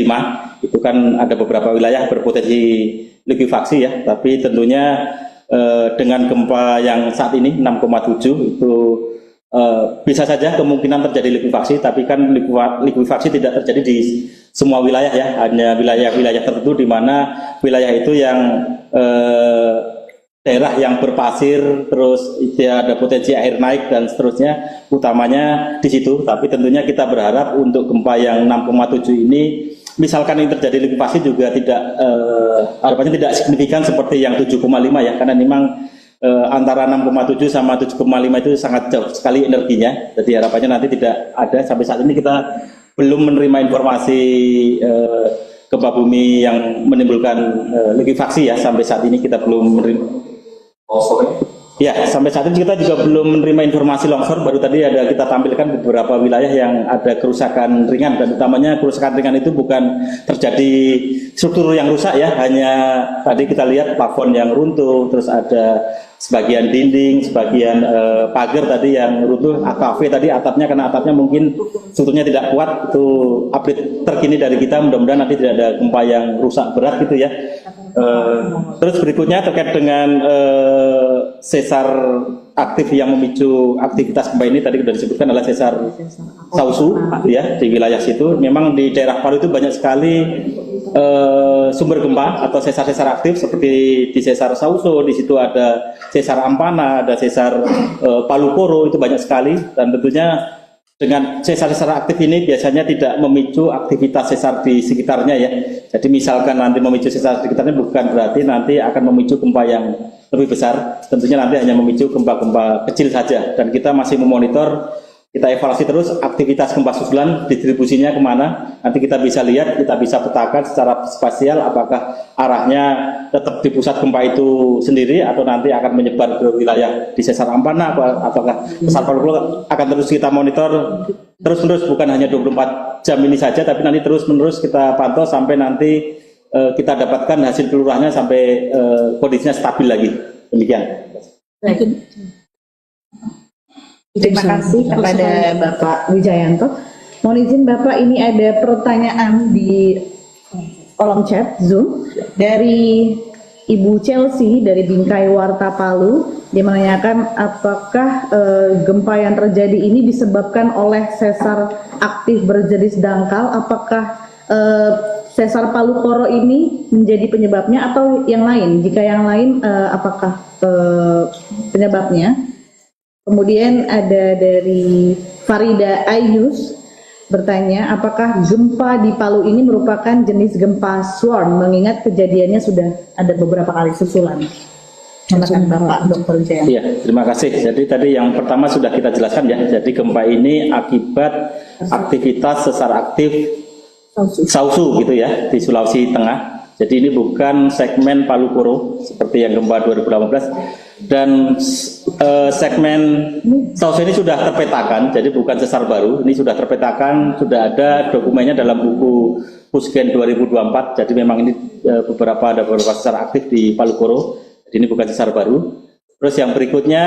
Itu kan ada beberapa wilayah berpotensi likuifaksi ya. Tapi tentunya dengan gempa yang saat ini 6,7 itu bisa saja kemungkinan terjadi likuifaksi, tapi kan likuifaksi tidak terjadi di semua wilayah ya, hanya wilayah-wilayah tertentu di mana wilayah itu yang daerah yang berpasir, terus ada potensi air naik dan seterusnya, utamanya di situ. Tapi tentunya kita berharap untuk gempa yang 6,7 ini, misalkan yang terjadi likuifaksi juga tidak, harapannya tidak signifikan seperti yang 7,5 ya, karena memang antara 6,7 sama 7,5 itu sangat jauh sekali energinya. Jadi harapannya nanti tidak ada. Sampai saat ini kita belum menerima informasi gempa bumi yang menimbulkan likuifaksi ya. Sampai saat ini kita belum menerima. Ya, sampai saat ini kita juga belum menerima informasi longsor. Baru tadi ada kita tampilkan beberapa wilayah yang ada kerusakan ringan, dan utamanya kerusakan ringan itu bukan terjadi struktur yang rusak ya, hanya tadi kita lihat plafon yang runtuh, terus ada sebagian dinding, sebagian pagar tadi yang runtuh, AKV tadi atapnya, karena atapnya mungkin strukturnya tidak kuat. Itu update terkini dari kita, mudah-mudahan nanti tidak ada gempa yang rusak berat gitu ya. Terus berikutnya terkait dengan sesar aktif yang memicu aktivitas gempa ini, tadi sudah disebutkan adalah sesar Sausu ya, di wilayah situ. Memang di daerah Palu itu banyak sekali sumber gempa atau sesar-sesar aktif, seperti di sesar Sausu, di situ ada sesar Ampana, ada sesar Palu Koro, itu banyak sekali. Dan tentunya dengan sesar-sesar aktif ini biasanya tidak memicu aktivitas sesar di sekitarnya ya. Jadi misalkan nanti memicu sesar di sekitarnya, bukan berarti nanti akan memicu gempa yang lebih besar. Tentunya nanti hanya memicu gempa-gempa kecil saja. Dan kita masih memonitor, kita evaluasi terus aktivitas gempa susulan, distribusinya kemana. Nanti kita bisa lihat, kita bisa petakan secara spasial apakah arahnya tetap di pusat gempa itu sendiri atau nanti akan menyebar ke wilayah di sesar Ampana, apakah sesar Palu Koro. Akan terus kita monitor terus-menerus, bukan hanya 24 jam ini saja, tapi nanti terus-menerus kita pantau sampai nanti kita dapatkan hasil kelurahannya sampai kondisinya stabil lagi. Demikian. Terima kasih kepada Bapak Wijayanto. Mohon izin Bapak, ini ada pertanyaan di kolom chat Zoom dari Ibu Chelsea dari Bingkai Warta Palu. Dia menanyakan apakah gempa yang terjadi ini disebabkan oleh sesar aktif berjenis dangkal. Apakah sesar Palu Koro ini menjadi penyebabnya atau yang lain? Jika yang lain, apakah penyebabnya? Kemudian ada dari Farida Ayus bertanya, apakah gempa di Palu ini merupakan jenis gempa swarm, mengingat kejadiannya sudah ada beberapa kali susulan. Silakan Bapak Dr. Wijayanto. Iya, terima kasih. Jadi tadi yang pertama sudah kita jelaskan ya. Jadi gempa ini akibat aktivitas sesar aktif Sausu gitu ya, di Sulawesi Tengah. Jadi ini bukan segmen Palu Koro seperti yang gempa 2018. Dan segmen Sausu ini sudah terpetakan, jadi bukan sesar baru. Ini sudah terpetakan, sudah ada dokumennya dalam buku Pusgen 2024. Jadi memang ini ada beberapa sesar aktif di Palu Koro. Jadi ini bukan sesar baru. Terus yang berikutnya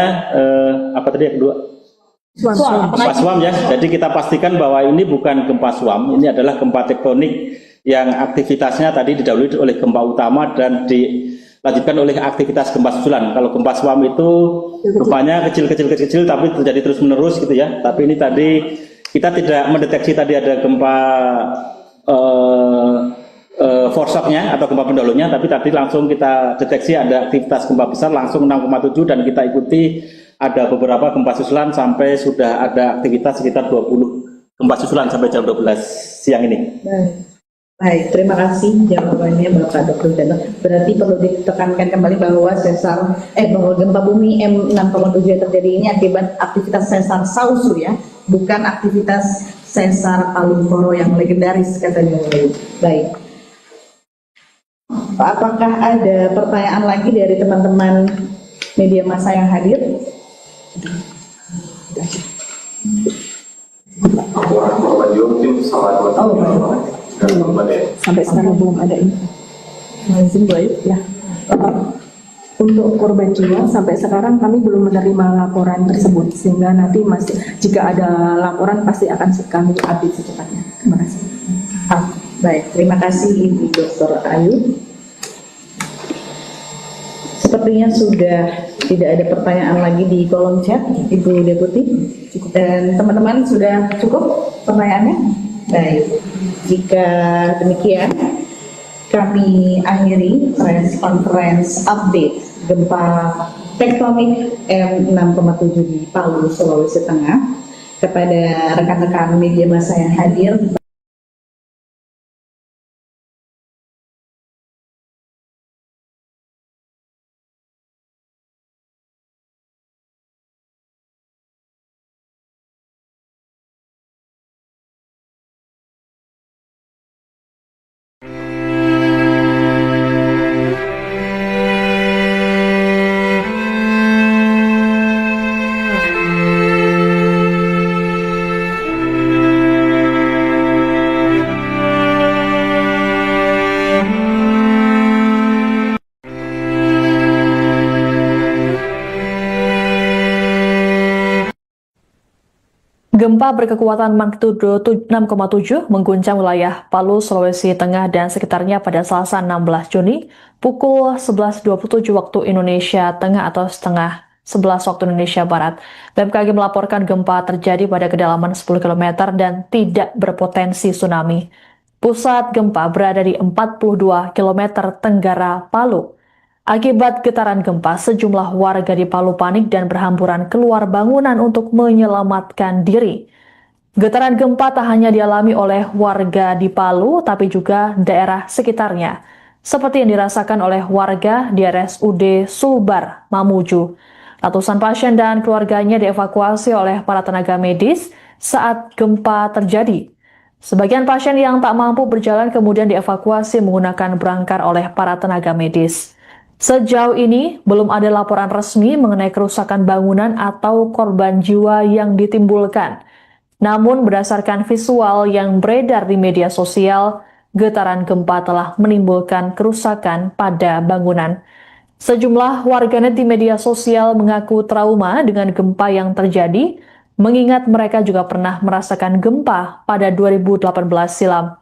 apa tadi yang kedua? Gempa swam ya. Jadi kita pastikan bahwa ini bukan gempa swam, ini adalah gempa tektonik yang aktivitasnya tadi didahului oleh gempa utama dan dilanjutkan oleh aktivitas gempa susulan. Kalau gempa swam itu rupanya kecil tapi terjadi terus menerus gitu ya. Tapi ini tadi kita tidak mendeteksi tadi ada gempa foreshocknya atau gempa pendahulunya, tapi tadi langsung kita deteksi ada aktivitas gempa besar langsung 6,7 dan kita ikuti ada beberapa gempa susulan sampai sudah ada aktivitas sekitar 20 gempa susulan sampai jam 12 siang ini. Baik, terima kasih jawabannya Bapak Dr. Wijayanto. Berarti perlu ditekankan kembali bahwa bahwa gempa bumi M6,7 yang terjadi ini akibat aktivitas sesar Sausu ya, bukan aktivitas sesar Palu Koro yang legendaris katanya. Baik. Apakah ada pertanyaan lagi dari teman-teman media massa yang hadir? Sampai sekarang belum ada info. Ya. Untuk korban jiwa sampai sekarang kami belum menerima laporan tersebut, sehingga nanti jika ada laporan pasti akan kami update secepatnya. Terima kasih. Baik, terima kasih Ibu Dr. Ayu. Sepertinya sudah tidak ada pertanyaan lagi di kolom chat, Ibu Deputi. Dan teman-teman sudah cukup pertanyaannya? Baik, jika demikian kami akhiri press conference update gempa tektonik M6,7 di Palu, Sulawesi Tengah. Kepada rekan-rekan media massa yang hadir, gempa berkekuatan magnitudo 6,7 mengguncang wilayah Palu, Sulawesi Tengah dan sekitarnya pada Selasa 16 Juni pukul 11.27 waktu Indonesia Tengah atau setengah 11 waktu Indonesia Barat. BMKG melaporkan gempa terjadi pada kedalaman 10 km dan tidak berpotensi tsunami. Pusat gempa berada di 42 km tenggara Palu. Akibat getaran gempa, sejumlah warga di Palu panik dan berhamburan keluar bangunan untuk menyelamatkan diri. Getaran gempa tak hanya dialami oleh warga di Palu, tapi juga daerah sekitarnya, seperti yang dirasakan oleh warga di RSUD Sulbar, Mamuju. Ratusan pasien dan keluarganya dievakuasi oleh para tenaga medis saat gempa terjadi. Sebagian pasien yang tak mampu berjalan kemudian dievakuasi menggunakan berangkar oleh para tenaga medis. Sejauh ini, belum ada laporan resmi mengenai kerusakan bangunan atau korban jiwa yang ditimbulkan. Namun, berdasarkan visual yang beredar di media sosial, getaran gempa telah menimbulkan kerusakan pada bangunan. Sejumlah warganet di media sosial mengaku trauma dengan gempa yang terjadi, mengingat mereka juga pernah merasakan gempa pada 2018 silam.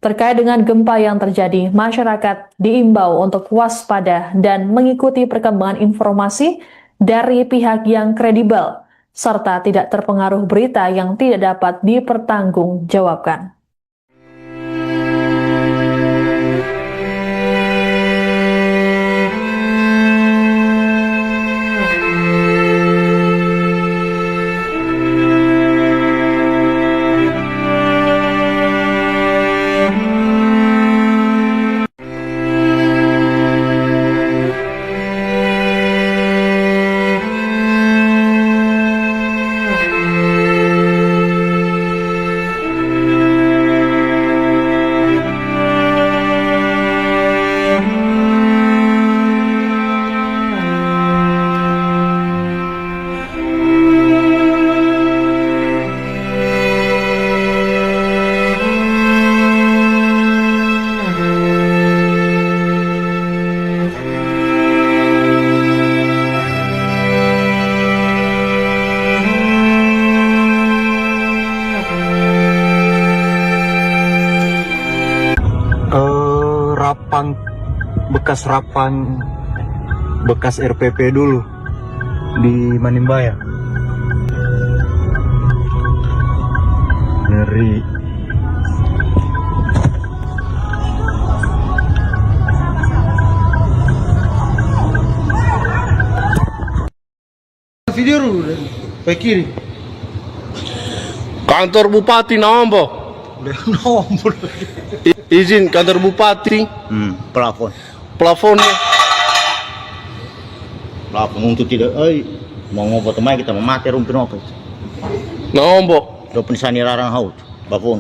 Terkait dengan gempa yang terjadi, masyarakat diimbau untuk waspada dan mengikuti perkembangan informasi dari pihak yang kredibel, serta tidak terpengaruh berita yang tidak dapat dipertanggungjawabkan. bekas RPP dulu di Manimbaya. Ngeri. Video dulu, ke kiri. Kantor Bupati nombor. Nombor. Izin kantor Bupati. Plafonnya. Plafon untuk tidak, mau ngobrol teman kita memati rumpin apa? Nombor. Do pensani larang haut, plafon.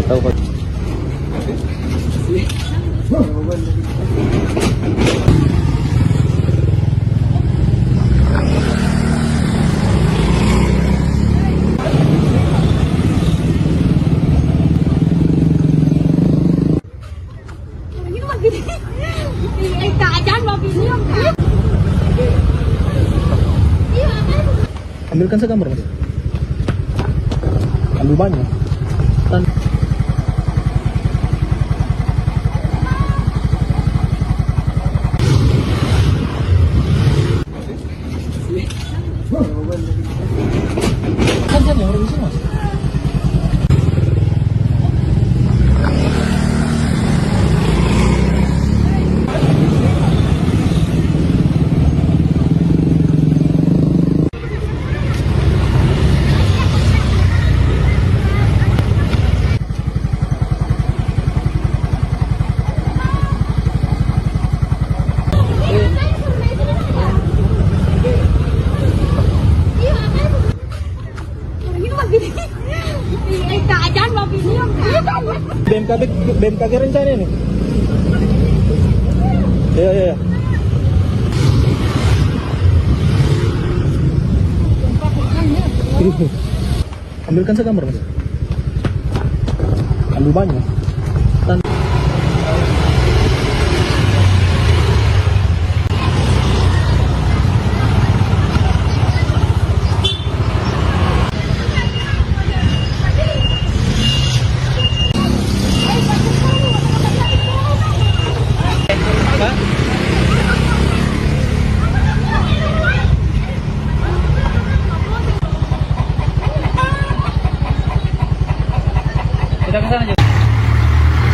Saya tahu Pak. Keadaan mobil ini Ambilkan segambar Mas. Ambil banyak. Kan yang orang di sini Mas. keadaan mobil ini BMKG rencana nih. Ya. Ambilkan segambar Mas. Ambil banyak.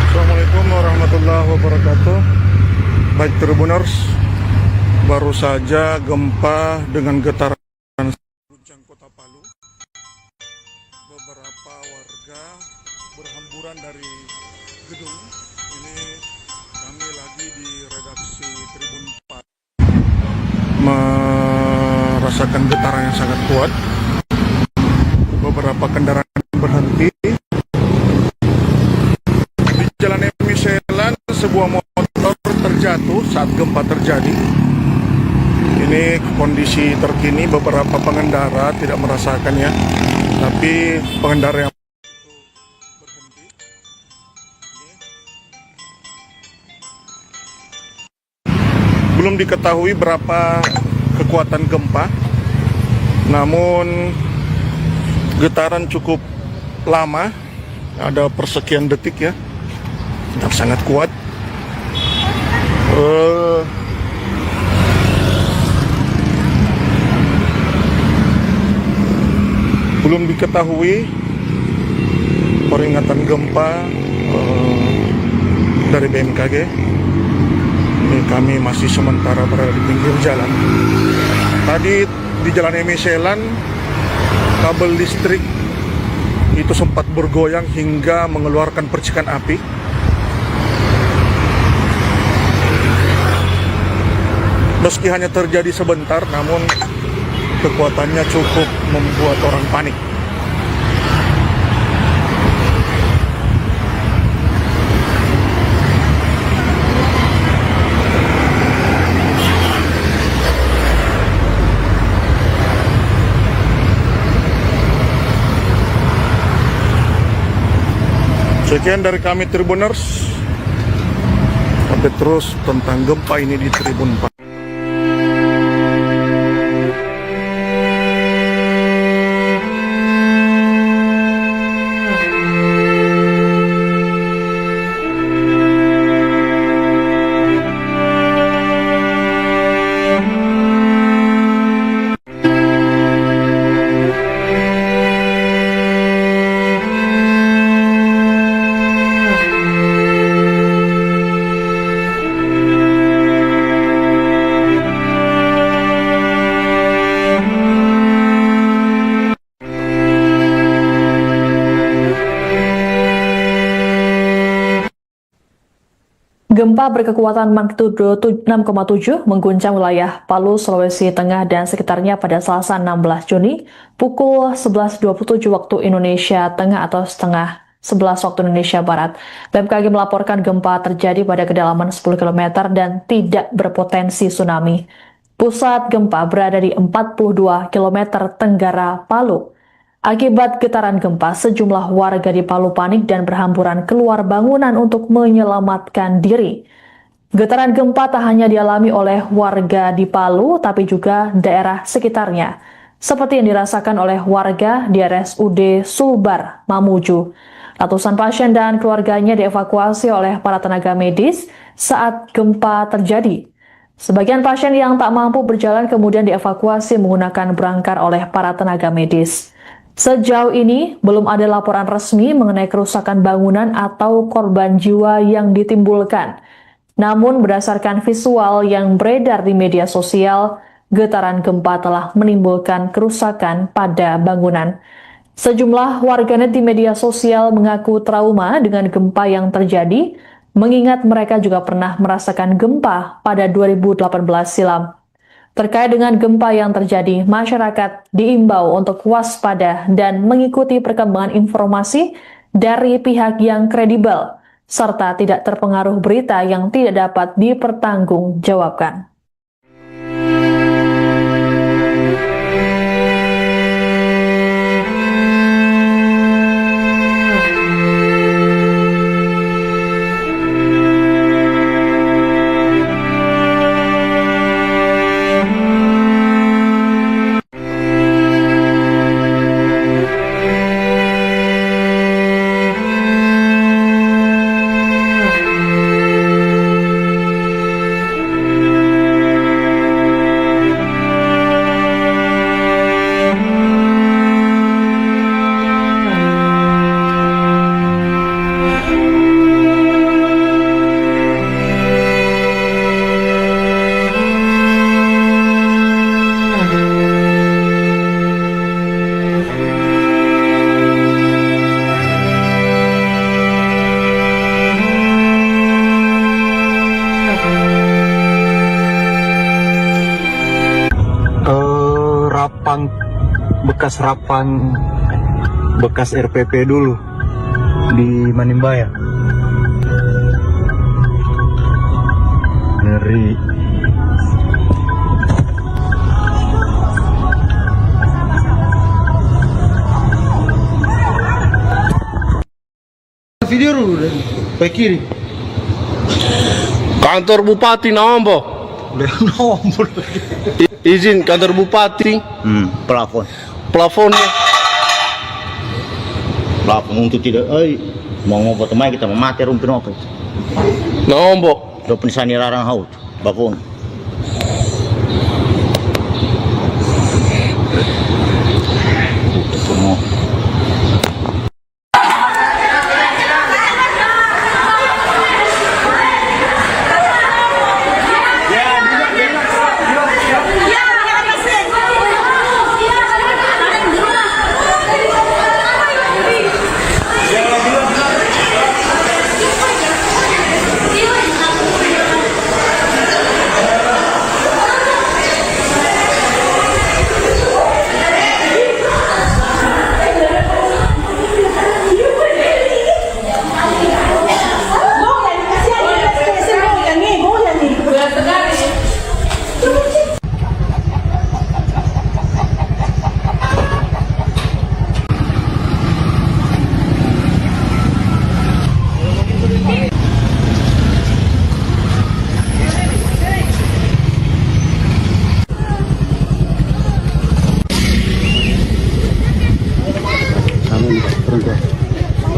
Assalamualaikum warahmatullahi wabarakatuh. Baik Tribuners, baru saja gempa dengan getaran guncang kota Palu. Beberapa warga berhamburan dari gedung. Ini kami lagi di redaksi Tribun 4 merasakan getaran yang sangat kuat. Beberapa kendaraan berhenti. Jalan Emiselan, sebuah motor terjatuh saat gempa terjadi. Ini kondisi terkini, beberapa pengendara tidak merasakannya, tapi pengendara yang berhenti. Belum diketahui berapa kekuatan gempa, namun getaran cukup lama, ada persekian detik ya. Yang sangat kuat. Belum diketahui peringatan gempa dari BMKG. Ini kami masih sementara berada di pinggir jalan. Tadi di Jalan Emiselan, kabel listrik itu sempat bergoyang hingga mengeluarkan percikan api. Meski hanya terjadi sebentar, namun kekuatannya cukup membuat orang panik. Sekian dari kami Tribuners. Update terus tentang gempa ini di Tribun 4. Gempa berkekuatan magnitudo 6,7 mengguncang wilayah Palu, Sulawesi Tengah dan sekitarnya pada Selasa 16 Juni pukul 11.27 waktu Indonesia Tengah atau setengah 11 waktu Indonesia Barat. BMKG melaporkan gempa terjadi pada kedalaman 10 km dan tidak berpotensi tsunami. Pusat gempa berada di 42 km tenggara Palu. Akibat getaran gempa, sejumlah warga di Palu panik dan berhamburan keluar bangunan untuk menyelamatkan diri. Getaran gempa tak hanya dialami oleh warga di Palu, tapi juga daerah sekitarnya, seperti yang dirasakan oleh warga di RSUD Sulbar, Mamuju. Ratusan pasien dan keluarganya dievakuasi oleh para tenaga medis saat gempa terjadi. Sebagian pasien yang tak mampu berjalan kemudian dievakuasi menggunakan brangkar oleh para tenaga medis. Sejauh ini, belum ada laporan resmi mengenai kerusakan bangunan atau korban jiwa yang ditimbulkan. Namun, berdasarkan visual yang beredar di media sosial, getaran gempa telah menimbulkan kerusakan pada bangunan. Sejumlah warganet di media sosial mengaku trauma dengan gempa yang terjadi, mengingat mereka juga pernah merasakan gempa pada 2018 silam. Terkait dengan gempa yang terjadi, masyarakat diimbau untuk waspada dan mengikuti perkembangan informasi dari pihak yang kredibel, serta tidak terpengaruh berita yang tidak dapat dipertanggungjawabkan. bekas RPP dulu di Manimbaya. Ngeri. Video dulu dari baik kiri. Kantor Bupati Nawambo. Nombor. Izin kantor Bupati. Plafon. Plafonnya. Plafon untuk tidak. Mau ngobrol teman kita memati rumpin apa? Nawambo. Do penisani larang haut. Plafon.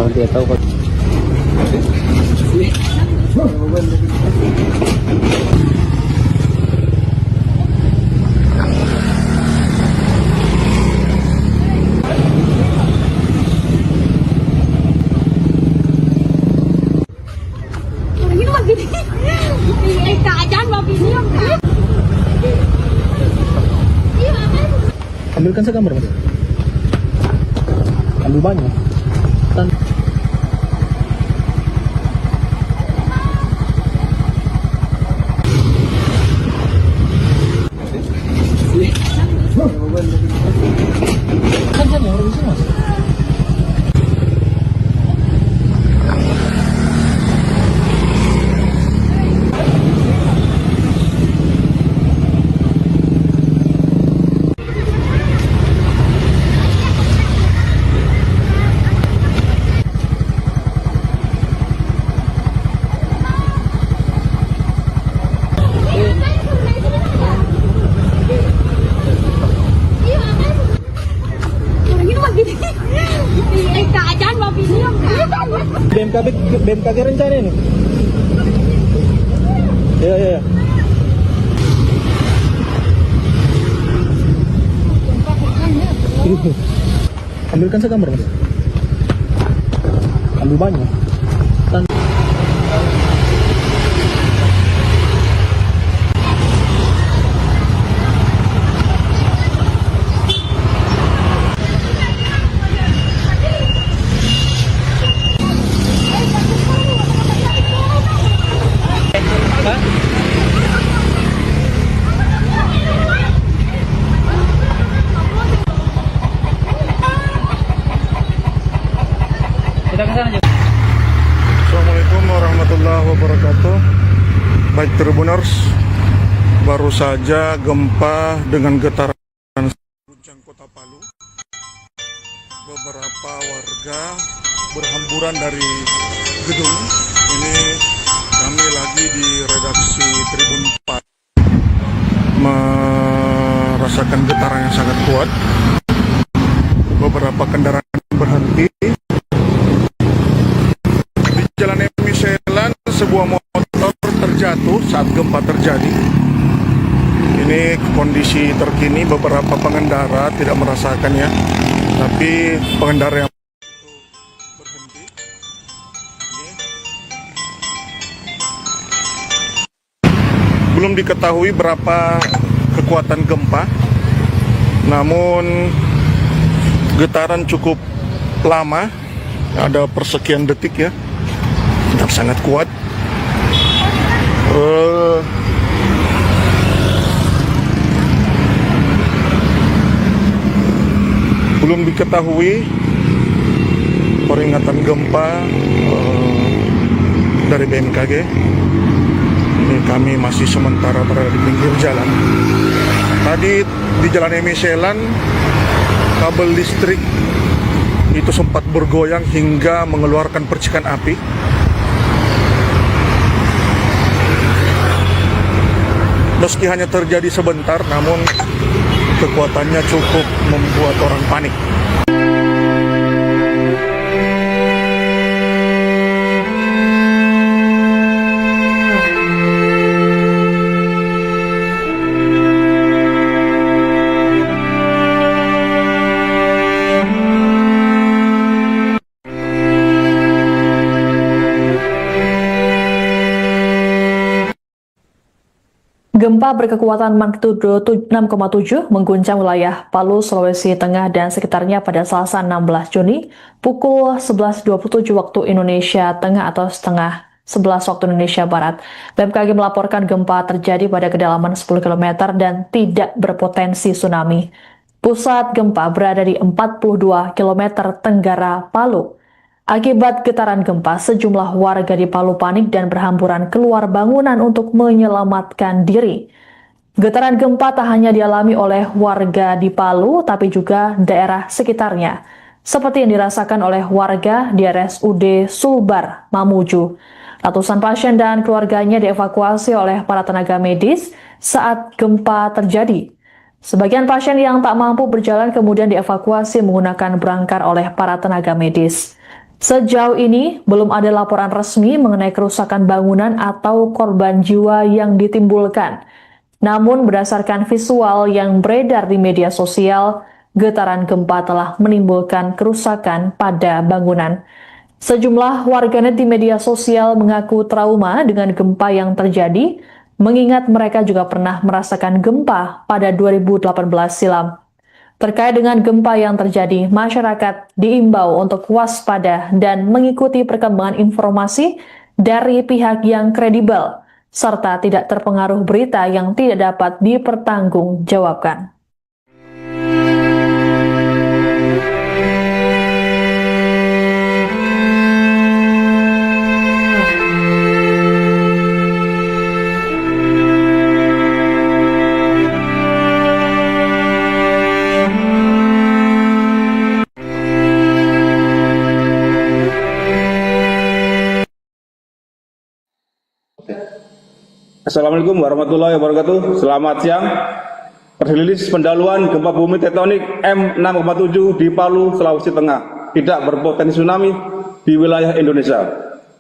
Kalau dia tahu kan. Ini mah gini. Keadaan mobil ini mah. Ambilkan segambar, Mas. Ambil banyak. BMKG rencana ini. Ya. Ambilkan segambar, Mas. Ambil banyak. Assalamualaikum warahmatullahi wabarakatuh. Baik Tribuners, baru saja gempa dengan getaran guncang Kota Palu. Beberapa warga berhamburan dari gedung. Ini kami lagi di redaksi Tribun 4 merasakan getaran yang sangat kuat. Beberapa kendaraan berhenti. Jalan Emiselan, sebuah motor terjatuh saat gempa terjadi. Ini kondisi terkini, beberapa pengendara tidak merasakannya, tapi pengendara yang berhenti. Belum diketahui berapa kekuatan gempa, namun getaran cukup lama, ada persekian detik ya. Sangat kuat. Belum diketahui peringatan gempa dari BMKG. Ini kami masih sementara berada di pinggir jalan. Tadi di Jalan Emiselan, kabel listrik itu sempat bergoyang hingga mengeluarkan percikan api. Meski hanya terjadi sebentar, namun kekuatannya cukup membuat orang panik. Gempa berkekuatan magnitudo 6,7 mengguncang wilayah Palu, Sulawesi Tengah dan sekitarnya pada Selasa 16 Juni pukul 11.27 waktu Indonesia Tengah atau setengah 11 waktu Indonesia Barat. BMKG melaporkan gempa terjadi pada kedalaman 10 km dan tidak berpotensi tsunami. Pusat gempa berada di 42 km tenggara Palu. Akibat getaran gempa, sejumlah warga di Palu panik dan berhamburan keluar bangunan untuk menyelamatkan diri. Getaran gempa tak hanya dialami oleh warga di Palu, tapi juga daerah sekitarnya, seperti yang dirasakan oleh warga di RSUD Sulbar, Mamuju. Ratusan pasien dan keluarganya dievakuasi oleh para tenaga medis saat gempa terjadi. Sebagian pasien yang tak mampu berjalan kemudian dievakuasi menggunakan brangkar oleh para tenaga medis. Sejauh ini, belum ada laporan resmi mengenai kerusakan bangunan atau korban jiwa yang ditimbulkan. Namun, berdasarkan visual yang beredar di media sosial, getaran gempa telah menimbulkan kerusakan pada bangunan. Sejumlah warganet di media sosial mengaku trauma dengan gempa yang terjadi, mengingat mereka juga pernah merasakan gempa pada 2018 silam. Terkait dengan gempa yang terjadi, masyarakat diimbau untuk waspada dan mengikuti perkembangan informasi dari pihak yang kredibel, serta tidak terpengaruh berita yang tidak dapat dipertanggungjawabkan. Assalamualaikum warahmatullahi wabarakatuh. Selamat siang. Rilis pendahuluan gempa bumi tektonik M6,7 di Palu, Sulawesi Tengah. Tidak berpotensi tsunami. di wilayah Indonesia.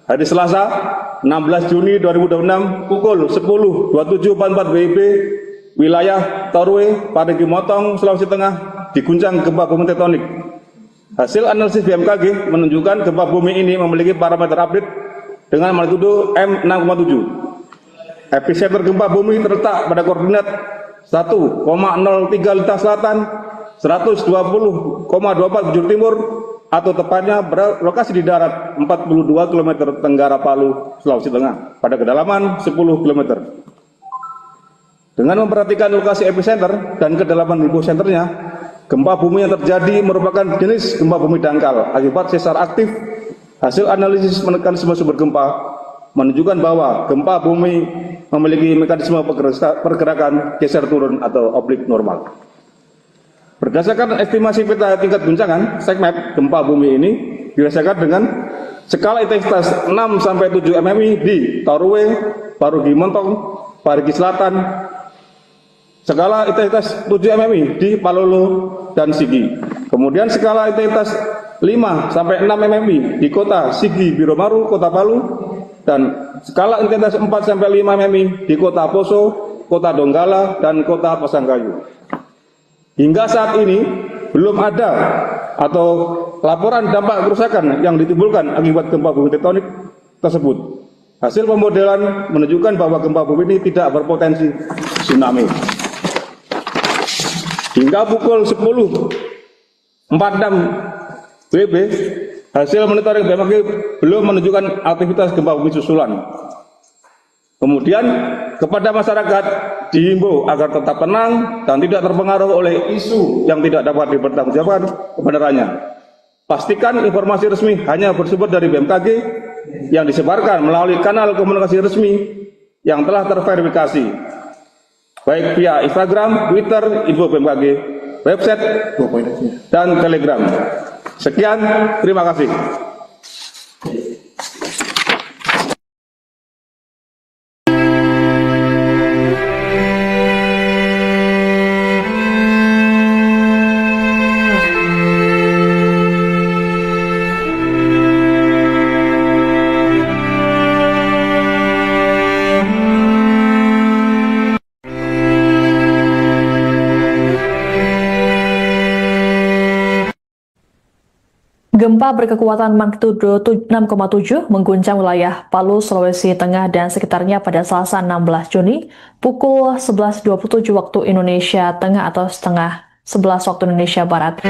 Hari Selasa, 16 Juni 2026 pukul 10.27.44 WIB, wilayah Torwe, Parigi Motong, Sulawesi Tengah diguncang gempa bumi tektonik. Hasil analisis BMKG menunjukkan gempa bumi ini memiliki parameter update dengan magnitudo M6,7. Epicenter gempa bumi terletak pada koordinat 1,03 Lintang Selatan, 120,24 bujur timur, atau tepatnya berlokasi di darat 42 km tenggara Palu, Sulawesi Tengah, pada kedalaman 10 km. Dengan memperhatikan lokasi epicenter dan kedalaman hiposenternya, gempa bumi yang terjadi merupakan jenis gempa bumi dangkal akibat sesar aktif. Hasil analisis mekanisme sumber gempa menunjukkan bahwa gempa bumi memiliki mekanisme pergerakan geser turun atau oblik normal. Berdasarkan estimasi peta tingkat guncangan, segmen gempa bumi ini dirasakan dengan skala intensitas 6-7 mmi di Torwe, Parigi Motong, Parigi Selatan, skala intensitas 7 mmi di Palolo dan Sigi. Kemudian skala intensitas 5-6 mmi di kota Sigi Biromaru, Kota Palu, dan skala intensitas 4-5 mmi di Kota Poso, Kota Donggala, dan Kota Pasangkayu. Hingga saat ini belum ada atau laporan dampak kerusakan yang ditimbulkan akibat gempa bumi tektonik tersebut. Hasil pemodelan menunjukkan bahwa gempa bumi ini tidak berpotensi tsunami. Hingga pukul 10.46 WIB, hasil monitoring BMKG belum menunjukkan aktivitas gempa bumi susulan. Kemudian kepada masyarakat dihimbau agar tetap tenang dan tidak terpengaruh oleh isu yang tidak dapat dipertanggungjawabkan kebenarannya. Pastikan informasi resmi hanya bersumber dari BMKG yang disebarkan melalui kanal komunikasi resmi yang telah terverifikasi, baik via Instagram, Twitter, info BMKG, website, dan Telegram. Sekian, terima kasih. Gempa berkekuatan magnitudo 6,7 mengguncang wilayah Palu, Sulawesi Tengah dan sekitarnya pada Selasa 16 Juni pukul 11.27 waktu Indonesia Tengah atau setengah 11 waktu Indonesia Barat.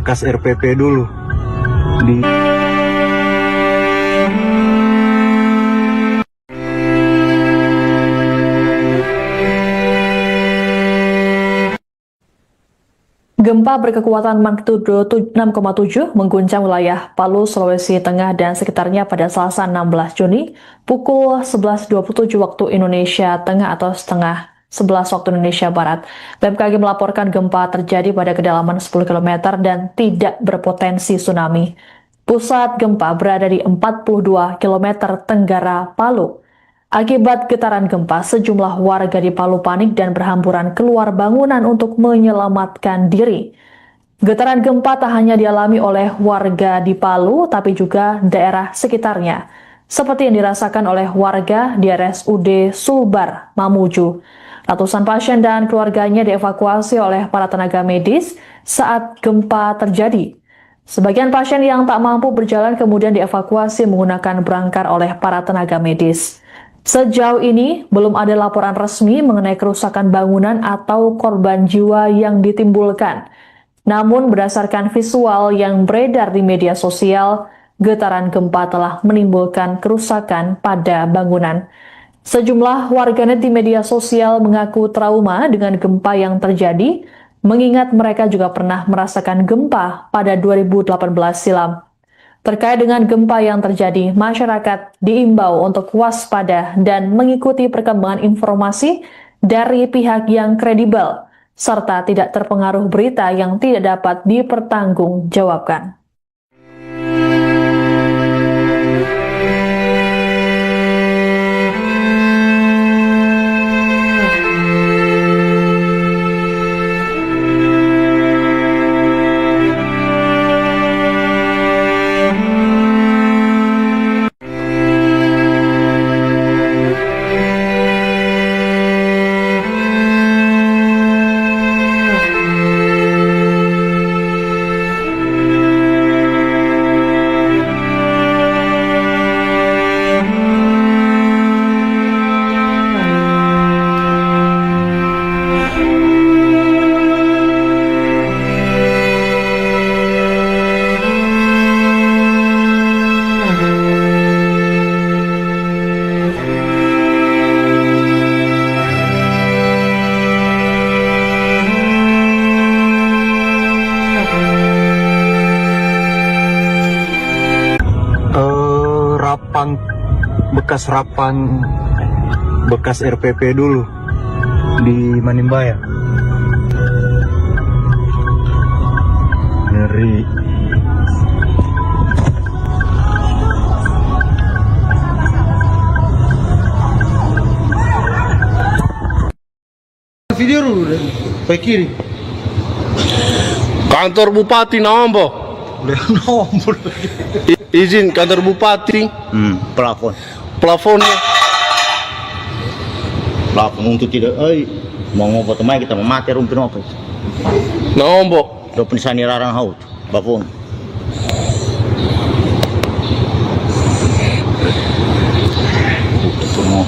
bekas RPP dulu di Gempa berkekuatan magnitudo 6,7 mengguncang wilayah Palu, Sulawesi Tengah dan sekitarnya pada Selasa 16 Juni pukul 11.27 waktu Indonesia Tengah atau setengah 11 waktu Indonesia Barat. BMKG melaporkan gempa terjadi pada kedalaman 10 km dan tidak berpotensi tsunami. Pusat gempa berada di 42 km tenggara Palu. Akibat getaran gempa, sejumlah warga di Palu panik dan berhamburan keluar bangunan untuk menyelamatkan diri. Getaran gempa tak hanya dialami oleh warga di Palu, tapi juga daerah sekitarnya, seperti yang dirasakan oleh warga di RSUD Sulbar, Mamuju. Ratusan pasien dan keluarganya dievakuasi oleh para tenaga medis saat gempa terjadi. Sebagian pasien yang tak mampu berjalan kemudian dievakuasi menggunakan berangkar oleh para tenaga medis. Sejauh ini, belum ada laporan resmi mengenai kerusakan bangunan atau korban jiwa yang ditimbulkan. Namun, berdasarkan visual yang beredar di media sosial, getaran gempa telah menimbulkan kerusakan pada bangunan. Sejumlah warganet di media sosial mengaku trauma dengan gempa yang terjadi, mengingat mereka juga pernah merasakan gempa pada 2018 silam. Terkait dengan gempa yang terjadi, masyarakat diimbau untuk waspada dan mengikuti perkembangan informasi dari pihak yang kredibel, serta tidak terpengaruh berita yang tidak dapat dipertanggungjawabkan. bekas RPP dulu di Manimbaya. Ngeri. Video dulu deh, ke kiri. Kantor Bupati nomor. Udah nomor. Izin kantor Bupati. Plafonnya untuk tidak mau ngopo temai kita memati rumpin apa nomor do pensani rarang haut plafon semua.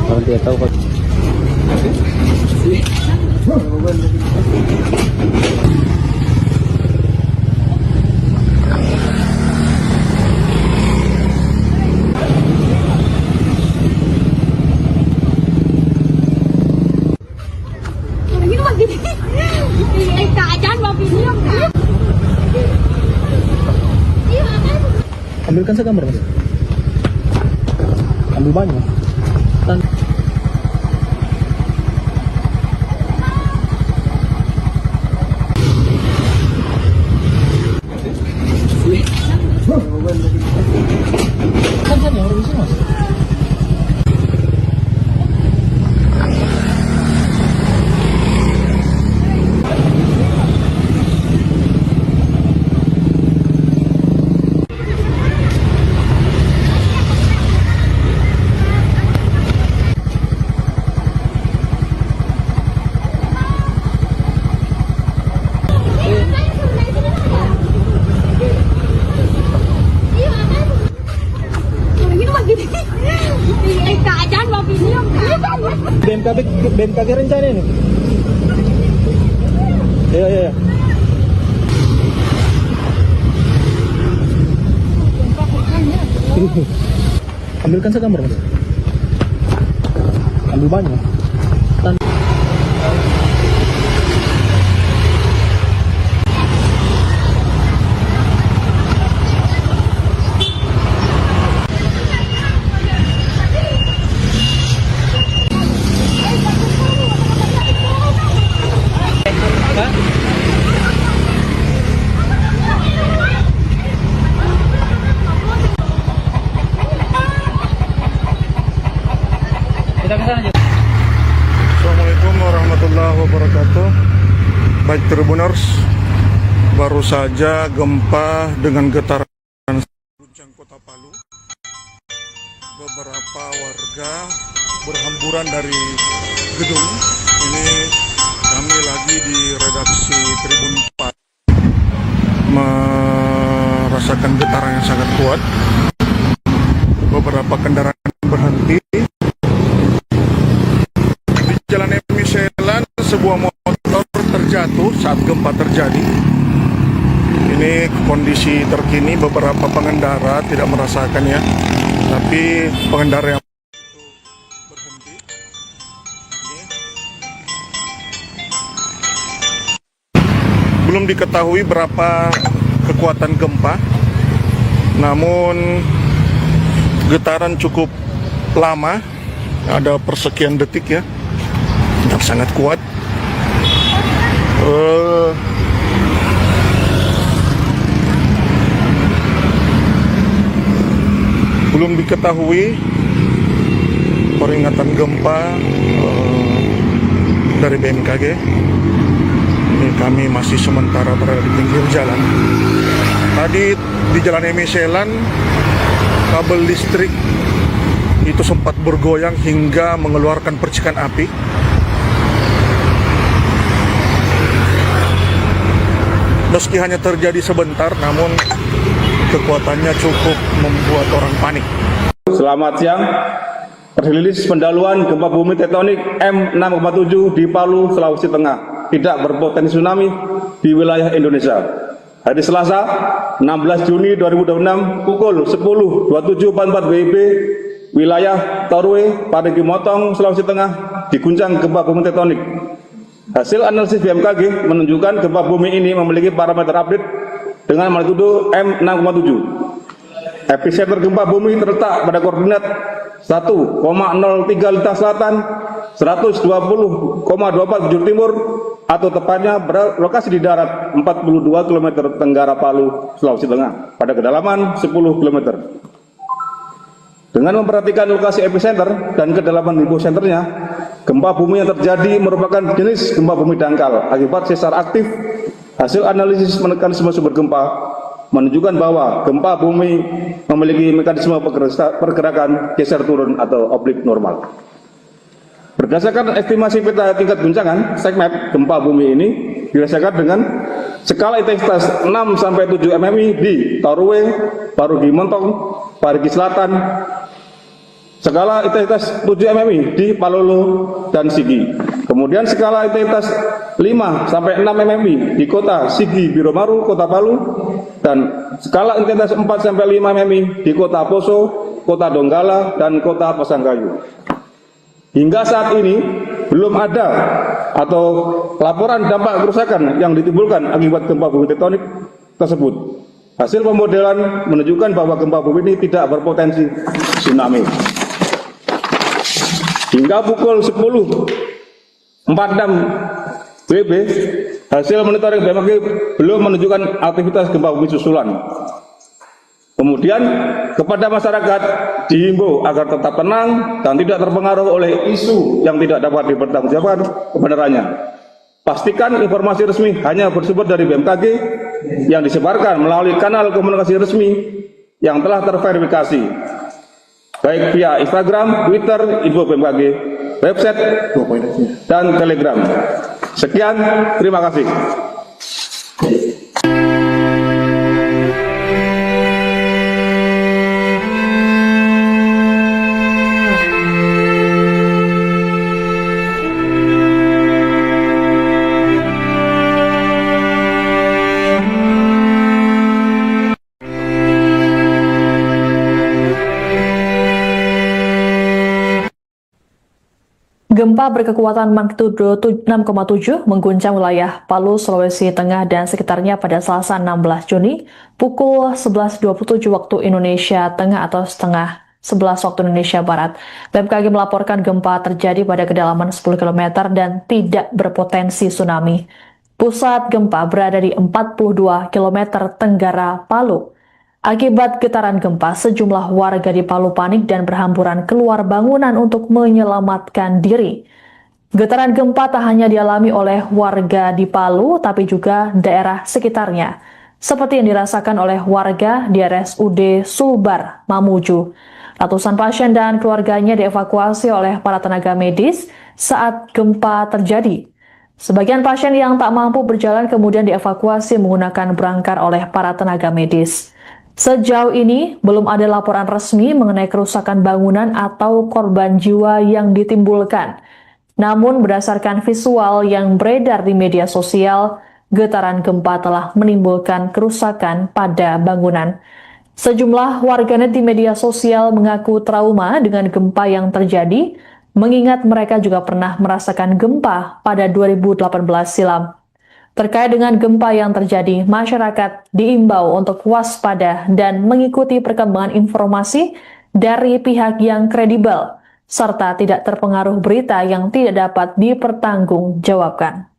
Kalau dia tahu kok. Ambilkan segambar, Mas. Ambil banyak. BMKG rencana ini. Ya. Ambilkan segambar, Mas. Ambil banyak. Assalamualaikum warahmatullahi wabarakatuh. Baik Tribuners, baru saja gempa dengan getaran guncang kota Palu. Beberapa warga berhamburan dari gedung. Ini kami lagi di redaksi Tribun 4 merasakan getaran yang sangat kuat. Beberapa kendaraan berhenti. Di Jalan Emiselan sebuah motor terjatuh saat gempa terjadi. Ini kondisi terkini, beberapa pengendara tidak merasakan ya, tapi pengendara yang berhenti. Belum diketahui berapa kekuatan gempa, namun getaran cukup lama, ada persekian detik ya, yang sangat kuat. Belum diketahui peringatan gempa dari BMKG. Ini kami masih sementara berada di pinggir jalan. Tadi di Jalan Emiselan kabel listrik itu sempat bergoyang hingga mengeluarkan percikan api. Meski hanya terjadi sebentar, namun kekuatannya cukup membuat orang panik. Selamat siang. Rilis pendahuluan gempa bumi tektonik M6,7 di Palu, Sulawesi Tengah tidak berpotensi tsunami di wilayah Indonesia. Hari Selasa, 16 Juni 2026 pukul 10.27.44 WIB, wilayah Torwe, Parigi Motong, Sulawesi Tengah diguncang gempa bumi tektonik. Hasil analisis BMKG menunjukkan gempa bumi ini memiliki parameter update dengan magnitudo M6,7. Epicenter gempa bumi terletak pada koordinat 1,03 Lintang Selatan, 120,24 bujur timur, atau tepatnya berlokasi di darat 42 km tenggara Palu, Sulawesi Tengah, pada kedalaman 10 km. Dengan memperhatikan lokasi epicenter dan kedalaman hiposenternya, gempa bumi yang terjadi merupakan jenis gempa bumi dangkal akibat sesar aktif. Hasil analisis mekanisme sumber gempa menunjukkan bahwa gempa bumi memiliki mekanisme pergerakan geser turun atau oblik normal. Berdasarkan estimasi peta tingkat guncangan SECMAP, gempa bumi ini dirasakan dengan skala intensitas 6-7 mm di Torwe, Parigi Motong, Parigi Selatan, skala intensitas 7 mm di Palolo dan Sigi. Kemudian skala intensitas 5-6 mm di kota Sigi Biromaru, kota Palu, dan skala intensitas 4-5 mm di kota Poso, kota Donggala, dan kota Pasangkayu. Hingga saat ini belum ada atau laporan dampak kerusakan yang ditimbulkan akibat gempa bumi tektonik tersebut. Hasil pemodelan menunjukkan bahwa gempa bumi ini tidak berpotensi tsunami. Hingga pukul 10.46 WIB, hasil monitoring BMKG belum menunjukkan aktivitas gempa bumi susulan. Kemudian kepada masyarakat dihimbau agar tetap tenang dan tidak terpengaruh oleh isu yang tidak dapat dipertanggungjawabkan kebenarannya. Pastikan informasi resmi hanya bersumber dari BMKG yang disebarkan melalui kanal komunikasi resmi yang telah terverifikasi, baik via Instagram, Twitter, info BMKG, website, dan Telegram. Sekian, terima kasih. Gempa berkekuatan magnitudo 6,7 mengguncang wilayah Palu, Sulawesi Tengah dan sekitarnya pada Selasa 16 Juni pukul 11.27 waktu Indonesia Tengah atau setengah 11 waktu Indonesia Barat. BMKG melaporkan gempa terjadi pada kedalaman 10 km dan tidak berpotensi tsunami. Pusat gempa berada di 42 km tenggara Palu. Akibat getaran gempa, sejumlah warga di Palu panik dan berhamburan keluar bangunan untuk menyelamatkan diri. Getaran gempa tak hanya dialami oleh warga di Palu, tapi juga daerah sekitarnya, seperti yang dirasakan oleh warga di RSUD Sulbar, Mamuju. Ratusan pasien dan keluarganya dievakuasi oleh para tenaga medis saat gempa terjadi. Sebagian pasien yang tak mampu berjalan kemudian dievakuasi menggunakan berangkar oleh para tenaga medis. Sejauh ini, belum ada laporan resmi mengenai kerusakan bangunan atau korban jiwa yang ditimbulkan. Namun, berdasarkan visual yang beredar di media sosial, getaran gempa telah menimbulkan kerusakan pada bangunan. Sejumlah warganet di media sosial mengaku trauma dengan gempa yang terjadi, mengingat mereka juga pernah merasakan gempa pada 2018 silam. Terkait dengan gempa yang terjadi, masyarakat diimbau untuk waspada dan mengikuti perkembangan informasi dari pihak yang kredibel, serta tidak terpengaruh berita yang tidak dapat dipertanggungjawabkan.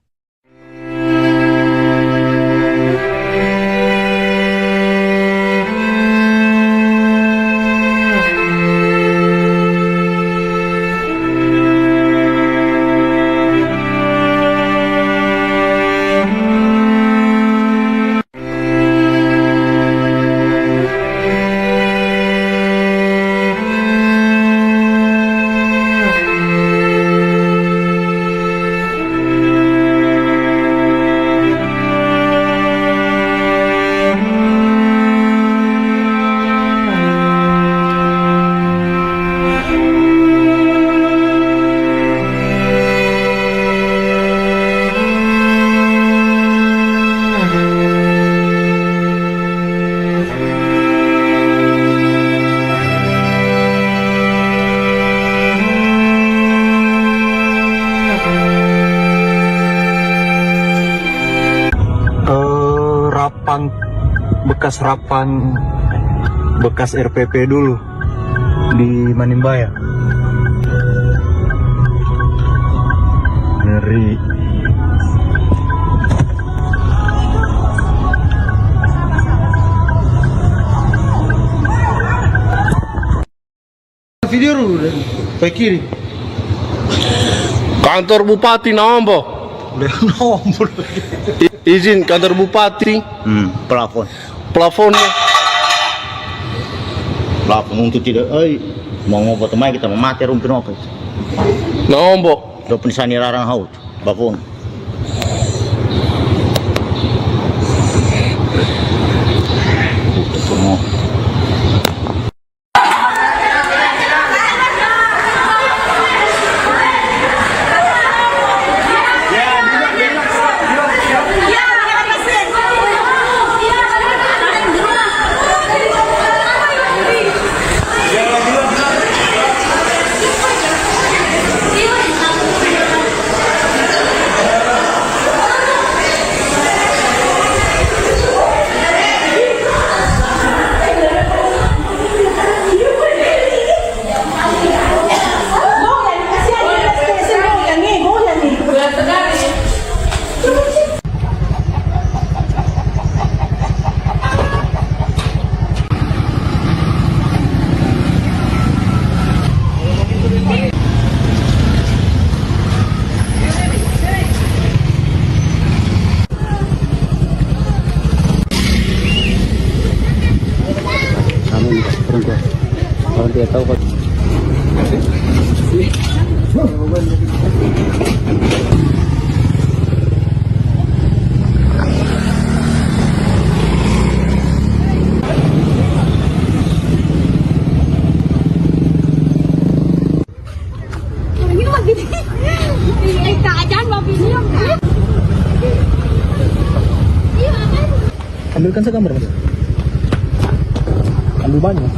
bekas RPP dulu di Manimbaya. Ngeri. Video dulu deh, ke kiri. Kantor Bupati Nawambo. Nomor. Izin kantor Bupati. Plafon. Plafonnya. Plafon untuk tidak. Mau ngobrol teman kita mati rumpin apa? Nawambo. Do penisani larang haut. Plafon. Kalau dia tahu ambilkan segambar Mas. Ambil banyak.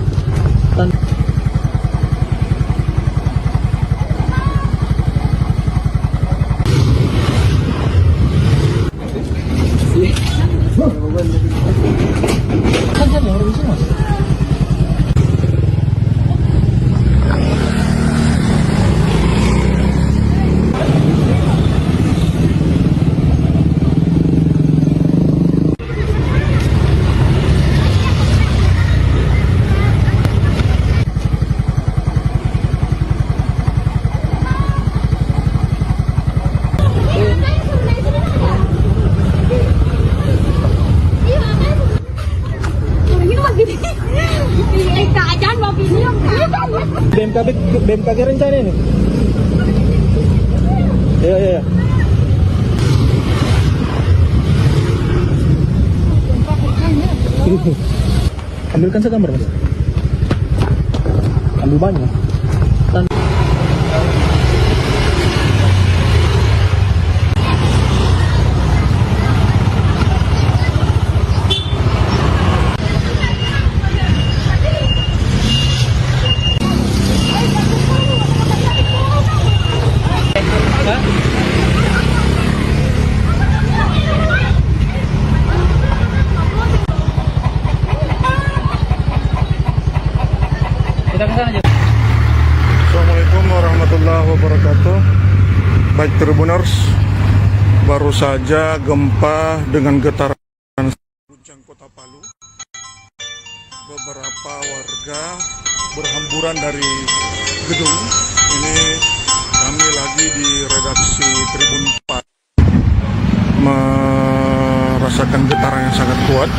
BMKG rencana ini. Iya. Ambilkan segambar Mas. Ambil banyak. Assalamualaikum warahmatullahi wabarakatuh. Baik Tribuners, baru saja gempa dengan getaran guncang Kota Palu. Beberapa warga berhamburan dari gedung. Ini kami lagi di redaksi Tribun 4 merasakan getaran yang sangat kuat.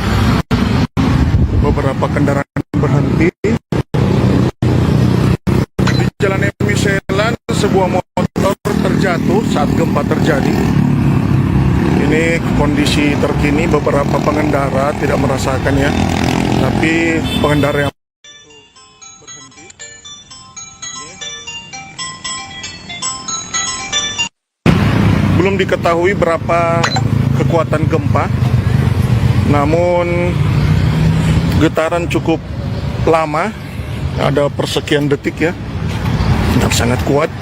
Beberapa kendaraan berhenti. Jalan Emiselan, sebuah motor terjatuh saat gempa terjadi. Ini kondisi terkini, beberapa pengendara tidak merasakannya, tapi pengendara yang berhenti. Belum diketahui berapa kekuatan gempa, namun getaran cukup lama, ada persekian detik ya. Dan sangat kuat.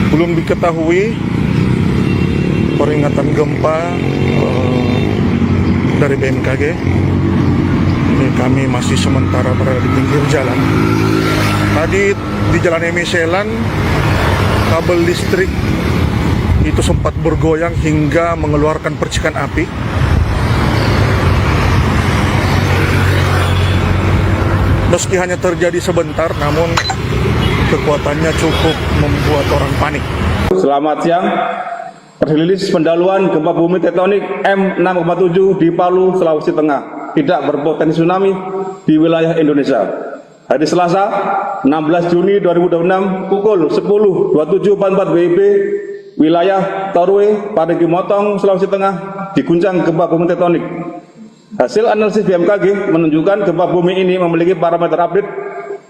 Belum diketahui peringatan gempa dari BMKG. Ini kami masih sementara berada di pinggir jalan. Tadi di Jalan Emiselan, kabel listrik itu sempat bergoyang hingga mengeluarkan percikan api. Meski hanya terjadi sebentar, namun kekuatannya cukup membuat orang panik. Selamat siang. Rilis pendahuluan gempa bumi tektonik M6,7 di Palu, Sulawesi Tengah tidak berpotensi tsunami di wilayah Indonesia. Hari Selasa, 16 Juni 2026 pukul 10.27.44 WIB, wilayah Torwe, Parigi Motong, Sulawesi Tengah diguncang gempa bumi tektonik. Hasil analisis BMKG menunjukkan gempa bumi ini memiliki parameter update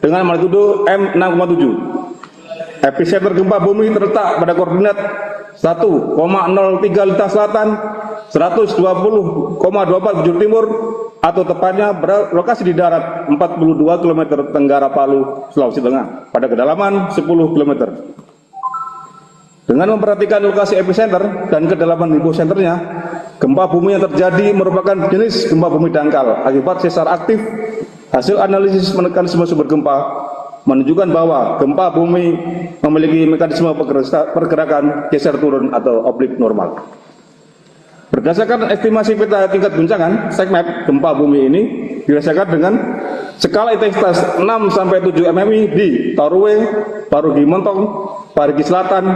dengan magnitudo M6,7. Epicenter gempa bumi terletak pada koordinat 1,03 Lita Selatan, 120,24 bujur timur, atau tepatnya berlokasi di darat 42 km tenggara Palu, Sulawesi Tengah, pada kedalaman 10 km. Dengan memperhatikan lokasi epicenter dan kedalaman hiposenternya, gempa bumi yang terjadi merupakan jenis gempa bumi dangkal akibat sesar aktif. Hasil analisis mekanisme sumber gempa menunjukkan bahwa gempa bumi memiliki mekanisme pergerakan geser turun atau oblik normal. Berdasarkan estimasi peta tingkat guncangan SECMAP, gempa bumi ini dirasakan dengan skala intensitas 6-7 mmi di Torwe, Parigi Motong, Parigi Selatan,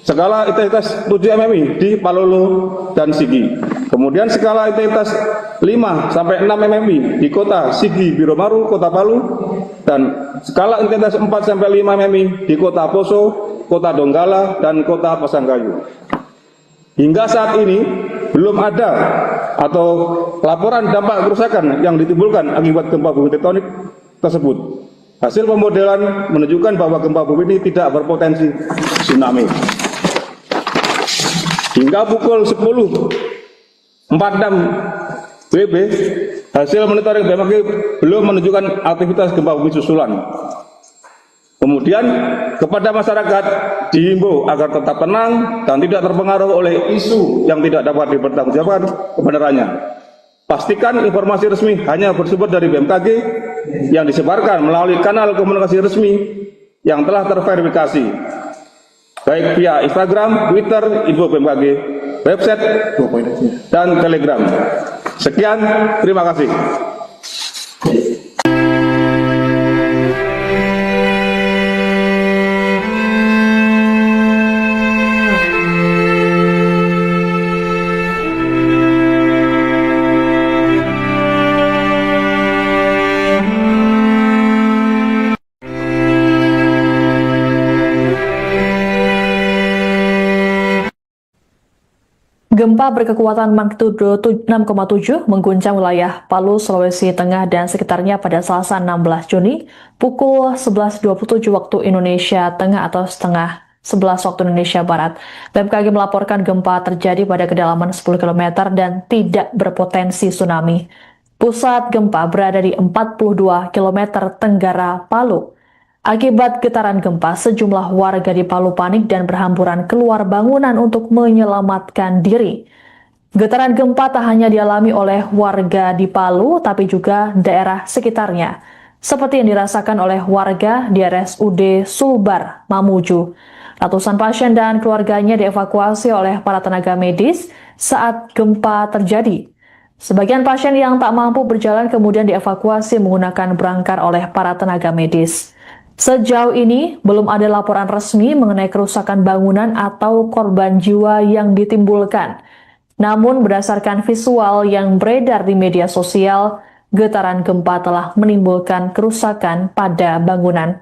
skala intensitas 7 mmi di Palolo dan Sigi. Kemudian skala intensitas 5-6 mmi di kota Sigi Biromaru, Kota Palu, dan skala intensitas 4-5 mmi di kota Poso, Kota Donggala, dan Kota Pasangkayu. Hingga saat ini belum ada atau laporan dampak kerusakan yang ditimbulkan akibat gempa bumi tektonik tersebut. Hasil pemodelan menunjukkan bahwa gempa bumi ini tidak berpotensi tsunami. Hingga pukul 10.46 WIB, hasil monitoring BMKG belum menunjukkan aktivitas gempa bumi susulan. Kemudian kepada masyarakat dihimbau agar tetap tenang dan tidak terpengaruh oleh isu yang tidak dapat dipertanggungjawabkan kebenarannya. Pastikan informasi resmi hanya bersumber dari BMKG yang disebarkan melalui kanal komunikasi resmi yang telah terverifikasi, baik via Instagram, Twitter, info BMKG, website, dan Telegram. Sekian, terima kasih. Gempa berkekuatan magnitudo 6,7 mengguncang wilayah Palu, Sulawesi Tengah dan sekitarnya pada Selasa 16 Juni pukul 11.27 waktu Indonesia Tengah atau setengah 11 waktu Indonesia Barat. BMKG melaporkan gempa terjadi pada kedalaman 10 km dan tidak berpotensi tsunami. Pusat gempa berada di 42 km tenggara Palu. Akibat getaran gempa, sejumlah warga di Palu panik dan berhamburan keluar bangunan untuk menyelamatkan diri. Getaran gempa tak hanya dialami oleh warga di Palu, tapi juga daerah sekitarnya, seperti yang dirasakan oleh warga di RSUD Sulbar, Mamuju. Ratusan pasien dan keluarganya dievakuasi oleh para tenaga medis saat gempa terjadi. Sebagian pasien yang tak mampu berjalan kemudian dievakuasi menggunakan berangkar oleh para tenaga medis. Sejauh ini, belum ada laporan resmi mengenai kerusakan bangunan atau korban jiwa yang ditimbulkan. Namun, berdasarkan visual yang beredar di media sosial, getaran gempa telah menimbulkan kerusakan pada bangunan.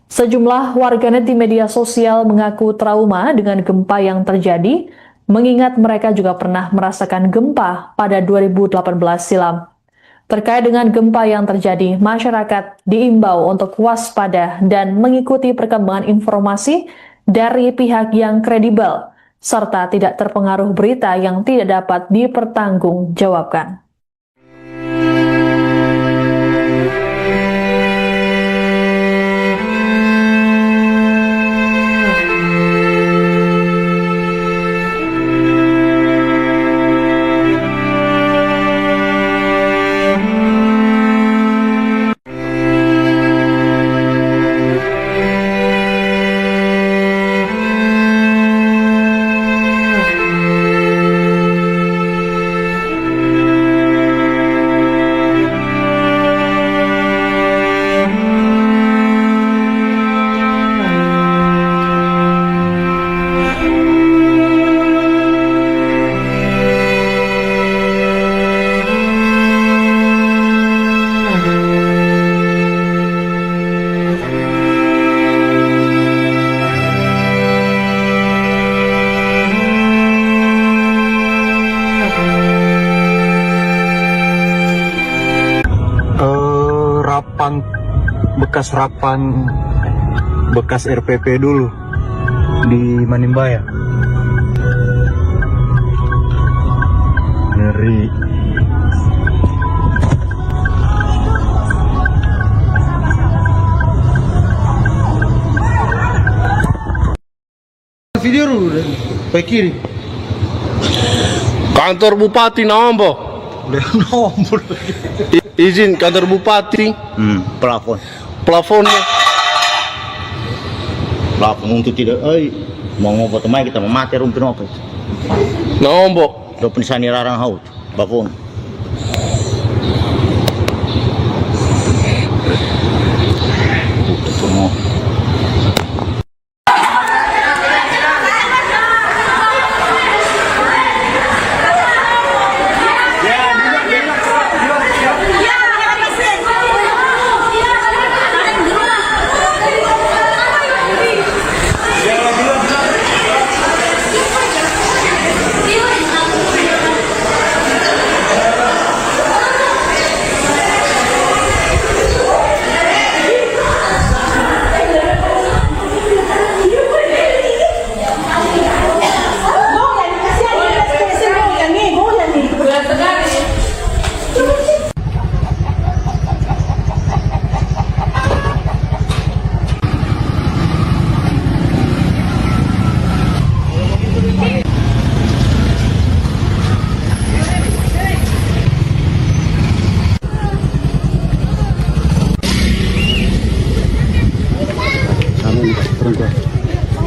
Sejumlah warganet di media sosial mengaku trauma dengan gempa yang terjadi, mengingat mereka juga pernah merasakan gempa pada 2018 silam. Terkait dengan gempa yang terjadi, masyarakat diimbau untuk waspada dan mengikuti perkembangan informasi dari pihak yang kredibel, serta tidak terpengaruh berita yang tidak dapat dipertanggungjawabkan. bekas RPP dulu di Manimbaya. Ngeri. Video dulu ke kiri. Kantor Bupati Nambo. Nombor. Izin kantor Bupati. Plafon. Plafonnya. Plafon untuk tidak. Mau ngobrol teman kita mati rumpin apa? Nambo. Do penisani larang haut. Plafon.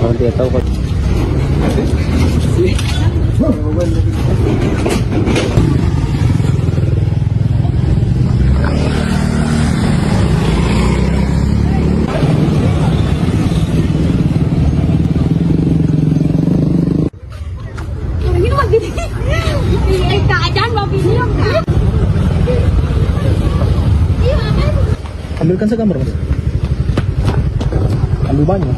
Kalau dia tahu kalau ini mah gini. Keadaan mobil ini enggak. Ambilkan segambar, Mas. Ambil banyak.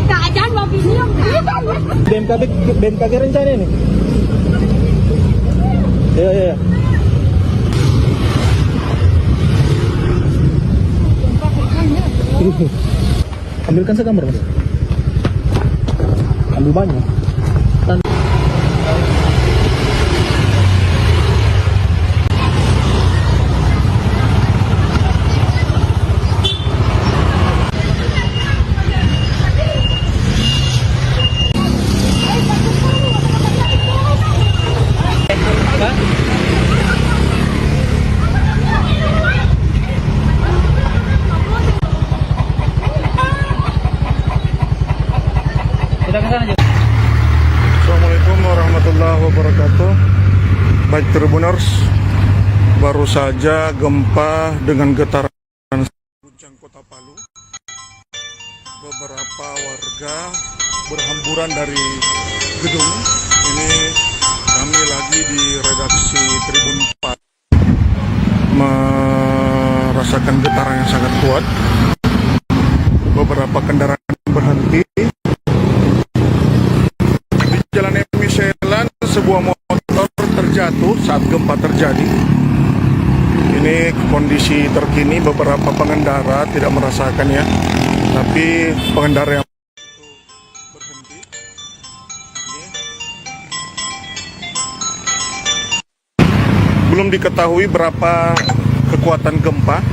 Kak, jangan bawa video, Kak. BMKG rencana ini. Ya. Ambilkan segambar, Mas. Ambil banyak. Assalamualaikum warahmatullahi wabarakatuh. Baik Tribuners, baru saja gempa dengan getaran guncang Kota Palu. Beberapa warga berhamburan dari gedung. Ini kami lagi di redaksi Tribun 4 merasakan getaran yang sangat kuat. Beberapa kendaraan berhenti. Jalan Emiselan, sebuah motor terjatuh saat gempa terjadi. Ini kondisi terkini, beberapa pengendara tidak merasakannya, tapi pengendara yang berhenti. Belum diketahui berapa kekuatan gempa,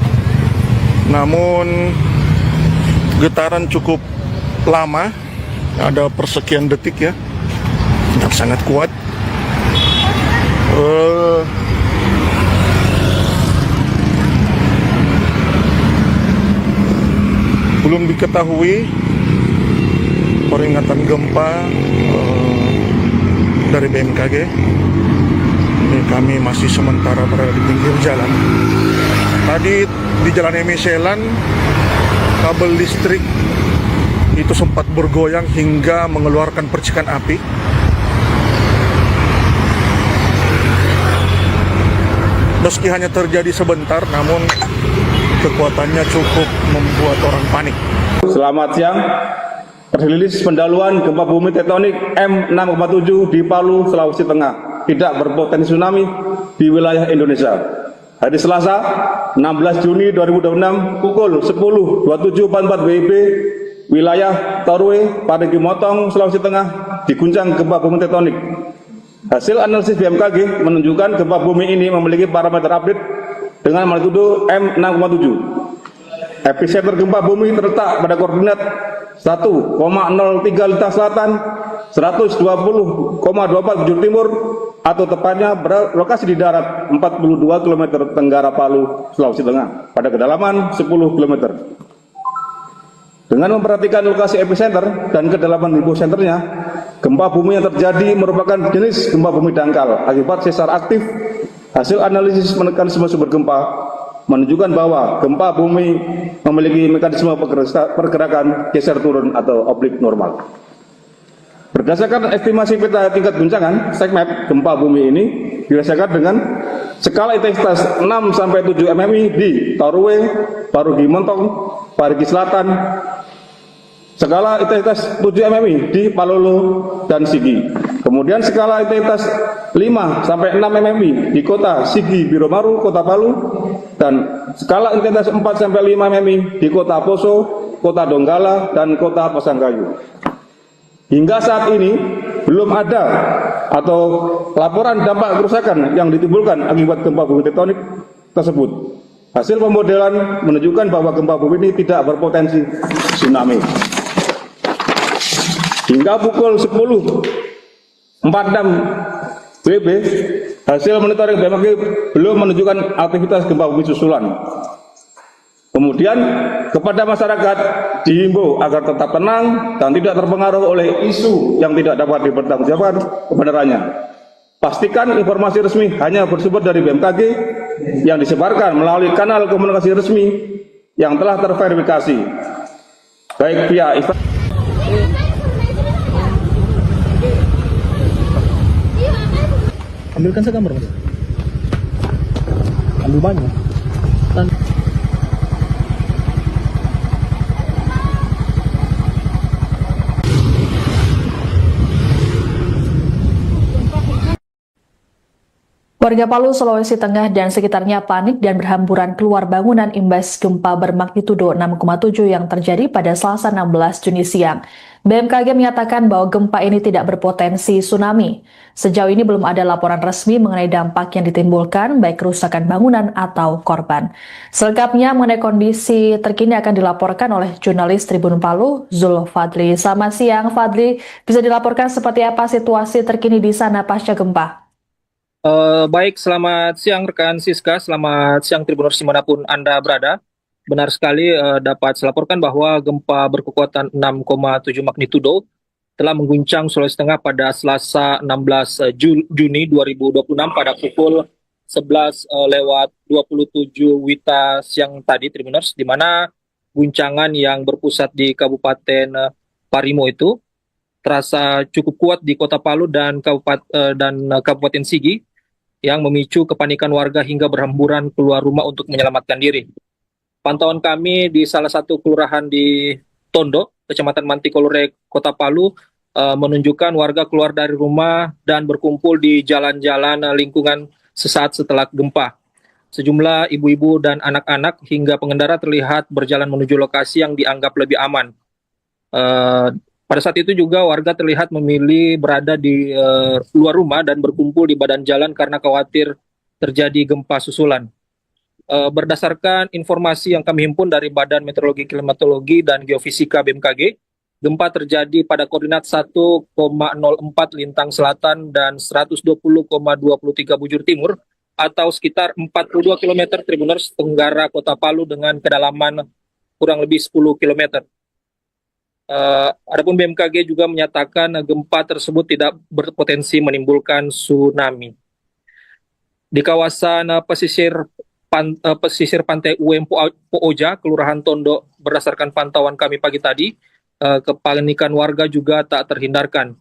namun getaran cukup lama, ada persekian detik ya. Sangat kuat. Belum diketahui peringatan gempa dari BMKG. Ini kami masih sementara berada di pinggir jalan. Tadi di Jalan Emiselan, kabel listrik itu sempat bergoyang hingga mengeluarkan percikan api. Meski hanya terjadi sebentar, namun kekuatannya cukup membuat orang panik. Selamat siang. Rilis pendahuluan gempa bumi tektonik M6,7 di Palu, Sulawesi Tengah tidak berpotensi tsunami di wilayah Indonesia. Hari Selasa, 16 Juni 2026 pukul 10.27.44 WIB, wilayah Torwe, Parigi Motong, Sulawesi Tengah diguncang gempa bumi tektonik. Hasil analisis BMKG menunjukkan gempa bumi ini memiliki parameter update dengan magnitudo M6,7. Epicenter gempa bumi terletak pada koordinat 1,03 Lintang Selatan, 120,24 bujur timur, atau tepatnya berlokasi di darat 42 km tenggara Palu, Sulawesi Tengah, pada kedalaman 10 km. Dengan memperhatikan lokasi epicenter dan kedalaman hiposenternya, gempa bumi yang terjadi merupakan jenis gempa bumi dangkal akibat sesar aktif. Hasil analisis mekanisme sumber gempa menunjukkan bahwa gempa bumi memiliki mekanisme pergerakan geser turun atau oblik normal. Berdasarkan estimasi peta tingkat guncangan SECMAP, gempa bumi ini dirasakan dengan skala intensitas 6-7 mmi di Torwe, Parigi Motong, Parigi Selatan, skala intensitas 7 mmi di Palolo dan Sigi. Kemudian skala intensitas 5-6 mmi di kota Sigi Biromaru, Kota Palu, dan skala intensitas 4-5 mmi di kota Poso, Kota Donggala, dan Kota Pasangkayu. Hingga saat ini belum ada atau laporan dampak kerusakan yang ditimbulkan akibat gempa bumi tektonik tersebut. Hasil pemodelan menunjukkan bahwa gempa bumi ini tidak berpotensi tsunami. Hingga pukul 10.46 WIB, hasil monitoring BMKG belum menunjukkan aktivitas gempa bumi susulan. Kemudian kepada masyarakat dihimbau agar tetap tenang dan tidak terpengaruh oleh isu yang tidak dapat dipertanggungjawabkan kebenarannya. Pastikan informasi resmi hanya bersumber dari BMKG yang disebarkan melalui kanal komunikasi resmi yang telah terverifikasi, baik via Ambilkan segambar, Mas. Ambil banyak. Warga Palu, Sulawesi Tengah dan sekitarnya panik dan berhamburan keluar bangunan imbas gempa bermagnitudo 6,7 yang terjadi pada Selasa 16 Juni siang. BMKG menyatakan bahwa gempa ini tidak berpotensi tsunami. Sejauh ini belum ada laporan resmi mengenai dampak yang ditimbulkan, baik kerusakan bangunan atau korban. Selengkapnya mengenai kondisi terkini akan dilaporkan oleh jurnalis Tribun Palu, Zul Fadli. Selamat siang, Fadli. Bisa dilaporkan seperti apa situasi terkini di sana pasca gempa? Baik, selamat siang rekan Siska, selamat siang Tribuners dimanapun Anda berada. Benar sekali dapat saya laporkan bahwa gempa berkekuatan 6,7 magnitudo telah mengguncang Sulawesi Tengah pada Selasa 16 Juni 2026 pada pukul 11:27 WITA siang tadi, Tribuners, di mana guncangan yang berpusat di Kabupaten Parimo itu terasa cukup kuat di Kota Palu dan Kabupaten Sigi, yang memicu kepanikan warga hingga berhamburan keluar rumah untuk menyelamatkan diri. Pantauan kami di salah satu kelurahan di Tondo, Kecamatan Mantikolore, Kota Palu, menunjukkan warga keluar dari rumah dan berkumpul di jalan-jalan lingkungan sesaat setelah gempa. Sejumlah ibu-ibu dan anak-anak hingga pengendara terlihat berjalan menuju lokasi yang dianggap lebih aman. Pada saat itu juga warga terlihat memilih berada di luar rumah dan berkumpul di badan jalan karena khawatir terjadi gempa susulan. Berdasarkan informasi yang kami himpun dari Badan Meteorologi, Klimatologi, dan Geofisika BMKG, gempa terjadi pada koordinat 1,04 lintang selatan dan 120,23 bujur timur atau sekitar 42 km Tribuners tenggara Kota Palu dengan kedalaman kurang lebih 10 km. Adapun BMKG juga menyatakan gempa tersebut tidak berpotensi menimbulkan tsunami. Di kawasan pesisir pantai UM Pooja, Kelurahan Tondo, berdasarkan pantauan kami pagi tadi, kepanikan warga juga tak terhindarkan.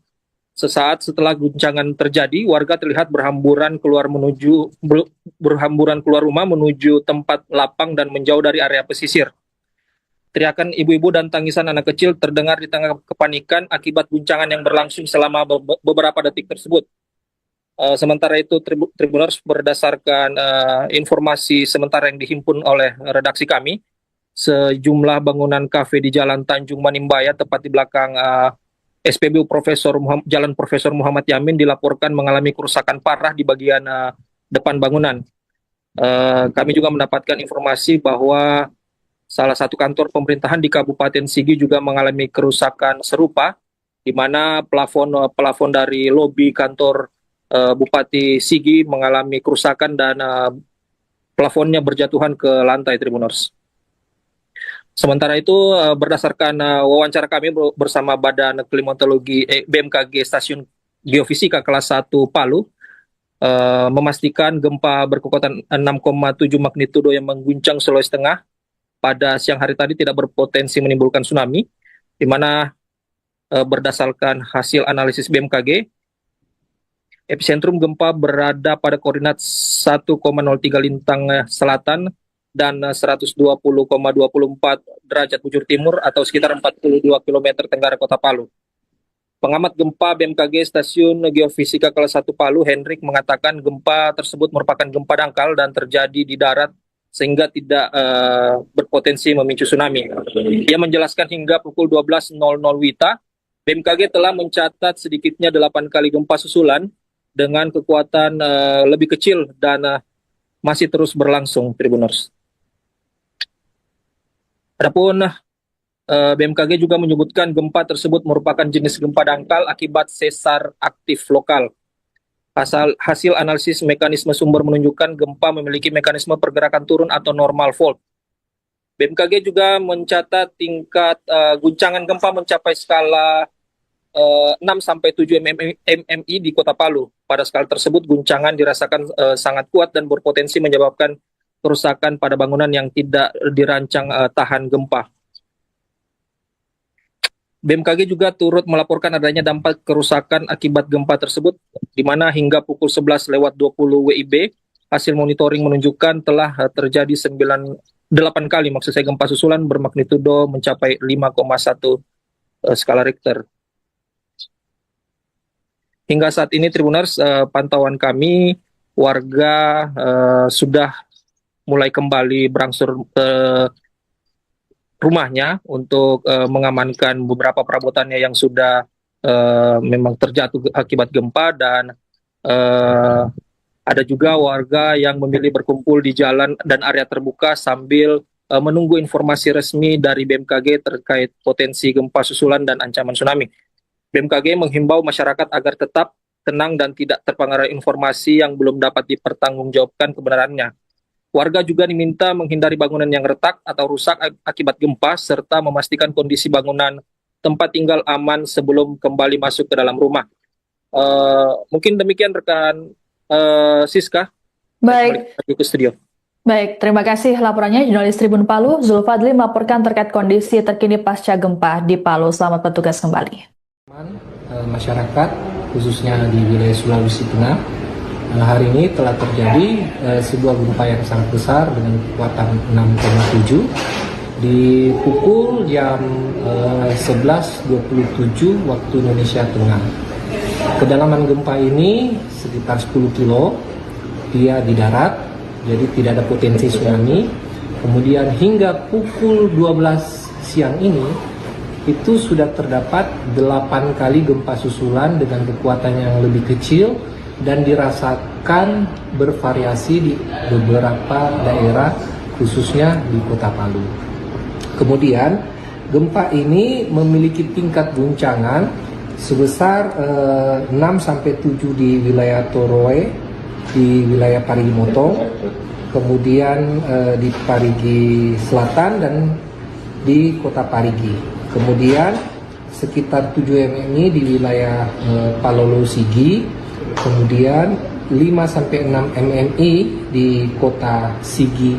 Sesaat setelah guncangan terjadi, warga terlihat berhamburan keluar rumah menuju tempat lapang dan menjauh dari area pesisir. Teriakan ibu-ibu dan tangisan anak kecil terdengar di tengah kepanikan akibat guncangan yang berlangsung selama beberapa detik tersebut. Sementara itu, Tribuners, berdasarkan informasi sementara yang dihimpun oleh redaksi kami, sejumlah bangunan kafe di Jalan Tanjung Manimbaya, tepat di belakang SPBU Jalan Profesor Muhammad Yamin, dilaporkan mengalami kerusakan parah di bagian depan bangunan. Kami juga mendapatkan informasi bahwa salah satu kantor pemerintahan di Kabupaten Sigi juga mengalami kerusakan serupa, di mana plafon dari lobi kantor Bupati Sigi mengalami kerusakan dan plafonnya berjatuhan ke lantai, Tribuners. Sementara itu, berdasarkan wawancara kami bersama Badan Klimatologi BMKG Stasiun Geofisika kelas 1 Palu, memastikan gempa berkekuatan 6,7 magnitudo yang mengguncang Sulawesi Tengah pada siang hari tadi tidak berpotensi menimbulkan tsunami, di mana berdasarkan hasil analisis BMKG, epicentrum gempa berada pada koordinat 1,03 lintang selatan dan 120,24 derajat bujur timur atau sekitar 42 km tenggara Kota Palu. Pengamat gempa BMKG Stasiun Geofisika kelas 1 Palu, Hendrik, mengatakan gempa tersebut merupakan gempa dangkal dan terjadi di darat sehingga tidak berpotensi memicu tsunami. Ia menjelaskan hingga pukul 12.00 WITA, BMKG telah mencatat sedikitnya 8 kali gempa susulan dengan kekuatan lebih kecil dan masih terus berlangsung, Tribuners. Adapun BMKG juga menyebutkan gempa tersebut merupakan jenis gempa dangkal akibat sesar aktif lokal. Hasil analisis mekanisme sumber menunjukkan gempa memiliki mekanisme pergerakan turun atau normal fault. BMKG juga mencatat tingkat guncangan gempa mencapai skala 6-7 mmi di Kota Palu. Pada skala tersebut, guncangan dirasakan sangat kuat dan berpotensi menyebabkan kerusakan pada bangunan yang tidak dirancang tahan gempa. BMKG juga turut melaporkan adanya dampak kerusakan akibat gempa tersebut, di mana hingga pukul 11:20 WIB, hasil monitoring menunjukkan telah terjadi 8 kali gempa susulan bermagnitudo mencapai 5,1 skala Richter. Hingga saat ini, Tribuners, pantauan kami, warga sudah mulai kembali berangsur rumahnya untuk mengamankan beberapa perabotannya yang sudah memang terjatuh akibat gempa, dan ada juga warga yang memilih berkumpul di jalan dan area terbuka sambil menunggu informasi resmi dari BMKG terkait potensi gempa susulan dan ancaman tsunami. BMKG menghimbau masyarakat agar tetap tenang dan tidak terpengaruh informasi yang belum dapat dipertanggungjawabkan kebenarannya. Warga juga diminta menghindari bangunan yang retak atau rusak akibat gempa, serta memastikan kondisi bangunan tempat tinggal aman sebelum kembali masuk ke dalam rumah. Mungkin demikian rekan Siska. Baik. Lagi ke studio. Baik, terima kasih laporannya jurnalis Tribun Palu, Zulfadli melaporkan terkait kondisi terkini pasca gempa di Palu. Selamat bertugas kembali. Masyarakat khususnya di wilayah Sulawesi Tengah hari ini telah terjadi sebuah gempa yang sangat besar dengan kekuatan 6,7 di pukul jam 11.27 waktu Indonesia Tengah. Kedalaman gempa ini sekitar 10 kilo, dia di darat, jadi tidak ada potensi tsunami. Kemudian hingga pukul 12 siang ini itu sudah terdapat 8 kali gempa susulan dengan kekuatan yang lebih kecil dan dirasakan bervariasi di beberapa daerah khususnya di Kota Palu. Kemudian gempa ini memiliki tingkat guncangan sebesar 6-7 di wilayah Toroe, di wilayah Parigi Motong, kemudian di Parigi Selatan dan di Kota Parigi. Kemudian sekitar 7 MMI di wilayah Palolo Sigi, kemudian 5-6 MMI di Kota Sigi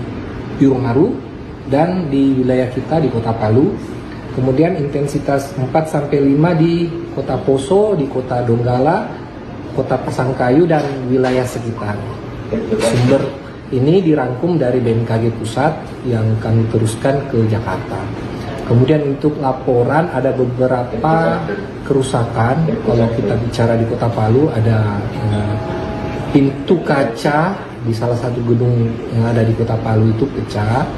Pirumaru dan di wilayah kita di Kota Palu. Kemudian intensitas 4-5 di Kota Poso, di Kota Donggala, Kota Pasangkayu dan wilayah sekitar. Sumber ini dirangkum dari BMKG Pusat yang kami teruskan ke Jakarta. Kemudian untuk laporan ada beberapa kerusakan. Kalau kita bicara di Kota Palu ada pintu kaca di salah satu gedung yang ada di Kota Palu itu pecah.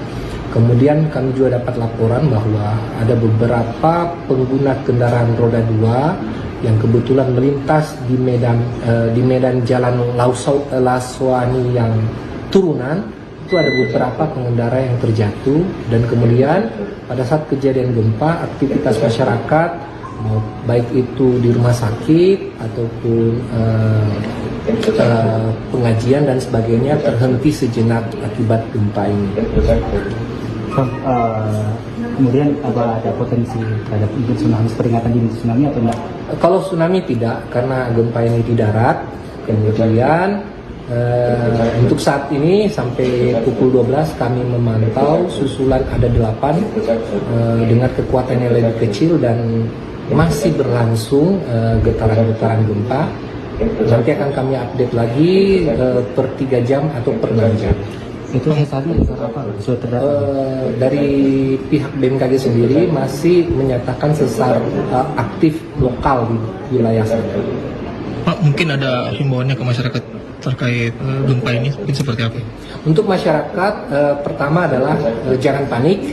Kemudian kami juga dapat laporan bahwa ada beberapa pengguna kendaraan roda 2 yang kebetulan melintas di medan jalan Laswani yang turunan. Itu ada beberapa pengendara yang terjatuh, dan kemudian pada saat kejadian gempa aktivitas masyarakat baik itu di rumah sakit ataupun pengajian dan sebagainya terhenti sejenak akibat gempa ini. Kemudian apa ada potensi terhadap tsunami, peringatan dini tsunami atau enggak? Kalau tsunami tidak, karena gempa ini di darat. Kemudian untuk saat ini sampai pukul 12 kami memantau susulan ada 8 dengan kekuatan yang lebih kecil dan masih berlangsung getaran-getaran gempa. Nanti akan kami update lagi per 3 jam atau per 6 jam. Itu sesarnya apa? Dari pihak BMKG sendiri masih menyatakan sesar aktif lokal di wilayah sana. Pak, mungkin ada himbauannya ke masyarakat terkait gempa ini, mungkin seperti apa? Untuk masyarakat, pertama adalah jangan panik,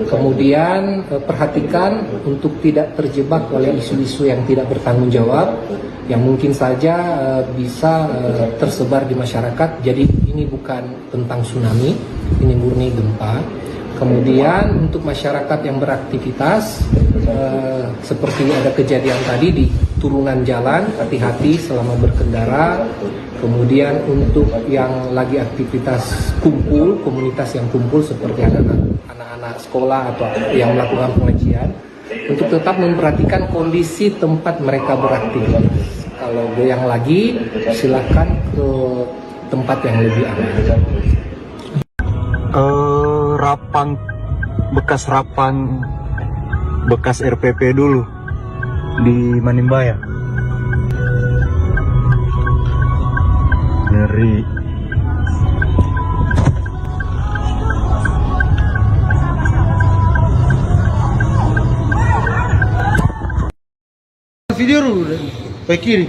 kemudian perhatikan untuk tidak terjebak oleh isu-isu yang tidak bertanggung jawab, yang mungkin saja bisa tersebar di masyarakat. Jadi ini bukan tentang tsunami, ini murni gempa. Kemudian untuk masyarakat yang beraktivitas, seperti ada kejadian tadi di turunan jalan, hati-hati selama berkendara. Kemudian untuk yang lagi aktivitas kumpul, komunitas yang kumpul seperti anak-anak sekolah atau yang melakukan pengajian, untuk tetap memperhatikan kondisi tempat mereka beraktivitas. Kalau goyang lagi, silakan ke tempat yang lebih aman. Bekas RPP dulu di Manimbaya. Ngeri. Video dulu, baik kiri.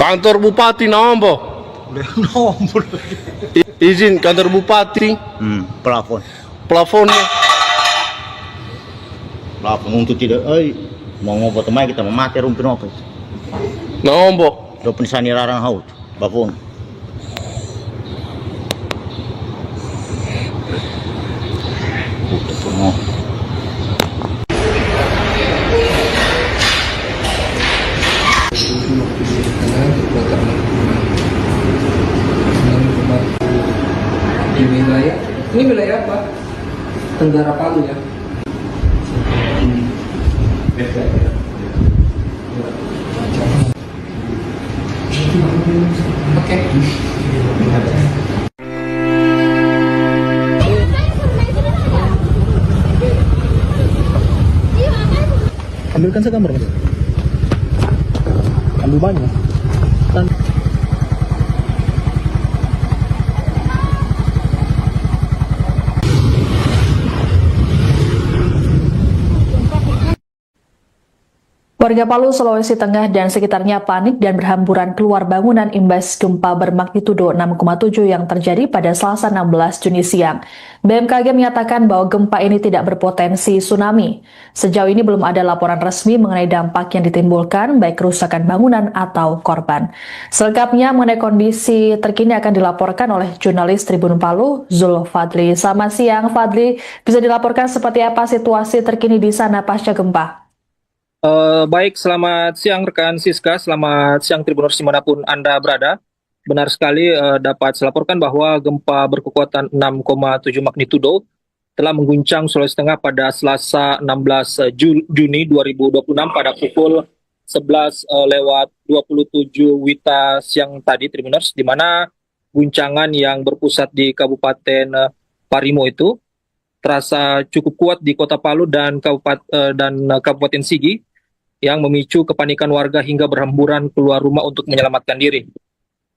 Kantor Bupati nomor. Nomor. Izin kantor Bupati. Plafon. Plafonnya. Plafon untuk tidak. Mau ngopo temai kita memati rumpin apa? Nomor. Do pensani larang haut. Plafon. Ini wilayah apa? Tenggara Palu ya. Oke. Ambilkan segambar Mas. Ambil banyak. Warga Palu, Sulawesi Tengah dan sekitarnya panik dan berhamburan keluar bangunan imbas gempa bermagnitudo 6,7 yang terjadi pada Selasa 16 Juni siang. BMKG menyatakan bahwa gempa ini tidak berpotensi tsunami. Sejauh ini belum ada laporan resmi mengenai dampak yang ditimbulkan, baik kerusakan bangunan atau korban. Selengkapnya mengenai kondisi terkini akan dilaporkan oleh jurnalis Tribun Palu, Zul Fadli. Selamat siang, Fadli. Bisa dilaporkan seperti apa situasi terkini di sana pasca gempa? Baik, selamat siang rekan Siska, selamat siang Tribuners dimanapun Anda berada. Benar sekali dapat saya laporkan bahwa gempa berkekuatan 6,7 magnitudo telah mengguncang Sulawesi Tengah pada Selasa 16 Juni 2026 pada pukul 11:27 WITA siang tadi, Tribuners, di mana guncangan yang berpusat di Kabupaten Parimo itu terasa cukup kuat di Kota Palu dan Kabupaten Sigi, yang memicu kepanikan warga hingga berhamburan keluar rumah untuk menyelamatkan diri.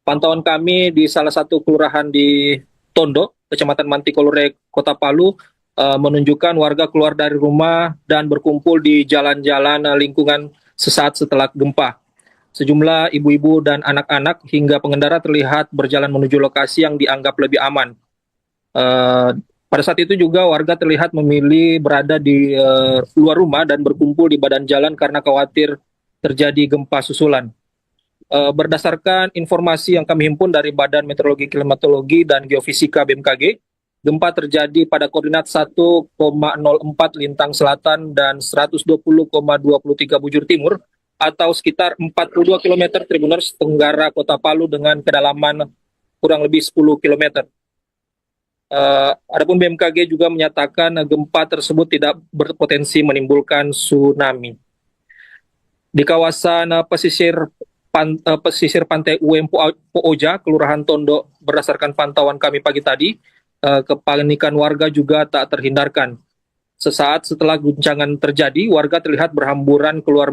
Pantauan kami di salah satu kelurahan di Tondo, Kecamatan Mantikolore, Kota Palu, menunjukkan warga keluar dari rumah dan berkumpul di jalan-jalan lingkungan sesaat setelah gempa. Sejumlah ibu-ibu dan anak-anak hingga pengendara terlihat berjalan menuju lokasi yang dianggap lebih aman. Pada saat itu juga warga terlihat memilih berada di luar rumah dan berkumpul di badan jalan karena khawatir terjadi gempa susulan. Berdasarkan informasi yang kami himpun dari Badan Meteorologi, Klimatologi, dan Geofisika BMKG, gempa terjadi pada koordinat 1,04 lintang selatan dan 120,23 bujur timur atau sekitar 42 km Tribuners tenggara Kota Palu dengan kedalaman kurang lebih 10 km. Adapun BMKG juga menyatakan gempa tersebut tidak berpotensi menimbulkan tsunami. Di kawasan pesisir pantai UM Pooja, Kelurahan Tondo, berdasarkan pantauan kami pagi tadi, kepanikan warga juga tak terhindarkan. Sesaat setelah guncangan terjadi, warga terlihat berhamburan keluar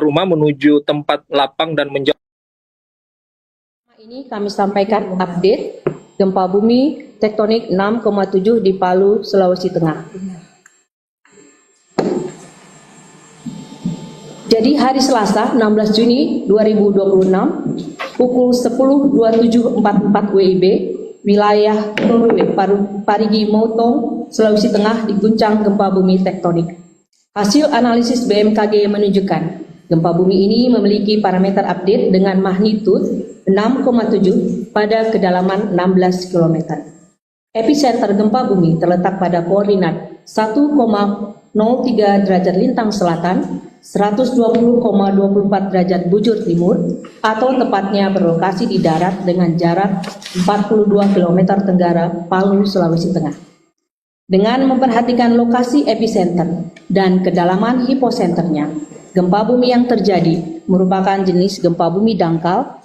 rumah menuju tempat lapang dan menjauh. Ini kami sampaikan update gempa bumi tektonik 6,7 di Palu, Sulawesi Tengah. Jadi hari Selasa 16 Juni 2026 pukul 10.27.44 WIB wilayah Parigi Motong, Sulawesi Tengah diguncang gempa bumi tektonik. Hasil analisis BMKG menunjukkan gempa bumi ini memiliki parameter update dengan magnitud 6,7 pada kedalaman 16 km. Epicenter gempa bumi terletak pada koordinat 1,03 derajat lintang selatan, 120,24 derajat bujur timur, atau tepatnya berlokasi di darat dengan jarak 42 km tenggara Palu, Sulawesi Tengah. Dengan memperhatikan lokasi epicenter dan kedalaman hiposenternya, gempa bumi yang terjadi merupakan jenis gempa bumi dangkal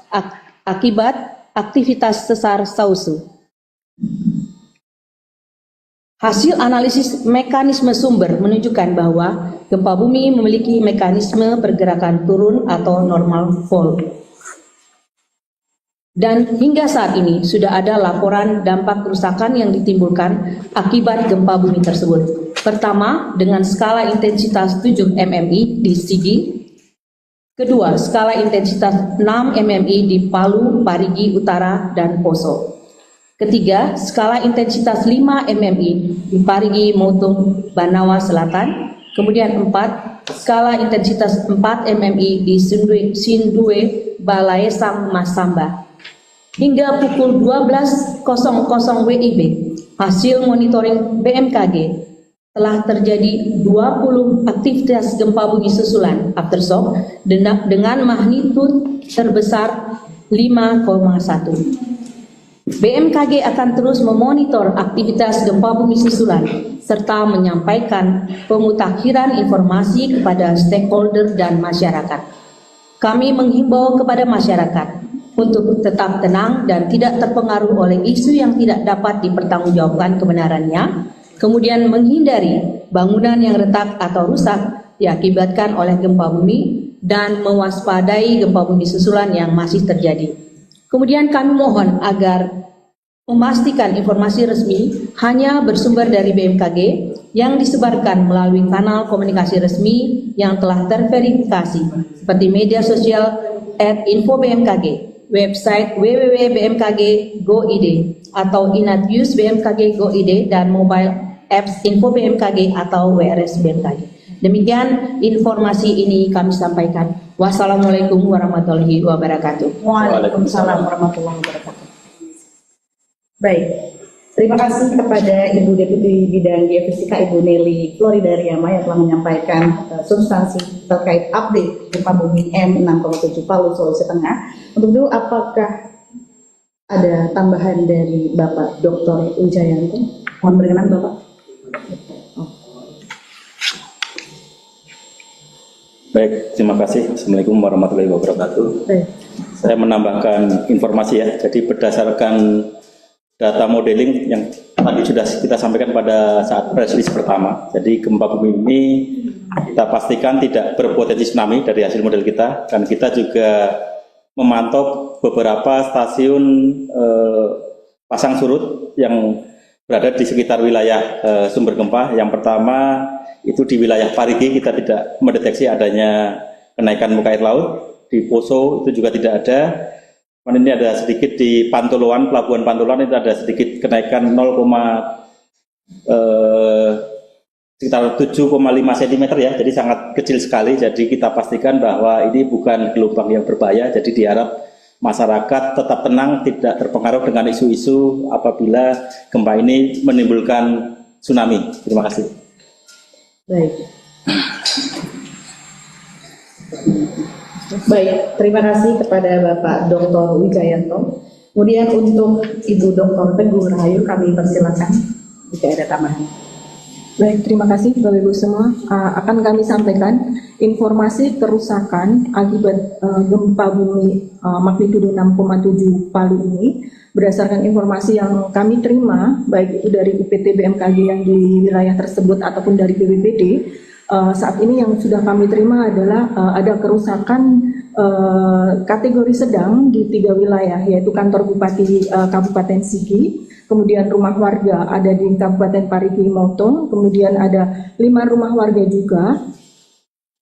akibat aktivitas sesar Sausu. Hasil analisis mekanisme sumber menunjukkan bahwa gempa bumi memiliki mekanisme pergerakan turun atau normal fault. Dan hingga saat ini sudah ada laporan dampak kerusakan yang ditimbulkan akibat gempa bumi tersebut. Pertama, dengan skala intensitas 7 mmi di Sigi, Kedua, skala intensitas 6 MMI di Palu, Parigi Utara, dan Poso. Ketiga, skala intensitas 5 MMI di Parigi Motong, Banawa Selatan. Kemudian 4, skala intensitas 4 MMI di Sindue, Balaesang, Masamba. Hingga pukul 12.00 WIB, hasil monitoring BMKG telah terjadi 20 aktivitas gempa bumi susulan aftershock dengan magnitud terbesar 5,1. BMKG akan terus memonitor aktivitas gempa bumi susulan serta menyampaikan pemutakhiran informasi kepada stakeholder dan masyarakat. Kami menghimbau kepada masyarakat untuk tetap tenang dan tidak terpengaruh oleh isu yang tidak dapat dipertanggungjawabkan kebenarannya, kemudian menghindari bangunan yang retak atau rusak diakibatkan oleh gempa bumi dan mewaspadai gempa bumi susulan yang masih terjadi. Kemudian kami mohon agar memastikan informasi resmi hanya bersumber dari BMKG yang disebarkan melalui kanal komunikasi resmi yang telah terverifikasi seperti media sosial @info-bmkg, website www.bmkg.go.id atau Inatnews BMKG Go.id dan mobile apps Info BMKG atau WRS BMKG. Demikian informasi ini kami sampaikan. Wassalamualaikum warahmatullahi wabarakatuh. Waalaikumsalam warahmatullahi wabarakatuh. Baik, terima kasih kepada Ibu Deputi Bidang Geofisika Ibu Nelly Floridariama yang telah menyampaikan substansi terkait update gempa bumi M6,7 Palu, Sulawesi Tengah. Untuk itu, apakah ada tambahan dari Bapak Dr. Wijayanto? Mohon berkenan Bapak. Baik, terima kasih. Assalamualaikum warahmatullahi wabarakatuh. Baik. Saya menambahkan informasi ya. Jadi berdasarkan data modeling yang tadi sudah kita sampaikan pada saat press release pertama. Jadi gempa bumi ini kita pastikan tidak berpotensi tsunami dari hasil model kita. Dan kita juga memantau beberapa stasiun pasang surut yang berada di sekitar wilayah sumber gempa. Yang pertama itu di wilayah Parigi kita tidak mendeteksi adanya kenaikan muka air laut. Di Poso itu juga tidak ada. Ini ada sedikit di Pantoloan, Pelabuhan Pantoloan itu ada sedikit kenaikan sekitar 7,5 cm ya, jadi sangat kecil sekali. Jadi kita pastikan bahwa ini bukan gelombang yang berbahaya. Jadi diharap masyarakat tetap tenang, tidak terpengaruh dengan isu-isu apabila gempa ini menimbulkan tsunami. Terima kasih. Baik. Baik, terima kasih kepada Bapak Dr. Wijayanto. Kemudian untuk Ibu Dr. Teguh Rahayu kami persilakan jika ada tambahan. Baik, terima kasih Bapak Ibu semua. Akan kami sampaikan informasi kerusakan akibat gempa bumi magnitudo 6,7 Palu ini berdasarkan informasi yang kami terima baik itu dari UPT BMKG yang di wilayah tersebut ataupun dari BPBD. Saat ini yang sudah kami terima adalah ada kerusakan kategori sedang di 3 wilayah, yaitu kantor Bupati Kabupaten Sigi, kemudian rumah warga ada di Kabupaten Parigi Motong, kemudian ada 5 rumah warga juga.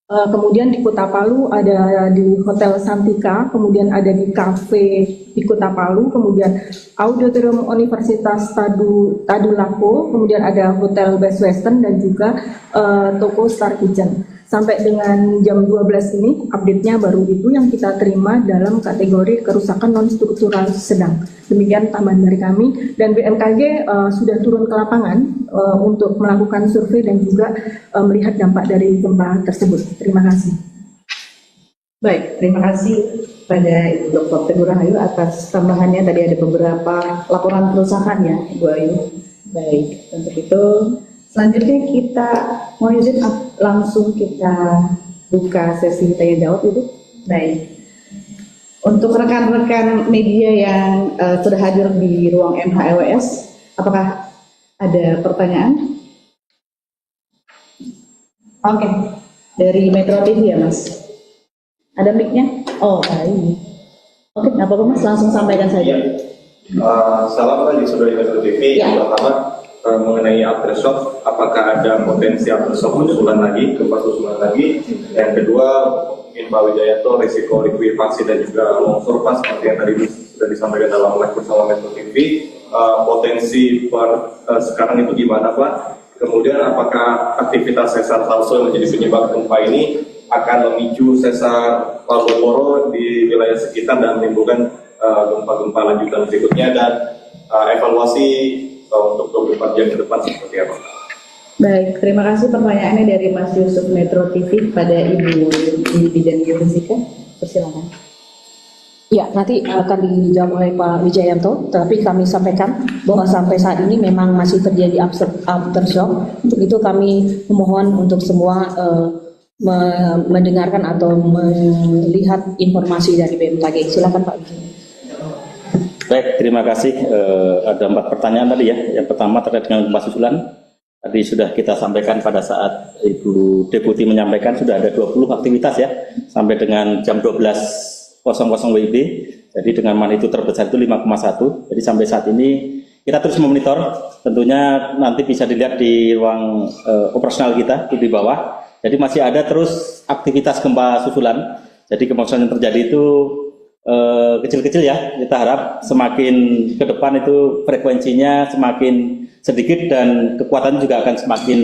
Kemudian di Kota Palu ada di Hotel Santika, kemudian ada di kafe di Kota Palu, kemudian Auditorium Universitas Tadulako, kemudian ada Hotel Best Western dan juga toko Star Kitchen. Sampai dengan jam 12 ini update-nya baru itu yang kita terima dalam kategori kerusakan non-struktural sedang. Demikian tambahan dari kami, dan BMKG sudah turun ke lapangan untuk melakukan survei dan juga melihat dampak dari gempa tersebut. Terima kasih. Baik, terima kasih pada Ibu Dr. Teguh Rahayu atas tambahannya. Tadi ada beberapa laporan kerusakan ya, Ibu Ayu. Baik, untuk itu selanjutnya kita mau izin langsung kita buka sesi tanya jawab Ibu. Baik. Untuk rekan-rekan media yang sudah hadir di ruang MHLWS, apakah ada pertanyaan? Oke, dari Metro TV ya Mas. Ada mic-nya? Oh, baik. Oke, nggak apa-apa Mas, langsung sampaikan saja. Salam bagi saudari Metro TV. Yang pertama mengenai aftershock, apakah ada potensi aftershock susulan lagi, gempa susulan lagi? Yang kedua, Pak Wijayanto, risiko likuifaksi dan juga longsor Pak, seperti yang tadi sudah disampaikan dalam live bersama Metro TV. Potensi sekarang itu gimana Pak? Kemudian apakah aktivitas sesar Salso yang menjadi penyebab gempa ini akan memicu sesar Palu Koro di wilayah sekitar dan menimbulkan gempa-gempa lanjutan berikutnya, dan evaluasi untuk 24 jam ke depan seperti apa? Baik, terima kasih pertanyaannya dari Mas Yusuf Metro TV pada Ibu di bidang geofisika. Persilakan. Ya, nanti akan dijawab oleh Pak Wijayanto, tapi kami sampaikan bahwa sampai saat ini memang masih terjadi aftershock. Untuk itu kami memohon untuk semua mendengarkan atau melihat informasi dari BMKG. Silakan Pak Wijayanto. Baik, terima kasih. Ada 4 pertanyaan tadi ya. Yang pertama terkait dengan gempa susulan. Tadi sudah kita sampaikan pada saat Ibu Deputi menyampaikan sudah ada 20 aktivitas ya sampai dengan jam 12.00 WIB. Jadi dengan magnitudo terbesar itu 5,1. Jadi sampai saat ini kita terus memonitor. Tentunya nanti bisa dilihat di ruang operasional kita di bawah. Jadi masih ada terus aktivitas gempa susulan. Jadi gempa susulan yang terjadi itu kecil-kecil ya. Kita harap semakin ke depan itu frekuensinya semakin sedikit dan kekuatannya juga akan semakin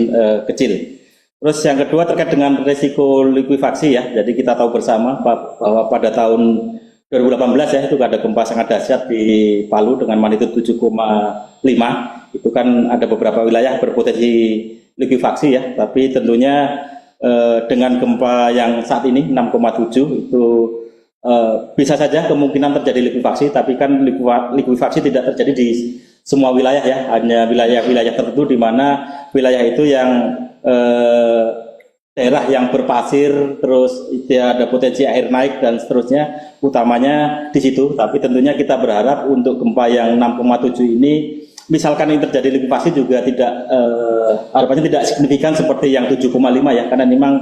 kecil. Terus yang kedua terkait dengan risiko likuifaksi ya. Jadi kita tahu bersama bahwa pada tahun 2018 ya itu ada gempa sangat dahsyat di Palu dengan magnitudo 7,5. Itu kan ada beberapa wilayah berpotensi likuifaksi ya. Tapi tentunya dengan gempa yang saat ini 6,7 itu bisa saja kemungkinan terjadi likuifaksi, tapi kan likuifaksi tidak terjadi di semua wilayah ya, hanya wilayah-wilayah tertentu di mana wilayah itu yang daerah yang berpasir, terus ada potensi air naik dan seterusnya, utamanya di situ. Tapi tentunya kita berharap untuk gempa yang 6,7 ini, misalkan yang terjadi likuifaksi juga tidak harapannya tidak signifikan seperti yang 7,5 ya, karena memang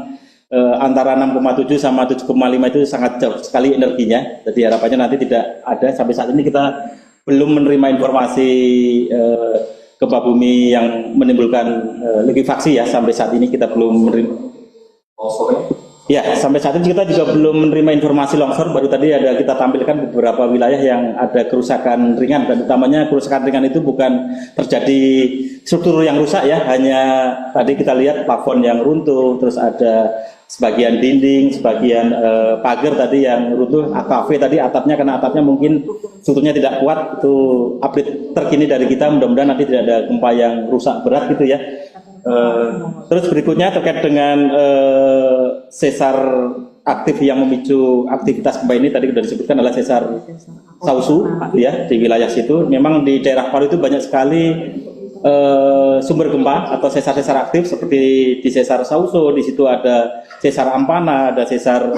antara 6,7 sama 7,5 itu sangat jauh sekali energinya. Jadi harapannya nanti tidak ada. Sampai saat ini kita belum menerima informasi gempa bumi yang menimbulkan likuifaksi ya. Sampai saat ini kita belum menerima. Ya, sampai saat ini kita juga belum menerima informasi longsor. Baru tadi ada kita tampilkan beberapa wilayah yang ada kerusakan ringan, dan utamanya kerusakan ringan itu bukan terjadi struktur yang rusak ya, hanya tadi kita lihat plafon yang runtuh, terus ada sebagian dinding, sebagian pagar tadi yang runtuh, AKV tadi atapnya, karena atapnya mungkin strukturnya tidak kuat. Itu update terkini dari kita, mudah-mudahan nanti tidak ada gempa yang rusak berat gitu ya. Terus berikutnya terkait dengan sesar aktif yang memicu aktivitas gempa ini, tadi sudah disebutkan adalah sesar Sausu ya, di wilayah situ. Memang di daerah Palu itu banyak sekali sumber gempa atau sesar-sesar aktif seperti di sesar Sausu, di situ ada sesar Ampana, ada sesar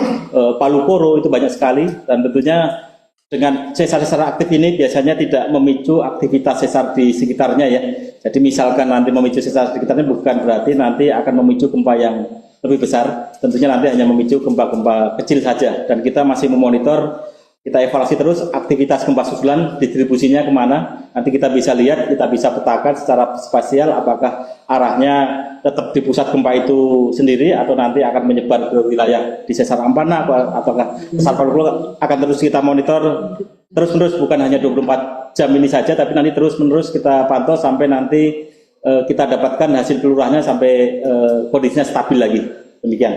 Palu Koro, itu banyak sekali. Dan tentunya dengan sesar-sesar aktif ini biasanya tidak memicu aktivitas sesar di sekitarnya ya. Jadi misalkan nanti memicu sesar di sekitarnya bukan berarti nanti akan memicu gempa yang lebih besar. Tentunya nanti hanya memicu gempa-gempa kecil saja. Dan kita masih memonitor, kita evaluasi terus aktivitas gempa susulan, distribusinya kemana. Nanti kita bisa lihat, kita bisa petakan secara spasial apakah arahnya tetap di pusat gempa itu sendiri atau nanti akan menyebar ke wilayah di sesar Ampana, apakah sesar Palu Koro. Akan terus kita monitor terus-menerus, bukan hanya 24 jam ini saja, tapi nanti terus-menerus kita pantau sampai nanti kita dapatkan hasil kelurahannya sampai kondisinya stabil lagi. Demikian.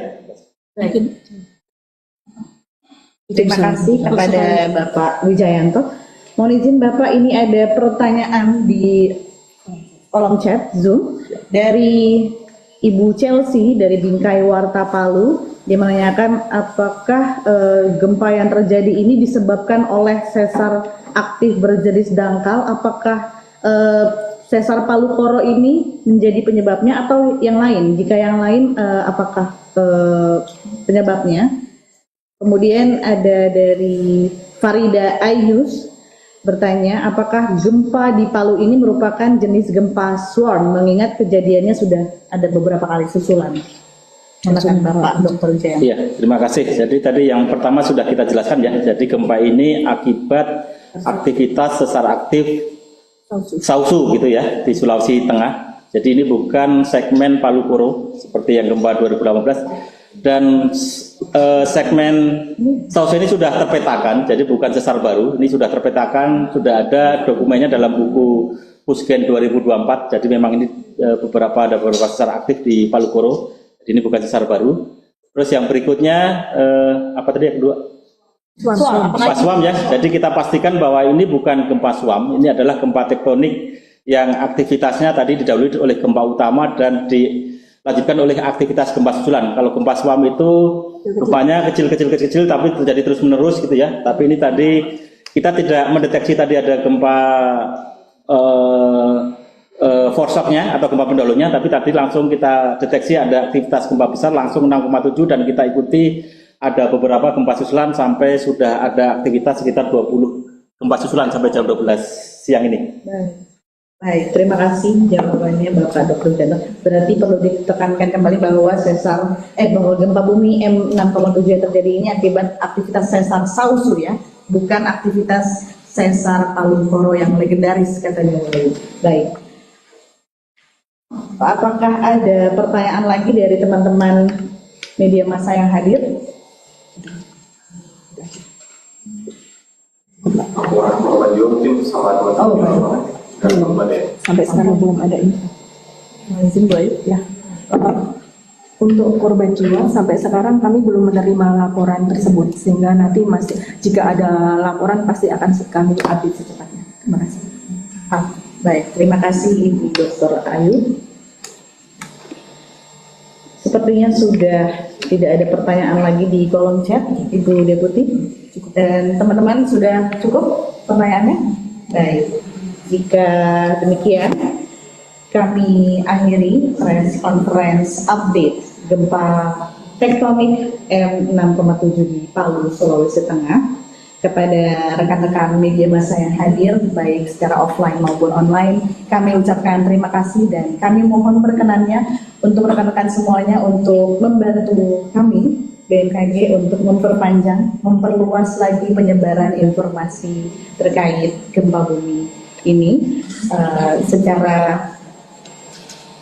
Terima kasih kepada Bapak Wijayanto. Mohon izin Bapak, ini ada pertanyaan di kolom chat Zoom dari Ibu Chelsea dari Bingkai Warta Palu. Dia menanyakan apakah gempa yang terjadi ini disebabkan oleh sesar aktif berjenis dangkal. Apakah sesar Palu Koro ini menjadi penyebabnya atau yang lain? Jika yang lain, apakah penyebabnya? Kemudian ada dari Farida Ayus bertanya, apakah gempa di Palu ini merupakan jenis gempa swarm, mengingat kejadiannya sudah ada beberapa kali susulan. Silakan Bapak Dr. Wijayanto. Iya, terima kasih. Jadi tadi yang pertama sudah kita jelaskan ya. Jadi gempa ini akibat aktivitas sesar aktif Sausu gitu ya, di Sulawesi Tengah. Jadi ini bukan segmen Palu Koro seperti yang gempa 2018. Dan segmen Sauce ini sudah terpetakan, jadi bukan sesar baru, ini sudah terpetakan, sudah ada dokumennya dalam buku Pusgen 2024, jadi memang ini ada beberapa sesar aktif di Palu Koro, jadi ini bukan sesar baru. Terus yang berikutnya, apa tadi yang kedua? Gempa swam ya, jadi kita pastikan bahwa ini bukan gempa swam, ini adalah gempa tektonik yang aktivitasnya tadi didahului oleh gempa utama dan dilanjutkan oleh aktivitas gempa susulan. Kalau gempa swam itu rupanya kecil tapi terjadi terus menerus gitu ya. Tapi ini tadi kita tidak mendeteksi tadi ada gempa foreshocknya atau gempa pendahulunya, tapi tadi langsung kita deteksi ada aktivitas gempa besar langsung 6,7 dan kita ikuti ada beberapa gempa susulan sampai sudah ada aktivitas sekitar 20 gempa susulan sampai jam 12 siang ini. Baik, terima kasih jawabannya Bapak Dr. Jano. Berarti perlu ditekankan kembali bahwa bahwa gempa bumi M6,7 yang terjadi ini akibat aktivitas sesar Sausu ya, bukan aktivitas sesar Palu Koro yang legendaris katanya. Baik. Apakah ada pertanyaan lagi dari teman-teman media massa yang hadir? Laporan korban jiwa mungkin sama teman-teman. Sampai sekarang belum ada info. Izin Bu Ayu. Ya. Untuk korban jiwa sampai sekarang kami belum menerima laporan tersebut, sehingga nanti jika ada laporan pasti akan kami update secepatnya. Terima kasih. Baik, terima kasih Ibu Dr. Ayu. Sepertinya sudah tidak ada pertanyaan lagi di kolom chat, Ibu Deputi. Dan teman-teman sudah cukup pertanyaannya? Baik. Jika demikian, kami akhiri press conference update gempa tektonik M6,7 di Palu, Sulawesi Tengah. Kepada rekan-rekan media massa yang hadir, baik secara offline maupun online, kami ucapkan terima kasih dan kami mohon perkenannya untuk rekan-rekan semuanya untuk membantu kami BMKG untuk memperluas lagi penyebaran informasi terkait gempa bumi ini secara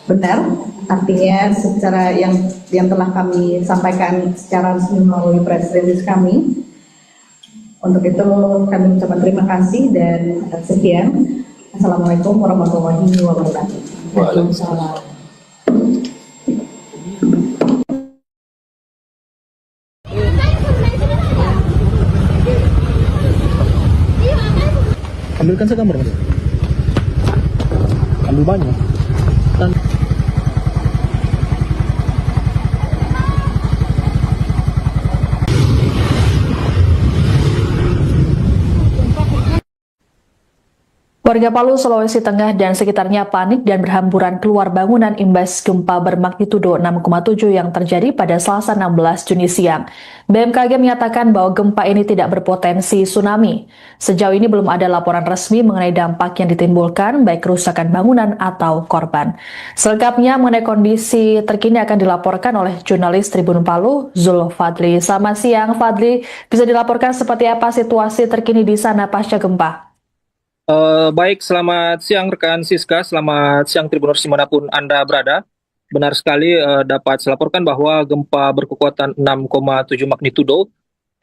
benar, artinya secara yang telah kami sampaikan secara resmi melalui press release kami. Untuk itu kami ucapkan terima kasih dan sekian. Assalamualaikum warahmatullahi wabarakatuh. Waalaikumsalam. Ambilkan segambar, Mas. Ambil banyak. Warga Palu, Sulawesi Tengah dan sekitarnya panik dan berhamburan keluar bangunan imbas gempa bermagnitudo 6,7 yang terjadi pada Selasa 16 Juni siang. BMKG menyatakan bahwa gempa ini tidak berpotensi tsunami. Sejauh ini belum ada laporan resmi mengenai dampak yang ditimbulkan, baik kerusakan bangunan atau korban. Selengkapnya mengenai kondisi terkini akan dilaporkan oleh jurnalis Tribun Palu, Zul Fadli. Selamat siang, Fadli. Bisa dilaporkan seperti apa situasi terkini di sana pasca gempa? Baik, selamat siang rekan Siska, selamat siang Tribuners dimanapun Anda berada. Benar sekali dapat saya laporkan bahwa gempa berkekuatan 6,7 magnitudo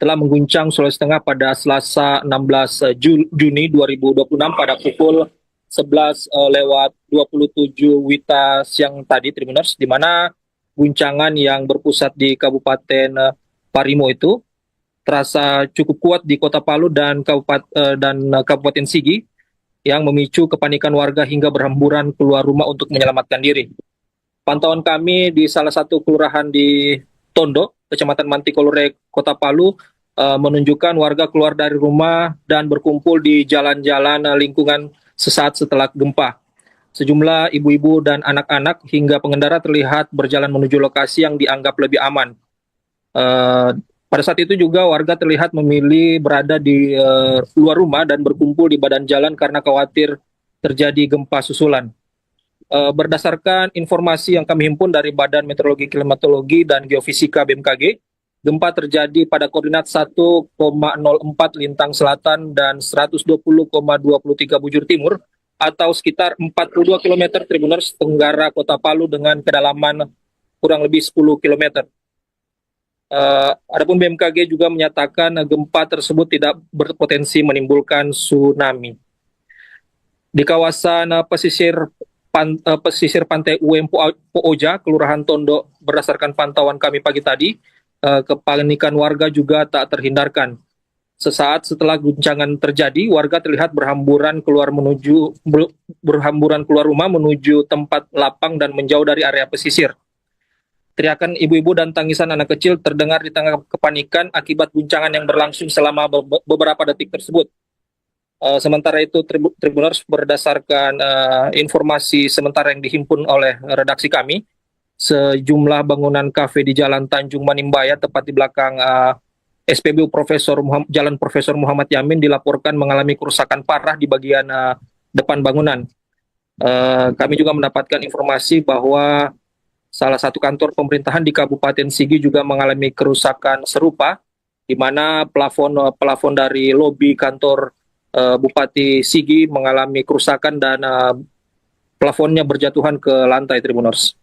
telah mengguncang Sulawesi Tengah pada Selasa 16 Juni 2026 pada pukul 11:27 WITA siang tadi Tribuners, di mana guncangan yang berpusat di Kabupaten Parimo itu terasa cukup kuat di Kota Palu dan Kabupaten Sigi, yang memicu kepanikan warga hingga berhamburan keluar rumah untuk menyelamatkan diri. Pantauan kami di salah satu kelurahan di Tondo, Kecamatan Mantikolore, Kota Palu, menunjukkan warga keluar dari rumah dan berkumpul di jalan-jalan lingkungan sesaat setelah gempa. Sejumlah ibu-ibu dan anak-anak hingga pengendara terlihat berjalan menuju lokasi yang dianggap lebih aman. Pada saat itu juga warga terlihat memilih berada di luar rumah dan berkumpul di badan jalan karena khawatir terjadi gempa susulan. Berdasarkan informasi yang kami himpun dari Badan Meteorologi, Klimatologi, dan Geofisika BMKG, gempa terjadi pada koordinat 1,04 lintang selatan dan 120,23 bujur timur atau sekitar 42 km Tribuners tenggara Kota Palu dengan kedalaman kurang lebih 10 km. Adapun BMKG juga menyatakan gempa tersebut tidak berpotensi menimbulkan tsunami. Di kawasan pesisir pantai UM Pooja, Kelurahan Tondo, berdasarkan pantauan kami pagi tadi, kepanikan warga juga tak terhindarkan. Sesaat setelah guncangan terjadi, warga terlihat berhamburan keluar rumah menuju tempat lapang dan menjauh dari area pesisir. Teriakan ibu-ibu dan tangisan anak kecil terdengar di tengah kepanikan akibat guncangan yang berlangsung selama beberapa detik tersebut. Sementara itu, Tribuners, berdasarkan informasi sementara yang dihimpun oleh redaksi kami, sejumlah bangunan kafe di Jalan Tanjung Manimbaya, tepat di belakang SPBU Jalan Profesor Muhammad Yamin, dilaporkan mengalami kerusakan parah di bagian depan bangunan. Kami juga mendapatkan informasi bahwa salah satu kantor pemerintahan di Kabupaten Sigi juga mengalami kerusakan serupa, di mana plafon dari lobi kantor Bupati Sigi mengalami kerusakan dan plafonnya berjatuhan ke lantai, Tribuners.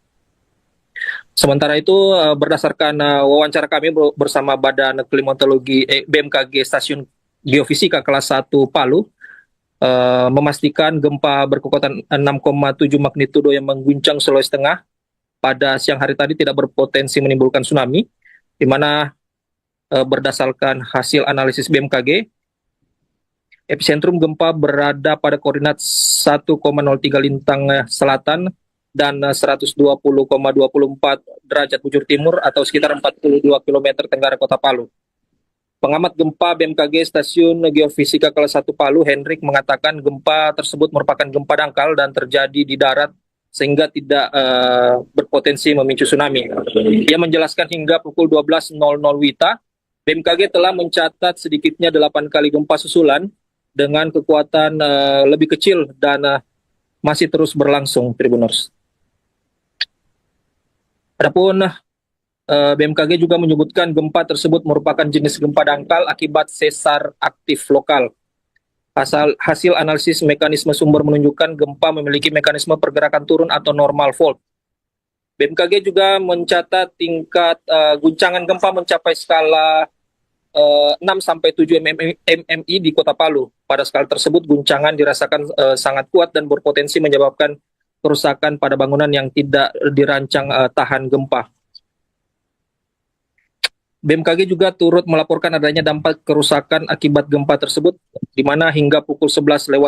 Sementara itu, berdasarkan wawancara kami bersama Badan Klimatologi BMKG Stasiun Geofisika kelas 1 Palu, memastikan gempa berkekuatan 6,7 magnitudo yang mengguncang Sulawesi Tengah pada siang hari tadi tidak berpotensi menimbulkan tsunami, di mana berdasarkan hasil analisis BMKG, epicentrum gempa berada pada koordinat 1,03 lintang selatan dan 120,24 derajat bujur timur atau sekitar 42 km tenggara kota Palu. Pengamat gempa BMKG Stasiun Geofisika kelas 1 Palu, Hendrik, mengatakan gempa tersebut merupakan gempa dangkal dan terjadi di darat sehingga tidak berpotensi memicu tsunami. Ia menjelaskan hingga pukul 12.00 WITA, BMKG telah mencatat sedikitnya 8 kali gempa susulan dengan kekuatan lebih kecil dan masih terus berlangsung, Tribuners. Adapun BMKG juga menyebutkan gempa tersebut merupakan jenis gempa dangkal akibat sesar aktif lokal. Hasil analisis mekanisme sumber menunjukkan gempa memiliki mekanisme pergerakan turun atau normal fault. BMKG juga mencatat tingkat guncangan gempa mencapai skala 6-7 mmi di kota Palu. Pada skala tersebut, guncangan dirasakan sangat kuat dan berpotensi menyebabkan kerusakan pada bangunan yang tidak dirancang tahan gempa. BMKG juga turut melaporkan adanya dampak kerusakan akibat gempa tersebut, di mana hingga pukul 11.20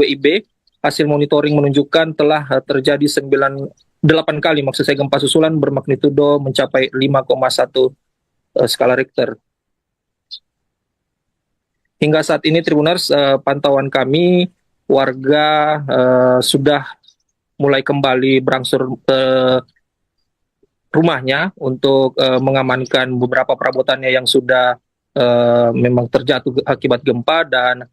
WIB, hasil monitoring menunjukkan telah terjadi 8 kali gempa susulan bermagnitudo mencapai 5,1 skala Richter. Hingga saat ini, Tribuners, pantauan kami, warga sudah mulai kembali berangsur rumahnya untuk mengamankan beberapa perabotannya yang sudah memang terjatuh akibat gempa, dan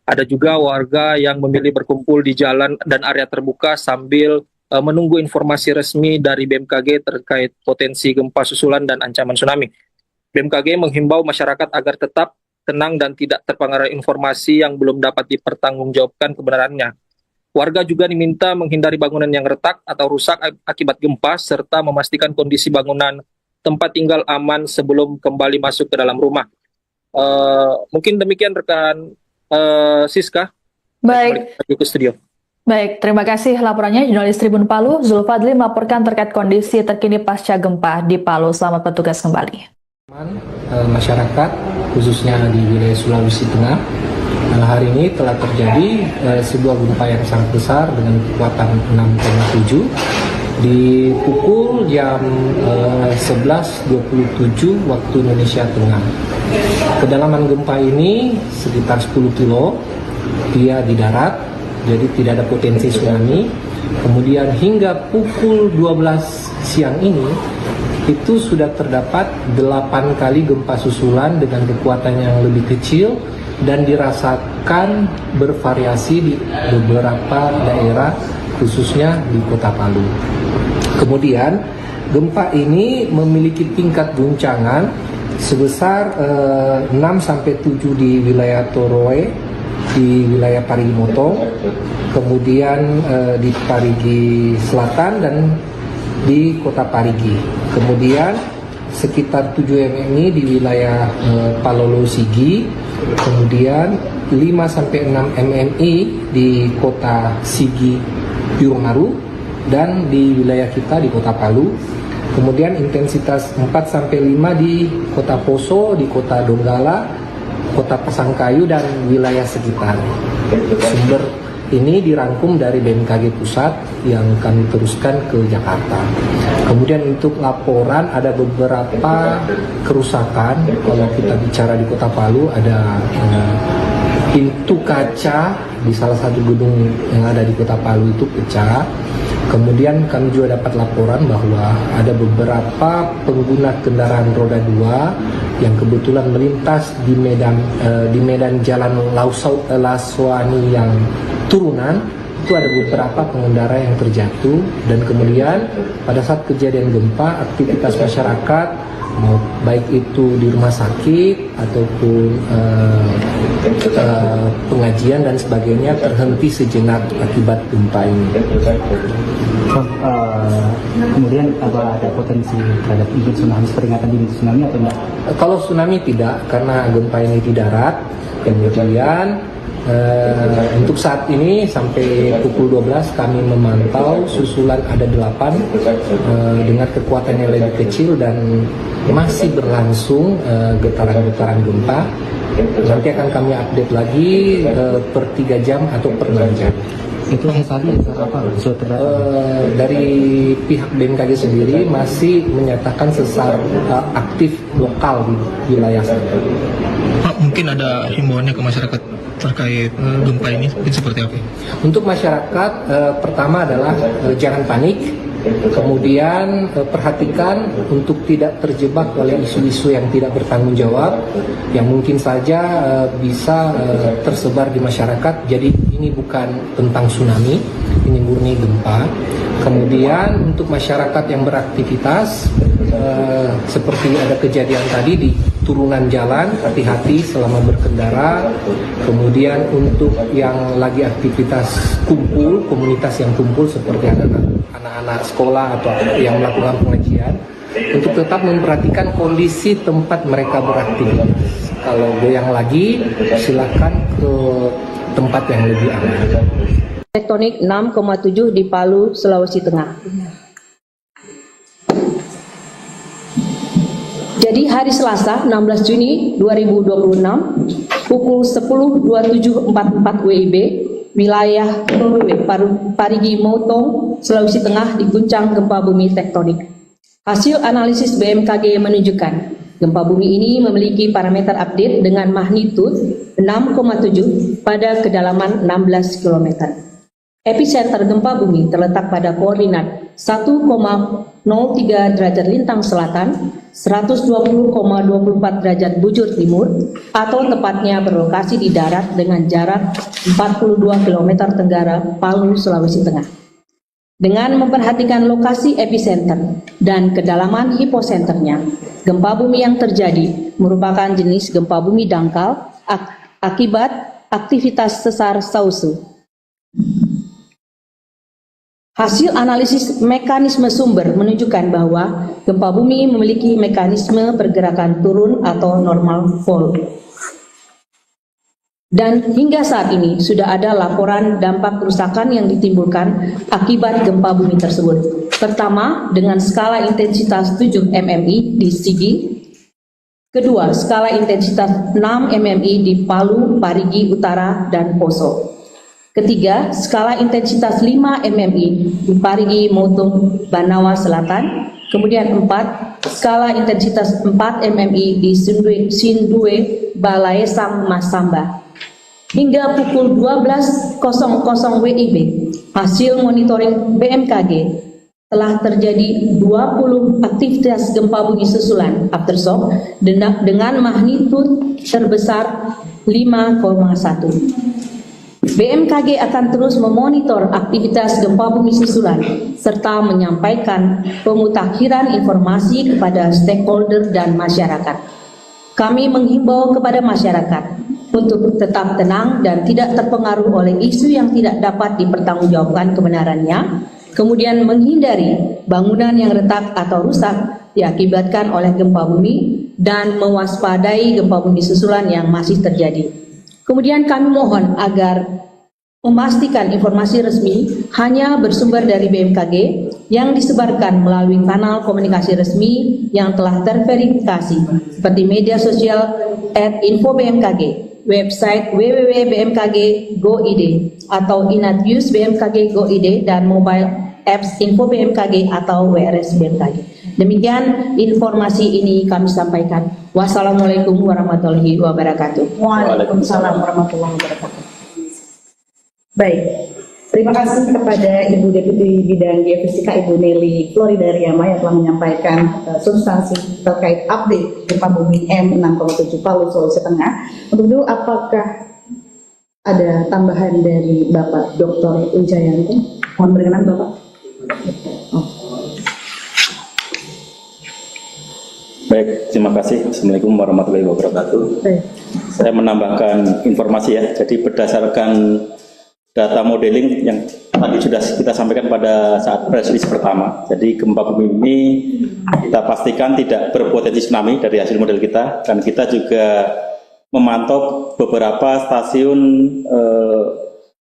ada juga warga yang memilih berkumpul di jalan dan area terbuka sambil menunggu informasi resmi dari BMKG terkait potensi gempa susulan dan ancaman tsunami. BMKG menghimbau masyarakat agar tetap tenang dan tidak terpengaruh informasi yang belum dapat dipertanggungjawabkan kebenarannya. Warga juga diminta menghindari bangunan yang retak atau rusak akibat gempa, serta memastikan kondisi bangunan tempat tinggal aman sebelum kembali masuk ke dalam rumah. Mungkin demikian rekan Siska. Baik. Ke studio. Baik, terima kasih laporannya jurnalis Tribun Palu, Zulfadli, melaporkan terkait kondisi terkini pasca gempa di Palu. Selamat bertugas kembali. Masyarakat, khususnya di wilayah Sulawesi Tengah, hari ini telah terjadi sebuah gempa yang sangat besar dengan kekuatan 6,7 di pukul jam 11.27 waktu Indonesia Tengah. Kedalaman gempa ini sekitar 10 kilo, dia di darat, jadi tidak ada potensi tsunami. Kemudian hingga pukul 12 siang ini, itu sudah terdapat 8 kali gempa susulan dengan kekuatan yang lebih kecil dan dirasakan bervariasi di beberapa daerah, khususnya di kota Palu. Kemudian gempa ini memiliki tingkat guncangan sebesar 6-7 di wilayah Toroe, di wilayah Parigi Motong, kemudian di Parigi Selatan dan di kota Parigi. Kemudian sekitar 7 mmi di wilayah Palolo Sigi, kemudian 5-6 mmi di kota Sigi Biromaru, dan di wilayah kita di kota Palu. Kemudian intensitas 4-5 di kota Poso, di kota Donggala, kota Pasangkayu, dan wilayah sekitar. Sumber ini dirangkum dari BMKG Pusat yang kami teruskan ke Jakarta. Kemudian untuk laporan ada beberapa kerusakan. Kalau kita bicara di kota Palu ada pintu kaca di salah satu gedung yang ada di kota Palu itu pecah. Kemudian kami juga dapat laporan bahwa ada beberapa pengguna kendaraan roda 2 yang kebetulan melintas di medan jalan Laswani yang turunan. Itu ada beberapa pengendara yang terjatuh, dan kemudian pada saat kejadian gempa aktivitas masyarakat baik itu di rumah sakit ataupun pengajian dan sebagainya terhenti sejenak akibat gempa ini. Kemudian apa ada potensi terhadap tsunami, peringatan dini tsunami atau enggak? Kalau tsunami tidak, karena gempa ini di darat. Kemudian untuk saat ini sampai pukul 12 kami memantau susulan ada 8 dengan kekuatan yang lebih kecil dan masih berlangsung getaran-getaran gempa. Nanti akan kami update lagi per 3 jam atau per 6 jam. Itu tadi apa? Dari pihak BMKG sendiri masih menyatakan sesar aktif lokal di wilayah sana. Pak, mungkin ada himbauannya ke masyarakat terkait gempa ini seperti apa? Untuk masyarakat, pertama adalah jangan panik. Kemudian perhatikan untuk tidak terjebak oleh isu-isu yang tidak bertanggung jawab, yang mungkin saja bisa tersebar di masyarakat. Jadi ini bukan tentang tsunami, ini murni gempa. Kemudian untuk masyarakat yang beraktivitas, seperti ada kejadian tadi di turunan jalan, hati-hati selama berkendara. Kemudian untuk yang lagi aktivitas kumpul, komunitas yang kumpul seperti anak-anak sekolah atau yang melakukan pengajian, untuk tetap memperhatikan kondisi tempat mereka beraktivitas. Kalau goyang lagi, silakan ke tempat yang lebih aman. Tektonik 6,7 di Palu, Sulawesi Tengah. Jadi hari Selasa 16 Juni 2026 pukul 10.27.44 WIB, wilayah Parigi Motong, Sulawesi Tengah diguncang gempa bumi tektonik. Hasil analisis BMKG menunjukkan gempa bumi ini memiliki parameter update dengan magnitudo 6,7 pada kedalaman 16 km. Epicenter gempa bumi terletak pada koordinat 1,03 derajat lintang selatan, 120,24 derajat bujur timur, atau tepatnya berlokasi di darat dengan jarak 42 km tenggara Palu, Sulawesi Tengah. Dengan memperhatikan lokasi epicenter dan kedalaman hiposenternya, gempa bumi yang terjadi merupakan jenis gempa bumi dangkal akibat aktivitas sesar sausu. Hasil analisis mekanisme sumber menunjukkan bahwa gempa bumi memiliki mekanisme pergerakan turun atau normal fault. Dan hingga saat ini sudah ada laporan dampak kerusakan yang ditimbulkan akibat gempa bumi tersebut. Pertama, dengan skala intensitas 7 mmi di Sigi. Kedua, skala intensitas 6 mmi di Palu, Parigi Utara, dan Poso. Ketiga, skala intensitas 5 mmi di Parigi Motong, Banawa Selatan. Kemudian 4, skala intensitas 4 mmi di Sindue, Balaesang, Masamba. Hingga pukul 12.00 WIB, hasil monitoring BMKG telah terjadi 20 aktivitas gempa bumi susulan aftershock dengan magnitudo terbesar 5,1. BMKG akan terus memonitor aktivitas gempa bumi susulan serta menyampaikan pemutakhiran informasi kepada stakeholder dan masyarakat. Kami menghimbau kepada masyarakat untuk tetap tenang dan tidak terpengaruh oleh isu yang tidak dapat dipertanggungjawabkan kebenarannya, kemudian menghindari bangunan yang retak atau rusak diakibatkan oleh gempa bumi dan mewaspadai gempa bumi susulan yang masih terjadi. Kemudian kami mohon agar memastikan informasi resmi hanya bersumber dari BMKG yang disebarkan melalui kanal komunikasi resmi yang telah terverifikasi seperti media sosial @info_bmkg, website www.bmkg.go.id atau Inatnews BMKG Go.id dan mobile apps Info BMKG atau WRS BMKG. Demikian informasi ini kami sampaikan. Wassalamualaikum warahmatullahi wabarakatuh. Waalaikumsalam warahmatullahi wabarakatuh. Baik, terima kasih kepada Ibu Deputi Bidang Geofisika Ibu Nelly Floridariama yang telah menyampaikan substansi terkait update gempa bumi M6,7 Palu, Sulawesi Tengah. Untuk itu, apakah ada tambahan dari Bapak Dr. Wijayanto? Mohon berkenan Bapak. Baik, terima kasih. Assalamualaikum warahmatullahi wabarakatuh. Saya menambahkan informasi ya. Jadi berdasarkan data modeling yang tadi sudah kita sampaikan pada saat press release pertama. Jadi gempa bumi ini kita pastikan tidak berpotensi tsunami dari hasil model kita, dan kita juga memantau beberapa stasiun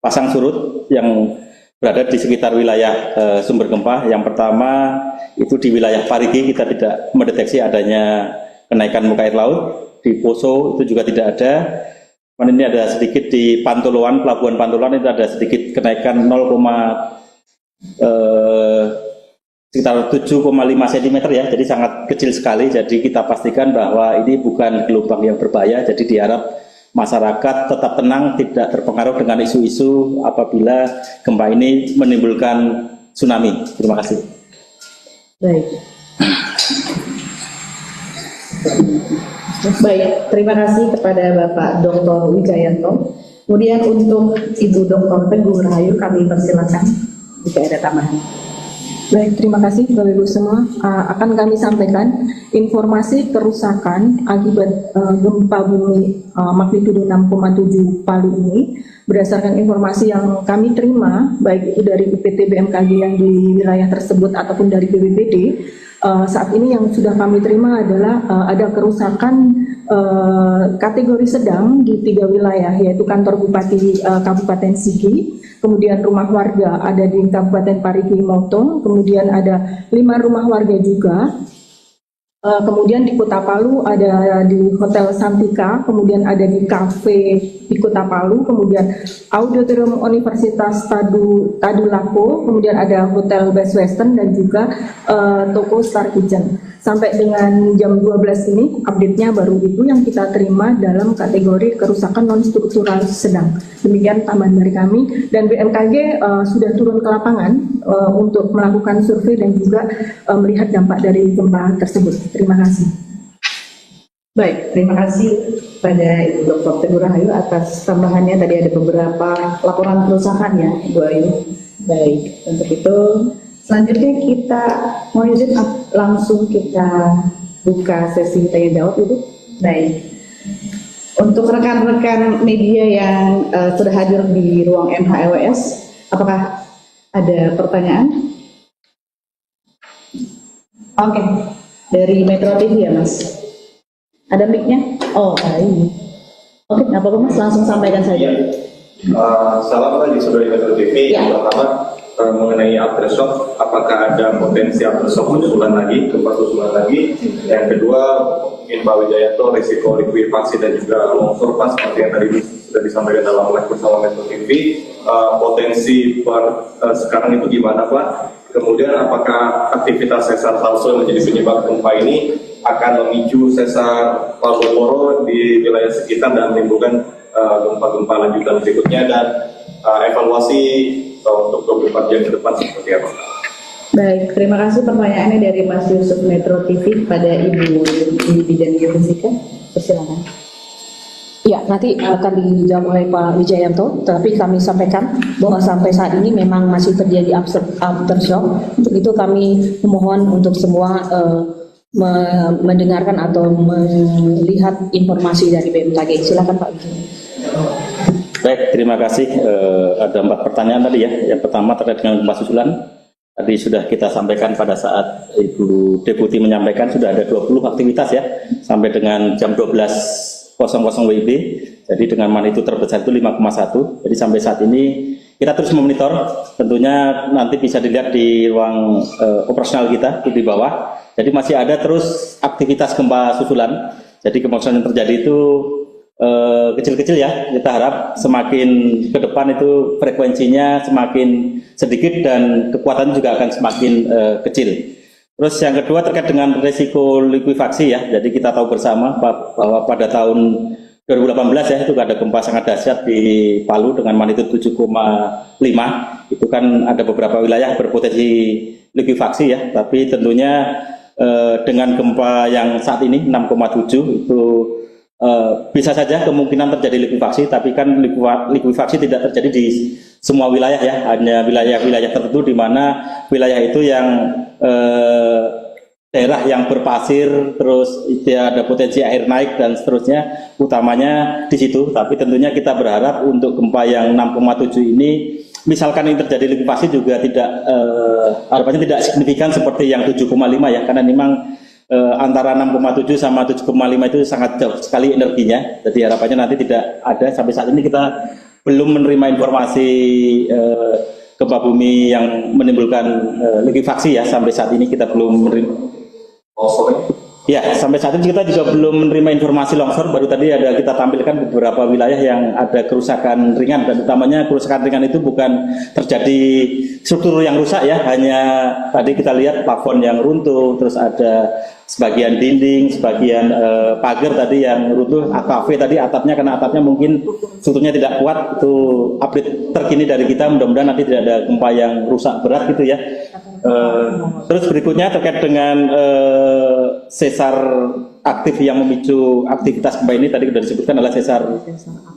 pasang surut yang berada di sekitar wilayah sumber gempa. Yang pertama itu di wilayah Parigi, kita tidak mendeteksi adanya kenaikan muka air laut. Di Poso itu juga tidak ada. Ini ada sedikit di Pantoloan, Pelabuhan Pantoloan itu ada sedikit kenaikan sekitar 7,5 cm ya, jadi sangat kecil sekali. Jadi kita pastikan bahwa ini bukan gelombang yang berbahaya. Jadi diharap masyarakat tetap tenang, tidak terpengaruh dengan isu-isu apabila gempa ini menimbulkan tsunami. Terima kasih. Baik. Baik, terima kasih kepada Bapak Dr. Wijayanto. Kemudian untuk Ibu Dr. Teguh Rahayu kami persilakan jika ada tambahan. Baik, terima kasih Bapak Ibu semua. Akan kami sampaikan informasi kerusakan akibat gempa bumi magnitudo 6,7 Palu ini berdasarkan informasi yang kami terima baik itu dari UPT BMKG yang di wilayah tersebut ataupun dari BPBD. Saat ini yang sudah kami terima adalah ada kerusakan kategori sedang di 3 wilayah, yaitu kantor Bupati Kabupaten Sigi, kemudian rumah warga ada di Kabupaten Parigi Motong, kemudian ada 5 rumah warga juga. Kemudian di Kota Palu ada di Hotel Santika, kemudian ada di kafe di Kota Palu, kemudian Auditorium Universitas Tadulako, kemudian ada Hotel Best Western dan juga toko Star Kitchen. Sampai dengan jam 12 ini update-nya baru itu yang kita terima dalam kategori kerusakan non-struktural sedang. Demikian tambahan dari kami, dan BMKG sudah turun ke lapangan untuk melakukan survei dan juga melihat dampak dari gempa tersebut. Terima kasih. Baik, terima kasih pada Ibu Dr. Teguh Rahayu atas tambahannya. Tadi ada beberapa laporan kerusakan ya, Ibu Ayu. Baik, untuk itu selanjutnya kita mau izin langsung kita buka sesi tanya jawab Ibu. Baik. Untuk rekan-rekan media yang sudah hadir di ruang MHLWS, apakah ada pertanyaan? Oke, dari Metro TV ya Mas. Ada mic-nya? Oh, baik. Oke, nggak apa-apa Mas, langsung sampaikan saja. Salam pagi Saudari Metro TV. Yang pertama mengenai aftershock, apakah ada potensi aftershock susulan lagi, gempa susulan lagi? Yang kedua, mungkin Pak Wijayanto, risiko likuifaksi dan juga longsor pas seperti yang tadi sudah disampaikan dalam live bersama Metro TV. Potensi sekarang itu gimana Pak? Kemudian apakah aktivitas sesar Salso yang menjadi penyebab gempa ini akan memicu sesar Palu Moro di wilayah sekitar dan menimbulkan gempa-gempa lanjutan berikutnya, dan evaluasi untuk 24 jam ke depan seperti apa? Baik, terima kasih pertanyaannya dari Mas Yusuf Metro TV pada Ibu di bidang geofisika. Persilakan. Ya, nanti akan dijawab oleh Pak Wijayanto, tetapi kami sampaikan bahwa sampai saat ini memang masih terjadi aftershock. Untuk itu kami memohon untuk semua mendengarkan atau melihat informasi dari BMKG. Silakan Pak Wijayanto. Baik, terima kasih. Ada 4 pertanyaan tadi ya. Yang pertama terkait dengan gempa susulan. tadi sudah kita sampaikan pada saat Ibu Deputi menyampaikan sudah ada 20 aktivitas ya sampai dengan jam 12.00 WIB. Jadi dengan magnitudo terbesar itu 5,1. Jadi sampai saat ini kita terus memonitor. Tentunya nanti bisa dilihat di ruang operasional kita di bawah. Jadi masih ada terus aktivitas gempa susulan. Jadi gempa susulan yang terjadi itu kecil-kecil ya, kita harap semakin ke depan itu frekuensinya semakin sedikit dan kekuatan juga akan semakin kecil. Terus yang kedua terkait dengan risiko likuifaksi ya, jadi kita tahu bersama bahwa pada tahun 2018 ya itu ada gempa sangat dahsyat di Palu dengan magnitudo 7,5. Itu kan ada beberapa wilayah berpotensi likuifaksi ya, tapi tentunya dengan gempa yang saat ini 6,7 itu bisa saja kemungkinan terjadi likuifaksi, tapi kan likuifaksi tidak terjadi di semua wilayah ya, hanya wilayah-wilayah tertentu di mana wilayah itu yang daerah yang berpasir, terus ada potensi air naik dan seterusnya, utamanya di situ. Tapi tentunya kita berharap untuk gempa yang 6,7 ini, misalkan ini terjadi likuifaksi juga tidak harapannya tidak signifikan seperti yang 7,5 ya, karena memang antara 6,7 sama 7,5 itu sangat jauh sekali energinya. Jadi harapannya nanti tidak ada. Sampai saat ini kita belum menerima informasi gempa bumi yang menimbulkan likuifaksi ya. Sampai saat ini kita belum menerima. Ya, sampai saat ini kita juga belum menerima informasi longsor. Baru tadi ada kita tampilkan beberapa wilayah yang ada kerusakan ringan, dan utamanya kerusakan ringan itu bukan terjadi struktur yang rusak ya, hanya tadi kita lihat plafon yang runtuh, terus ada sebagian dinding, sebagian pagar tadi yang runtuh, AKV tadi atapnya, karena atapnya mungkin strukturnya tidak kuat. Itu update terkini dari kita, mudah-mudahan nanti tidak ada gempa yang rusak berat gitu ya. Terus berikutnya terkait dengan sesar aktif yang memicu aktivitas gempa ini, tadi sudah disebutkan adalah sesar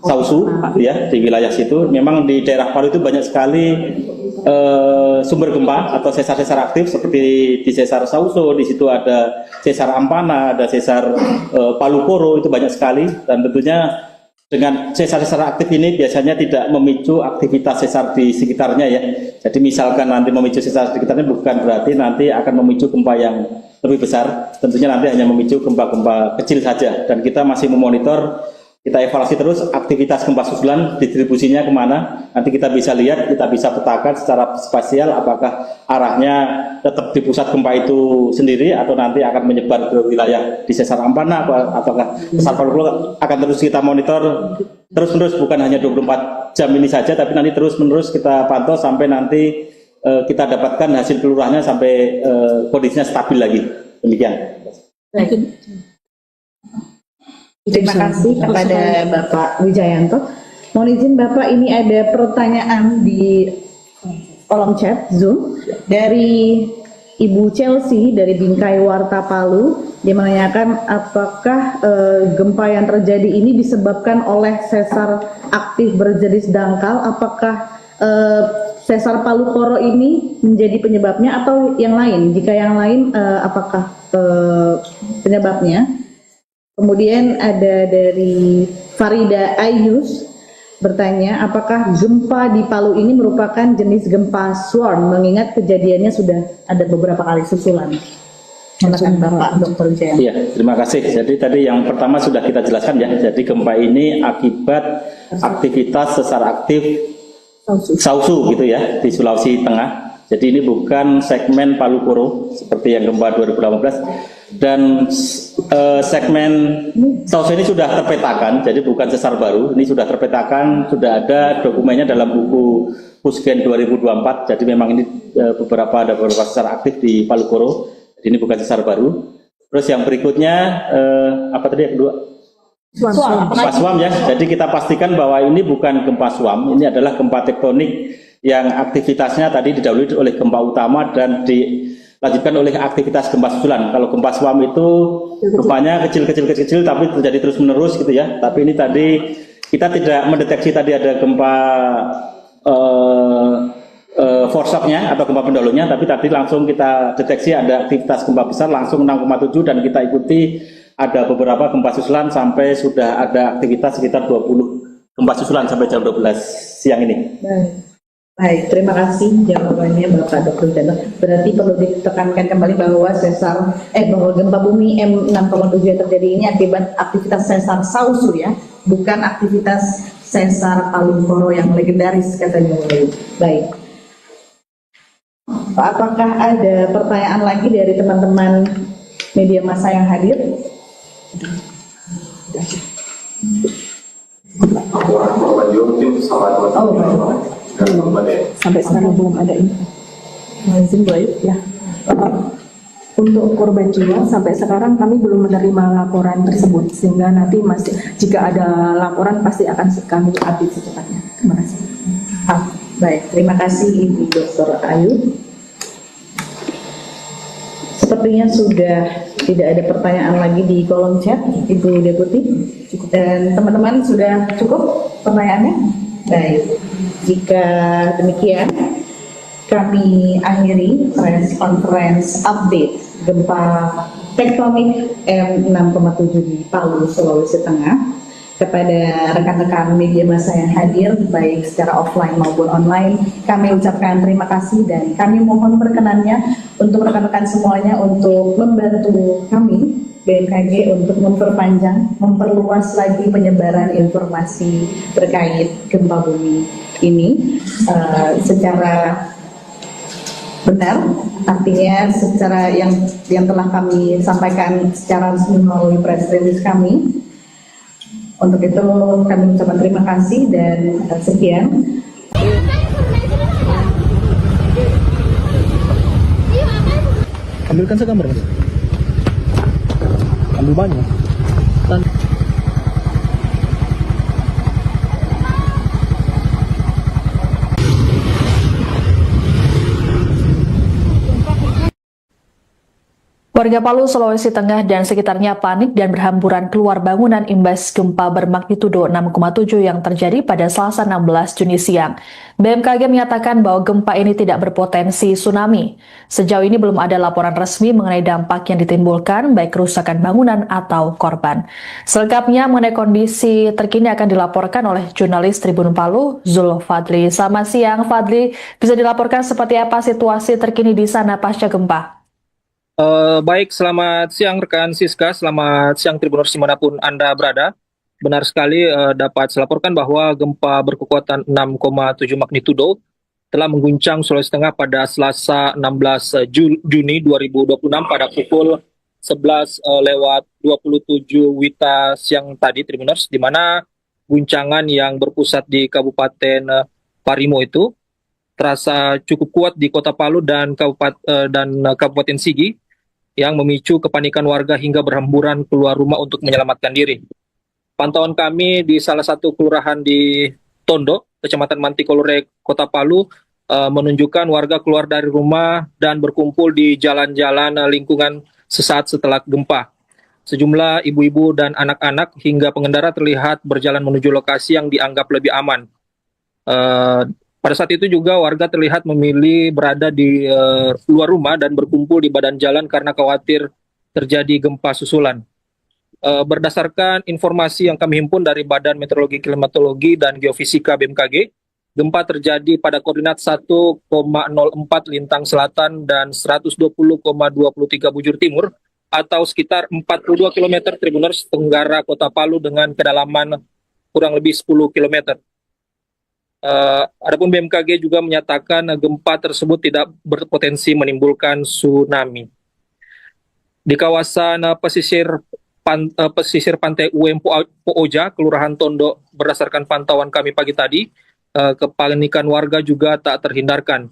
Sausu ya, di wilayah situ. Memang di daerah Palu itu banyak sekali sumber gempa atau sesar-sesar aktif seperti di sesar Sausu, di situ ada sesar Ampana, ada sesar Palu Koro, itu banyak sekali. Dan tentunya dengan sesar-sesar aktif ini biasanya tidak memicu aktivitas sesar di sekitarnya ya. Jadi misalkan nanti memicu sesar di sekitarnya bukan berarti nanti akan memicu gempa yang lebih besar. Tentunya nanti hanya memicu gempa-gempa kecil saja. Dan kita masih memonitor, kita evaluasi terus aktivitas gempa susulan, distribusinya kemana. Nanti kita bisa lihat, kita bisa petakan secara spasial apakah arahnya tetap di pusat gempa itu sendiri atau nanti akan menyebar ke wilayah di sesar Ampana, apakah sesar Palu Koro. Akan terus kita monitor terus-menerus, bukan hanya 24 jam ini saja, tapi nanti terus-menerus kita pantau sampai nanti kita dapatkan hasil kelurahannya sampai kondisinya stabil lagi. Demikian. Terima kasih kepada Bapak Wijayanto. Mohon izin Bapak, ini ada pertanyaan di kolom chat Zoom dari Ibu Chelsea dari Bingkai Warta Palu. Dia menanyakan apakah gempa yang terjadi ini disebabkan oleh sesar aktif berjenis dangkal, apakah sesar Palu Koro ini menjadi penyebabnya atau yang lain? Jika yang lain, apakah penyebabnya? Kemudian ada dari Farida Ayus bertanya, apakah gempa di Palu ini merupakan jenis gempa swarm, mengingat kejadiannya sudah ada beberapa kali susulan. Silakan Bapak Dr. Wijaya. Iya, terima kasih. Jadi tadi yang pertama sudah kita jelaskan ya. Jadi gempa ini akibat aktivitas sesar aktif Sausu gitu ya, di Sulawesi Tengah. Jadi ini bukan segmen Palu Koro seperti yang gempa 2018. Dan segmen Sausu ini sudah terpetakan, jadi bukan sesar baru. Ini sudah terpetakan, sudah ada dokumennya dalam buku Pusgen 2024. Jadi memang ini ada beberapa sesar aktif di Palu Koro. Jadi ini bukan sesar baru. Terus yang berikutnya apa tadi yang kedua? Gempa swam ya. Jadi kita pastikan bahwa ini bukan gempa swam, ini adalah gempa tektonik yang aktivitasnya tadi didahului oleh gempa utama dan dilanjutkan oleh aktivitas gempa susulan. Kalau gempa swam itu rupanya kecil-kecil tapi terjadi terus-menerus gitu ya. Tapi ini tadi kita tidak mendeteksi tadi ada gempa foreshocknya atau gempa pendahulunya, tapi tadi langsung kita deteksi ada aktivitas gempa besar langsung 6,7 dan kita ikuti ada beberapa gempa susulan sampai sudah ada aktivitas sekitar 20 gempa susulan sampai jam 12 siang ini. Baik, terima kasih jawabannya Bapak Dr. Janto. Berarti perlu ditekankan kembali bahwa bahwa gempa bumi M6,7 yang terjadi ini akibat aktivitas sesar Sausu ya, bukan aktivitas sesar Palu Koro yang legendaris katanya. Baik. Apakah ada pertanyaan lagi dari teman-teman media massa yang hadir? Laporan korban jiwa mungkin sama teman-teman. Sampai sekarang belum ada info. Izin ya. Untuk korban jiwa sampai sekarang kami belum menerima laporan tersebut, sehingga nanti jika ada laporan pasti akan kami update secepatnya. Terima kasih. Baik, terima kasih Ibu Dr. Ayu. Sepertinya sudah tidak ada pertanyaan lagi di kolom chat, Ibu Deputi. Dan teman-teman sudah cukup pertanyaannya? Baik, jika demikian kami akhiri press conference update gempa tektonik M6,7 di Palu, Sulawesi Tengah. Kepada rekan-rekan media massa yang hadir, baik secara offline maupun online, kami ucapkan terima kasih dan kami mohon perkenannya untuk rekan-rekan semuanya untuk membantu kami BMKG untuk memperluas lagi penyebaran informasi terkait gempa bumi ini secara benar, artinya secara yang telah kami sampaikan secara resmi melalui press release kami. Untuk itu kami ucapkan terima kasih dan sekian. Ambilkan segambar Mas. Ambil banyak. Warga Palu, Sulawesi Tengah dan sekitarnya panik dan berhamburan keluar bangunan imbas gempa bermagnitudo 6,7 yang terjadi pada Selasa 16 Juni siang. BMKG menyatakan bahwa gempa ini tidak berpotensi tsunami. Sejauh ini belum ada laporan resmi mengenai dampak yang ditimbulkan, baik kerusakan bangunan atau korban. Selengkapnya mengenai kondisi terkini akan dilaporkan oleh jurnalis Tribun Palu, Zul Fadli. Selamat siang, Fadli. Bisa dilaporkan seperti apa situasi terkini di sana pasca gempa? Baik, selamat siang rekan Siska, selamat siang Tribuners dimanapun Anda berada. Benar sekali dapat saya laporkan bahwa gempa berkekuatan 6,7 magnitudo telah mengguncang Sulawesi Tengah pada Selasa 16 Juni 2026 pada pukul 11:27 WITA siang tadi Tribuners, di mana guncangan yang berpusat di Kabupaten Parimo itu terasa cukup kuat di Kota Palu dan Kabupaten Sigi, yang memicu kepanikan warga hingga berhamburan keluar rumah untuk menyelamatkan diri. Pantauan kami di salah satu kelurahan di Tondo, Kecamatan Mantikolore, Kota Palu, menunjukkan warga keluar dari rumah dan berkumpul di jalan-jalan lingkungan sesaat setelah gempa. Sejumlah ibu-ibu dan anak-anak hingga pengendara terlihat berjalan menuju lokasi yang dianggap lebih aman. Pada saat itu juga warga terlihat memilih berada di luar rumah dan berkumpul di badan jalan karena khawatir terjadi gempa susulan. Berdasarkan informasi yang kami himpun dari Badan Meteorologi, Klimatologi, dan Geofisika BMKG, gempa terjadi pada koordinat 1,04 lintang selatan dan 120,23 bujur timur atau sekitar 42 km Tribuners tenggara Kota Palu dengan kedalaman kurang lebih 10 km. Adapun BMKG juga menyatakan gempa tersebut tidak berpotensi menimbulkan tsunami. Di kawasan pesisir pantai UM Pooja, Kelurahan Tondo, berdasarkan pantauan kami pagi tadi, kepanikan warga juga tak terhindarkan.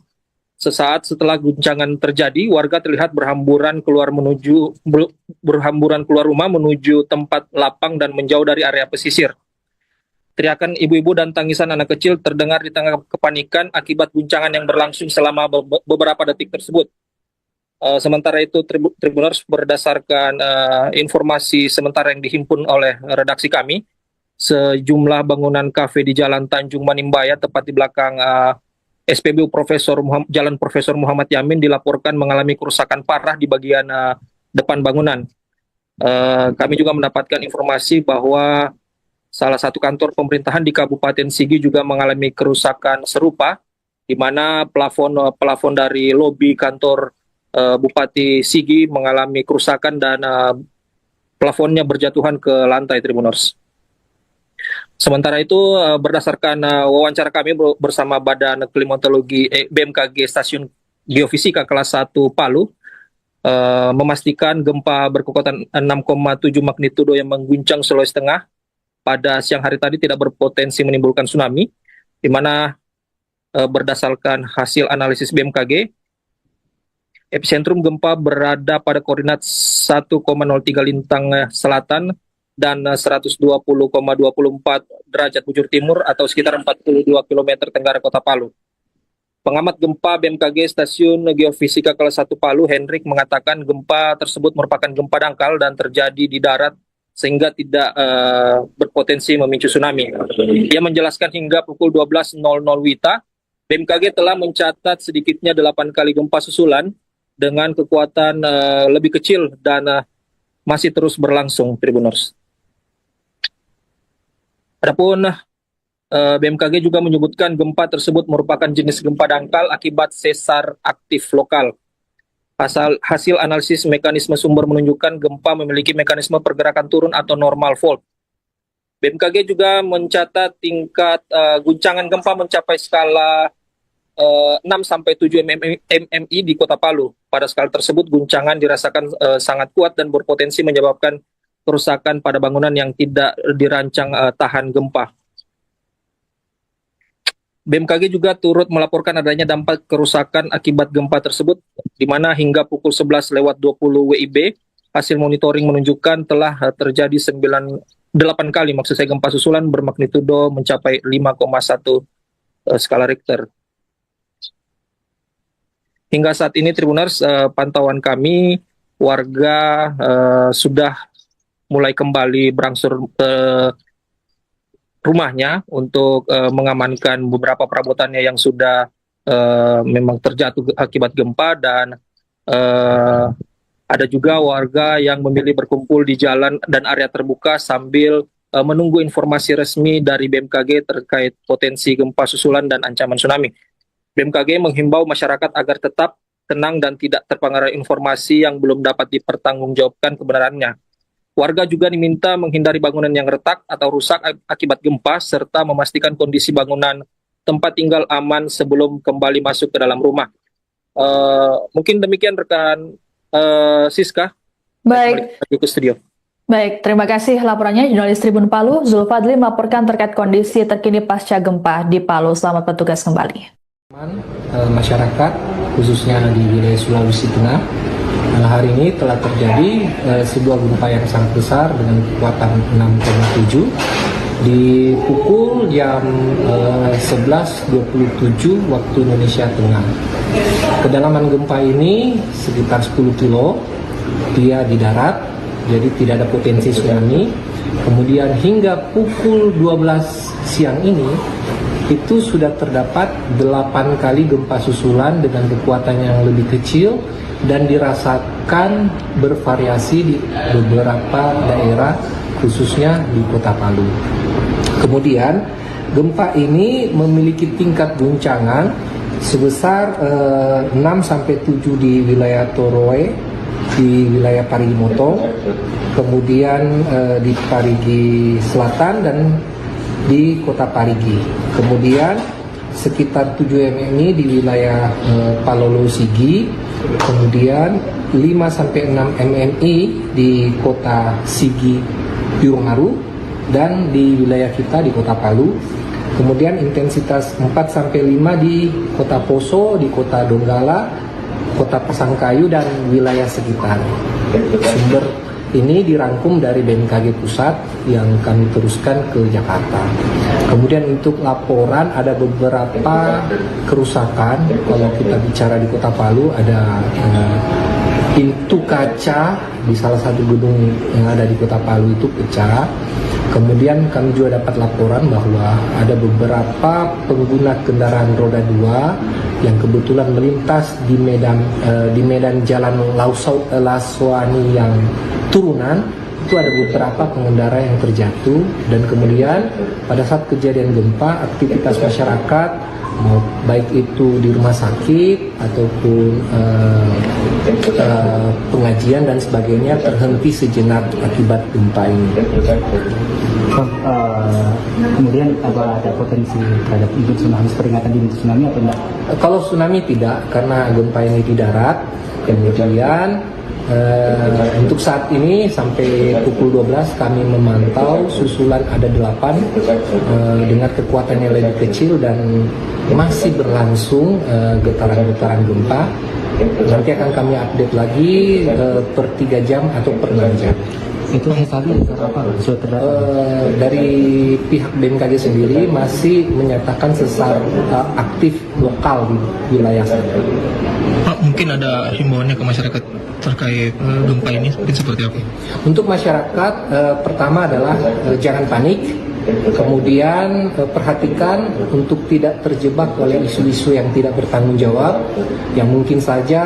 Sesaat setelah guncangan terjadi, warga terlihat berhamburan keluar rumah menuju tempat lapang dan menjauh dari area pesisir. Teriakan ibu-ibu dan tangisan anak kecil terdengar di tengah kepanikan akibat guncangan yang berlangsung selama beberapa detik tersebut. Sementara itu, Tribuners, berdasarkan informasi sementara yang dihimpun oleh redaksi kami, sejumlah bangunan kafe di Jalan Tanjung Manimbaya, tepat di belakang SPBU Jalan Profesor Muhammad Yamin, dilaporkan mengalami kerusakan parah di bagian depan bangunan. Kami juga mendapatkan informasi bahwa salah satu kantor pemerintahan di Kabupaten Sigi juga mengalami kerusakan serupa, di di mana plafon dari lobi kantor Bupati Sigi mengalami kerusakan dan plafonnya berjatuhan ke lantai, Tribuners. Sementara itu, berdasarkan wawancara kami bersama Badan Klimatologi BMKG Stasiun Geofisika kelas 1 Palu, memastikan gempa berkekuatan 6,7 magnitudo yang mengguncang Sulawesi Tengah pada siang hari tadi tidak berpotensi menimbulkan tsunami, di mana berdasarkan hasil analisis BMKG, epicentrum gempa berada pada koordinat 1,03 lintang selatan dan 120,24 derajat bujur timur atau sekitar 42 km tenggara kota Palu. Pengamat gempa BMKG Stasiun Geofisika kelas 1 Palu, Hendrik, mengatakan gempa tersebut merupakan gempa dangkal dan terjadi di darat sehingga tidak berpotensi memicu tsunami. Ia menjelaskan hingga pukul 12.00 WITA, BMKG telah mencatat sedikitnya 8 kali gempa susulan dengan kekuatan lebih kecil dan masih terus berlangsung, Tribuners. Adapun BMKG juga menyebutkan gempa tersebut merupakan jenis gempa dangkal akibat sesar aktif lokal. Hasil analisis mekanisme sumber menunjukkan gempa memiliki mekanisme pergerakan turun atau normal fault. BMKG juga mencatat tingkat guncangan gempa mencapai skala 6-7 mmi di kota Palu. Pada skala tersebut, guncangan dirasakan sangat kuat dan berpotensi menyebabkan kerusakan pada bangunan yang tidak dirancang tahan gempa. BMKG juga turut melaporkan adanya dampak kerusakan akibat gempa tersebut, di mana hingga pukul 11.20 WIB, hasil monitoring menunjukkan telah terjadi 8 kali gempa susulan bermagnitudo mencapai 5,1 skala Richter. Hingga saat ini, Tribuners, pantauan kami, warga sudah mulai kembali berangsur ke rumahnya untuk mengamankan beberapa perabotannya yang sudah memang terjatuh akibat gempa, dan ada juga warga yang memilih berkumpul di jalan dan area terbuka sambil menunggu informasi resmi dari BMKG terkait potensi gempa susulan dan ancaman tsunami. BMKG menghimbau masyarakat agar tetap tenang dan tidak terpengaruh informasi yang belum dapat dipertanggungjawabkan kebenarannya. Warga juga diminta menghindari bangunan yang retak atau rusak akibat gempa, serta memastikan kondisi bangunan tempat tinggal aman sebelum kembali masuk ke dalam rumah. Mungkin demikian rekan Siska. Baik. Kembali ke studio. Baik, terima kasih laporannya jurnalis Tribun Palu, Zulfadli melaporkan terkait kondisi terkini pasca gempa di Palu. Selamat bertugas kembali. Masyarakat khususnya di wilayah Sulawesi Tengah hari ini telah terjadi sebuah gempa yang sangat besar dengan kekuatan 6,7 di pukul jam 11.27 waktu Indonesia Tengah. Kedalaman gempa ini sekitar 10 kilo, dia di darat, jadi tidak ada potensi tsunami. Kemudian hingga pukul 12 siang ini itu sudah terdapat 8 kali gempa susulan dengan kekuatan yang lebih kecil dan dirasakan bervariasi di beberapa daerah khususnya di kota Palu. Kemudian gempa ini memiliki tingkat guncangan sebesar 6-7 di wilayah Toroe, di wilayah Parigi Motong, kemudian di Parigi Selatan dan di kota Parigi. Kemudian sekitar 7 mmi di wilayah Palolo Sigi, kemudian 5-6 mmi di kota Sigi Birongaru dan di wilayah kita di kota Palu. Kemudian intensitas 4-5 di kota Poso, di kota Donggala, kota Pasangkayu dan wilayah sekitar. Sumber ini dirangkum dari BMKG Pusat yang kami teruskan ke Jakarta. Kemudian untuk laporan ada beberapa kerusakan. Kalau kita bicara di kota Palu ada pintu kaca di salah satu gedung yang ada di kota Palu itu pecah. Kemudian kami juga dapat laporan bahwa ada beberapa pengguna kendaraan roda 2 yang kebetulan melintas di medan jalan Laswani yang turunan itu ada beberapa pengendara yang terjatuh, dan kemudian pada saat kejadian gempa aktivitas masyarakat baik itu di rumah sakit ataupun pengajian dan sebagainya terhenti sejenak akibat gempa ini. Kemudian apa ada potensi terhadap ibu tsunami, peringatan dini tsunami atau enggak? Kalau tsunami tidak, karena gempa ini di darat. Kemudian untuk saat ini sampai pukul 12 kami memantau susulan ada 8 dengan kekuatan yang lebih kecil dan masih berlangsung getaran-getaran gempa. Nanti akan kami update lagi per 3 jam atau per 6 jam. Itu misalnya apa? Dari pihak BMKG sendiri masih menyatakan sesar aktif lokal di wilayah sana. Pak, mungkin ada himbauannya ke masyarakat terkait gempa ini mungkin seperti apa? Untuk masyarakat, pertama adalah jangan panik. Kemudian perhatikan untuk tidak terjebak oleh isu-isu yang tidak bertanggung jawab yang mungkin saja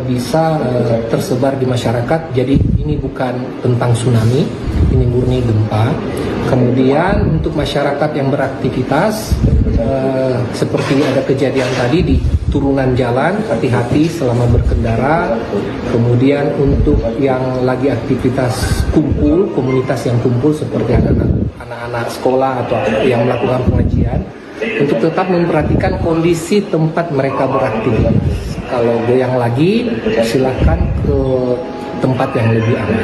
bisa tersebar di masyarakat. Jadi ini bukan tentang tsunami, ini murni gempa. Kemudian untuk masyarakat yang beraktivitas seperti ada kejadian tadi di turunan jalan, hati-hati selama berkendara. Kemudian untuk yang lagi aktivitas kumpul, komunitas yang kumpul seperti anak-anak sekolah atau yang melakukan pengajian, untuk tetap memperhatikan kondisi tempat mereka beraktivitas. Kalau goyang lagi, silakan ke tempat yang lebih aman.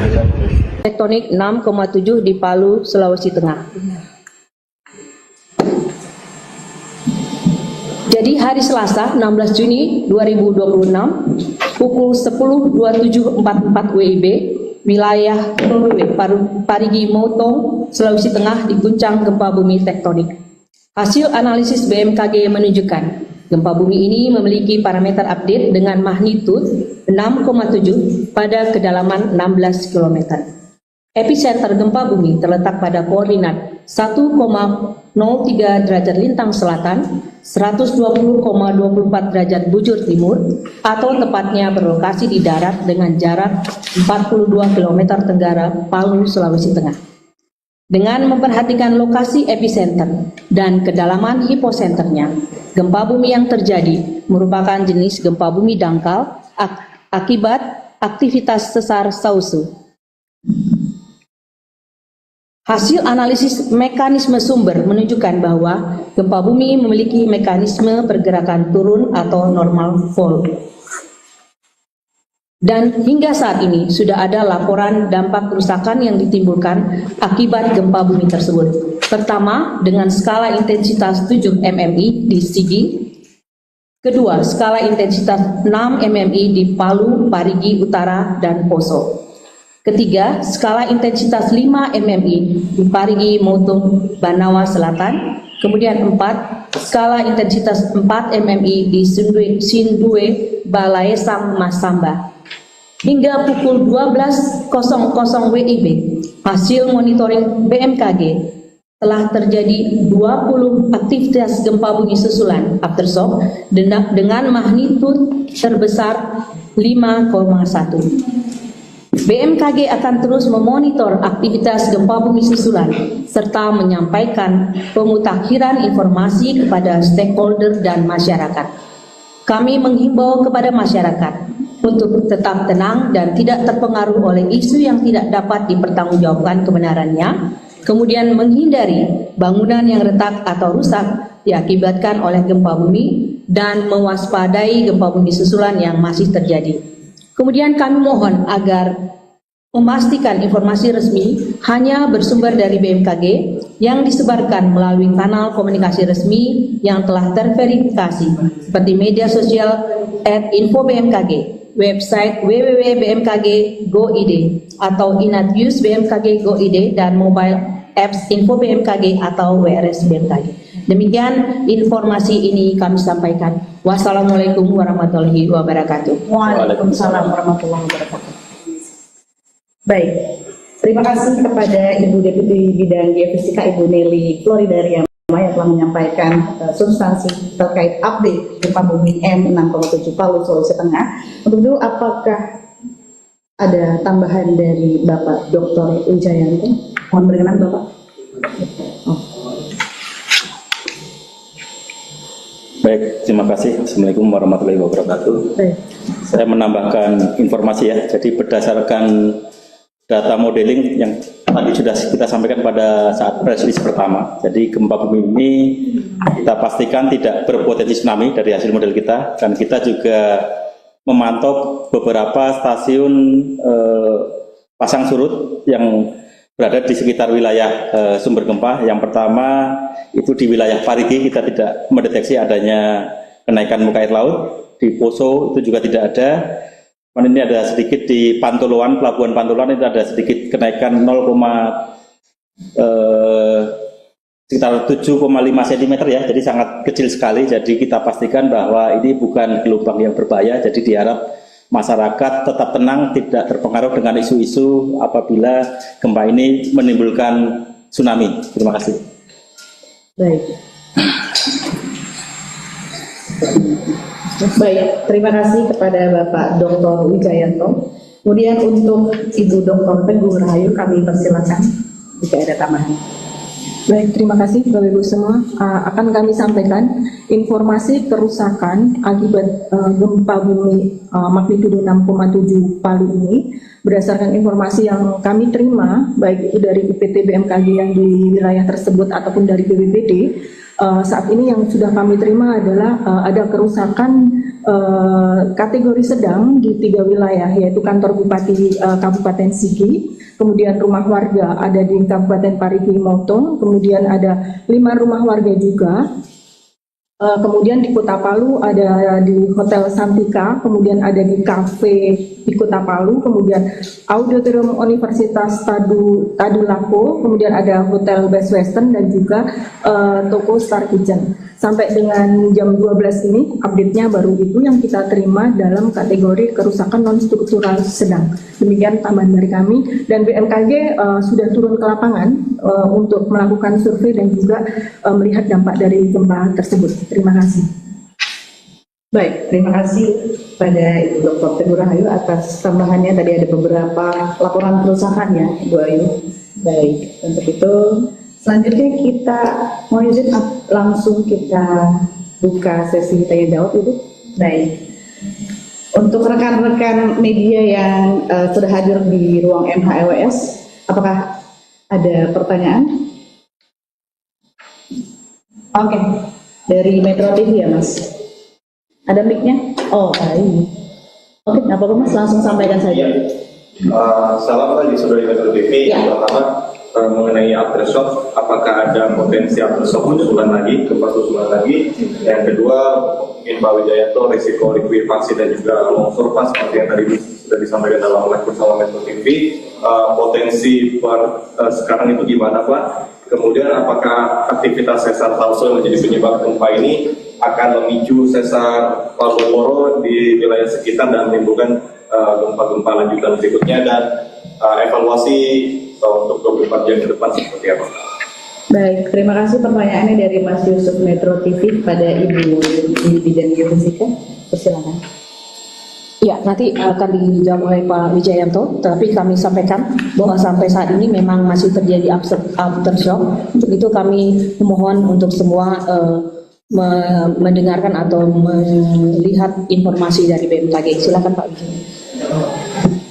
Tektonik 6,7 di Palu, Sulawesi Tengah. Jadi hari Selasa 16 Juni 2026 pukul 10.27.44 WIB wilayah Parigi Motong, Sulawesi Tengah diguncang gempa bumi tektonik. Hasil analisis BMKG menunjukkan gempa bumi ini memiliki parameter update dengan magnitud 6,7 pada kedalaman 16 km. Epicenter gempa bumi terletak pada koordinat 1,03 derajat lintang selatan, 120,24 derajat bujur timur, atau tepatnya berlokasi di darat dengan jarak 42 km tenggara Palu, Sulawesi Tengah. Dengan memperhatikan lokasi epicenter dan kedalaman hiposenternya, gempa bumi yang terjadi merupakan jenis gempa bumi dangkal akibat aktivitas sesar sausu. Hasil analisis mekanisme sumber menunjukkan bahwa gempa bumi memiliki mekanisme pergerakan turun atau normal fault. Dan hingga saat ini sudah ada laporan dampak kerusakan yang ditimbulkan akibat gempa bumi tersebut. Pertama, dengan skala intensitas 7 mmi di Sigi. Kedua, skala intensitas 6 mmi di Palu, Parigi Utara, dan Poso. Ketiga, skala intensitas 5 mmi di Parigi Motong, Banawa Selatan. Kemudian 4, skala intensitas 4 mmi di Sindue, Balaesang, Masamba. Hingga pukul 12.00 WIB, hasil monitoring BMKG telah terjadi 20 aktivitas gempa bumi susulan aftershock dengan magnitud terbesar 5,1. BMKG akan terus memonitor aktivitas gempa bumi susulan serta menyampaikan pemutakhiran informasi kepada stakeholder dan masyarakat. Kami menghimbau kepada masyarakat untuk tetap tenang dan tidak terpengaruh oleh isu yang tidak dapat dipertanggungjawabkan kebenarannya, kemudian menghindari bangunan yang retak atau rusak diakibatkan oleh gempa bumi dan mewaspadai gempa bumi susulan yang masih terjadi. Kemudian kami mohon agar memastikan informasi resmi hanya bersumber dari BMKG yang disebarkan melalui kanal komunikasi resmi yang telah terverifikasi seperti media sosial @info-bmkg, website www.bmkg.go.id atau Inat News BMKG Go.id dan mobile apps Info BMKG atau WRS BMKG. Demikian informasi ini kami sampaikan. Wassalamualaikum warahmatullahi wabarakatuh. Waalaikumsalam warahmatullahi wabarakatuh. Baik, terima kasih kepada Ibu Deputi Bidang Geofisika Ibu Nelly Floridaria yang telah menyampaikan substansi terkait update gempa bumi M6,7 Palu, Sulawesi Tengah. Untuk itu, apakah ada tambahan dari Bapak Dr. Wijayanto? Mohon berkenan Bapak. Baik, terima kasih. Assalamualaikum warahmatullahi wabarakatuh. Saya menambahkan informasi ya. Jadi berdasarkan data modeling yang tadi sudah kita sampaikan pada saat press release pertama. Jadi gempa bumi ini kita pastikan tidak berpotensi tsunami dari hasil model kita, dan kita juga memantau beberapa stasiun pasang surut yang berada di sekitar wilayah sumber gempa. Yang pertama itu di wilayah Parigi, kita tidak mendeteksi adanya kenaikan muka air laut. Di Poso itu juga tidak ada. Ini ada sedikit di Pantoloan, Pelabuhan Pantoloan itu ada sedikit kenaikan sekitar 7,5 cm ya, jadi sangat kecil sekali. Jadi kita pastikan bahwa ini bukan gelombang yang berbahaya. Jadi diharap masyarakat tetap tenang, tidak terpengaruh dengan isu-isu apabila gempa ini menimbulkan tsunami. Terima kasih. Baik. Baik, terima kasih kepada Bapak Dr. Wijayanto. Kemudian untuk Ibu Dr. Teguh Rahayu kami persilakan jika ada tambahan. Baik, terima kasih Bapak Ibu semua. Akan kami sampaikan informasi kerusakan akibat gempa bumi magnitudo 6,7 Palu ini berdasarkan informasi yang kami terima, baik itu dari IPT BMKG yang di wilayah tersebut ataupun dari BPBD. Saat ini yang sudah kami terima adalah ada kerusakan kategori sedang di 3 wilayah, yaitu kantor Bupati Kabupaten Sigi, kemudian rumah warga ada di Kabupaten Parigi Motong, kemudian ada 5 rumah warga juga. Kemudian di Kota Palu ada di Hotel Santika, kemudian ada di kafe di Kota Palu, kemudian Auditorium Universitas Tadulako, kemudian ada Hotel Best Western dan juga toko Star Kitchen. Sampai dengan jam 12 ini update-nya baru itu yang kita terima dalam kategori kerusakan non-struktural sedang. Demikian tambahan dari kami, dan BMKG sudah turun ke lapangan untuk melakukan survei dan juga melihat dampak dari gempa tersebut. Terima kasih. Baik, terima kasih pada Ibu Dr. Teguh Rahayu atas tambahannya. Tadi ada beberapa laporan kerusakan ya, Ibu Ayu. Baik, untuk itu selanjutnya kita mau izin langsung kita buka sesi tanya jawab Ibu. Baik. Untuk rekan-rekan media yang sudah hadir di ruang MHLWS, apakah ada pertanyaan? Oke, dari Metro TV ya Mas. Ada mic-nya? Oh, baik. Oke, nggak apa-apa Mas, langsung sampaikan saja. Salam pagi saudari Metro TV. Yang pertama mengenai aftershock, apakah ada potensi aftershock susulan lagi, gempa susulan lagi? Yang kedua, mungkin Pak Wijayanto, risiko likuifaksi dan juga longsor pas seperti yang tadi sudah disampaikan dalam live bersama Metro TV. Potensi sekarang itu gimana Pak? Kemudian apakah aktivitas sesar Talso yang menjadi penyebab gempa ini akan memicu sesar Palu-Moro di wilayah sekitar dan menimbulkan gempa-gempa lanjutan berikutnya, dan evaluasi untuk 24 jam ke depan seperti apa? Baik, terima kasih pertanyaannya dari Mas Yusuf Metro TV pada Ibu di bidang geofisika. Persilakan. Ya, nanti akan dijawab oleh Pak Wijayanto, tapi kami sampaikan bahwa sampai saat ini memang masih terjadi aftershock. Untuk itu kami memohon untuk semua mendengarkan atau melihat informasi dari BMKG. Silakan Pak Wijayanto.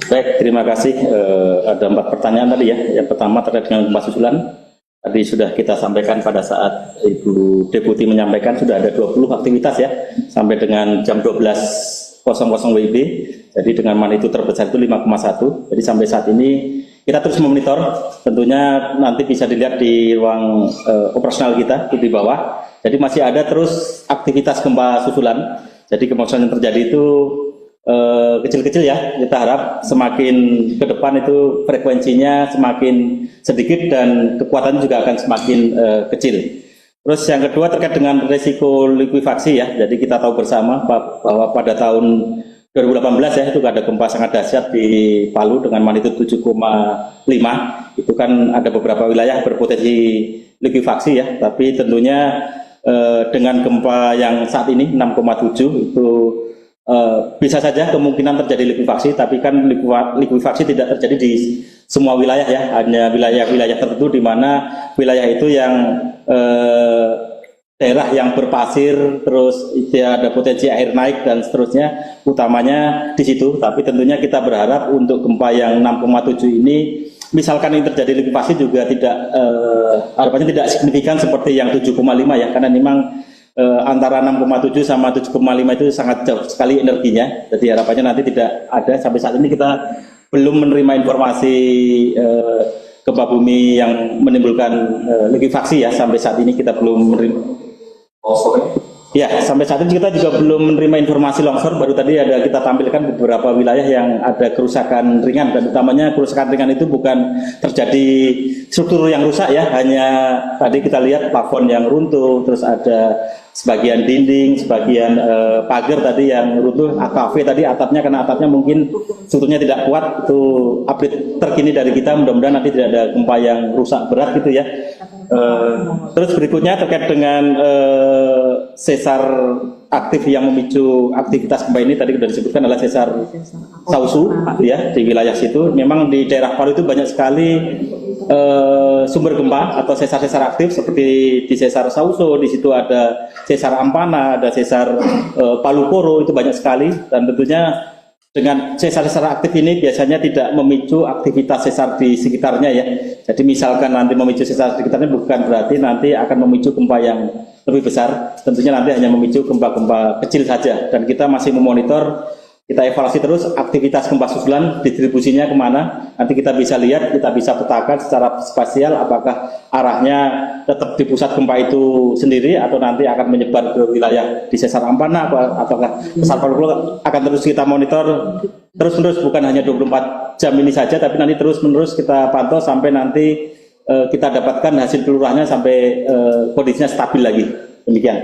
Baik, terima kasih. Ada 4 pertanyaan tadi ya. Yang pertama terkait dengan gempa susulan. Tadi sudah kita sampaikan pada saat Ibu Deputi menyampaikan sudah ada 20 aktivitas ya, sampai dengan jam 12.00 WIB. Jadi dengan magnitudo terbesar itu 5,1. Jadi sampai saat ini kita terus memonitor. Tentunya nanti bisa dilihat di ruang operasional kita itu di bawah. Jadi masih ada terus aktivitas gempa susulan. Jadi gempa susulan yang terjadi itu kecil-kecil ya. Kita harap semakin ke depan itu frekuensinya semakin sedikit dan kekuatannya juga akan semakin kecil. Terus yang kedua terkait dengan risiko likuifaksi ya. Jadi kita tahu bersama bahwa pada tahun 2018 ya itu ada gempa sangat dahsyat di Palu dengan magnitudo 7,5. Itu kan ada beberapa wilayah berpotensi likuifaksi ya. Tapi tentunya dengan gempa yang saat ini 6,7 itu bisa saja kemungkinan terjadi likuifaksi, tapi kan likuifaksi tidak terjadi di semua wilayah ya, hanya wilayah-wilayah tertentu di mana wilayah itu yang daerah yang berpasir, terus dia ada potensi air naik dan seterusnya, utamanya di situ. Tapi tentunya kita berharap untuk gempa yang 6,7 ini, misalkan ini terjadi likuifaksi juga tidak, harapannya tidak signifikan seperti yang 7,5 ya, karena memang antara 6,7 sama 7,5 itu sangat jauh sekali energinya. Jadi harapannya nanti tidak ada. Sampai saat ini kita belum menerima informasi gempa bumi yang menimbulkan likuifaksi ya. Sampai saat ini kita belum menerima. Ya, sampai saat ini kita juga belum menerima informasi longsor. Baru tadi ada kita tampilkan beberapa wilayah yang ada kerusakan ringan, dan utamanya kerusakan ringan itu bukan terjadi struktur yang rusak ya, hanya tadi kita lihat plafon yang runtuh, terus ada sebagian dinding, sebagian pagar tadi yang runtuh, kafe tadi atapnya, karena atapnya mungkin strukturnya tidak kuat. Itu update terkini dari kita, mudah-mudahan nanti tidak ada gempa yang rusak berat gitu ya. Terus berikutnya terkait dengan sesar aktif yang memicu aktivitas gempa ini, tadi sudah disebutkan adalah sesar Sausu ya, di wilayah situ. Memang di daerah Palu itu banyak sekali sumber gempa atau sesar-sesar aktif, seperti di sesar Sausu, di situ ada sesar Ampana, ada sesar Palu Koro, itu banyak sekali. Dan tentunya dengan sesar-sesar aktif ini biasanya tidak memicu aktivitas sesar di sekitarnya ya. Jadi misalkan nanti memicu sesar di sekitarnya, bukan berarti nanti akan memicu gempa yang lebih besar. Tentunya nanti hanya memicu gempa-gempa kecil saja. Dan kita masih memonitor, kita evaluasi terus aktivitas gempa susulan, distribusinya kemana. Nanti kita bisa lihat, kita bisa petakan secara spasial apakah arahnya tetap di pusat gempa itu sendiri atau nanti akan menyebar ke wilayah di sesar Ampana, apakah sesar Palu Koro. Akan terus kita monitor terus-menerus, bukan hanya 24 jam ini saja, tapi nanti terus-menerus kita pantau sampai nanti kita dapatkan hasil kelurahannya sampai kondisinya stabil lagi. Demikian.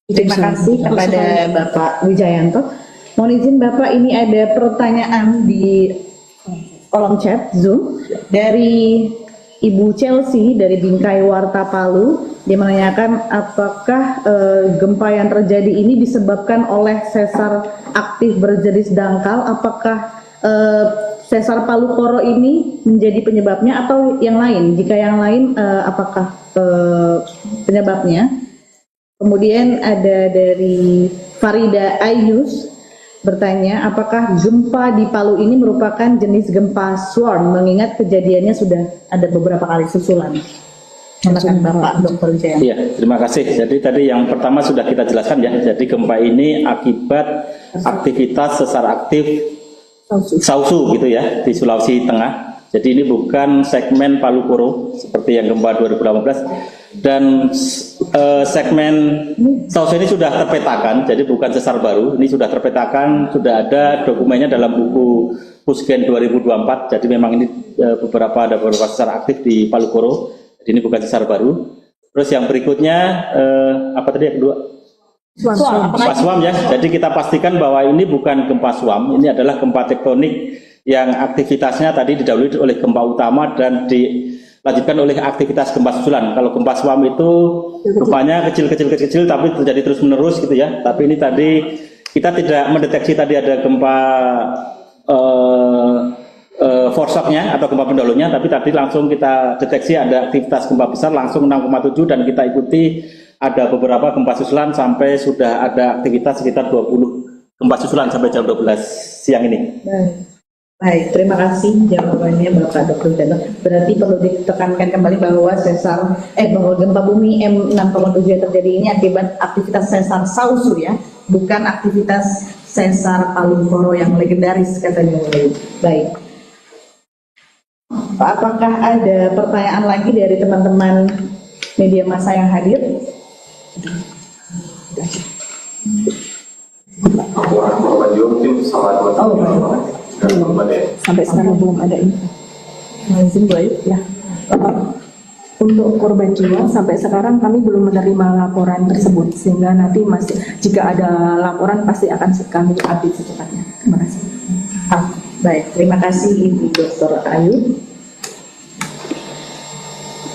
Terima kasih kepada Bapak Wijayanto. Mohon izin Bapak, ini ada pertanyaan di kolom chat Zoom dari Ibu Chelsea dari Bingkai Warta Palu. Dia menanyakan apakah gempa yang terjadi ini disebabkan oleh sesar aktif berjenis dangkal. Apakah sesar Palu Koro ini menjadi penyebabnya atau yang lain? Jika yang lain, apakah penyebabnya? Kemudian ada dari Farida Ayus bertanya, apakah gempa di Palu ini merupakan jenis gempa swarm, mengingat kejadiannya sudah ada beberapa kali susulan. Silakan Bapak Dr. Wijayanto. Iya, terima kasih. Jadi tadi yang pertama sudah kita jelaskan ya. Jadi gempa ini akibat aktivitas sesar aktif Sausu gitu ya, di Sulawesi Tengah. Jadi ini bukan segmen Palu Koro seperti yang gempa 2018. Dan segmen Sausu ini sudah terpetakan, jadi bukan sesar baru. Ini sudah terpetakan, sudah ada dokumennya dalam buku Pusgen 2024. Jadi memang ini ada beberapa sesar aktif di Palu Koro. Jadi ini bukan sesar baru. Terus yang berikutnya apa tadi yang kedua? Gempa swam ya. Jadi kita pastikan bahwa ini bukan gempa swam, ini adalah gempa tektonik yang aktivitasnya tadi didahului oleh gempa utama dan dilanjutkan oleh aktivitas gempa susulan. Kalau gempa swam itu rupanya kecil tapi terjadi terus menerus gitu ya. Tapi ini tadi kita tidak mendeteksi tadi ada gempa foreshock-nya atau gempa pendahulunya, tapi tadi langsung kita deteksi ada aktivitas gempa besar langsung 6,7 dan kita ikuti ada beberapa gempa susulan sampai sudah ada aktivitas sekitar 20 gempa susulan sampai jam 12 siang ini. Baik, terima kasih jawabannya Bapak Dr. Wijayanto. Berarti perlu ditekankan kembali bahwa bahwa gempa bumi M6,7 yang terjadi ini akibat aktivitas sesar Sausu ya, bukan aktivitas sesar Palu Koro yang legendaris katanya. Baik. Apakah ada pertanyaan lagi dari teman-teman media massa yang hadir? Sampai sekarang belum ada info. Ya. Untuk korban jiwa sampai sekarang kami belum menerima laporan tersebut, sehingga nanti masih jika ada laporan pasti akan kami update secepatnya. Terima kasih. Baik, terima kasih Ibu Dr. Ayu.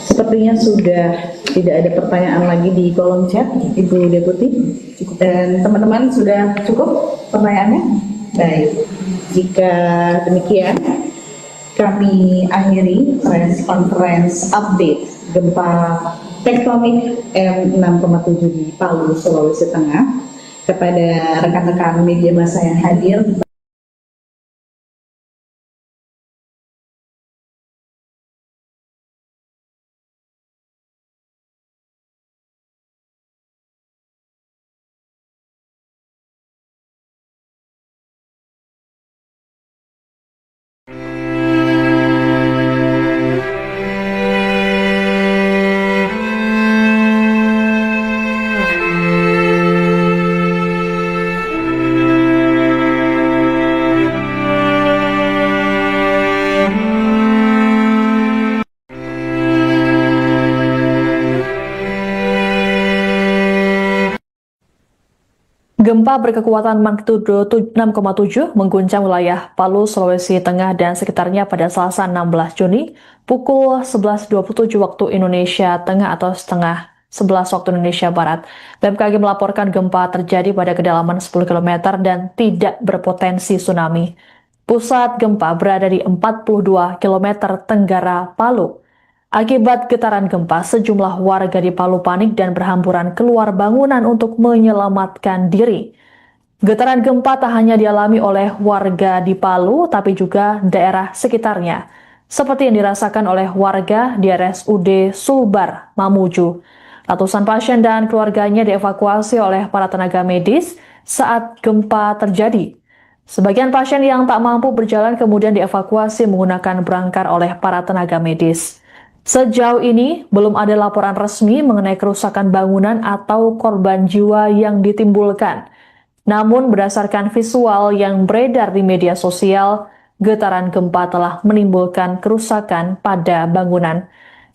Sepertinya sudah tidak ada pertanyaan lagi di kolom chat, Ibu Deputi. Dan teman-teman sudah cukup pertanyaannya? Baik, jika demikian kami akhiri press conference update gempa tektonik M6,7 di Palu, Sulawesi Tengah. Kepada rekan-rekan media massa yang hadir, gempa berkekuatan magnitudo 6,7 mengguncang wilayah Palu, Sulawesi Tengah dan sekitarnya pada Selasa 16 Juni pukul 11.27 waktu Indonesia Tengah atau setengah 11 waktu Indonesia Barat. BMKG melaporkan gempa terjadi pada kedalaman 10 km dan tidak berpotensi tsunami. Pusat gempa berada di 42 km tenggara Palu. Akibat getaran gempa, sejumlah warga di Palu panik dan berhamburan keluar bangunan untuk menyelamatkan diri. Getaran gempa tak hanya dialami oleh warga di Palu, tapi juga daerah sekitarnya, seperti yang dirasakan oleh warga di RSUD Sulbar, Mamuju. Ratusan pasien dan keluarganya dievakuasi oleh para tenaga medis saat gempa terjadi. Sebagian pasien yang tak mampu berjalan kemudian dievakuasi menggunakan berangkar oleh para tenaga medis. Sejauh ini, belum ada laporan resmi mengenai kerusakan bangunan atau korban jiwa yang ditimbulkan. Namun, berdasarkan visual yang beredar di media sosial, getaran gempa telah menimbulkan kerusakan pada bangunan.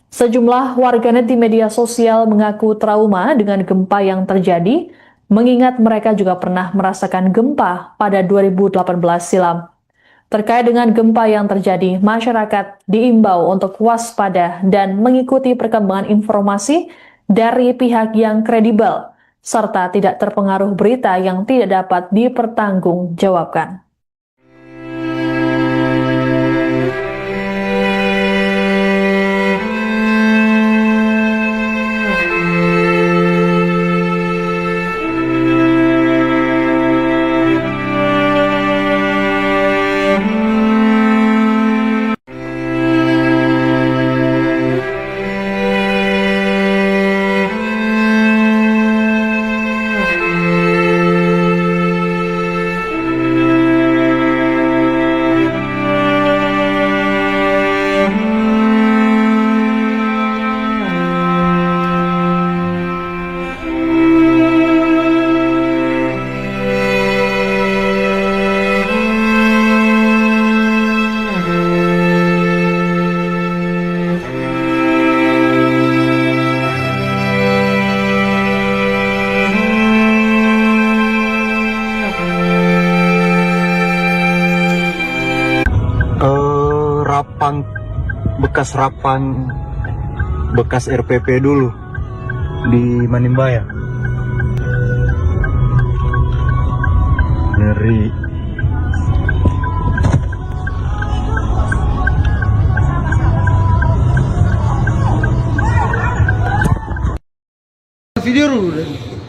Sejumlah warganet di media sosial mengaku trauma dengan gempa yang terjadi, mengingat mereka juga pernah merasakan gempa pada 2018 silam. Terkait dengan gempa yang terjadi, masyarakat diimbau untuk waspada dan mengikuti perkembangan informasi dari pihak yang kredibel, serta tidak terpengaruh berita yang tidak dapat dipertanggungjawabkan. bekas RPP dulu di Manimbaya. Ngeri. Video dulu,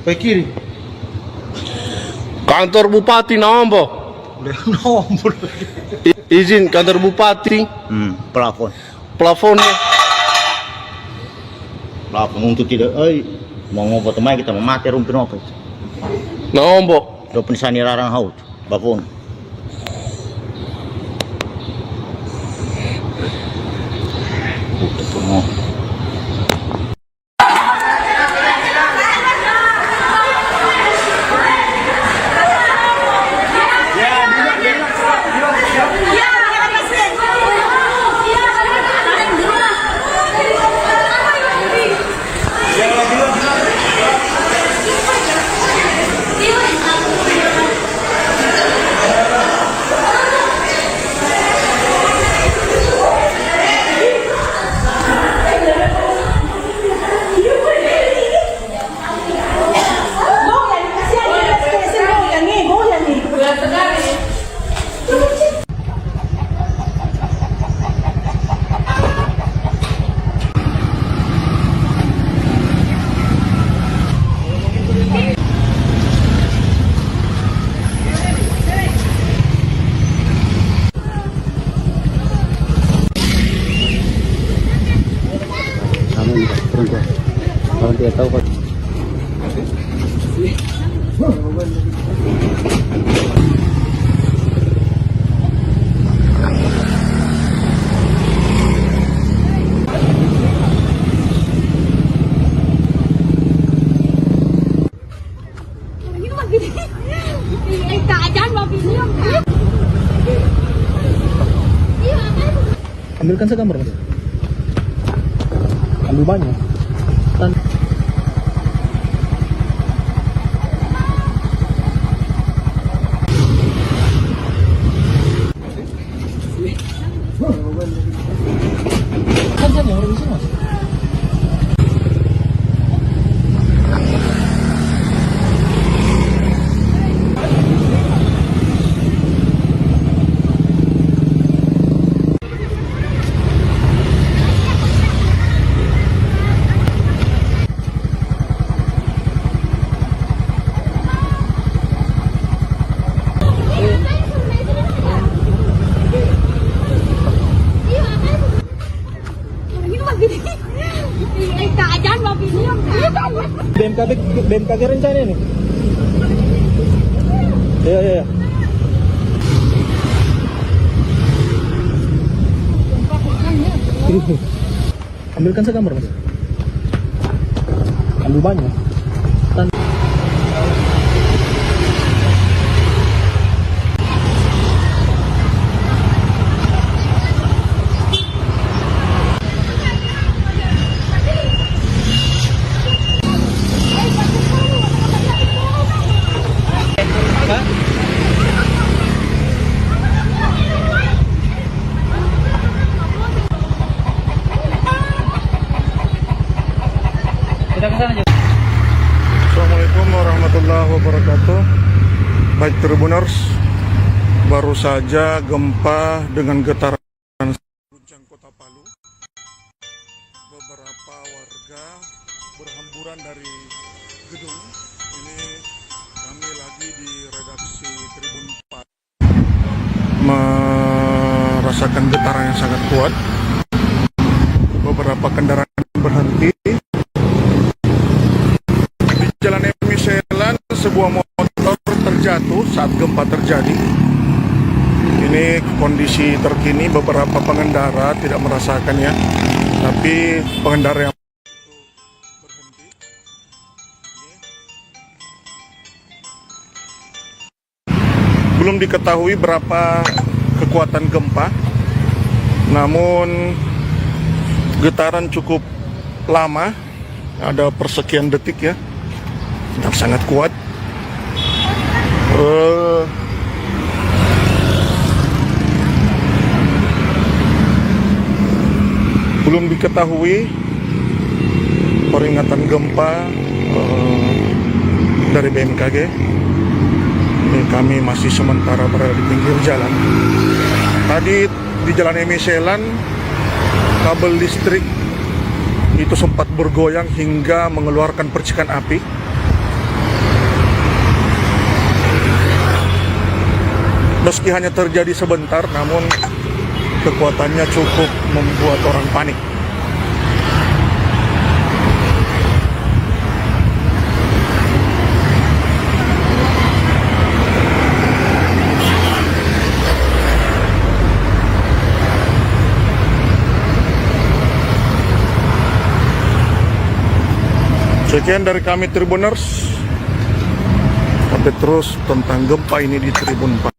ke kiri. Kantor Bupati Nambo. Izin kantor Bupati. Plafonnya. Plafon untuk tidak, mau ngobrol teman kita mati rumpin apa itu? Nambo. Do pensani rarang haut, plafon. Ambilkan segambar Mas. Ambil banyak. Kan saya mau orang di sini Mas. BMKG rencana ini. Ya. Ambilkan segambar Mas. Ambil banyak. Assalamualaikum warahmatullahi wabarakatuh. Baik Tribuners, baru saja gempa dengan getaran guncang kota Palu. Beberapa warga berhamburan dari gedung. Ini kami lagi di redaksi Tribun 4 merasakan getaran yang sangat kuat. Beberapa kendaraan berhenti. Jalan Emiselan, sebuah motor terjatuh saat gempa terjadi. Ini kondisi terkini, beberapa pengendara tidak merasakannya, tapi pengendara yang berhenti. Belum diketahui berapa kekuatan gempa, namun getaran cukup lama, ada persekian detik ya. Sangat kuat. Belum diketahui peringatan gempa dari BMKG. Ini kami masih sementara berada di pinggir jalan. Tadi di Jalan Emiselan, kabel listrik itu sempat bergoyang hingga mengeluarkan percikan api. Meski hanya terjadi sebentar, namun kekuatannya cukup membuat orang panik. Sekian dari kami Tribuners. Update terus tentang gempa ini di Tribun 4.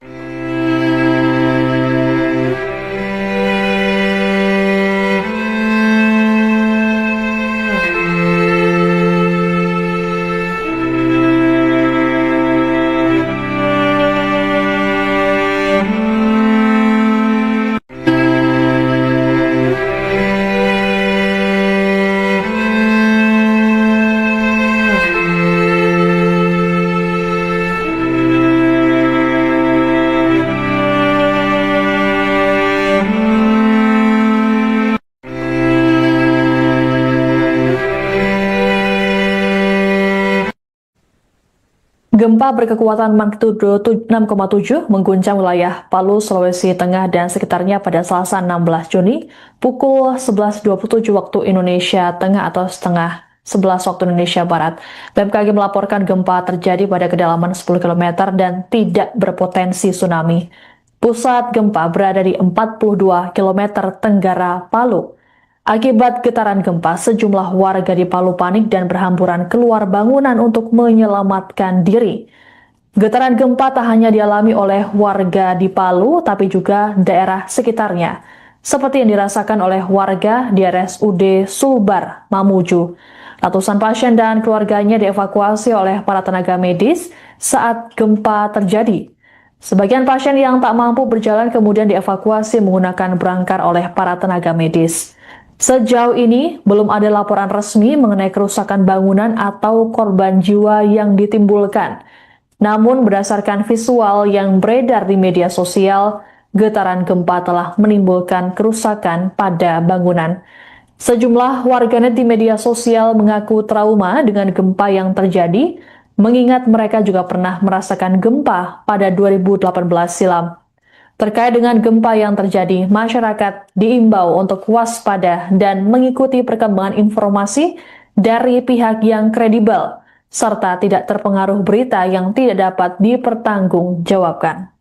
Gempa berkekuatan magnitudo 6,7 mengguncang wilayah Palu, Sulawesi Tengah dan sekitarnya pada Selasa 16 Juni pukul 11.27 waktu Indonesia Tengah atau setengah 11 waktu Indonesia Barat. BMKG melaporkan gempa terjadi pada kedalaman 10 km dan tidak berpotensi tsunami. Pusat gempa berada di 42 km tenggara Palu. Akibat getaran gempa, sejumlah warga di Palu panik dan berhamburan keluar bangunan untuk menyelamatkan diri. Getaran gempa tak hanya dialami oleh warga di Palu, tapi juga daerah sekitarnya, seperti yang dirasakan oleh warga di RSUD Sulbar, Mamuju. Ratusan pasien dan keluarganya dievakuasi oleh para tenaga medis saat gempa terjadi. Sebagian pasien yang tak mampu berjalan kemudian dievakuasi menggunakan berangkar oleh para tenaga medis. Sejauh ini, belum ada laporan resmi mengenai kerusakan bangunan atau korban jiwa yang ditimbulkan. Namun, berdasarkan visual yang beredar di media sosial, getaran gempa telah menimbulkan kerusakan pada bangunan. Sejumlah warganet di media sosial mengaku trauma dengan gempa yang terjadi, mengingat mereka juga pernah merasakan gempa pada 2018 silam. Terkait dengan gempa yang terjadi, masyarakat diimbau untuk waspada dan mengikuti perkembangan informasi dari pihak yang kredibel, serta tidak terpengaruh berita yang tidak dapat dipertanggungjawabkan.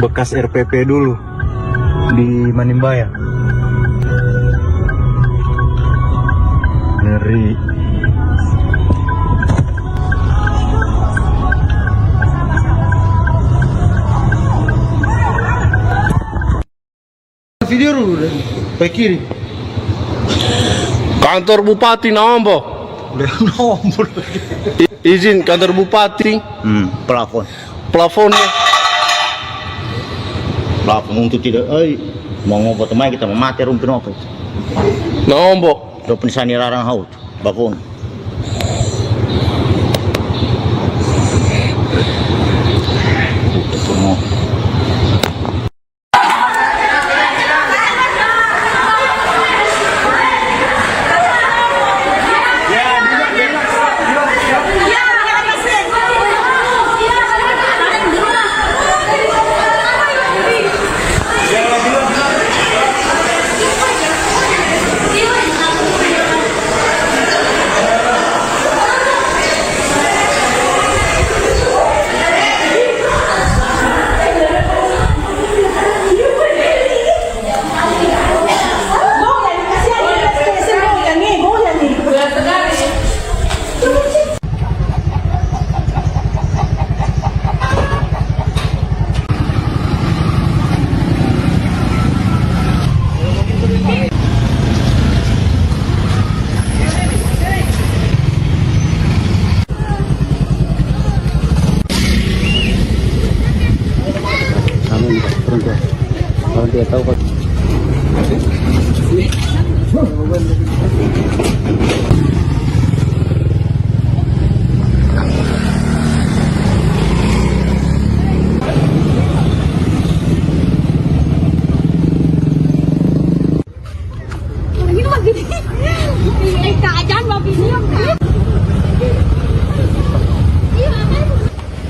bekas RPP dulu di Manimbaya. Ngeri. Video dulu deh, ke kiri. Kantor Bupati Nambo. Nomor. Izin kantor Bupati. Plafonnya. Plafon untuk tidak, mau ngobrol teman kita mati rumpin apa? Nombo. Do pensani larang haut, plafon. Kalau dia tahu kok. Ini mah gini. Keadaan mau gini.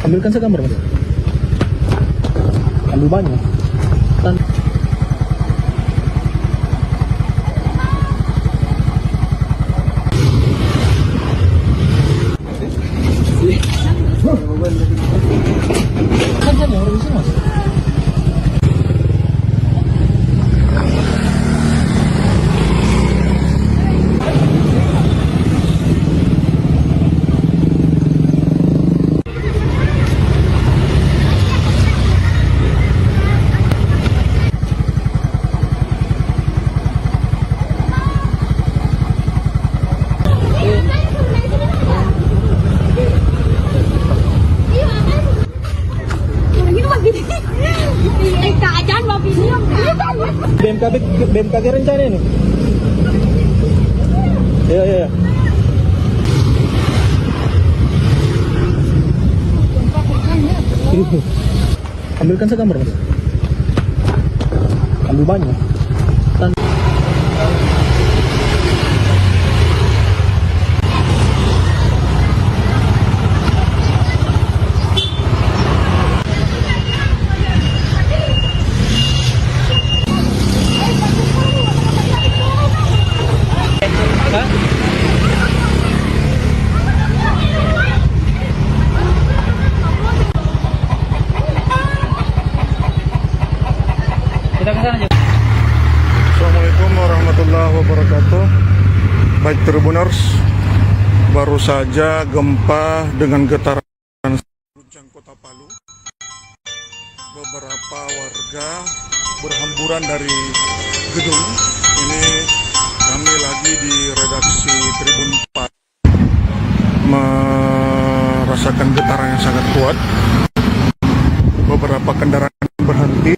Ambilkan segambar, Mas. Ambil banyak. Kan saya mau di sini, Mas. BMKG rencana ini. Iya. Ambilkan segambar, Mas. Ambil banyak. Assalamualaikum warahmatullahi wabarakatuh. Baik Tribuners, baru saja gempa dengan getaran guncang kota Palu. Beberapa warga berhamburan dari gedung. Ini kami lagi di redaksi Tribun 4 merasakan getaran yang sangat kuat. Beberapa kendaraan berhenti.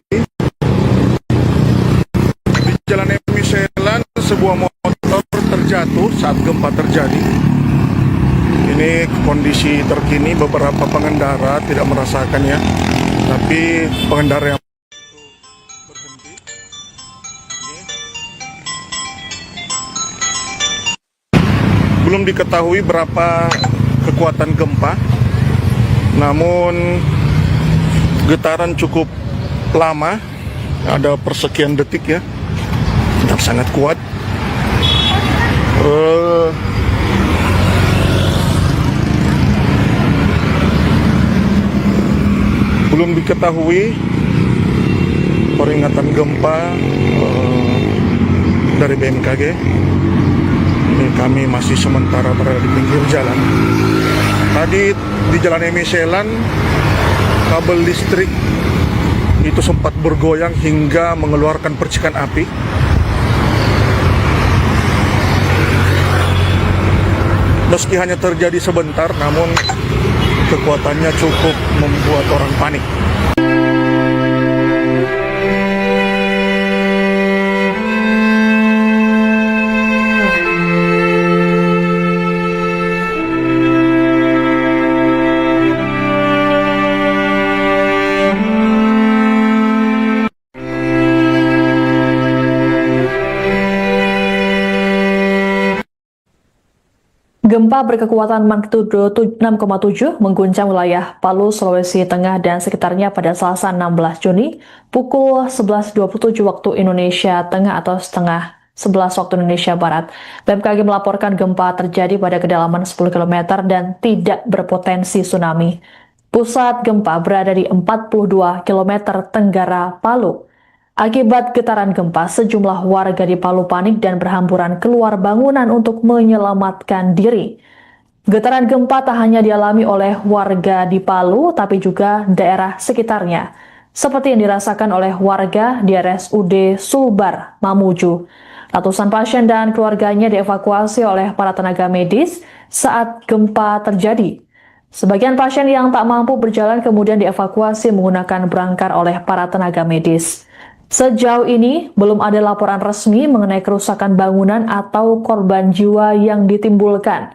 Jalan Emiselan, sebuah motor terjatuh saat gempa terjadi. Ini kondisi terkini, beberapa pengendara tidak merasakannya, tapi pengendara yang berhenti. Belum diketahui berapa kekuatan gempa, namun getaran cukup lama, ada persekian detik ya. Sangat kuat. Belum diketahui peringatan gempa dari BMKG. Ini kami masih sementara berada di pinggir jalan. Tadi di Jalan Emiselan, kabel listrik itu sempat bergoyang hingga mengeluarkan percikan api. Meski hanya terjadi sebentar, namun kekuatannya cukup membuat orang panik. Gempa berkekuatan magnitudo 6,7 mengguncang wilayah Palu, Sulawesi Tengah dan sekitarnya pada Selasa 16 Juni pukul 11.27 waktu Indonesia Tengah atau setengah 11 waktu Indonesia Barat. BMKG melaporkan gempa terjadi pada kedalaman 10 km dan tidak berpotensi tsunami. Pusat gempa berada di 42 km tenggara Palu. Akibat getaran gempa, sejumlah warga di Palu panik dan berhamburan keluar bangunan untuk menyelamatkan diri. Getaran gempa tak hanya dialami oleh warga di Palu, tapi juga daerah sekitarnya, seperti yang dirasakan oleh warga di RSUD Sulbar, Mamuju. Ratusan pasien dan keluarganya dievakuasi oleh para tenaga medis saat gempa terjadi. Sebagian pasien yang tak mampu berjalan kemudian dievakuasi menggunakan brangkar oleh para tenaga medis. Sejauh ini, belum ada laporan resmi mengenai kerusakan bangunan atau korban jiwa yang ditimbulkan.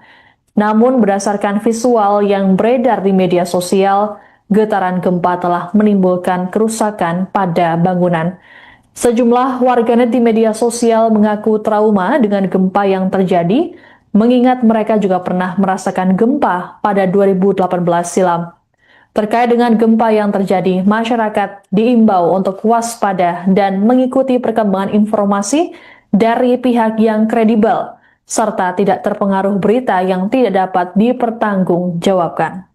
Namun, berdasarkan visual yang beredar di media sosial, getaran gempa telah menimbulkan kerusakan pada bangunan. Sejumlah warganet di media sosial mengaku trauma dengan gempa yang terjadi, mengingat mereka juga pernah merasakan gempa pada 2018 silam. Terkait dengan gempa yang terjadi, masyarakat diimbau untuk waspada dan mengikuti perkembangan informasi dari pihak yang kredibel, serta tidak terpengaruh berita yang tidak dapat dipertanggungjawabkan.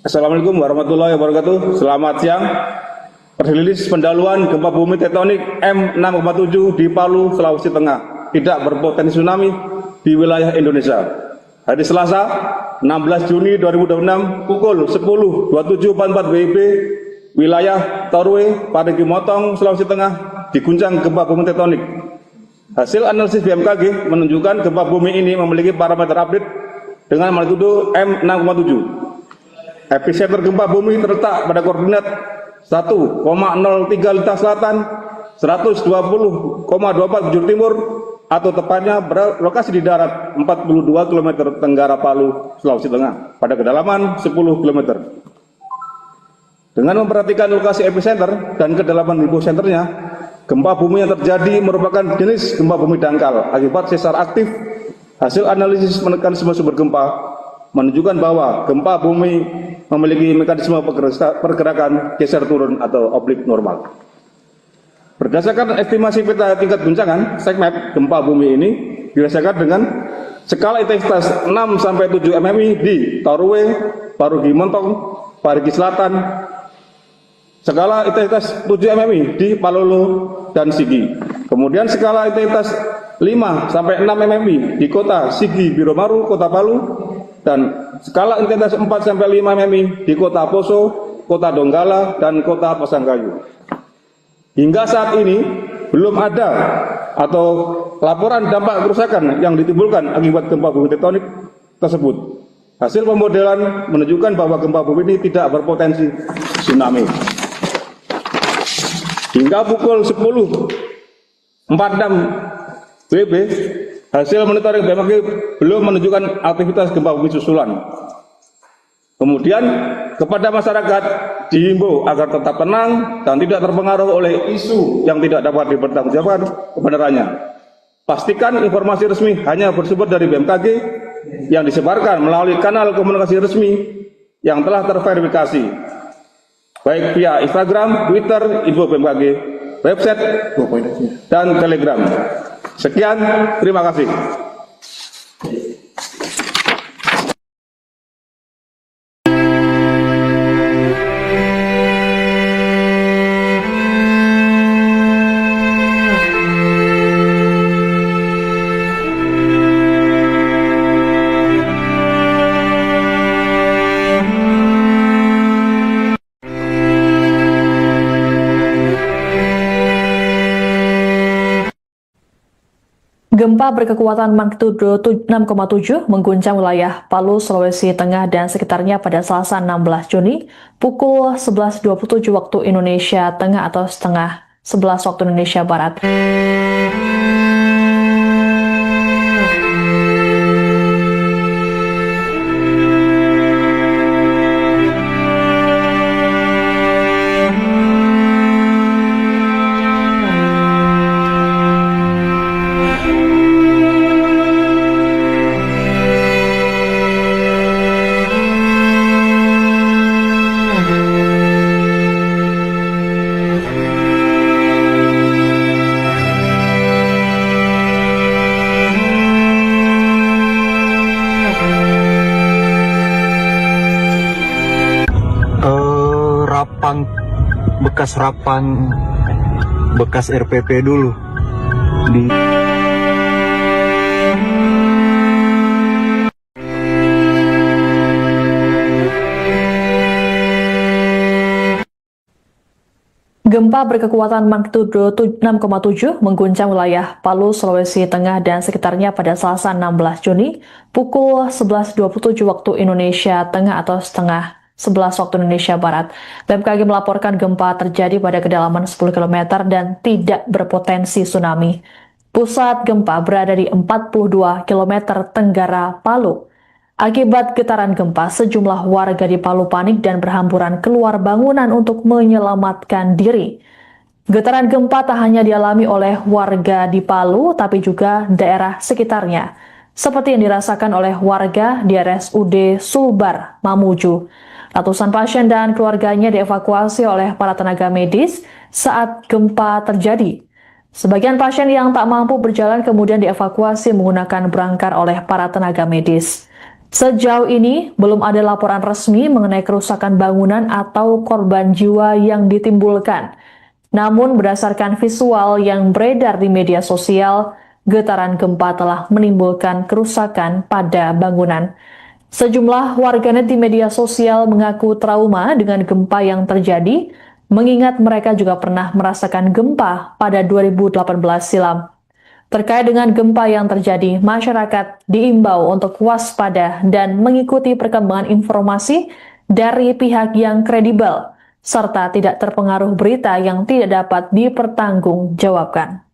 Assalamualaikum warahmatullahi wabarakatuh. Selamat siang. Rilis pendahuluan gempa bumi tektonik M6,7 di Palu, Sulawesi Tengah. Tidak berpotensi tsunami. di wilayah Indonesia. Hari Selasa, 16 Juni 2026 pukul 10.27.44 WIB, wilayah Torwe, Parigi Motong, Sulawesi Tengah diguncang gempa bumi tektonik. Hasil analisis BMKG menunjukkan gempa bumi ini memiliki parameter update dengan magnitudo M6,7. Epicenter gempa bumi terletak pada koordinat 1,03 Lintang Selatan, 120,24 bujur timur, atau tepatnya berlokasi di darat 42 km tenggara Palu, Sulawesi Tengah, pada kedalaman 10 km. Dengan memperhatikan lokasi epicenter dan kedalaman hiposenternya, gempa bumi yang terjadi merupakan jenis gempa bumi dangkal akibat sesar aktif. Hasil analisis mekanisme sumber gempa menunjukkan bahwa gempa bumi memiliki mekanisme pergerakan geser turun atau oblik normal. Berdasarkan estimasi peta tingkat guncangan, segmen gempa bumi ini dirasakan dengan skala intensitas 6-7 mm di Torwe, Parigi Motong, Parigi Selatan, skala intensitas 7 mm di Palolo dan Sigi. Kemudian skala intensitas 5-6 mm di kota Sigi Biromaru, Kota Palu, dan skala intensitas 4-5 mm di kota Poso, Kota Donggala, dan Kota Pasangkayu. Hingga saat ini belum ada atau laporan dampak kerusakan yang ditimbulkan akibat gempa bumi tektonik tersebut. Hasil pemodelan menunjukkan bahwa gempa bumi ini tidak berpotensi tsunami. Hingga pukul 10.46 WIB, hasil monitoring BMKG belum menunjukkan aktivitas gempa bumi susulan. Kemudian kepada masyarakat dihimbau agar tetap tenang dan tidak terpengaruh oleh isu yang tidak dapat dipertanggungjawabkan kebenarannya. Pastikan informasi resmi hanya bersumber dari BMKG yang disebarkan melalui kanal komunikasi resmi yang telah terverifikasi, baik via Instagram, Twitter, info BMKG, website, dan Telegram. Sekian, terima kasih. Gempa berkekuatan magnitudo 6,7 mengguncang wilayah Palu, Sulawesi Tengah dan sekitarnya pada Selasa 16 Juni pukul 11.27 waktu Indonesia Tengah atau setengah 11 waktu Indonesia Barat. bekas RPP dulu di Gempa berkekuatan magnitudo 6,7 mengguncang wilayah Palu, Sulawesi Tengah dan sekitarnya pada Selasa 16 Juni pukul 11.27 waktu Indonesia Tengah atau setengah 11 waktu Indonesia Barat. BMKG melaporkan gempa terjadi pada kedalaman 10 km dan tidak berpotensi tsunami. Pusat gempa berada di 42 km tenggara Palu. Akibat getaran gempa, sejumlah warga di Palu panik dan berhamburan keluar bangunan untuk menyelamatkan diri. Getaran gempa tak hanya dialami oleh warga di Palu, tapi juga daerah sekitarnya, seperti yang dirasakan oleh warga di RSUD Sulbar, Mamuju. Ratusan pasien dan keluarganya dievakuasi oleh para tenaga medis saat gempa terjadi. Sebagian pasien yang tak mampu berjalan kemudian dievakuasi menggunakan brangkar oleh para tenaga medis. Sejauh ini, belum ada laporan resmi mengenai kerusakan bangunan atau korban jiwa yang ditimbulkan. Namun, berdasarkan visual yang beredar di media sosial, getaran gempa telah menimbulkan kerusakan pada bangunan. Sejumlah warganet di media sosial mengaku trauma dengan gempa yang terjadi, mengingat mereka juga pernah merasakan gempa pada 2018 silam. Terkait dengan gempa yang terjadi, masyarakat diimbau untuk waspada dan mengikuti perkembangan informasi dari pihak yang kredibel, serta tidak terpengaruh berita yang tidak dapat dipertanggungjawabkan.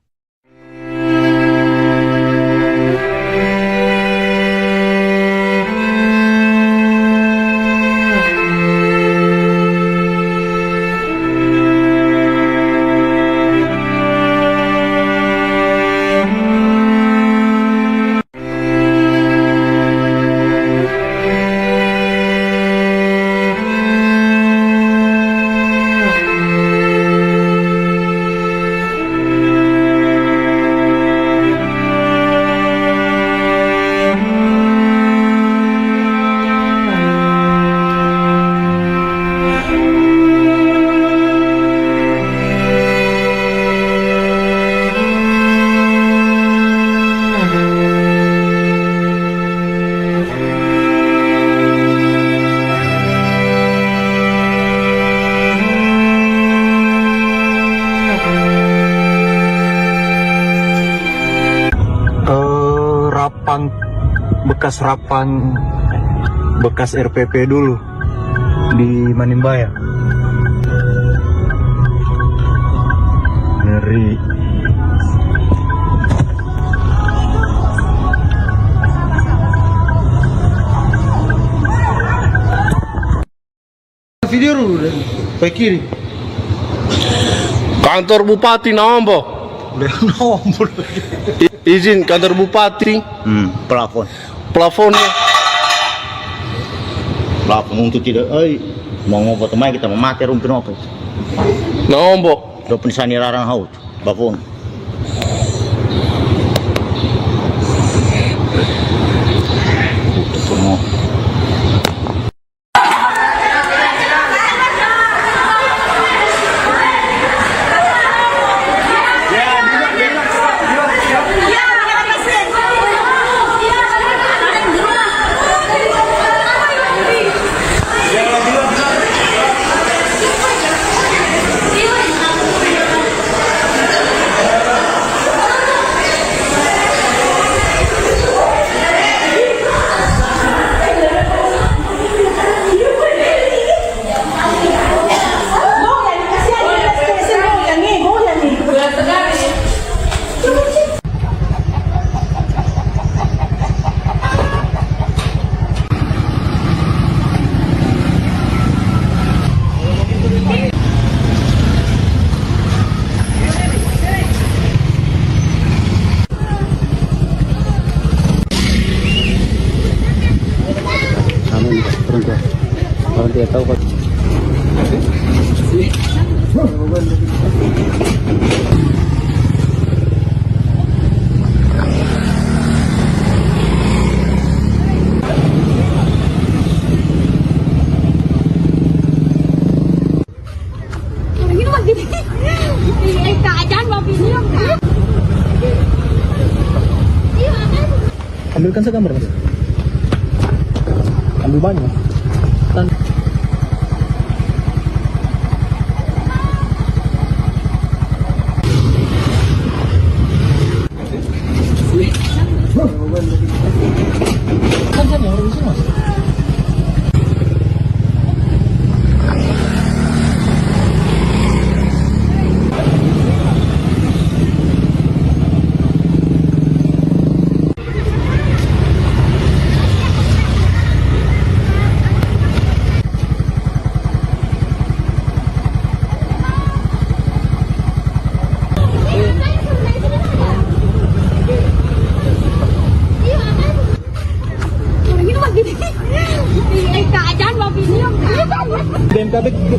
bekas RPP dulu di Manimbaya. Ngeri. Video dulu dari ke kiri. Kantor Bupati Nawambo. Izin kantor Bupati. Plafonnya. Plafon untuk tidak, mau ngobrol teman kita memati rumpin apa? Nawambo. Dopen sani larang haut, plafon. Kalau dia tahu kok. Ambilkan segambar, Mas. Ambil banyak.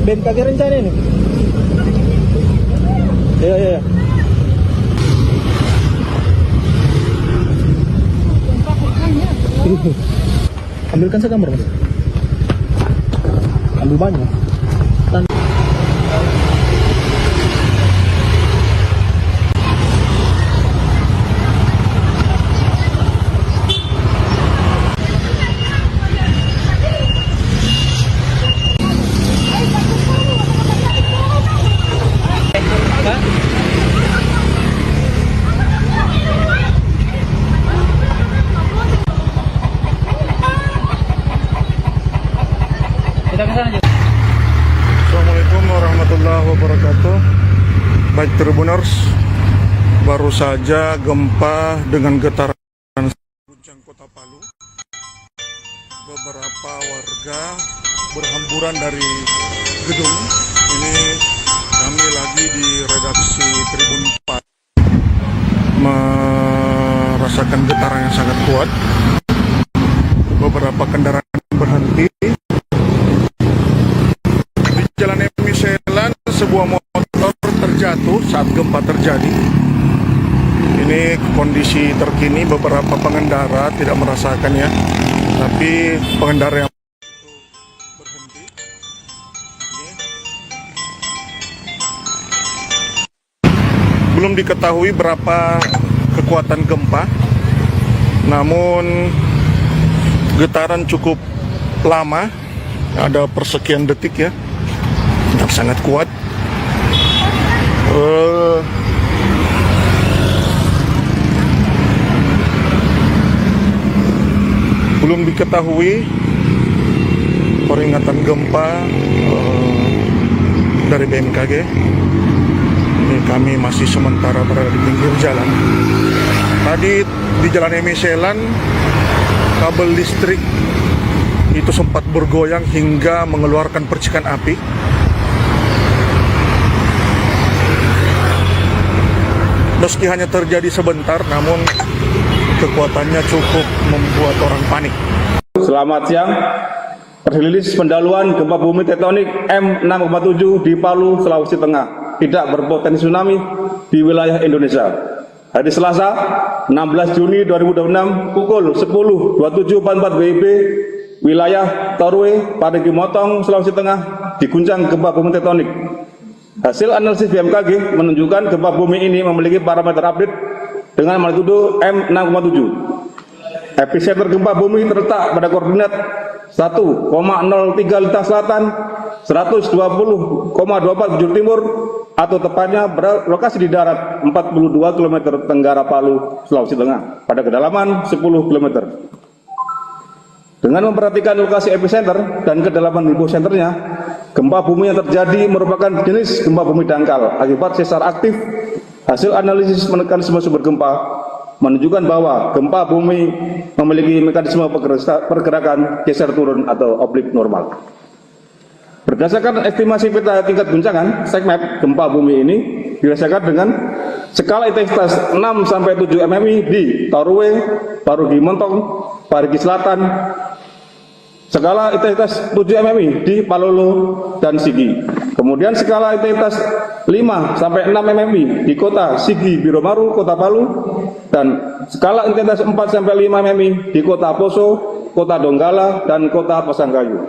BMKG rencana ini. Iya. Ambilkan segambar, Mas. Ambil banyak. Assalamualaikum warahmatullahi wabarakatuh. Baik Tribuners, baru saja gempa dengan getaran guncang kota Palu. Beberapa warga berhamburan dari gedung. Ini kami lagi di redaksi Tribun 4 merasakan getaran yang sangat kuat. Beberapa kendaraan berhenti. Di Jalan Emi Selan, sebuah motor terjatuh saat gempa terjadi. Ini kondisi terkini, beberapa pengendara tidak merasakannya, tapi pengendara yang berhenti. Belum diketahui berapa kekuatan gempa, namun getaran cukup lama, ada persekian detik ya, sangat kuat. Belum diketahui peringatan gempa dari BMKG. Ini kami masih sementara berada di pinggir jalan. Tadi di Jalan Emi Selan, kabel listrik itu sempat bergoyang hingga mengeluarkan percikan api. Meski hanya terjadi sebentar, namun kekuatannya cukup membuat orang panik. Selamat siang. Rilis pendahuluan gempa bumi tektonik M6,7 di Palu, Sulawesi Tengah tidak berpotensi tsunami di wilayah Indonesia. Hari Selasa, 16 Juni 2026 pukul 10.27.44 WIB, wilayah Torwe, Parigi Motong, Sulawesi Tengah diguncang gempa bumi tektonik. Hasil analisis BMKG menunjukkan gempa bumi ini memiliki parameter update dengan magnitudo M6,7. Epicenter gempa bumi terletak pada koordinat 1,03 Lintang Selatan, 120,24 bujur timur, atau tepatnya berlokasi di darat 42 km tenggara Palu, Sulawesi Tengah, pada kedalaman 10 km. Dengan memperhatikan lokasi epicenter dan kedalaman hiposenternya, gempa bumi yang terjadi merupakan jenis gempa bumi dangkal akibat sesar aktif. Hasil analisis mekanisme sumber gempa menunjukkan bahwa gempa bumi memiliki mekanisme pergerakan geser turun atau oblik normal. Berdasarkan estimasi peta tingkat guncangan SECMAP, gempa bumi ini dirasakan dengan skala intensitas 6-7 mm di Torwe, Parigi Motong, Parigi Selatan, skala intensitas 7 mm di Palolo dan Sigi. Kemudian skala intensitas 5-6 mm di kota Sigi Biromaru, kota Palu, dan skala intensitas 4-5 mm di kota Poso, kota Donggala, dan kota Pasangkayu.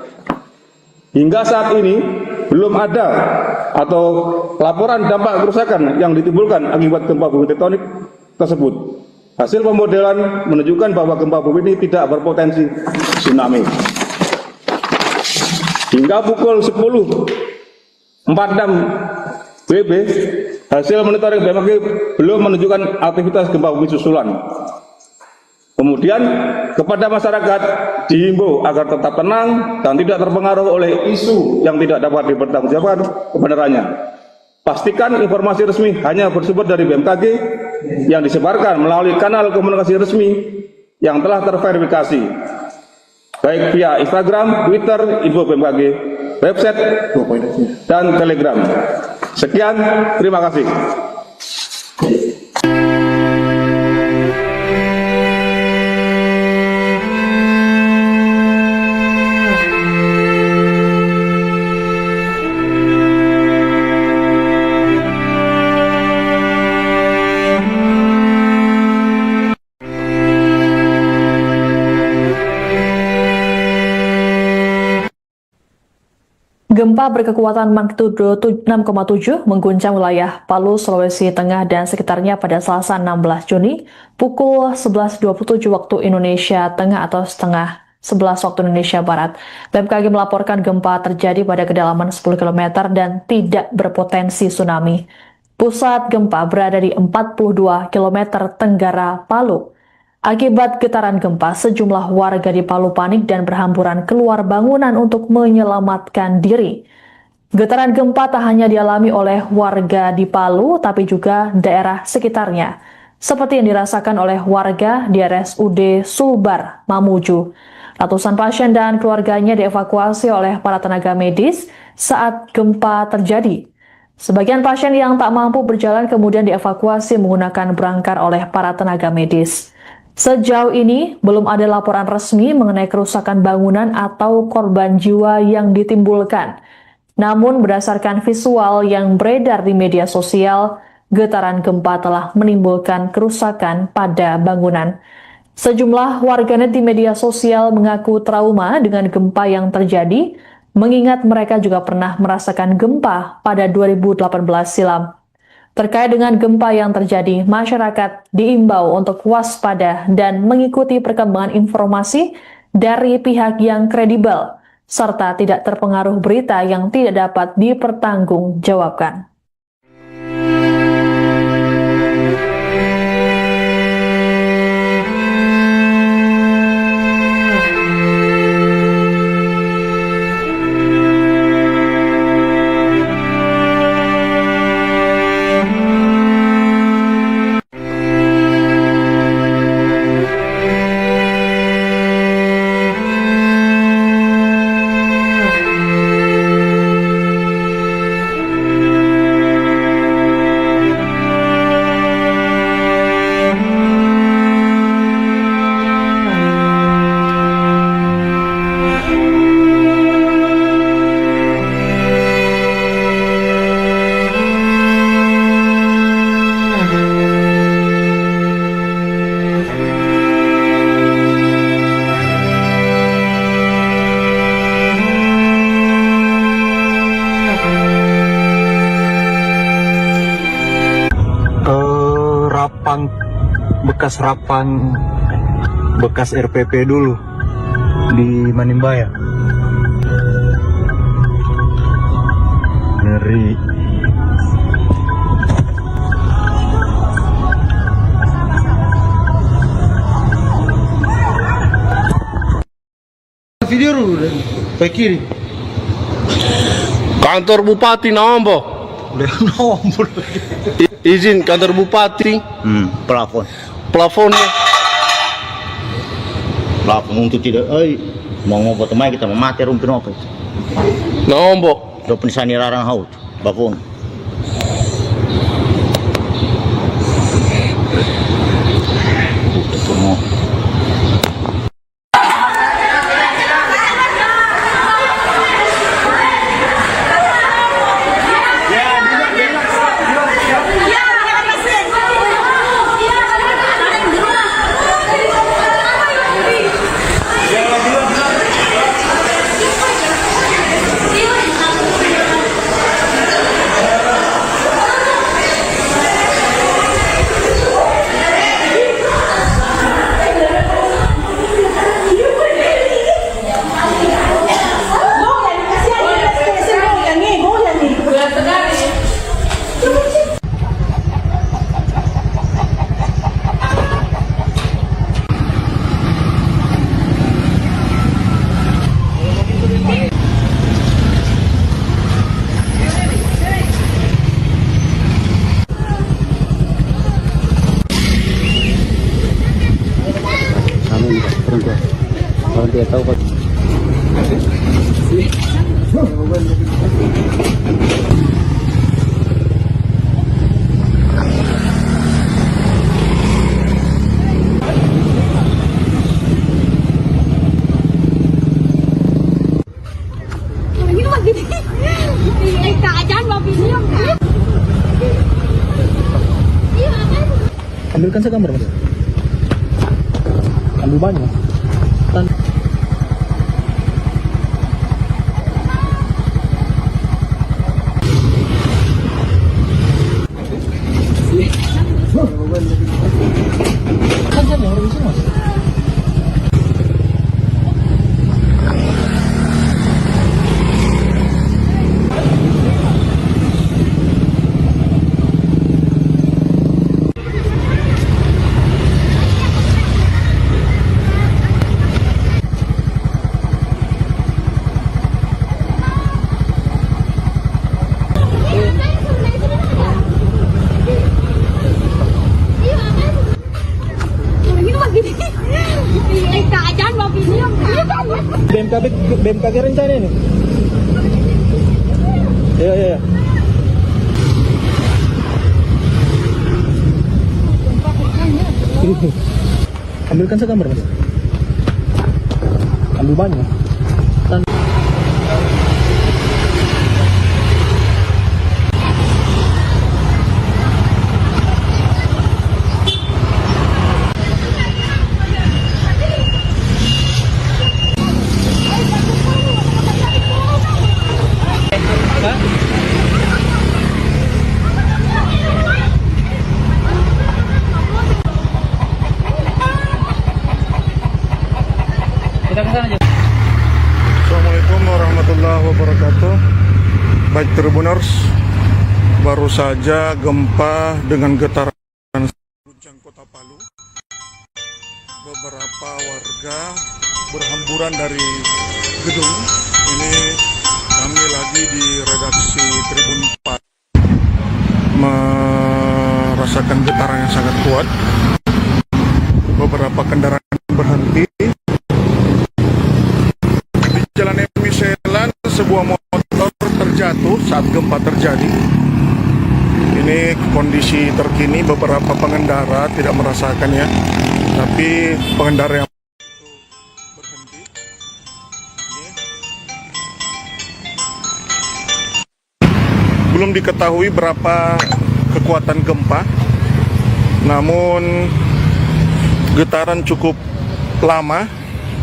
Hingga saat ini belum ada atau laporan dampak kerusakan yang ditimbulkan akibat gempa bumi tektonik tersebut. Hasil pemodelan menunjukkan bahwa gempa bumi ini tidak berpotensi tsunami. Hingga pukul 10.46 WIB, hasil monitoring BMKG belum menunjukkan aktivitas gempa bumi susulan. Kemudian kepada masyarakat dihimbau agar tetap tenang dan tidak terpengaruh oleh isu yang tidak dapat dipertanggungjawabkan kebenarannya. Pastikan informasi resmi hanya bersumber dari BMKG yang disebarkan melalui kanal komunikasi resmi yang telah terverifikasi, baik via Instagram, Twitter, info BMKG, website, dan Telegram. Sekian, terima kasih. Gempa berkekuatan magnitudo 6,7 mengguncang wilayah Palu, Sulawesi Tengah dan sekitarnya pada Selasa 16 Juni pukul 11.27 waktu Indonesia Tengah atau setengah 11 waktu Indonesia Barat. BMKG melaporkan gempa terjadi pada kedalaman 10 km dan tidak berpotensi tsunami. Pusat gempa berada di 42 km tenggara Palu. Akibat getaran gempa, sejumlah warga di Palu panik dan berhamburan keluar bangunan untuk menyelamatkan diri. Getaran gempa tak hanya dialami oleh warga di Palu, tapi juga daerah sekitarnya, seperti yang dirasakan oleh warga di RSUD Sulbar, Mamuju. Ratusan pasien dan keluarganya dievakuasi oleh para tenaga medis saat gempa terjadi. Sebagian pasien yang tak mampu berjalan kemudian dievakuasi menggunakan brangkar oleh para tenaga medis. Sejauh ini, belum ada laporan resmi mengenai kerusakan bangunan atau korban jiwa yang ditimbulkan. Namun, berdasarkan visual yang beredar di media sosial, getaran gempa telah menimbulkan kerusakan pada bangunan. Sejumlah warganet di media sosial mengaku trauma dengan gempa yang terjadi, mengingat mereka juga pernah merasakan gempa pada 2018 silam. Terkait dengan gempa yang terjadi, masyarakat diimbau untuk waspada dan mengikuti perkembangan informasi dari pihak yang kredibel, serta tidak terpengaruh berita yang tidak dapat dipertanggungjawabkan. bekas RPP dulu di Manimbaya. Ngeri. Video dulu, ke kiri. Kantor Bupati Nawambo. Izin kantor Bupati. Plafonnya. Plafon untuk tidak, mau ngobrol teman kita mati rumpin apa itu? Nawambo. Do penisani larang haut, plafon. Kalau dia tahu kok. Ini mah gini. Keadaan mobilnya. Ambilkan saya gambar, Mas. Ambil banyak. Kan saya orang di sini, Mas. BMKG rencana ini. Iya. Ambilkan segambar, Mas. Ambil banyak. Assalamualaikum warahmatullahi wabarakatuh. Baik Tribuners, baru saja gempa dengan getaran guncang kota Palu. Beberapa warga berhamburan dari gedung. Ini kami lagi di redaksi Tribun 4 merasakan getaran yang sangat kuat. Beberapa kendaraan berhenti. Jalan Emiselan, sebuah motor terjatuh saat gempa terjadi. Ini kondisi terkini, beberapa pengendara tidak merasakannya, tapi pengendara yang berhenti. Belum diketahui berapa kekuatan gempa, namun getaran cukup lama,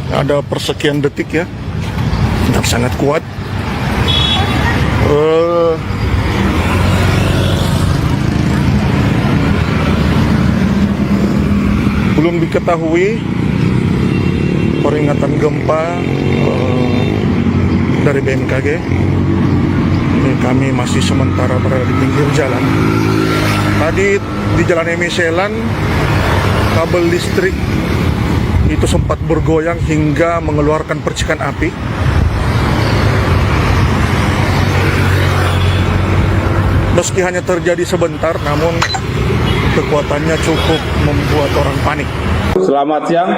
ada persekian detik ya. Yang sangat kuat. Belum diketahui peringatan gempa dari BMKG. Ini kami masih sementara berada di pinggir jalan. Tadi di Jalan Emiselan, kabel listrik itu sempat bergoyang hingga mengeluarkan percikan api. Meski hanya terjadi sebentar, namun kekuatannya cukup membuat orang panik. Selamat siang.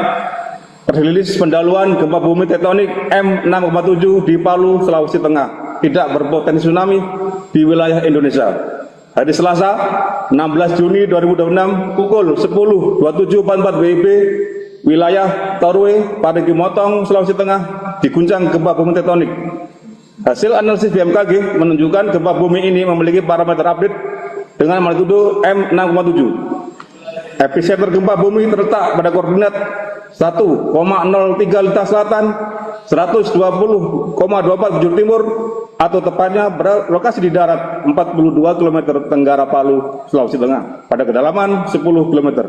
Rilis pendahuluan gempa bumi tektonik M6,7 di Palu, Sulawesi Tengah tidak berpotensi tsunami di wilayah Indonesia. Hari Selasa, 16 Juni 2026 pukul 10.27.44 WIB, wilayah Torwe, Parigi Motong, Sulawesi Tengah diguncang gempa bumi tektonik. Hasil analisis BMKG menunjukkan gempa bumi ini memiliki parameter update dengan magnitudo M6,7. Epicenter gempa bumi terletak pada koordinat 1,03 Lintang Selatan, 120,24 Bujur Timur, atau tepatnya berlokasi di darat 42 km tenggara Palu, Sulawesi Tengah, pada kedalaman 10 km.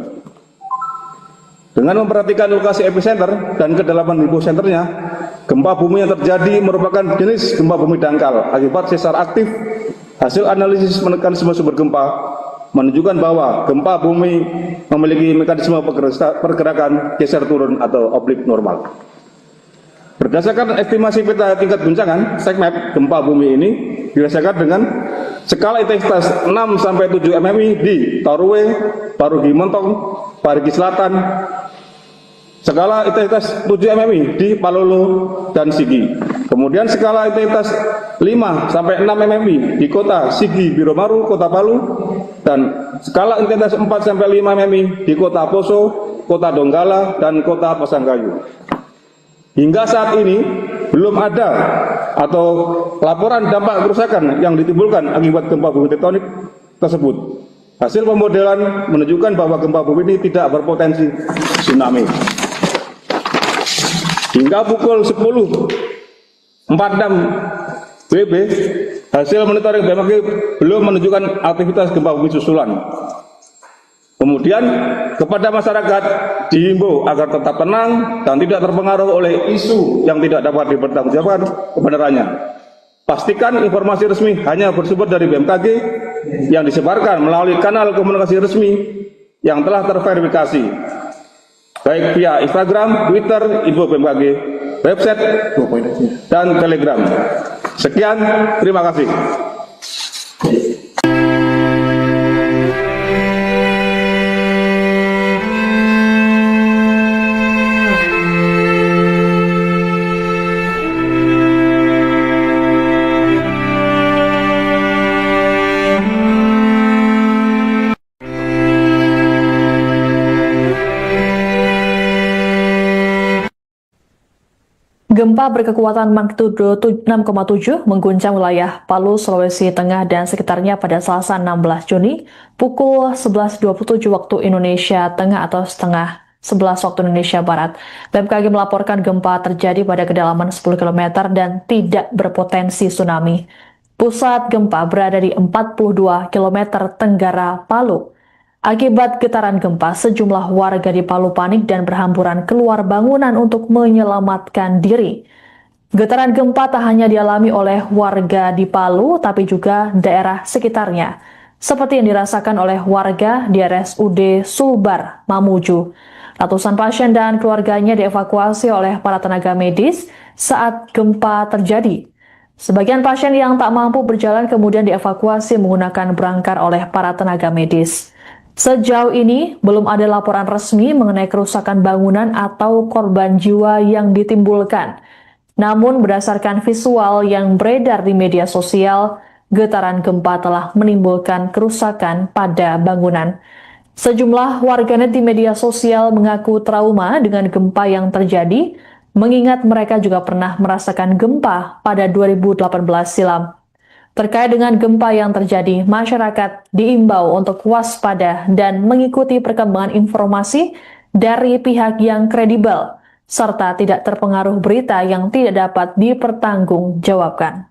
Dengan memperhatikan lokasi epicenter dan kedalaman hiposenternya, gempa bumi yang terjadi merupakan jenis gempa bumi dangkal akibat sesar aktif. Hasil analisis mekanisme sumber gempa menunjukkan bahwa gempa bumi memiliki mekanisme pergerakan geser turun atau oblik normal. Berdasarkan estimasi peta tingkat guncangan SECMAP, gempa bumi ini dirasakan dengan skala intensitas 6-7 mmi di Torwe, Parigi Motong, Parigi Selatan, skala intensitas 7 mmi di Palolo dan Sigi. Kemudian skala intensitas 5-6 mmi di kota Sigi Biromaru, kota Palu, dan skala intensitas 4-5 mmi di kota Poso, kota Donggala, dan kota Pasangkayu. Hingga saat ini belum ada atau laporan dampak kerusakan yang ditimbulkan akibat gempa bumi tektonik tersebut. Hasil pemodelan menunjukkan bahwa gempa bumi ini tidak berpotensi tsunami. Hingga pukul 10.46 WIB, hasil monitoring BMKG belum menunjukkan aktivitas gempa bumi susulan. Kemudian kepada masyarakat dihimbau agar tetap tenang dan tidak terpengaruh oleh isu yang tidak dapat dipertanggungjawabkan kebenarannya. Pastikan informasi resmi hanya bersumber dari BMKG yang disebarkan melalui kanal komunikasi resmi yang telah terverifikasi, baik via Instagram, Twitter, info BMKG, website, dan Telegram. Sekian, terima kasih. Gempa berkekuatan magnitudo 6,7 mengguncang wilayah Palu, Sulawesi Tengah dan sekitarnya pada Selasa 16 Juni pukul 11.27 waktu Indonesia Tengah atau setengah 11 waktu Indonesia Barat. BMKG melaporkan gempa terjadi pada kedalaman 10 km dan tidak berpotensi tsunami. Pusat gempa berada di 42 km tenggara Palu. Akibat getaran gempa, sejumlah warga di Palu panik dan berhamburan keluar bangunan untuk menyelamatkan diri. Getaran gempa tak hanya dialami oleh warga di Palu, tapi juga daerah sekitarnya, seperti yang dirasakan oleh warga di RSUD Sulbar, Mamuju. Ratusan pasien dan keluarganya dievakuasi oleh para tenaga medis saat gempa terjadi. Sebagian pasien yang tak mampu berjalan kemudian dievakuasi menggunakan brangkar oleh para tenaga medis. Sejauh ini, belum ada laporan resmi mengenai kerusakan bangunan atau korban jiwa yang ditimbulkan. Namun, berdasarkan visual yang beredar di media sosial, getaran gempa telah menimbulkan kerusakan pada bangunan. Sejumlah warganet di media sosial mengaku trauma dengan gempa yang terjadi, mengingat mereka juga pernah merasakan gempa pada 2018 silam. Terkait dengan gempa yang terjadi, masyarakat diimbau untuk waspada dan mengikuti perkembangan informasi dari pihak yang kredibel, serta tidak terpengaruh berita yang tidak dapat dipertanggungjawabkan.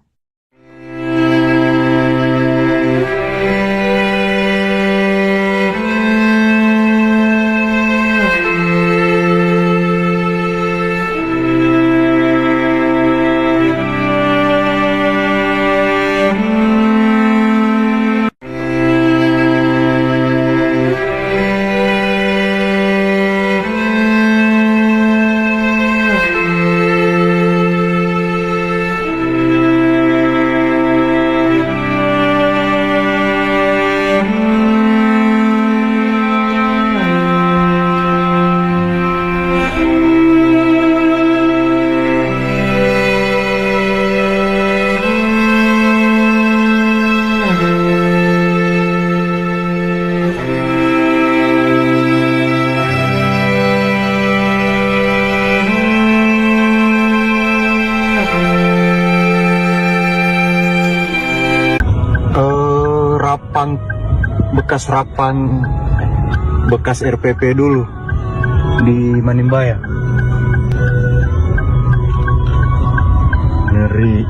bekas RPP dulu di Manimbaya. Ngeri.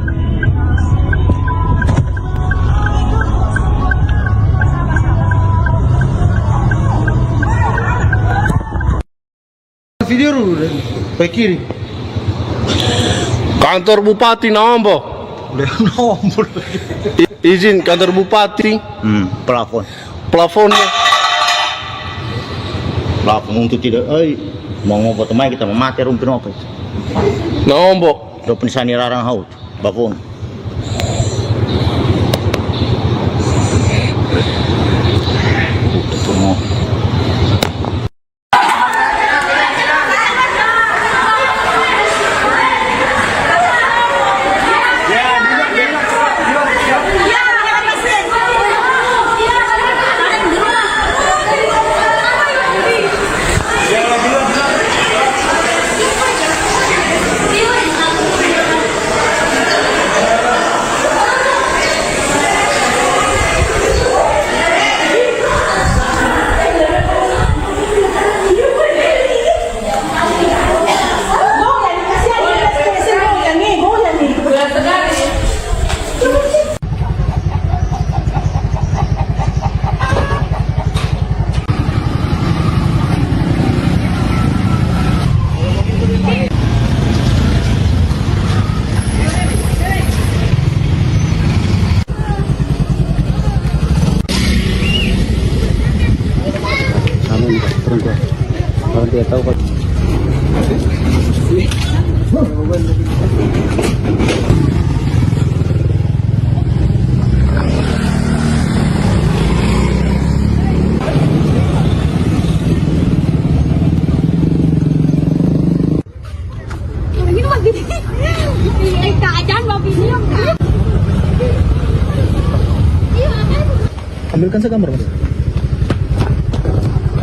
Video dulu, baik kiri. Kantor Bupati Nambo. Nomor. Izin kantor Bupati. Plafonnya. Plafon untuk tidak, mau ngobrol teman kita mati rumpin apa itu? Nombok. Do penisani larang haut, plafon. Kalau dia tahu kok. Ini mah gini. Keadaan mobil ini enggak. Ambilkan segambar, Mas.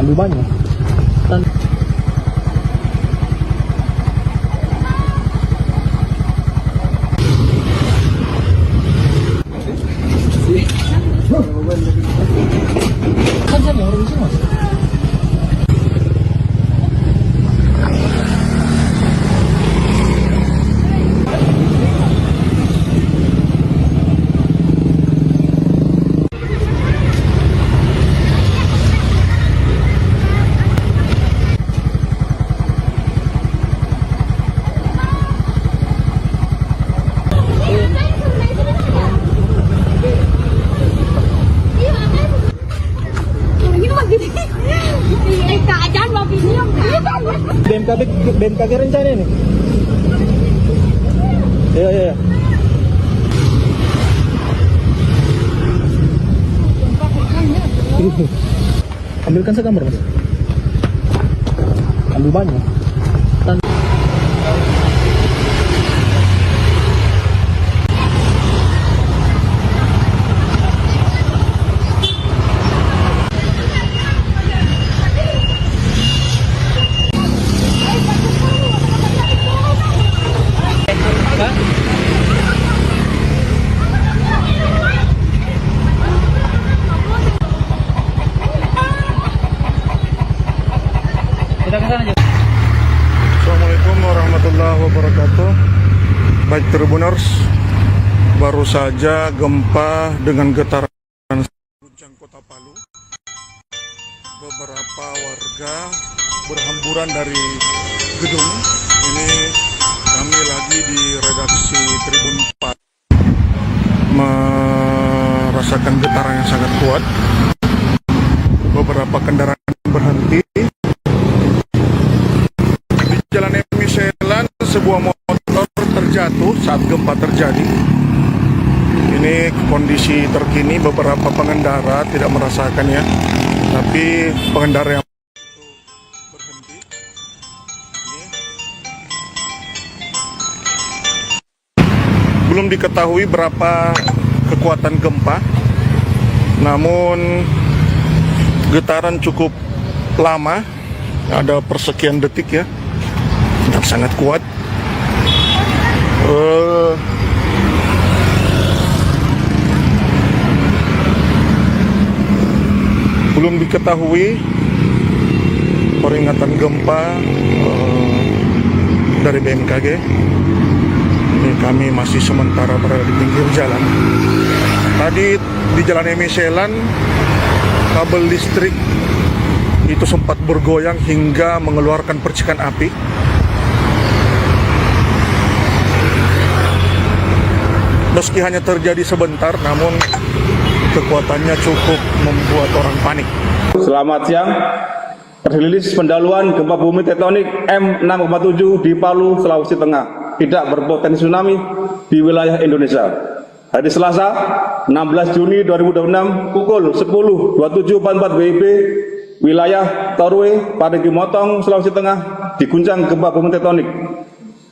Ambil banyak. BMKG rencana ini. Iya. Ambilkan segambar, Mas. Ambil banyak. Assalamualaikum warahmatullahi wabarakatuh. Baik Tribuners, baru saja gempa dengan getaran guncang kota Palu. Beberapa warga berhamburan dari gedung. Ini kami lagi di redaksi Tribun 4 merasakan getaran yang sangat kuat. Beberapa kendaraan berhenti. Jalan Emiselan, sebuah motor terjatuh saat gempa terjadi. Ini kondisi terkini, beberapa pengendara tidak merasakannya, tapi pengendara yang berhenti. Belum diketahui berapa kekuatan gempa, namun getaran cukup lama, ada persekian detik ya, dan sangat kuat. Belum diketahui peringatan gempa dari BMKG. Ini kami masih sementara berada di pinggir jalan. Tadi di Jalan Emiselan, kabel listrik itu sempat bergoyang hingga mengeluarkan percikan api. Meski hanya terjadi sebentar, namun kekuatannya cukup membuat orang panik. Selamat siang. Rilis pendahuluan gempa bumi tektonik M6,7 di Palu, Sulawesi Tengah. Tidak berpotensi tsunami di wilayah Indonesia. Hari Selasa, 16 Juni 2026 pukul 10.27.44 WIB, wilayah Torwe, Parigi Motong, Sulawesi Tengah diguncang gempa bumi tektonik.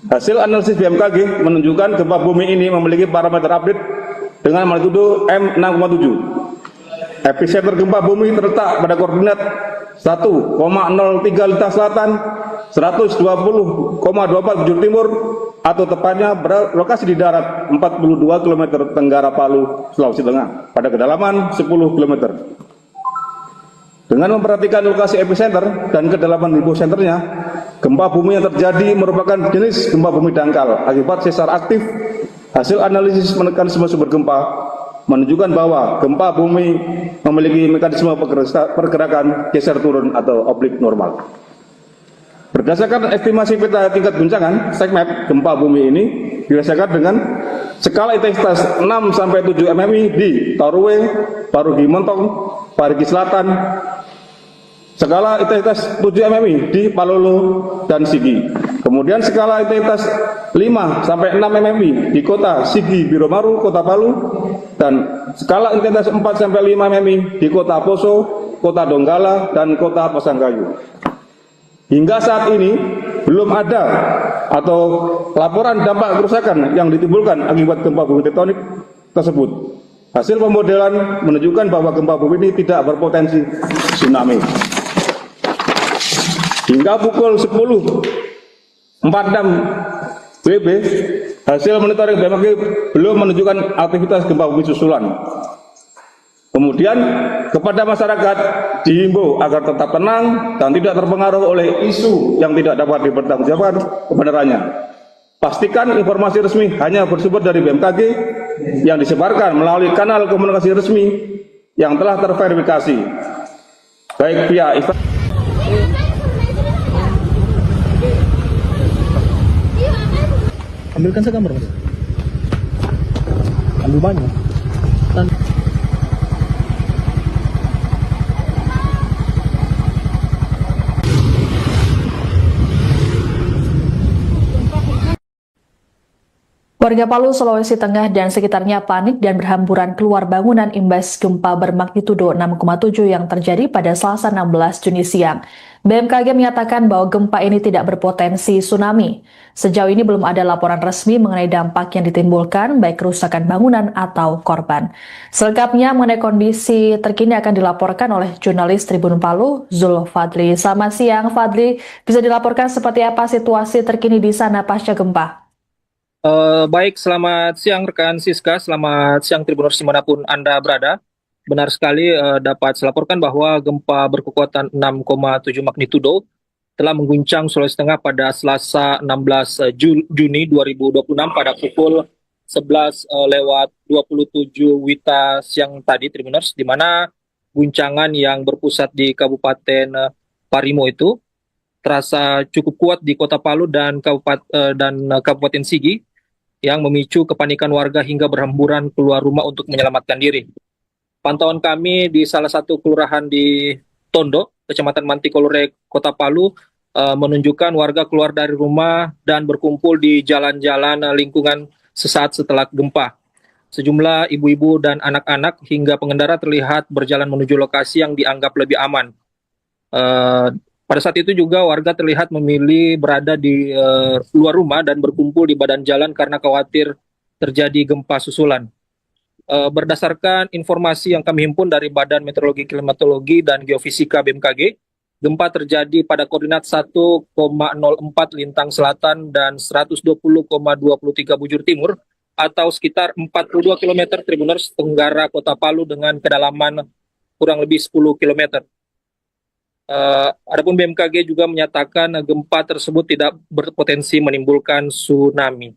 Hasil analisis BMKG menunjukkan gempa bumi ini memiliki parameter update dengan magnitudo M6,7. Epicenter gempa bumi terletak pada koordinat 1,03 Lintang Selatan, 120,24 Bujur Timur, atau tepatnya berlokasi di darat 42 km tenggara Palu, Sulawesi Tengah, pada kedalaman 10 km. Dengan memperhatikan lokasi epicenter dan kedalaman hiposenternya, gempa bumi yang terjadi merupakan jenis gempa bumi dangkal akibat sesar aktif. Hasil analisis mekanisme sumber gempa menunjukkan bahwa gempa bumi memiliki mekanisme pergerakan geser turun atau oblik normal. Berdasarkan estimasi peta tingkat guncangan SECMAP, gempa bumi ini dirasakan dengan skala intensitas 6-7 mm di Torwe, Parigi Motong, Parigi Selatan, skala intensitas 7 mm di Palolo dan Sigi. Kemudian skala intensitas 5-6 mm di kota Sigi Biromaru, kota Palu, dan skala intensitas 4-5 mm di kota Poso, kota Donggala, dan kota Pasangkayu. Hingga saat ini belum ada atau laporan dampak kerusakan yang ditimbulkan akibat gempa bumi tektonik tersebut. Hasil pemodelan menunjukkan bahwa gempa bumi ini tidak berpotensi tsunami. Hingga pukul 10.46 WIB, hasil monitoring BMKG belum menunjukkan aktivitas gempa bumi susulan. Kemudian kepada masyarakat dihimbau agar tetap tenang dan tidak terpengaruh oleh isu yang tidak dapat dipertanggungjawabkan kebenarannya. Pastikan informasi resmi hanya bersumber dari BMKG yang disebarkan melalui kanal komunikasi resmi yang telah terverifikasi, baik via Ambilkan segambar, Mas. Ambil banyak. Warga Palu, Sulawesi Tengah dan sekitarnya panik dan berhamburan keluar bangunan imbas gempa bermagnitudo 6,7 yang terjadi pada Selasa 16 Juni siang. BMKG menyatakan bahwa gempa ini tidak berpotensi tsunami. Sejauh ini belum ada laporan resmi mengenai dampak yang ditimbulkan, baik kerusakan bangunan atau korban. Selengkapnya mengenai kondisi terkini akan dilaporkan oleh jurnalis Tribun Palu, Zul Fadli. Selamat siang, Fadli. Bisa dilaporkan seperti apa situasi terkini di sana pasca gempa? Baik, selamat siang rekan Siska, selamat siang Tribuners dimanapun Anda berada. Benar sekali dapat saya laporkan bahwa gempa berkekuatan 6,7 magnitudo telah mengguncang Sulawesi Tengah pada Selasa 16 Juni 2026 pada pukul 11:27 WITA siang tadi, Tribuners, di mana guncangan yang berpusat di Kabupaten Parimo itu terasa cukup kuat di Kota Palu dan Kabupaten Sigi, yang memicu kepanikan warga hingga berhamburan keluar rumah untuk menyelamatkan diri. Pantauan kami di salah satu kelurahan di Tondo, Kecamatan Mantikolore, Kota Palu, menunjukkan warga keluar dari rumah dan berkumpul di jalan-jalan lingkungan sesaat setelah gempa. Sejumlah ibu-ibu dan anak-anak hingga pengendara terlihat berjalan menuju lokasi yang dianggap lebih aman. Pada saat itu juga warga terlihat memilih berada di luar rumah dan berkumpul di badan jalan karena khawatir terjadi gempa susulan. Berdasarkan informasi yang kami himpun dari Badan Meteorologi, Klimatologi, dan Geofisika BMKG, gempa terjadi pada koordinat 1,04 lintang selatan dan 120,23 bujur timur atau sekitar 42 km Tribuners tenggara Kota Palu dengan kedalaman kurang lebih 10 km. Adapun BMKG juga menyatakan gempa tersebut tidak berpotensi menimbulkan tsunami.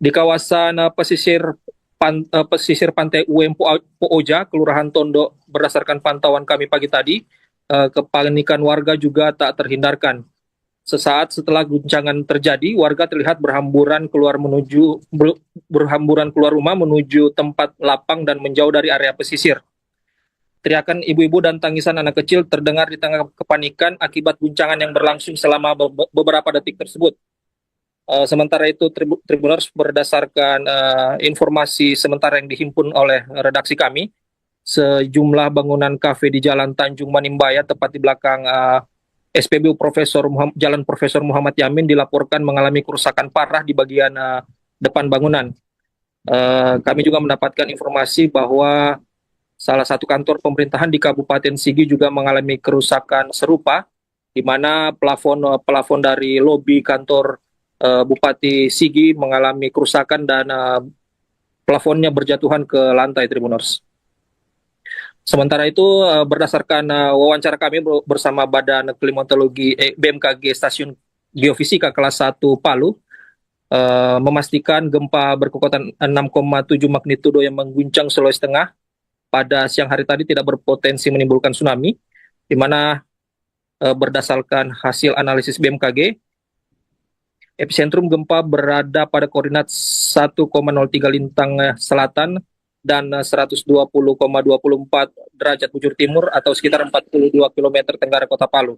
Di kawasan pesisir pantai UM Pooja, Kelurahan Tondo, berdasarkan pantauan kami pagi tadi, kepanikan warga juga tak terhindarkan. Sesaat setelah guncangan terjadi, warga terlihat berhamburan keluar rumah menuju tempat lapang dan menjauh dari area pesisir. Teriakan ibu-ibu dan tangisan anak kecil terdengar di tengah kepanikan akibat guncangan yang berlangsung selama beberapa detik tersebut. Sementara itu, Tribuners, berdasarkan informasi sementara yang dihimpun oleh redaksi kami, sejumlah bangunan kafe di Jalan Tanjung Manimbaya, tepat di belakang SPBU Jalan Profesor Muhammad Yamin, dilaporkan mengalami kerusakan parah di bagian depan bangunan. Kami juga mendapatkan informasi bahwa salah satu kantor pemerintahan di Kabupaten Sigi juga mengalami kerusakan serupa, di mana plafon dari lobi kantor Bupati Sigi mengalami kerusakan dan plafonnya berjatuhan ke lantai, Tribuners. Sementara itu, berdasarkan wawancara kami bersama Badan Klimatologi BMKG Stasiun Geofisika kelas 1 Palu, memastikan gempa berkekuatan 6,7 magnitudo yang mengguncang Sulawesi Tengah pada siang hari tadi tidak berpotensi menimbulkan tsunami, di mana berdasarkan hasil analisis BMKG, epicentrum gempa berada pada koordinat 1,03 lintang selatan dan 120,24 derajat bujur timur atau sekitar 42 km tenggara Kota Palu.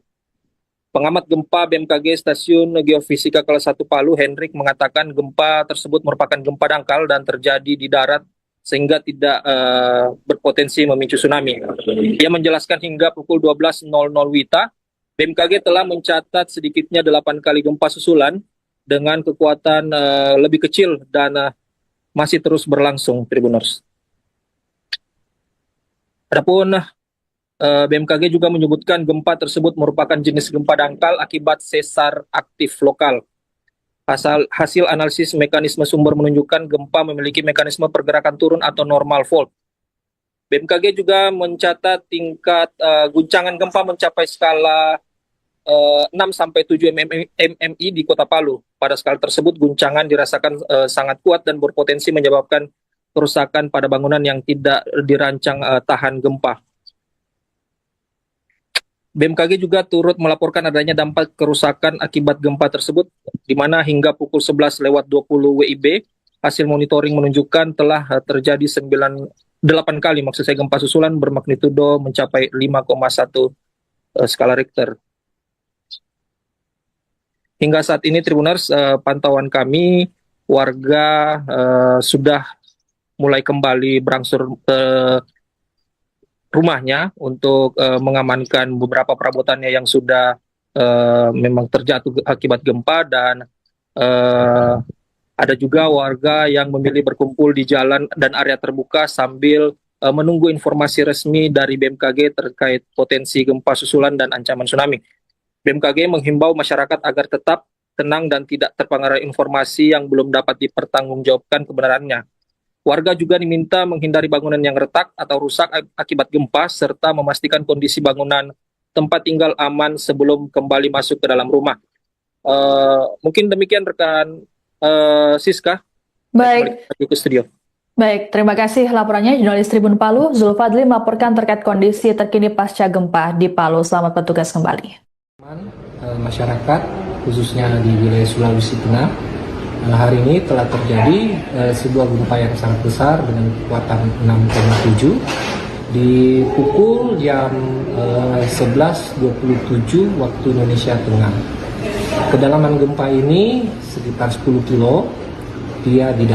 Pengamat gempa BMKG Stasiun Geofisika kelas 1 Palu, Hendrik, mengatakan gempa tersebut merupakan gempa dangkal dan terjadi di darat sehingga tidak berpotensi memicu tsunami. Ia menjelaskan hingga pukul 12.00 WITA, BMKG telah mencatat sedikitnya 8 kali gempa susulan dengan kekuatan lebih kecil dan masih terus berlangsung, Tribuners. Adapun BMKG juga menyebutkan gempa tersebut merupakan jenis gempa dangkal akibat sesar aktif lokal. Hasil analisis mekanisme sumber menunjukkan gempa memiliki mekanisme pergerakan turun atau normal fault. BMKG juga mencatat tingkat guncangan gempa mencapai skala 6-7 mmi di Kota Palu. Pada skala tersebut, guncangan dirasakan sangat kuat dan berpotensi menyebabkan kerusakan pada bangunan yang tidak dirancang tahan gempa. BMKG juga turut melaporkan adanya dampak kerusakan akibat gempa tersebut, di mana hingga pukul 11:20 WIB, hasil monitoring menunjukkan telah terjadi 8 kali gempa susulan bermagnitudo mencapai 5,1 skala Richter. Hingga saat ini, Tribuners, pantauan kami warga sudah mulai kembali berangsur ke rumahnya untuk mengamankan beberapa perabotannya yang sudah memang terjatuh akibat gempa, dan ada juga warga yang memilih berkumpul di jalan dan area terbuka sambil menunggu informasi resmi dari BMKG terkait potensi gempa susulan dan ancaman tsunami. BMKG menghimbau masyarakat agar tetap tenang dan tidak terpengaruh informasi yang belum dapat dipertanggungjawabkan kebenarannya. Warga juga diminta menghindari bangunan yang retak atau rusak akibat gempa, serta memastikan kondisi bangunan tempat tinggal aman sebelum kembali masuk ke dalam rumah. Mungkin demikian rekan Siska. Baik. Kembali ke studio. Baik, terima kasih laporannya jurnalis Tribun Palu, Zulfadli melaporkan terkait kondisi terkini pasca gempa di Palu. Selamat bertugas kembali. Masyarakat khususnya di wilayah Sulawesi Tengah hari ini telah terjadi sebuah gempa yang sangat besar dengan kekuatan 6,7 di pukul jam 11.27 waktu Indonesia Tengah. Kedalaman gempa ini sekitar 10 kilo. Dia di darat